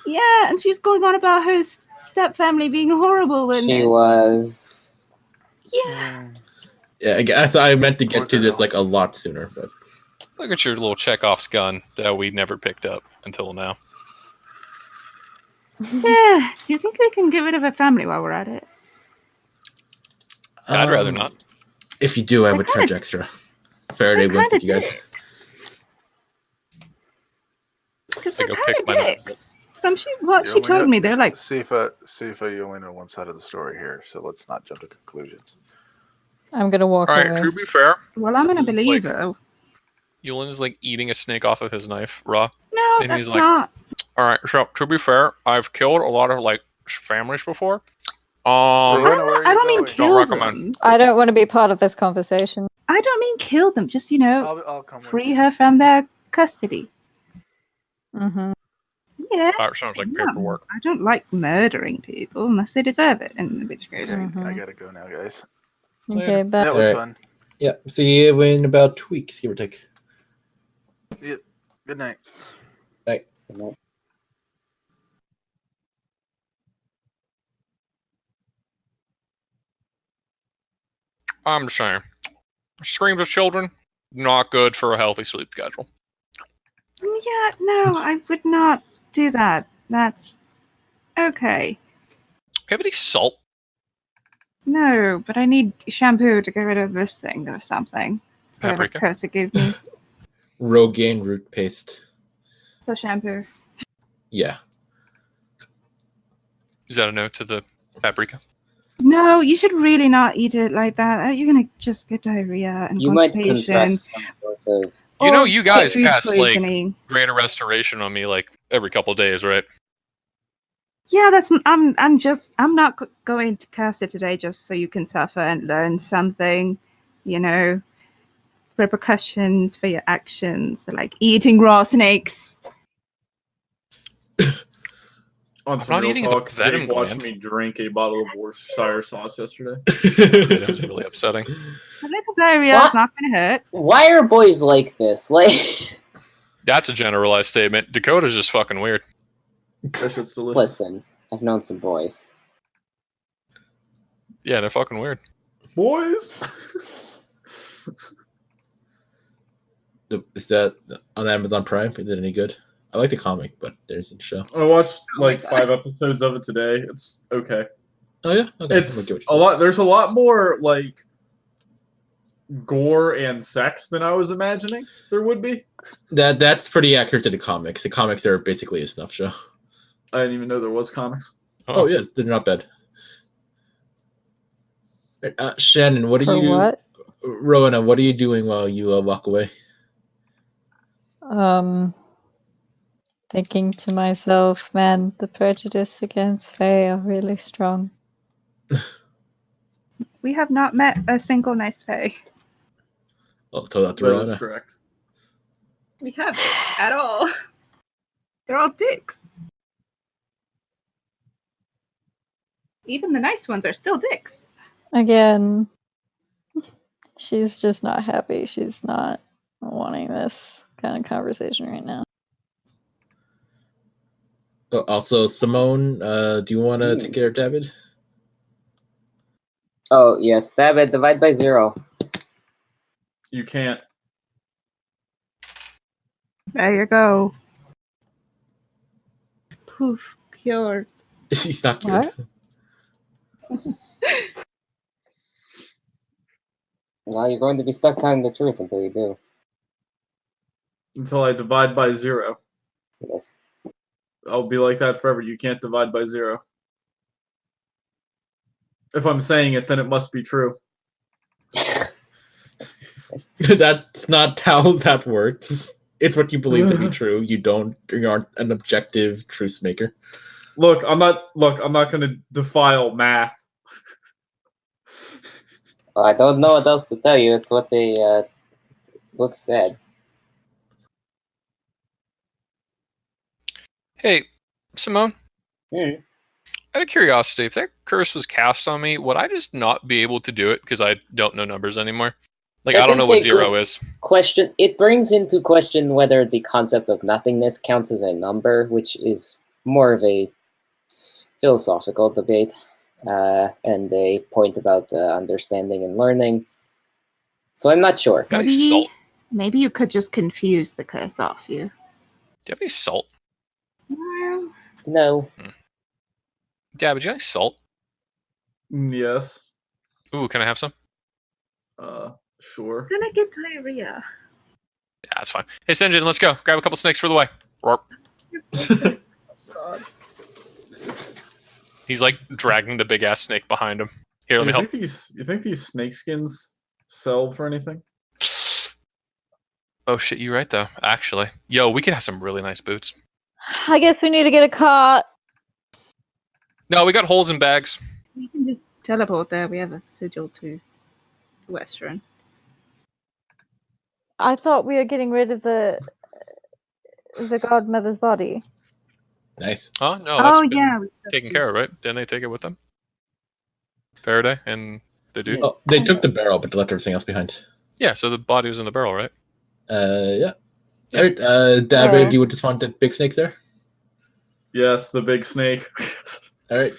Speaker 3: yeah, and she was going on about her step family being horrible and.
Speaker 4: she was.
Speaker 3: Yeah.
Speaker 2: Yeah, I thought I meant to get to this like a lot sooner, but
Speaker 6: Look at your little Chekhov's gun that we never picked up until now.
Speaker 3: Yeah. Do you think we can get rid of her family while we're at it?
Speaker 6: I'd rather not.
Speaker 2: If you do, I
Speaker 3: They're
Speaker 2: would charge
Speaker 3: kinda-
Speaker 2: extra. Faraday
Speaker 3: They're
Speaker 2: wins
Speaker 3: kind
Speaker 2: with
Speaker 3: of
Speaker 2: you guys.
Speaker 3: dicks. Because
Speaker 6: I
Speaker 3: they're
Speaker 6: go
Speaker 3: kind
Speaker 6: pick
Speaker 3: of
Speaker 6: mine up.
Speaker 3: dicks. From what
Speaker 1: You
Speaker 3: she
Speaker 1: only
Speaker 3: told
Speaker 1: have-
Speaker 3: me, they're like,
Speaker 1: Sifa, you only know one side of the story here, so let's not jump to conclusions.
Speaker 7: I'm gonna walk
Speaker 6: All right.
Speaker 7: away.
Speaker 6: To be fair,
Speaker 3: well, I'm gonna
Speaker 6: Like-
Speaker 3: believe her.
Speaker 6: Yulin's eating a snake off of his knife raw.
Speaker 3: No,
Speaker 6: and he's
Speaker 3: that's
Speaker 6: like-
Speaker 3: not.
Speaker 6: All right. So to be fair, I've killed a lot of families before.
Speaker 1: Rowena, where are
Speaker 3: I
Speaker 1: you
Speaker 3: don't mean
Speaker 1: going?
Speaker 3: kill
Speaker 6: recommend.
Speaker 3: them.
Speaker 7: I don't want to be part of this conversation.
Speaker 3: I don't mean kill them. Just
Speaker 1: I'll come with
Speaker 3: free
Speaker 1: you.
Speaker 3: her from their custody.
Speaker 7: Mm-hmm.
Speaker 3: Yeah.
Speaker 6: That sounds like
Speaker 3: Yeah.
Speaker 6: paperwork.
Speaker 3: I don't like murdering people unless they deserve it. In which case,
Speaker 1: I gotta go now, guys.
Speaker 7: Okay, but
Speaker 1: That was
Speaker 2: Alright.
Speaker 1: fun.
Speaker 2: Yeah, see you in about 2 weeks, give or take.
Speaker 1: Yep. Good night.
Speaker 6: I'm just saying, screams of children not good for a healthy sleep schedule.
Speaker 3: yeah, no, I would not do that. That's okay.
Speaker 6: Have any salt?
Speaker 3: No, but I need shampoo to get rid of this thing or something. Whatever
Speaker 6: Paprika?
Speaker 3: curse it gave me.
Speaker 2: Rogaine root paste.
Speaker 3: So shampoo.
Speaker 2: Yeah.
Speaker 6: Is that a note to the paprika?
Speaker 3: No, you should really not eat it like that. You're gonna just get diarrhea and
Speaker 4: You might
Speaker 3: constipation.
Speaker 4: contract some sort of.
Speaker 6: You know,
Speaker 3: or
Speaker 6: you guys
Speaker 3: food
Speaker 6: cast
Speaker 3: poisoning.
Speaker 6: greater restoration on me every couple of days, right?
Speaker 3: Yeah, that's. I'm not going to cast it today just so you can suffer and learn something. You know, repercussions for your actions, like eating raw snakes.
Speaker 8: On some
Speaker 6: not
Speaker 8: real
Speaker 6: eating the
Speaker 8: talk,
Speaker 6: venom
Speaker 8: Jake watched
Speaker 6: gland.
Speaker 8: me drink a bottle of Worcestershire sauce yesterday.
Speaker 6: That was really upsetting.
Speaker 3: A little diarrhea
Speaker 4: What?
Speaker 3: is not going to hurt.
Speaker 4: Why are boys like this? Like,
Speaker 6: That's a generalized statement. Dakota's just fucking weird.
Speaker 8: That shit's delicious.
Speaker 4: listen, I've known some boys.
Speaker 6: Yeah, they're fucking weird.
Speaker 8: Boys.
Speaker 2: Is that on Amazon Prime? Is it any good? I like the comic, but there's a show.
Speaker 8: I watched
Speaker 3: my
Speaker 8: like
Speaker 3: God.
Speaker 8: 5 episodes of it today. It's okay.
Speaker 2: Oh yeah, okay.
Speaker 8: It's a lot. There's a lot more like gore and sex than I was imagining there would be.
Speaker 2: That's pretty accurate to the comics. The comics are basically a snuff show.
Speaker 8: I didn't even know there was comics.
Speaker 2: Oh yeah, they're not bad. Shannon, what are
Speaker 7: For
Speaker 2: you?
Speaker 7: what?
Speaker 2: Rowena, what are you doing while you walk away?
Speaker 7: Thinking to myself, man, the prejudice against Faye are really strong.
Speaker 3: We have not met a single nice Fae.
Speaker 2: I'll tell that to
Speaker 8: That is
Speaker 2: Rowena.
Speaker 8: correct.
Speaker 3: We haven't at all. They're all dicks. Even the nice ones are still dicks.
Speaker 7: Again, she's just not happy. She's not wanting this kind of conversation right now.
Speaker 2: Oh, also, Simone, do you want to take care of David?
Speaker 4: Oh, yes. David, divide by 0.
Speaker 8: You can't.
Speaker 3: There you go. Poof, cured.
Speaker 2: He's not cured.
Speaker 4: Well, you're going to be stuck telling the truth until you do.
Speaker 8: Until I divide by 0.
Speaker 4: Yes.
Speaker 8: I'll be like that forever. You can't divide by 0. If I'm saying it, then it must be true.
Speaker 2: That's not how that works. It's what you believe to be true. You aren't an objective truth maker.
Speaker 8: Look, I'm not going to defile math.
Speaker 4: Well, I don't know what else to tell you. It's what the book said.
Speaker 6: Hey, Simone.
Speaker 4: Hmm.
Speaker 6: Out of curiosity, if that curse was cast on me, would I just not be able to do it because I don't know numbers anymore? Like, I don't know what 0 is.
Speaker 4: Question. It brings into question whether the concept of nothingness counts as a number, which is more of a philosophical debate and a point about understanding and learning. So I'm not sure.
Speaker 6: Got any salt?
Speaker 3: Maybe you could just confuse the curse off you.
Speaker 6: Do you have any salt?
Speaker 4: No.
Speaker 6: Dad, would you like salt?
Speaker 8: Yes.
Speaker 6: Ooh, can I have some?
Speaker 8: Sure.
Speaker 3: I'm gonna get diarrhea.
Speaker 6: Yeah, that's fine. Hey, Senjin, let's go. Grab a couple snakes for the way. Roar.
Speaker 3: God.
Speaker 6: He's like dragging the big ass snake behind him. Here, let me help.
Speaker 8: You think these snake skins sell for anything?
Speaker 6: Oh shit, you're right though. Actually, yo, we could have some really nice boots.
Speaker 7: I guess we need to get a cart.
Speaker 6: No, we got holes in bags.
Speaker 3: We can just teleport there. We have a sigil to Western.
Speaker 7: I thought we were getting rid of the godmother's body.
Speaker 2: Nice.
Speaker 6: Oh no, that's been
Speaker 3: yeah.
Speaker 6: taken care of, right? Didn't they take it with them? Faraday and the dude.
Speaker 2: Oh, they took the barrel, but they left everything else behind.
Speaker 6: Yeah, so the body was in the barrel, right?
Speaker 2: Yeah. All right, David, you would just want the big snake there?
Speaker 8: Yes, the big snake.
Speaker 2: All right,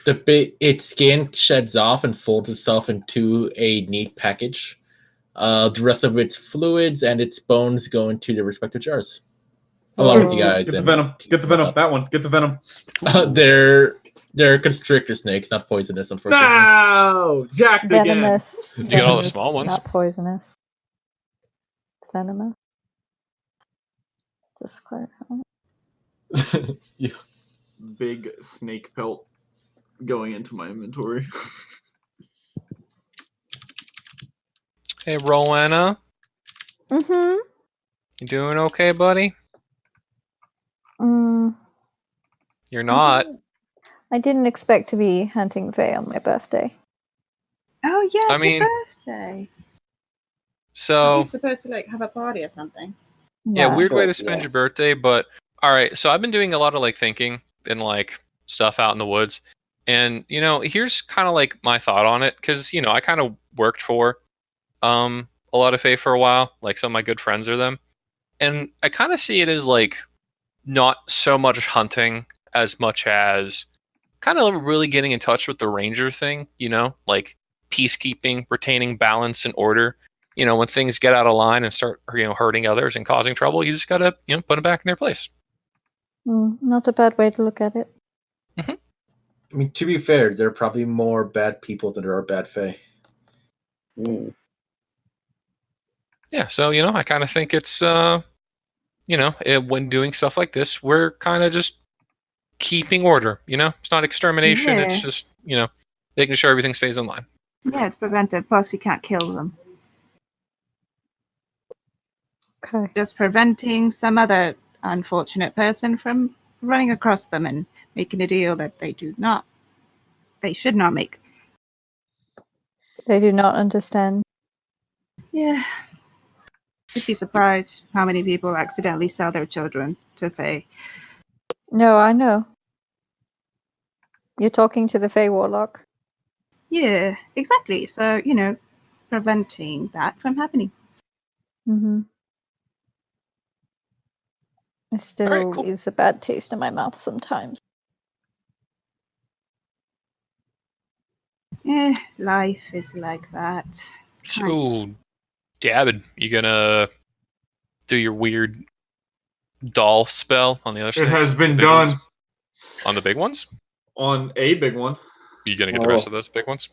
Speaker 2: its skin sheds off and folds itself into a neat package. The rest of its fluids and its bones go into their respective jars, along with the eyes.
Speaker 8: Get the venom. Get the venom. That one. Get the venom.
Speaker 2: They're constrictor snakes, not poisonous, unfortunately.
Speaker 8: No! Jacked
Speaker 7: Venomous.
Speaker 6: You got all the small ones?
Speaker 7: Not poisonous. It's venomous. Just clarify.
Speaker 2: Yeah.
Speaker 8: Big snake pelt going into my inventory.
Speaker 6: Hey, Rowena.
Speaker 7: Mm-hmm.
Speaker 6: You doing okay, buddy?
Speaker 7: Mm,
Speaker 6: You're not.
Speaker 7: I didn't expect to be hunting Faye on my birthday.
Speaker 3: Oh yeah,
Speaker 6: I
Speaker 3: it's
Speaker 6: mean-
Speaker 3: your birthday.
Speaker 6: So
Speaker 3: You're supposed to like have a party or something.
Speaker 6: yeah, weird way to
Speaker 4: Sure,
Speaker 6: spend
Speaker 4: yes.
Speaker 6: your birthday, but all right. So I've been doing a lot of like thinking and like stuff out in the woods, and here's kind of like my thought on it, because I kind of worked for a lot of Fae for a while. Like some of my good friends are them, and I kind of see it as like not so much hunting as much as kind of really getting in touch with the ranger thing. Like peacekeeping, retaining balance and order. When things get out of line and start hurting others and causing trouble, you just gotta put them back in their place.
Speaker 7: Not a bad way to look at it.
Speaker 2: I mean, to be fair, there are probably more bad people than there are bad Fey.
Speaker 6: Yeah, so I kind of think it's when doing stuff like this, we're kind of just keeping order. It's not extermination. It's
Speaker 3: Yeah.
Speaker 6: just making sure everything stays in line.
Speaker 3: Yeah, it's preventive. Plus, you can't kill them.
Speaker 7: Okay.
Speaker 3: Just preventing some other unfortunate person from running across them and making a deal that they should not make.
Speaker 7: They do not understand.
Speaker 3: Yeah. You'd be surprised how many people accidentally sell their children to Fae.
Speaker 7: No, I know. You're talking to the Fey Warlock.
Speaker 3: Yeah, exactly. So, preventing that from happening.
Speaker 7: Mm-hmm. It still
Speaker 6: Alright, cool.
Speaker 7: leaves a bad taste in my mouth sometimes.
Speaker 3: Life is like that.
Speaker 6: So, David, you gonna do your weird doll spell on the other snakes?
Speaker 8: It has been
Speaker 6: The big
Speaker 8: done.
Speaker 6: ones? On the big ones?
Speaker 8: On a big one.
Speaker 6: You gonna get the rest of those big ones?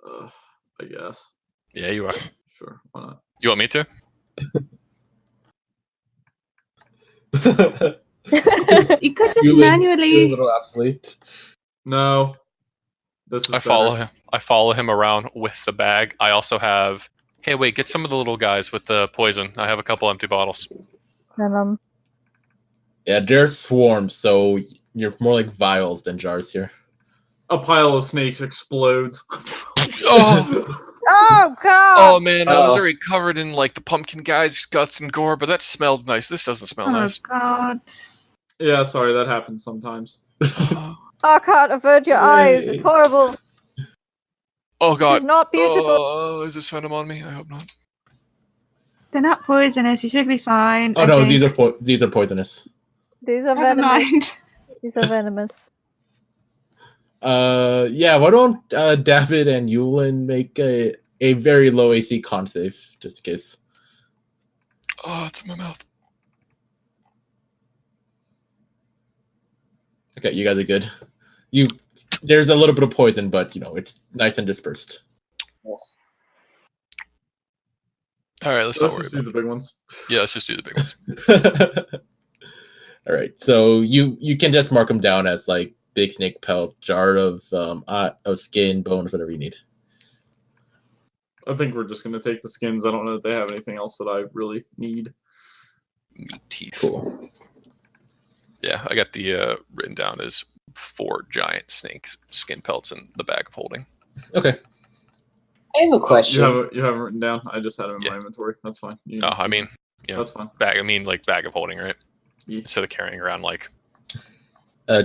Speaker 8: I guess.
Speaker 6: Yeah, you are.
Speaker 8: Sure, why not?
Speaker 6: You want me to?
Speaker 3: You could just
Speaker 2: You're
Speaker 3: manually.
Speaker 2: a little obsolete.
Speaker 8: No. This is
Speaker 6: I follow him around with the bag. I also have. Hey, wait! Get some of the little guys with the poison. I have a couple empty bottles.
Speaker 2: Yeah, they're swarms, so you're more like vials than jars here.
Speaker 8: A pile of snakes explodes.
Speaker 6: Oh,
Speaker 7: Oh god!
Speaker 6: oh man! I was already covered in like the pumpkin guy's guts and gore, but that smelled nice. This doesn't smell nice.
Speaker 3: God.
Speaker 8: Yeah, sorry, that happens sometimes.
Speaker 7: Arcot, avert your eyes. It's horrible.
Speaker 6: Oh god!
Speaker 7: It's not beautiful.
Speaker 6: Oh, is this venom on me? I hope not.
Speaker 3: They're not poisonous. You should be fine.
Speaker 2: Oh
Speaker 3: I
Speaker 2: no,
Speaker 3: think.
Speaker 2: these are poisonous.
Speaker 7: These are
Speaker 3: Never
Speaker 7: venomous.
Speaker 3: mind.
Speaker 7: These are venomous.
Speaker 2: Yeah, why don't David and Yulin make a very low AC con save, just in case.
Speaker 6: Oh, it's in my mouth.
Speaker 2: Okay, you guys are good. There's a little bit of poison, but it's nice and dispersed.
Speaker 6: All right, let's
Speaker 8: Let's
Speaker 6: not worry
Speaker 8: just do
Speaker 6: about
Speaker 8: the big ones.
Speaker 6: it. Yeah, let's just do the big ones.
Speaker 2: All right, so you can just mark them down as like big snake pelt, jar of skin, bones, whatever you need.
Speaker 8: I think we're just gonna take the skins. I don't know if they have anything else that I really need.
Speaker 6: Meat teeth.
Speaker 2: Cool.
Speaker 6: Yeah, I got the written down as 4 giant snake skin pelts in the bag of holding.
Speaker 2: Okay.
Speaker 4: I have a question.
Speaker 8: You haven't written down. I just had them in my inventory. That's fine.
Speaker 6: I mean,
Speaker 8: that's fine.
Speaker 6: Bag. I mean, like bag of holding, right?
Speaker 8: Yeah.
Speaker 6: Instead of carrying around like.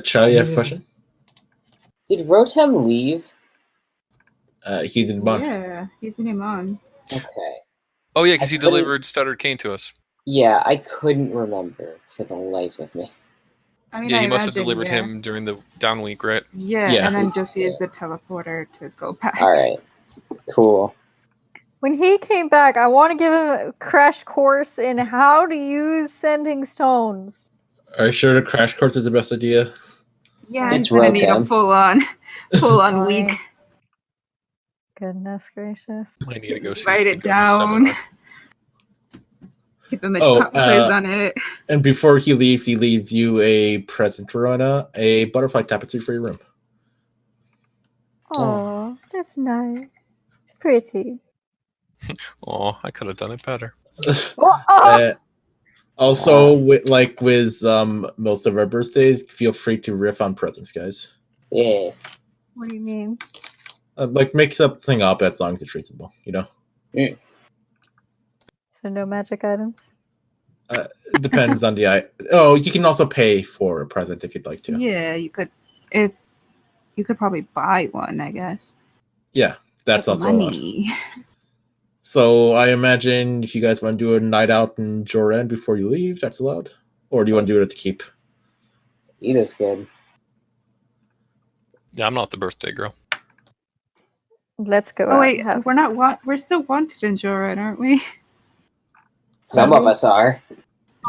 Speaker 2: Charlie, you have a question?
Speaker 4: Did Rotem leave?
Speaker 2: He didn't bond.
Speaker 3: Yeah, using him on.
Speaker 4: Okay.
Speaker 6: Oh yeah, because he
Speaker 4: couldn't-
Speaker 6: delivered Stuttered Cane to us.
Speaker 4: Yeah, I couldn't remember for the life of me.
Speaker 3: I mean,
Speaker 6: Yeah,
Speaker 3: I
Speaker 6: he must have
Speaker 3: imagine,
Speaker 6: delivered
Speaker 3: yeah.
Speaker 6: him during the down week, right?
Speaker 3: Yeah,
Speaker 2: Yeah.
Speaker 3: and then just use the teleporter to go back.
Speaker 4: All right. Cool.
Speaker 7: When he came back, I want to give him a crash course in how to use sending stones.
Speaker 2: Are you sure the crash course is the best idea?
Speaker 3: Yeah,
Speaker 4: It's
Speaker 3: it's gonna need a
Speaker 4: Rotem.
Speaker 3: full on week.
Speaker 7: Fine. Goodness gracious.
Speaker 6: I need to go see.
Speaker 3: Write it down. Give him a
Speaker 2: Oh,
Speaker 3: top quiz on it.
Speaker 2: And before he leaves you a present, Verona, a butterfly tapestry for your room.
Speaker 7: Oh, that's nice. It's pretty.
Speaker 6: Oh, I could have done it better.
Speaker 2: Also, with most of our birthdays, feel free to riff on presents, guys.
Speaker 4: Yeah.
Speaker 7: What do you mean?
Speaker 2: Make something up as long as it's reasonable,
Speaker 7: So no magic items?
Speaker 2: It depends on the Oh, you can also pay for a present if you'd like to.
Speaker 3: Yeah, you could probably buy one, I guess.
Speaker 2: Yeah, that's
Speaker 3: With
Speaker 2: also allowed.
Speaker 3: money.
Speaker 2: So I imagine if you guys want to do a night out in Joran before you leave, that's allowed. Or do you want to do it at the keep?
Speaker 4: Either's good.
Speaker 6: Yeah, I'm not the birthday girl.
Speaker 7: let's go
Speaker 3: Oh
Speaker 7: out
Speaker 3: wait,
Speaker 7: and have...
Speaker 3: we're not. We're still wanted in Joran, aren't we?
Speaker 4: Some of us are.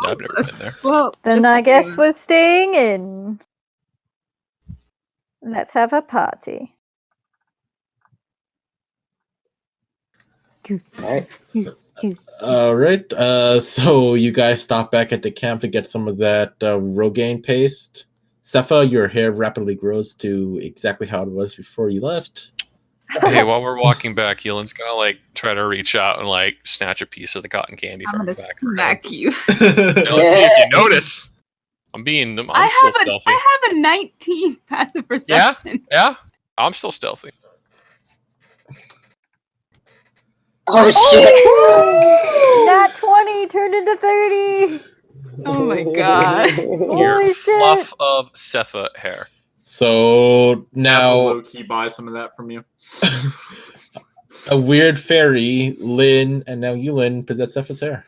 Speaker 6: I've never been there.
Speaker 3: Well,
Speaker 7: Then
Speaker 3: just
Speaker 7: I guess
Speaker 3: saying.
Speaker 7: we're staying in. Let's have a party.
Speaker 4: Alright.
Speaker 2: All right. So you guys stop back at the camp to get some of that Rogaine paste. Cepha, your hair rapidly grows to exactly how it was before you left.
Speaker 6: Hey, while we're walking back, Yeelan's gonna like try to reach out and like snatch a piece of the cotton candy
Speaker 3: I'm
Speaker 6: from
Speaker 3: gonna
Speaker 6: the back of her head.
Speaker 3: smack you.
Speaker 6: Now, let's see if you notice. I'm still stealthy.
Speaker 3: I have a 19 passive perception.
Speaker 6: Yeah, I'm still stealthy.
Speaker 4: Oh shit!
Speaker 7: Nat 20 turned into 30.
Speaker 3: Oh my god.
Speaker 6: Your
Speaker 7: Holy shit.
Speaker 6: fluff of Cepha hair.
Speaker 2: So
Speaker 8: I will
Speaker 2: now
Speaker 8: low-key buy some of that from you.
Speaker 2: a weird fairy, Lynn, and now Yulin possess Cepha's hair.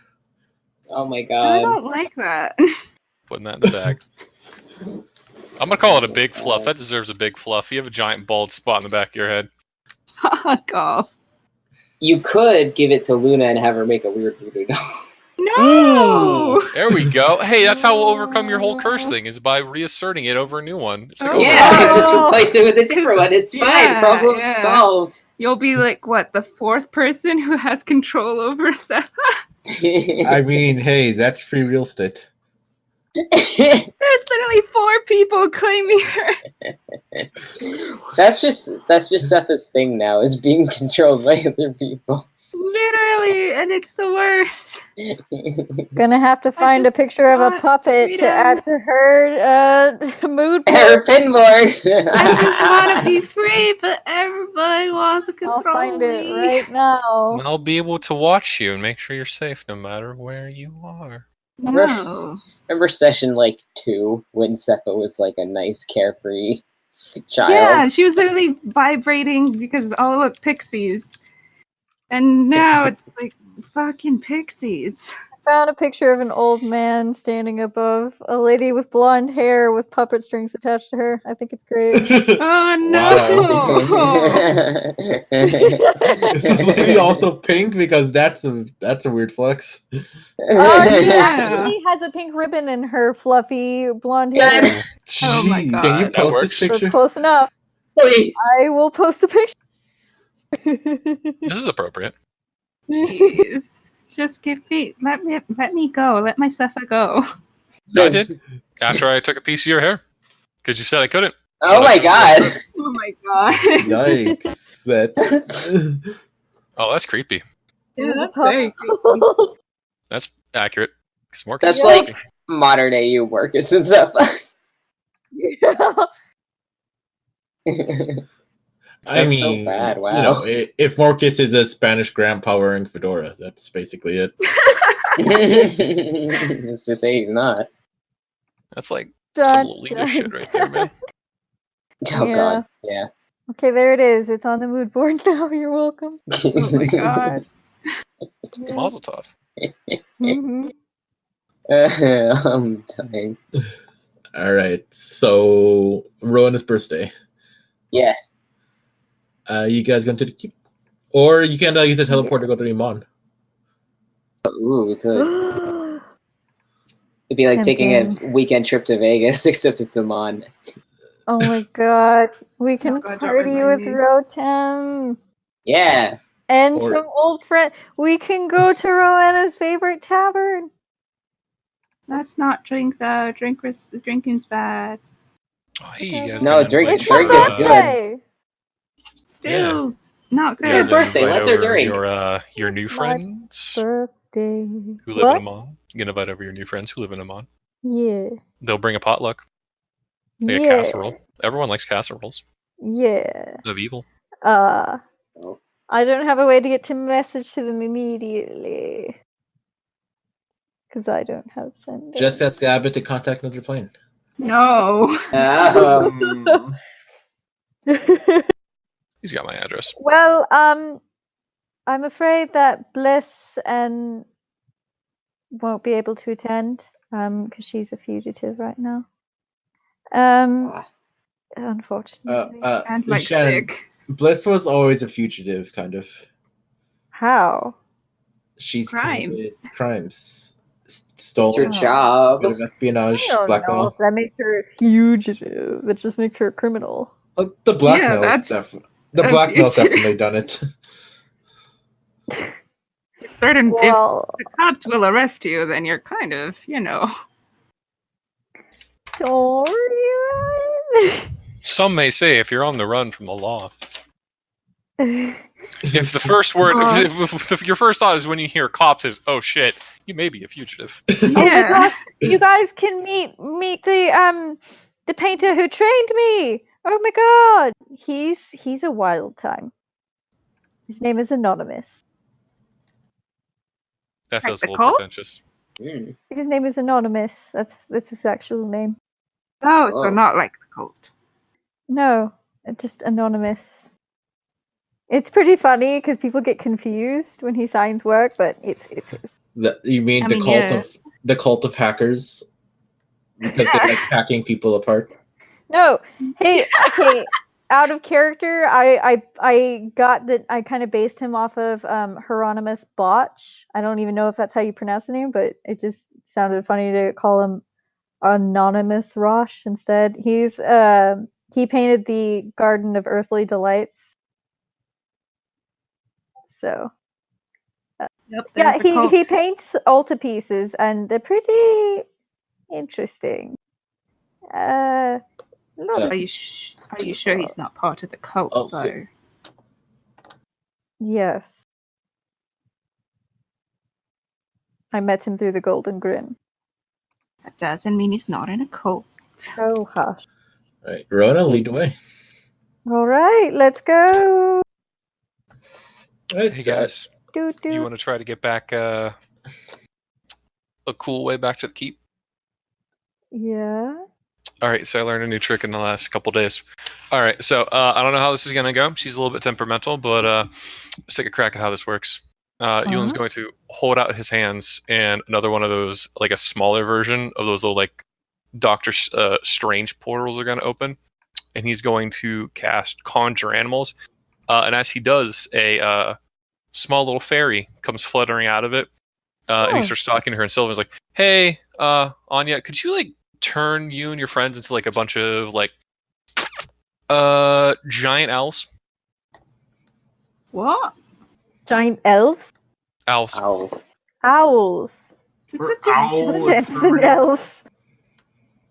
Speaker 4: Oh my
Speaker 3: I
Speaker 4: god.
Speaker 3: don't like that.
Speaker 6: Putting that in the bag. I'm gonna call it a big fluff. That deserves a big fluff. You have a giant bald spot in the back of your head.
Speaker 3: Fuck off.
Speaker 4: You could give it to Luna and have her make a weird voodoo doll.
Speaker 3: No!
Speaker 6: There we go. Hey, that's how we'll overcome your whole curse thing, is by reasserting it over a new one. It's like,
Speaker 3: Oh,
Speaker 4: Yeah,
Speaker 3: wow.
Speaker 4: just replace it with a different one. It's fine.
Speaker 3: Yeah,
Speaker 4: Problem
Speaker 3: yeah.
Speaker 4: solved.
Speaker 3: You'll be like, what, the fourth person who has control over Cepha?
Speaker 2: I mean, hey, that's free real estate.
Speaker 3: There's literally 4 people claiming her.
Speaker 4: That's just Cepha's thing now, is being controlled by other people.
Speaker 3: Literally, and it's the worst.
Speaker 7: Gonna have to find a
Speaker 3: just
Speaker 7: picture of a
Speaker 3: want
Speaker 7: puppet
Speaker 3: freedom.
Speaker 7: to add to her mood
Speaker 4: Her
Speaker 7: board.
Speaker 4: pinboard.
Speaker 3: I just want to be free, but everybody wants to control
Speaker 7: I'll find it
Speaker 3: me.
Speaker 7: right now.
Speaker 6: and I'll be able to watch you and make sure you're safe no matter where you are.
Speaker 3: No.
Speaker 4: Remember session like 2 when Cepha was like a nice carefree child?
Speaker 3: Yeah, she was literally vibrating because, oh, look, pixies. And now it's like fucking pixies.
Speaker 7: Found a picture of an old man standing above a lady with blonde hair with puppet strings attached to her. I think it's great.
Speaker 3: Oh no!
Speaker 2: Is this lady also pink? Because that's a weird flex.
Speaker 7: Oh, she
Speaker 3: Yeah.
Speaker 7: actually has a pink ribbon in her fluffy blonde hair.
Speaker 3: Oh my
Speaker 2: Gee,
Speaker 3: God.
Speaker 2: can you
Speaker 6: That
Speaker 2: post
Speaker 6: works.
Speaker 2: this
Speaker 7: That's
Speaker 2: picture?
Speaker 7: close enough.
Speaker 4: Please.
Speaker 7: I will post a picture.
Speaker 6: This is appropriate.
Speaker 3: Jeez. Just give me, let me go. Let my Cepha go.
Speaker 6: I did. After I took a piece of your hair. Because you said I couldn't.
Speaker 4: Oh my god.
Speaker 3: Oh my god.
Speaker 2: Yikes! That.
Speaker 6: Oh, that's creepy.
Speaker 3: Yeah, that's
Speaker 7: Top-
Speaker 3: very creepy.
Speaker 6: That's accurate. Because Marcus
Speaker 4: That's
Speaker 6: is
Speaker 4: like
Speaker 6: creepy.
Speaker 4: modern day you, Marcus and Cepha.
Speaker 2: I
Speaker 4: That's so
Speaker 2: mean,
Speaker 4: bad,
Speaker 2: you
Speaker 4: wow.
Speaker 2: know, if Marcus is a Spanish grandpa wearing fedora, that's basically it.
Speaker 4: Let's just say he's not.
Speaker 6: That's like
Speaker 7: Dun,
Speaker 6: some Lolita
Speaker 7: dun,
Speaker 6: shit right there, man.
Speaker 4: Oh
Speaker 7: Yeah.
Speaker 4: god, yeah.
Speaker 7: Okay, there it is. It's on the mood board now. You're welcome.
Speaker 3: Oh my god.
Speaker 6: Mazel tov.
Speaker 7: Mhm.
Speaker 4: I'm dying.
Speaker 2: All right, so Rowan's birthday.
Speaker 4: Yes.
Speaker 2: You guys going to the keep, or you can use a teleport to go to Iman.
Speaker 4: Ooh, we could. It'd be like taking a weekend trip to Vegas, except it's Amon.
Speaker 7: Oh my god. We can
Speaker 3: God, don't
Speaker 7: party
Speaker 3: remind
Speaker 7: with
Speaker 3: me.
Speaker 7: Rotem.
Speaker 4: Yeah.
Speaker 7: And
Speaker 2: Or-
Speaker 7: some old friend. We can go to Rowanna's favorite tavern.
Speaker 3: Let's not drink though. Drinking's bad.
Speaker 6: Oh, hey, you guys
Speaker 4: No,
Speaker 6: gonna
Speaker 4: drink-
Speaker 6: invite
Speaker 7: It's
Speaker 6: your,
Speaker 7: her
Speaker 4: drink is good.
Speaker 7: birthday.
Speaker 3: Still not
Speaker 6: You guys
Speaker 4: It's
Speaker 3: good.
Speaker 4: her
Speaker 6: gonna
Speaker 4: birthday,
Speaker 6: invite
Speaker 4: let her
Speaker 6: over
Speaker 4: drink.
Speaker 6: your new friends
Speaker 7: Birthday.
Speaker 6: who live
Speaker 7: What?
Speaker 6: in Amman. You gonna invite over your new friends who live in Amman.
Speaker 7: Yeah.
Speaker 6: They'll bring a potluck. Like a
Speaker 7: Yeah.
Speaker 6: casserole. Everyone likes casseroles.
Speaker 7: Yeah.
Speaker 6: Of evil.
Speaker 7: Uh,
Speaker 4: Oh.
Speaker 7: I don't have a way to get to message to them immediately. Because I don't have send.
Speaker 2: Just ask Abbott to contact another plane.
Speaker 3: No.
Speaker 4: Oh.
Speaker 6: He's got my address.
Speaker 7: Well, I'm afraid that Bliss and won't be able to attend because she's a fugitive right now.
Speaker 4: Ah.
Speaker 7: Unfortunately.
Speaker 3: And like
Speaker 2: Shannon,
Speaker 3: sick.
Speaker 2: Bliss was always a fugitive, kind of.
Speaker 7: How?
Speaker 2: She's
Speaker 3: Crime.
Speaker 2: committed crimes,
Speaker 4: It's
Speaker 2: stolen,
Speaker 4: her job.
Speaker 2: bit of espionage,
Speaker 7: I don't know
Speaker 2: blackmail.
Speaker 7: if that makes her a fugitive. That just makes her a criminal.
Speaker 2: The blackmail's
Speaker 3: that's
Speaker 2: the
Speaker 3: a
Speaker 2: blackmail's
Speaker 3: fugitive.
Speaker 2: definitely done it.
Speaker 3: Certain
Speaker 7: Well,
Speaker 3: if the cops will arrest you, then you're kind of, you know.
Speaker 7: don't worry.
Speaker 6: Some may say if you're on the run from the law. If the first word, if your first thought is when you hear cops is, oh shit, you may be a fugitive.
Speaker 7: Oh my god, you guys can meet the painter who trained me. Oh my god. He's a wild time. His name is Anonymous.
Speaker 6: That feels a
Speaker 3: the
Speaker 6: little
Speaker 3: cult?
Speaker 6: pretentious.
Speaker 4: Mm.
Speaker 7: His name is Anonymous. That's his actual name.
Speaker 3: Oh, so
Speaker 4: Whoa.
Speaker 3: not like the cult.
Speaker 7: No, just Anonymous. It's pretty funny because people get confused when he signs work, but it's his.
Speaker 2: You mean
Speaker 3: I
Speaker 2: the
Speaker 3: mean,
Speaker 2: cult
Speaker 3: yeah.
Speaker 2: of the cult of hackers? Because they like hacking people apart.
Speaker 7: No, hey, okay. Out of character, I got that. I kind of based him off of Hieronymus Botch. I don't even know if that's how you pronounce the name, but it just sounded funny to call him Anonymous Rosh instead. He painted the Garden of Earthly Delights. So
Speaker 3: Yep,
Speaker 7: yeah,
Speaker 3: there's a
Speaker 7: he
Speaker 3: cult.
Speaker 7: paints altarpieces, and they're pretty interesting.
Speaker 3: Are you sure he's not part of the cult,
Speaker 2: Also-
Speaker 3: though?
Speaker 7: Yes. I met him through the Golden Grin.
Speaker 3: That doesn't mean he's not in a cult.
Speaker 7: Oh, hush.
Speaker 2: Right, Rona, lead the way.
Speaker 7: All right, let's go.
Speaker 2: Right,
Speaker 6: Hey guys,
Speaker 7: Do,
Speaker 6: do you
Speaker 7: do.
Speaker 6: want to try to get back a cool way back to the keep?
Speaker 7: Yeah.
Speaker 6: All right, so I learned a new trick in the last couple days. All right, so I don't know how this is gonna go. She's a little bit temperamental, but let's take a crack at how this works. Ewan's going to hold out his hands, and another one of those, like a smaller version of those little like Doctor Strange portals are going to open, and he's going to cast Conjure Animals. And as he does, a small little fairy comes fluttering out of it, and he starts talking to her. And Sylvan's like, "Hey, Anya, could you like turn you and your friends into like a bunch of like giant owls?"
Speaker 3: What?
Speaker 7: Giant elves?
Speaker 6: Owls.
Speaker 4: Owls.
Speaker 7: Owls.
Speaker 3: You
Speaker 8: We're
Speaker 3: could just,
Speaker 8: owls.
Speaker 7: Samson elves.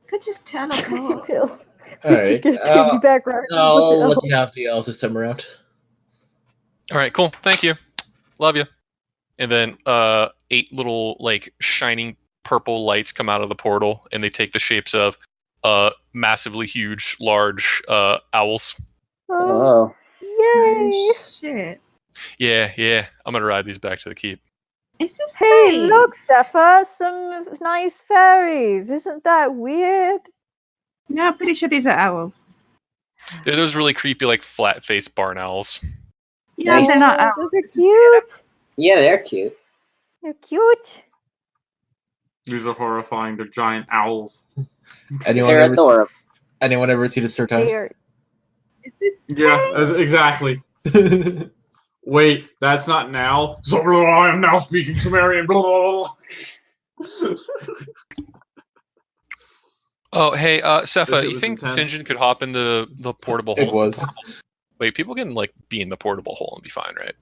Speaker 3: could just teleport.
Speaker 7: Bill.
Speaker 2: All
Speaker 7: Just
Speaker 2: right.
Speaker 7: get a piggyback ride.
Speaker 2: I'll let you have the elves this time around.
Speaker 6: All right, cool. Thank you. Love you. And then 8 little like shining purple lights come out of the portal, and they take the shapes of massively huge, large owls.
Speaker 7: Oh,
Speaker 4: Oh.
Speaker 7: yay!
Speaker 3: Shit.
Speaker 6: Yeah. I'm gonna ride these back to the keep.
Speaker 3: Is this
Speaker 7: Hey,
Speaker 3: safe?
Speaker 7: look, Zephyr, some nice fairies. Isn't that weird?
Speaker 3: No, I'm pretty sure these are owls.
Speaker 6: They're those really creepy, like flat-faced barn owls.
Speaker 3: Yeah,
Speaker 4: Nice.
Speaker 3: they're not
Speaker 7: Oh,
Speaker 3: owls.
Speaker 7: those are cute.
Speaker 4: Yeah, they're cute.
Speaker 7: They're cute.
Speaker 8: These are horrifying. They're giant owls.
Speaker 4: They're adorable.
Speaker 2: Anyone ever see the
Speaker 7: They
Speaker 2: Sertine?
Speaker 7: are.
Speaker 3: Is this
Speaker 8: Yeah, exactly. Wait, that's not now. So I am now speaking Sumerian. Blah, blah, blah.
Speaker 6: Oh, hey,
Speaker 8: This
Speaker 6: Sepha,
Speaker 8: shit
Speaker 6: you
Speaker 8: was
Speaker 6: think
Speaker 8: intense.
Speaker 6: Sinjin could hop in the portable hole?
Speaker 2: It was.
Speaker 6: Wait, people can like be in the portable hole and be fine, right?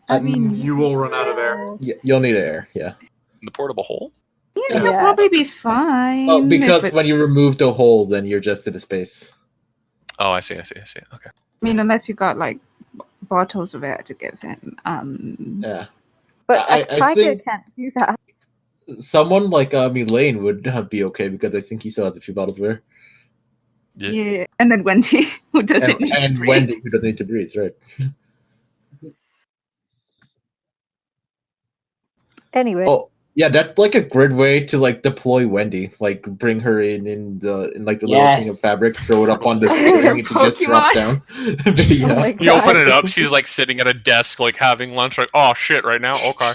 Speaker 3: I mean,
Speaker 8: You will run out of air.
Speaker 2: You'll need air, yeah.
Speaker 6: In the portable hole?
Speaker 3: it'll
Speaker 2: Yes.
Speaker 3: probably be fine.
Speaker 2: Oh, because
Speaker 3: if
Speaker 2: when you
Speaker 3: it's-
Speaker 2: remove the hole, then you're just in a space.
Speaker 6: Oh, I see. Okay.
Speaker 3: I mean, unless you got like bottles of air to give him.
Speaker 2: Yeah.
Speaker 7: But
Speaker 2: I
Speaker 7: a tiger
Speaker 2: think-
Speaker 7: can't do that.
Speaker 2: Someone like Elaine would be okay because I think he still has a few bottles of air.
Speaker 3: Yeah. And then Wendy, who doesn't need to
Speaker 2: And
Speaker 3: breathe.
Speaker 2: Wendy, who doesn't need to breathe, right?
Speaker 7: Anyway.
Speaker 2: Oh, yeah, that's like a great way to like deploy Wendy. Like bring her in like the little thing of
Speaker 4: Yes.
Speaker 2: fabric, throw it up on this
Speaker 3: Your
Speaker 2: thing, and she just drops down. But,
Speaker 7: Oh my
Speaker 2: yeah.
Speaker 6: You open
Speaker 7: God.
Speaker 6: it up, she's like sitting at a desk, like having lunch, like, oh shit, right now? Okay.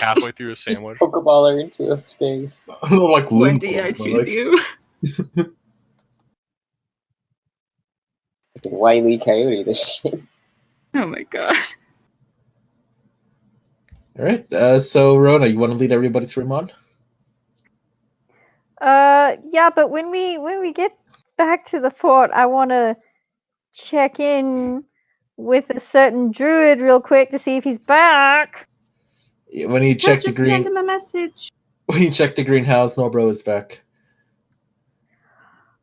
Speaker 6: Halfway through a sandwich.
Speaker 4: Pokeball her into a space.
Speaker 2: Like
Speaker 3: Wendy,
Speaker 2: Loom
Speaker 3: I
Speaker 2: Clones,
Speaker 3: choose
Speaker 2: like-
Speaker 3: you.
Speaker 4: Wile E. Coyote this shit.
Speaker 3: Oh my god.
Speaker 2: All right. So Rona, you want to lead everybody through Mon?
Speaker 7: Yeah, but when we get back to the fort, I want to check in with a certain druid real quick to see if he's back.
Speaker 2: When you check the
Speaker 3: Just send
Speaker 2: green,
Speaker 3: him a message.
Speaker 2: when you check the greenhouse, Norbro is back.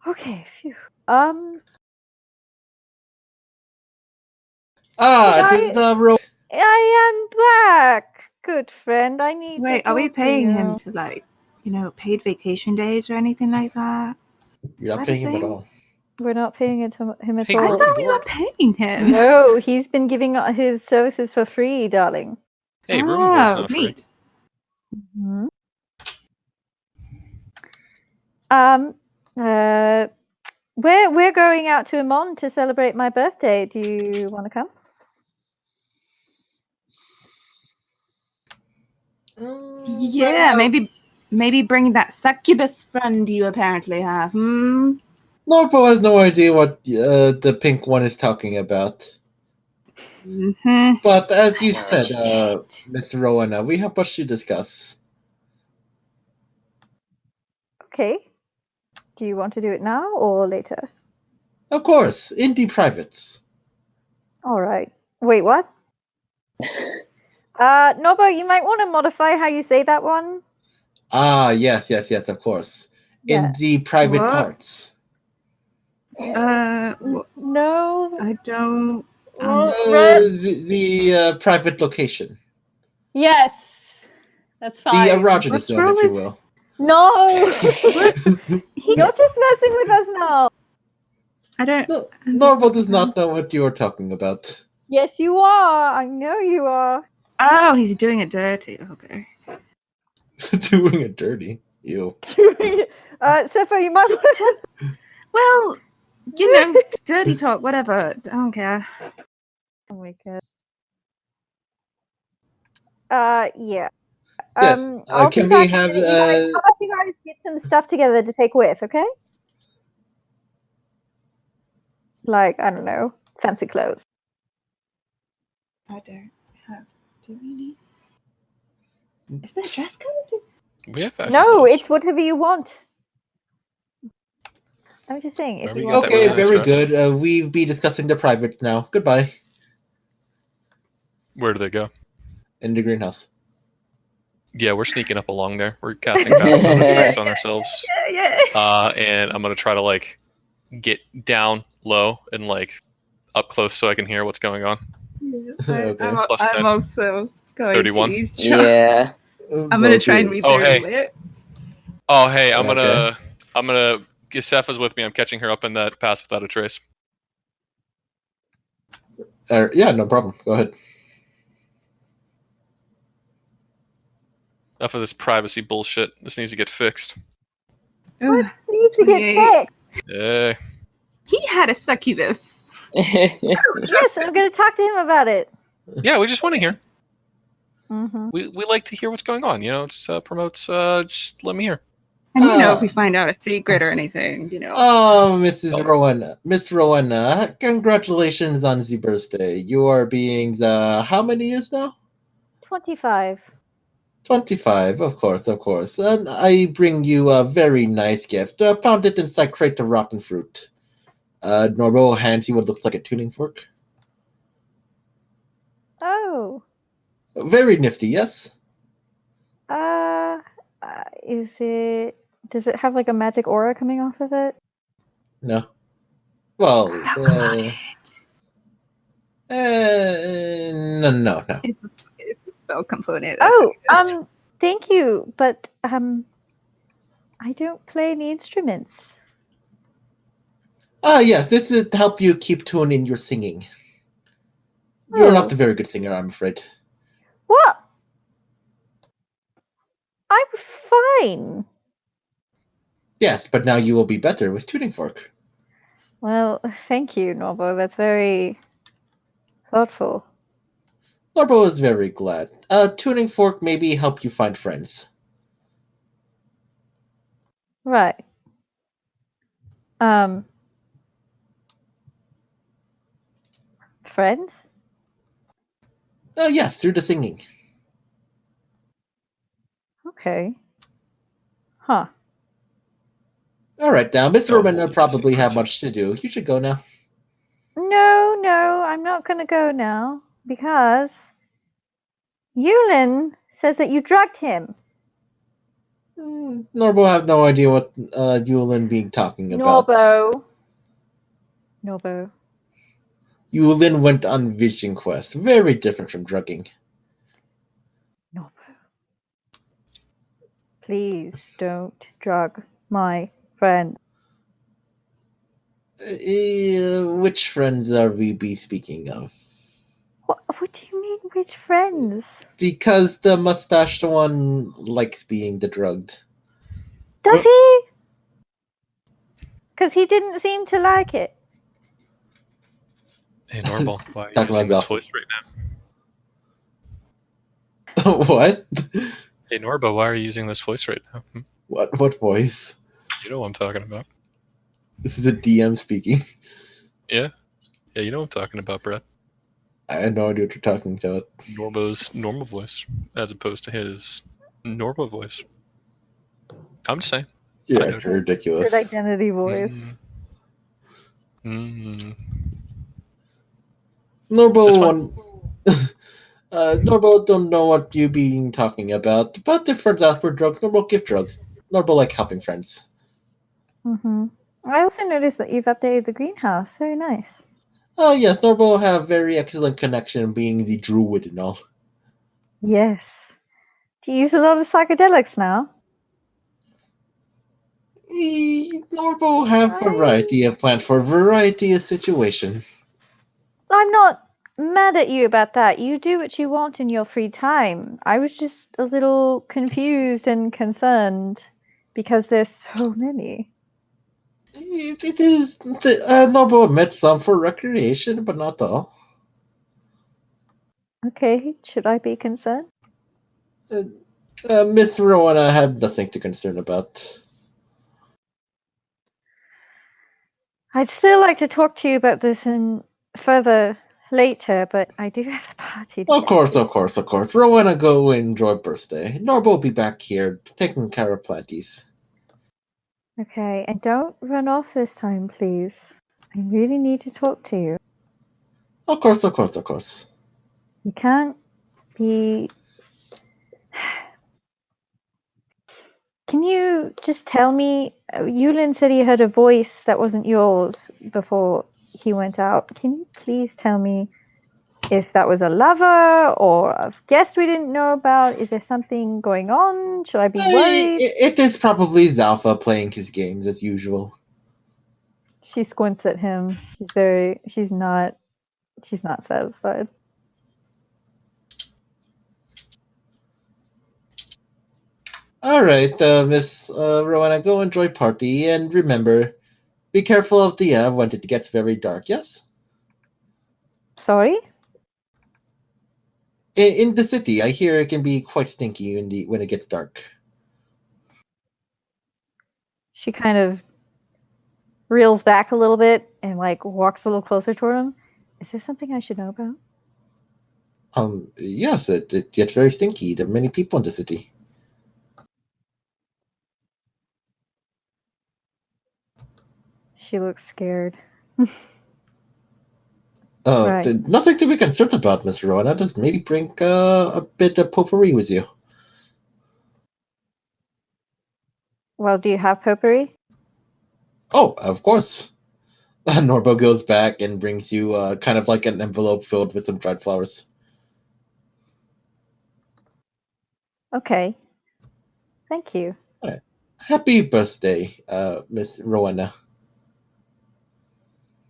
Speaker 7: Okay, phew.
Speaker 2: Ah,
Speaker 7: Did
Speaker 2: it is the road.
Speaker 7: I am back, good friend. I need.
Speaker 3: Wait,
Speaker 7: to
Speaker 3: are we
Speaker 7: talk to
Speaker 3: paying
Speaker 7: you.
Speaker 3: him to paid vacation days or anything like that?
Speaker 2: You're not
Speaker 3: that a
Speaker 2: paying him at
Speaker 3: thing?
Speaker 2: all.
Speaker 7: We're not paying it to him at
Speaker 6: Hey,
Speaker 3: I
Speaker 7: all.
Speaker 6: welcome
Speaker 3: thought we were
Speaker 6: aboard.
Speaker 3: paying him.
Speaker 7: No, he's been giving his services for free, darling.
Speaker 6: Hey, room and board's
Speaker 3: Oh,
Speaker 6: not free.
Speaker 3: neat.
Speaker 7: Mhm. We're going out to Amon to celebrate my birthday. Do you want to come?
Speaker 3: Yeah, maybe bring that succubus friend you apparently have.
Speaker 2: Norpo has no idea what the pink one is talking about.
Speaker 3: Mm-hmm.
Speaker 2: But as you
Speaker 3: I know
Speaker 2: said,
Speaker 3: what you did.
Speaker 2: Miss Rowena, we have much to discuss.
Speaker 7: Okay. Do you want to do it now or later?
Speaker 2: Of course, indie privates.
Speaker 7: All right. Wait, what? Nobo, you might want to modify how you say that one.
Speaker 2: Ah, yes, of course.
Speaker 7: Yeah.
Speaker 2: Indie private
Speaker 3: What?
Speaker 2: parts.
Speaker 7: No.
Speaker 3: I don't.
Speaker 2: The private location.
Speaker 5: Yes, that's
Speaker 2: The
Speaker 5: fine.
Speaker 2: erogenous
Speaker 3: What's
Speaker 2: zone,
Speaker 3: wrong
Speaker 2: if you
Speaker 3: with-
Speaker 2: will.
Speaker 7: No.
Speaker 3: He
Speaker 7: You're just messing with us now.
Speaker 3: I don't.
Speaker 2: No, Norval does not know what you are talking about.
Speaker 7: Yes, you are. I know you are.
Speaker 3: Oh, he's doing it dirty. Okay.
Speaker 2: Doing it dirty. Ew.
Speaker 7: Sepho, you might.
Speaker 3: Well, dirty talk, whatever. I don't care.
Speaker 7: Oh my god. Yeah.
Speaker 2: Yes.
Speaker 7: I'll
Speaker 2: Can
Speaker 7: be
Speaker 2: we
Speaker 7: back in a
Speaker 2: have
Speaker 7: minute. How about you guys get some stuff together to take with, okay? Like, I don't know, fancy clothes.
Speaker 3: I don't have. Do we need? Is there a dress code?
Speaker 6: We have fancy
Speaker 7: No,
Speaker 6: clothes.
Speaker 7: it's whatever you want. I'm just saying, if
Speaker 6: Remember
Speaker 7: you
Speaker 6: you got
Speaker 7: want.
Speaker 6: that
Speaker 2: Okay,
Speaker 6: really nice
Speaker 2: very
Speaker 6: dress?
Speaker 2: good. We'll be discussing the private now. Goodbye.
Speaker 6: Where do they go?
Speaker 2: In the greenhouse.
Speaker 6: Yeah, we're sneaking up along there. We're casting Pass Without a Trace on ourselves.
Speaker 3: Yeah.
Speaker 6: And I'm gonna try to like get down low and like up close so I can hear what's going on.
Speaker 2: Okay.
Speaker 6: Plus 10.
Speaker 3: I'm also going
Speaker 6: 31.
Speaker 3: to eavesdrop.
Speaker 4: Yeah.
Speaker 3: I'm gonna try and read
Speaker 6: Oh,
Speaker 3: their
Speaker 6: hey.
Speaker 3: lips.
Speaker 6: Oh hey, I'm
Speaker 2: Okay.
Speaker 6: gonna Gisepha's with me. I'm catching her up in that Pass Without a Trace.
Speaker 2: Yeah, no problem. Go ahead.
Speaker 6: Enough of this privacy bullshit. This needs to get fixed.
Speaker 3: Ugh,
Speaker 7: Needs to get
Speaker 3: 28.
Speaker 7: fixed.
Speaker 6: Yeah.
Speaker 3: He had a succubus.
Speaker 7: Yes, I'm going to talk to him about it.
Speaker 6: Yeah, we just want to hear.
Speaker 7: Mm-hmm.
Speaker 6: We like to hear what's going on. You know, it promotes. Just let me hear.
Speaker 3: And if we find out a secret or anything,
Speaker 2: Oh, Mrs. Rowena. Miss Rowena, congratulations on the birthday. You are being how many years now?
Speaker 7: 25.
Speaker 2: 25, of course. And I bring you a very nice gift. Found it inside crate of rotten fruit. Norbo hands you what looks like a tuning fork.
Speaker 7: Oh.
Speaker 2: Very nifty, yes?
Speaker 7: Does it have like a magic aura coming off of it?
Speaker 2: No. Well,
Speaker 3: Spell
Speaker 2: no.
Speaker 3: It's a spell component.
Speaker 7: Thank you, but I don't play any instruments.
Speaker 2: Yes, this is to help you keep tune in your singing. You're not a very good singer, I'm afraid.
Speaker 7: What? I'm fine.
Speaker 2: Yes, but now you will be better with tuning fork.
Speaker 7: Well, thank you, Norbo. That's very thoughtful.
Speaker 2: Norbo is very glad. Tuning fork maybe help you find friends.
Speaker 7: Right. friends?
Speaker 2: Oh, yes, through the singing.
Speaker 7: Okay. Huh.
Speaker 2: All right, now, Miss
Speaker 6: No,
Speaker 2: Rowena
Speaker 6: we'll
Speaker 2: probably
Speaker 6: just-
Speaker 2: have much to do. You should go now.
Speaker 7: No, I'm not going to go now because Yulin says that you drugged him.
Speaker 2: Norbo have no idea what Yulin being talking about.
Speaker 7: Norbo.
Speaker 2: Yulin went on vision quest. Very different from drugging.
Speaker 7: Norbo. Please don't drug my friend.
Speaker 2: Which friends are we be speaking of?
Speaker 7: What do you mean, which friends?
Speaker 2: Because the mustached one likes being the drugged.
Speaker 7: Does he? Because he didn't seem to like it.
Speaker 6: Hey, Normal, why are you
Speaker 2: Talk
Speaker 6: using
Speaker 2: about
Speaker 6: this
Speaker 2: Gotham.
Speaker 6: voice right now?
Speaker 2: What?
Speaker 6: Hey, Norbo, why are you using this voice right now?
Speaker 2: What voice?
Speaker 6: You know what I'm talking about.
Speaker 2: This is a DM speaking.
Speaker 6: Yeah, you know what I'm talking about, Brett.
Speaker 2: I have no idea what you're talking about.
Speaker 6: Norbo's normal voice, as opposed to his normal voice. I'm just saying.
Speaker 2: You're
Speaker 6: I know.
Speaker 2: actually ridiculous.
Speaker 7: Good identity voice.
Speaker 2: Norbo
Speaker 6: That's
Speaker 2: one. Norbo don't know what you been talking about, but if friends ask for drugs, Norbo give drugs. Norbo like helping friends.
Speaker 7: Mm-hmm. I also noticed that you've updated the greenhouse. Very nice.
Speaker 2: Oh yes, Norbo have very excellent connection being the druid and all.
Speaker 7: Yes. Do you use a lot of psychedelics now?
Speaker 2: Norbo have variety of plants for variety of situation.
Speaker 7: I'm not mad at you about that. You do what you want in your free time. I was just a little confused and concerned because there's so many.
Speaker 2: It is Norbo admits some for recreation, but not all.
Speaker 7: Okay, should I be concerned?
Speaker 2: Miss Rowena had nothing to concern about.
Speaker 7: I'd still like to talk to you about this in further later, but I do have a party to
Speaker 2: Of
Speaker 7: get
Speaker 2: course,
Speaker 7: to.
Speaker 2: of course, of course. Rowena go enjoy birthday. Norbo will be back here taking care of planties.
Speaker 7: Okay, and don't run off this time, please. I really need to talk to you.
Speaker 2: Of course, of course, of course.
Speaker 7: You can't be... Can you just tell me? Yulin said he heard a voice that wasn't yours before he went out. Can you please tell me if that was a lover or a guest we didn't know about? Is there something going on? Should I be worried?
Speaker 2: It is probably Zalpha playing his games as usual.
Speaker 7: She squints at him. She's not satisfied.
Speaker 2: All right, Miss Rowena, go enjoy party, and remember, be careful of the air when it gets very dark. Yes.
Speaker 7: Sorry?
Speaker 2: In the city, I hear it can be quite stinky when it gets dark.
Speaker 7: She kind of reels back a little bit and like walks a little closer toward him. Is there something I should know about?
Speaker 2: Yes, it gets very stinky. There are many people in the city.
Speaker 7: She looks scared.
Speaker 2: Right. Nothing to be concerned about, Miss Rowena. Just maybe bring a bit of potpourri with you.
Speaker 7: Well, do you have potpourri?
Speaker 2: Oh, of course. Norbo goes back and brings you kind of like an envelope filled with some dried flowers.
Speaker 7: Okay. Thank you.
Speaker 2: All right. Happy birthday, Miss Rowena.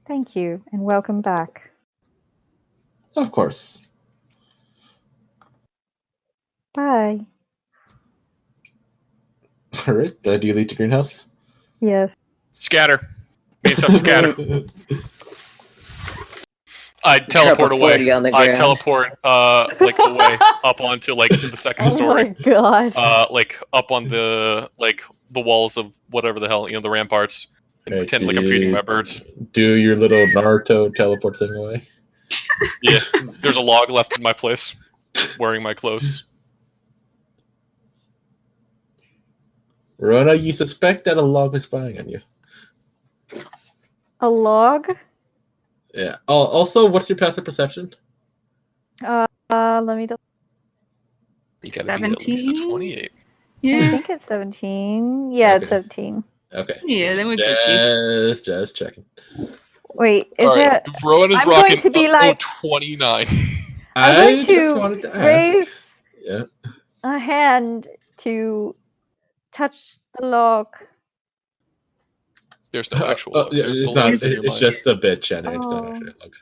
Speaker 7: Thank you, and welcome back.
Speaker 2: Of course.
Speaker 7: Bye.
Speaker 2: All right. Do you leave the greenhouse?
Speaker 7: Yes.
Speaker 6: Scatter. Me and Seth scatter. I teleport away. I teleport like away up onto like the second story.
Speaker 7: Oh my god.
Speaker 6: Like up on the walls of whatever the hell, the ramparts, and pretend like I'm feeding my birds.
Speaker 2: Do your little Naruto teleport thing away.
Speaker 6: Yeah, there's a log left in my place, wearing my clothes.
Speaker 2: Rona, you suspect that a log is spying on you.
Speaker 7: A log?
Speaker 2: Yeah. Also, what's your passive perception?
Speaker 7: Let me.
Speaker 6: You gotta be at least a
Speaker 3: 17?
Speaker 6: 28.
Speaker 7: I
Speaker 3: Yeah.
Speaker 7: think it's 17. Yeah, it's
Speaker 2: Okay.
Speaker 7: 17.
Speaker 2: Okay.
Speaker 3: Yeah, then we're Gucci.
Speaker 2: Just checking.
Speaker 7: Wait, is
Speaker 6: All right,
Speaker 7: it?
Speaker 6: Rowan is
Speaker 7: I'm going
Speaker 6: rocking
Speaker 7: to be like-
Speaker 6: 29.
Speaker 7: I'm going
Speaker 2: I
Speaker 7: to
Speaker 2: just wanted to ask.
Speaker 7: raise
Speaker 2: Yeah.
Speaker 7: a hand to touch the log.
Speaker 6: There's no actual log.
Speaker 2: Yeah,
Speaker 6: The
Speaker 2: it's
Speaker 6: log
Speaker 2: not.
Speaker 6: is in your
Speaker 2: It's
Speaker 6: mind.
Speaker 2: just a bit, Shannon. It's not
Speaker 7: Oh.
Speaker 2: actually a log.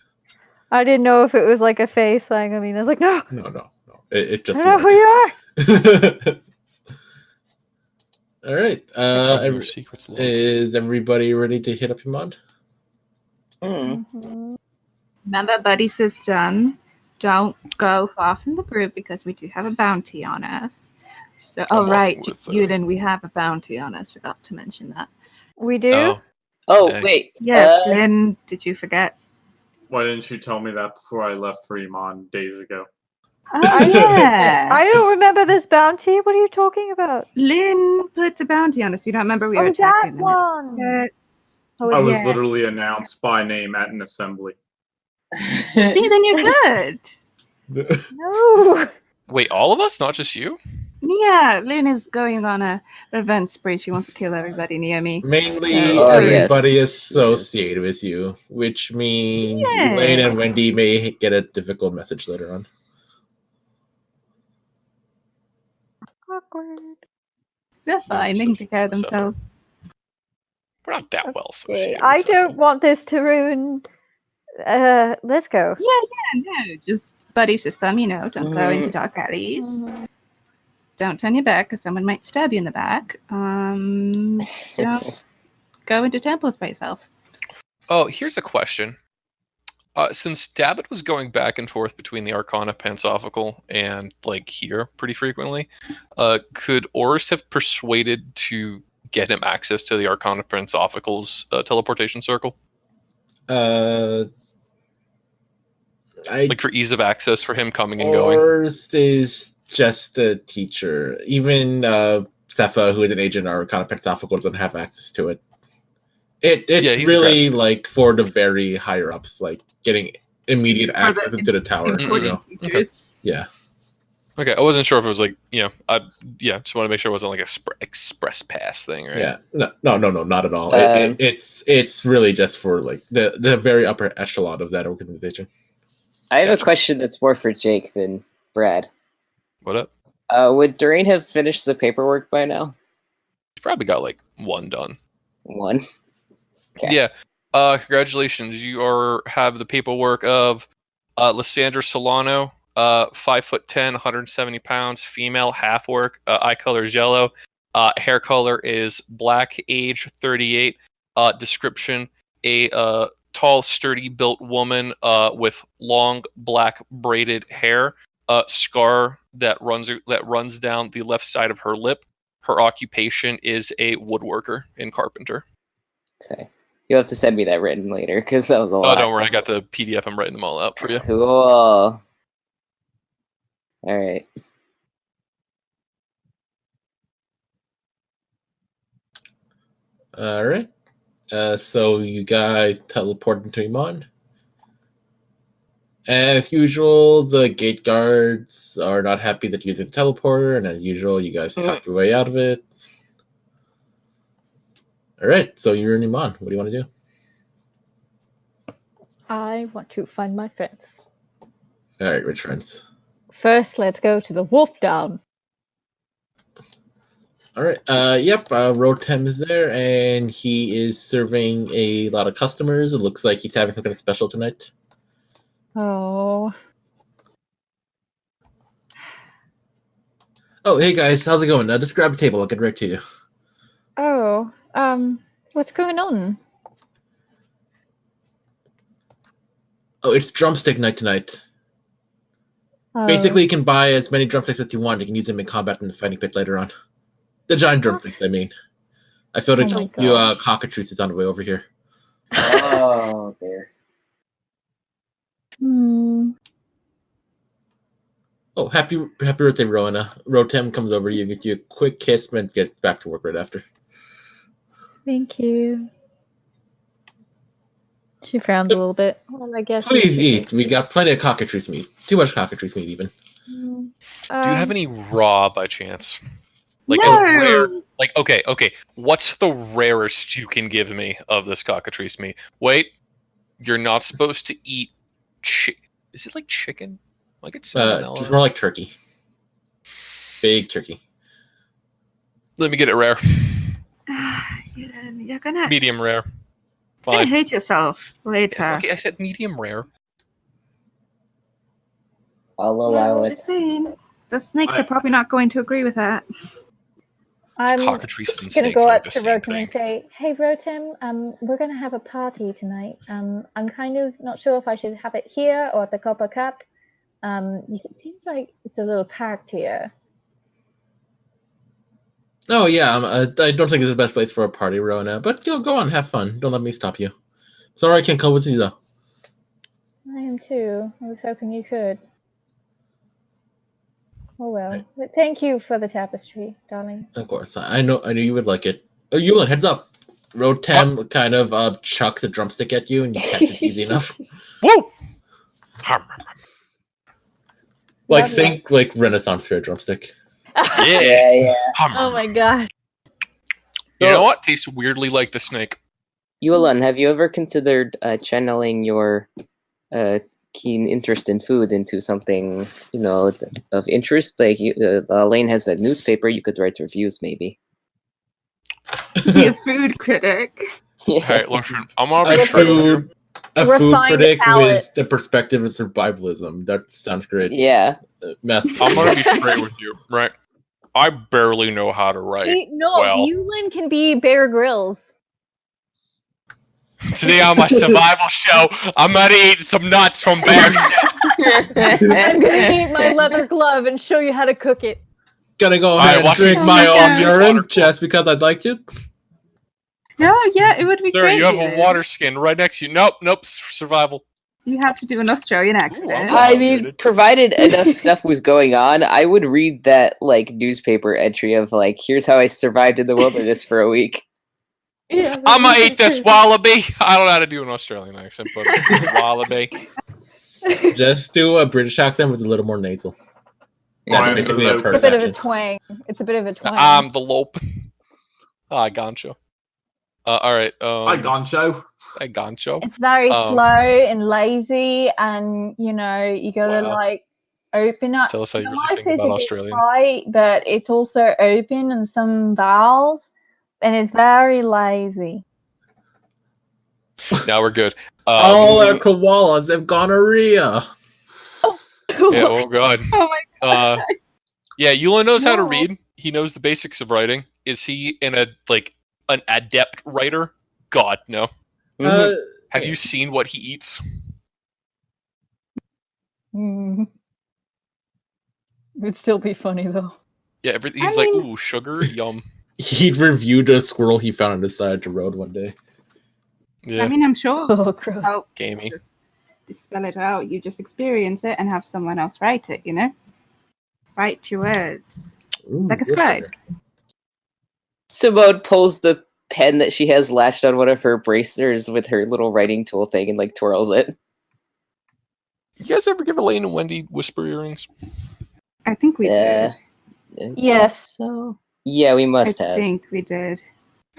Speaker 7: I didn't know if it was like a face thing. I mean, I was like, no,
Speaker 2: No. It
Speaker 7: I
Speaker 2: just.
Speaker 7: don't know who you are.
Speaker 2: All right.
Speaker 6: Tell me your secrets, log.
Speaker 2: Is everybody ready to hit up your mod?
Speaker 7: Mhm.
Speaker 3: Remember, buddy system. Don't go far from the group because we do have a bounty on us. So,
Speaker 6: I'm
Speaker 3: right,
Speaker 6: walking with,
Speaker 3: Yuden, we have a bounty on us. Forgot to mention that.
Speaker 7: We do?
Speaker 4: Oh,
Speaker 6: Dang.
Speaker 4: wait.
Speaker 3: Yes, Lynn, did you forget?
Speaker 8: Why didn't you tell me that before I left for Iman days ago?
Speaker 3: Oh, yeah.
Speaker 7: I don't remember this bounty. What are you talking about?
Speaker 3: Lynn put a bounty on us. You don't remember we were
Speaker 7: Oh,
Speaker 3: attacking
Speaker 7: that
Speaker 3: them?
Speaker 7: one. Oh,
Speaker 8: I was
Speaker 3: yeah.
Speaker 8: literally announced by name at an assembly.
Speaker 3: See, then you're good.
Speaker 7: no.
Speaker 6: Wait, all of us? Not just you?
Speaker 3: Yeah, Lynn is going on a revenge spree. She wants to kill everybody near me.
Speaker 2: Mainly,
Speaker 3: So-
Speaker 4: Oh,
Speaker 2: everybody
Speaker 4: yes.
Speaker 2: associated with you, which means
Speaker 3: Yeah.
Speaker 2: Elaine and Wendy may get a difficult message later on.
Speaker 7: Awkward.
Speaker 3: They're fine. They can take care of
Speaker 6: What's that for?
Speaker 3: themselves.
Speaker 6: We're not that well
Speaker 7: Okay,
Speaker 6: associated.
Speaker 7: I
Speaker 6: with
Speaker 7: don't
Speaker 6: Sephiroth.
Speaker 7: want this to ruin. Let's go.
Speaker 3: No, just buddy system. Don't go into dark alleys. Don't turn your back because someone might stab you in the back. Don't go into temples by yourself.
Speaker 6: Oh, here's a question. Since Dabbit was going back and forth between the Arcana Pansophical and here pretty frequently, could Oris have persuaded to get him access to the Arcana Pansophical's teleportation circle? For ease of access for him coming and going?
Speaker 2: Oris is just a teacher. Even Sepha, who is an agent of Arcana Pentaphical, doesn't have access to it. It's
Speaker 6: he's a
Speaker 2: really
Speaker 6: grad.
Speaker 2: for the very higher ups, getting immediate access into the tower.
Speaker 3: Important teachers.
Speaker 2: Yeah.
Speaker 6: Okay, I wasn't sure if it was just want to make sure it wasn't express pass thing, right?
Speaker 2: Yeah. No, not at all. It's really just for the very upper echelon of that organization.
Speaker 4: I have a question that's more for Jake than Brad.
Speaker 6: What up?
Speaker 4: Would Doreen have finished the paperwork by now?
Speaker 6: He's probably got one done.
Speaker 4: One. Okay.
Speaker 6: Yeah. Congratulations. You have the paperwork of Lysandra Solano, 5'10", 170 pounds, female, half orc, eye color is yellow, hair color is black, age 38, description, a tall, sturdy built woman with long black braided hair, scar that runs down the left side of her lip. Her occupation is a woodworker and carpenter.
Speaker 4: Okay. You'll have to send me that written later, because that was a lot.
Speaker 6: Oh, don't worry. I got the PDF. I'm writing them all out for you.
Speaker 4: Cool. All right.
Speaker 2: All right. So you guys teleport into Iman. As usual, the gate guards are not happy that you're using the teleporter, and as usual, you guys talk your way out of it. All right, so you're in Iman. What do you want to do?
Speaker 7: I want to find my friends.
Speaker 2: All right, which friends?
Speaker 7: First, let's go to the Wolf Down.
Speaker 2: All right. Rotem is there, and he is serving a lot of customers. It looks like he's having some kind of special tonight.
Speaker 7: Oh.
Speaker 2: Oh, hey guys, how's it going? Just grab a table. I'll get right to you.
Speaker 7: Oh. What's going on?
Speaker 2: Oh, it's drumstick night tonight.
Speaker 7: Oh.
Speaker 2: Basically, you can buy as many drumsticks as you want. You can use them in combat in the fighting pit later on. The giant drumsticks, I mean. I feel like
Speaker 7: my
Speaker 2: you
Speaker 7: gosh.
Speaker 2: cockatrice is on the way over here.
Speaker 4: Oh, there.
Speaker 2: Oh, happy birthday, Rowena. Rotem comes over to you, gets you a quick kiss, and get back to work right after.
Speaker 9: Thank you. She frowns a little bit. Well, I guess.
Speaker 2: Please eat. We got plenty of cockatrice meat. Too much cockatrice meat, even.
Speaker 6: Do you have any raw by chance?
Speaker 3: No.
Speaker 6: As rare. Okay. What's the rarest you can give me of this cockatrice meat? Wait, you're not supposed to eat. Is it like chicken? Like it's salmonella.
Speaker 2: It's more like turkey. Big turkey.
Speaker 6: Let me get it rare.
Speaker 3: You're gonna
Speaker 6: Medium rare.
Speaker 3: You're gonna
Speaker 6: Fine.
Speaker 3: hate yourself later.
Speaker 6: Okay, I said medium rare.
Speaker 4: I'll allow
Speaker 3: Well,
Speaker 4: it.
Speaker 3: just saying, the snakes are probably not going to agree with that.
Speaker 9: I'm
Speaker 6: Cockatrices and
Speaker 9: gonna
Speaker 6: snakes
Speaker 9: go
Speaker 6: are
Speaker 9: up
Speaker 6: the
Speaker 9: to
Speaker 6: same
Speaker 9: Rotem and
Speaker 6: thing.
Speaker 9: say, "Hey, Rotem, we're gonna have a party tonight. I'm kind of not sure if I should have it here or at the Copper Cup. It seems like it's a little packed here."
Speaker 2: Oh yeah, I don't think it's the best place for a party, Rowena. But go on, have fun. Don't let me stop you. Sorry, I can't come with you though.
Speaker 9: I am too. I was hoping you could. Oh well.
Speaker 2: Right.
Speaker 9: But thank you for the tapestry, darling.
Speaker 2: Of course, I knew you would like it. Oh, Yulin, heads up. Rotem kind of chucks a drumstick at you, and you catch it easy enough.
Speaker 6: Woo!
Speaker 2: Like
Speaker 9: Love
Speaker 2: think like Renaissance fair drumstick.
Speaker 6: Yeah.
Speaker 9: Oh my god.
Speaker 6: You know what? Tastes weirdly like the snake.
Speaker 4: Yulan, have you ever considered channeling your keen interest in food into something, of interest? Like, Lane has that newspaper. You could write reviews, maybe.
Speaker 3: Be a food critic.
Speaker 6: Hey, listen, I'm gonna
Speaker 2: A
Speaker 6: be straight with you.
Speaker 2: food critic with the perspective of survivalism. That sounds great.
Speaker 4: Yeah.
Speaker 6: I'm gonna be straight with you, right? I barely know how to write.
Speaker 9: Yulin can be Bear Grylls.
Speaker 6: Today on my survival show, I'm gonna eat some nuts from bear shit.
Speaker 9: I'm gonna eat my leather glove and show you how to cook it.
Speaker 2: Gonna go ahead and drink my own urine just because I'd like to.
Speaker 3: Oh yeah, it would be
Speaker 6: Sir,
Speaker 3: great.
Speaker 6: you have a water skin right next to you. Nope, survival.
Speaker 3: You have to do an Australian accent.
Speaker 4: I mean, provided enough stuff was going on, I would read that newspaper entry of here's how I survived in the wilderness for a week.
Speaker 9: Yeah,
Speaker 6: I'm gonna eat this wallaby. I don't know how to do an Australian accent, but wallaby.
Speaker 2: Just do a British accent with a little more nasal. That's basically a
Speaker 9: It's a
Speaker 2: perfect
Speaker 9: bit of a
Speaker 2: accent.
Speaker 9: twang. It's a bit of a twang.
Speaker 6: I'm the lope. I gancho. All right.
Speaker 8: I gancho.
Speaker 6: I gancho.
Speaker 9: It's very slow and lazy, and you gotta open up.
Speaker 6: Tell us how you
Speaker 9: Your
Speaker 6: really
Speaker 9: mouth
Speaker 6: think
Speaker 9: is
Speaker 6: about
Speaker 9: a bit
Speaker 6: Australian.
Speaker 9: tight, but it's also open and some vowels, and it's very lazy.
Speaker 6: Now we're good.
Speaker 2: All our koalas have gonorrhea.
Speaker 6: Yeah. Oh god.
Speaker 3: Oh my god.
Speaker 6: Yeah. Yula knows how to read. He knows the basics of writing. Is he an adept writer? God, no. Have you seen what he eats?
Speaker 9: It'd still be funny though.
Speaker 6: Yeah, he's ooh, sugar, yum.
Speaker 2: He reviewed a squirrel he found on the side of the road one day.
Speaker 6: Yeah.
Speaker 3: I mean, I'm sure how
Speaker 6: gamey.
Speaker 3: Just spell it out. You just experience it and have someone else write it. Write your words like a scribe.
Speaker 4: Simone pulls the pen that she has latched on one of her bracers with her little writing tool thing and twirls it.
Speaker 6: You guys ever give Elaine and Wendy whisper earrings?
Speaker 3: I think we did.
Speaker 9: Yes.
Speaker 4: So yeah, we must have.
Speaker 3: I think we did.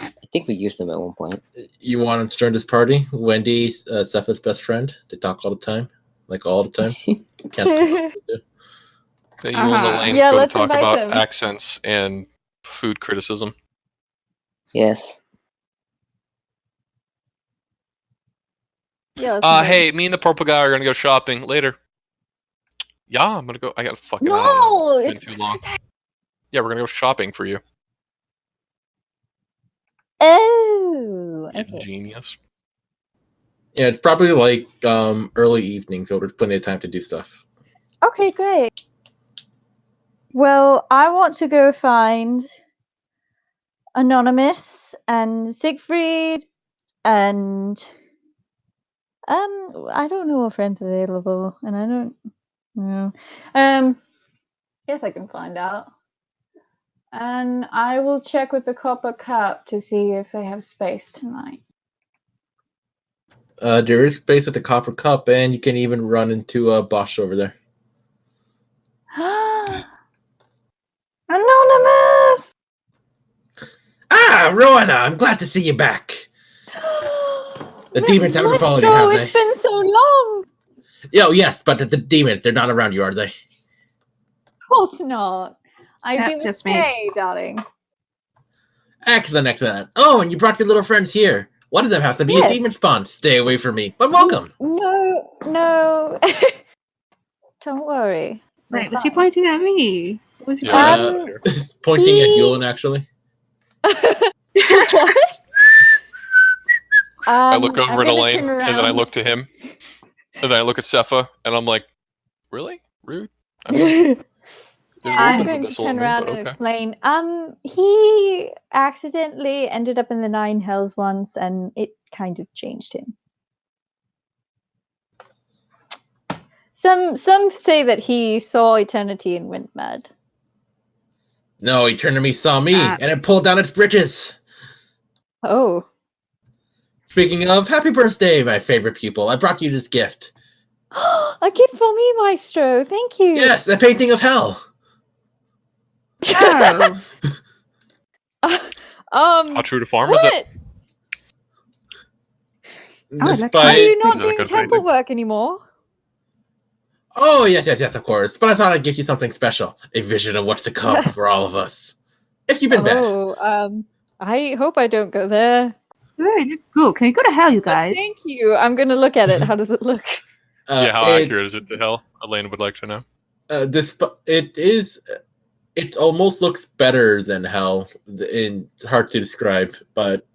Speaker 4: I think we used them at one point.
Speaker 2: You want to join this party? Wendy, Sepha's best friend. They talk all the time. All the time. Can't stop.
Speaker 6: You and Elaine
Speaker 9: Yeah,
Speaker 6: go to
Speaker 9: let's
Speaker 6: talk
Speaker 9: invite
Speaker 6: about
Speaker 9: them.
Speaker 6: accents and food criticism.
Speaker 4: Yes.
Speaker 9: Yeah.
Speaker 6: Hey, me and the purple guy are gonna go shopping later. Yeah, I'm gonna go. I got fucking.
Speaker 9: No,
Speaker 6: it's been too long. Yeah, we're gonna go shopping for you.
Speaker 9: Oh, okay.
Speaker 6: Genius.
Speaker 2: Yeah, it's probably early evening, so there's plenty of time to do stuff.
Speaker 9: Okay, great. Well, I want to go find Anonymous and Siegfried and I don't know a friend's available, and I don't know. Guess I can find out. And I will check with the Copper Cup to see if they have space tonight.
Speaker 2: There is space at the Copper Cup, and you can even run into Bosch over there.
Speaker 9: Anonymous!
Speaker 2: Ah, Rowana, I'm glad to see you back. The demons haven't followed you, have they?
Speaker 9: It's been so long!
Speaker 2: Oh, yes, but the demons, they're not around you, are they?
Speaker 9: Of course not. I do
Speaker 3: just
Speaker 9: okay, darling.
Speaker 2: Excellent, excellent. Oh, and you brought your little friends here. One of them has to be a demon spawn. Stay away from me, but welcome.
Speaker 9: No. Don't worry.
Speaker 3: Wait, was he pointing at me? Was he
Speaker 2: pointing at Yulen, actually.
Speaker 9: What?
Speaker 6: I look over at Elaine, and then I look to him, and then I look at Sepha, and I'm like, really? Rude? I mean,
Speaker 9: I'm going to turn around and explain. He accidentally ended up in the Nine Hells once, and it kind of changed him. Some say that he saw eternity and went mad.
Speaker 2: No, eternity saw me, and it pulled down its bridges.
Speaker 9: Oh.
Speaker 2: Speaking of, happy birthday, my favorite pupil. I brought you this gift.
Speaker 9: A gift for me, Maestro. Thank you.
Speaker 2: Yes, a painting of hell.
Speaker 9: Oh.
Speaker 6: How true to form is it?
Speaker 9: Are you not doing temple work anymore?
Speaker 2: Oh, yes, of course. But I thought I'd give you something special. A vision of what's to come for all of us. If you've been bad.
Speaker 9: I hope I don't go there.
Speaker 3: It looks cool. Can you go to hell, you guys?
Speaker 9: Thank you. I'm going to look at it. How does it look?
Speaker 6: How accurate is it to hell? Elaine would like to know.
Speaker 2: It almost looks better than hell. It's hard to describe, but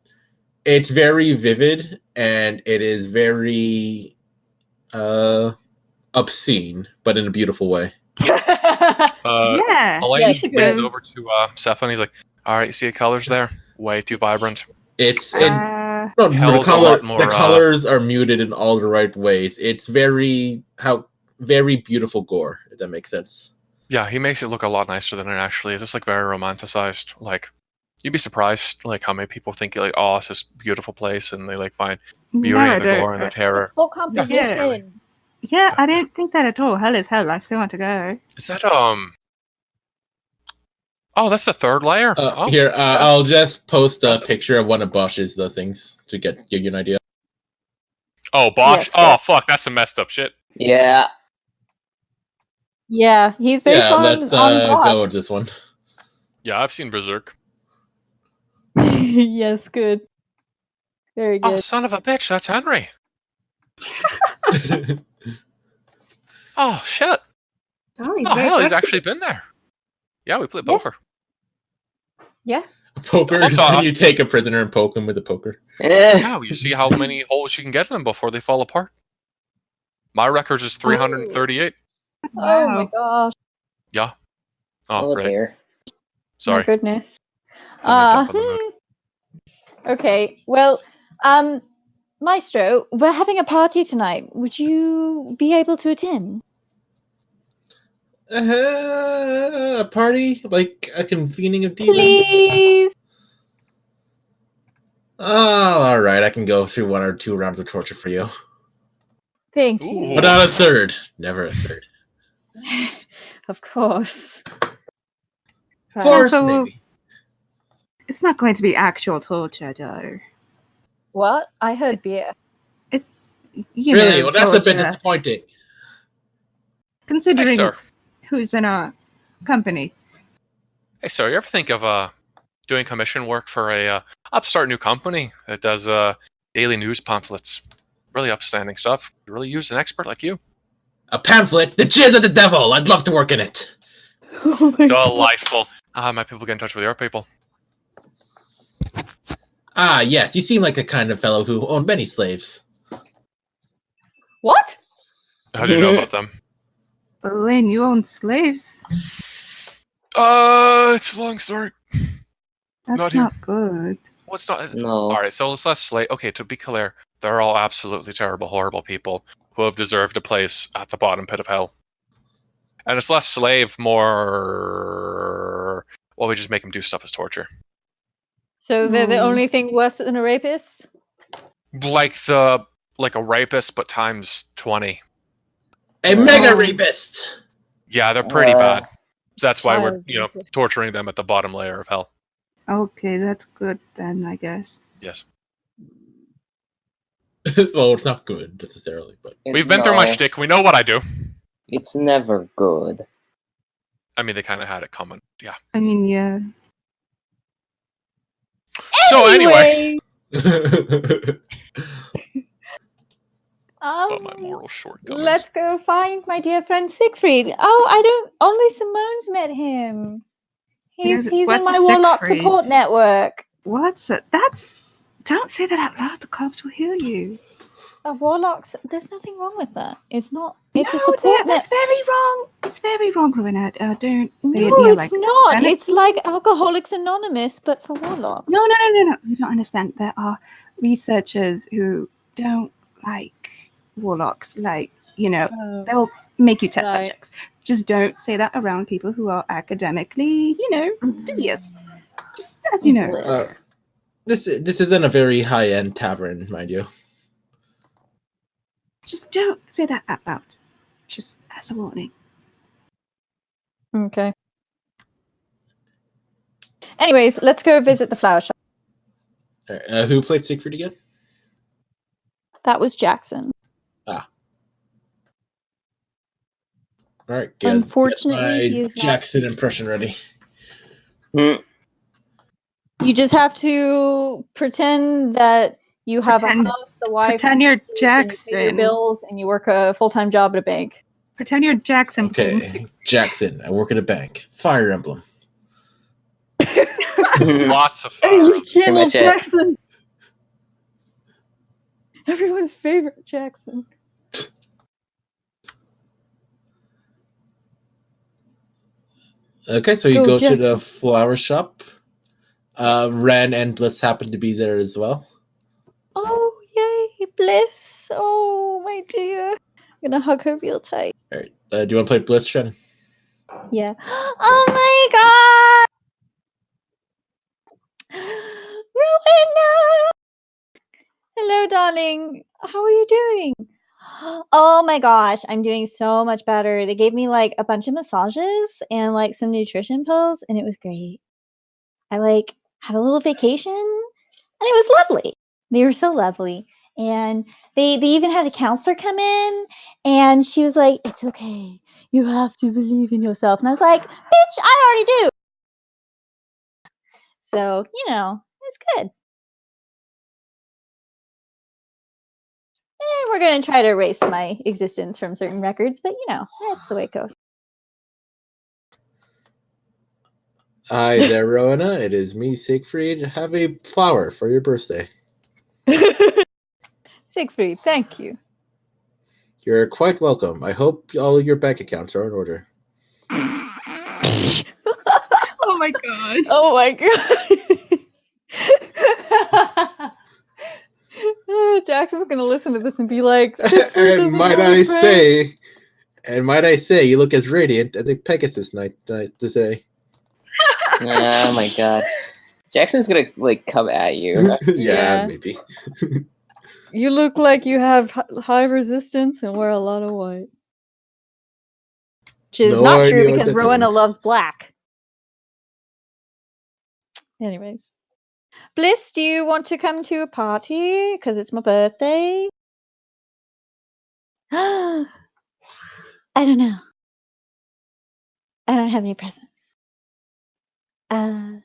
Speaker 2: it's very vivid, and it is very obscene, but in a beautiful way.
Speaker 6: Elaine leans over to Sepha, and he's like, all right, you see the colors there? Way too vibrant.
Speaker 2: The colors are muted in all the right ways. It's very beautiful gore, if that makes sense.
Speaker 6: Yeah, he makes it look a lot nicer than it actually is. It's like very romanticized. Like, you'd be surprised like how many people think like, oh, it's this beautiful place, and they like find beauty in the gore and the terror.
Speaker 9: It's full composition.
Speaker 3: Yeah, I didn't think that at all. Hell is hell. I still want to go.
Speaker 6: Is that Oh, that's the third layer.
Speaker 2: Here, I'll just post a picture of one of Bosch's things to give you an idea.
Speaker 6: Oh, Bosch!
Speaker 9: Yes,
Speaker 6: oh, fuck! That's some messed up shit.
Speaker 4: Yeah.
Speaker 9: Yeah, he's based on.
Speaker 2: Let's go with this one.
Speaker 6: Yeah, I've seen Berserk.
Speaker 9: Yes, good. Very good.
Speaker 6: Oh, son of a bitch! That's Henry. Oh shit!
Speaker 3: Oh,
Speaker 6: hell, he's actually been there. Yeah, we play poker.
Speaker 9: Yeah.
Speaker 2: Poker is when you take a prisoner and poke him with a poker.
Speaker 6: Yeah, you see how many holes you can get in them before they fall apart. My record is 338.
Speaker 9: Oh my gosh.
Speaker 6: Yeah. Oh, great.
Speaker 4: Dear.
Speaker 6: Sorry.
Speaker 9: My goodness.
Speaker 6: Jump on the mood.
Speaker 9: Okay. Well, Maestro, we're having a party tonight. Would you be able to attend?
Speaker 2: A party? Like a convening of demons?
Speaker 9: Please!
Speaker 2: Oh, alright. I can go through 1 or 2 rounds of torture for you.
Speaker 9: Thank you.
Speaker 2: But not a third. Never a third.
Speaker 9: Of course.
Speaker 2: Force, maybe.
Speaker 3: It's not going to be actual torture, though.
Speaker 9: What? I heard beer.
Speaker 3: It's
Speaker 2: really? Well, that's a bit disappointing.
Speaker 3: Considering who's in our company.
Speaker 6: Hey, so you ever think of doing commission work for a upstart new company that does daily news pamphlets? Really upstanding stuff. You really use an expert like you.
Speaker 2: A pamphlet? The jizz of the devil! I'd love to work in it.
Speaker 9: Oh my
Speaker 6: Delightful. My people get in touch with your people.
Speaker 2: Ah, yes. You seem like the kind of fellow who owned many slaves.
Speaker 9: What?
Speaker 6: How do you know about them?
Speaker 3: Elaine, you own slaves?
Speaker 6: It's a long story.
Speaker 3: That's not good.
Speaker 6: Well, it's not.
Speaker 4: No.
Speaker 6: All right, so let's slave. Okay, to be clear, They're all absolutely terrible, horrible people who have deserved a place at the bottom pit of hell. And it's less slave, more... Well, we just make them do stuff as torture.
Speaker 9: So they're the only thing worse than a rapist?
Speaker 6: Like a rapist, but times 20.
Speaker 2: A mega rapist!
Speaker 6: Yeah, they're pretty bad. So that's why we're,
Speaker 9: Child
Speaker 6: torturing them at the bottom layer of hell.
Speaker 3: Okay, that's good then, I guess.
Speaker 6: Yes.
Speaker 2: Well, it's not good necessarily, but
Speaker 6: We've been through my shtick. We know what I do.
Speaker 4: It's never good.
Speaker 6: I mean, they kind of had it coming. Yeah.
Speaker 3: I mean, yeah.
Speaker 6: So anyway. But my moral shortcomings.
Speaker 9: Let's go find my dear friend Siegfried. Oh, only Simone's met him. He's in
Speaker 3: What's
Speaker 9: my
Speaker 3: a
Speaker 9: warlock
Speaker 3: Siegfried?
Speaker 9: support network.
Speaker 3: What's it? Don't say that out loud. The cops will hear you.
Speaker 9: A warlock's. There's nothing wrong with that. It's not. It's
Speaker 3: No,
Speaker 9: a support
Speaker 3: that's very wrong. It's very wrong, Rowena. Don't say it
Speaker 9: No,
Speaker 3: near
Speaker 9: it's
Speaker 3: like.
Speaker 9: not. It's like Alcoholics Anonymous, but for warlocks.
Speaker 3: No. You don't understand. There are researchers who don't like warlocks. Like, they'll make you test
Speaker 9: Right.
Speaker 3: subjects. Just don't say that around people who are academically, dubious. Just as you know.
Speaker 2: This isn't a very high-end tavern, mind you.
Speaker 3: Just don't say that out loud. Just as a warning.
Speaker 9: Okay. Anyways, let's go visit the flower shop.
Speaker 2: Who played Siegfried again?
Speaker 9: That was Jackson.
Speaker 2: All right,
Speaker 9: Unfortunately, he
Speaker 2: get my
Speaker 9: is not.
Speaker 2: Jackson impression ready.
Speaker 9: You just have to pretend that you have
Speaker 3: Pretend-
Speaker 9: a house, a wife,
Speaker 3: Pretend you're
Speaker 9: and you pay your
Speaker 3: Jackson.
Speaker 9: bills, and you work a full-time job at a bank.
Speaker 3: Pretend you're Jackson.
Speaker 2: Okay, Jackson. I work at a bank. Fire Emblem.
Speaker 6: Lots of fire.
Speaker 9: You channel
Speaker 4: much it.
Speaker 9: Jackson. Everyone's favorite Jackson.
Speaker 2: Okay, so you
Speaker 9: Go,
Speaker 2: go to
Speaker 9: Jackson.
Speaker 2: the flower shop. Ren and Bliss happen to be there as well.
Speaker 9: Oh, yay, Bliss. Oh, my dear. I'm gonna hug her real tight.
Speaker 2: All right. Do you want to play Bliss, Shannon?
Speaker 9: Yeah. Oh my god! Rowena! Hello, darling. How are you doing? Oh my gosh, I'm doing so much better. They gave me like a bunch of massages and like some nutrition pills, and it was great. I like had a little vacation, and it was lovely. They were so lovely. And they even had a counselor come in, and she was like, "It's okay. You have to believe in yourself." And I was like, "Bitch, I already do." So, it's good. And we're going to try to erase my existence from certain records, but that's the way it goes.
Speaker 2: Hi there, Rowena. It is me, Siegfried. Have a flower for your birthday.
Speaker 9: Siegfried, thank you.
Speaker 2: You're quite welcome. I hope all your bank accounts are in order.
Speaker 3: Oh my god.
Speaker 9: Oh my god. Jackson's gonna listen to this and be like,
Speaker 2: and might I say, you look as radiant as a Pegasus night to say.
Speaker 4: Oh my god. Jackson's gonna come at you.
Speaker 2: Yeah, maybe.
Speaker 9: You look like you have high resistance and wear a lot of white. Which is
Speaker 2: No
Speaker 9: not
Speaker 2: idea
Speaker 9: true
Speaker 2: what
Speaker 9: because
Speaker 2: that
Speaker 9: Rowena
Speaker 2: means.
Speaker 9: loves black. Anyways. Bliss, do you want to come to a party? Because it's my birthday. I don't know. I don't have any presents. Ren,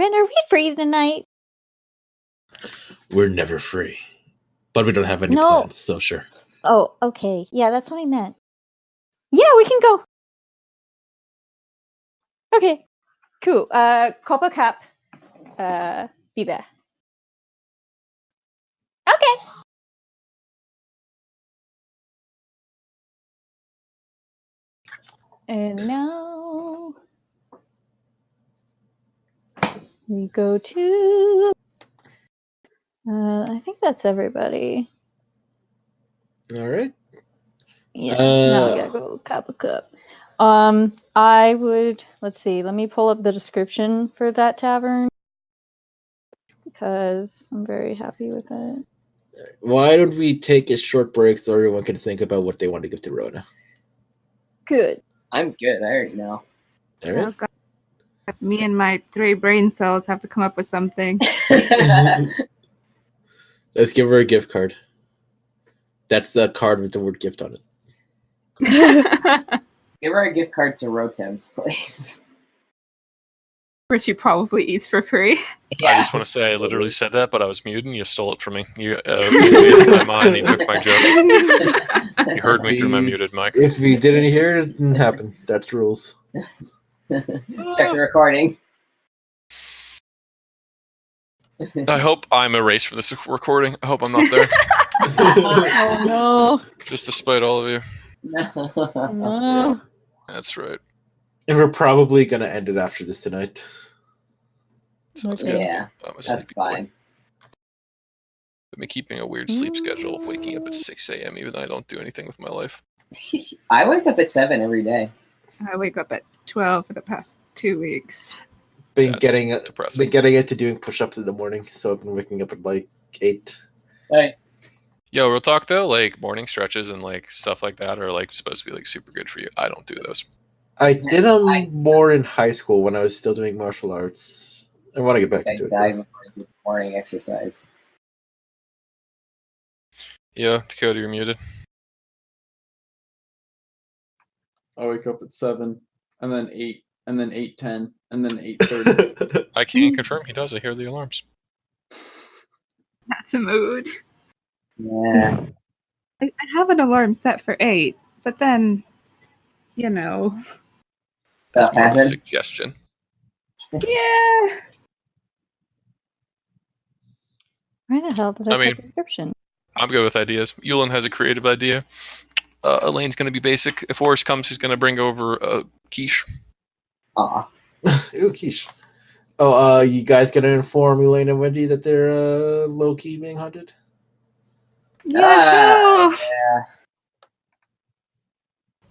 Speaker 9: are we free tonight?
Speaker 2: We're never free. But we don't have any
Speaker 9: No.
Speaker 2: plans, so sure.
Speaker 9: Oh, okay. Yeah, that's what I meant. Yeah, we can go. Okay. Cool. Copper Cup. Be there. Okay. And now we go to I I think that's everybody.
Speaker 2: All right.
Speaker 9: Yeah, now I gotta go cup a cup. I would, let's see, let me pull up the description for that tavern because I'm very happy with it.
Speaker 2: Why don't we take a short break so everyone can think about what they want to give to Rhoda?
Speaker 9: Good.
Speaker 4: I'm good. I already know.
Speaker 2: All right.
Speaker 3: Oh, God. Me and my 3 brain cells have to come up with something.
Speaker 2: Let's give her a gift card. That's the card with the word gift on it.
Speaker 4: Give her a gift card to Rotem's, please.
Speaker 3: Where she probably eats for free.
Speaker 6: I just want to say I literally said that, but I was muted and you stole it from me. You muted my mind and you took my joke. You heard me through my muted mic.
Speaker 2: If we didn't hear it, it didn't happen. That's rules.
Speaker 4: Check the recording.
Speaker 6: I hope I'm erased from this recording. I hope I'm not there.
Speaker 5: Oh no.
Speaker 6: Just to spite all of you.
Speaker 5: No.
Speaker 6: That's right.
Speaker 2: And we're probably going to end it after this tonight.
Speaker 6: Sounds
Speaker 5: Okay.
Speaker 6: good.
Speaker 4: Yeah,
Speaker 6: I'm a
Speaker 4: that's
Speaker 6: sleepy boy.
Speaker 4: fine.
Speaker 6: I've been keeping a weird sleep schedule of waking up at 6 a.m. even though I don't do anything with my life.
Speaker 4: I wake up at 7 every day.
Speaker 3: I wake up at 12 for the past 2 weeks.
Speaker 2: Been
Speaker 6: That's
Speaker 2: getting
Speaker 6: depressing.
Speaker 2: it to doing push-ups in the morning, so I've been waking up at like 8.
Speaker 4: Hey.
Speaker 6: Yo, real talk though, like morning stretches and like stuff like that are like supposed to be like super good for you. I don't do those.
Speaker 2: I did them more in high school when I was still doing martial arts. I want to get back
Speaker 4: I
Speaker 2: into it.
Speaker 4: die
Speaker 2: though.
Speaker 4: before I do morning exercise.
Speaker 6: Yeah, Dakota, you're muted.
Speaker 8: I wake up at 7, and then 8, and then 8:10, and then 8:30.
Speaker 6: I can confirm he does. I hear the alarms.
Speaker 3: That's a mood.
Speaker 4: Yeah.
Speaker 3: I have an alarm set for 8, but then, you know.
Speaker 6: That's
Speaker 4: Stuff
Speaker 6: more of a
Speaker 4: happens.
Speaker 6: suggestion.
Speaker 3: Yeah.
Speaker 9: Where the hell did I,
Speaker 6: I mean-
Speaker 9: put the description?
Speaker 6: I'm good with ideas. Yulin has a creative idea. Elaine's going to be basic. If worse comes, he's going to bring over a quiche.
Speaker 4: Aw.
Speaker 2: Ooh, quiche. Oh, you guys gonna inform Elaine and Wendy that they're low-key being hunted?
Speaker 3: Yeah.
Speaker 4: Yeah.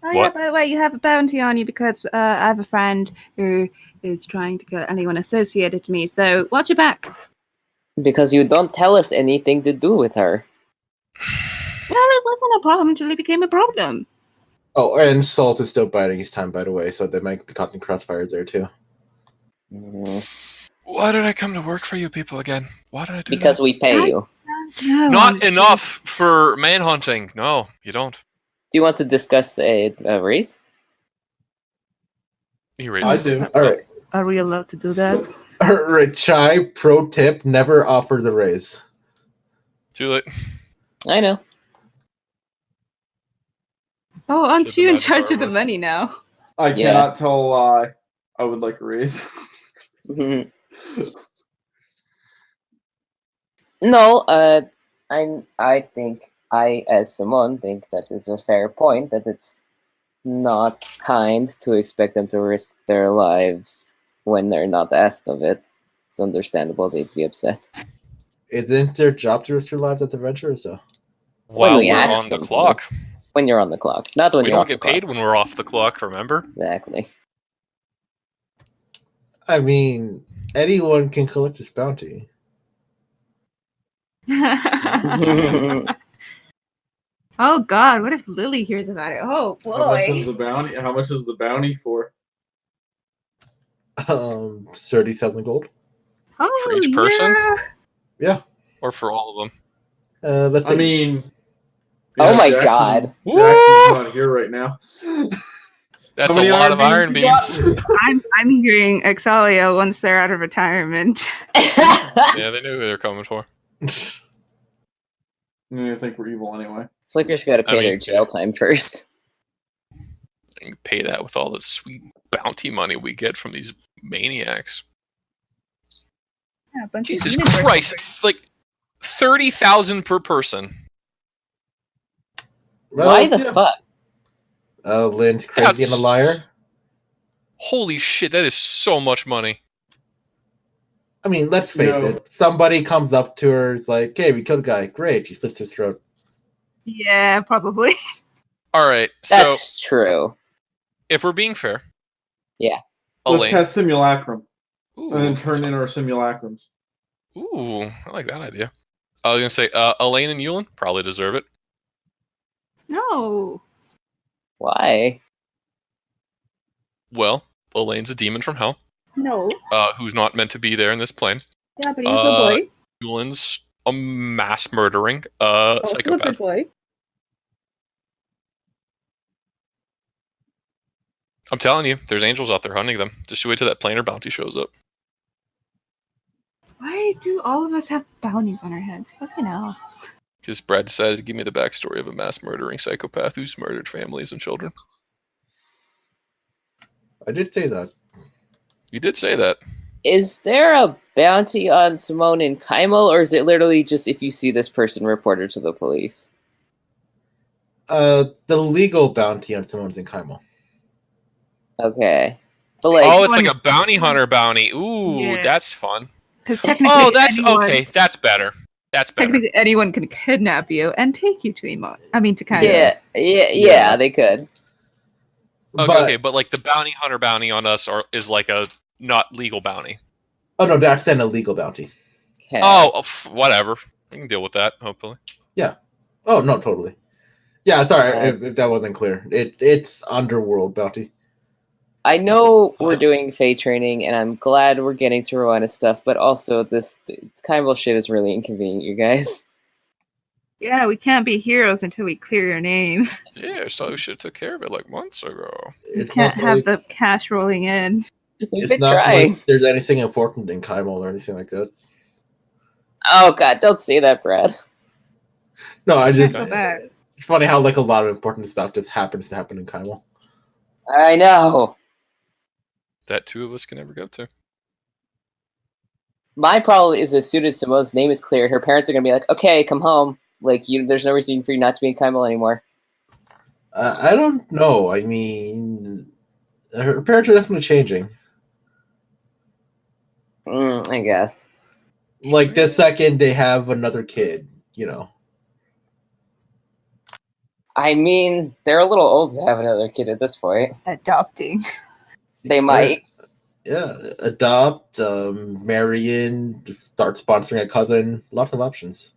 Speaker 3: Oh, yeah,
Speaker 6: What?
Speaker 3: by the way, you have a bounty on you because I have a friend who is trying to kill anyone associated to me. So watch your back.
Speaker 4: Because you don't tell us anything to do with her.
Speaker 3: Well, it wasn't a problem until it became a problem.
Speaker 2: Oh, and Salt is still biding his time, by the way, so they might be caught in crossfires there too.
Speaker 6: Why did I come to work for you people again? Why did I do
Speaker 4: Because
Speaker 6: that?
Speaker 4: we pay you.
Speaker 3: No,
Speaker 6: Not enough for manhunting. No, you don't.
Speaker 4: Do you want to discuss a race?
Speaker 6: He
Speaker 8: I
Speaker 6: raises
Speaker 8: do.
Speaker 2: All right.
Speaker 3: Are we allowed to do that?
Speaker 2: All right, Chai, pro tip, never offer the raise.
Speaker 6: Too late.
Speaker 4: I know.
Speaker 3: Oh, aren't
Speaker 6: Said the
Speaker 3: you in
Speaker 6: magic
Speaker 3: charge of the
Speaker 6: armor.
Speaker 3: money now?
Speaker 8: I
Speaker 4: Yeah.
Speaker 8: cannot tell a lie. I would like a raise.
Speaker 4: No, I think as someone think that it's a fair point that it's not kind to expect them to risk their lives when they're not asked of it. It's understandable they'd be upset.
Speaker 2: Isn't their job to risk their lives at the venture or so?
Speaker 6: While
Speaker 4: we
Speaker 6: we're
Speaker 4: ask
Speaker 6: on the
Speaker 4: them to.
Speaker 6: clock.
Speaker 4: When you're on the clock, not when
Speaker 6: We
Speaker 4: you're
Speaker 6: don't
Speaker 4: off
Speaker 6: get
Speaker 4: the clock.
Speaker 6: paid when we're off the clock, remember?
Speaker 4: Exactly.
Speaker 2: I mean, anyone can collect this bounty.
Speaker 3: Oh God, what if Lily hears about it? Oh
Speaker 8: How much is
Speaker 3: boy.
Speaker 8: the bounty? How much is the bounty for?
Speaker 2: 30,000 gold.
Speaker 3: Oh,
Speaker 6: For each person?
Speaker 3: yeah.
Speaker 2: Yeah.
Speaker 6: Or for all of them?
Speaker 2: Let's
Speaker 8: I
Speaker 2: say
Speaker 8: mean,
Speaker 4: Oh my
Speaker 8: Jackson-
Speaker 4: God.
Speaker 8: Jackson's not here right now.
Speaker 6: That's
Speaker 8: How many
Speaker 6: a lot of iron
Speaker 8: you got?
Speaker 6: beams.
Speaker 3: I'm hearing Exalia once they're out of retirement.
Speaker 6: Yeah, they knew who they were coming for.
Speaker 8: I think we're evil anyway.
Speaker 4: Flicker's got to pay
Speaker 6: I mean,
Speaker 4: their jail time first.
Speaker 6: You can pay that with all the sweet bounty money we get from these maniacs.
Speaker 3: Yeah, a bunch of
Speaker 6: Jesus
Speaker 3: demons
Speaker 6: Christ!
Speaker 3: working.
Speaker 6: Like 30,000 per person.
Speaker 4: Why the
Speaker 2: yeah.
Speaker 4: fuck?
Speaker 2: Lynn's crazy and a liar.
Speaker 6: Holy shit! That is so much money.
Speaker 2: I mean, let's face it. Somebody comes up to her, is like, "Hey, we killed a guy. Great." She slits his throat.
Speaker 3: Yeah, probably.
Speaker 6: All right. So
Speaker 4: That's true.
Speaker 6: if we're being fair,
Speaker 4: Yeah.
Speaker 8: Let's
Speaker 6: Elaine.
Speaker 8: cast simulacrum
Speaker 6: Ooh,
Speaker 8: and then
Speaker 6: that's
Speaker 8: turn
Speaker 6: fun.
Speaker 8: in our simulacrums.
Speaker 6: Ooh, I like that idea. I was gonna say Elaine and Yulin probably deserve it.
Speaker 3: No.
Speaker 4: Why?
Speaker 6: Well, Elaine's a demon from hell,
Speaker 3: No.
Speaker 6: who's not meant to be there in this plane.
Speaker 3: Yeah, but he's a good boy.
Speaker 6: Yulin's a mass murdering
Speaker 3: Also a
Speaker 6: psychopath.
Speaker 3: good boy.
Speaker 6: I'm telling you, there's angels out there hunting them. Just wait till that planar bounty shows up.
Speaker 3: Why do all of us have bounties on our heads? Fucking hell.
Speaker 6: Because Brad decided to give me the backstory of a mass murdering psychopath who's murdered families and children.
Speaker 2: I did say that.
Speaker 6: You did say that.
Speaker 4: Is there a bounty on Simone and Kymel, or is it literally just if you see this person, report her to the police?
Speaker 2: The legal bounty on someone's in Kymel.
Speaker 4: Okay. But like,
Speaker 6: Oh, it's like a bounty hunter bounty. Ooh,
Speaker 3: Yeah.
Speaker 6: that's fun.
Speaker 3: Because technically,
Speaker 6: Oh, that's
Speaker 3: anyone,
Speaker 6: okay. That's better. That's better.
Speaker 3: Technically, anyone can kidnap you and take you to Emo. I mean, to Kyle.
Speaker 4: yeah, they could.
Speaker 6: But like the bounty hunter bounty on us is like a not legal bounty.
Speaker 2: Oh no, that's an illegal bounty.
Speaker 4: Okay.
Speaker 6: Oh, whatever. We can deal with that, hopefully.
Speaker 2: Yeah. Oh no, totally. Yeah, sorry if that wasn't clear. It's underworld bounty.
Speaker 4: I know we're doing Fey training, and I'm glad we're getting to Rowena stuff, but also this Kymel shit is really inconvenient, you guys.
Speaker 3: Yeah, we can't be heroes until we clear your name.
Speaker 6: Yeah, I thought we should have took care of it like months ago.
Speaker 3: You can't have the cash rolling in.
Speaker 4: We've
Speaker 2: It's
Speaker 4: been
Speaker 2: not
Speaker 4: trying.
Speaker 2: like there's anything important in Kymel or anything like that.
Speaker 4: Oh god, don't say that, Brad.
Speaker 2: No, I just
Speaker 3: Go back.
Speaker 2: it's funny how like a lot of important stuff just happens to happen in Kymel.
Speaker 4: I know.
Speaker 6: That two of us can never go to.
Speaker 4: My problem is as soon as Simone's name is cleared, her parents are gonna be like, "Okay, come home. Like, there's no reason for you not to be in Kymel anymore."
Speaker 2: I don't know. I mean, her parents are definitely changing.
Speaker 4: I guess.
Speaker 2: Like the second they have another kid, you know.
Speaker 4: I mean, they're a little old to have another kid at this point.
Speaker 3: Adopting.
Speaker 4: They might.
Speaker 2: Yeah, adopt, marry, start sponsoring a cousin. Lots of options.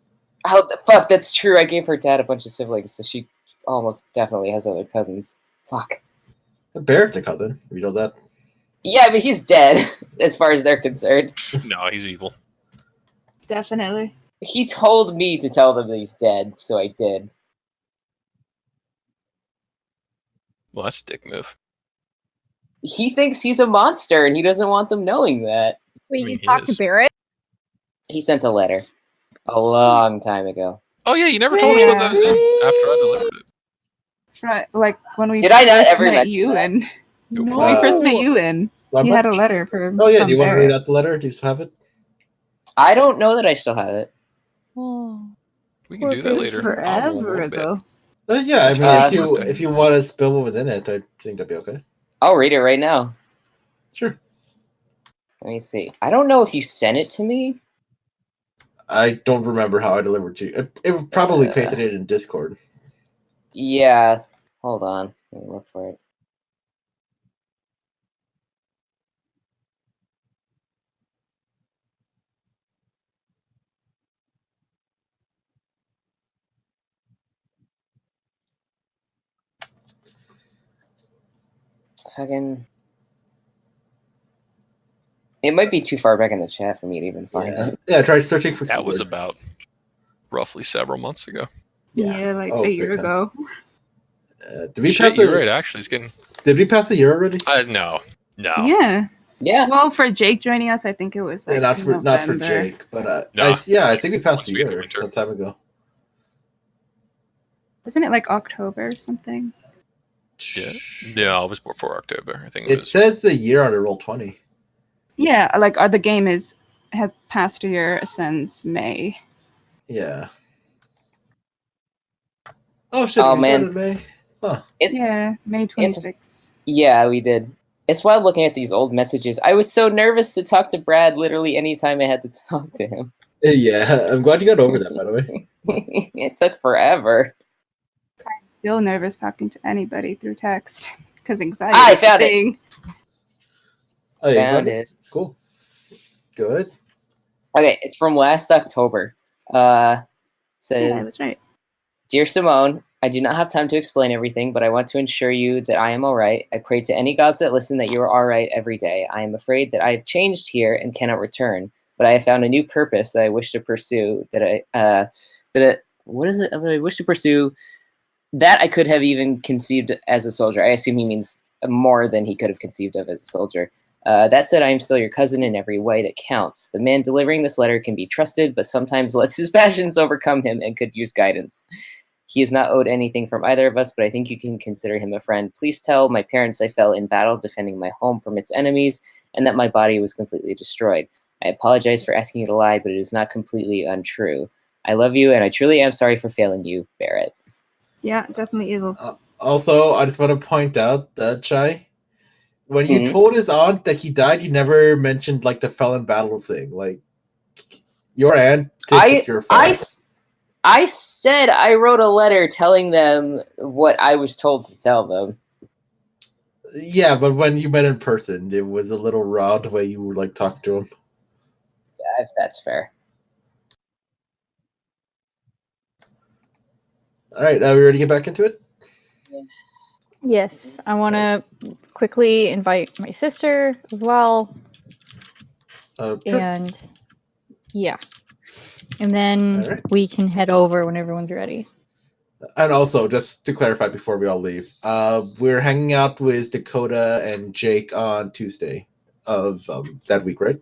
Speaker 4: Oh, fuck, that's true. I gave her dad a bunch of siblings, so she almost definitely has other cousins. Fuck.
Speaker 2: Barrett's a cousin. You know that?
Speaker 4: Yeah, but he's dead, as far as they're concerned.
Speaker 6: No, he's evil.
Speaker 3: Definitely.
Speaker 4: He told me to tell them that he's dead, so I did.
Speaker 6: Well, that's a dick move.
Speaker 4: He thinks he's a monster, and he doesn't want them knowing that.
Speaker 9: Wait,
Speaker 6: I mean,
Speaker 9: you
Speaker 6: he
Speaker 9: talked to
Speaker 6: is.
Speaker 9: Barrett?
Speaker 4: He sent a letter a long time ago.
Speaker 6: Oh yeah, you never told us what that was in after I delivered it.
Speaker 3: Right, like when we
Speaker 4: Did I not
Speaker 3: first
Speaker 4: ever
Speaker 3: met
Speaker 4: mention
Speaker 3: you
Speaker 4: that?
Speaker 3: and
Speaker 6: Nope.
Speaker 3: when we first met you and he had a letter from.
Speaker 2: Oh yeah,
Speaker 3: from
Speaker 2: do you want to
Speaker 3: Barrett.
Speaker 2: read out the letter? Do you still have it?
Speaker 4: I don't know that I still have it.
Speaker 9: Oh.
Speaker 6: We can do that
Speaker 3: It was
Speaker 6: later.
Speaker 3: forever ago.
Speaker 2: Yeah, I mean,
Speaker 4: Uh,
Speaker 2: if you want to spill what was in it, I think that'd be okay.
Speaker 4: I'll read it right now.
Speaker 2: Sure.
Speaker 4: Let me see. I don't know if you sent it to me.
Speaker 2: I don't remember how I delivered to you. It probably pasted it in Discord.
Speaker 4: Yeah. Hold on. Let me look for it. Fucking. It might be too far back in the chat for me to even find it.
Speaker 2: Yeah, try searching for
Speaker 6: That was
Speaker 2: keywords.
Speaker 6: about roughly several months ago.
Speaker 3: Yeah, like
Speaker 2: Oh,
Speaker 3: a year
Speaker 2: big time.
Speaker 3: ago.
Speaker 2: Did we
Speaker 6: Shit,
Speaker 2: pass
Speaker 6: you're
Speaker 2: the?
Speaker 6: right. Actually, it's getting.
Speaker 2: Did we pass the year already?
Speaker 6: No.
Speaker 3: Yeah.
Speaker 4: Yeah.
Speaker 3: Well, for Jake joining us, I think it was like
Speaker 2: not for
Speaker 3: November.
Speaker 2: Jake, but
Speaker 6: No.
Speaker 2: I think we passed
Speaker 6: Must
Speaker 2: the
Speaker 6: be in the
Speaker 2: year
Speaker 6: winter.
Speaker 2: some time ago.
Speaker 3: Wasn't it like October or something?
Speaker 6: Yeah. No, it was before October. I think
Speaker 2: It says the year on the Roll20.
Speaker 3: Yeah, like the game has passed a year since May.
Speaker 2: Yeah. Oh shit!
Speaker 4: Oh,
Speaker 2: we
Speaker 4: man.
Speaker 2: started May. Huh.
Speaker 4: It's
Speaker 3: Yeah, May 26th.
Speaker 4: Yeah, we did. It's wild looking at these old messages. I was so nervous to talk to Brad literally anytime I had to talk to him.
Speaker 2: Yeah, I'm glad you got over that, by the way.
Speaker 4: It took forever.
Speaker 3: Feel nervous talking to anybody through text because anxiety.
Speaker 4: I
Speaker 3: is a
Speaker 4: found it.
Speaker 3: thing.
Speaker 2: Oh, you
Speaker 4: Found
Speaker 2: found
Speaker 4: it.
Speaker 2: Cool. Good.
Speaker 4: Okay, it's from last October.
Speaker 3: Yeah,
Speaker 4: Says,
Speaker 3: that's right.
Speaker 4: Dear Simone, I do not have time to explain everything, but I want to ensure you that I am all right. I pray to any gods that listen that you are all right every day. I am afraid that I have changed here and cannot return, but I have found a new purpose that I wish to pursue. What is it? I wish to pursue that I could have even conceived as a soldier. I assume he means more than he could have conceived of as a soldier. That said, I am still your cousin in every way that counts. The man delivering this letter can be trusted, but sometimes lets his passions overcome him and could use guidance. He is not owed anything from either of us, but I think you can consider him a friend. Please tell my parents I fell in battle defending my home from its enemies and that my body was completely destroyed. I apologize for asking you to lie, but it is not completely untrue. I love you, and I truly am sorry for failing you, Barrett.
Speaker 3: Yeah, definitely evil.
Speaker 2: Also, I just want to point out that, Chai, when you
Speaker 4: Mhm.
Speaker 2: told his aunt that he died, you never mentioned, like, the fell in battle thing. Like, your aunt thinks you're fine.
Speaker 4: I said I wrote a letter telling them what I was told to tell them.
Speaker 2: Yeah, but when you met in person, it was a little raw the way you would, like, talk to him.
Speaker 4: Yeah, that's fair.
Speaker 2: All right, are we ready to get back into it?
Speaker 9: Yes, I want to quickly invite my sister as well.
Speaker 2: Sure.
Speaker 9: And yeah. And then
Speaker 2: All right.
Speaker 9: we can head over when everyone's ready.
Speaker 2: And also, just to clarify before we all leave, we're hanging out with Dakota and Jake on Tuesday of that week, right?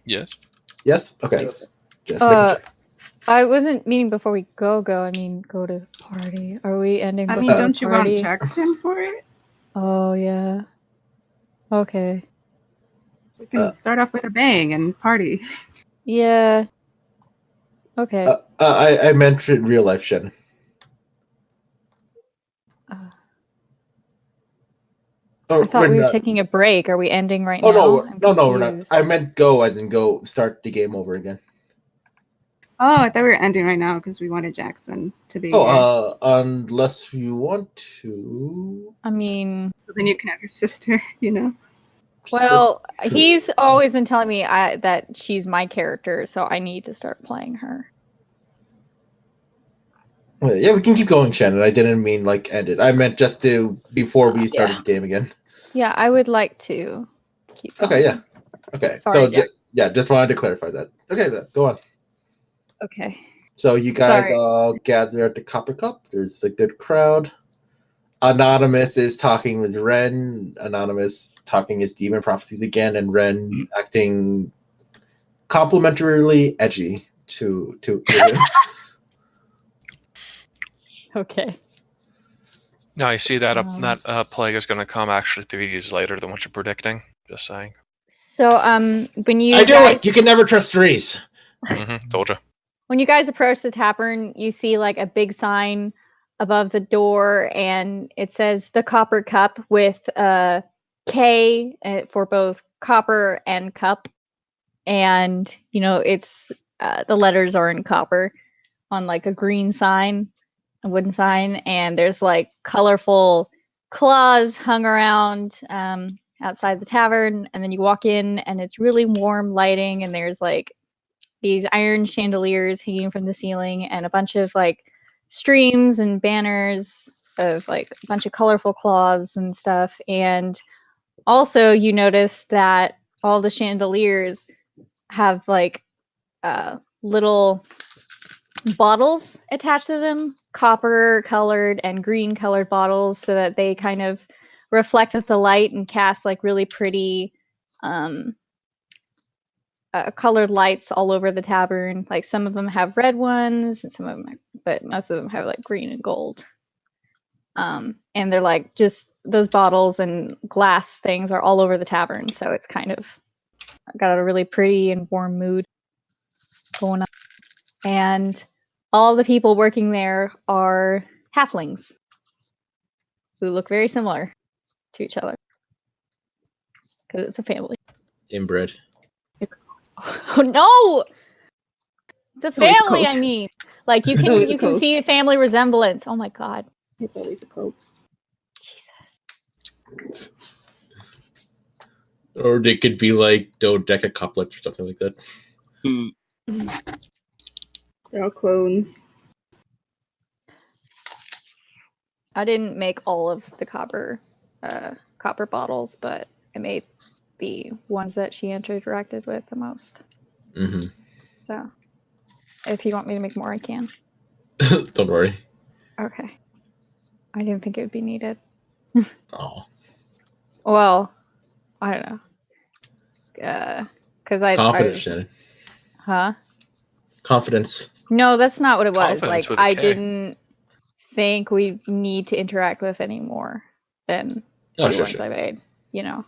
Speaker 6: Yes.
Speaker 2: Yes? Okay.
Speaker 8: Yes.
Speaker 2: Just making sure.
Speaker 9: I wasn't meaning before we go. I mean, go to party. Are we ending
Speaker 3: I
Speaker 9: before
Speaker 3: mean,
Speaker 9: the
Speaker 3: don't you want
Speaker 9: party?
Speaker 3: Jackson for it?
Speaker 9: Oh, yeah. Okay.
Speaker 3: We can start off with a bang and party.
Speaker 9: Yeah. Okay.
Speaker 2: I meant in real life, Shannon.
Speaker 9: I thought we were taking a break. Are we ending right now?
Speaker 2: No, we're not. I meant go as in go start the game over again.
Speaker 3: Oh, I thought we were ending right now because we wanted Jackson to be here.
Speaker 2: Unless you want to.
Speaker 9: I mean,
Speaker 3: So then you can have your sister, you know?
Speaker 9: Well, he's always been telling me that she's my character, so I need to start playing her.
Speaker 2: Yeah, we can keep going, Shannon. I didn't mean like end it. I meant just to before we started the game again.
Speaker 9: Yeah, I would like to keep going.
Speaker 2: Okay, yeah. Okay,
Speaker 9: Sorry,
Speaker 2: so just wanted to clarify that. Okay, go on.
Speaker 9: Okay.
Speaker 2: So you guys all gather at the Copper Cup. There's a good crowd. Anonymous is talking with Ren. Anonymous talking his demon prophecies again, and Ren acting complimentarily edgy to him.
Speaker 9: Okay.
Speaker 6: Now you see that that plague is going to come actually 3 days later than what you're predicting. Just saying.
Speaker 9: So when you
Speaker 2: I do it. You can never trust threes.
Speaker 6: Told you.
Speaker 9: When you guys approach the tavern, you see like a big sign above the door, and it says the Copper Cup with K for both copper and cup, and you know it's the letters are in copper on like a green sign, a wooden sign, and there's like colorful claws hung around outside the tavern, and then you walk in and it's really warm lighting, and there's like these iron chandeliers hanging from the ceiling and a bunch of like streams and banners of like a bunch of colorful claws and stuff. And also you notice that all the chandeliers have like little bottles attached to them, copper colored and green colored bottles, so that they kind of reflect with the light and cast like really pretty colored lights all over the tavern. Like some of them have red ones, and some of them, but most of them have like green and gold. And they're like just those bottles and glass things are all over the tavern, so it's kind of got a really pretty and warm mood going on. And all the people working there are halflings who look very similar to each other. because it's a family.
Speaker 2: Inbred.
Speaker 9: Oh no! It's a
Speaker 3: It's always a
Speaker 9: family. I
Speaker 3: cult.
Speaker 9: mean, like you
Speaker 3: always
Speaker 9: can
Speaker 3: a cult.
Speaker 9: see a family resemblance. Oh my god,
Speaker 3: It's always a cult.
Speaker 9: Jesus!
Speaker 2: Or they could be like dodecacouplet or something like that.
Speaker 3: They're all clones.
Speaker 9: I didn't make all of the copper bottles, but I made the ones that she interacted with the most.
Speaker 2: Mm-hmm.
Speaker 9: So, if you want me to make more, I can.
Speaker 2: Don't worry.
Speaker 9: Okay. I didn't think it would be needed.
Speaker 2: Oh.
Speaker 9: Well, I don't know. Because
Speaker 2: Confidence, Shannon.
Speaker 9: Huh?
Speaker 2: Confidence.
Speaker 9: No, that's not what it was.
Speaker 6: Confidence
Speaker 9: Like,
Speaker 6: with a
Speaker 9: I
Speaker 6: K.
Speaker 9: didn't think we need to interact with any more than
Speaker 2: Oh,
Speaker 9: the
Speaker 2: sure,
Speaker 9: ones
Speaker 2: sure.
Speaker 9: I made. You know,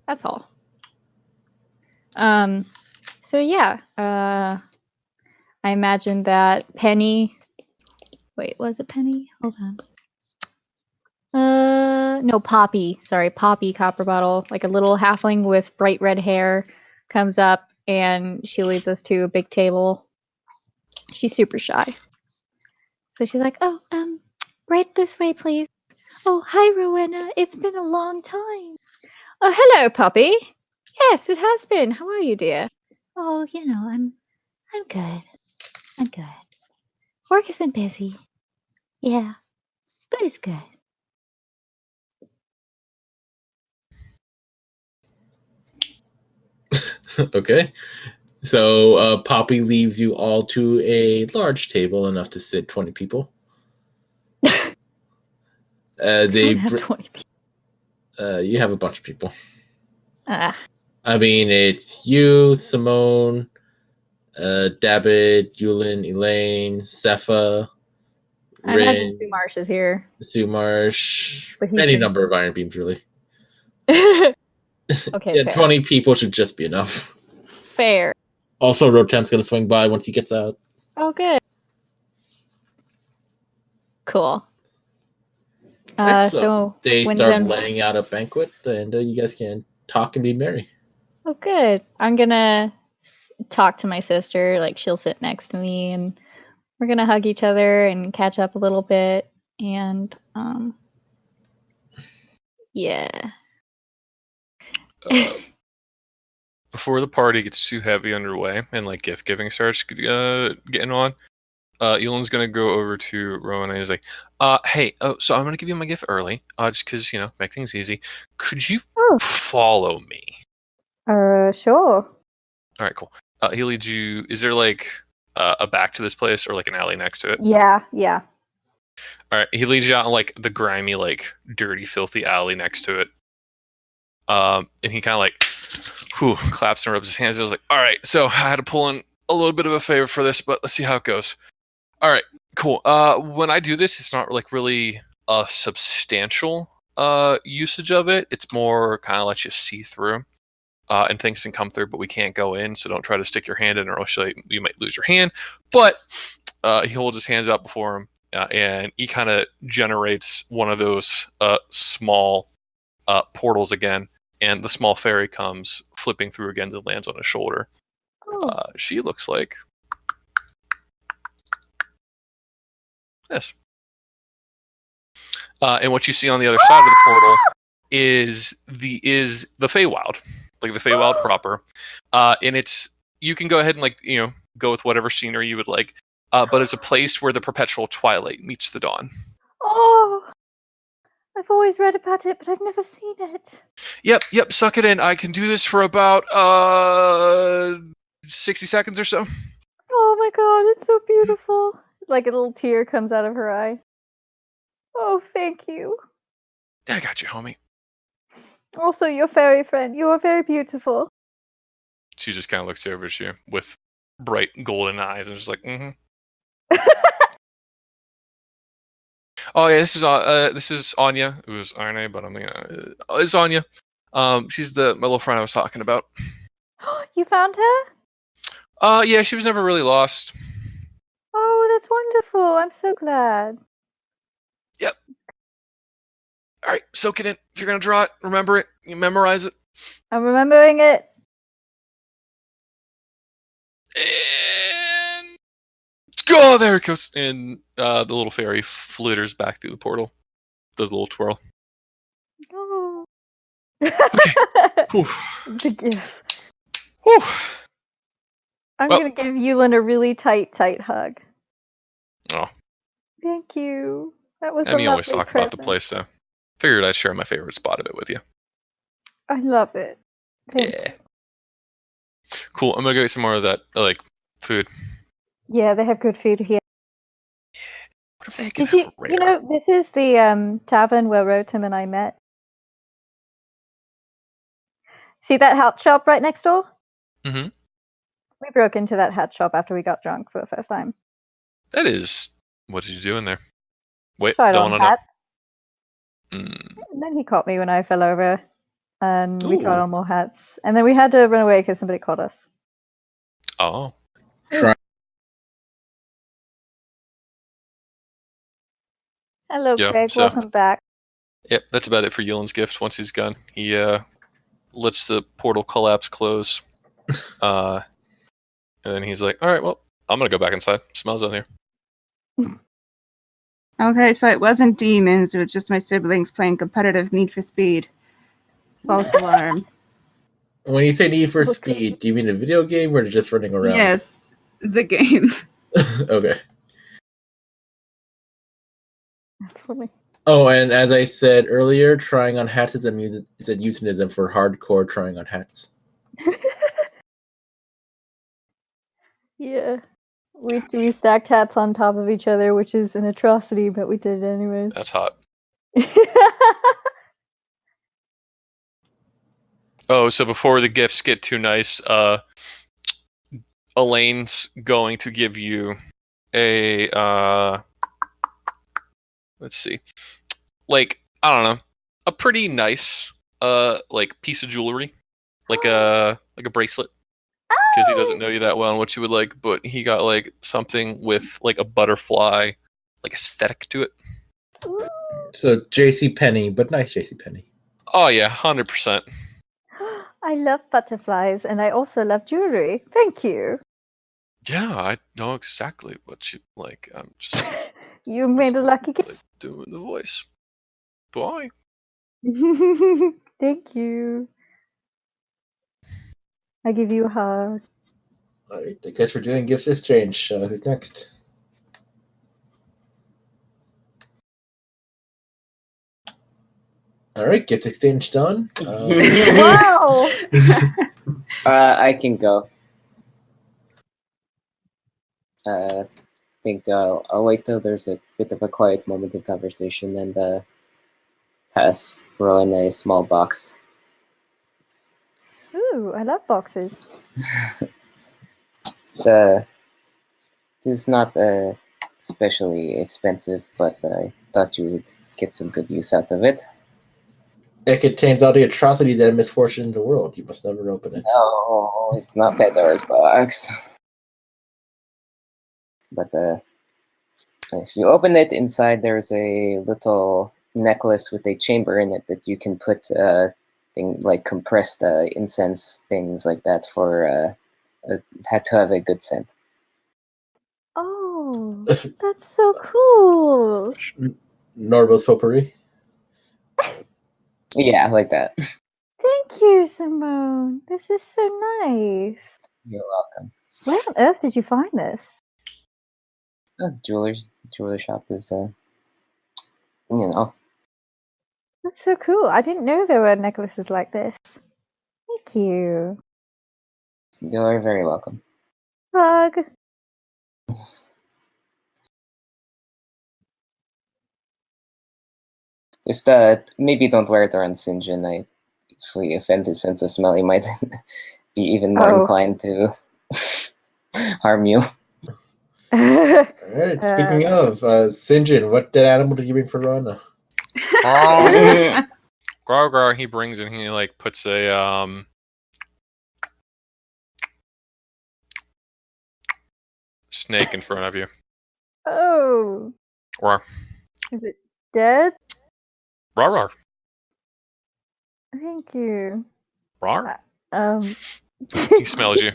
Speaker 9: that's all. So yeah, I imagine that Penny. Wait, was it Penny? Hold on. No, Poppy. Sorry, Poppy Copper Bottle. Like a little halfling with bright red hair comes up and she leads us to a big table. She's super shy. So she's like, "Oh, right this way, please. Oh, hi, Rowena. It's been a long time. Oh, hello, Poppy. Yes, it has been. How are you, dear? Oh, I'm good. I'm good. Work has been busy. Yeah, but it's good."
Speaker 2: Okay. So Poppy leaves you all to a large table, enough to sit 20 people.
Speaker 9: I don't have 20 people.
Speaker 2: You have a bunch of people.
Speaker 9: Ah.
Speaker 2: I mean, it's you, Simone, Dabbit, Yulin, Elaine, Sepha,
Speaker 9: I imagine
Speaker 2: Rin,
Speaker 9: Sue Marsh is here.
Speaker 2: Sumarsh,
Speaker 9: But he's
Speaker 2: any
Speaker 9: been-
Speaker 2: number of Iron Beams, really.
Speaker 9: Okay,
Speaker 2: Yeah,
Speaker 9: fair.
Speaker 2: 20 people should just be enough.
Speaker 9: Fair.
Speaker 2: Also, Rotem's going to swing by once he gets out.
Speaker 9: Oh, good. Cool.
Speaker 2: Right,
Speaker 9: So
Speaker 2: they
Speaker 9: when
Speaker 2: start
Speaker 9: then-
Speaker 2: laying out a banquet, and you guys can talk and be merry.
Speaker 9: Oh, good. I'm gonna talk to my sister. Like, she'll sit next to me, and we're gonna hug each other and catch up a little bit. And yeah.
Speaker 6: Before the party gets too heavy underway and like gift giving starts getting on, Yulin's gonna go over to Rowan and he's like, "Hey, so I'm gonna give you my gift early, just because make things easy. Could you follow me?"
Speaker 9: Sure.
Speaker 6: All right, cool. He leads you. Is there like a back to this place or like an alley next to it?
Speaker 9: Yeah.
Speaker 6: All right, he leads you out in like the grimy, like dirty, filthy alley next to it. And he kind of like, claps and rubs his hands. He was like, "All right, so I had to pull in a little bit of a favor for this, but let's see how it goes." All right, cool. When I do this, it's not like really a substantial usage of it. It's more kind of lets you see through, and things can come through, but we can't go in. So don't try to stick your hand in, or else you might lose your hand. But he holds his hands out before him, and he kind of generates one of those small portals again, and the small fairy comes flipping through again and lands on his shoulder. She looks like this. And what you see on the other side of the portal is the Feywild, like the Feywild proper. And you can go ahead and go with whatever scenery you would like. But it's a place where the perpetual twilight meets the dawn.
Speaker 9: Oh, I've always read about it, but I've never seen it.
Speaker 6: Yep. Suck it in. I can do this for about 60 seconds or so.
Speaker 9: Oh my god, it's so beautiful. Like a little tear comes out of her eye. Oh, thank you.
Speaker 6: I got you, homie.
Speaker 9: Also, your fairy friend. You are very beautiful.
Speaker 6: She just kind of looks over at you with bright golden eyes and just like, mm-hmm. Oh yeah, this is Anya. It was Arne, but it's Anya. She's my little friend I was talking about.
Speaker 9: You found her?
Speaker 6: Yeah, she was never really lost.
Speaker 9: Oh, that's wonderful. I'm so glad.
Speaker 6: Yep. All right, soak it in. If you're gonna draw it, remember it. You memorize it.
Speaker 7: I'm remembering it.
Speaker 6: And go, there it goes. And the little fairy flitters back through the portal. Does a little twirl.
Speaker 7: Oh.
Speaker 6: Okay. Whew.
Speaker 7: The gift.
Speaker 6: Whew.
Speaker 7: I'm
Speaker 6: Well-
Speaker 7: gonna give Yulin a really tight hug.
Speaker 6: Oh,
Speaker 7: Thank you. That was
Speaker 6: I
Speaker 7: a
Speaker 6: mean, you always
Speaker 7: lovely
Speaker 6: talk about the
Speaker 7: present.
Speaker 6: place, so figured I'd share my favorite spot of it with you.
Speaker 7: I love it. Thank
Speaker 6: Yeah. Cool. I'm gonna go get some more of that, like, food.
Speaker 7: Yeah, they have good food here.
Speaker 6: What if they can
Speaker 7: Did you?
Speaker 6: have rare?
Speaker 7: You know, this is the tavern where Rotem and I met. See that hat shop right next door?
Speaker 6: Mm-hmm.
Speaker 7: We broke into that hat shop after we got drunk for the first time.
Speaker 6: That is. What did you do in there? Wait,
Speaker 7: Tried
Speaker 6: don't
Speaker 7: on
Speaker 6: wanna know.
Speaker 7: hats.
Speaker 6: Mm.
Speaker 7: And then he caught me when I fell over, and we tried
Speaker 6: Ooh.
Speaker 7: on more hats. And then we had to run away because somebody caught us.
Speaker 6: Oh.
Speaker 2: Try.
Speaker 7: Hello,
Speaker 6: Yeah,
Speaker 7: Craig.
Speaker 6: so-
Speaker 7: Welcome back.
Speaker 6: Yep, that's about it for Yulin's gift. Once he's gone, he lets the portal collapse close. And then he's like, "All right, well, I'm gonna go back inside. Smells out here."
Speaker 3: Okay, so it wasn't demons, it was just my siblings playing competitive Need for Speed. False alarm.
Speaker 2: When you say Need for
Speaker 7: Okay.
Speaker 2: Speed, do you mean the video game or just running around?
Speaker 3: Yes, the game.
Speaker 2: Okay.
Speaker 7: That's funny.
Speaker 2: Oh, and as I said earlier, trying on hats is a euphemism for hardcore trying on hats.
Speaker 7: Yeah. We stacked hats on top of each other, which is an atrocity, but we did it anyways.
Speaker 6: That's hot. Oh, so before the gifts get too nice, Elaine's going to give you a let's see, like, I don't know, a pretty nice like piece of jewelry, like a bracelet, because he doesn't know you that well and what you would like, but he got like something with like a butterfly like aesthetic to it.
Speaker 2: So J.C. Penney, but nice J.C. Penney.
Speaker 6: Oh yeah, 100%.
Speaker 7: I love butterflies, and I also love jewelry. Thank you.
Speaker 6: Yeah, I know exactly what you like. I'm just
Speaker 7: You made a lucky
Speaker 6: like
Speaker 7: guess.
Speaker 6: doing the voice. Bye.
Speaker 7: Thank you. I give you a hug.
Speaker 2: All right, I guess we're doing gifts exchange. Who's next? All right, gift exchange done.
Speaker 7: Wow!
Speaker 4: I can go. Think I'll wait till there's a bit of a quiet moment in conversation and pass Rowan a small box.
Speaker 7: Ooh, I love boxes.
Speaker 4: It is not especially expensive, but I thought you would get some good use out of it.
Speaker 2: It contains all the atrocities and misfortune in the world. You must never open it.
Speaker 4: No, it's not Pandora's box. But if you open it, inside there's a little necklace with a chamber in it that you can put like compressed incense, things like that, for had to have a good scent.
Speaker 7: Oh, that's so cool.
Speaker 2: Norbo's potpourri.
Speaker 4: Yeah, like that.
Speaker 7: Thank you, Simone. This is so nice.
Speaker 4: You're welcome.
Speaker 7: Where on earth did you find this?
Speaker 4: Jeweler shop is, you know.
Speaker 7: That's so cool. I didn't know there were necklaces like this. Thank you.
Speaker 4: You're very welcome.
Speaker 7: Hug.
Speaker 4: Just maybe don't wear it around Sinjin. If we offend his sense of smell, he might be even more inclined to harm you.
Speaker 2: All right. Speaking of Sinjin, what dead animal did you bring for Rana?
Speaker 6: Grar, he brings and he like puts a snake in front of you.
Speaker 7: Oh.
Speaker 6: Rar.
Speaker 7: Is it dead?
Speaker 6: Rar.
Speaker 7: Thank you.
Speaker 6: Rar?
Speaker 4: Mm-hmm.
Speaker 6: He smells you.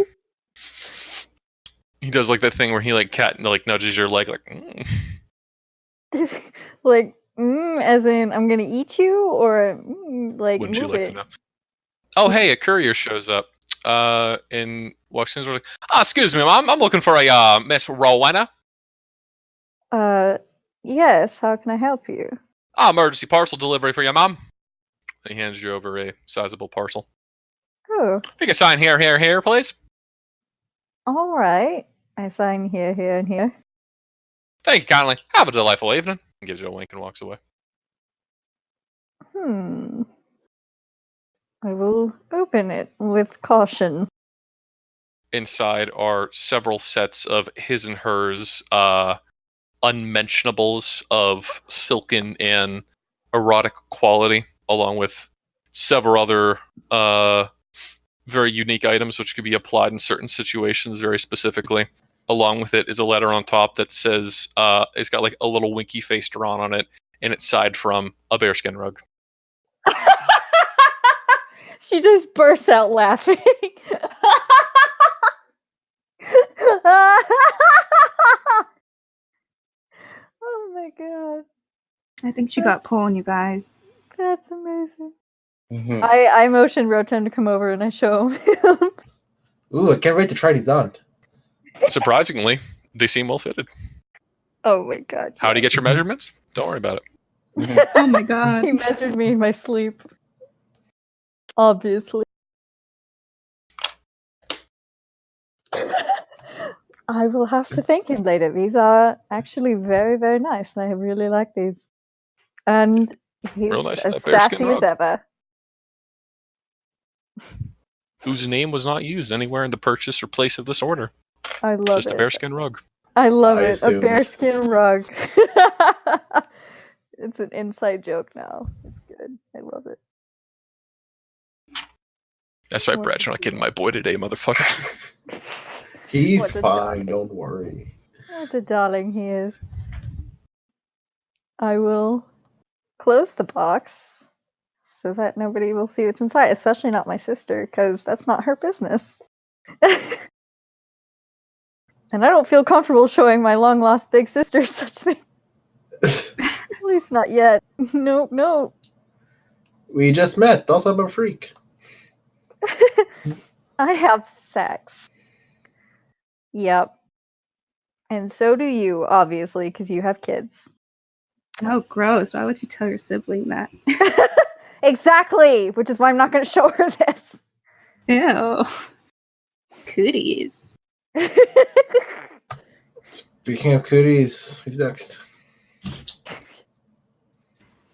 Speaker 6: He does like that thing where he like nudges your leg like.
Speaker 7: Like, as in, I'm gonna eat you, or like
Speaker 6: Wouldn't you
Speaker 7: move
Speaker 6: like
Speaker 7: it?
Speaker 6: to know? Oh, hey, a courier shows up. And walks in. Like, excuse me, I'm looking for a Miss Rowena.
Speaker 7: Yes. How can I help you?
Speaker 6: Emergency parcel delivery for you, mom. He hands you over a sizable parcel.
Speaker 7: Oh,
Speaker 6: You can sign here, please.
Speaker 7: all right. I sign here, here, and here.
Speaker 6: Thank you kindly. Have a delightful evening. He gives you a wink and walks away.
Speaker 7: I will open it with caution.
Speaker 6: Inside are several sets of his and hers unmentionables of silken and erotic quality, along with several other very unique items which could be applied in certain situations very specifically. Along with it is a letter on top that says it's got like a little winky face drawn on it, and it's signed from a bearskin rug.
Speaker 7: She just bursts out laughing. Oh my god.
Speaker 3: I think she got porn, you guys.
Speaker 7: That's amazing.
Speaker 4: Mm-hmm.
Speaker 7: I motion Rotan to come over and I show him.
Speaker 2: Ooh, I can't wait to try these on.
Speaker 6: Surprisingly, they seem well fitted.
Speaker 7: Oh my god.
Speaker 6: How do you get your measurements? Don't worry about it.
Speaker 3: Oh my god.
Speaker 7: He measured me in my sleep. Obviously. I will have to thank him later. These are actually very, very nice, and I really like these. And he's
Speaker 6: Real nice,
Speaker 7: as
Speaker 6: that bearskin
Speaker 7: sassy as
Speaker 6: rug.
Speaker 7: ever.
Speaker 6: Whose name was not used anywhere in the purchase or place of this order.
Speaker 7: I love
Speaker 6: Just
Speaker 7: it.
Speaker 6: a bearskin rug.
Speaker 7: I love
Speaker 2: I
Speaker 7: it.
Speaker 2: assumed.
Speaker 7: A bearskin rug. It's an inside joke now. It's good. I love it.
Speaker 6: That's right, Brad. You're not getting my boy today, motherfucker.
Speaker 2: He's
Speaker 7: What a
Speaker 2: fine,
Speaker 7: darling.
Speaker 2: don't worry.
Speaker 7: What a darling he is. I will close the box so that nobody will see what's inside, especially not my sister, because that's not her business. And I don't feel comfortable showing my long lost big sister such things. At least not yet. Nope.
Speaker 2: We just met. Also, I'm a freak.
Speaker 7: I have sex. Yep. And so do you, obviously, because you have kids.
Speaker 3: Oh, gross. Why would you tell your sibling that?
Speaker 7: Exactly! Which is why I'm not going to show her this.
Speaker 3: Ew. Cooties.
Speaker 2: Speaking of cooties, who's next?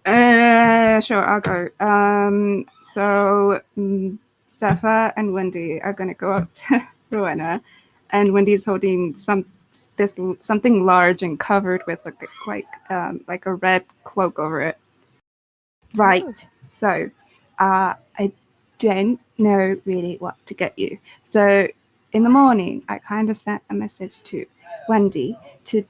Speaker 3: Sure, I'll go. So Safa and Wendy are gonna go up to Rowena, and Wendy's holding something large and covered with like a red cloak over it. Right.
Speaker 7: Ooh.
Speaker 3: So, I don't know really what to get you. So, in the morning, I kind of sent a message to Wendy to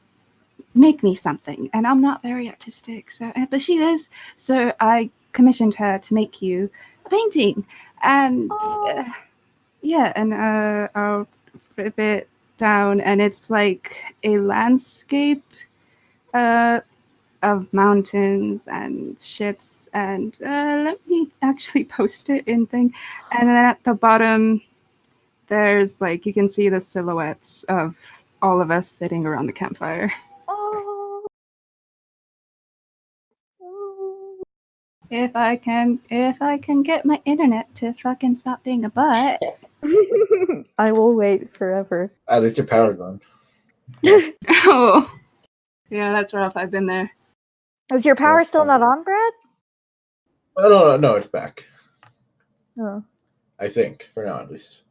Speaker 3: make me something, and I'm not very artistic, but she is. So I commissioned her to make you a painting, and I'll flip it down, and it's like a landscape of mountains and shits, and let me actually post it in thing, and then at the bottom there's like you can see the silhouettes of all of us sitting around the campfire.
Speaker 7: Oh.
Speaker 3: If I can get my internet to fucking stop being a butt.
Speaker 7: I will wait forever.
Speaker 2: At least your power's on.
Speaker 3: Oh. Yeah, that's rough. I've been there.
Speaker 7: Is your
Speaker 2: So
Speaker 7: power still
Speaker 2: funny.
Speaker 7: not on, Brad?
Speaker 2: Oh, no, it's back.
Speaker 7: Oh.
Speaker 2: I think, for now at least.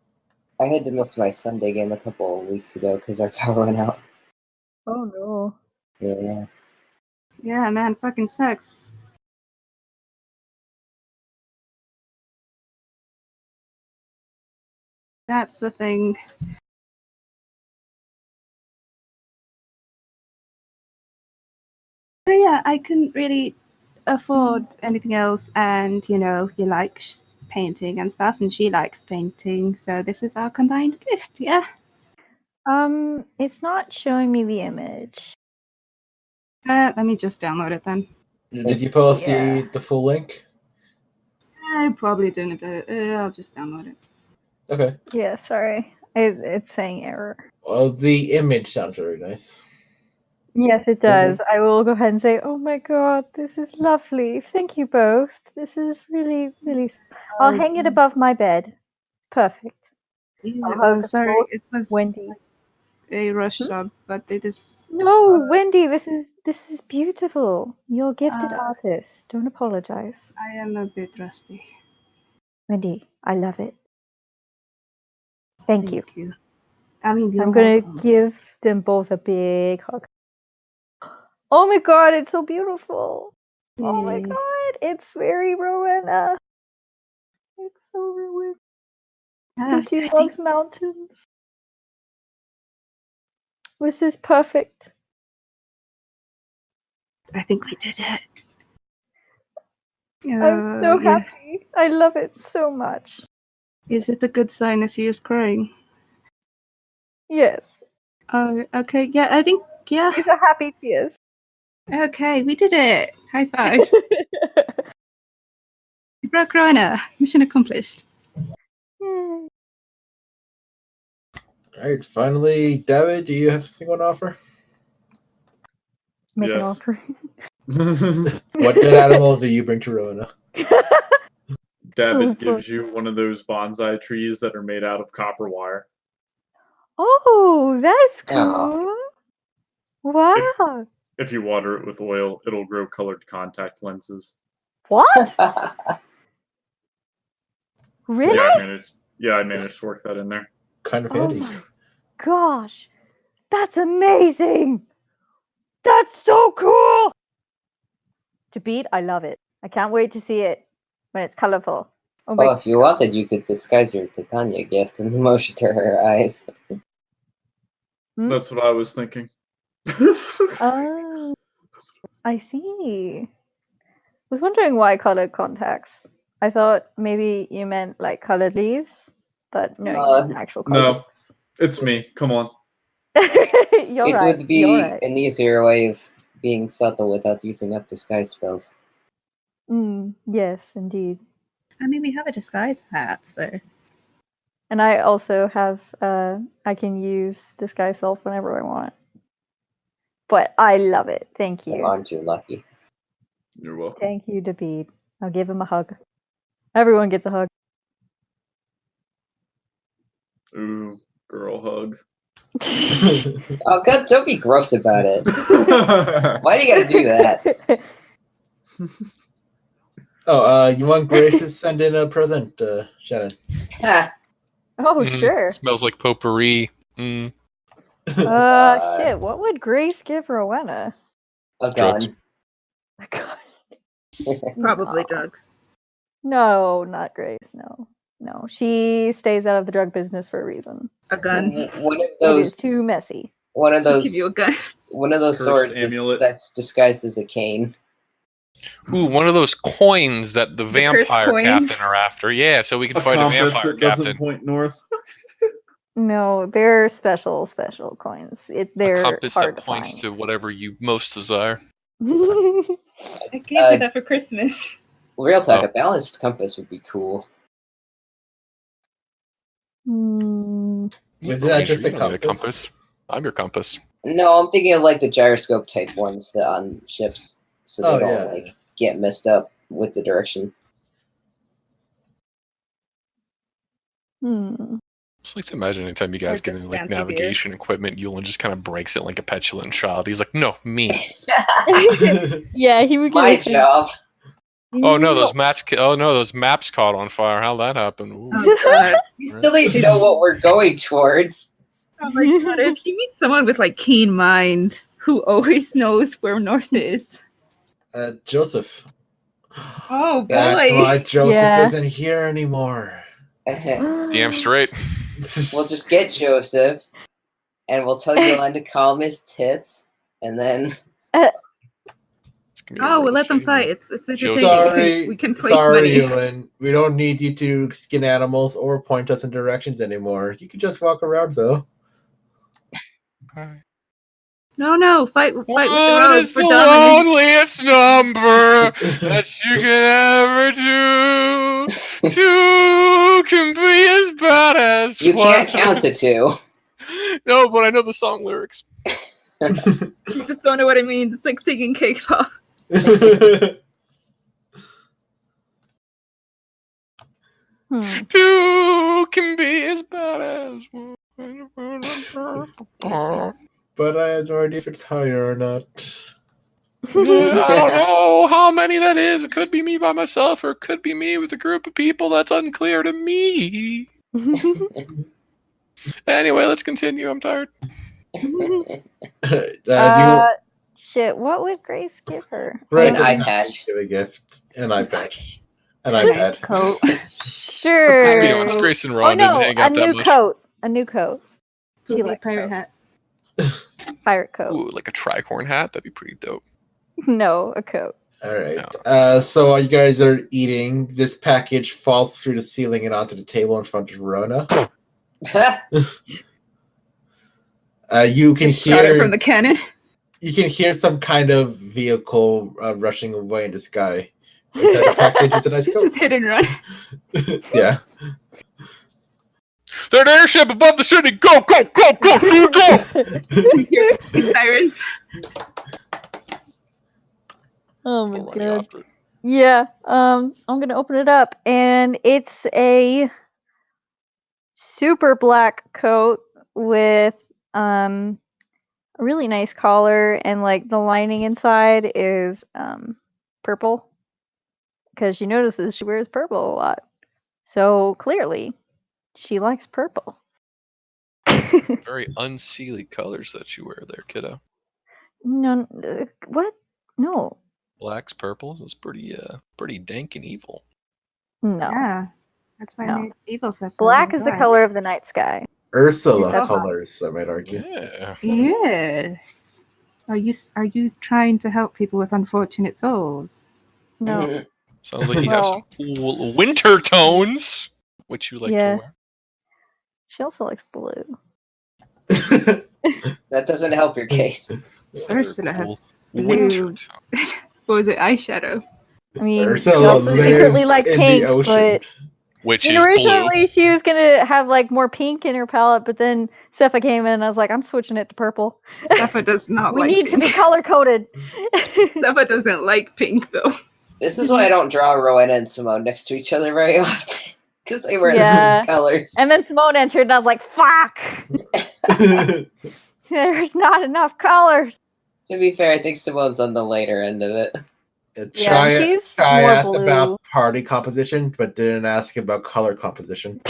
Speaker 4: I had to miss my Sunday game a couple of weeks ago because our power went out.
Speaker 7: Oh no.
Speaker 4: Yeah.
Speaker 3: Yeah, man, fucking sucks. That's the thing. But yeah, I couldn't really afford anything else, and you know, you like painting and stuff, and she likes painting. So this is our combined gift. Yeah.
Speaker 7: It's not showing me the image.
Speaker 3: Let me just download it then.
Speaker 2: Did you post
Speaker 7: Yeah.
Speaker 2: the full link?
Speaker 3: I probably didn't, but I'll just download it.
Speaker 2: Okay.
Speaker 7: Yeah, sorry. It's saying error.
Speaker 2: Well, the image sounds very nice.
Speaker 7: Yes, it does. I will go ahead and say, oh my god, this is lovely. Thank you both. This is really, really... I'll hang it above my bed. Perfect.
Speaker 3: Oh, sorry, it was
Speaker 7: Wendy.
Speaker 3: a rush job, but it is.
Speaker 7: No, Wendy, this is beautiful. You're a gifted artist. Don't apologize.
Speaker 3: I am a bit rusty.
Speaker 7: Wendy, I love it. Thank you.
Speaker 3: I mean,
Speaker 7: I'm going to give them both a big hug. Oh my god, it's so beautiful. Oh my god, it's very Rowena. It's so Rowena. And she loves mountains. This is perfect.
Speaker 3: I think we did it.
Speaker 7: I'm so happy. I love it so much.
Speaker 3: Is it a good sign if he is crying?
Speaker 7: Yes.
Speaker 3: Oh, okay. Yeah, I think, yeah.
Speaker 7: These are happy tears.
Speaker 3: Okay, we did it. High fives. We broke Rona. Mission accomplished.
Speaker 7: Yay.
Speaker 2: Alright, finally, David, do you have something you want to offer?
Speaker 7: Make an
Speaker 8: Yes.
Speaker 7: offering.
Speaker 2: What good animal do you bring to Rona?
Speaker 8: David gives you one of those bonsai trees that are made out of copper wire.
Speaker 7: Oh, that's
Speaker 4: Aw.
Speaker 7: cool. Wow.
Speaker 8: If you water it with oil, it'll grow colored contact lenses.
Speaker 7: What? Really?
Speaker 8: I managed to work that in there.
Speaker 2: Kind of
Speaker 7: Oh
Speaker 2: handy.
Speaker 7: my gosh. That's amazing. That's so cool. To beat, I love it. I can't wait to see it when it's colorful. Oh my
Speaker 4: Well, if you wanted, you could disguise your Titania gift and motion to her eyes.
Speaker 8: That's what I was thinking.
Speaker 7: Oh, I see. I was wondering why colored contacts. I thought maybe you meant like colored leaves, but no, you meant actual
Speaker 8: No,
Speaker 7: contacts.
Speaker 8: it's me. Come on.
Speaker 7: You're
Speaker 4: It
Speaker 7: right.
Speaker 4: would be
Speaker 7: You're right.
Speaker 4: an easier way of being subtle without using up disguise spells.
Speaker 7: Yes, indeed.
Speaker 3: I mean, we have a disguise hat, so.
Speaker 7: And I also have, I can use disguise self whenever I want. But I love it. Thank you.
Speaker 4: Well, aren't you lucky?
Speaker 8: You're welcome.
Speaker 7: Thank you, David. I'll give him a hug. Everyone gets a hug.
Speaker 8: Ooh, girl hug.
Speaker 4: Oh god, don't be gross about it. Why do you gotta do that?
Speaker 2: Oh, you want Grace to send in a present, Shannon?
Speaker 7: Oh, sure.
Speaker 6: Smells like potpourri.
Speaker 7: Shit. What would Grace give Rowena?
Speaker 4: A
Speaker 6: Drugs.
Speaker 4: gun.
Speaker 3: Probably
Speaker 7: No.
Speaker 3: drugs.
Speaker 7: No, not Grace. No. No. She stays out of the drug business for a reason.
Speaker 3: A gun.
Speaker 4: One of
Speaker 7: It
Speaker 4: those.
Speaker 7: is too messy.
Speaker 4: One of
Speaker 3: I'll
Speaker 4: those.
Speaker 3: give you a gun.
Speaker 4: One of those
Speaker 8: Cursed
Speaker 4: swords
Speaker 8: amulet.
Speaker 4: that's disguised as a cane.
Speaker 6: Ooh, one of those coins that the
Speaker 3: cursed
Speaker 6: vampire
Speaker 3: coins.
Speaker 6: captain are after. Yeah, so we can
Speaker 8: A
Speaker 6: fight a
Speaker 8: compass
Speaker 6: vampire
Speaker 8: that doesn't
Speaker 6: captain.
Speaker 8: point north.
Speaker 7: No, they're special coins. They're
Speaker 6: A compass
Speaker 7: hard
Speaker 6: that points
Speaker 7: to
Speaker 6: to whatever you most desire.
Speaker 7: find.
Speaker 3: I gave you that for Christmas.
Speaker 4: Real talk,
Speaker 6: Oh.
Speaker 4: a balanced compass would be cool.
Speaker 7: Hmm.
Speaker 2: Is
Speaker 6: Yeah,
Speaker 2: that just
Speaker 6: you
Speaker 2: a
Speaker 6: don't need
Speaker 2: compass?
Speaker 6: I'm your compass.
Speaker 4: No, I'm thinking of like the gyroscope type ones that on ships, so they
Speaker 2: Oh,
Speaker 4: don't
Speaker 2: yeah.
Speaker 4: like get messed up with the direction.
Speaker 6: Just like to imagine anytime you guys
Speaker 3: Or
Speaker 6: get
Speaker 3: just
Speaker 6: into like
Speaker 3: fancy beer.
Speaker 6: navigation equipment, Yulin just kind of breaks it like a petulant child. He's like, "No, me."
Speaker 7: Yeah, he would get
Speaker 4: My
Speaker 7: it.
Speaker 4: job.
Speaker 6: Oh no, those maps! Oh no, those maps caught on fire. How'd that happen? Ooh.
Speaker 3: Oh god.
Speaker 4: You still need to know what we're going towards.
Speaker 3: Oh my god, if you meet someone with like keen mind who always knows where north is.
Speaker 2: Joseph.
Speaker 3: Oh boy.
Speaker 2: That's why Joseph
Speaker 7: Yeah.
Speaker 2: isn't here anymore.
Speaker 6: Damn straight.
Speaker 4: We'll just get Joseph, and we'll tell Yolanda to calm his tits, and then
Speaker 6: Give me a
Speaker 3: Oh, we'll
Speaker 6: roll
Speaker 3: let them
Speaker 6: shame
Speaker 3: fight.
Speaker 6: or
Speaker 3: It's entertaining.
Speaker 6: Joseph.
Speaker 3: We can place
Speaker 2: sorry,
Speaker 3: money.
Speaker 2: Ewan. We don't need you to skin animals or point us in directions anymore. You can just walk around, though.
Speaker 6: Okay.
Speaker 3: No, fight with the
Speaker 6: What
Speaker 3: road
Speaker 6: is
Speaker 3: for
Speaker 6: the
Speaker 3: dominance.
Speaker 6: loneliest number that you can ever do? Two can be as bad as
Speaker 4: You
Speaker 6: one.
Speaker 4: can't count to 2.
Speaker 6: No, but I know the song lyrics.
Speaker 3: You just don't know what it means. It's like singing K-pop.
Speaker 6: Two can be as bad as one.
Speaker 2: But I have no idea if it's higher or not.
Speaker 6: Yeah, I don't know how many that is. It could be me by myself, or it could be me with a group of people. That's unclear to me. Anyway, let's continue. I'm tired.
Speaker 7: Shit, what would Grace give her?
Speaker 2: Right,
Speaker 4: An eye patch.
Speaker 2: give a gift. An eye patch. An
Speaker 3: A nice
Speaker 2: iPad.
Speaker 3: coat.
Speaker 7: Sure.
Speaker 6: Let's be honest, Grace and Ron didn't hang out
Speaker 7: a
Speaker 6: that
Speaker 7: new
Speaker 6: much.
Speaker 7: coat. A new coat. She
Speaker 3: Maybe a
Speaker 7: likes
Speaker 3: pirate
Speaker 7: coats.
Speaker 3: hat.
Speaker 7: Pirate coat.
Speaker 6: Ooh, like a tricorn hat. That'd be pretty dope.
Speaker 7: No, a coat.
Speaker 2: All right. So while you guys are eating, this package falls through the ceiling and onto the table in front of Rona. You can
Speaker 3: Shot it
Speaker 2: hear
Speaker 3: from the cannon.
Speaker 2: You can hear some kind of vehicle rushing away in the sky. Inside the package, it's a nice coat.
Speaker 3: Just hit and run.
Speaker 2: Yeah.
Speaker 6: There's an airship above the city. Go, go, go, go, shoot, go!
Speaker 3: Sirens.
Speaker 7: Oh my
Speaker 6: Go running
Speaker 7: god.
Speaker 6: after it.
Speaker 7: Yeah. I'm gonna open it up, and it's a super black coat with a really nice collar, and like the lining inside is purple, because she notices she wears purple a lot. So clearly, she likes purple.
Speaker 6: Very unseelie colors that you wear there, kiddo.
Speaker 7: No, what? No,
Speaker 6: Blacks, purples. It's pretty dank and evil.
Speaker 7: no.
Speaker 3: Yeah. That's why I
Speaker 7: No.
Speaker 3: made evil stuff.
Speaker 7: Black is the color of the night sky.
Speaker 2: Ursula
Speaker 3: It's
Speaker 2: colors, I might argue.
Speaker 6: Yeah.
Speaker 3: Yes. Are you trying to help people with unfortunate souls?
Speaker 7: No.
Speaker 6: Sounds like you have some
Speaker 7: Well,
Speaker 6: cool winter tones, which you like
Speaker 7: Yeah.
Speaker 6: to wear.
Speaker 7: She also likes blue.
Speaker 4: That doesn't help your case.
Speaker 3: Ursula has
Speaker 6: winter
Speaker 3: blue.
Speaker 6: tones.
Speaker 3: What was it? Eyeshadow.
Speaker 7: I mean, she
Speaker 2: Ursula
Speaker 7: also secretly
Speaker 2: lives
Speaker 7: likes
Speaker 2: in
Speaker 7: pink,
Speaker 2: the ocean.
Speaker 7: but
Speaker 6: Which
Speaker 7: and
Speaker 6: is blue.
Speaker 7: originally she was gonna have like more pink in her palette, but then Sepha came in and I was like, I'm switching it to purple.
Speaker 3: Sepha does not
Speaker 7: We
Speaker 3: like
Speaker 7: need to
Speaker 3: pink.
Speaker 7: be color coded.
Speaker 3: Sepha doesn't like pink though.
Speaker 4: This is why I don't draw Rowena and Simone next to each other very often. Because they wear
Speaker 7: Yeah.
Speaker 4: the same colors.
Speaker 7: And then Simone entered and I was like, fuck! There's not enough colors.
Speaker 4: To be fair, I think Simone's on the later end of it.
Speaker 2: Chai
Speaker 7: she's
Speaker 2: Chai
Speaker 7: more
Speaker 2: asked
Speaker 7: blue.
Speaker 2: about party composition, but didn't ask about color composition.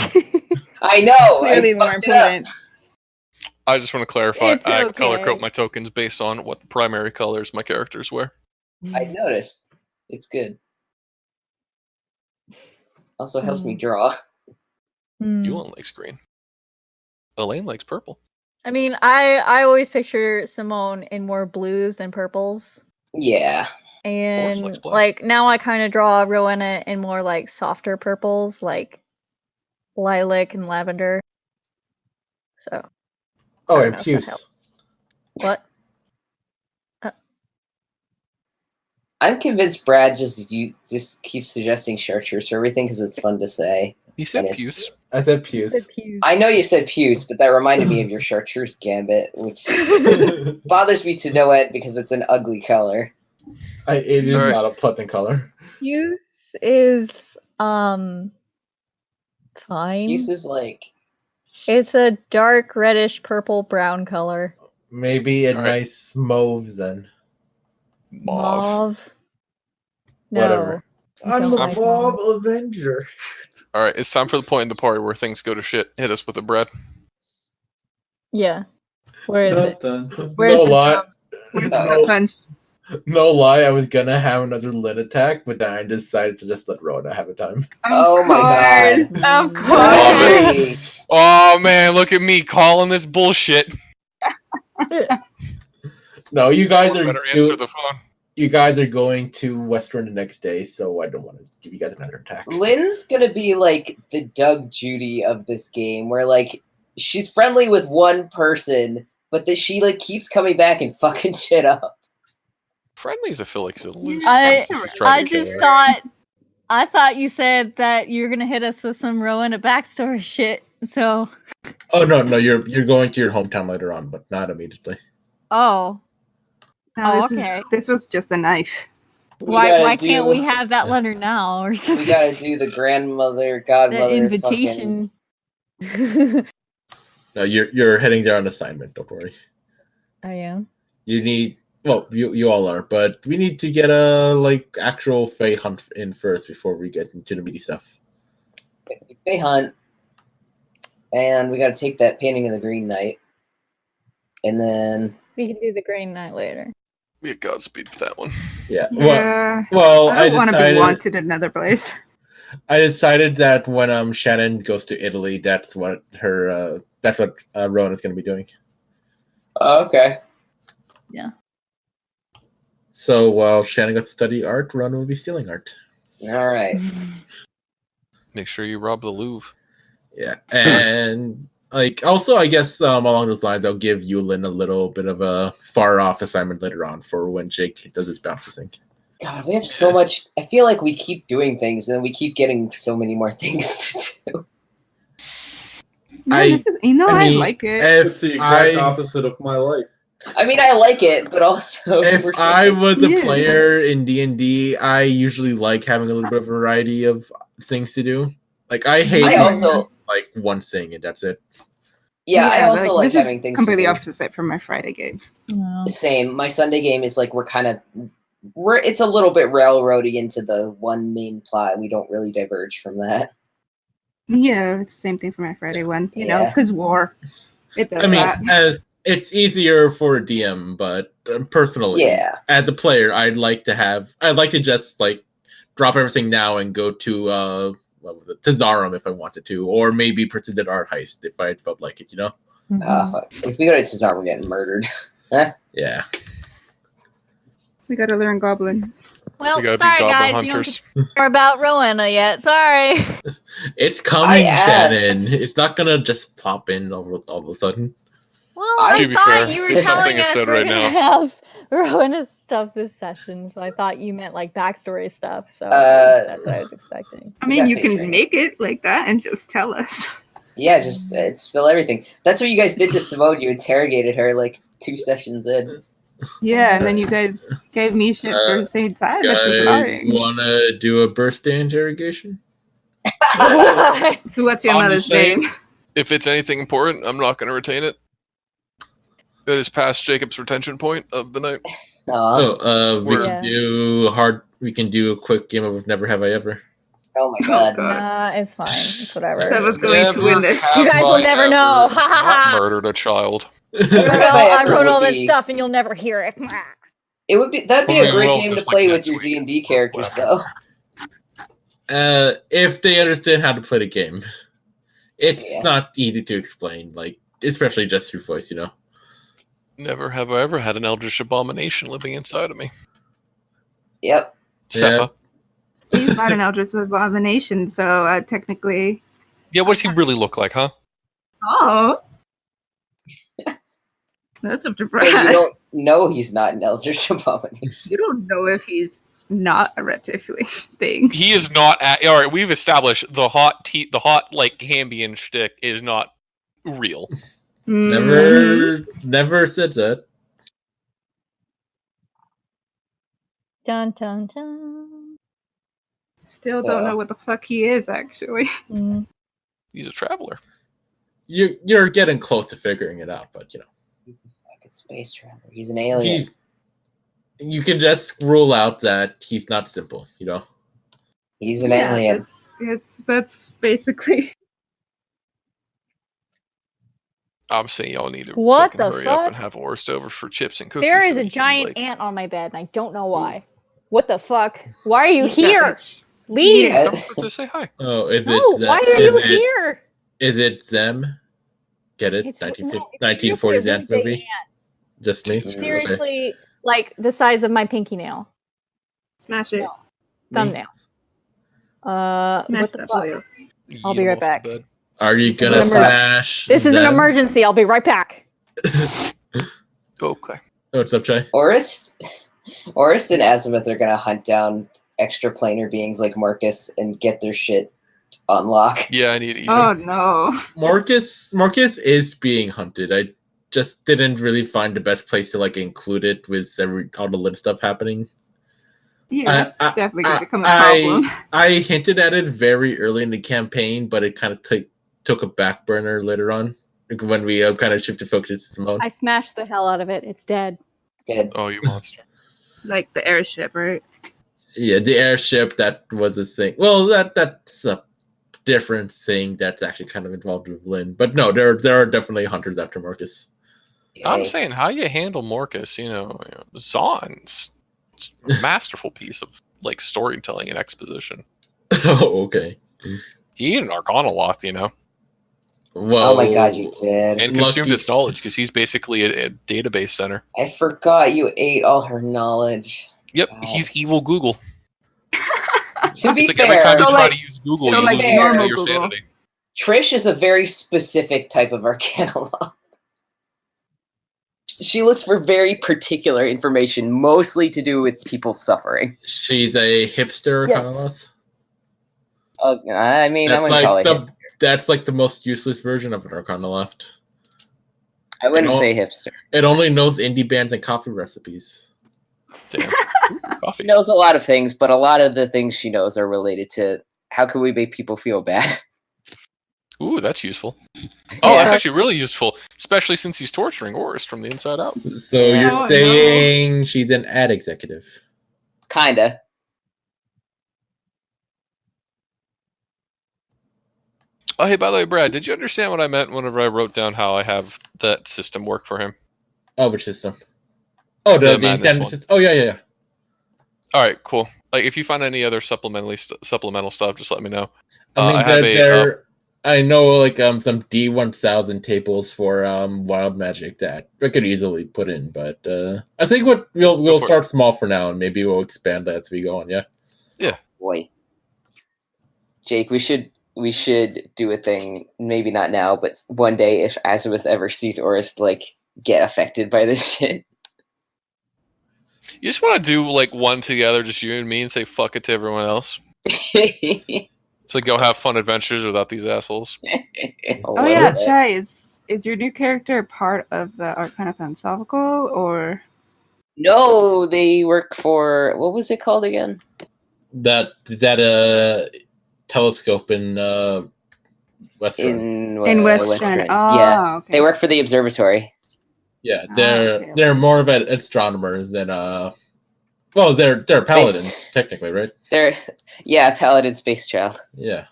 Speaker 4: I know!
Speaker 3: Clearly
Speaker 4: I
Speaker 3: more
Speaker 4: fucked it up.
Speaker 3: important.
Speaker 6: I just want to clarify.
Speaker 7: It's
Speaker 6: I color
Speaker 7: okay.
Speaker 6: code my tokens based on what the primary colors my characters wear.
Speaker 4: I noticed. It's good. Also helps me
Speaker 7: Hmm.
Speaker 4: draw.
Speaker 6: Yuan likes green. Elaine likes purple.
Speaker 7: I mean, I always picture Simone in more blues than purples.
Speaker 4: Yeah.
Speaker 6: likes
Speaker 7: And
Speaker 6: black.
Speaker 7: like now I kind of draw Rowena in more like softer purples, like lilac and lavender. So
Speaker 2: Oh,
Speaker 7: I
Speaker 2: and
Speaker 7: don't know if that
Speaker 2: puce.
Speaker 7: helps. What?
Speaker 4: I'm convinced Brad just keeps suggesting chartreuse for everything because it's fun to say.
Speaker 6: He said
Speaker 4: And it-
Speaker 6: puce.
Speaker 2: I said puce.
Speaker 4: I know you said puce, but that reminded me of your chartreuse gambit, which bothers me to no end because it's an ugly color.
Speaker 2: It is
Speaker 6: Alright.
Speaker 2: not a pleasant color.
Speaker 7: Puce is fine.
Speaker 4: Puce is like
Speaker 7: It's a dark reddish purple brown color.
Speaker 2: Maybe a
Speaker 6: Alright.
Speaker 2: nice mauve then.
Speaker 6: Mauve.
Speaker 7: No.
Speaker 2: Whatever.
Speaker 7: I don't
Speaker 2: I'm the
Speaker 7: like
Speaker 2: Mauve
Speaker 7: mauve.
Speaker 2: Avenger.
Speaker 6: All right, it's time for the point in the party where things go to shit. Hit us with it, Brad.
Speaker 7: Yeah. Where is it?
Speaker 8: Dun, dun, dun.
Speaker 7: Where's
Speaker 2: No
Speaker 7: the
Speaker 2: lie.
Speaker 3: Where's
Speaker 2: No,
Speaker 3: the punch?
Speaker 2: no lie, I was gonna have another lit attack, but then I decided to just let Rona have a time.
Speaker 4: Oh my god.
Speaker 3: Of course.
Speaker 6: Love
Speaker 4: it.
Speaker 6: Oh man, look at me calling this bullshit.
Speaker 2: No, you guys are
Speaker 6: Better answer
Speaker 2: doing.
Speaker 6: the phone.
Speaker 2: you guys are going to Western the next day, so I don't want to give you guys another attack.
Speaker 4: Lynn's gonna be like the Doug Judy of this game, where like she's friendly with one person, but that she like keeps coming back and fucking shit up.
Speaker 6: Friendly's, I feel like, is a loose
Speaker 5: I
Speaker 6: term, so she's trying to kill her.
Speaker 5: I thought you said that you're gonna hit us with some Rowena backstory shit. So.
Speaker 2: Oh no, you're going to your hometown later on, but not immediately.
Speaker 5: Oh.
Speaker 3: No,
Speaker 5: Okay.
Speaker 3: This was just a knife.
Speaker 5: Why can't we have that letter now or something?
Speaker 4: We gotta do the grandmother, godmother,
Speaker 5: The invitation.
Speaker 2: No, you're heading there on assignment. Don't worry.
Speaker 5: I am.
Speaker 2: You need. Well, you all are, but we need to get a actual Fey hunt in first before we get into the meaty stuff.
Speaker 4: Fey hunt, and we gotta take that painting of the Green Knight, and then
Speaker 5: We can do the Green Knight later.
Speaker 6: Yeah, Godspeed with that one.
Speaker 2: Yeah.
Speaker 3: Yeah.
Speaker 2: Well,
Speaker 3: I don't want to be wanted in another place.
Speaker 2: I decided that when Shannon goes to Italy, that's what Rowan is going to be doing.
Speaker 4: Okay.
Speaker 5: Yeah.
Speaker 2: So while Shannon goes to study art, Rowan will be stealing art.
Speaker 4: All right.
Speaker 6: Make sure you rob the Louvre.
Speaker 2: Yeah, and also, I guess along those lines, I'll give Yulin a little bit of a far off assignment later on for when Jake does his bounce thing.
Speaker 4: God, we have so much. I feel like we keep doing things, and then we keep getting so many more things to do.
Speaker 3: I like it.
Speaker 8: It's the exact opposite of my life.
Speaker 4: I mean, I like it, but also
Speaker 2: if I was a player in D&D, I usually like having a little bit of variety of things to do. I hate one thing and that's it.
Speaker 4: Yeah, I also like
Speaker 3: this
Speaker 4: having
Speaker 3: is
Speaker 4: things
Speaker 3: completely
Speaker 4: to do.
Speaker 3: opposite from my Friday game.
Speaker 4: Same. My Sunday game is it's a little bit railroady into the one main plot. We don't really diverge from that.
Speaker 3: Yeah, it's the same thing for my Friday one. You know, because war. It does that.
Speaker 2: It's easier for a DM, but personally, as a player, I'd like to just drop everything now and go to to Zarum if I wanted to, or maybe pursue that art heist if I felt like it, you know?
Speaker 4: Fuck. If we go to Zarum, we're getting murdered.
Speaker 2: Yeah.
Speaker 3: We gotta learn Goblin.
Speaker 5: Well,
Speaker 6: We gotta
Speaker 5: sorry
Speaker 6: be Goblin
Speaker 5: guys,
Speaker 6: hunters.
Speaker 5: you don't care about Rowena yet. Sorry.
Speaker 2: It's coming, Shannon. It's not gonna just pop in all of a sudden.
Speaker 5: Well,
Speaker 6: To be
Speaker 5: I
Speaker 6: fair,
Speaker 5: thought you were
Speaker 6: if something
Speaker 5: telling
Speaker 6: is
Speaker 5: us
Speaker 6: said
Speaker 5: we're
Speaker 6: right
Speaker 5: gonna
Speaker 6: now.
Speaker 5: have Rowena's stuff this session, so I thought you meant backstory stuff. So that's what I was expecting.
Speaker 3: I mean, you can make it like that and just tell us.
Speaker 4: Yeah, just spill everything. That's what you guys did to Simone. You interrogated her 2 sessions in.
Speaker 3: Yeah, and then you guys gave me shit for saying That's just lying.
Speaker 2: Wanna do a birthday interrogation?
Speaker 3: What's your
Speaker 6: I'm
Speaker 3: mother's
Speaker 6: just saying,
Speaker 3: name?
Speaker 6: if it's anything important, I'm not going to retain it. It is past Jacob's retention point of the night.
Speaker 2: We can do a quick game of Never Have I Ever.
Speaker 4: Oh my god.
Speaker 5: Nah, it's fine. It's whatever.
Speaker 3: Seva's going to win this.
Speaker 5: You guys will never know. Ha ha ha.
Speaker 6: Murdered a child.
Speaker 5: I wrote all that stuff and you'll never hear it.
Speaker 4: It would be that'd be a great game to play with your D&D characters, though.
Speaker 2: If they understand how to play the game, it's not easy to explain. Especially just through voice, you know.
Speaker 6: Never have I ever had an eldritch abomination living inside of me.
Speaker 4: Yep.
Speaker 6: Sefa.
Speaker 3: He's not an Eldritch Abomination, so technically.
Speaker 6: Yeah, what does he really look like, huh?
Speaker 3: Oh. That's up to Brad.
Speaker 4: You don't know he's not an Eldritch Abomination.
Speaker 3: You don't know if he's not a reptilian thing.
Speaker 6: He is not. All right, we've established the hot Cambion shtick is not real.
Speaker 2: Never said that.
Speaker 5: Dun dun dun.
Speaker 3: Still don't know what the fuck he is, actually.
Speaker 6: He's a traveler.
Speaker 2: You're getting close to figuring it out, but you know.
Speaker 4: He's a fucking space traveler. He's an alien.
Speaker 2: You can just rule out that he's not simple, you know.
Speaker 4: He's an alien.
Speaker 3: That's basically.
Speaker 6: I'm saying y'all need to hurry up and have Orst over for chips and cookies.
Speaker 5: There is a giant ant on my bed, and I don't know why. What the fuck? Why are you here? Leave!
Speaker 6: Just say hi.
Speaker 2: Oh, is
Speaker 5: no,
Speaker 2: it?
Speaker 5: Why are you here?
Speaker 2: Is it them? Get it? 1940s ant movie? Just me?
Speaker 5: Seriously,
Speaker 9: like the size of my pinky nail.
Speaker 3: Smash it.
Speaker 9: No. Thumbnail.
Speaker 3: Smash
Speaker 9: What the
Speaker 3: that
Speaker 9: fuck?
Speaker 3: boil.
Speaker 9: I'll
Speaker 6: Yeet
Speaker 9: be
Speaker 6: 'em
Speaker 9: right
Speaker 6: off
Speaker 9: back.
Speaker 6: the bed.
Speaker 2: Are you
Speaker 9: This is
Speaker 2: gonna
Speaker 9: an
Speaker 2: smash?
Speaker 9: This is an
Speaker 2: them?
Speaker 9: emergency. I'll be right back.
Speaker 6: Okay.
Speaker 2: What's up, Chai?
Speaker 4: Orist and Azimuth are gonna hunt down extra planar beings like Marcus and get their shit on lock.
Speaker 6: Yeah, I need to eat
Speaker 3: Oh
Speaker 6: him.
Speaker 3: no.
Speaker 2: Marcus is being hunted. I just didn't really find the best place to like include it with all the lit stuff happening.
Speaker 3: Yeah, that's definitely going to become a problem.
Speaker 2: I hinted at it very early in the campaign, but it kind of took a back burner later on when we kind of shifted focus to Simone.
Speaker 9: I smashed the hell out of it. It's dead.
Speaker 4: Good.
Speaker 6: Oh, you monster.
Speaker 3: Like the airship, right?
Speaker 2: Yeah, the airship, that was a thing. Well, that's a different thing that's actually kind of involved with Lynn. But no, there are definitely hunters after Marcus.
Speaker 6: I'm saying how you handle Marcus, Zahn's a masterful piece of like storytelling and exposition.
Speaker 2: Oh, okay.
Speaker 6: He ate an Arcanoloth,
Speaker 2: Well,
Speaker 4: oh my god, you did.
Speaker 6: and consumed its knowledge because he's basically a database center.
Speaker 4: I forgot you ate all her knowledge.
Speaker 6: Yep, he's evil Google.
Speaker 4: To be
Speaker 6: It's like
Speaker 4: fair,
Speaker 6: every time you try to use Google, you lose
Speaker 4: normal
Speaker 6: your
Speaker 3: Google.
Speaker 6: sanity.
Speaker 4: Trish is a very specific type of Arcanoloth. She looks for very particular information, mostly to do with people suffering.
Speaker 2: She's a hipster,
Speaker 4: Yes.
Speaker 2: kind of less.
Speaker 4: I mean,
Speaker 2: That's
Speaker 4: I wouldn't call
Speaker 2: like
Speaker 4: it
Speaker 2: that's like the most useless version of an Arcana left.
Speaker 4: I wouldn't say hipster.
Speaker 2: It only knows indie bands and coffee recipes.
Speaker 6: Damn. Coffee.
Speaker 4: She knows a lot of things, but a lot of the things she knows are related to how can we make people feel bad.
Speaker 6: Ooh, that's useful. Oh, that's actually really useful, especially since he's torturing Orist from the inside out.
Speaker 2: So you're
Speaker 3: Oh,
Speaker 2: saying she's an ad executive?
Speaker 4: Kinda.
Speaker 6: Oh, hey, by the way, Brad, did you understand what I meant whenever I wrote down how I have that system work for him?
Speaker 2: Oh, which system? Oh, the
Speaker 6: madness
Speaker 2: intended
Speaker 6: one.
Speaker 2: system. Oh, yeah.
Speaker 6: All right, cool. Like, if you find any other supplemental stuff, just let me know.
Speaker 2: I mean,
Speaker 6: I have
Speaker 2: I know like some D1000 tables for wild magic that I could easily put in, but I think we'll start small for now, and maybe we'll expand that as we go on. Yeah.
Speaker 6: Yeah.
Speaker 4: Boy, Jake, we should do a thing. Maybe not now, but one day if Azimuth ever sees Orist like get affected by this shit.
Speaker 6: You just want to do like one together, just you and me, and say fuck it to everyone else. So go have fun adventures without these assholes.
Speaker 3: Oh yeah, Chai, is your new character part of the Arcana Philosophical, or?
Speaker 4: No, they work for what was it called again?
Speaker 2: That telescope in Western.
Speaker 3: In Western. Oh,
Speaker 4: yeah,
Speaker 3: okay.
Speaker 4: they work for the observatory.
Speaker 2: Yeah, they're more of an astronomers than well, they're paladins technically, right?
Speaker 4: They're paladin space child.
Speaker 2: Yeah.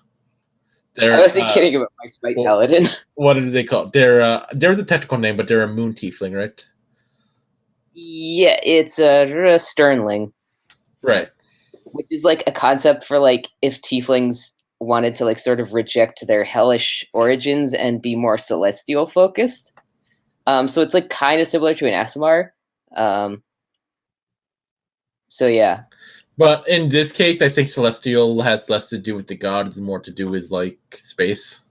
Speaker 4: I wasn't kidding about my spite paladin.
Speaker 2: What do they call it? There's a technical name, but they're a moon tiefling, right?
Speaker 4: Yeah, it's a sternling.
Speaker 2: Right.
Speaker 4: Which is like a concept for like if tieflings wanted to like sort of reject their hellish origins and be more celestial focused. So it's like kind of similar to an Aasimar. So yeah.
Speaker 2: But in this case, I think celestial has less to do with the gods and more to do with like space.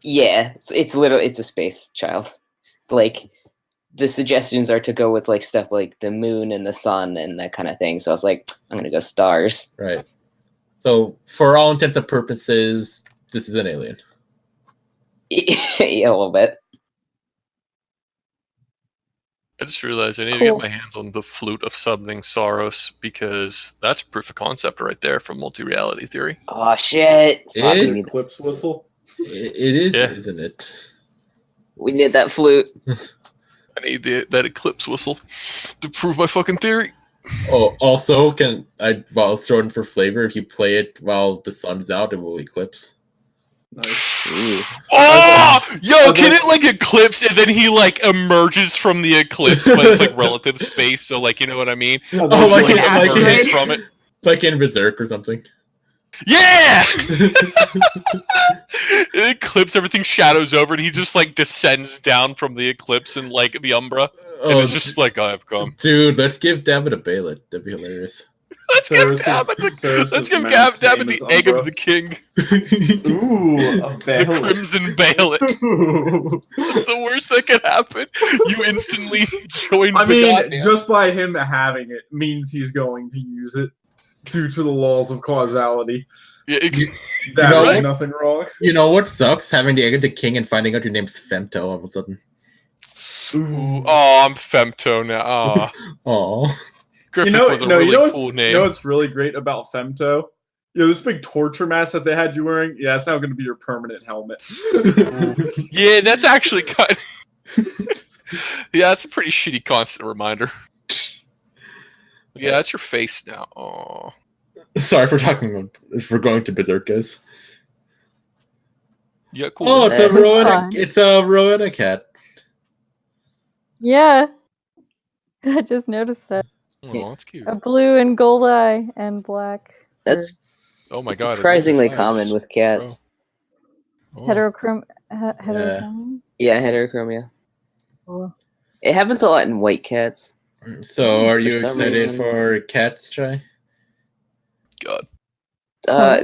Speaker 4: Yeah, it's a space child. Like the suggestions are to go with like stuff like the moon and the sun and that kind of thing. So I was like, I'm gonna go stars.
Speaker 2: Right. So for all intents and purposes, this is an alien.
Speaker 4: Yeah, a little bit.
Speaker 6: I just realized I need to get my hands on the Flute of Summoning Saros because that's proof of concept right there for multi-reality theory.
Speaker 4: Oh shit!
Speaker 8: Eclipse whistle.
Speaker 2: It is, isn't it?
Speaker 4: We need that flute.
Speaker 6: I need that eclipse whistle to prove my fucking theory.
Speaker 2: Oh, also, I'll throw in for flavor. If you play it while the sun's out, it will eclipse.
Speaker 8: Nice.
Speaker 6: Oh, yo, can it like eclipse and then he like emerges from the eclipse, but it's like relative space, so like you know what I mean?
Speaker 8: Yeah,
Speaker 2: like
Speaker 6: emerges from it.
Speaker 2: Like in Berserk or something.
Speaker 6: Yeah! It eclipse, everything shadows over, and he just like descends down from the eclipse in like the Umbra. And it's just like, I have come.
Speaker 2: Dude, let's give Dabbit a Bailey. That'd be hilarious.
Speaker 6: Let's give Dabbit the egg of the king.
Speaker 8: Ooh, a
Speaker 6: The
Speaker 8: Bailey.
Speaker 6: crimson Bailey. What's the worst that could happen? You instantly join
Speaker 8: I
Speaker 6: the
Speaker 8: mean,
Speaker 6: goddamn...
Speaker 8: just by him having it means he's going to use it due to the laws of causality.
Speaker 6: Yeah,
Speaker 8: That
Speaker 2: know
Speaker 8: is
Speaker 2: what?
Speaker 8: nothing wrong.
Speaker 2: You know what sucks? Having the egg of the king and finding out your name's Femto all of a sudden.
Speaker 6: Ooh, oh, I'm Femto now. Oh.
Speaker 2: Aw.
Speaker 6: Griffith was a really cool name.
Speaker 8: You know what's really great about Femto? You know, this big torture mask that they had you wearing? Yeah, that's now going to be your permanent helmet.
Speaker 6: Yeah, that's actually kind of... Yeah, that's a pretty shitty constant reminder. Yeah, that's your face now. Oh.
Speaker 2: Sorry for talking about if we're going to Berserk, guys.
Speaker 6: Yeah, cool.
Speaker 2: Oh, it's
Speaker 7: That's
Speaker 2: a Rowena.
Speaker 7: fine.
Speaker 2: It's a Rowena cat.
Speaker 7: Yeah. I just noticed that.
Speaker 6: Oh, that's cute.
Speaker 7: A blue and gold eye and black.
Speaker 4: That's
Speaker 6: Oh my god.
Speaker 4: surprisingly
Speaker 6: it is nice.
Speaker 4: common with cats.
Speaker 6: Oh.
Speaker 7: Heterochrome.
Speaker 4: Yeah, heterochromia.
Speaker 7: Oh.
Speaker 4: It happens a lot in white cats.
Speaker 2: So, are you
Speaker 4: For some
Speaker 2: excited
Speaker 4: reason.
Speaker 2: for Cats, Chai?
Speaker 6: God,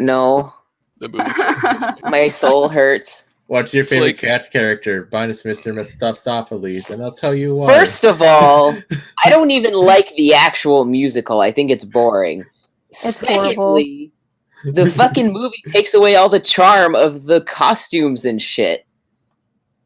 Speaker 4: No.
Speaker 6: the movie kills me.
Speaker 4: My soul hurts.
Speaker 2: What's your
Speaker 6: It's
Speaker 2: favorite
Speaker 6: like-
Speaker 2: Cats character? Minus Mr. Mephistophelies, and I'll tell you why.
Speaker 4: First of all, I don't even like the actual musical. I think it's boring.
Speaker 7: It's horrible.
Speaker 4: Secondly, the fucking movie takes away all the charm of the costumes and shit.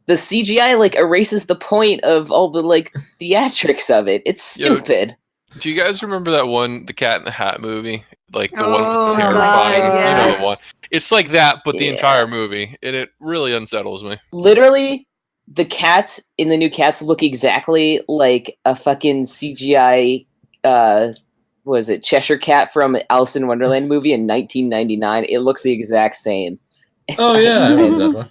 Speaker 4: The CGI like erases the point of all the like theatrics of it. It's
Speaker 6: Yo,
Speaker 4: stupid.
Speaker 6: Do you guys remember that one, the Cat in the Hat movie? Like the one
Speaker 3: Oh,
Speaker 6: with the
Speaker 3: God,
Speaker 6: terrifying,
Speaker 3: yeah.
Speaker 6: you know the one. It's like that, but the
Speaker 4: Yeah.
Speaker 6: entire movie, and it really unsettles me.
Speaker 4: Literally, the cats in the new Cats look exactly like a fucking CGI. What was it, Cheshire Cat from Alice in Wonderland movie in 1999? It looks the exact same.
Speaker 2: Oh, yeah, I remember that one.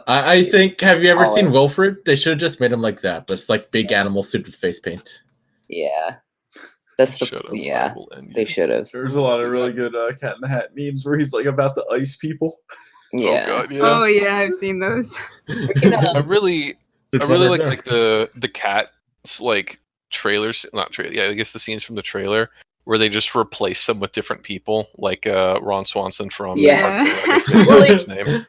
Speaker 4: I
Speaker 2: I think, have you ever
Speaker 4: Oh,
Speaker 2: seen Wilfred? They should have just made him like that. Just like big animal suit with face paint.
Speaker 4: yeah. That's the
Speaker 6: Shut up,
Speaker 4: yeah.
Speaker 6: I will end
Speaker 4: They
Speaker 6: you.
Speaker 4: should have.
Speaker 8: There's a lot of really good Cat in the Hat memes where he's like about to ice people.
Speaker 4: Yeah.
Speaker 6: Oh god, yeah.
Speaker 3: Oh yeah, I've seen those.
Speaker 6: I really
Speaker 2: It's
Speaker 6: like
Speaker 2: right there.
Speaker 6: the Cats like trailers, not trailer. Yeah, I guess the scenes from the trailer where they just replace them with different people, like Ron Swanson from
Speaker 4: Yeah.
Speaker 6: Parks and Rec.
Speaker 4: Well,
Speaker 6: His name.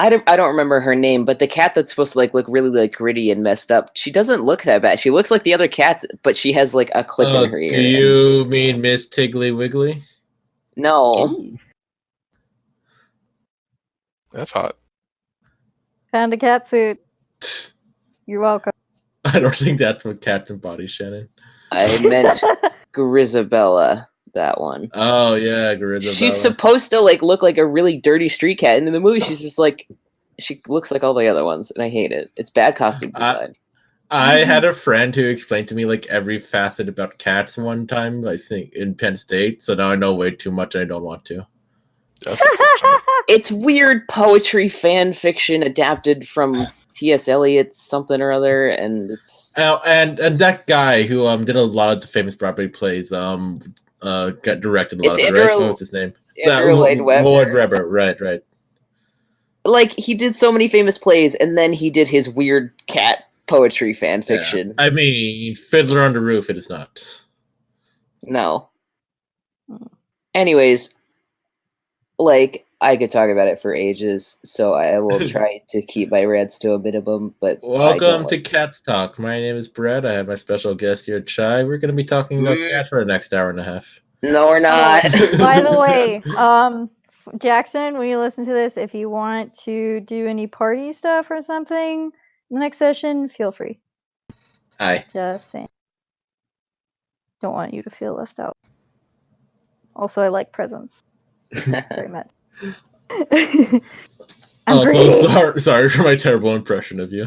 Speaker 4: I don't remember her name, but the cat that's supposed to like look really like gritty and messed up, she doesn't look that bad. She looks like the other cats, but she has like a clip in her ear.
Speaker 2: Do you mean Miss Tiggly Wiggly?
Speaker 4: No.
Speaker 6: That's hot.
Speaker 7: Found a cat suit. You're welcome.
Speaker 2: I don't think that's what cats embody, Shannon.
Speaker 4: I meant Grisabella, that one.
Speaker 2: Oh yeah, Grisabella.
Speaker 4: She's supposed to like look like a really dirty street cat, and in the movie she's just like she looks like all the other ones, and I hate it. It's bad costume design.
Speaker 2: I had a friend who explained to me like every facet about cats one time, I think in Penn State. So now I know way too much. I don't want to.
Speaker 6: That's unfortunate.
Speaker 4: It's weird poetry fan fiction adapted from T.S. Eliot's something or other, and it's
Speaker 2: And that guy who did a lot of the famous Broadway plays got directed a lot
Speaker 4: It's
Speaker 2: of it,
Speaker 4: Andrew-
Speaker 2: right? What's his name?
Speaker 4: Andrew Lloyd Webber.
Speaker 2: Lloyd Webber, right.
Speaker 4: Like he did so many famous plays, and then he did his weird cat poetry fan fiction.
Speaker 2: Yeah. I mean, Fiddler on the Roof. It is not.
Speaker 4: No. Anyways, like I could talk about it for ages, so I will try to keep my rants to a minimum. But
Speaker 2: Welcome to Cats Talk. My name is Brett. I have my special guest here, Chai. We're going to be talking about cats for the next hour and a half.
Speaker 4: No, we're not.
Speaker 7: By the way, Jackson, when you listen to this, if you want to do any party stuff or something in the next session, feel free.
Speaker 2: Hi.
Speaker 7: Just saying. Don't want you to feel left out. Also, I like presents very much.
Speaker 2: Sorry for my terrible impression of you.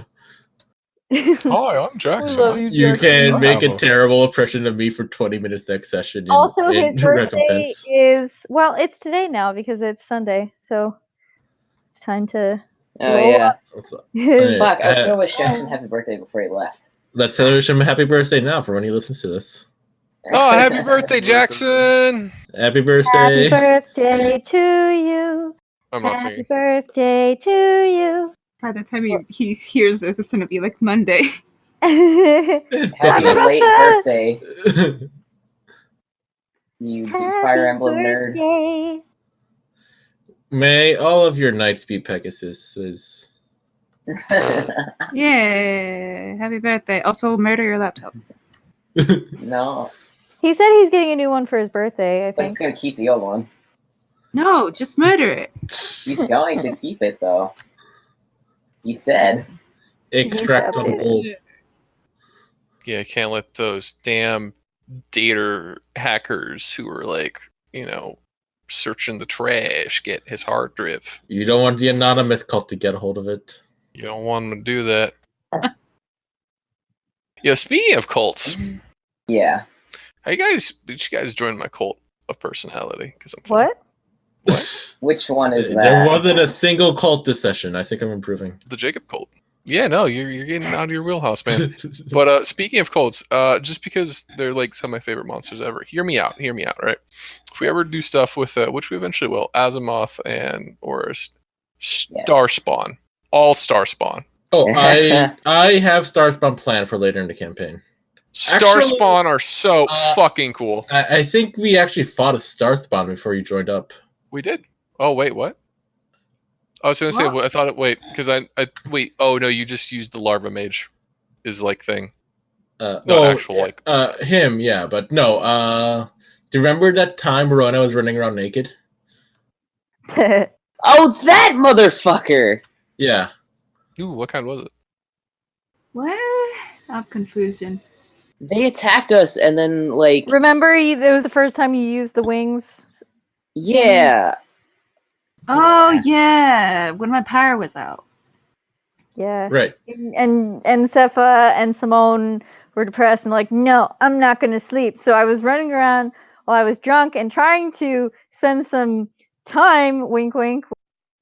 Speaker 6: Hi, I'm Jackson.
Speaker 7: We love you,
Speaker 2: You
Speaker 7: Jackson.
Speaker 2: can make a terrible impression of me for 20 minutes next session.
Speaker 7: Also, his birthday
Speaker 2: recompense.
Speaker 7: is it's today now because it's Sunday, so it's time to.
Speaker 4: Oh
Speaker 7: roll
Speaker 4: yeah.
Speaker 7: up his-
Speaker 4: Fuck! I was gonna wish Jackson happy birthday before he left.
Speaker 2: Let's celebrate him a happy birthday now for when he listens to this.
Speaker 6: Oh, happy birthday, Jackson!
Speaker 2: Happy birthday.
Speaker 7: Happy birthday to you.
Speaker 6: I'm not
Speaker 7: Happy
Speaker 6: singing.
Speaker 7: birthday to you.
Speaker 3: By the time he hears this, it's gonna be like Monday.
Speaker 4: Happy late birthday, you Fire Emblem nerd.
Speaker 7: birthday.
Speaker 2: May all of your knights be Pegasuses.
Speaker 3: Yeah, happy birthday. Also, murder your laptop.
Speaker 4: No,
Speaker 7: He said he's getting a new one for his birthday, I
Speaker 4: but he's
Speaker 7: think.
Speaker 4: gonna keep the old one.
Speaker 3: No, just murder it.
Speaker 4: He's going to keep it though. He said.
Speaker 2: Extract on gold.
Speaker 6: Yeah, I can't let those damn data hackers who are like, searching the trash get his hard drive.
Speaker 2: You don't want the anonymous cult to get a hold of it.
Speaker 6: You don't want them to do that. Yeah, speaking of cults,
Speaker 4: Yeah.
Speaker 6: did you guys join my cult of personality? Because I'm
Speaker 7: What?
Speaker 4: Which one is that?
Speaker 2: There wasn't a single cult this session. I think I'm improving.
Speaker 6: The Jacob cult. Yeah, no, you're getting out of your wheelhouse, man. But speaking of cults, just because they're like some of my favorite monsters ever, hear me out, right? If we ever do stuff with, which we eventually will, Azimuth or Starspawn, all Starspawn.
Speaker 2: Oh, I have Starspawn planned for later in the campaign.
Speaker 6: Starspawn are so fucking cool.
Speaker 2: I think we actually fought a Starspawn before you joined up.
Speaker 6: We did. Oh wait, what? I was gonna say. I thought it. Wait, because I wait. Oh no, you just used the larva mage, is like thing.
Speaker 2: Him, yeah, but no. Do you remember that time Rona was running around naked?
Speaker 4: Oh, that motherfucker!
Speaker 2: Yeah.
Speaker 6: Ooh, what kind was it?
Speaker 3: What? I'm confusion.
Speaker 4: They attacked us, and then like.
Speaker 7: Remember, it was the first time you used the wings.
Speaker 4: Yeah.
Speaker 3: Oh yeah, when my power was out.
Speaker 7: Yeah.
Speaker 2: Right.
Speaker 7: And Sepha and Simone were depressed and like, no, I'm not going to sleep. So I was running around while I was drunk and trying to spend some time, wink, wink, with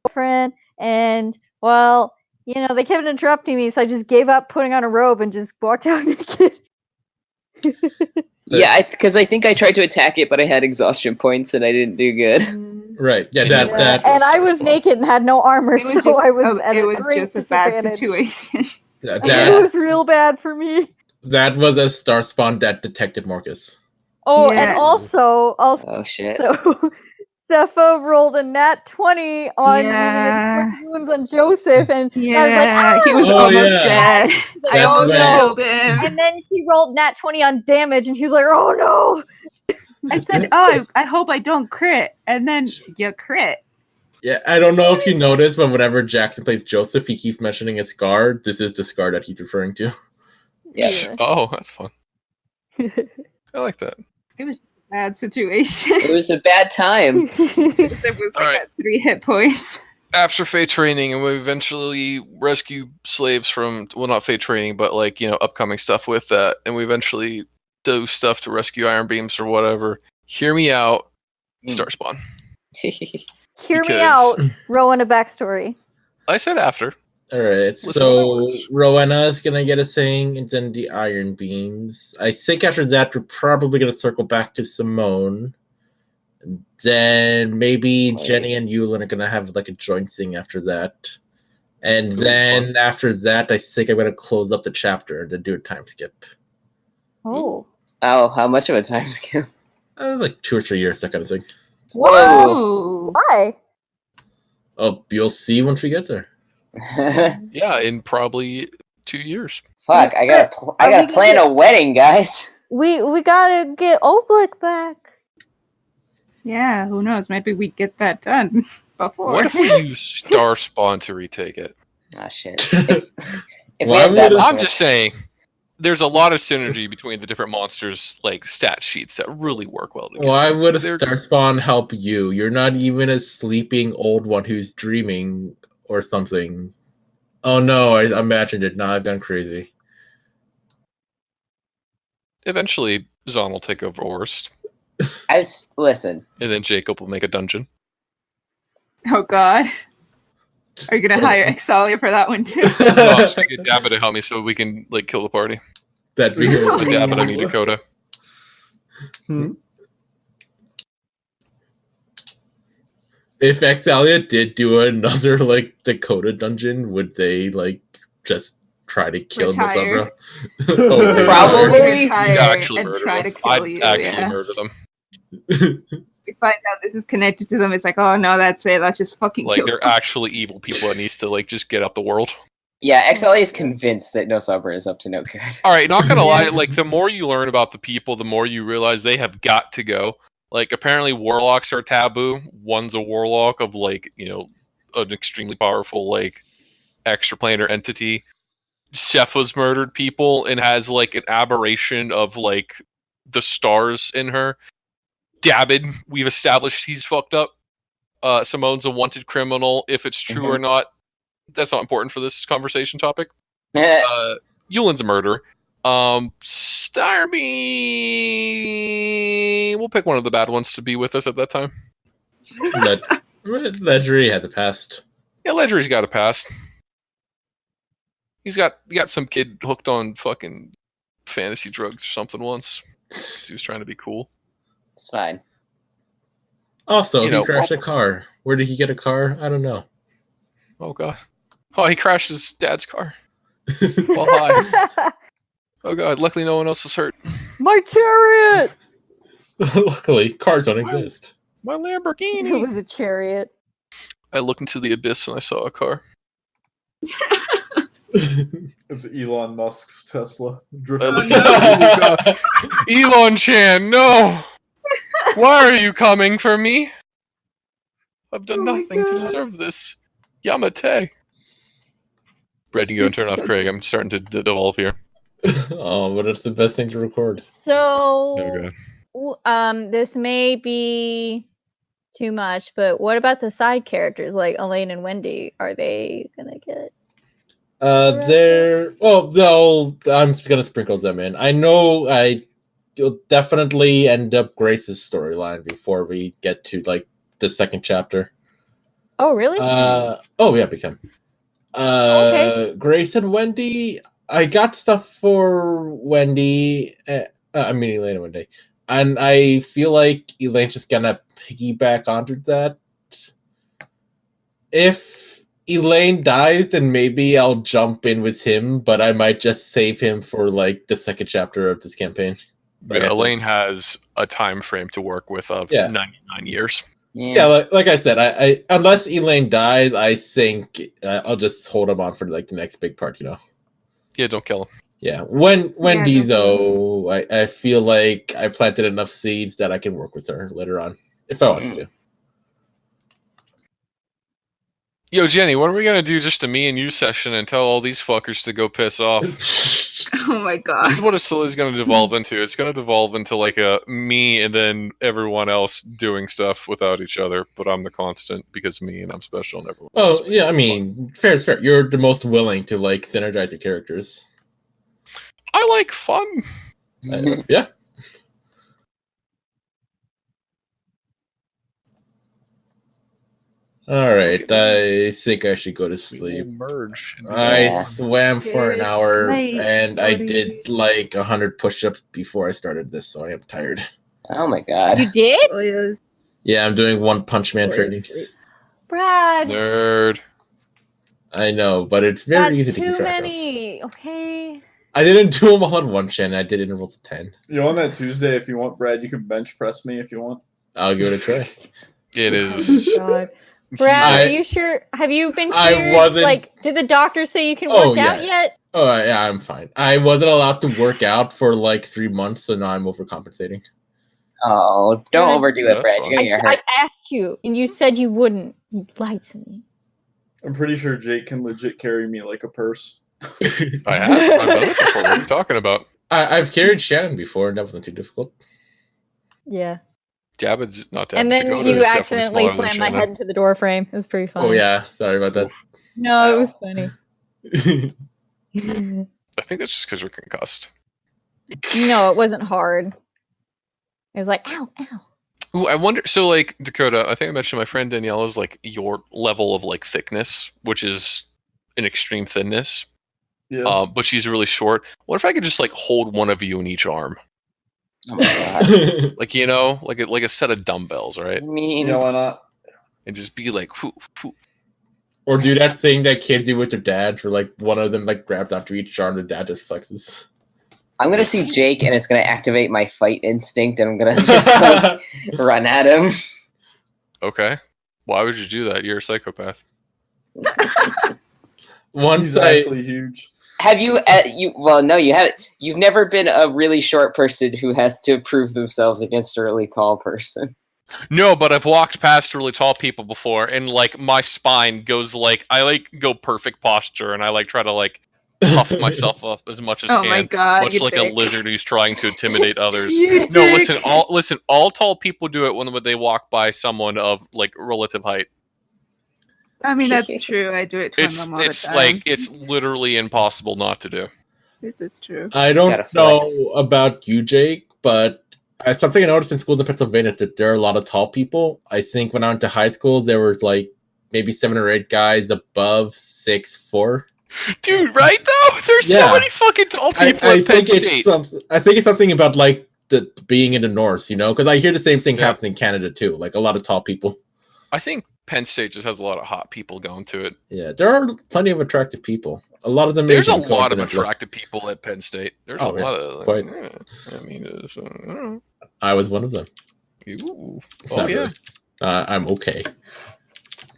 Speaker 7: my friend. And well, they kept interrupting me, so I just gave up putting on a robe and just walked out naked.
Speaker 4: Yeah, because I think I tried to attack it, but I had exhaustion points and I didn't do good.
Speaker 2: Right. Yeah, that.
Speaker 7: And I was naked and had no armor,
Speaker 3: It was
Speaker 7: so I was at
Speaker 3: it
Speaker 7: a
Speaker 3: was
Speaker 7: great
Speaker 3: just a bad
Speaker 7: disadvantage.
Speaker 3: situation.
Speaker 7: It was real bad for me.
Speaker 2: That was a Starspawn that detected Marcus.
Speaker 7: Oh,
Speaker 3: Yeah.
Speaker 7: and also,
Speaker 4: Oh shit!
Speaker 7: So Sepha rolled a nat 20 on me
Speaker 3: Yeah.
Speaker 7: and put wounds on Joseph, and I was like,
Speaker 3: Yeah, he was
Speaker 2: Oh,
Speaker 3: almost
Speaker 2: yeah.
Speaker 3: dead. I
Speaker 2: That's
Speaker 3: almost
Speaker 2: right.
Speaker 3: killed him.
Speaker 7: and then he rolled nat 20 on damage, and he was like, oh no!
Speaker 3: I said, "Oh, I hope I don't crit," and then you crit.
Speaker 2: Yeah, I don't know if you noticed, but whenever Jackson plays Joseph, he keeps mentioning his scar. This is the scar that he's referring to.
Speaker 4: Yeah.
Speaker 6: Oh, that's fun. I like that.
Speaker 3: It was a bad situation.
Speaker 4: It was a bad time.
Speaker 3: It was like
Speaker 6: Alright.
Speaker 3: at 3 hit points.
Speaker 6: After Fey training, and we eventually rescue slaves from, well, not Fey training, but like, upcoming stuff with that. And we eventually do stuff to rescue Iron Beams or whatever. Hear me out, Starspawn.
Speaker 7: Hear me
Speaker 6: Because-
Speaker 7: out, Rowan, a backstory.
Speaker 6: I said after.
Speaker 2: Alright,
Speaker 6: Listen
Speaker 2: so
Speaker 6: to my words.
Speaker 2: Rowena's gonna get a thing, and then the Iron Beams. I think after that, we're probably gonna circle back to Simone. Then maybe Jenny and Yulin are gonna have like a joint thing after that. And then after that, I think I'm gonna close up the chapter and then do a time skip.
Speaker 7: Oh.
Speaker 4: Oh, how much of a time skip?
Speaker 2: Like 2 or 3 years, that kind of thing.
Speaker 4: Whoa!
Speaker 7: Why?
Speaker 2: Oh, you'll see once we get there.
Speaker 6: Yeah, in probably 2 years.
Speaker 4: Fuck! I gotta plan a wedding, guys.
Speaker 7: We gotta get Oblick back.
Speaker 3: Yeah, who knows? Maybe we get that done before.
Speaker 6: What if we use Starspawn to retake it?
Speaker 4: Oh shit! If we
Speaker 2: Why
Speaker 4: have that
Speaker 2: would-
Speaker 4: much
Speaker 6: I'm
Speaker 4: more-
Speaker 6: just saying, there's a lot of synergy between the different monsters' like stat sheets that really work well together.
Speaker 2: Why would a
Speaker 6: They're-
Speaker 2: Starspawn help you? You're not even a sleeping old one who's dreaming or something. Oh no, I imagined it. Now I've gone crazy.
Speaker 6: Eventually, Zon will take over Orst,
Speaker 4: listen.
Speaker 6: and then Jacob will make a dungeon.
Speaker 3: Oh God. Are you gonna hire Exalia for that one too?
Speaker 6: No, I'm just gonna get Dabba to help me so we can like kill the party.
Speaker 2: That'd be
Speaker 3: Oh,
Speaker 6: With Dabba and me Dakota.
Speaker 2: If Exalia did do another like Dakota dungeon, would they like just try to kill
Speaker 3: Retire.
Speaker 2: Nosabra. Oh, maybe
Speaker 4: Probably.
Speaker 3: Retire
Speaker 6: You'd actually
Speaker 3: and
Speaker 6: murder
Speaker 3: try
Speaker 6: them.
Speaker 3: to kill
Speaker 6: I'd
Speaker 3: you.
Speaker 6: actually
Speaker 3: Yeah.
Speaker 6: murder them.
Speaker 3: We find out this is connected to them. It's like, oh no, that's it. Let's just fucking
Speaker 6: Like
Speaker 3: kill
Speaker 6: they're
Speaker 3: them.
Speaker 6: actually evil people that needs to like just get out the world.
Speaker 4: Yeah, XLA is convinced that Nosabra is up to no good.
Speaker 6: All right, not gonna lie. Like the more you learn about the people, the more you realize they have got to go. Like apparently warlocks are taboo. One's a warlock of like an extremely powerful like extraplanar entity. Sepha's murdered people and has like an aberration of like the stars in her. Dabbid, we've established he's fucked up. Simone's a wanted criminal. If it's true or not, that's not important for this conversation topic. Yulin's a murderer. Starby, we'll pick one of the bad ones to be with us at that time.
Speaker 2: Ledgery had the past.
Speaker 6: Yeah, Ledgery's got a past. He got some kid hooked on fucking fantasy drugs or something once. He was trying to be cool.
Speaker 4: It's fine.
Speaker 2: Also, he crashed a car. Where did he get a car? I don't know.
Speaker 6: Oh god. Oh, he crashed his dad's car. Well, hi. Oh god. Luckily, no one else was hurt.
Speaker 7: My chariot!
Speaker 2: Luckily, cars don't exist.
Speaker 6: My Lamborghini.
Speaker 7: It was a chariot.
Speaker 6: I looked into the abyss and I saw a car.
Speaker 8: It's Elon Musk's Tesla.
Speaker 6: Elon Chan, no! Why are you coming for me? I've done nothing to deserve this. Yamate. Brad, you go and turn off Craig. I'm starting to devolve here.
Speaker 2: Oh, but it's the best thing to record.
Speaker 9: So, this may be too much, but what about the side characters like Elaine and Wendy? Are they gonna get?
Speaker 2: I'm just gonna sprinkle them in. I know will definitely end up Grace's storyline before we get to like the second chapter.
Speaker 9: Oh, really?
Speaker 2: Become.
Speaker 9: Okay.
Speaker 2: Grace and Wendy. I got stuff for Wendy. Elaine and Wendy, and I feel like Elaine's just gonna piggyback onto that. If Elaine dies, then maybe I'll jump in with him, but I might just save him for like the second chapter of this campaign.
Speaker 6: Yeah, Elaine has a time frame to work with of 99 years.
Speaker 2: Yeah, like I said, I unless Elaine dies, I think I'll just hold him on for like the next big part,
Speaker 6: Yeah, don't kill him.
Speaker 2: Yeah, Wendy though, I feel like I planted enough seeds that I can work with her later on if I want to.
Speaker 6: Yo, Jenny, what are we gonna do just a me and you session and tell all these fuckers to go piss off?
Speaker 3: Oh my god.
Speaker 6: This is what it's slowly going to devolve into. It's going to devolve into like a me and then everyone else doing stuff without each other, but I'm the constant because me and I'm special and everyone else.
Speaker 2: Yeah, I mean, fair is fair. You're the most willing to like synergize your characters.
Speaker 6: I like fun.
Speaker 2: Yeah. All right, I think I should go to sleep. I swam for an hour and I did like 100 push-ups before I started this, so I am tired.
Speaker 4: Oh my god.
Speaker 9: You did?
Speaker 3: Oh, yes.
Speaker 2: Yeah, I'm doing One Punch Man training.
Speaker 9: Brad.
Speaker 6: Nerd.
Speaker 2: I know, but it's very easy to keep
Speaker 9: too
Speaker 2: track
Speaker 9: many. Okay.
Speaker 2: I didn't do them all in one chin. I did intervals of 10.
Speaker 8: On that Tuesday, if you want, Brad, you can bench press me if you want.
Speaker 2: I'll give it a try.
Speaker 6: It is.
Speaker 9: Oh God. Brad, are you sure? Have you been cleared?
Speaker 2: I wasn't.
Speaker 9: Like, did the doctor say you can work out yet?
Speaker 2: Oh, yeah, I'm fine. I wasn't allowed to work out for like 3 months, so now I'm overcompensating.
Speaker 4: Oh, don't overdo it, Brad. You're gonna get hurt.
Speaker 9: I asked you, and you said you wouldn't. You lied to me.
Speaker 8: I'm pretty sure Jake can legit carry me like a purse.
Speaker 6: I have. I've done it before. What are you talking about?
Speaker 2: I've carried Shannon before, and that wasn't too difficult.
Speaker 9: Yeah.
Speaker 6: David's not David.
Speaker 9: And then
Speaker 6: Dakota
Speaker 9: you
Speaker 6: is
Speaker 9: accidentally
Speaker 6: definitely smaller than
Speaker 9: slammed my
Speaker 6: Shannon.
Speaker 9: head into the door frame. It was pretty funny.
Speaker 2: Oh, yeah. Sorry about that.
Speaker 9: No, it was funny.
Speaker 6: I think that's just because we're concussed.
Speaker 9: No, it wasn't hard. It was like, ow, ow.
Speaker 6: Ooh, I wonder. So, like Dakota, I think I mentioned my friend Danielle is like your level of like thickness, which is an extreme thinness.
Speaker 8: Yes.
Speaker 6: But she's really short. What if I could just like hold one of you in each arm?
Speaker 4: Oh my god.
Speaker 6: Like like a set of dumbbells, right?
Speaker 4: I mean,
Speaker 8: yeah, why not?
Speaker 6: And just be like, whoo, whoo.
Speaker 2: Or do that thing that kids do with their dads, where like one of them like grabs after each arm, and the dad just flexes.
Speaker 4: I'm gonna see Jake, and it's gonna activate my fight instinct, and I'm gonna just like run at him.
Speaker 6: Okay. Why would you do that? You're a psychopath.
Speaker 8: He's actually huge.
Speaker 4: Have you? Well, no, you haven't. You've never been a really short person who has to prove themselves against a really tall person.
Speaker 6: No, but I've walked past really tall people before, and like my spine goes like I like go perfect posture, and I like try to like puff myself up as much as
Speaker 3: Oh
Speaker 6: can,
Speaker 3: my God,
Speaker 6: much
Speaker 3: you
Speaker 6: like
Speaker 3: dick.
Speaker 6: a lizard who's trying to intimidate others.
Speaker 3: You
Speaker 6: No,
Speaker 3: dick.
Speaker 6: listen. All tall people do it when they walk by someone of like relative height.
Speaker 3: I mean, that's true. I do it to my
Speaker 6: It's
Speaker 3: mom all the time.
Speaker 6: like it's literally impossible not to do.
Speaker 3: This is true.
Speaker 2: I don't
Speaker 4: Gotta
Speaker 2: know
Speaker 4: flex.
Speaker 2: about you, Jake, but something I noticed in schools in Pennsylvania is that there are a lot of tall people. I think when I went to high school, there was like maybe 7 or 8 guys above 6'4".
Speaker 6: Dude, right though? There's so
Speaker 2: Yeah.
Speaker 6: many fucking tall people
Speaker 2: I
Speaker 6: at Penn
Speaker 2: think
Speaker 6: State.
Speaker 2: I think it's something about like the being in the north, you know, because I hear the same thing happen in Canada too. Like a lot of tall people.
Speaker 6: I think Penn State just has a lot of hot people going to it.
Speaker 2: Yeah, there are plenty of attractive people. A lot of them.
Speaker 6: There's a
Speaker 2: Asian,
Speaker 6: lot of
Speaker 2: coincidentally.
Speaker 6: attractive people at Penn State. There's
Speaker 2: Oh,
Speaker 6: a
Speaker 2: yeah,
Speaker 6: lot of.
Speaker 2: quite.
Speaker 6: I mean,
Speaker 2: I was one of them.
Speaker 6: ooh. Oh
Speaker 2: Not
Speaker 6: yeah.
Speaker 2: really. I'm okay.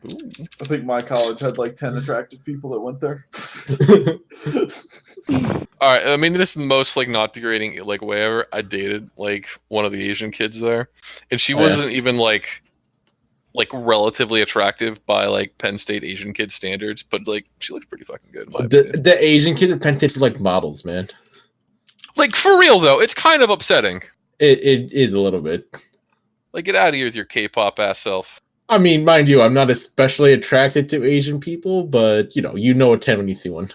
Speaker 6: Ooh.
Speaker 8: I think my college had like 10 attractive people that went there.
Speaker 6: All right. I mean, this is the most like not degrading like way ever. I dated like one of the Asian kids there, and she wasn't even like relatively attractive by like Penn State Asian kid standards, but like she looked pretty fucking good in my opinion.
Speaker 2: The Asian kids at Penn State were like models, man.
Speaker 6: Like for real though, it's kind of upsetting.
Speaker 2: It is a little bit.
Speaker 6: Like get out of here with your K-pop ass self.
Speaker 2: I mean, mind you, I'm not especially attracted to Asian people, but you know a 10 when you see one.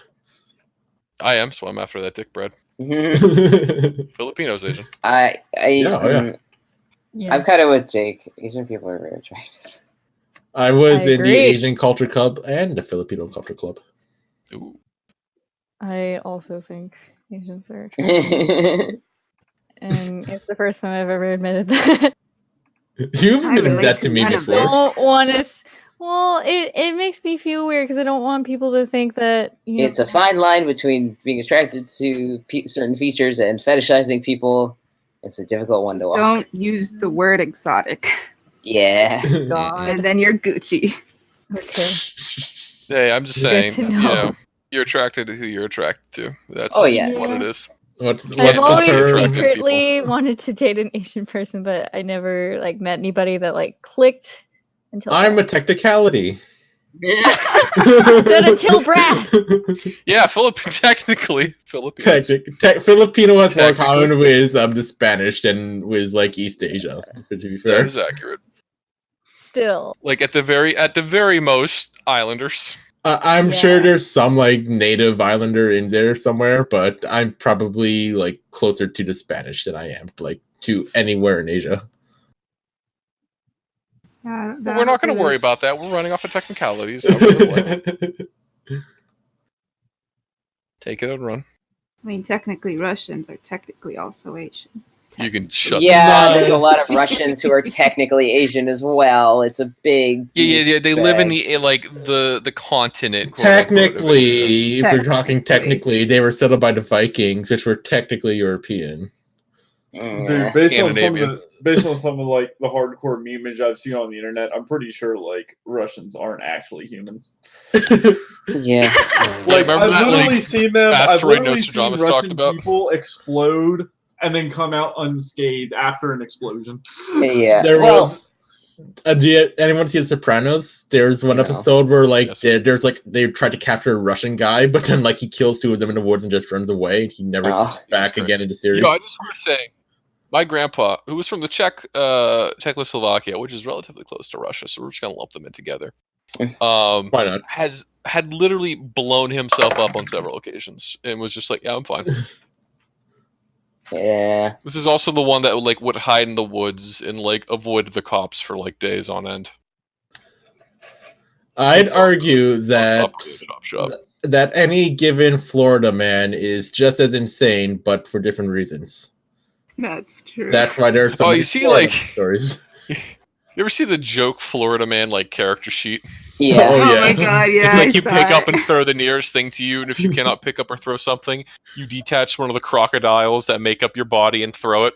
Speaker 6: I am, so I'm after that dick bread.
Speaker 2: Yeah,
Speaker 6: Filipinos Asian.
Speaker 2: yeah.
Speaker 4: I'm kind of with Jake. Asian people are very attractive.
Speaker 2: I was
Speaker 7: I
Speaker 2: in the
Speaker 7: agree.
Speaker 2: Asian Culture Club and the Filipino Culture Club.
Speaker 6: Ooh.
Speaker 7: I also think Asians are attractive. And it's the first time I've ever admitted that.
Speaker 2: You've
Speaker 3: I
Speaker 2: admitted
Speaker 3: relate
Speaker 2: that
Speaker 3: to
Speaker 2: to me
Speaker 3: none of
Speaker 2: before.
Speaker 3: this.
Speaker 7: Don't want to. Well, it makes me feel weird because I don't want people to think that
Speaker 4: It's a fine line between being attracted to certain features and fetishizing people. It's a difficult one to walk.
Speaker 3: Don't use the word exotic,
Speaker 4: Yeah.
Speaker 3: and then you're Gucci.
Speaker 7: Okay.
Speaker 6: Hey, I'm just
Speaker 7: Good
Speaker 6: saying,
Speaker 7: to
Speaker 6: you
Speaker 7: know.
Speaker 6: know, you're attracted to who you're attracted to. That's
Speaker 4: Oh,
Speaker 6: just
Speaker 4: yes.
Speaker 6: what it
Speaker 7: Yeah.
Speaker 6: is.
Speaker 2: What's
Speaker 7: I've
Speaker 6: Can't
Speaker 2: the
Speaker 7: always
Speaker 6: be attracted
Speaker 2: term?
Speaker 6: to
Speaker 7: secretly wanted to date an Asian person, but I never like met anybody that like clicked until
Speaker 2: I'm a
Speaker 7: now.
Speaker 2: technicality.
Speaker 7: Said until breath.
Speaker 6: Yeah, technically Filipino.
Speaker 2: Filipino has more
Speaker 6: Technically.
Speaker 2: common with the Spanish than with like East Asia. To be
Speaker 6: That
Speaker 2: fair,
Speaker 6: is accurate.
Speaker 7: Still.
Speaker 6: Like at the very most, Islanders.
Speaker 2: I'm sure
Speaker 7: Yeah.
Speaker 2: there's some like native islander in there somewhere, but I'm probably like closer to the Spanish than I am like to anywhere in Asia.
Speaker 6: But we're not going to worry about that. We're running off of technicalities. How we live life. Take it and run.
Speaker 3: I mean, technically, Russians are technically also Asian.
Speaker 6: You can shut.
Speaker 4: Yeah,
Speaker 2: No.
Speaker 4: there's a lot of Russians who are technically Asian as well. It's a big.
Speaker 6: Yeah.
Speaker 4: mixed
Speaker 6: They live in
Speaker 4: bag.
Speaker 6: the continent. quote unquote, of Asia.
Speaker 2: Technically, if you're talking
Speaker 3: Technically.
Speaker 2: technically, they were settled by the Vikings, which were technically European.
Speaker 8: Dude,
Speaker 4: Yeah.
Speaker 8: based on
Speaker 6: Scandinavian.
Speaker 8: some of like the hardcore memeage I've seen on the internet, I'm pretty sure like Russians aren't actually humans.
Speaker 4: Yeah.
Speaker 8: Like
Speaker 6: remember
Speaker 8: I've
Speaker 6: that,
Speaker 8: literally
Speaker 6: like,
Speaker 8: seen them. I've
Speaker 6: asteroid
Speaker 8: literally seen
Speaker 6: Nostradamus talked
Speaker 8: Russian
Speaker 6: about?
Speaker 8: people explode and then come out unscathed after an explosion.
Speaker 4: Yeah.
Speaker 2: There
Speaker 4: Well,
Speaker 2: was. Did anyone see The Sopranos? There's one
Speaker 4: No.
Speaker 2: episode where like
Speaker 6: Yes.
Speaker 2: there's like they tried to capture a Russian guy, but then like he kills 2 of them in the woods and just runs away. And he never
Speaker 4: Oh.
Speaker 2: comes back
Speaker 6: Jesus
Speaker 2: again in the series.
Speaker 6: You know, I just want to say, my grandpa, who was from the Czechoslovakia, which is relatively close to Russia, so we're just gonna lump them in together.
Speaker 2: Why not?
Speaker 6: Had literally blown himself up on several occasions and was just like, "Yeah, I'm fine."
Speaker 4: yeah.
Speaker 6: This is also the one that would hide in the woods and like avoid the cops for like days on end.
Speaker 2: I'd argue that
Speaker 6: Up shop.
Speaker 2: that any given Florida man is just as insane, but for different reasons.
Speaker 3: That's true.
Speaker 2: That's why there's so
Speaker 6: Oh,
Speaker 2: many
Speaker 6: you see,
Speaker 2: Florida
Speaker 6: like-
Speaker 2: stories.
Speaker 6: You ever see the joke Florida man like character sheet?
Speaker 4: Yeah.
Speaker 2: Oh,
Speaker 3: Oh
Speaker 2: yeah.
Speaker 3: my god, yeah.
Speaker 6: It's like
Speaker 3: I
Speaker 6: you
Speaker 3: saw
Speaker 6: pick up
Speaker 3: it.
Speaker 6: and throw the nearest thing to you, and if you cannot pick up or throw something, you detach one of the crocodiles that make up your body and throw it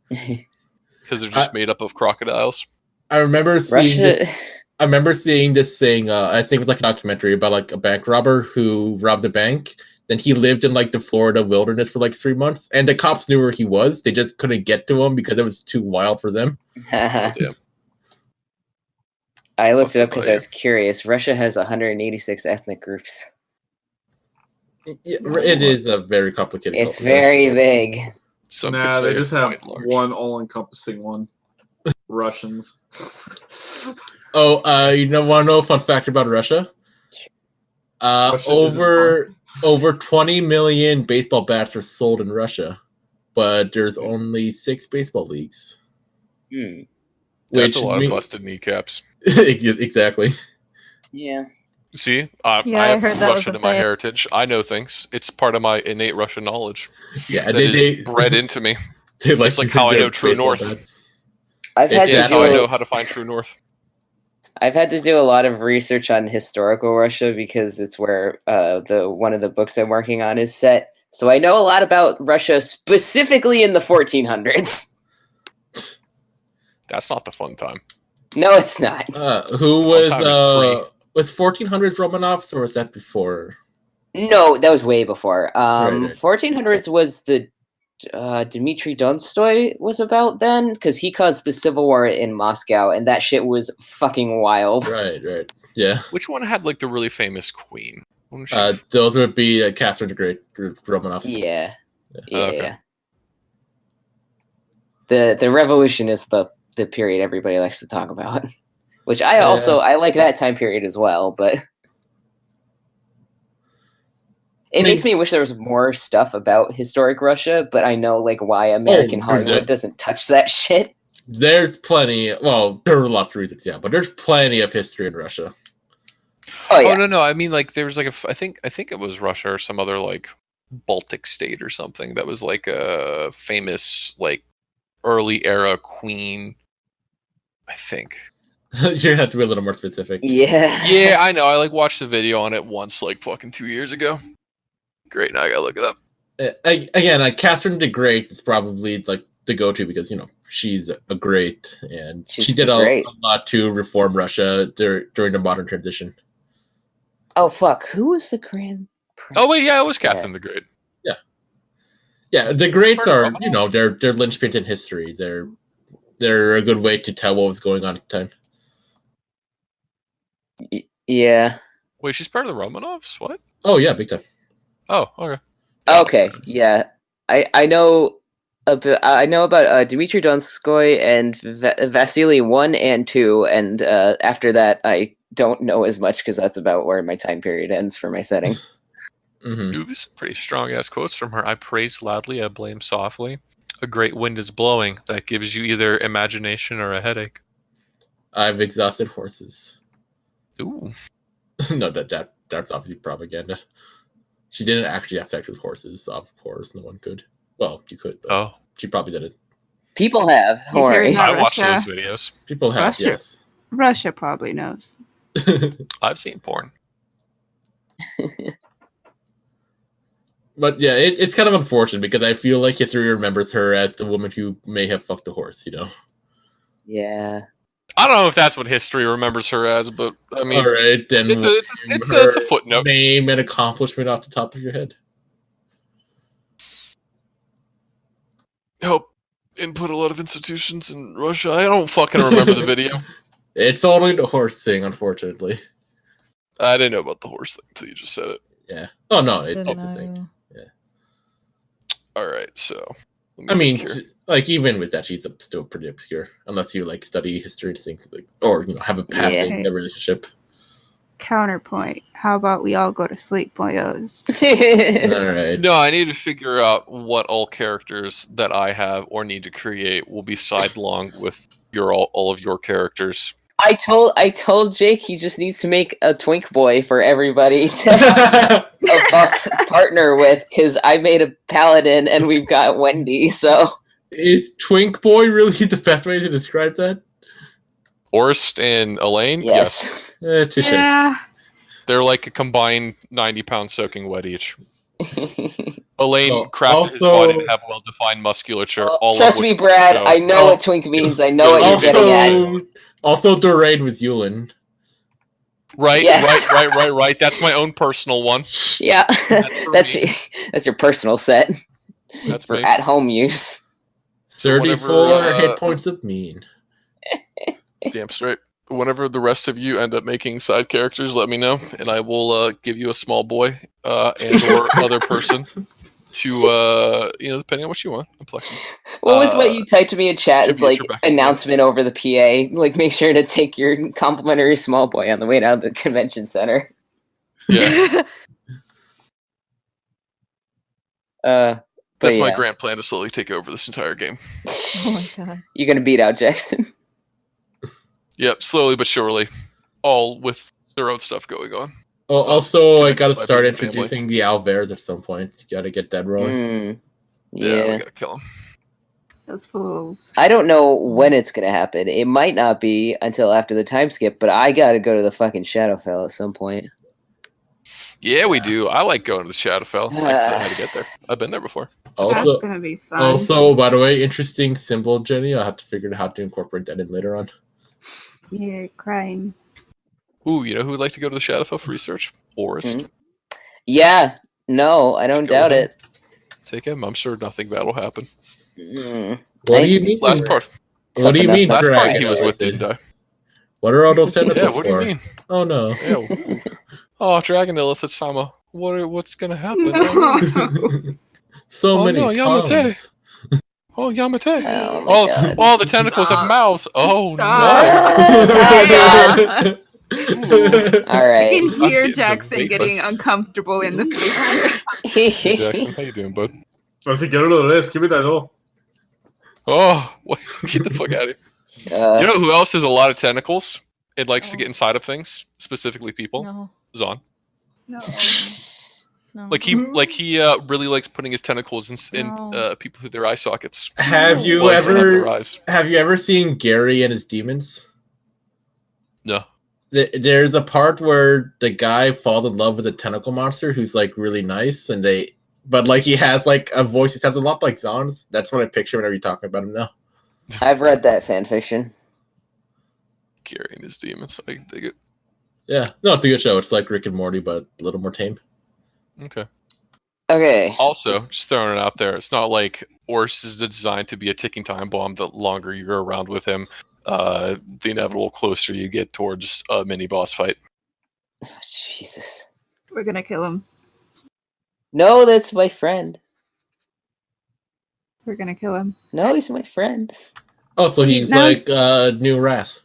Speaker 6: because they're just made up of crocodiles.
Speaker 2: I remember seeing
Speaker 4: Russia.
Speaker 2: this. I remember seeing this thing. I think it was like a documentary about like a bank robber who robbed a bank. Then he lived in like the Florida wilderness for like 3 months, and the cops knew where he was. They just couldn't get to him because it was too wild for them.
Speaker 6: Oh, damn.
Speaker 4: I looked it up
Speaker 6: Fuck
Speaker 4: because
Speaker 6: with
Speaker 4: I was curious. Russia has 186 ethnic groups.
Speaker 2: Yeah,
Speaker 8: That's
Speaker 2: it
Speaker 8: a lot.
Speaker 2: is a very complicated.
Speaker 4: It's
Speaker 2: culture.
Speaker 4: very big.
Speaker 6: Some could
Speaker 8: Nah,
Speaker 6: say
Speaker 8: they
Speaker 6: it's
Speaker 8: just have
Speaker 6: quite large.
Speaker 8: one all-encompassing one. Russians.
Speaker 2: Oh, you know, want to know a fun fact about Russia?
Speaker 8: Russia isn't
Speaker 2: Over 20 million baseball bats are sold in Russia, but there's only 6 baseball leagues.
Speaker 4: Hmm.
Speaker 6: That's
Speaker 2: Which
Speaker 6: a lot of
Speaker 2: me-
Speaker 6: busted kneecaps.
Speaker 2: Exactly.
Speaker 4: Yeah.
Speaker 6: See,
Speaker 7: Yeah,
Speaker 6: I
Speaker 7: I
Speaker 6: have
Speaker 7: heard that was
Speaker 6: Russian
Speaker 7: a
Speaker 6: in my
Speaker 7: thing.
Speaker 6: heritage. I know things. It's part of my innate Russian knowledge
Speaker 2: Yeah,
Speaker 6: that
Speaker 2: they
Speaker 6: is bred into me.
Speaker 2: they like
Speaker 6: It's like
Speaker 2: using
Speaker 6: how I
Speaker 2: their
Speaker 6: know True
Speaker 2: baseball
Speaker 6: North.
Speaker 2: bats.
Speaker 4: I've had
Speaker 6: Yeah,
Speaker 4: to
Speaker 6: that's how I know
Speaker 4: do.
Speaker 6: how to find True North.
Speaker 4: I've had to do a lot of research on historical Russia because it's where the one of the books I'm working on is set. So I know a lot about Russia specifically in the 1400s.
Speaker 6: That's not the fun time.
Speaker 4: No, it's not.
Speaker 2: Who
Speaker 6: The
Speaker 2: was
Speaker 6: fun time is
Speaker 2: was 1400s Romanovs or was that before?
Speaker 4: No, that was way before.
Speaker 2: Right.
Speaker 4: 1400s was the Dmitry Donskoy was about then because he caused the civil war in Moscow, and that shit was fucking wild.
Speaker 2: Right. Yeah.
Speaker 6: Which one had like the really famous queen? Wasn't she-
Speaker 2: Those would be Catherine the Great Romanovs.
Speaker 4: Yeah.
Speaker 6: Oh, okay.
Speaker 4: Yeah. The revolution is the period everybody likes to talk about, which I also I like that time period as well, but it makes me wish there was more stuff about historic Russia, but I know like why American Hollywood doesn't touch that shit.
Speaker 2: There's plenty. Well, there are lots of reasons, yeah, but there's plenty of history in Russia.
Speaker 4: Oh yeah.
Speaker 6: Oh no, I mean like there was like I think it was Russia or some other like Baltic state or something that was like a famous like early era queen. I think.
Speaker 2: You're gonna have to be a little more specific.
Speaker 4: Yeah.
Speaker 6: Yeah, I know. I like watched the video on it once, like fucking 2 years ago. Great, now I gotta look it up.
Speaker 2: Again, Catherine the Great is probably like the go-to because she's a great and she did a lot to reform Russia during the modern transition.
Speaker 4: Oh fuck! Who was the grand?
Speaker 6: Oh wait, yeah, it was Catherine the Great.
Speaker 2: Yeah. The Greats are they're linchpins in history. They're a good way to tell what was going on at the time.
Speaker 4: Yeah.
Speaker 6: Wait, she's part of the Romanovs? What?
Speaker 2: Oh yeah, big time.
Speaker 6: Oh, okay.
Speaker 4: Okay, yeah. I know about Dmitry Donskoy and Vasily 1 and 2, and after that I don't know as much because that's about where my time period ends for my setting.
Speaker 6: Ooh, these are pretty strong ass quotes from her. I praise loudly, I blame softly. A great wind is blowing that gives you either imagination or a headache.
Speaker 2: I've exhausted horses.
Speaker 6: Ooh.
Speaker 2: No, that's obviously propaganda. She didn't actually have sex with horses, of course. No one could. Well, you could, but she probably didn't.
Speaker 4: People have. Don't worry.
Speaker 6: I watched those videos.
Speaker 2: People have,
Speaker 3: Russia,
Speaker 2: yes.
Speaker 3: Russia probably knows.
Speaker 6: I've seen porn.
Speaker 2: But yeah, it's kind of unfortunate because I feel like history remembers her as the woman who may have fucked a horse,
Speaker 4: Yeah.
Speaker 6: I don't know if that's what history remembers her as, but I mean,
Speaker 2: all right, then
Speaker 6: it's a footnote.
Speaker 2: Name and accomplishment off the top of your head.
Speaker 6: Help input a lot of institutions in Russia. I don't fucking remember the video.
Speaker 2: It's only the horse thing, unfortunately.
Speaker 6: I didn't know about the horse thing until you just said it.
Speaker 2: Yeah. Oh no, it's the same. Yeah.
Speaker 6: All right, so.
Speaker 2: I mean, like even with that, she's still pretty obscure unless you like study history and things like, or have a passing relationship.
Speaker 3: Counterpoint. How about we all go to sleep, boyos?
Speaker 2: All right.
Speaker 6: No, I need to figure out what all characters that I have or need to create will be sidelong with all of your characters.
Speaker 4: I told Jake he just needs to make a twink boy for everybody to partner with because I made a paladin and we've got Wendy. So
Speaker 2: is twink boy really the best way to describe that?
Speaker 6: Orst and Elaine?
Speaker 4: Yes.
Speaker 2: Touche.
Speaker 3: Yeah.
Speaker 6: They're like a combined 90-pound soaking wet each. Elaine
Speaker 2: Well,
Speaker 6: crafted his
Speaker 2: also-
Speaker 6: body to have well-defined musculature. all
Speaker 4: Trust
Speaker 6: of
Speaker 4: me,
Speaker 6: which
Speaker 4: Brad.
Speaker 6: show-
Speaker 4: I know what twink means. I know what you're getting at.
Speaker 2: Also Dorade with Yulin.
Speaker 6: Right,
Speaker 4: Yes.
Speaker 6: right. That's my own personal one.
Speaker 4: Yeah,
Speaker 6: for
Speaker 4: that's
Speaker 6: me.
Speaker 4: that's your personal set
Speaker 6: That's
Speaker 4: for
Speaker 6: me.
Speaker 4: at-home use.
Speaker 6: So
Speaker 2: 34
Speaker 6: whenever,
Speaker 2: hit points of mean.
Speaker 6: Damn straight. Whenever the rest of you end up making side characters, let me know, and I will give you a small boy and or other person to depending on what you want. I'm flexible.
Speaker 4: What was what you typed to me in chat?
Speaker 6: to
Speaker 4: It's
Speaker 6: be at
Speaker 4: like
Speaker 6: your beck and call.
Speaker 4: announcement over the PA. Like, make sure to take your complimentary small boy on the way down to the convention center.
Speaker 6: Yeah,
Speaker 4: But
Speaker 6: that's my
Speaker 4: yeah.
Speaker 6: grand plan to slowly take over this entire game.
Speaker 5: Oh my god.
Speaker 4: You're gonna beat out Jackson.
Speaker 6: Yep, slowly but surely, all with their own stuff going on.
Speaker 2: Oh, also, I
Speaker 6: Good.
Speaker 2: gotta
Speaker 6: By
Speaker 2: start
Speaker 6: being a family.
Speaker 2: introducing the Alvers at some point. You gotta get that rolling.
Speaker 6: Yeah, we
Speaker 4: Yeah.
Speaker 6: gotta kill him.
Speaker 3: Those fools.
Speaker 4: I don't know when it's gonna happen. It might not be until after the time skip, but I gotta go to the fucking Shadowfell at some point.
Speaker 6: Yeah, we do. I like going to the Shadowfell. I know how to get there. I've been there before.
Speaker 2: Also,
Speaker 3: That's gonna be fun.
Speaker 2: also, by the way, interesting symbol, Jenny. I'll have to figure out how to incorporate that in later on.
Speaker 3: Yeah, crying.
Speaker 6: Ooh, you know who would like to go to the Shadowfell for research? Orist.
Speaker 4: Mhm. Yeah, no, I don't
Speaker 6: Go
Speaker 4: doubt
Speaker 6: ahead.
Speaker 4: it.
Speaker 6: Take him. I'm sure nothing bad will happen.
Speaker 4: Mm.
Speaker 2: What do
Speaker 4: Thanks,
Speaker 2: you mean?
Speaker 6: Last part.
Speaker 2: What do you
Speaker 4: Tough
Speaker 2: mean?
Speaker 4: enough.
Speaker 6: Last party
Speaker 2: dragon
Speaker 6: he was with
Speaker 2: illicit?
Speaker 6: didn't die.
Speaker 2: What are all those tentacles
Speaker 6: Yeah, what do you
Speaker 2: for?
Speaker 6: mean?
Speaker 2: Oh no.
Speaker 6: Ew. Oh, Dragon Illithid Sama. What's gonna happen?
Speaker 3: No.
Speaker 2: So
Speaker 6: Oh,
Speaker 2: many
Speaker 6: no, Yamate.
Speaker 2: tongues.
Speaker 6: Oh, Yamate.
Speaker 4: Oh my god.
Speaker 6: Oh, the tentacles have
Speaker 3: Stop.
Speaker 6: mouths. Oh
Speaker 3: Stop.
Speaker 6: no.
Speaker 4: All
Speaker 3: I
Speaker 4: right.
Speaker 3: can hear
Speaker 6: getting
Speaker 3: Jackson getting
Speaker 6: weightless.
Speaker 3: uncomfortable in the future.
Speaker 6: Hey, Jackson, how you doing, bud?
Speaker 8: Así que lo lees, give me that all.
Speaker 6: Oh, what? Get the fuck out of here. You know who else has a lot of tentacles? It likes to get inside of things, specifically people.
Speaker 5: No.
Speaker 6: Zon.
Speaker 3: No.
Speaker 5: No.
Speaker 6: Like he really likes putting his tentacles in
Speaker 5: No.
Speaker 6: people through their eye sockets.
Speaker 2: Have you
Speaker 6: Well, it's not their
Speaker 2: ever
Speaker 6: eyes.
Speaker 2: have you ever seen Gary and his demons?
Speaker 6: No.
Speaker 2: There's a part where the guy falls in love with a tentacle monster who's like really nice, and but like he has like a voice that sounds a lot like Zon's. That's what I picture whenever you're talking about him now.
Speaker 4: I've read that fan fiction.
Speaker 6: Gary and his demons. I dig it.
Speaker 2: Yeah, no, it's a good show. It's like Rick and Morty, but a little more tame.
Speaker 6: Okay.
Speaker 4: Okay.
Speaker 6: Also, just throwing it out there, it's not like Ors is designed to be a ticking time bomb. The longer you're around with him, the inevitable closer you get towards a mini boss fight.
Speaker 4: Oh, Jesus.
Speaker 3: We're gonna kill him.
Speaker 4: No, that's my friend.
Speaker 3: We're gonna kill him.
Speaker 4: No, he's my friend.
Speaker 2: Oh, so he's
Speaker 3: Now-
Speaker 2: like new Ras.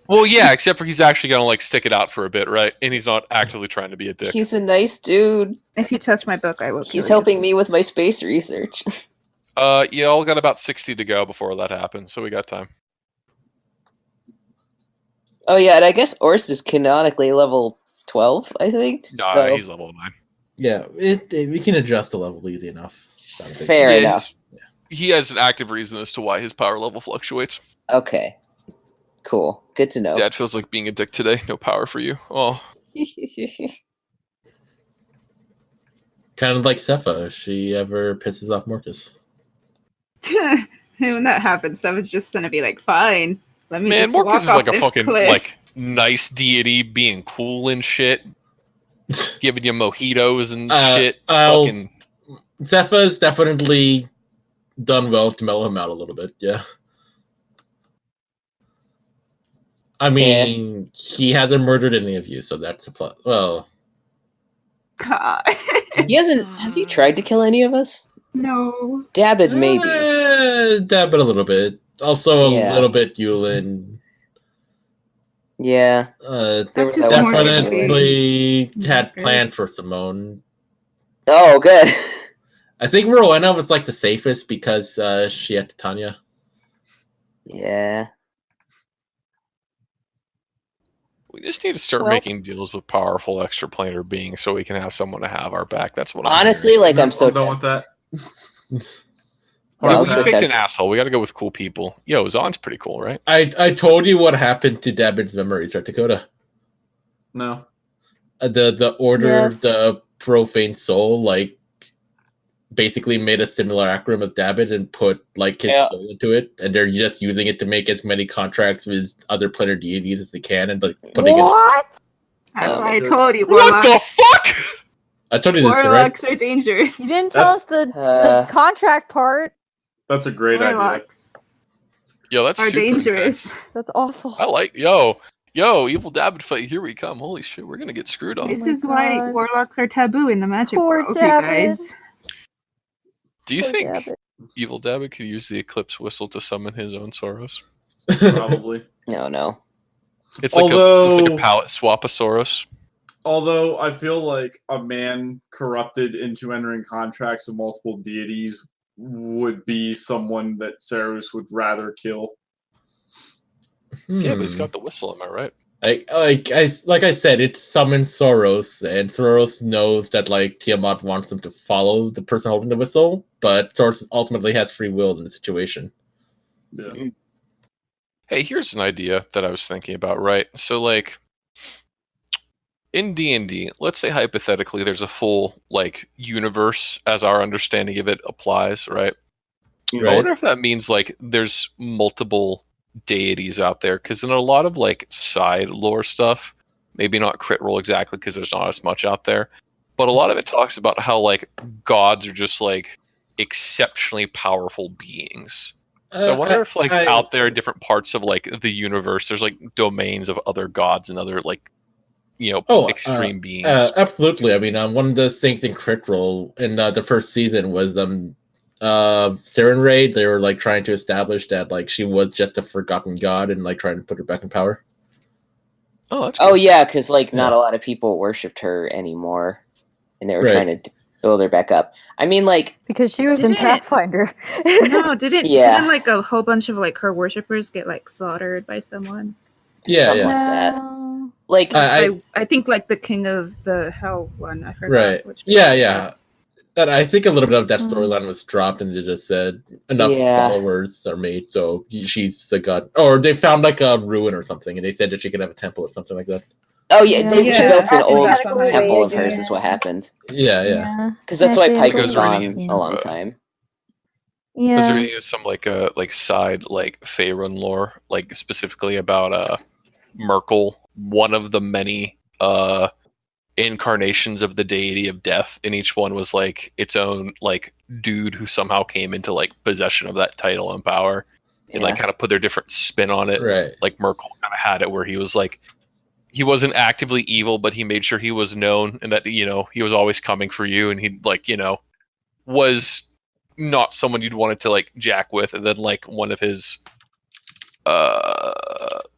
Speaker 6: Well, yeah, except for he's actually gonna like stick it out for a bit, right? And he's not actively trying to be a dick.
Speaker 4: He's a nice dude.
Speaker 3: If you touch my book, I will kill
Speaker 4: He's
Speaker 3: you.
Speaker 4: helping me with my space research.
Speaker 6: You all got about 60 to go before that happens, so we got time.
Speaker 4: Oh yeah, and I guess Ors is canonically level 12, I think.
Speaker 6: Nah,
Speaker 4: so
Speaker 6: he's level 9.
Speaker 2: Yeah, we can adjust the level easy enough. It's not a big
Speaker 4: fair
Speaker 6: Yeah,
Speaker 4: enough.
Speaker 6: He has an active reason as to why his power level fluctuates.
Speaker 4: Okay. Cool. Good to know.
Speaker 6: Dad feels like being a dick today. No power for you. Oh,
Speaker 2: Kind of like Sepha if she ever pisses off Mortis.
Speaker 3: When that happens, that was just gonna be like, fine. Let me
Speaker 6: man,
Speaker 3: just
Speaker 6: Morcus is
Speaker 3: walk
Speaker 6: like
Speaker 3: off
Speaker 6: a
Speaker 3: this
Speaker 6: fucking
Speaker 3: cliff.
Speaker 6: like nice deity, being cool and shit, giving you mojitos and shit. Fucking
Speaker 2: Sepha's definitely done well to mellow him out a little bit, yeah. I mean, he hasn't murdered any of you, so that's a plus. Well,
Speaker 3: God.
Speaker 4: He hasn't. Has he tried to kill any of us?
Speaker 3: No.
Speaker 4: Dabbit, maybe.
Speaker 2: dab it a little bit. Also, a
Speaker 4: Yeah.
Speaker 2: little bit Yulin.
Speaker 4: Yeah.
Speaker 3: That's
Speaker 4: was
Speaker 3: just
Speaker 4: that
Speaker 3: more
Speaker 4: one time.
Speaker 2: Definitely had
Speaker 3: Markers.
Speaker 2: plans for Simone.
Speaker 4: Oh, good.
Speaker 2: I think Rowena was like the safest because she had Titania.
Speaker 4: Yeah.
Speaker 6: we just need to start
Speaker 4: Well-
Speaker 6: making deals with powerful extraplanar beings so we can have someone to have our back. That's what I'm
Speaker 4: Honestly,
Speaker 6: hearing.
Speaker 4: like I'm so
Speaker 8: done with that.
Speaker 4: Yeah,
Speaker 8: Hard
Speaker 4: also
Speaker 8: pass.
Speaker 6: We picked
Speaker 4: tech-
Speaker 6: an asshole. We got to go with cool people. Yo, Zon's pretty cool, right?
Speaker 2: I told you what happened to David's memories, right, Dakota?
Speaker 8: No.
Speaker 2: The order,
Speaker 7: Yes.
Speaker 2: the profane soul, like basically made a similar acronym of David and put like his
Speaker 4: Yeah.
Speaker 2: soul into it, and they're just using it to make as many contracts with other planar deities as they can, and like putting it.
Speaker 7: What?
Speaker 3: That's
Speaker 4: Oh,
Speaker 3: why I
Speaker 8: good.
Speaker 3: told you.
Speaker 6: What the
Speaker 3: Warlocks,
Speaker 6: fuck?
Speaker 2: I told you this, right?
Speaker 3: warlocks are dangerous.
Speaker 7: You didn't tell us the contract part.
Speaker 8: That's a great idea.
Speaker 3: Warlocks
Speaker 6: Yo, that's
Speaker 3: are
Speaker 6: super
Speaker 3: dangerous.
Speaker 6: intense.
Speaker 7: That's awful.
Speaker 6: I like evil David fight. Here we come. Holy shit, we're gonna get screwed on.
Speaker 3: This
Speaker 7: my
Speaker 3: is why
Speaker 7: God.
Speaker 3: warlocks are taboo in the magic
Speaker 7: Poor
Speaker 3: world,
Speaker 7: David.
Speaker 3: you guys.
Speaker 6: Do you
Speaker 7: Poor
Speaker 6: think
Speaker 7: David.
Speaker 6: evil David could use the eclipse whistle to summon his own Soros?
Speaker 8: Probably.
Speaker 4: No.
Speaker 6: It's like
Speaker 8: Although-
Speaker 6: a palette swaposaurus.
Speaker 8: Although I feel like a man corrupted into entering contracts with multiple deities would be someone that Ceros would rather kill.
Speaker 6: Yeah, but he's
Speaker 2: Hmm.
Speaker 6: got the whistle. Am I right?
Speaker 2: Like I said, it summons Soros, and Soros knows that like Tiamat wants him to follow the person holding the whistle, but Soros ultimately has free will in the situation.
Speaker 8: Yeah.
Speaker 6: Hey, here's an idea that I was thinking about. Right. So like. In D&D, let's say hypothetically there's a full like universe as our understanding of it applies, right? I
Speaker 2: Right.
Speaker 6: wonder if that means like there's multiple deities out there, because in a lot of like side lore stuff, maybe not crit roll exactly because there's not as much out there, but a lot of it talks about how like gods are just like exceptionally powerful beings. So I wonder if like out there in different parts of like the universe, there's like domains of other gods and other like extreme beings.
Speaker 2: Absolutely. I mean, one of the things in Crit Roll in the first season was Saren Raid. They were like trying to establish that like she was just a forgotten god and like trying to put her back in power.
Speaker 6: Oh, that's
Speaker 4: Oh
Speaker 6: cool.
Speaker 4: yeah, because like not
Speaker 2: Yeah.
Speaker 4: a lot of people worshipped her anymore, and they were
Speaker 2: Right.
Speaker 4: trying to build her back up. I mean, like
Speaker 7: Because she was in
Speaker 3: Didn't-
Speaker 7: Pathfinder.
Speaker 3: No, didn't
Speaker 4: Yeah.
Speaker 3: like a whole bunch of like her worshippers get like slaughtered by someone?
Speaker 2: Yeah,
Speaker 4: something
Speaker 2: yeah.
Speaker 4: like that.
Speaker 7: No.
Speaker 4: Like
Speaker 3: I think like the king of the hell one. I forgot.
Speaker 2: Right.
Speaker 3: Which
Speaker 2: Yeah. That I think a little bit of that
Speaker 7: Hmm.
Speaker 2: storyline was dropped, and they just said enough
Speaker 4: Yeah.
Speaker 2: followers are made, so she's a god. Or they found like a ruin or something, and they said that she could have a temple or something like that.
Speaker 4: oh yeah, they
Speaker 3: Yeah,
Speaker 4: rebuilt an
Speaker 3: I think
Speaker 4: old
Speaker 3: that's what I
Speaker 4: temple of
Speaker 3: did,
Speaker 4: hers.
Speaker 3: yeah.
Speaker 4: Is what happened.
Speaker 2: Yeah.
Speaker 4: Because that's why
Speaker 7: Yeah,
Speaker 4: Pike
Speaker 7: she
Speaker 4: was
Speaker 6: was already
Speaker 4: gone
Speaker 6: in-
Speaker 4: a long time.
Speaker 6: Was there
Speaker 7: Yeah.
Speaker 6: any some like side like Faerun lore, like specifically about Merkel, one of the many incarnations of the deity of death, and each one was like its own like dude who somehow came into like possession of that title and power, and like
Speaker 4: Yeah.
Speaker 6: kind of put their different spin on it.
Speaker 2: Right.
Speaker 6: Like Merkel kind of had it where he was like, he wasn't actively evil, but he made sure he was known and that he was always coming for you, and he like was not someone you'd wanted to like jack with. And then like one of his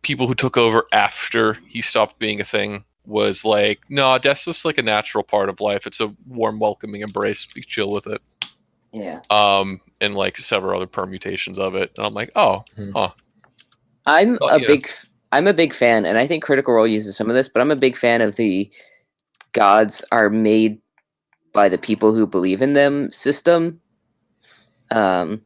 Speaker 6: people who took over after he stopped being a thing was like, no, death's just like a natural part of life. It's a warm, welcoming embrace. Be chill with it.
Speaker 4: Yeah.
Speaker 6: And like several other permutations of it. And I'm like, oh, huh.
Speaker 4: I'm
Speaker 6: Well,
Speaker 4: a
Speaker 6: yeah.
Speaker 4: big fan, and I think Critical Role uses some of this, but I'm a big fan of the gods are made by the people who believe in them system. And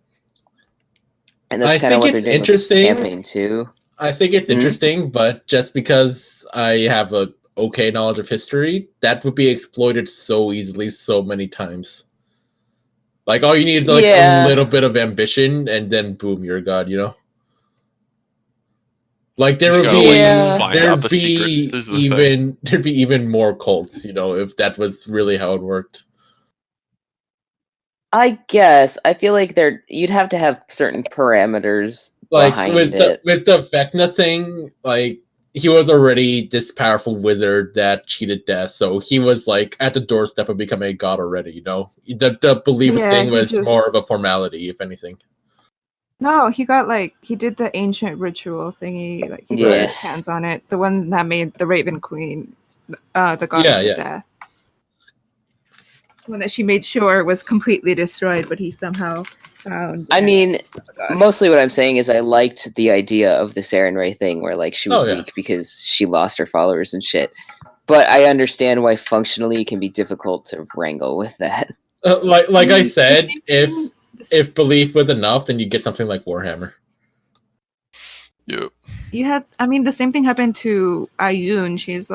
Speaker 4: that's
Speaker 2: I
Speaker 4: kind of
Speaker 2: think
Speaker 4: what they're
Speaker 2: it's
Speaker 4: doing with the
Speaker 2: interesting.
Speaker 4: campaign too.
Speaker 2: I think it's
Speaker 4: Mhm.
Speaker 2: interesting, but just because I have a okay knowledge of history, that would be exploited so easily, so many times. Like all you need is like
Speaker 4: Yeah.
Speaker 2: a little bit of ambition, and then boom, you're a god. Like there
Speaker 6: Just
Speaker 2: would
Speaker 6: gotta,
Speaker 2: be,
Speaker 4: Yeah.
Speaker 6: find out the secret. This is the thing.
Speaker 2: there'd be even more cults, if that was really how it worked.
Speaker 4: I guess I feel like you'd have to have certain parameters
Speaker 2: Like
Speaker 4: behind
Speaker 2: with
Speaker 4: it.
Speaker 2: the Vecna thing, like he was already this powerful wizard that cheated death, so he was like at the doorstep of becoming a god already. The belief
Speaker 3: Yeah,
Speaker 2: thing
Speaker 3: he
Speaker 2: was
Speaker 3: just-
Speaker 2: more of a formality, if anything.
Speaker 3: No, he did the ancient ritual thingy. Like he got
Speaker 4: Yeah.
Speaker 3: his hands on it. The one that made the Raven Queen, the goddess
Speaker 2: Yeah.
Speaker 3: of death. One that she made sure was completely destroyed, but he somehow found.
Speaker 4: I mean,
Speaker 3: God.
Speaker 4: mostly what I'm saying is I liked the idea of the Saren Ray thing where like she was
Speaker 2: Oh, yeah.
Speaker 4: weak because she lost her followers and shit. But I understand why functionally it can be difficult to wrangle with that.
Speaker 2: Like I said, if if belief was enough, then you get something like Warhammer.
Speaker 6: Yep.
Speaker 3: You had, I mean, the same thing happened to Ayun. She's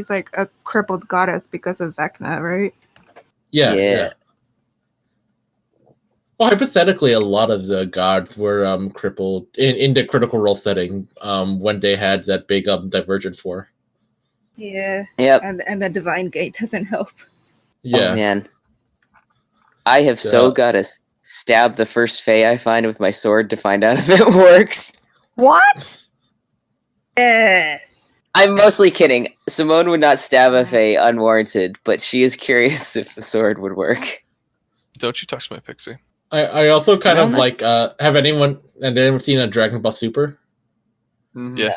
Speaker 3: like a crippled goddess because of Vecna, right?
Speaker 2: Yeah. Well, hypothetically, a lot of the gods were crippled in the Critical Role setting when they had that big Divergence war.
Speaker 3: Yeah.
Speaker 4: Yep.
Speaker 3: And the Divine Gate doesn't help.
Speaker 2: Yeah.
Speaker 4: Oh man, I have so got to stab the first Fey I find with my sword to find out if it works.
Speaker 7: What?
Speaker 3: Yes.
Speaker 4: I'm mostly kidding. Simone would not stab a Fey unwarranted, but she is curious if the sword would work.
Speaker 6: Don't you touch my pixie.
Speaker 2: I also kind
Speaker 4: No,
Speaker 2: of
Speaker 4: I'm
Speaker 2: like have anyone seen a Dragon Ball Super?
Speaker 6: Yeah.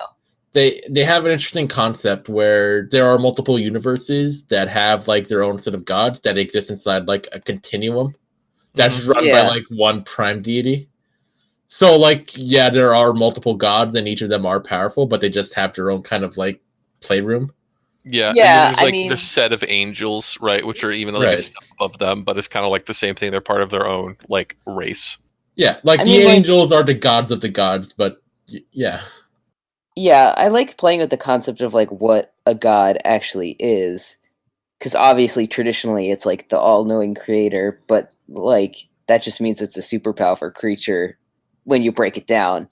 Speaker 2: They have an interesting concept where there are multiple universes that have like their own set of gods that exist inside like a continuum that's run by like one prime deity. So like there are multiple gods and each of them are powerful, but they just have their own kind of like playroom.
Speaker 6: Yeah, and
Speaker 4: Yeah,
Speaker 6: then there's like the set of angels, right, which are even like a step above them, but it's kind of like the same thing. They're part of their own like race.
Speaker 2: Yeah, like angels are the gods of the gods, but yeah.
Speaker 4: Yeah, I like playing with the concept of like what a god actually is, because obviously traditionally it's like the all-knowing creator, but like that just means it's a super powerful creature when you break it down.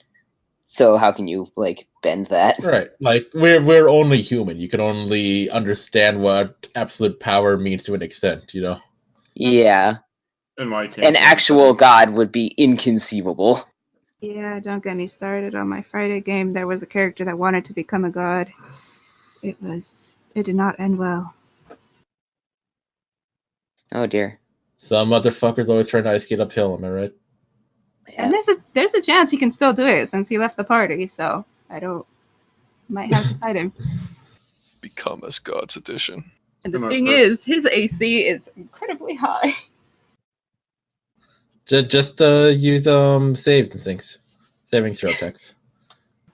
Speaker 4: So how can you like bend that?
Speaker 2: Right, like we're only human. You can only understand what absolute power means to an extent, you know.
Speaker 4: Yeah,
Speaker 8: An
Speaker 4: actual god would be inconceivable.
Speaker 3: Yeah, don't get me started. On my Friday game, there was a character that wanted to become a god. It did not end well.
Speaker 4: Oh dear.
Speaker 2: Some motherfuckers always trying to ice skate uphill, am I right?
Speaker 3: Yeah. And there's a chance he can still do it since he left the party, so might have to fight him.
Speaker 6: Become as God's edition.
Speaker 3: And the thing is, his AC is incredibly high.
Speaker 2: Just use saves and things. Saving throw attacks.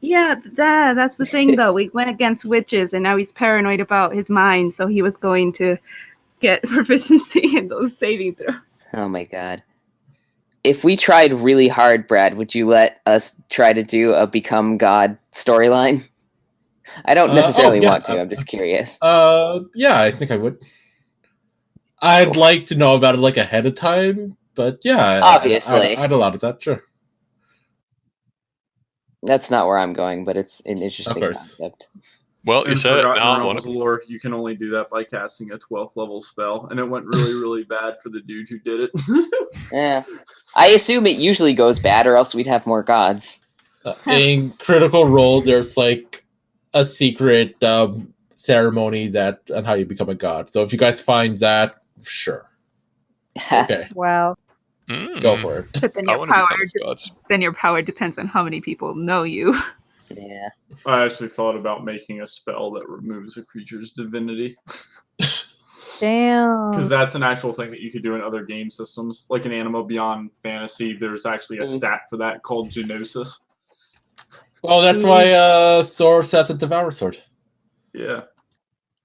Speaker 3: Yeah, that's the thing though. We went against witches and now he's paranoid about his mind, so he was going to get proficiency in those saving throws.
Speaker 4: Oh my god. If we tried really hard, Brad, would you let us try to do a Become God storyline? I don't necessarily want to, I'm just curious.
Speaker 2: Yeah, I think I would. I'd like to know about it like ahead of time, but yeah.
Speaker 4: Obviously.
Speaker 2: I'd allow that, sure.
Speaker 4: That's not where I'm going, but it's an interesting concept.
Speaker 6: Well, you said it. Now
Speaker 8: lore, you can only do that by casting a 12th level spell, and it went really, really bad for the dude who did it.
Speaker 4: Yeah, I assume it usually goes bad, or else we'd have more gods.
Speaker 2: In Critical Role, there's like a secret ceremony on how you become a god. So if you guys find that, sure. Okay.
Speaker 7: Wow.
Speaker 2: Go for it.
Speaker 3: But then your power depends on how many people know you.
Speaker 4: Yeah.
Speaker 8: I actually thought about making a spell that removes a creature's divinity.
Speaker 7: Damn.
Speaker 8: Because that's an actual thing that you could do in other game systems. Like in Anima Beyond Fantasy, there's actually a stat for that called Genosis.
Speaker 2: Well, that's why Source has a Devour Sword.
Speaker 8: Yeah.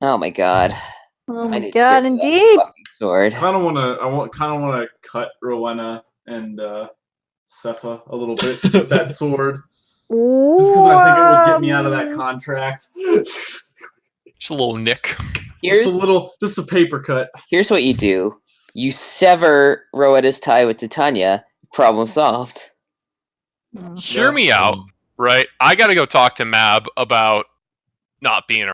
Speaker 4: Oh my god.
Speaker 7: Oh my god, indeed.
Speaker 4: Sword.
Speaker 8: I kind of want to cut Rowena and Cepha a little bit with that sword. Just because I think it would get me out of that contract.
Speaker 6: Just a little nick.
Speaker 8: Just a paper cut.
Speaker 4: Here's what you do. You sever Rowena's tie with Titania. Problem solved.
Speaker 6: Hear me out, right? I gotta go talk to Mab about not being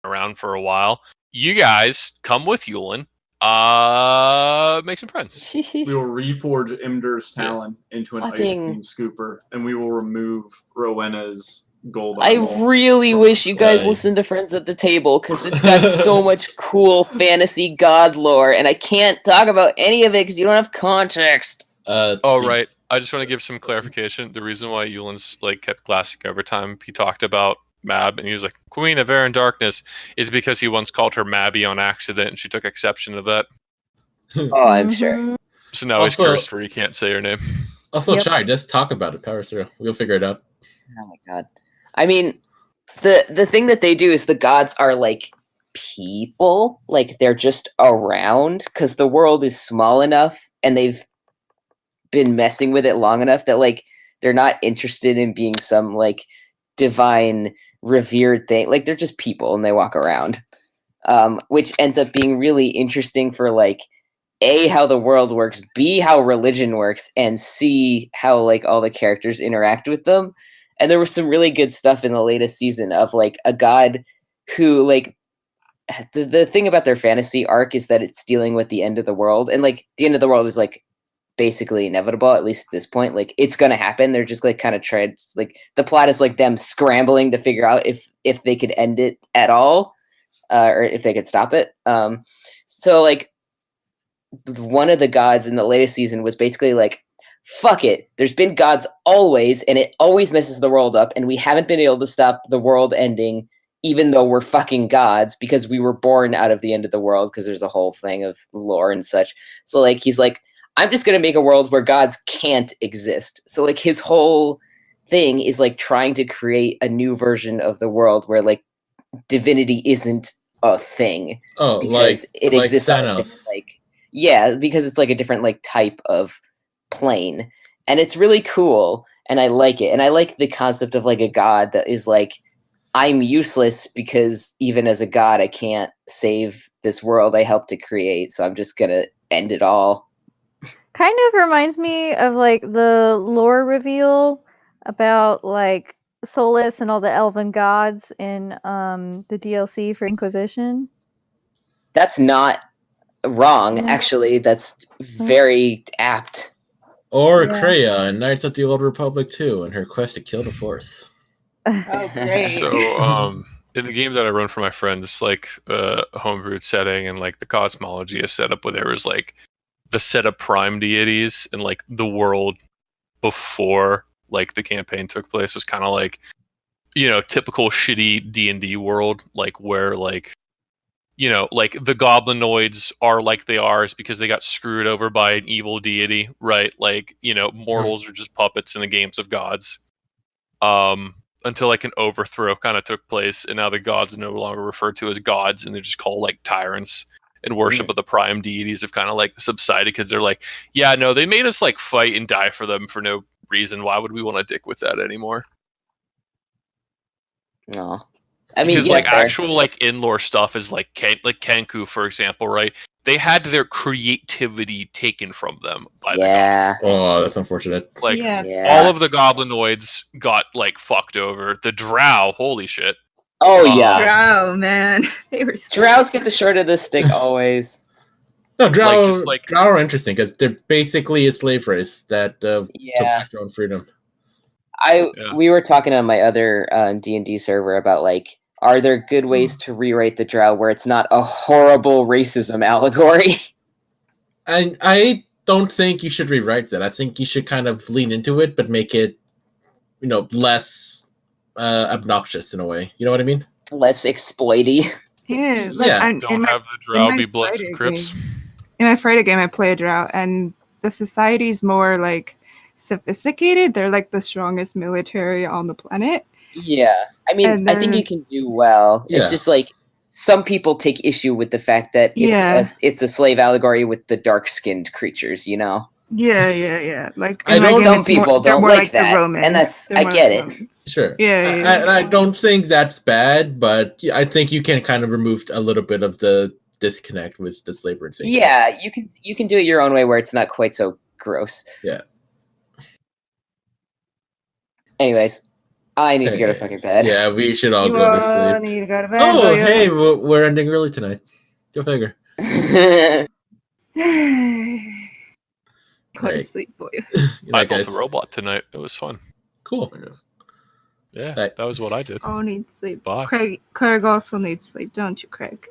Speaker 6: around for a while. You guys come with Yulin. Make some friends.
Speaker 8: We will reforge Imder's talon into an ice cream scooper, and we will remove Rowena's gold.
Speaker 4: I really wish you guys listened to Friends at the Table, because it's got so much cool fantasy god lore, and I can't talk about any of it because you don't have context.
Speaker 6: Right. I just want to give some clarification. The reason why Yulin's kept glassing every time he talked about Mab, and he was like, Queen of Air and Darkness, is because he once called her Mabby on accident, and she took exception to that.
Speaker 4: Oh, I'm sure.
Speaker 6: So now he's cursed where he can't say her name.
Speaker 2: Also, Shy, just talk about it. Power through. We'll figure it out.
Speaker 4: Oh my god. I mean, the thing that they do is the gods are like people. Like, they're just around, because the world is small enough and they've been messing with it long enough that like they're not interested in being some like divine revered thing. Like they're just people and they walk around, which ends up being really interesting for like A, how the world works, B, how religion works, and C, how like all the characters interact with them. And there was some really good stuff in the latest season of like a god who like the thing about their fantasy arc is that it's dealing with the end of the world, and like the end of the world is like basically inevitable, at least at this point. Like it's gonna happen. They're just like kind of trying, like the plot is like them scrambling to figure out if they could end it at all, or if they could stop it. So like one of the gods in the latest season was basically like, fuck it, there's been gods always, and it always messes the world up, and we haven't been able to stop the world ending, even though we're fucking gods, because we were born out of the end of the world, because there's a whole thing of lore and such. So like he's like, I'm just gonna make a world where gods can't exist. So like his whole thing is like trying to create a new version of the world where like divinity isn't a thing.
Speaker 2: Oh,
Speaker 4: because it
Speaker 2: like
Speaker 4: exists on a
Speaker 2: Thanos.
Speaker 4: different, like, yeah, because it's like a different like type of plane, and it's really cool, and I like it, and I like the concept of like a god that is like, I'm useless because even as a god I can't save this world I helped to create, so I'm just gonna end it all.
Speaker 7: Kind of reminds me of like the lore reveal about like Solus and all the elven gods in the DLC for Inquisition.
Speaker 4: That's not wrong,
Speaker 7: Yeah.
Speaker 4: actually. That's very apt.
Speaker 2: Or
Speaker 7: Yeah.
Speaker 2: Kreia in Knights of the Old Republic 2 and her quest to kill the Force.
Speaker 3: Oh, great.
Speaker 6: So, in the game that I run for my friends, like homebrewed setting, and like the cosmology is set up where there was like the set of prime deities, and like the world before like the campaign took place was kind of like, you know, typical shitty D&D world, like where like, you know, like the goblinoids are like they are is because they got screwed over by an evil deity, right? Like, you know, mortals are just puppets in the games of gods. Until like an overthrow kind of took place, and now the gods are no longer referred to as gods, and they're just called like tyrants. And worship of the prime deities have kind of like subsided because they're like, yeah, no, they made us like fight and die for them for no reason. Why would we want to dick with that anymore?
Speaker 4: No, I mean,
Speaker 6: Because
Speaker 4: yeah,
Speaker 6: like
Speaker 4: fair.
Speaker 6: actual like in-lore stuff is like Kenku, for example, right? They had their creativity taken from them by the gods.
Speaker 2: Oh, that's unfortunate.
Speaker 6: Like
Speaker 4: Yeah.
Speaker 6: all of the goblinoids got like fucked over. The drow, holy shit.
Speaker 4: Oh yeah,
Speaker 3: Drow, man. They were scary.
Speaker 4: drows get the short of the stick always.
Speaker 2: No, Drow,
Speaker 6: Like, just like-
Speaker 2: Drow are interesting because they're basically a slave race that took
Speaker 4: Yeah,
Speaker 2: back their own freedom.
Speaker 6: Yeah.
Speaker 4: we were talking on my other D&D server about like, are there good ways to rewrite the drow where it's not a horrible racism allegory?
Speaker 2: And I don't think you should rewrite that. I think you should kind of lean into it, but make it, you know, less obnoxious in a way. You know what I mean?
Speaker 4: Less exploity.
Speaker 3: Yeah, like,
Speaker 2: Yeah.
Speaker 6: Don't have the drow be Bloods and Crips.
Speaker 3: In my Friday game, I play a drow, and the society's more like sophisticated. They're like the strongest military on the planet.
Speaker 4: Yeah, I mean,
Speaker 3: And
Speaker 4: I think
Speaker 3: they're-
Speaker 4: you can do well. It's
Speaker 2: Yeah.
Speaker 4: just like some people take issue with the fact that it's a slave allegory with the dark-skinned creatures, you know?
Speaker 3: Yeah. Like
Speaker 2: I
Speaker 3: in my
Speaker 2: don't-
Speaker 3: game,
Speaker 4: Some
Speaker 3: it's more-
Speaker 4: people
Speaker 3: they're
Speaker 4: don't
Speaker 3: more
Speaker 4: like
Speaker 3: the
Speaker 4: that,
Speaker 3: Romans.
Speaker 4: and that's-
Speaker 3: They're
Speaker 4: I
Speaker 3: more
Speaker 4: get
Speaker 3: like
Speaker 4: it.
Speaker 3: Romans.
Speaker 2: Sure.
Speaker 3: Yeah.
Speaker 2: And I don't think that's bad, but I think you can kind of remove a little bit of the disconnect with the slavery thing.
Speaker 4: Yeah, you can do it your own way where it's not quite so gross.
Speaker 2: Yeah.
Speaker 4: Anyways, I need to go to fucking bed.
Speaker 2: Yeah, we should all
Speaker 3: You
Speaker 2: go to
Speaker 3: all
Speaker 2: sleep.
Speaker 3: need to go to bed.
Speaker 2: Oh,
Speaker 3: boy.
Speaker 2: hey, we're ending early tonight. Go figure.
Speaker 3: Go to
Speaker 2: Right.
Speaker 3: sleep, boy.
Speaker 2: Good
Speaker 6: I
Speaker 2: night,
Speaker 6: built
Speaker 2: guys.
Speaker 6: a robot tonight. It was fun.
Speaker 2: Cool.
Speaker 8: I guess.
Speaker 6: Yeah,
Speaker 2: Right.
Speaker 6: that was what I did.
Speaker 3: All need sleep.
Speaker 6: Bye.
Speaker 3: Craig also needs sleep, don't you, Craig?